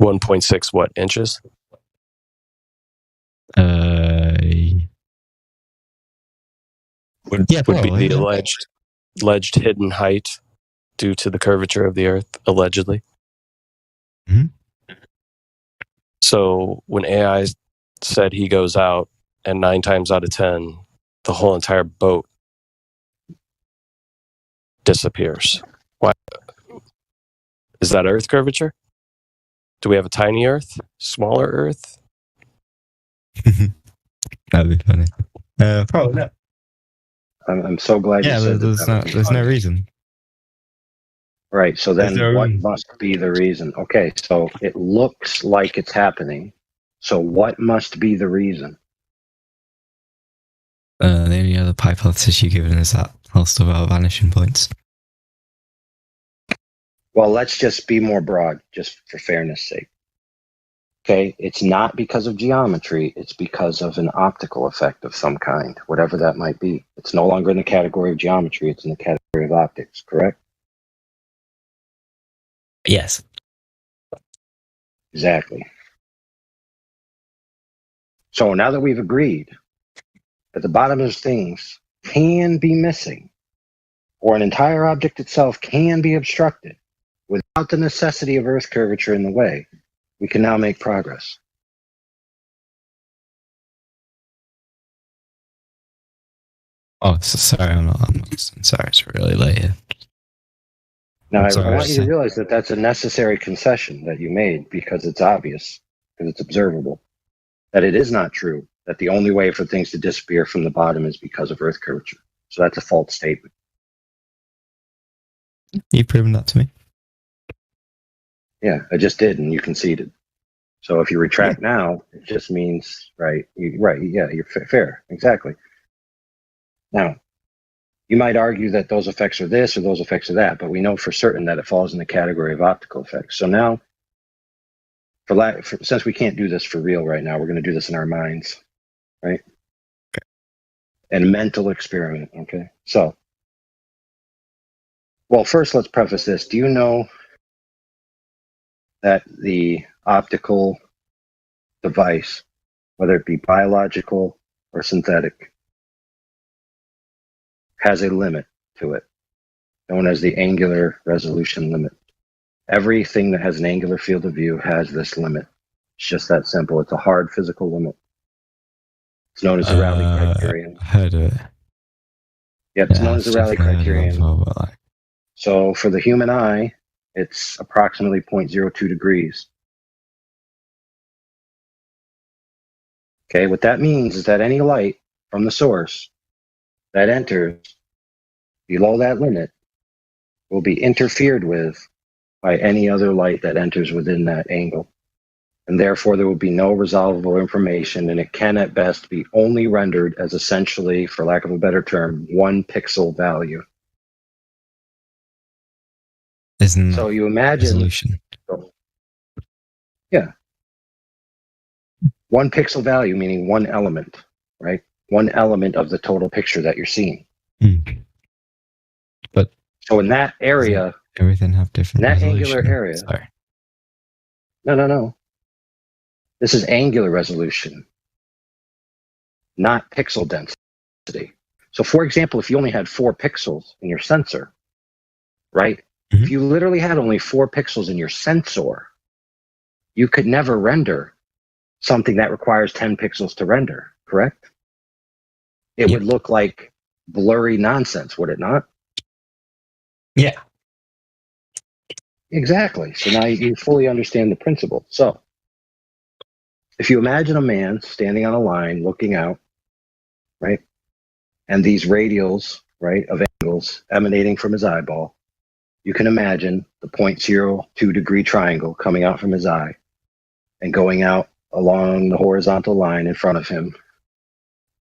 1.6 what, inches? Would be the alleged hidden height due to the curvature of the Earth, allegedly. Mm-hmm. So when AI said he goes out, and 9 times out of 10, the whole entire boat disappears. Why? Is that Earth curvature? Do we have a tiny Earth? Smaller Earth? That'd be funny. Probably not. I'm so glad you said that. There's no reason. Right, so then what must be the reason? Okay, so it looks like it's happening. So what must be the reason? The only other hypothesis you've given is that whole stuff about vanishing points. Well, let's just be more broad, just for fairness' sake. Okay, it's not because of geometry, it's because of an optical effect of some kind, whatever that might be. It's no longer in the category of geometry, it's in the category of optics, correct? Yes. Exactly. So now that we've agreed that the bottom of things can be missing, or an entire object itself can be obstructed without the necessity of Earth curvature in the way, we can now make progress. Oh, sorry, I'm not sorry, it's really late here. Now, I want you to realize that that's a necessary concession that you made because it's obvious, because it's observable, that it is not true that the only way for things to disappear from the bottom is because of Earth curvature. So that's a false statement. You've proven that to me. Yeah, I just did, and you conceded. So if you retract now, it just means, you're fair, exactly. Now, You might argue that those effects are this or those effects are that, but we know for certain that it falls in the category of optical effects. So now, since we can't do this for real right now, we're going to do this in our minds, right? Okay. And mental experiment, okay? So, well, first let's preface this. Do you know that the optical device, whether it be biological or synthetic, has a limit to it, known as the angular resolution limit? Everything that has an angular field of view has this limit. It's just that simple. It's a hard physical limit. It's known as the Rayleigh criterion. Heard of it. Yep, it's known as the Rayleigh criterion. So for the human eye, it's approximately 0.02 degrees. Okay, what that means is that any light from the source that enters below that limit will be interfered with by any other light that enters within that angle. And therefore, there will be no resolvable information, and it can at best be only rendered as essentially, for lack of a better term, 1 pixel value. So you imagine, resolution. Yeah, 1 pixel value, meaning 1 element, right? 1 element of the total picture that you're seeing. But so in that area, everything have different. In that resolution. angular area. Sorry. No. This is angular resolution, not pixel density. So, for example, if you only had 4 pixels in your sensor, right? If you literally had only 4 pixels in your sensor, you could never render something that requires 10 pixels to render, correct? It would look like blurry nonsense, would it not? Yeah. Exactly. So now you fully understand the principle. So, if you imagine a man standing on a line looking out, right, and these radials, right, of angles emanating from his eyeball, you can imagine the 0.02 degree triangle coming out from his eye and going out along the horizontal line in front of him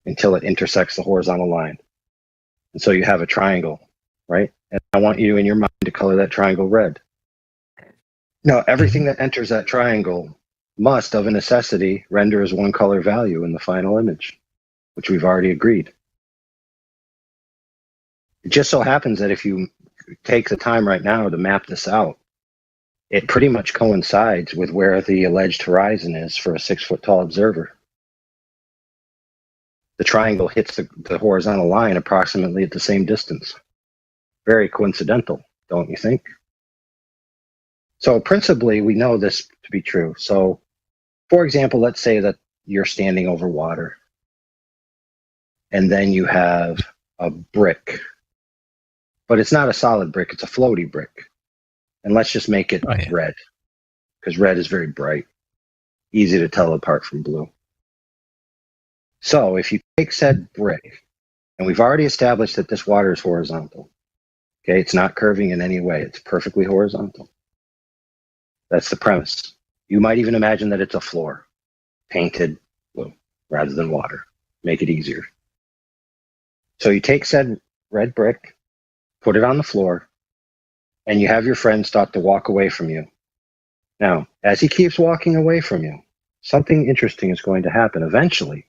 until it intersects the horizontal line. And so you have a triangle, right? And I want you in your mind to color that triangle red. Now, everything that enters that triangle must, of a necessity, render as 1 color value in the final image, which we've already agreed. It just so happens that if you take the time right now to map this out, it pretty much coincides with where the alleged horizon is for a 6-foot-tall observer. The triangle hits the horizontal line approximately at the same distance. Very coincidental, don't you think? So principally, we know this to be true. So, for example, let's say that you're standing over water, and then you have a brick, but it's not a solid brick, it's a floaty brick. And let's just make it red, because red is very bright, easy to tell apart from blue. So if you take said brick, and we've already established that this water is horizontal, okay, it's not curving in any way, it's perfectly horizontal. That's the premise. You might even imagine that it's a floor, painted blue rather than water. Make it easier. So you take said red brick, put it on the floor, and you have your friend start to walk away from you. Now, as he keeps walking away from you, something interesting is going to happen. Eventually,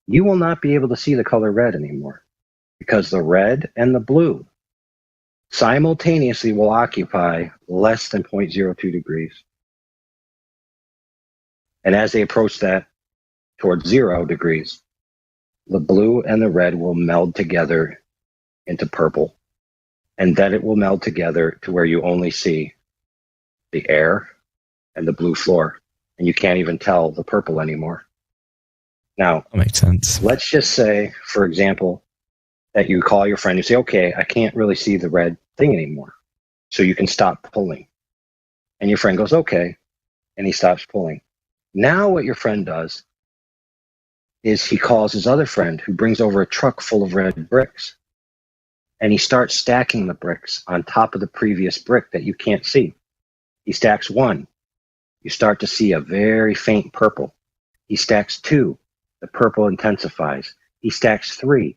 you will not be able to see the color red anymore, because the red and the blue simultaneously will occupy less than 0.02 degrees. And as they approach that towards 0 degrees, the blue and the red will meld together into purple. And then it will meld together to where you only see the air and the blue floor. And you can't even tell the purple anymore. Now, that makes sense. Let's just say, for example, that you call your friend, you say, okay, I can't really see the red thing anymore, so you can stop pulling. And your friend goes, okay, and he stops pulling. Now what your friend does is he calls his other friend, who brings over a truck full of red bricks, and he starts stacking the bricks on top of the previous brick that you can't see. He stacks 1. You start to see a very faint purple. He stacks 2. The purple intensifies. He stacks 3.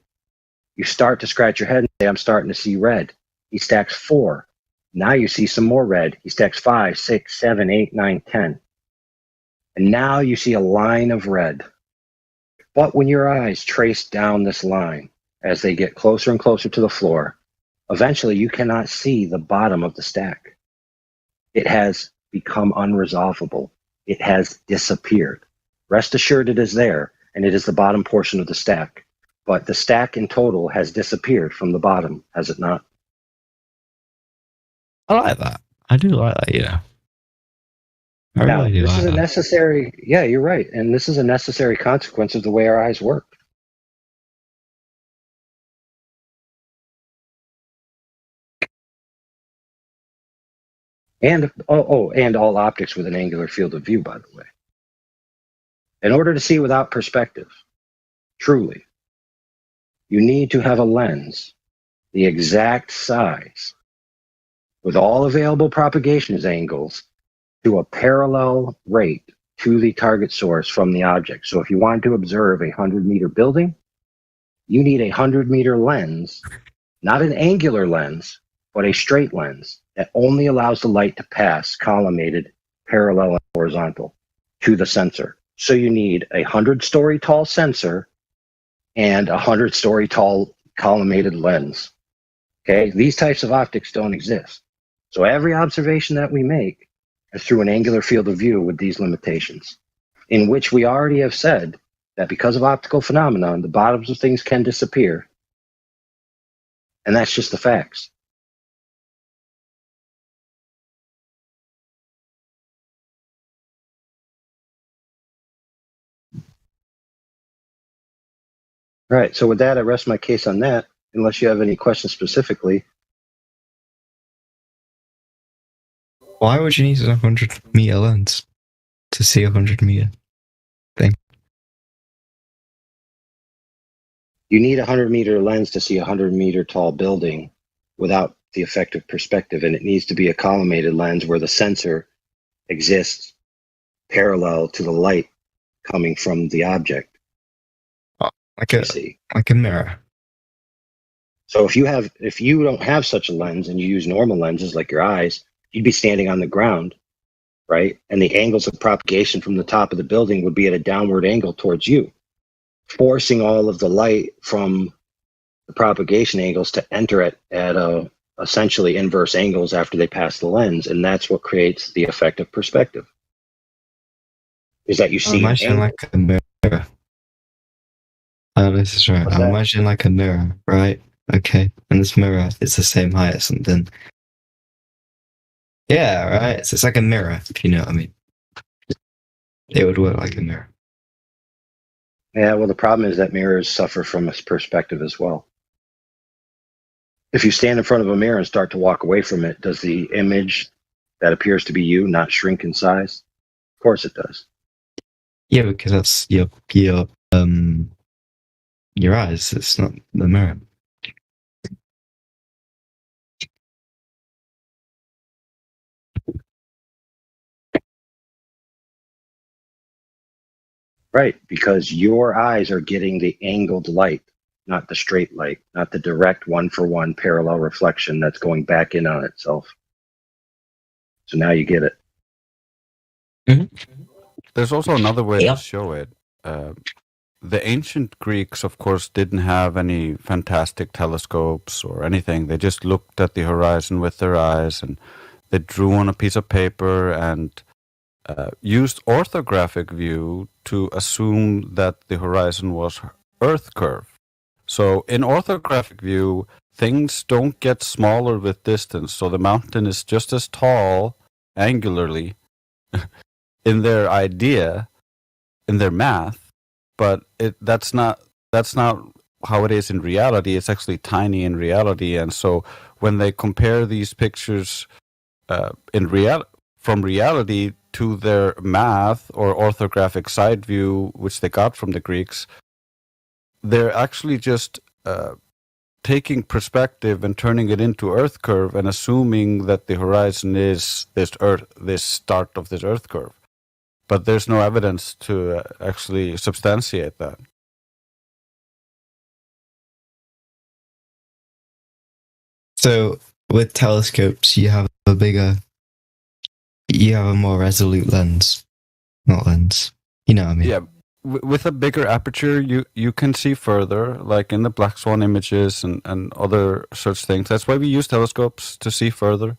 You start to scratch your head and say, I'm starting to see red. He stacks 4. Now you see some more red. He stacks 5, 6, 7, 8, 9, 10. And now you see a line of red. But when your eyes trace down this line as they get closer and closer to the floor, eventually you cannot see the bottom of the stack. It has become unresolvable. It has disappeared. Rest assured it is there, and it is the bottom portion of the stack. But the stack in total has disappeared from the bottom, has it not? I like that. I do like that, yeah. I Now, really do this like is a that. necessary, yeah, you're right. And this is a necessary consequence of the way our eyes work. And, and all optics with an angular field of view, by the way. In order to see without perspective, truly, you need to have a lens the exact size with all available propagation angles to a parallel rate to the target source from the object. So if you want to observe a 100-meter building, you need a 100-meter lens, not an angular lens, but a straight lens that only allows the light to pass collimated, parallel, and horizontal to the sensor. So you need a 100-story tall sensor and a 100-story tall collimated lens. Okay, these types of optics don't exist. So every observation that we make is through an angular field of view with these limitations, in which we already have said that because of optical phenomenon, the bottoms of things can disappear. And that's just the facts. All right, so with that, I rest my case on that, unless you have any questions specifically. Why would you need a 100-meter lens to see a 100-meter thing? You need a 100-meter lens to see a 100-meter tall building without the effective perspective, and it needs to be a collimated lens where the sensor exists parallel to the light coming from the object. Like a mirror. So if you don't have such a lens and you use normal lenses like your eyes, you'd be standing on the ground, right? And the angles of propagation from the top of the building would be at a downward angle towards you, forcing all of the light from the propagation angles to enter at essentially inverse angles after they pass the lens, and that's what creates the effect of perspective. Is that you see imagine like a mirror. Oh, this is right. I imagine like a mirror, right? Okay, and this mirror is the same height as something. Yeah, right. So it's like a mirror, if you know what I mean. It would work like a mirror. Yeah, well, the problem is that mirrors suffer from a perspective as well. If you stand in front of a mirror and start to walk away from it, does the image that appears to be you not shrink in size? Of course it does. Yeah, because that's your eyes. It's not the mirror. Right, because your eyes are getting the angled light, not the straight light, not the direct one-for-one parallel reflection that's going back in on itself. So now you get it. Mm-hmm. There's also another way to show it. The ancient Greeks, of course, didn't have any fantastic telescopes or anything. They just looked at the horizon with their eyes, and they drew on a piece of paper and used orthographic view to assume that the horizon was Earth curve. So in orthographic view, things don't get smaller with distance. So the mountain is just as tall angularly in their idea, in their math, but that's not how it is in reality. It's actually tiny in reality. And so when they compare these pictures from reality to their math or orthographic side view, which they got from the Greeks, they're actually just taking perspective and turning it into Earth curve and assuming that the horizon is this start of this Earth curve. But there's no evidence to actually substantiate that. So with telescopes, you have a more resolute lens, not lens. You know what I mean? Yeah, with a bigger aperture, you can see further, like in the Black Swan images and other such things. That's why we use telescopes, to see further.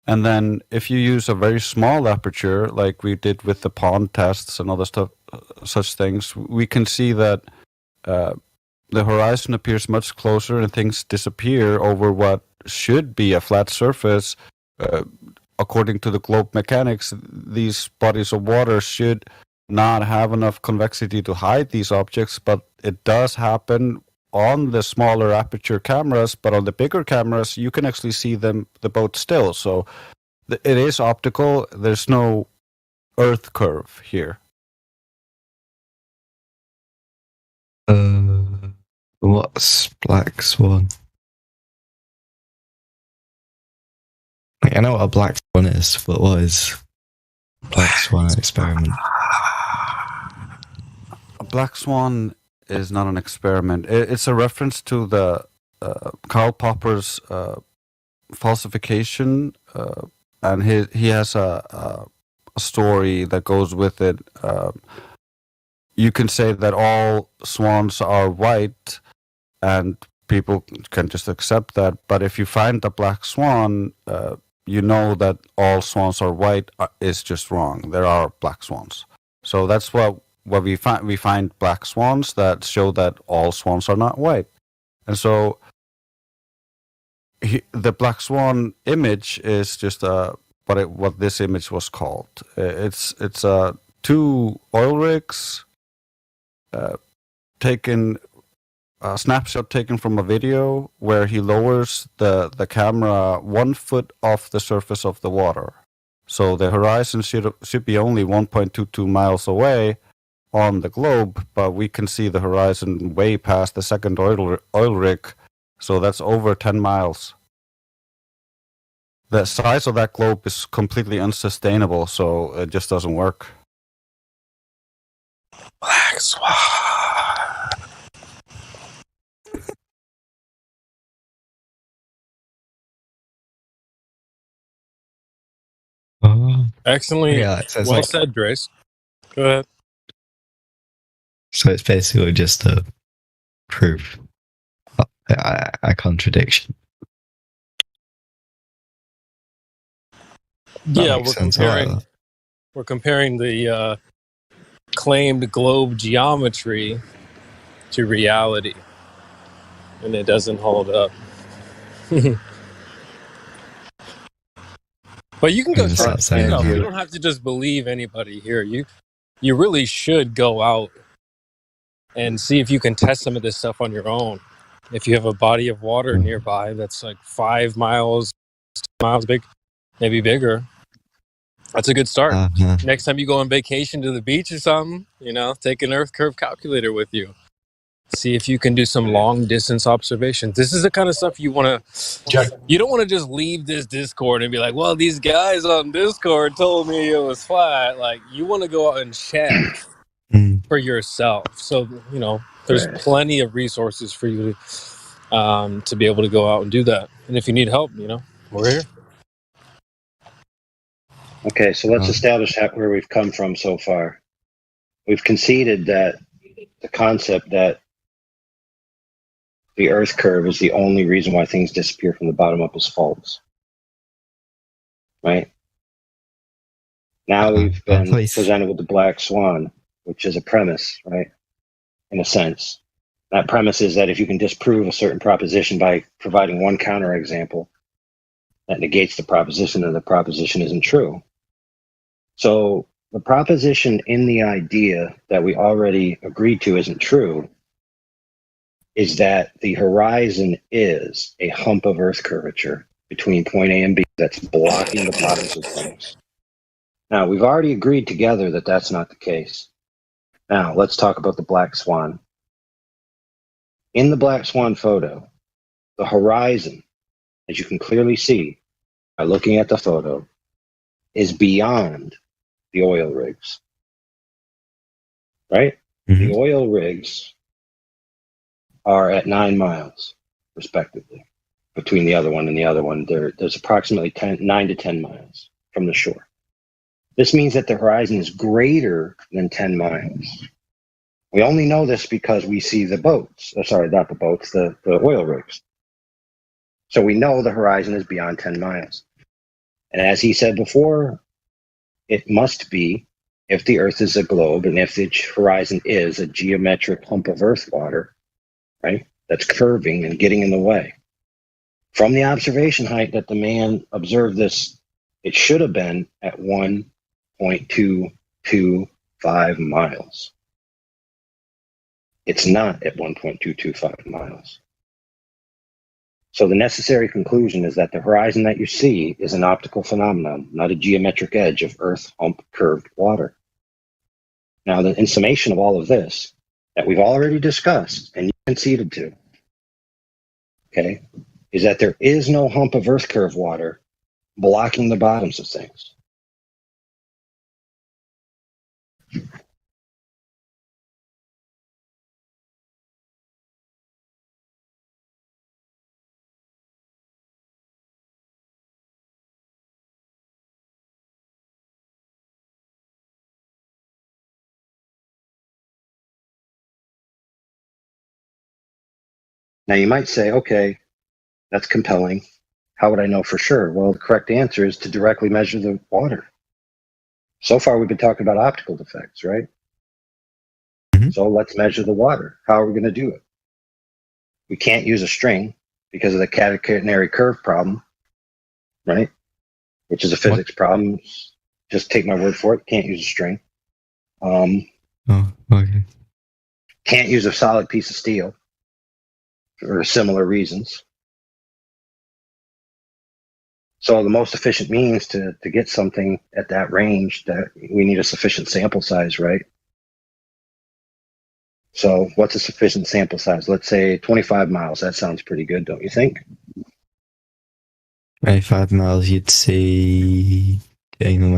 And then if you use a very small aperture, like we did with the pond tests and other stuff, such things, we can see that the horizon appears much closer and things disappear over what should be a flat surface. According to the globe mechanics, these bodies of water should not have enough convexity to hide these objects, but it does happen on the smaller aperture cameras. But on the bigger cameras, you can actually see the boat still. So it is optical. There's no Earth curve here. What's Black Swan? I know what a Black Swan is, but what is Black Swan experiment? A Black Swan is not an experiment. It's a reference to the Karl Popper's falsification, and he has a story that goes with it. You can say that all swans are white, and people can just accept that. But if you find a black swan, you know that all swans are white is just wrong. There are black swans. So that's what we find. We find black swans that show that all swans are not white. And so the black swan image is just what this image was called. It's two oil rigs taken. A snapshot taken from a video where he lowers the camera 1 foot off the surface of the water. So the horizon should be only 1.22 miles away on the globe, but we can see the horizon way past the second oil rig. So that's over 10 miles. The size of that globe is completely unsustainable, so it just doesn't work. Black Swan. Excellent. Yeah, so well said, Grace. Go ahead. So it's basically just a proof, a contradiction. Yeah, we're comparing the claimed globe geometry to reality, and it doesn't hold up. But you can go try it yourself. You don't have to just believe anybody here. You really should go out and see if you can test some of this stuff on your own. If you have a body of water nearby that's like 5 miles, 10 miles big, maybe bigger, that's a good start. Next time you go on vacation to the beach or something, take an Earth curve calculator with you. See if you can do some long distance observations. This is the kind of stuff you want to. You don't want to just leave this Discord and be like, "Well, these guys on Discord told me it was flat." Like, you want to go out and check for yourself. So there's plenty of resources for you to be able to go out and do that. And if you need help, we're here. Okay, so let's establish where we've come from so far. We've conceded that the concept that the Earth curve is the only reason why things disappear from the bottom up is false. Right? Now we've been presented with the black swan, which is a premise, right? In a sense. That premise is that if you can disprove a certain proposition by providing one counterexample, that negates the proposition, and the proposition isn't true. So the proposition in the idea that we already agreed to isn't true is that the horizon is a hump of Earth curvature between point A and B that's blocking the bottoms of things. Now, we've already agreed together that that's not the case. Now, let's talk about the black swan. In the black swan photo, the horizon, as you can clearly see by looking at the photo, is beyond the oil rigs. Right? Mm-hmm. The oil rigs are at 9 miles, respectively. between the other one and the other one, there's approximately 9 to 10 miles from the shore. This means that the horizon is greater than 10 miles. We only know this because we see the boats. Sorry, not the boats, the oil rigs. So we know the horizon is beyond 10 miles. And as he said before, it must be, if the Earth is a globe and if the horizon is a geometric hump of Earth water, right, that's curving and getting in the way. From the observation height that the man observed this, it should have been at 1.225 miles. It's not at 1.225 miles. So the necessary conclusion is that the horizon that you see is an optical phenomenon, not a geometric edge of Earth hump curved water. Now, in summation of all of this that we've already discussed and you conceded to, okay, is that there is no hump of Earth curved water blocking the bottoms of things. Now you might say, okay, that's compelling. How would I know for sure? Well, the correct answer is to directly measure the water. So far, we've been talking about optical defects, right? Mm-hmm. So let's measure the water. How are we going to do it? We can't use a string because of the catenary curve problem, right? Which is a physics problem. Just take my word for it. Can't use a string. Okay. Can't use a solid piece of steel for similar reasons. So the most efficient means to get something at that range, that we need a sufficient sample size, right? So what's a sufficient sample size? Let's say 25 miles. That sounds pretty good, don't you think? 25 miles, you'd see, doing the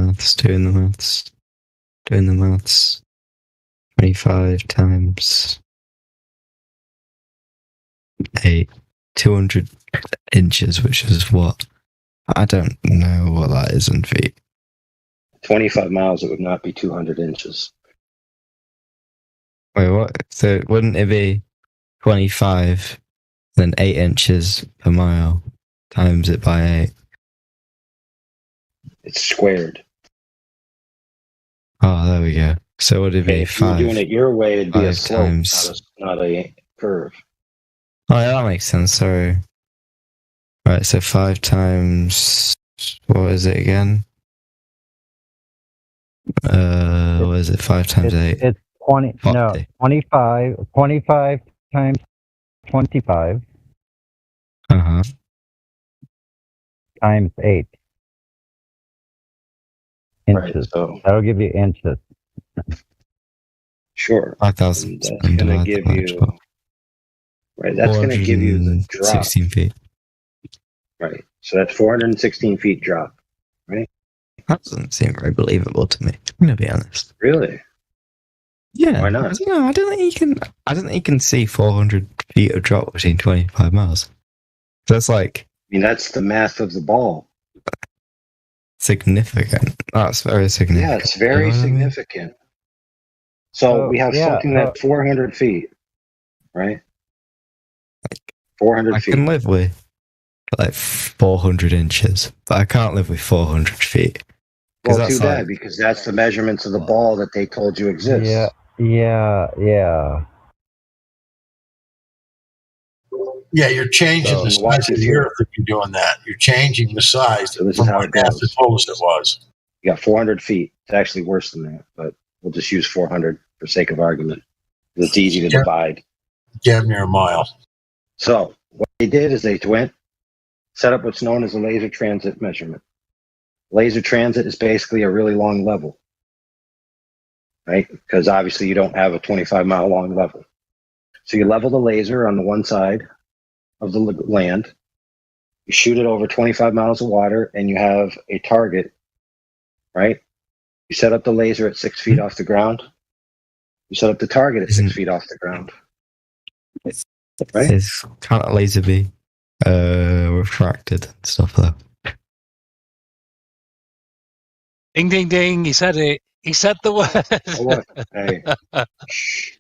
maths. 25 times 8, 200 inches, which is what? I don't know what that is in feet. 25 miles, it would not be 200 inches. Wait, what? So wouldn't it be 25, then 8 inches per mile, times it by 8? It's squared. Oh, there we go. So would it be if 5? If you were doing it your way, it'd be a slope, times... not a curve. Oh, yeah, that makes sense, sorry. Right, so 5 times... What is it again? What is it? 5 times 8? It's 20. 40. No, 25. 25 times 25. Times 8 inches. Right, so that'll give you inches. Sure. 5,000. That's going to give you. Right, that's going to give you the drop. 16 feet. Right, so that's 416 feet drop. Right. That doesn't seem very believable to me. I'm going to be honest. Really? Yeah. Why not? I don't think you can see 400 feet of drop between 25 miles. That's like. I mean, that's the math of the ball. Significant. That's very significant. Yeah, it's very significant. So we have something that's 400 feet, right? 400 feet. I can live with like 400 inches, but I can't live with 400 feet. Well, too bad, because that's the measurements of the ball that they told you exists. Yeah. Yeah, you're changing the size of the Earth if you're doing that. You're changing the size from what NASA told us it was. You got 400 feet. It's actually worse than that, but we'll just use 400 for sake of argument. It's easy to divide. Damn near a mile. So what they did is they went, set up what's known as a laser transit measurement. Laser transit is basically a really long level, right? Because obviously you don't have a 25-mile long level. So you level the laser on the one side of the land, you shoot it over 25 miles of water, and you have a target, right? You set up the laser at 6 feet off the ground. You set up the target at 6 feet off the ground. Right? Can't a laser be refracted stuff though. Ding, ding, ding. He said it. He said the word. Oh, what? Hey. Shh.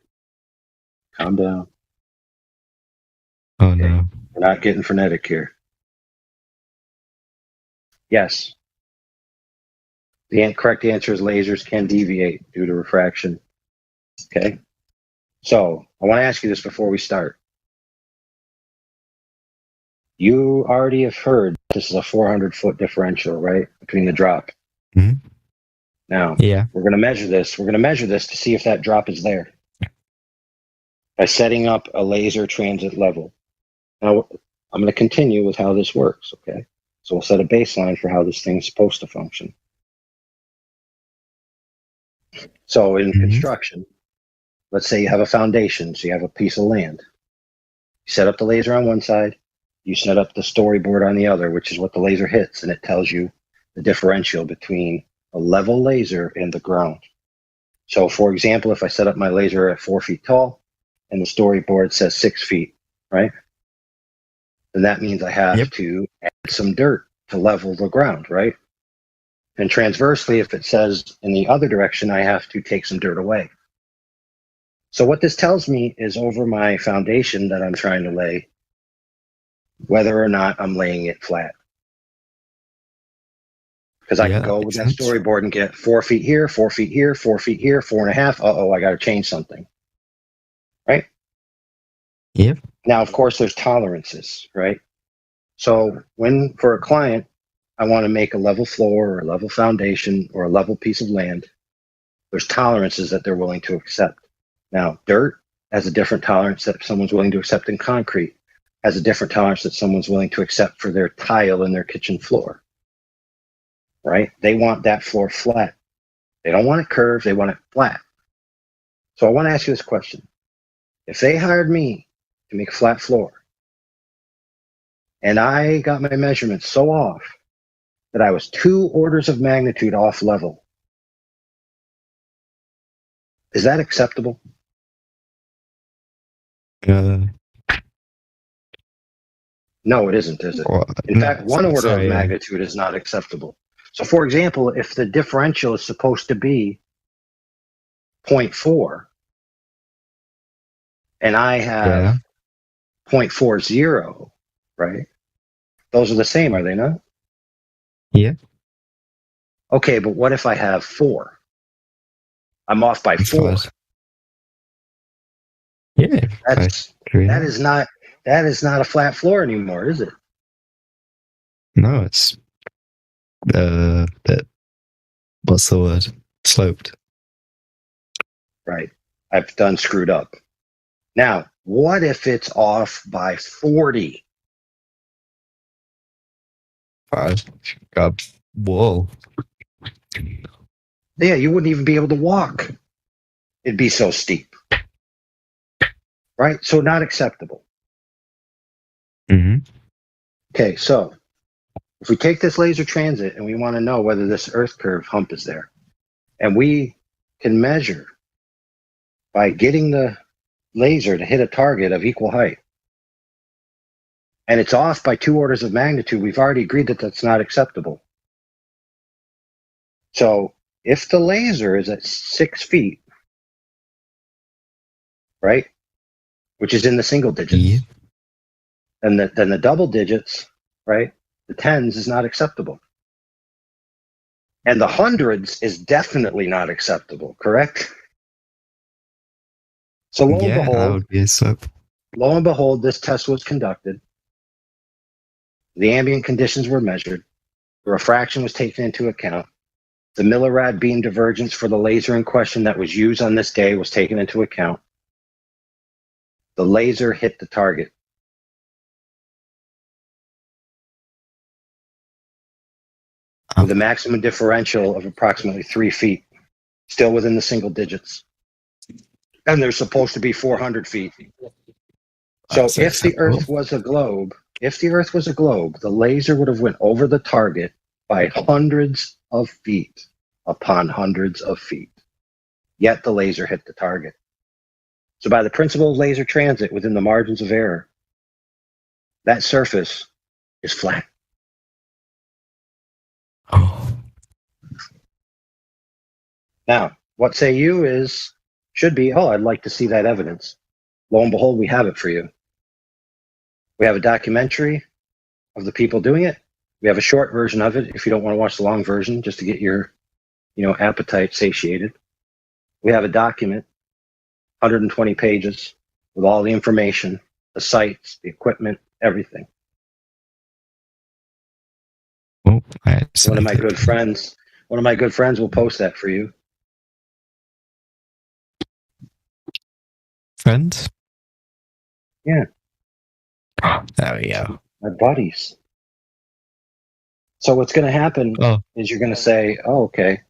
Calm down. Oh, no. We're not getting frenetic here. Yes. The correct answer is lasers can deviate due to refraction. Okay. So I want to ask you this before we start. You already have heard this is a 400-foot differential, right, between the drop. Mm-hmm. Now, yeah, we're going to measure this. We're going to measure this to see if that drop is there by setting up a laser transit level. Now, I'm going to continue with how this works, okay? So we'll set a baseline for how this thing's supposed to function. So in construction, let's say you have a foundation, so you have a piece of land. You set up the laser on one side, you set up the storyboard on the other, which is what the laser hits, and it tells you the differential between a level laser and the ground. So for example, if I set up my laser at 4 feet tall and the storyboard says 6 feet, right? Then that means I have to add some dirt to level the ground, right? And transversely, if it says in the other direction, I have to take some dirt away. So what this tells me is over my foundation that I'm trying to lay, whether or not I'm laying it flat. Because I can go with that storyboard and get 4 feet here, 4 feet here, 4 feet here, 4.5. Uh-oh, I got to change something. Right? Yep. Now, of course, there's tolerances, right? So when, for a client, I want to make a level floor or a level foundation or a level piece of land, there's tolerances that they're willing to accept. Now, dirt has a different tolerance that someone's willing to accept in concrete, has a different tolerance that someone's willing to accept for their tile in their kitchen floor. Right? They want that floor flat. They don't want it curved, they want it flat. So I want to ask you this question. If they hired me to make a flat floor, and I got my measurements so off that I was 2 orders of magnitude off level, is that acceptable? No, it isn't, is it? In fact, 1 order of magnitude is not acceptable. So, for example, if the differential is supposed to be 0.4, and I have 0.40, right? Those are the same, are they not? Yeah. Okay, but what if I have 4? I'm off by 4. Yeah. That is not a flat floor anymore, is it? No, it's what's the word? Sloped. Right. I've done screwed up. Now, what if it's off by 40? Whoa. Yeah, you wouldn't even be able to walk. It'd be so steep. Right? So not acceptable. Mm-hmm. Okay, so if we take this laser transit and we want to know whether this Earth curve hump is there, and we can measure by getting the laser to hit a target of equal height, and it's off by 2 orders of magnitude, we've already agreed that that's not acceptable. So if the laser is at 6 feet, right, which is in the single digits, then the double digits, right, the tens is not acceptable. And the hundreds is definitely not acceptable, correct? So lo and behold, this test was conducted. The ambient conditions were measured. The refraction was taken into account. The millirad beam divergence for the laser in question that was used on this day was taken into account. The laser hit the target. With a maximum differential of approximately 3 feet, still within the single digits. And they're supposed to be 400 feet. So if the Earth was a globe, the laser would have went over the target by hundreds of feet upon hundreds of feet. Yet the laser hit the target. So by the principle of laser transit within the margins of error, that surface is flat. Now, what say you should be, I'd like to see that evidence. Lo and behold, we have it for you. We have a documentary of the people doing it. We have a short version of it if you don't want to watch the long version, just to get your, appetite satiated. We have a document, 120 pages, with all the information, the sites, the equipment, everything. Oh, one of my good friends will post that for you. Friends? Yeah. There we go. My buddies. So what's going to happen is you're going to say, oh, okay.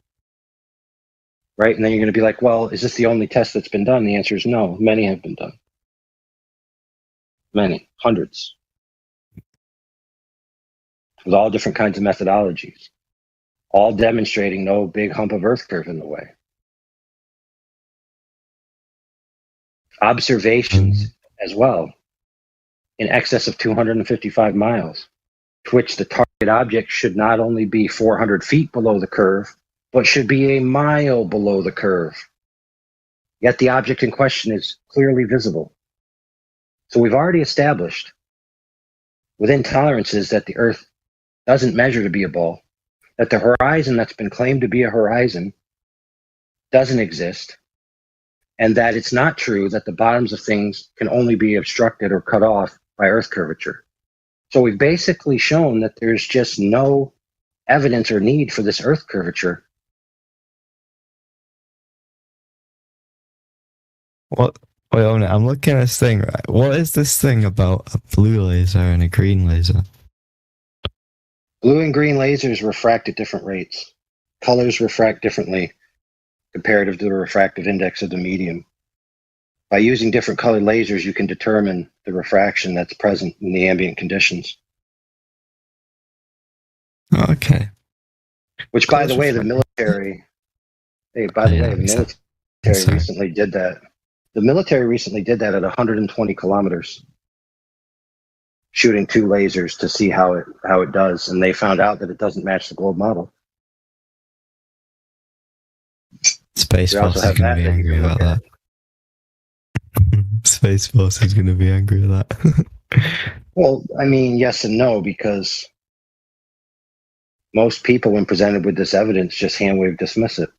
Right? And then you're going to be like, well, is this the only test that's been done? The answer is no. Many have been done. Many. Hundreds. With all different kinds of methodologies. All demonstrating no big hump of Earth curve in the way. Observations as well in excess of 255 miles, to which the target object should not only be 400 feet below the curve, but should be a mile below the curve. Yet the object in question is clearly visible. So we've already established within tolerances that the Earth doesn't measure to be a ball, that the horizon that's been claimed to be a horizon doesn't exist, and that it's not true that the bottoms of things can only be obstructed or cut off by Earth curvature. So we've basically shown that there's just no evidence or need for this Earth curvature. What? Wait a minute, I'm looking at this thing, right? What is this thing about a blue laser and a green laser? Blue and green lasers refract at different rates. Colors refract differently comparative to the refractive index of the medium. By using different colored lasers, you can determine the refraction that's present in the ambient conditions. Okay. Which, by the way, the military... Hey, by the way, the military recently did that. The military recently did that at 120 kilometers, shooting two lasers to see how it does, and they found out that it doesn't match the globe model. Space Force is going to be angry about that. Space Force is going to be angry at that. Well, I mean, yes and no, because most people, when presented with this evidence, just hand-wave dismiss it.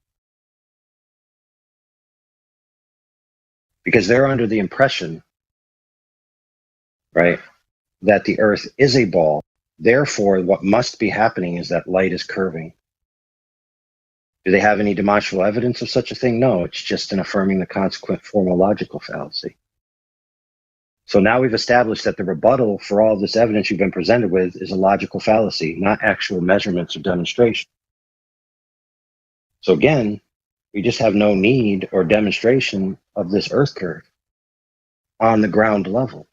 Because they're under the impression, right, that the Earth is a ball. Therefore, what must be happening is that light is curving. Do they have any demonstrable evidence of such a thing? No, it's just an affirming the consequent formal logical fallacy. So now we've established that the rebuttal for all of this evidence you've been presented with is a logical fallacy, not actual measurements or demonstration. So again, we just have no need or demonstration of this Earth curve on the ground level.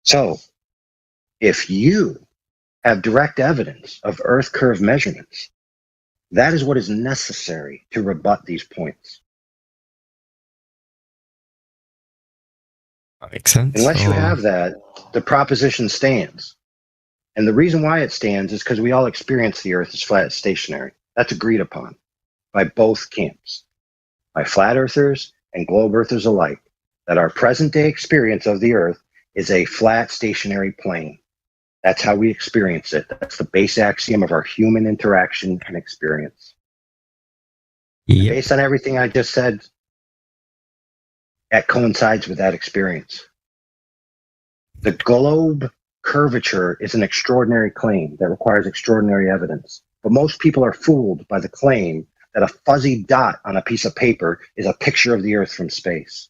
So, if you have direct evidence of Earth curve measurements, that is what is necessary to rebut these points. That makes sense. Unless you have that, the proposition stands. And the reason why it stands is because we all experience the Earth as flat, stationary. That's agreed upon by both camps, by flat earthers and globe earthers alike, that our present day experience of the Earth is a flat, stationary plane. That's how we experience it. That's the base axiom of our human interaction and experience. Yep. Based on everything I just said, that coincides with that experience. The globe curvature is an extraordinary claim that requires extraordinary evidence. But most people are fooled by the claim that a fuzzy dot on a piece of paper is a picture of the Earth from space.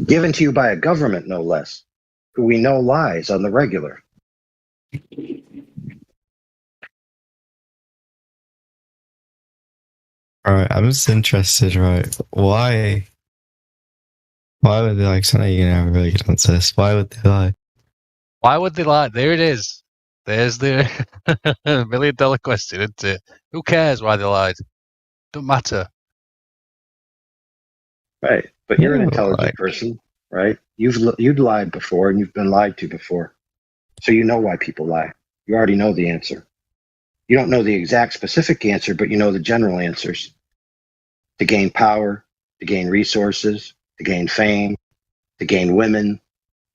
Given to you by a government, no less, who we know lies on the regular. Alright, I'm just interested, right? Why Why would they lie? 'Cause I know you're going to have a really good answer. Why would they lie? Why would they lie? There it is. There's the $1 million question, isn't it? Who cares why they lied? Don't matter. Right, but you're an intelligent person, right? You've lied before, and you've been lied to before, so you know why people lie. You already know the answer. You don't know the exact specific answer, but you know the general answers. To gain power, to gain resources, to gain fame, to gain women,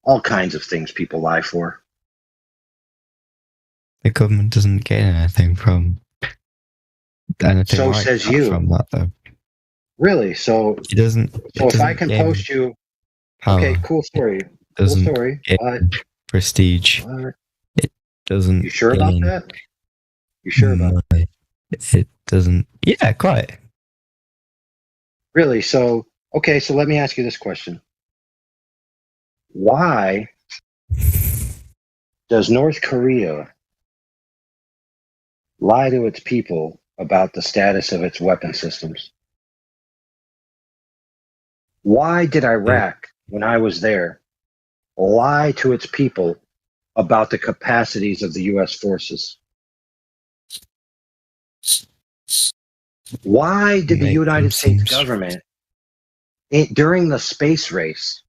all kinds of things people lie for. The government doesn't gain anything from anything. So says you. From that, though. Really? So it doesn't. So if I can post you, okay, cool story. Cool story. Prestige. It doesn't. You sure about that? You sure about that? It doesn't. Yeah, quite. Really? So okay. So let me ask you this question: why does North Korea lie to its people about the status of its weapon systems? Why did Iraq, when I was there, lie to its people about the capacities of the U.S. forces? Why did the United States government, during the space race,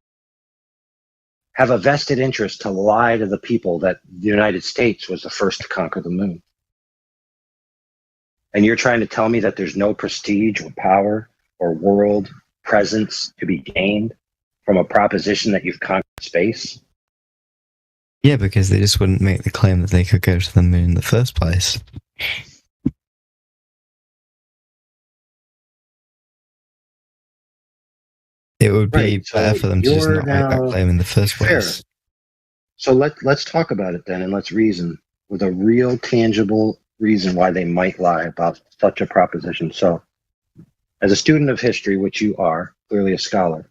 have a vested interest to lie to the people that the United States was the first to conquer the moon? And you're trying to tell me that there's no prestige or power or world presence to be gained from a proposition that you've conquered space? Yeah, because they just wouldn't make the claim that they could go to the moon in the first place. It would be better for them to just not make that claim in the first place. So let's talk about it then, and let's reason with a real tangible reason why they might lie about such a proposition. So, as a student of history, which you are, clearly a scholar,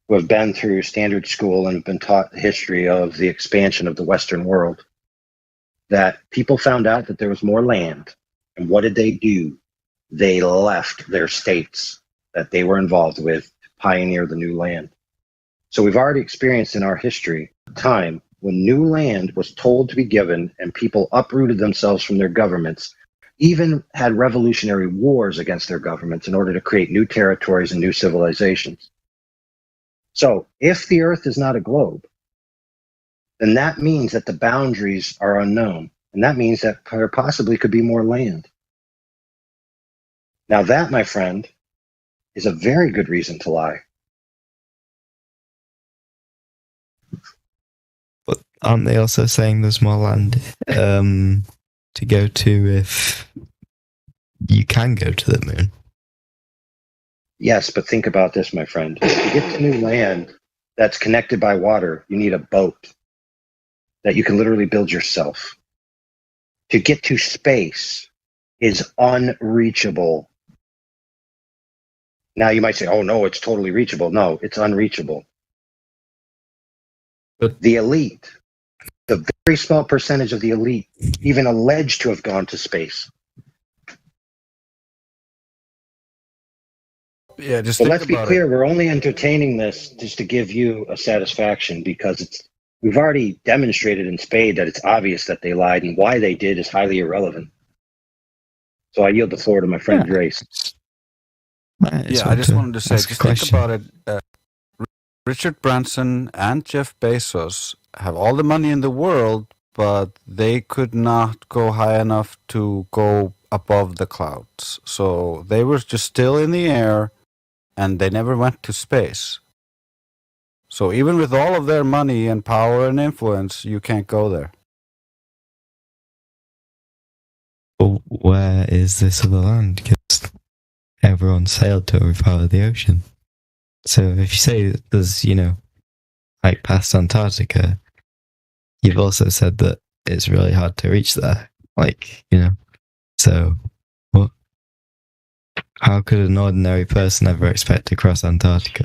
who have been through standard school and have been taught the history of the expansion of the Western world, that people found out that there was more land. And what did they do? They left their states that they were involved with to pioneer the new land. So we've already experienced in our history a time when new land was told to be given and people uprooted themselves from their governments, even had revolutionary wars against their governments in order to create new territories and new civilizations. So if the Earth is not a globe, then that means that the boundaries are unknown. And that means that there possibly could be more land. Now that, my friend, is a very good reason to lie. But aren't they also saying there's more land to go to if you can go to the moon? Yes, but think about this, my friend. To get to new land that's connected by water, you need a boat that you can literally build yourself. To get to space is unreachable. Now you might say, oh no, it's totally reachable. No, it's unreachable. But the elite, the very small percentage of the elite, even alleged to have gone to space. Yeah, just so let's be clear, we're only entertaining this just to give you a satisfaction because we've already demonstrated in spade that it's obvious that they lied, and why they did is highly irrelevant. So I yield the floor to my friend Grace. Yeah, I just wanted to say, just think about it. Richard Branson and Jeff Bezos have all the money in the world, but they could not go high enough to go above the clouds. So they were just still in the air, and they never went to space. So even with all of their money and power and influence, you can't go there. Well, where is this other land? Because everyone sailed to every part of the ocean. So if you say there's, like past Antarctica, you've also said that it's really hard to reach there. So what? How could an ordinary person ever expect to cross Antarctica?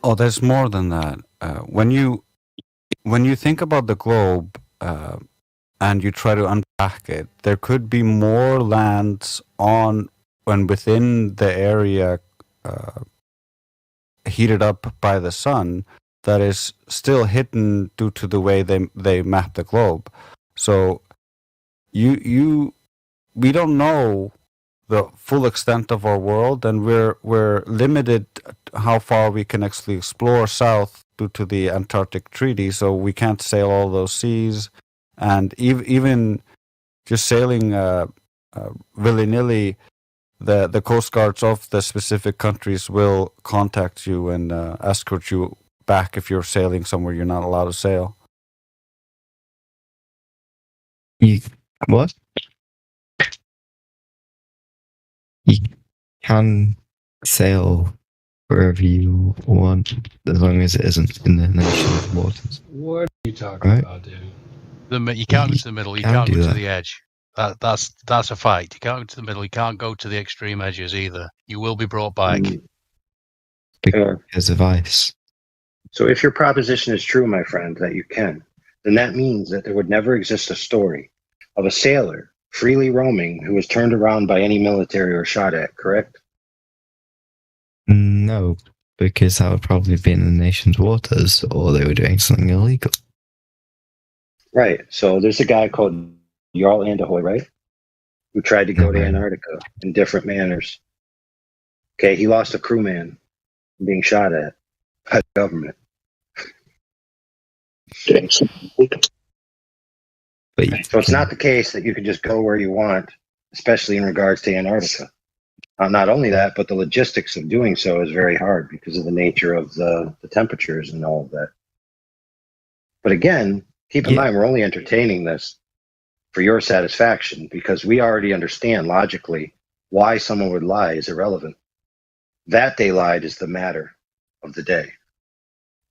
Oh, there's more than that. When you think about the globe and you try to unpack it, there could be more lands on when within the area heated up by the sun, that is still hidden due to the way they map the globe. So we don't know the full extent of our world, and we're limited how far we can actually explore south due to the Antarctic Treaty. So we can't sail all those seas, and even just sailing willy-nilly, the coast guards of the specific countries will contact you and escort you back if you're sailing somewhere you're not allowed to sail. What? You can sail wherever you want, as long as it isn't in the nation's waters. What are you talking about, dude? You can't go to the middle. You can't go to the edge. That's a fact. You can't go to the middle. You can't go to the extreme edges either. You will be brought back because of ice. So if your proposition is true, my friend, that you can, then that means that there would never exist a story of a sailor freely roaming who was turned around by any military or shot at, correct? No, because that would probably be in the nation's waters, or they were doing something illegal. Right. So there's a guy called Jarl Anderhoy, right? Who tried to go to Antarctica in different manners. Okay, he lost a crewman being shot at by the government. So it's not the case that you can just go where you want, especially in regards to Antarctica. Not only that, but the logistics of doing so is very hard because of the nature of the temperatures and all of that. But again, keep in mind, we're only entertaining this for your satisfaction because we already understand logically why someone would lie is irrelevant. That they lied is the matter of the day.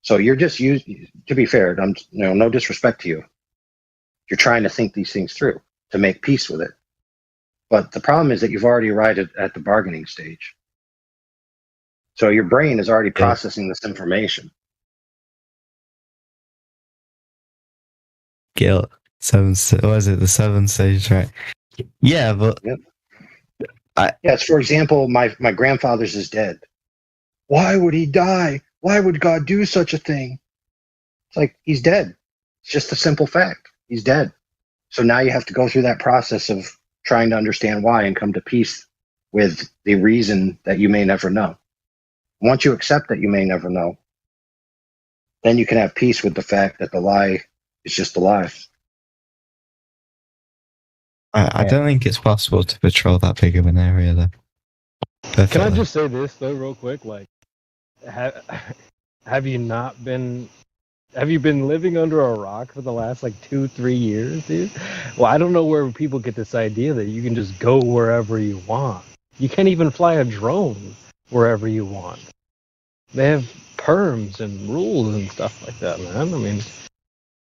So you're just to be fair, no disrespect to you. You're trying to think these things through to make peace with it. But the problem is that you've already arrived at the bargaining stage. So your brain is already processing this information. Guilt. The 7 stage, right? Yeah, but yes, for example, my grandfather's is dead. Why would he die? Why would God do such a thing? It's like he's dead. It's just a simple fact. He's dead. So now you have to go through that process of trying to understand why and come to peace with the reason that you may never know. Once you accept that you may never know, then you can have peace with the fact that the lie is just a lie. I don't think it's possible to patrol that big of an area, though. Definitely. Can I just say this, though, real quick? Like, have you been living under a rock for the last, 2-3 years, dude? Well, I don't know where people get this idea that you can just go wherever you want. You can't even fly a drone wherever you want. They have perms and rules and stuff like that, man. I mean,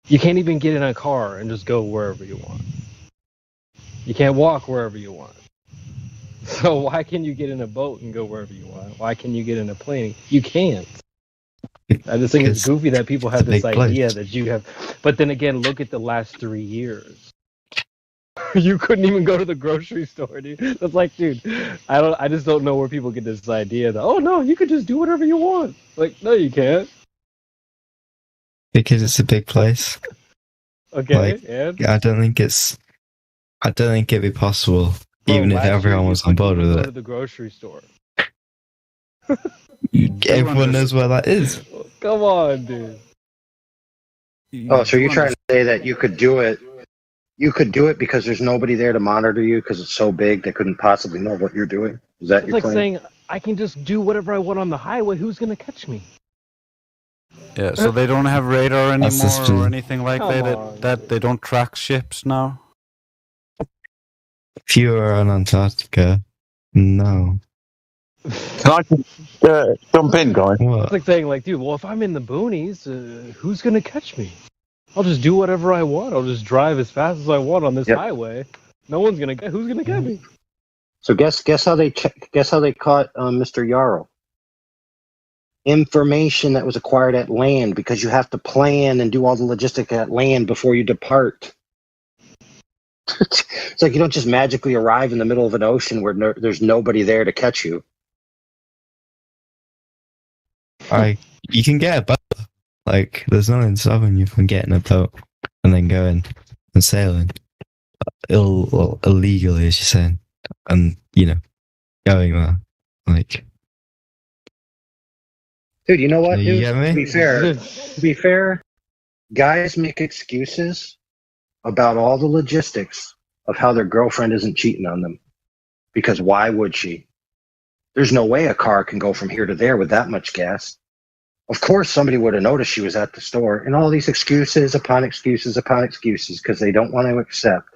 you can't even get in a car and just go wherever you want. You can't walk wherever you want. So why can you get in a boat and go wherever you want? Why can you get in a plane? You can't. I just think it's goofy that people have this idea that you have. But then again, look at the last 3 years. You couldn't even go to the grocery store, dude. That's like, dude, I just don't know where people get this idea that, oh no, you could just do whatever you want. Like, no, you can't. Because it's a big place. Okay, and? I don't think it'd be possible, even if everyone was on board with it. Go to the grocery store. Everyone knows where that is. Come on, dude. Oh, so you're trying to say that you could do it? You could do it because there's nobody there to monitor you because it's so big they couldn't possibly know what you're doing? Is that your claim? It's like saying I can just do whatever I want on the highway. Who's going to catch me? Yeah, so they don't have radar anymore or anything like that they don't track ships now? If you were on Antarctica, no. Can I just jump in, guys? It's like saying, dude, well, if I'm in the boonies, who's going to catch me? I'll just do whatever I want. I'll just drive as fast as I want on this highway. No one's going to get. Who's going to get me? So guess how they caught Mr. Yarrow? Information that was acquired at land, because you have to plan and do all the logistics at land before you depart. It's like you don't just magically arrive in the middle of an ocean where there's nobody there to catch you. You can get a boat. Like, there's nothing stopping you from getting a boat and then going and sailing. Illegally, as you're saying. And, going there. Like... Dude, you know what, You dude? get me? To be fair, guys make excuses about all the logistics of how their girlfriend isn't cheating on them. Because why would she? There's no way a car can go from here to there with that much gas. Of course, somebody would have noticed she was at the store. And all these excuses upon excuses upon excuses because they don't want to accept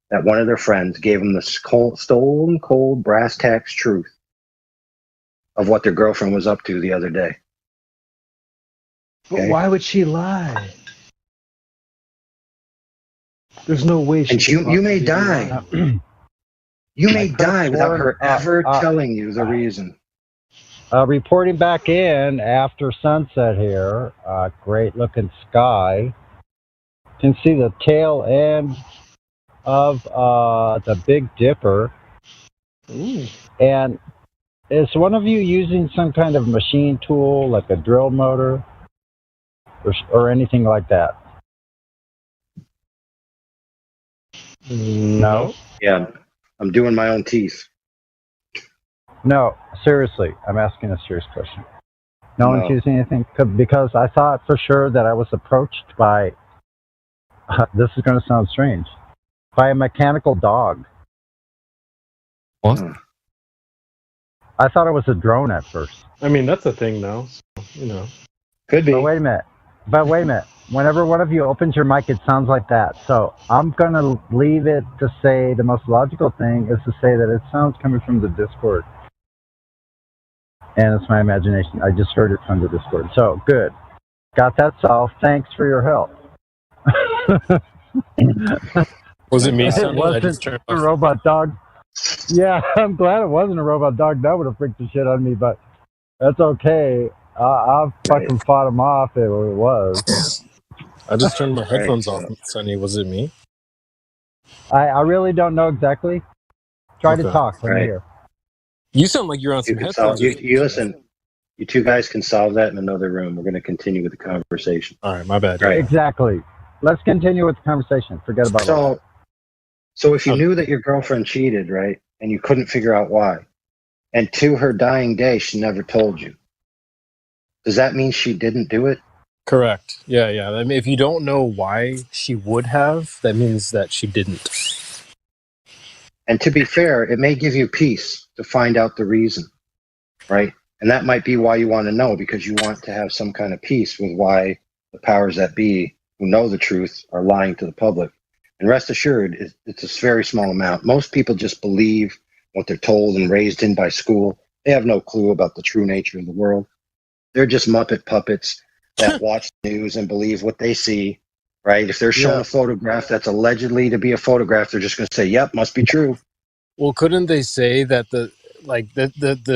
that one of their friends gave them the stone cold brass tacks truth of what their girlfriend was up to the other day. But why would she lie? There's no way she. And you may die. You may die without her ever telling you the reason. Reporting back in after sunset here, great looking sky. You can see the tail end of the Big Dipper. Ooh. And is one of you using some kind of machine tool, like a drill motor or anything like that? No? Yeah, I'm doing my own teeth. No, seriously, I'm asking a serious question. No one's using anything? Because I thought for sure that I was approached by, this is going to sound strange, by a mechanical dog. What? I thought it was a drone at first. I mean, that's a thing now. So, Could be. But wait a minute. Whenever one of you opens your mic, it sounds like that. So I'm going to leave it to say the most logical thing is to say that it sounds coming from the Discord. And it's my imagination. I just heard it from the Discord. So, good. Got that solved. Thanks for your help. Was it me? It wasn't a robot dog. Yeah, I'm glad it wasn't a robot dog. That would have freaked the shit out of me, but that's okay. I fucking fought him off if it was. I just turned my headphones off, Sonny. Was it me? I really don't know exactly. Try to talk from here. You sound like you're on some headphones. You listen. You two guys can solve that in another room. We're going to continue with the conversation. All right, my bad. Right. Exactly. Let's continue with the conversation. Forget about it. So if you knew that your girlfriend cheated, right, and you couldn't figure out why, and to her dying day, she never told you, does that mean she didn't do it? Correct. Yeah. I mean, if you don't know why she would have, that means that she didn't. And to be fair, it may give you peace to find out the reason, right? And that might be why you want to know, because you want to have some kind of peace with why the powers that be who know the truth are lying to the public. And rest assured, it's a very small amount. Most people just believe what they're told and raised in by school. They have no clue about the true nature of the world. They're just Muppet puppets that watch the news and believe what they see, right? If they're shown a photograph that's allegedly to be a photograph, they're just going to say, yep, must be true. Well, couldn't they say that the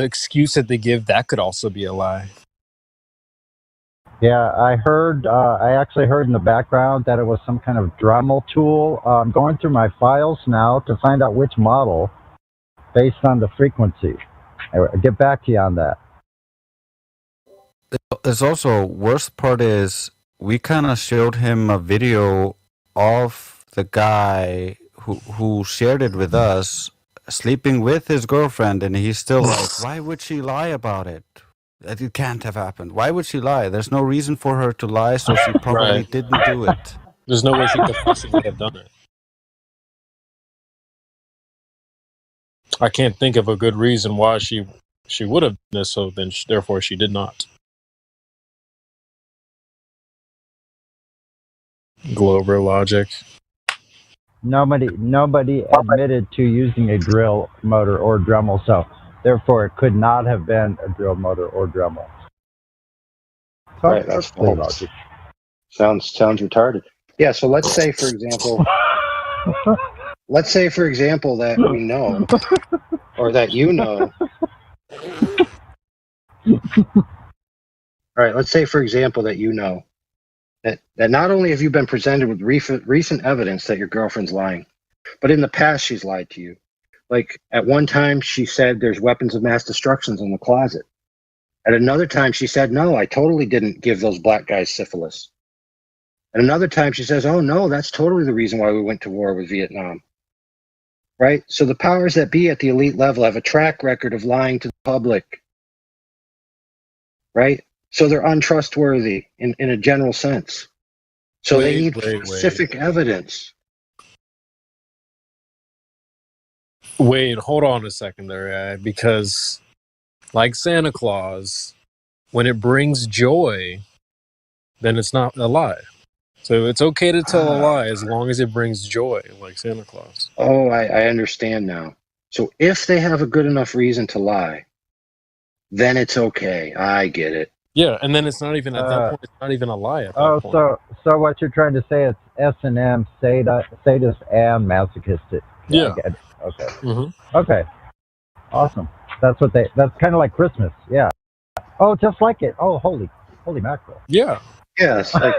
excuse that they give, that could also be a lie? Yeah, I actually heard in the background that it was some kind of Dremel tool. I'm going through my files now to find out which model based on the frequency. I'll get back to you on that. There's also, worst part is, we kind of showed him a video of the guy who shared it with us, sleeping with his girlfriend, and he's still like, why would she lie about it? It can't have happened. Why would she lie? There's no reason for her to lie, so she probably didn't do it. There's no way she could possibly have done it. I can't think of a good reason why she would have done this, so then therefore she did not. Glover logic. Nobody admitted to using a drill motor or Dremel, so therefore it could not have been a drill motor or Dremel. So Right, that's false. Sounds retarded. Yeah, so let's say, for example, that we know, or that you know. All right, let's say, for example, that you know that not only have you been presented with recent evidence that your girlfriend's lying, But in the past, she's lied to you. Like at one time, she said there's weapons of mass destructions in the closet. At another time, she said, no, I totally didn't give those black guys syphilis. At another time, she says, oh, no, that's totally the reason why we went to war with Vietnam. Right? So the powers that be at the elite level have a track record of lying to the public. Right? So they're untrustworthy in a general sense. So they need specific evidence. Wait, hold on a second there, because like Santa Claus, when it brings joy, then it's not a lie. So it's okay to tell a lie as long as it brings joy, like Santa Claus. Oh, I understand now. So if they have a good enough reason to lie, then it's okay. I get it. Yeah, and then it's not even at that point. It's not even a lie at that point. So what you're trying to say is S&M, sadist and masochistic. Yeah. I get it. Okay. Mm-hmm. Okay. Awesome. That's kind of like Christmas. Yeah. Oh, just like it. Oh, holy mackerel. Yeah. Yes. Like,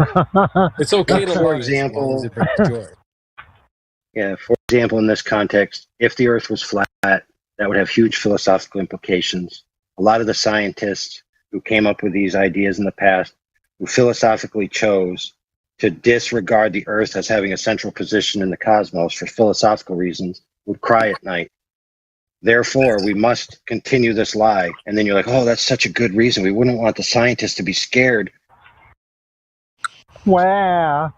it's okay to for lie example, as long as it brings joy. Yeah. For example, in this context, if the Earth was flat, that would have huge philosophical implications. A lot of the scientists who came up with these ideas in the past, who philosophically chose to disregard the Earth as having a central position in the cosmos for philosophical reasons, would cry at night. Therefore, we must continue this lie. And then you're like, oh, that's such a good reason. We wouldn't want the scientists to be scared. Wow.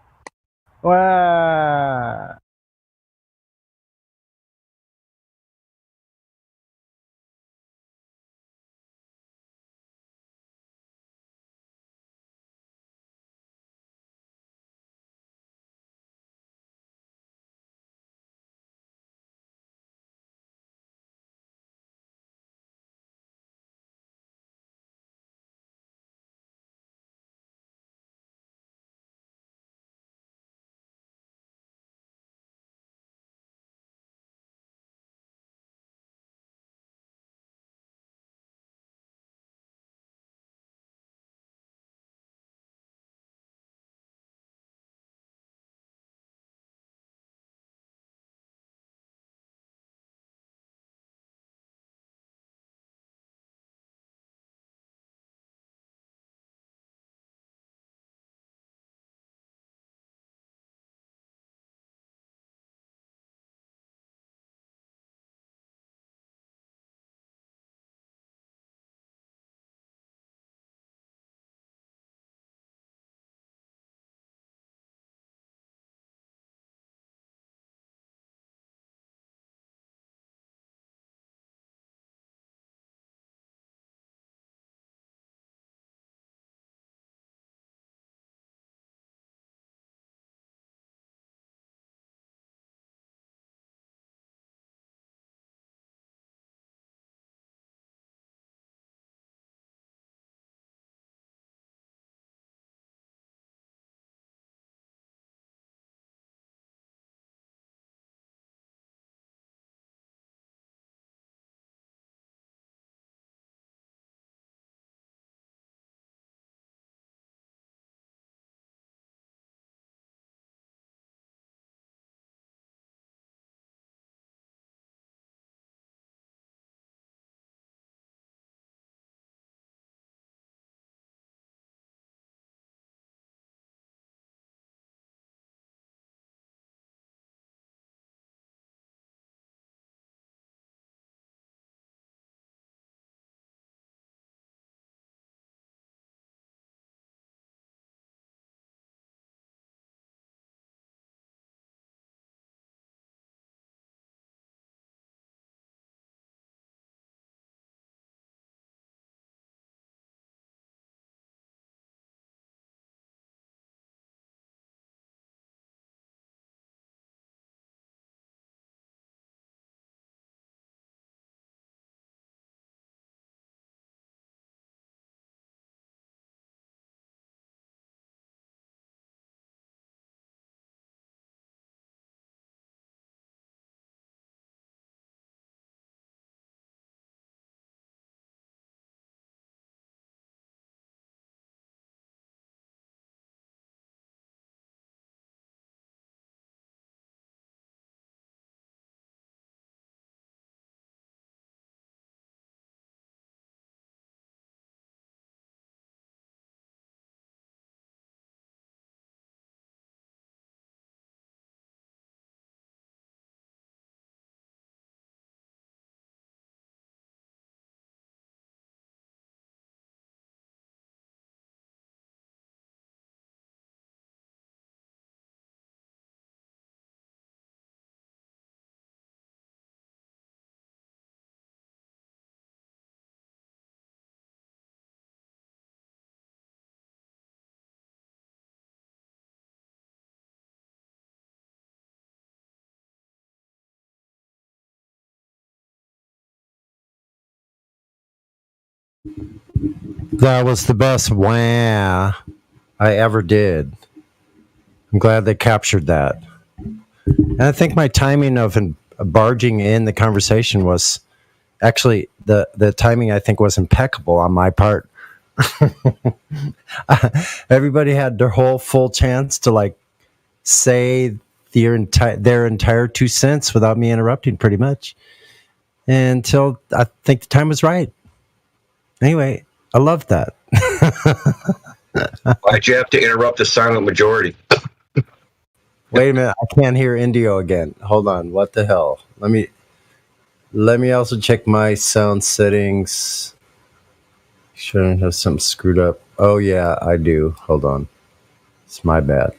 That was the best wah I ever did. I'm glad they captured that. And I think my timing of barging in the conversation was actually the timing, I think, was impeccable on my part. Everybody had their whole full chance to like say their entire 2 cents without me interrupting, pretty much, until I think the time was right. Anyway, I love that. Why'd you have to interrupt the silent majority? Wait a minute, I can't hear Indio again. Hold on, what the hell? Let me also check my sound settings. Shouldn't have something screwed up. Oh yeah, I do. Hold on. It's my bad.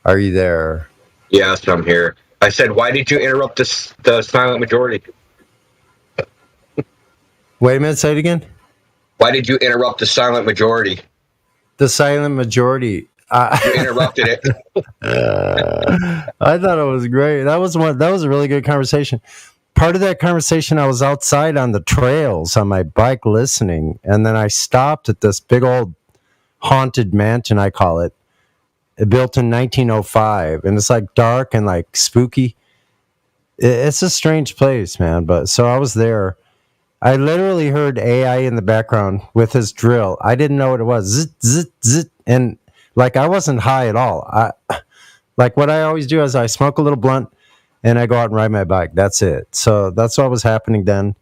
Are you there? Yes, I'm here. I said, why did you interrupt the silent majority? Wait a minute, say it again. Why did you interrupt the silent majority? The silent majority. You interrupted it. I thought it was great. That was a really good conversation. Part of that conversation, I was outside on the trails on my bike listening, and then I stopped at this big old haunted mansion, I call it. It built in 1905, and it's like dark and like spooky. It's a strange place, man. But so I was there. I literally heard AI in the background with his drill. I didn't know what it was. Zit, zit, zit. And like I wasn't high at all. Like what I always do is I smoke a little blunt and I go out and ride my bike. That's it. So that's what was happening then.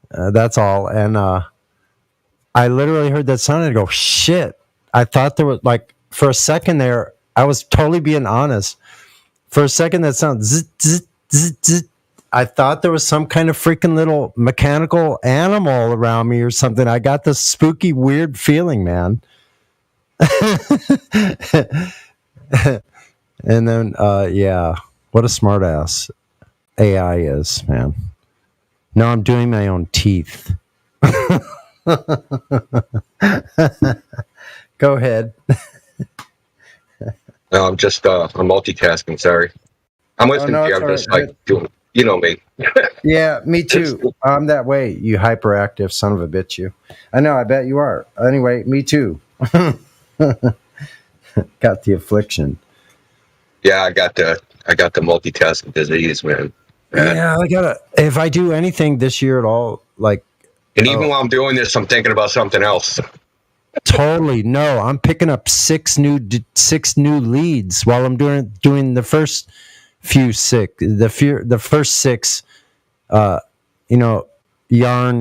That's all. And I literally heard that sound and I go, shit. I thought there was like, for a second there, I was totally being honest. For a second, that sound zit, zit, zit, zit. I thought there was some kind of freaking little mechanical animal around me or something. I got this spooky, weird feeling, man. And then, yeah, what a smartass AI is, man. No, I'm doing my own teeth. Go ahead. No, I'm just I'm multitasking. Sorry, I'm listening to you. I'm just like doing. You know me. Yeah, me too. I'm that way. You hyperactive son of a bitch. You. I know. I bet you are. Anyway, me too. Got the affliction. Yeah, I got the multitasking disease, man. Yeah, I gotta. If I do anything this year at all, like, and even while I'm doing this, I'm thinking about something else. Totally. No, I'm picking up six new leads while I'm doing the first few the first six yarn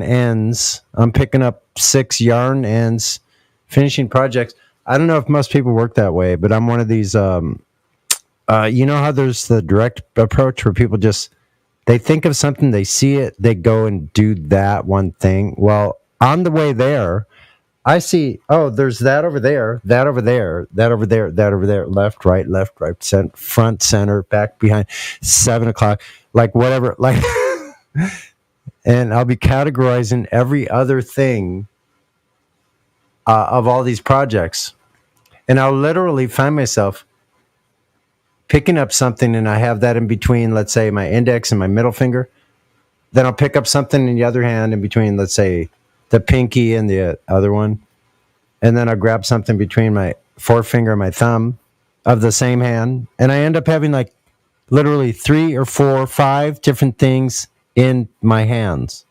ends. I'm picking up 6 yarn ends, finishing projects. I don't know if most people work that way, but I'm one of these you know how there's the direct approach where people just they think of something, they see it, they go and do that one thing. Well, on the way there, I see, oh, there's that over there, that over there, that over there, that over there, left, right, front, center, back, behind, 7 o'clock, like whatever, like, and I'll be categorizing every other thing of all these projects. And I'll literally find myself picking up something and I have that in between, let's say, my index and my middle finger. Then I'll pick up something in the other hand in between, let's say, the pinky and the other one. And then I'll grab something between my forefinger and my thumb of the same hand. And I end up having like literally 3 or 4 or 5 different things in my hands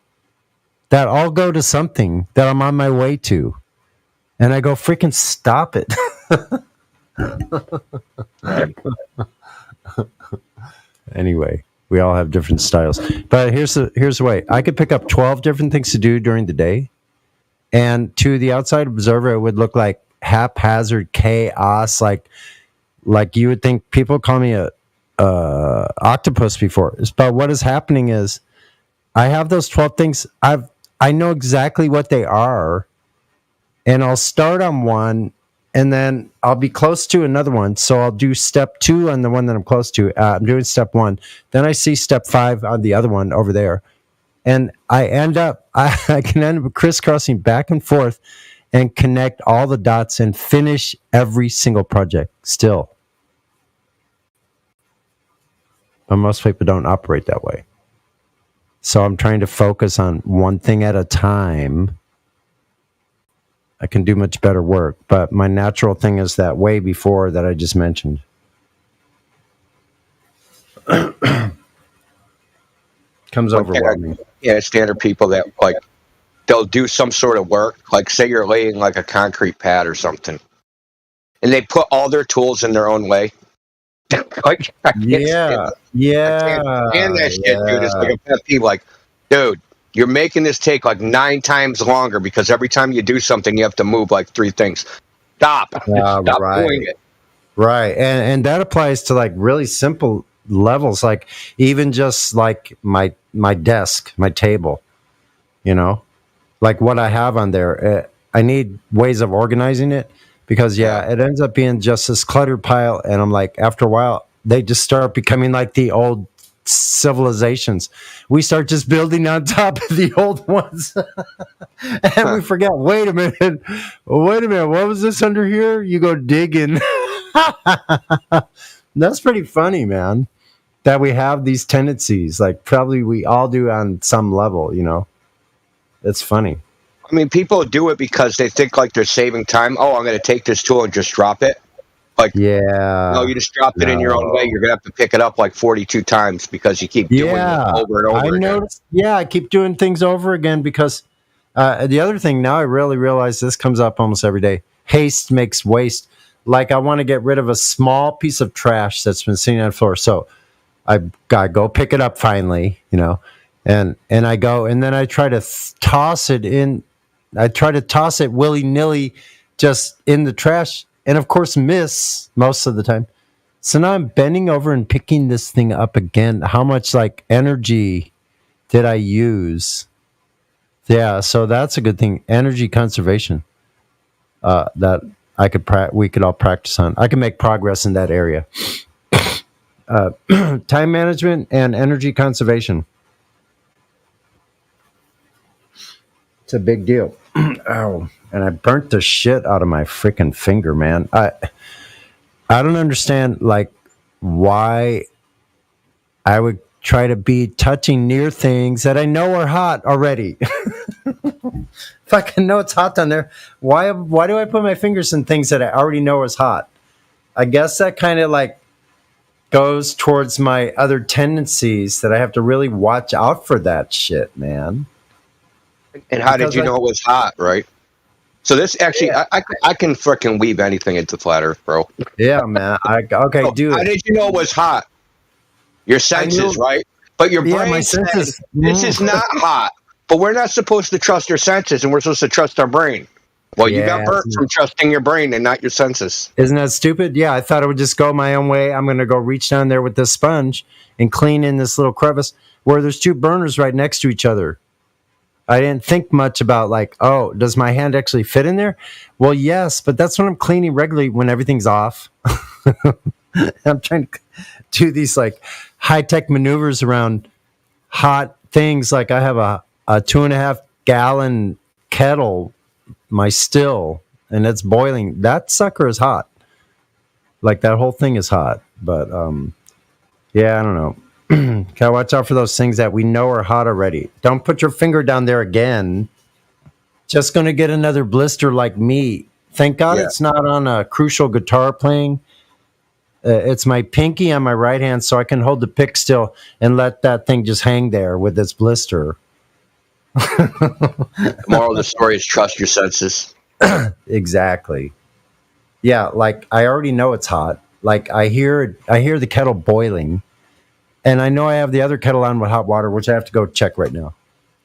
that all go to something that I'm on my way to. And I go, freaking stop it. Anyway, we all have different styles. But here's the way. I could pick up 12 different things to do during the day. And to the outside observer, it would look like haphazard chaos. Like you would think people call me a octopus before. But what is happening is I have those 12 things. I know exactly what they are. And I'll start on one. And then I'll be close to another one. So I'll do step 2 on the one that I'm close to. I'm doing step 1. Then I see step 5 on the other one over there. And I can end up crisscrossing back and forth and connect all the dots and finish every single project still. But most people don't operate that way. So I'm trying to focus on one thing at a time. I can do much better work, but my natural thing is that way before that I just mentioned. Comes overwhelming. Yeah, standard people that like they'll do some sort of work, like say you're laying like a concrete pad or something, and they put all their tools in their own way. Like, Yeah. And that shit, dude, it's like a pet peeve. Like, dude, you're making this take like 9 times longer because every time you do something, you have to move like 3 things. Stop doing it. Right, and that applies to like really simple levels, like even just like my desk, my table, you know, like what I have on there. I need ways of organizing it because it ends up being just this cluttered pile, and I'm like, after a while, they just start becoming like the old civilizations. We start just building on top of the old ones, and we forget. Wait a minute, what was this under here? You go digging. That's pretty funny, man, that we have these tendencies. Like probably we all do on some level, you know. It's funny. I mean, people do it because they think like they're saving time. Oh, I'm going to take this tool and just drop it. Like, no, you just dropped it in your own way. You're going to have to pick it up like 42 times because you keep doing it over and over again. I keep doing things over again because the other thing now I really realize this comes up almost every day. Haste makes waste. Like I want to get rid of a small piece of trash that's been sitting on the floor. So I go pick it up finally, you know, and I go, and then I try to toss it in. I try to toss it willy-nilly just in the trash, and of course miss most of the time. So now I'm bending over and picking this thing up again. How much like energy did I use? Yeah, so that's a good thing. Energy conservation. That we could all practice on. I can make progress in that area. Time management and energy conservation. It's a big deal. Ow. And I burnt the shit out of my freaking finger, man. I don't understand like why I would try to be touching near things that I know are hot already. If I can know it's hot down there, why do I put my fingers in things that I already know is hot? I guess that kind of like goes towards my other tendencies that I have to really watch out for that shit, man. And how did you know it was hot, right? So this actually, I can freaking weave anything into flat Earth, bro. Yeah, man. Do it. How did you know it was hot? Your senses, right? But your brain says this is not hot. But we're not supposed to trust your senses, and we're supposed to trust our brain. Well, you got burnt from trusting your brain and not your senses. Isn't that stupid? Yeah, I thought it would just go my own way. I'm going to go reach down there with this sponge and clean in this little crevice where there's 2 burners right next to each other. I didn't think much about like, oh, does my hand actually fit in there? Well, yes, but that's when I'm cleaning regularly when everything's off. I'm trying to do these like high-tech maneuvers around hot things. Like I have a 2.5 gallon kettle, my still, and it's boiling. That sucker is hot. Like that whole thing is hot. But yeah, I don't know. Gotta watch out for those things that we know are hot already. Don't put your finger down there again. Just gonna get another blister like me. Thank God it's not on a crucial guitar playing. It's my pinky on my right hand, so I can hold the pick still and let that thing just hang there with its blister. The moral of the story is trust your senses. Exactly. Yeah, like I already know it's hot. Like I hear the kettle boiling, and I know I have the other kettle on with hot water, which I have to go check right now.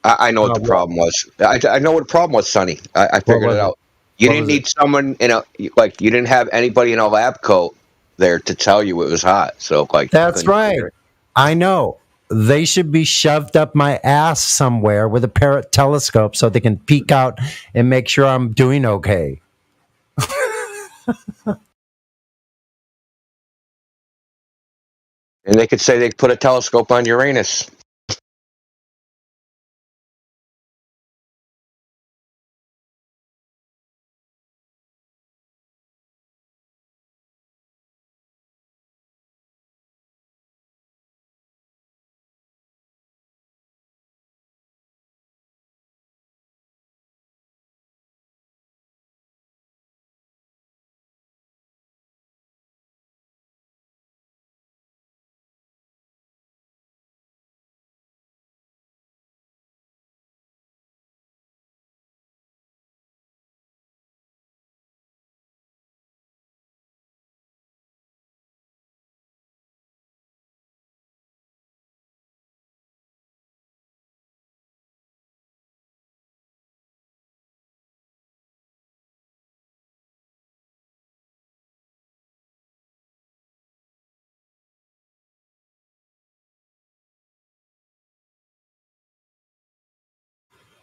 I know what the problem was. I know what the problem was, Sonny. I figured it out. You didn't need someone you didn't have anybody in a lab coat there to tell you it was hot. So like that's right. I know. They should be shoved up my ass somewhere with a parrot telescope so they can peek out and make sure I'm doing okay. And they could say they put a telescope on Uranus.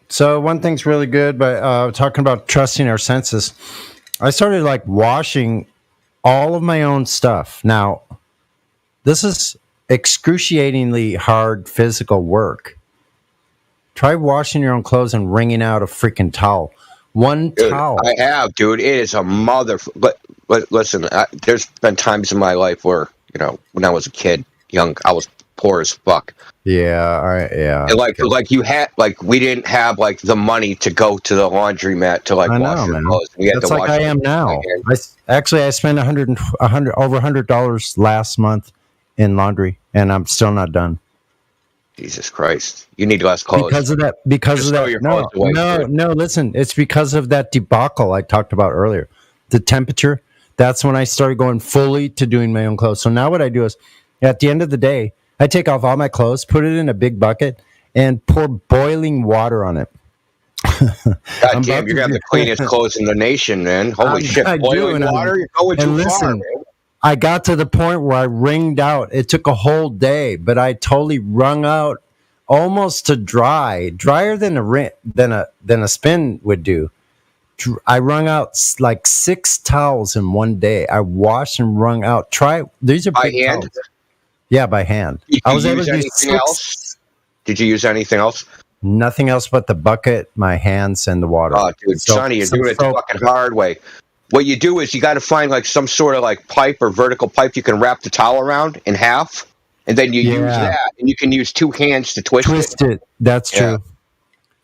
So one thing's really good, but talking about trusting our senses, I started like washing all of my own stuff. Now, this is excruciatingly hard physical work. Try washing your own clothes and wringing out a freaking towel. One towel. I have, dude. It is a mother. But listen, there's been times in my life where, you know, when I was a kid, young, I was poor as fuck. Yeah, yeah. And like you had, like, we didn't have like the money to go to the laundromat to like wash your clothes. We had That's to like wash I am now. I spent over $100 last month in laundry, and I'm still not done. Jesus Christ! You need less clothes because of that. No. Listen, it's because of that debacle I talked about earlier. The temperature. That's when I started going fully to doing my own clothes. So now what I do is, at the end of the day, I take off all my clothes, put it in a big bucket, and pour boiling water on it. God damn, you got the cleanest clothes in the nation, man. Holy shit. Boiling water? You're going too far, man. I got to the point where I wringed out. It took a whole day, but I totally wrung out almost to dry, drier than a spin would do. I wrung out like 6 towels in one day. I washed and wrung out. These are by big hand. Towels. Yeah, by hand. I was able to do 6. Else? Did you use anything else? Nothing else but the bucket, my hands, and the water. Oh, dude, Sonny, you're doing it the fucking hard way. What you do is you got to find like some sort of like pipe or vertical pipe you can wrap the towel around in half, and then you use that, and you can use 2 hands to twist it. That's true.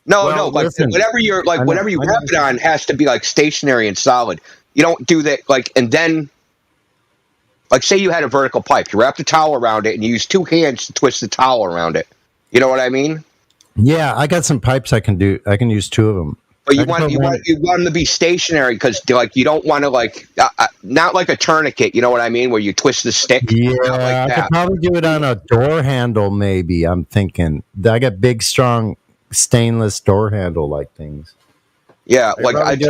No, like listen, whatever you wrap it on has to be like stationary and solid. You don't do that like, and then like say you had a vertical pipe, you wrap the towel around it, and you use 2 hands to twist the towel around it. You know what I mean? Yeah, I got some pipes I can do. I can use 2 of them. But you want them to be stationary because like you don't want to like not like a tourniquet. You know what I mean? Where you twist the stick. Yeah, I could probably do it on a door handle. Maybe I'm thinking. I got big, strong stainless door handle like things. Yeah, like you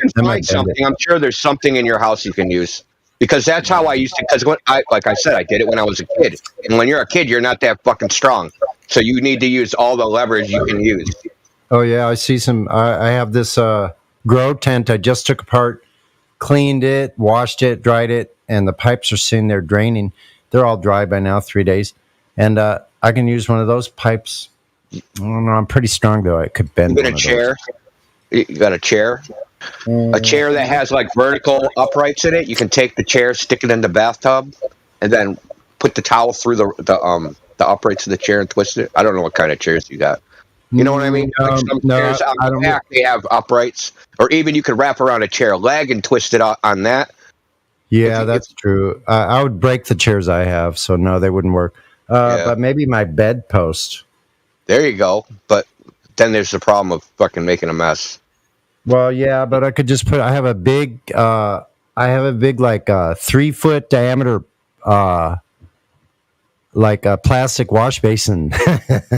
can find something. I'm sure there's something in your house you can use because that's how I used to. Because like I said, I did it when I was a kid. And when you're a kid, you're not that fucking strong. So you need to use all the leverage you can use. Oh, yeah, I see some. I have this grow tent I just took apart, cleaned it, washed it, dried it, and the pipes are sitting there draining. They're all dry by now, 3 days. And I can use one of those pipes. I don't know, I'm pretty strong, though. I could bend You got a chair? You got a chair? A chair that has like vertical uprights in it. You can take the chair, stick it in the bathtub, and then put the towel through the uprights of the chair and twist it. I don't know what kind of chairs you got. You know what I mean? Like some chairs on the back, they have uprights. Or even you could wrap around a chair leg and twist it on that. Yeah, that's true. I would break the chairs I have, so no, they wouldn't work. But maybe my bed post. There you go. But then there's the problem of fucking making a mess. Well, yeah, but I could just I have a big like 3-foot diameter like a plastic wash basin.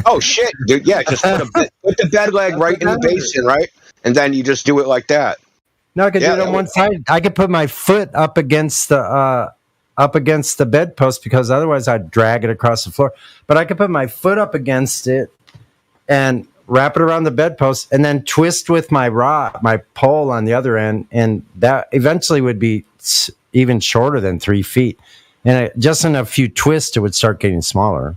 Oh shit, dude! Yeah, just put the bed leg right in the basin, right, and then you just do it like that. No, I could do it on one side. I could put my foot up against the bedpost because otherwise I'd drag it across the floor. But I could put my foot up against it and wrap it around the bedpost, and then twist with my pole on the other end, and that eventually would be even shorter than 3 feet. And just in a few twists, it would start getting smaller.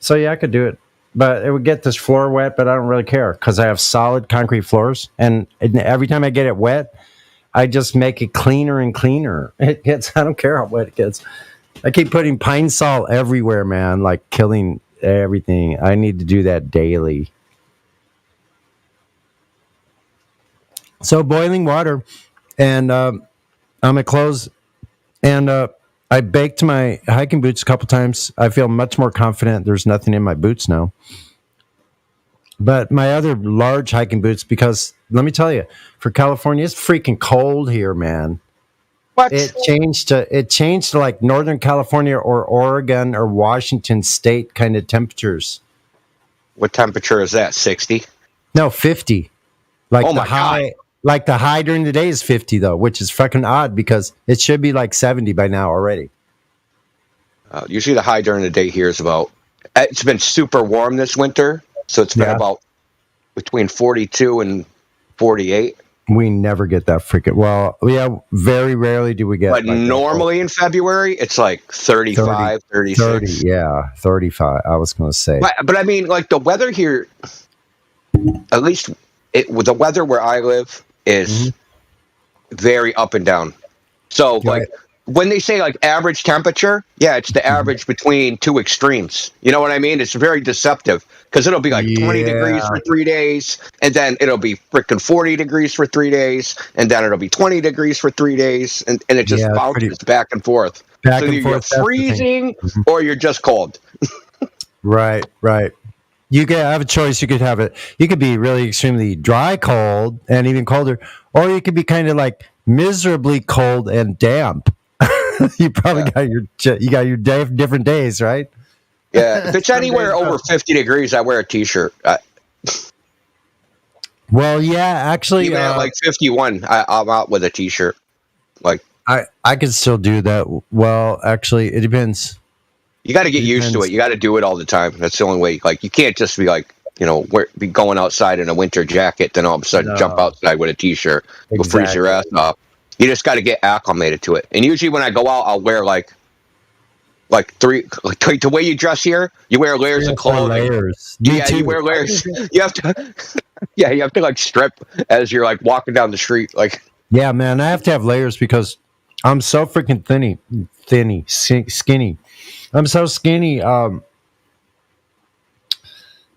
So, yeah, I could do it. But it would get this floor wet, but I don't really care because I have solid concrete floors. And every time I get it wet, I just make it cleaner and cleaner. I don't care how wet it gets. I keep putting pine sol everywhere, man, like killing everything. I need to do that daily. So, boiling water and on my clothes. And I baked my hiking boots a couple times. I feel much more confident. There's nothing in my boots now. But my other large hiking boots, because let me tell you, for California, it's freaking cold here, man. What? It changed to like Northern California or Oregon or Washington State kind of temperatures. What temperature is that? 60? No, 50. Like oh my God. Like the high during the day is 50 though, which is fucking odd because it should be like 70 by now already. Usually the high during the day here is about. It's been super warm this winter, so it's been about between 42 and 48. We never get that freaking. Well, yeah, very rarely do we get. But like normally in February, it's like 35, 36. 30, yeah, 35. I was going to say. But I mean, like the weather here, at least with the weather where I live is very up and down. So like when they say like average temperature, yeah, it's the average between two extremes. You know what I mean? It's very deceptive because it'll be like 20 degrees for 3 days, and then it'll be freaking 40 degrees for 3 days, and then it'll be 20 degrees for 3 days, and it just bounces back and forth. Back so and you're forth, freezing or you're just cold. Right. You could have a choice. You could have it. You could be really extremely dry cold and even colder, or you could be kind of like miserably cold and damp. You probably got your different days, right? Yeah, if it's anywhere over 50 degrees, I wear a t-shirt. Well, yeah, actually, even at like 51, I'm out with a t-shirt. Like I can still do that. Well, actually, it depends. You got to get used to it. You got to do it all the time. That's the only way. Like you can't just be like, be going outside in a winter jacket, then all of a sudden jump outside with a t-shirt. You'll freeze your ass off. You just got to get acclimated to it. And usually when I go out, I'll wear like the way you dress here, you wear layers of clothing. You wear layers. You have to, you have to like strip as you're like walking down the street. Like, yeah, man, I have to have layers because I'm so freaking skinny. I'm so skinny.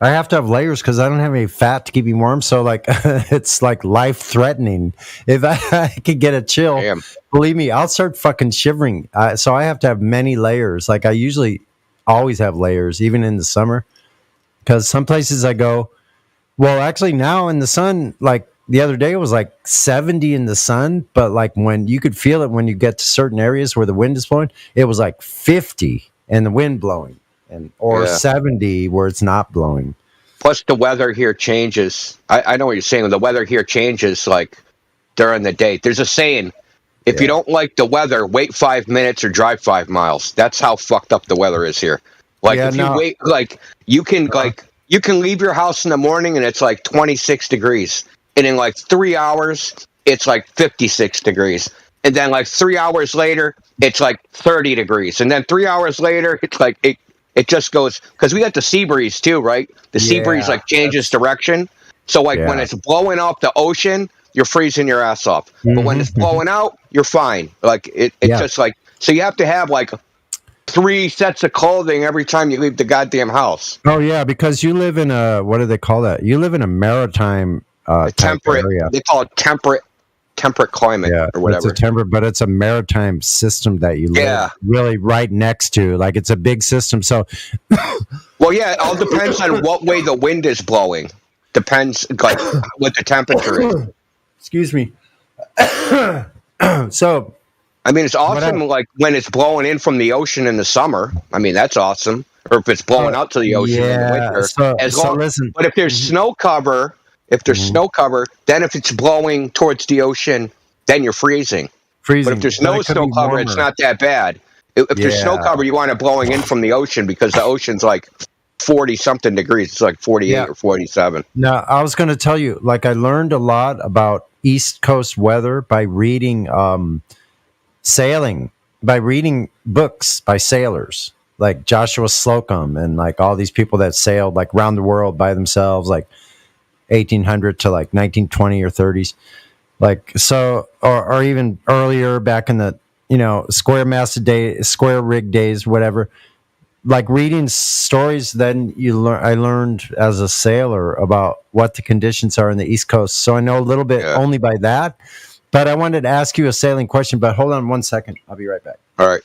I have to have layers because I don't have any fat to keep me warm. So like, it's like life threatening. If I could get a chill, believe me, I'll start fucking shivering. So I have to have many layers. Like I usually always have layers, even in the summer, because some places I go. Well, actually now in the sun, like the other day it was like 70 in the sun, but like when you could feel it when you get to certain areas where the wind is blowing, it was like 50 and the wind blowing. Or 70 where it's not blowing. Plus the weather here changes. I know what you're saying. The weather here changes like during the day. There's a saying, if you don't like the weather, wait 5 minutes or drive 5 miles. That's how fucked up the weather is here. Like if you wait, like you can leave your house in the morning and it's like 26 degrees. And in like 3 hours, it's like 56 degrees. And then like 3 hours later, it's like 30 degrees. And then 3 hours later, it's like it just goes, because we got the sea breeze too, right? The sea breeze like changes direction. So like when it's blowing off the ocean, you're freezing your ass off. But when it's blowing out, you're fine. Like it's just like, so you have to have like 3 sets of clothing every time you leave the goddamn house. Oh yeah, because you live in a, what do they call that? You live in a maritime temperate area. They call it temperate climate or whatever. It's a maritime system that you live really right next to. Like it's a big system. So, well, yeah, it all depends on what way the wind is blowing. Depends like what the temperature is. Excuse me. So, I mean, it's awesome. Like when it's blowing in from the ocean in the summer. I mean, that's awesome. Or if it's blowing out to the ocean in the winter. Listen. But if there's snow cover. If there's snow cover, then if it's blowing towards the ocean, then you're freezing. But if there's no snow cover, it's not that bad. If there's snow cover, you want it blowing in from the ocean because the ocean's like 40-something degrees. It's like 48 or 47. Now, I was going to tell you, like I learned a lot about East Coast weather by reading sailing, by reading books by sailors like Joshua Slocum and like all these people that sailed like around the world by themselves, like 1800 to like 1920 or 30s, like so, or even earlier back in the square rig days, whatever. Like reading stories, then I learned as a sailor about what the conditions are in the East Coast. So I know a little bit only by that. But I wanted to ask you a sailing question. But hold on 1 second. I'll be right back. All right.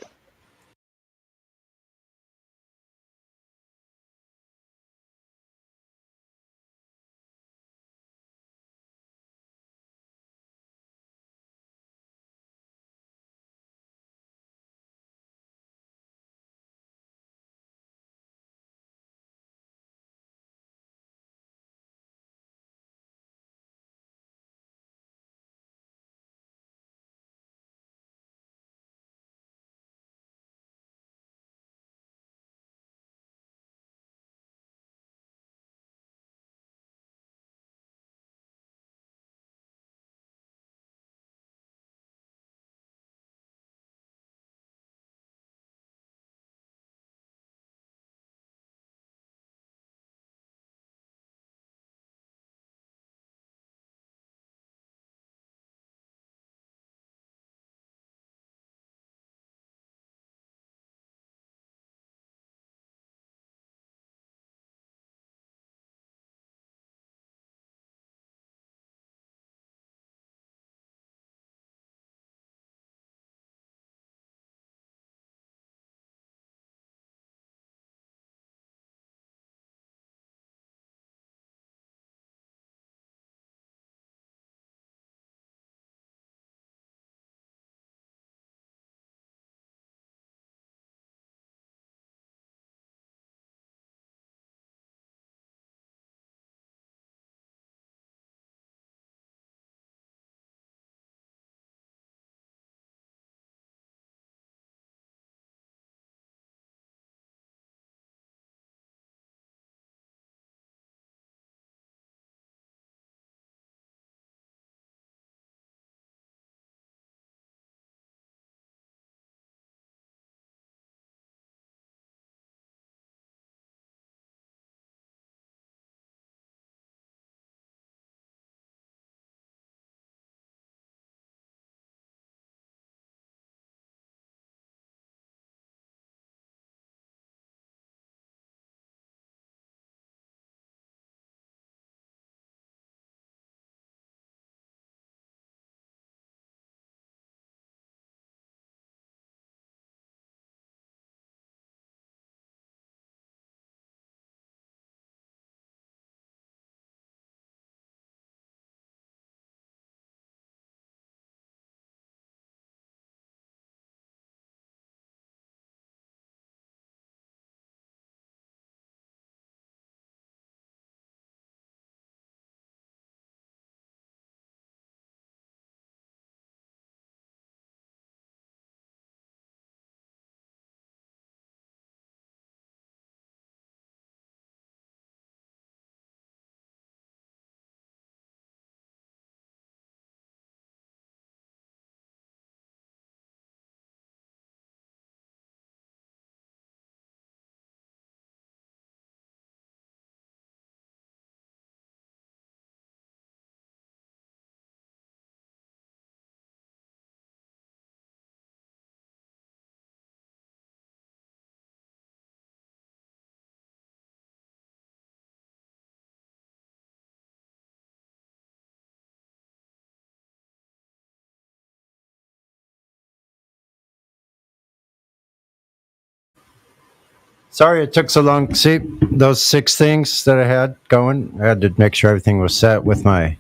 Sorry it took so long. See, those 6 things that I had going, I had to make sure everything was set with my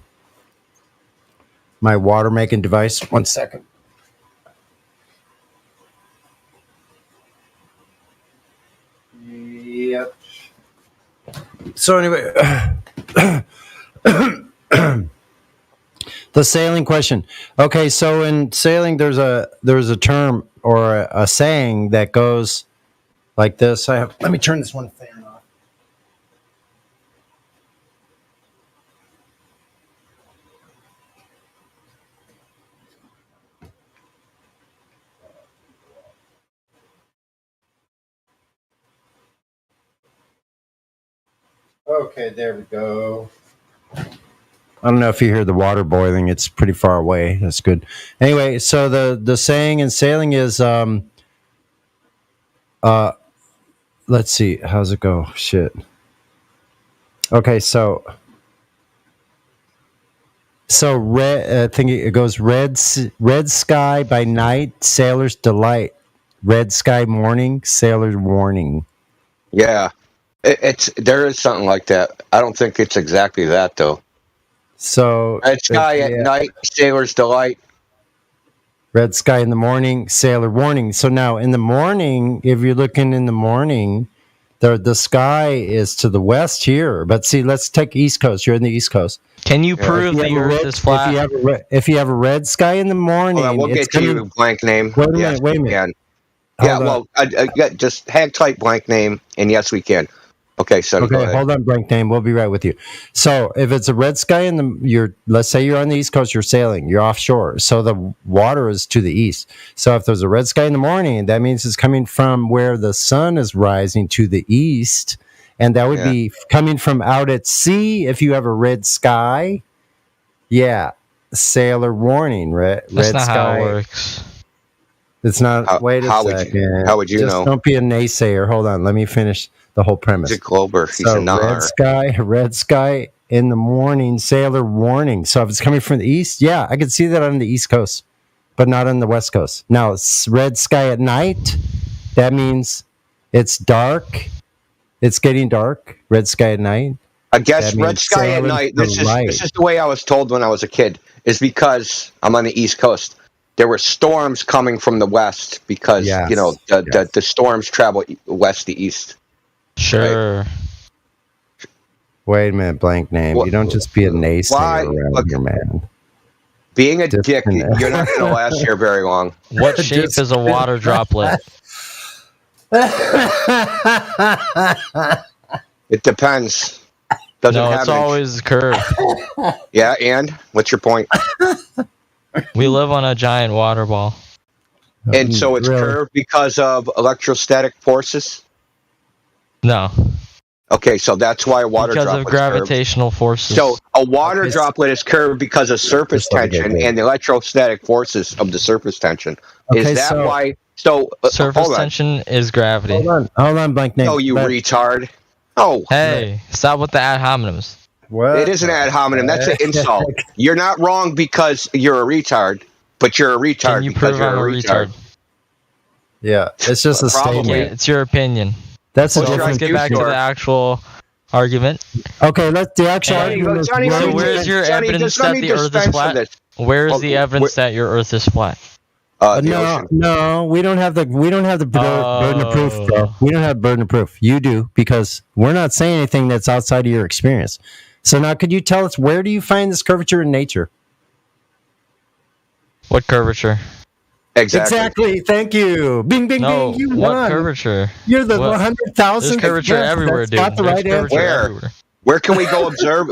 water making device. 1 second. Yep. So anyway, the sailing question. Okay, so in sailing, there's a term or a saying that goes like this. Let me turn this one fan off. Okay, there we go. I don't know if you hear the water boiling. It's pretty far away. That's good. Anyway, so the saying in sailing is let's see, how's it go? Shit. Okay, so red. I think it goes red sky by night, sailor's delight. Red sky morning, sailor's warning. Yeah, there is something like that. I don't think it's exactly that though. So red sky at night, sailor's delight. Red sky in the morning, sailor warning. So now in the morning, if you're looking in the morning, the sky is to the west here. But see, let's take East Coast. You're in the East Coast. Can you prove the Earth is flat? If you have a red sky in the morning, hold on, we'll get to you, blank name. Wait a minute. Yeah, well, just hang tight, blank name, and yes, we can. Okay, so okay, hold on, blank name. We'll be right with you. So, if it's a red sky let's say you're on the East Coast, you're sailing, you're offshore, so the water is to the east. So, if there's a red sky in the morning, that means it's coming from where the sun is rising to the east, and that would be coming from out at sea. If you have a red sky, sailor warning. Red That's not sky. how it works. It's not. Wait a second. How would you know? Don't be a naysayer. Hold on. Let me finish the whole premise. He's a Glober. He's a nar. Red sky in the morning, sailor warning. So if it's coming from the east, I can see that on the East Coast, but not on the West Coast. Now, it's red sky at night. That means it's dark. It's getting dark. Red sky at night. I guess red sky at night. This is the way I was told when I was a kid. Is because I'm on the East Coast. There were storms coming from the west because the storms travel west to east. Sure. Right? Wait a minute, blank name. You don't just be a naysayer around here, man. Being a dick, you're not going to last here very long. What shape is a water droplet? It depends. It's always curved. Yeah, and what's your point? We live on a giant water ball. And so it's curved because of electrostatic forces? No. Okay, so that's why a water droplet is because of gravitational forces. So a water droplet is curved because of surface tension and the electrostatic forces of the surface tension. Is that why? So surface tension is gravity. Hold on, blank name. Oh, you retard. Oh. Hey, stop with the ad hominems. What? It isn't ad hominem. That's an insult. You're not wrong because you're a retard, but you're a retard because you're a retard. Yeah, it's just a statement. It's your opinion. That's so let's get back to the actual argument. Okay, the actual argument. So where's your evidence that the Earth is flat? Where is the evidence that your Earth is flat? No, we don't have the burden of proof, bro. We don't have burden of proof. You do, because we're not saying anything that's outside of your experience. So now, could you tell us, where do you find this curvature in nature? What curvature? Exactly. Thank you. Bing, bing, bing. You what won. Curvature? You're the 100,000. There's curvature everywhere, dude. Not the right answer. Where can we go observe?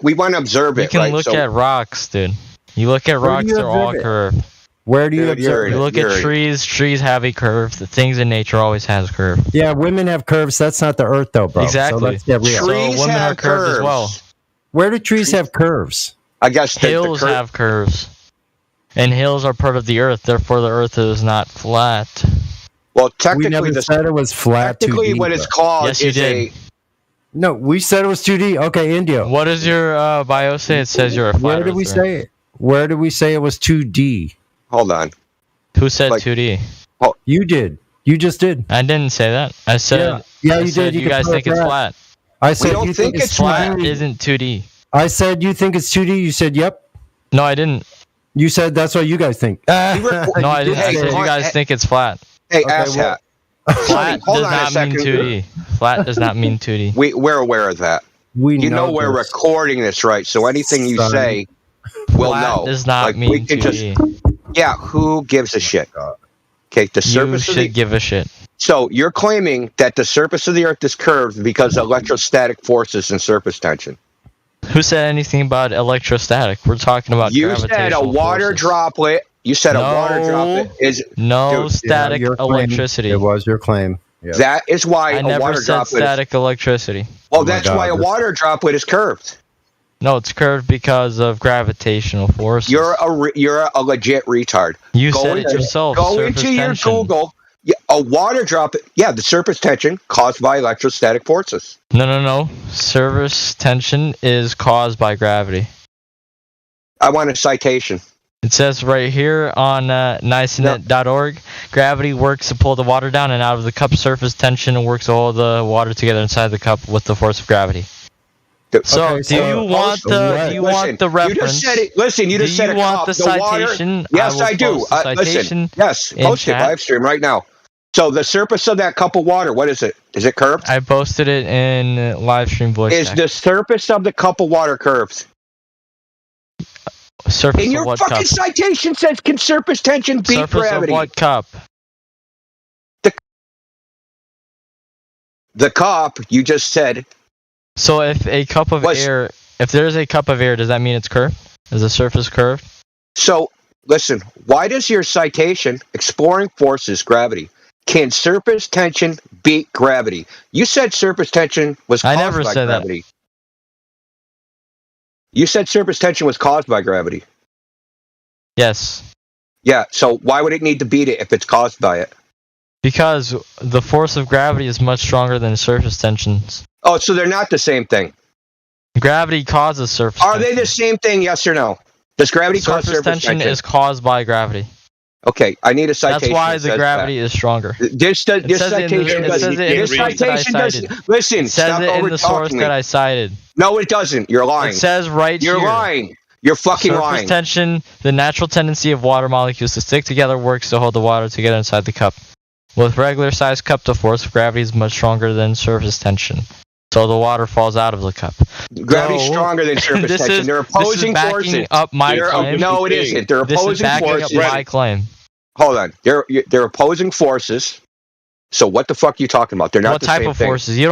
We want to observe it. You can look at rocks, dude. You look at rocks; they're all curved. Where do you observe? You look at trees. Trees have a curve. The things in nature always has curve. Yeah, women have curves. That's not the Earth, though, bro. Exactly. So let's get real. Trees women have are curved as well. Where do trees have curves? I guess hills have curves, and hills are part of the Earth. Therefore, the Earth is not flat. Well, technically, we never said it was flat. Technically, what it's called is a. No, we said it was 2D. Okay, India. What does your bio say? It says you're a flat. Where did we say it? Where did we say it was 2D? Hold on. Who said 2D? You did. You just did. I didn't say that. I said Yeah, you did. You guys think it's flat. I said don't you think it's Flat 2D. isn't 2D. I said you think it's 2D. You said yep. No, I didn't. You said that's what you guys think. No, I didn't. I said you guys think it's flat. Hey, asshat. Flat hold does on a not mean second. 2D. Flat does not mean 2D. We're aware of that. You know we're this. recording this, right? So anything you say, we'll Flat know. does not we mean can 2D. Yeah, who gives a shit? Okay, the You surface of the should give a shit. So you're claiming that the surface of the Earth is curved because of electrostatic forces and surface tension. Who said anything about electrostatic? We're talking about You gravitational said a water forces. droplet. You said a water No. droplet is No Dude, static your claim. electricity. It was your claim. Yeah. that is why I a never water said droplet. static electricity. Well, Oh my that's God, why a this- water droplet is curved. No, it's curved because of gravitational forces. You're a legit retard. You Go said it into- yourself. Go surface into your tension. Google. Yeah, a water droplet. Yeah, the surface tension caused by electrostatic forces. No. Surface tension is caused by gravity. I want a citation. It says right here on nicenet.org, gravity works to pull the water down and out of the cup. Surface tension works to hold the water together inside the cup with the force of gravity. So, do you want the reference? You just said it. Listen, you just said Do it. you want the Water, citation? yes, will I do. post the Listen, citation yes, in post it chat. live stream right now. So the surface of that cup of water, what is it? Is it curved? I posted it in live stream voice Is chat. the surface of the cup of water curved? Surface In of your what fucking cup? citation says, can surface tension beat Surface gravity? of what cup? The cup, you just said. So if a cup of air, if there's a cup of air, does that mean it's curved? Is the surface curved? So, listen, why does your citation, exploring forces, gravity, can surface tension beat gravity? You said surface tension was caused I never by said that. gravity. You said surface tension was caused by gravity. Yes. Yeah, so why would it need to beat it if it's caused by it? Because the force of gravity is much stronger than surface tensions. Oh, so they're not the same thing. Gravity causes surface Are tension. they the same thing, yes or no? Does gravity cause Surface surface tension is caused by gravity. Okay, I need a citation. That's why that the says gravity that. is stronger. This citation it says it in the source that I cited. Listen, It says stop it in the source over-talking me. that I cited. No, it doesn't. You're lying. It says right You're here. lying. You're fucking Surface lying. tension, the natural tendency of water molecules to stick together, works to hold the water together inside the cup. With regular sized cup, the force of gravity is much stronger than surface tension. So the water falls out of the cup. Gravity's So, stronger than surface this tension. is- They're this is opposing backing forces. up my claim. No, it isn't. They're This is opposing backing forces. up my claim. Hold on. They're opposing forces. So what the fuck are you talking about? They're not What the type same of thing. forces? You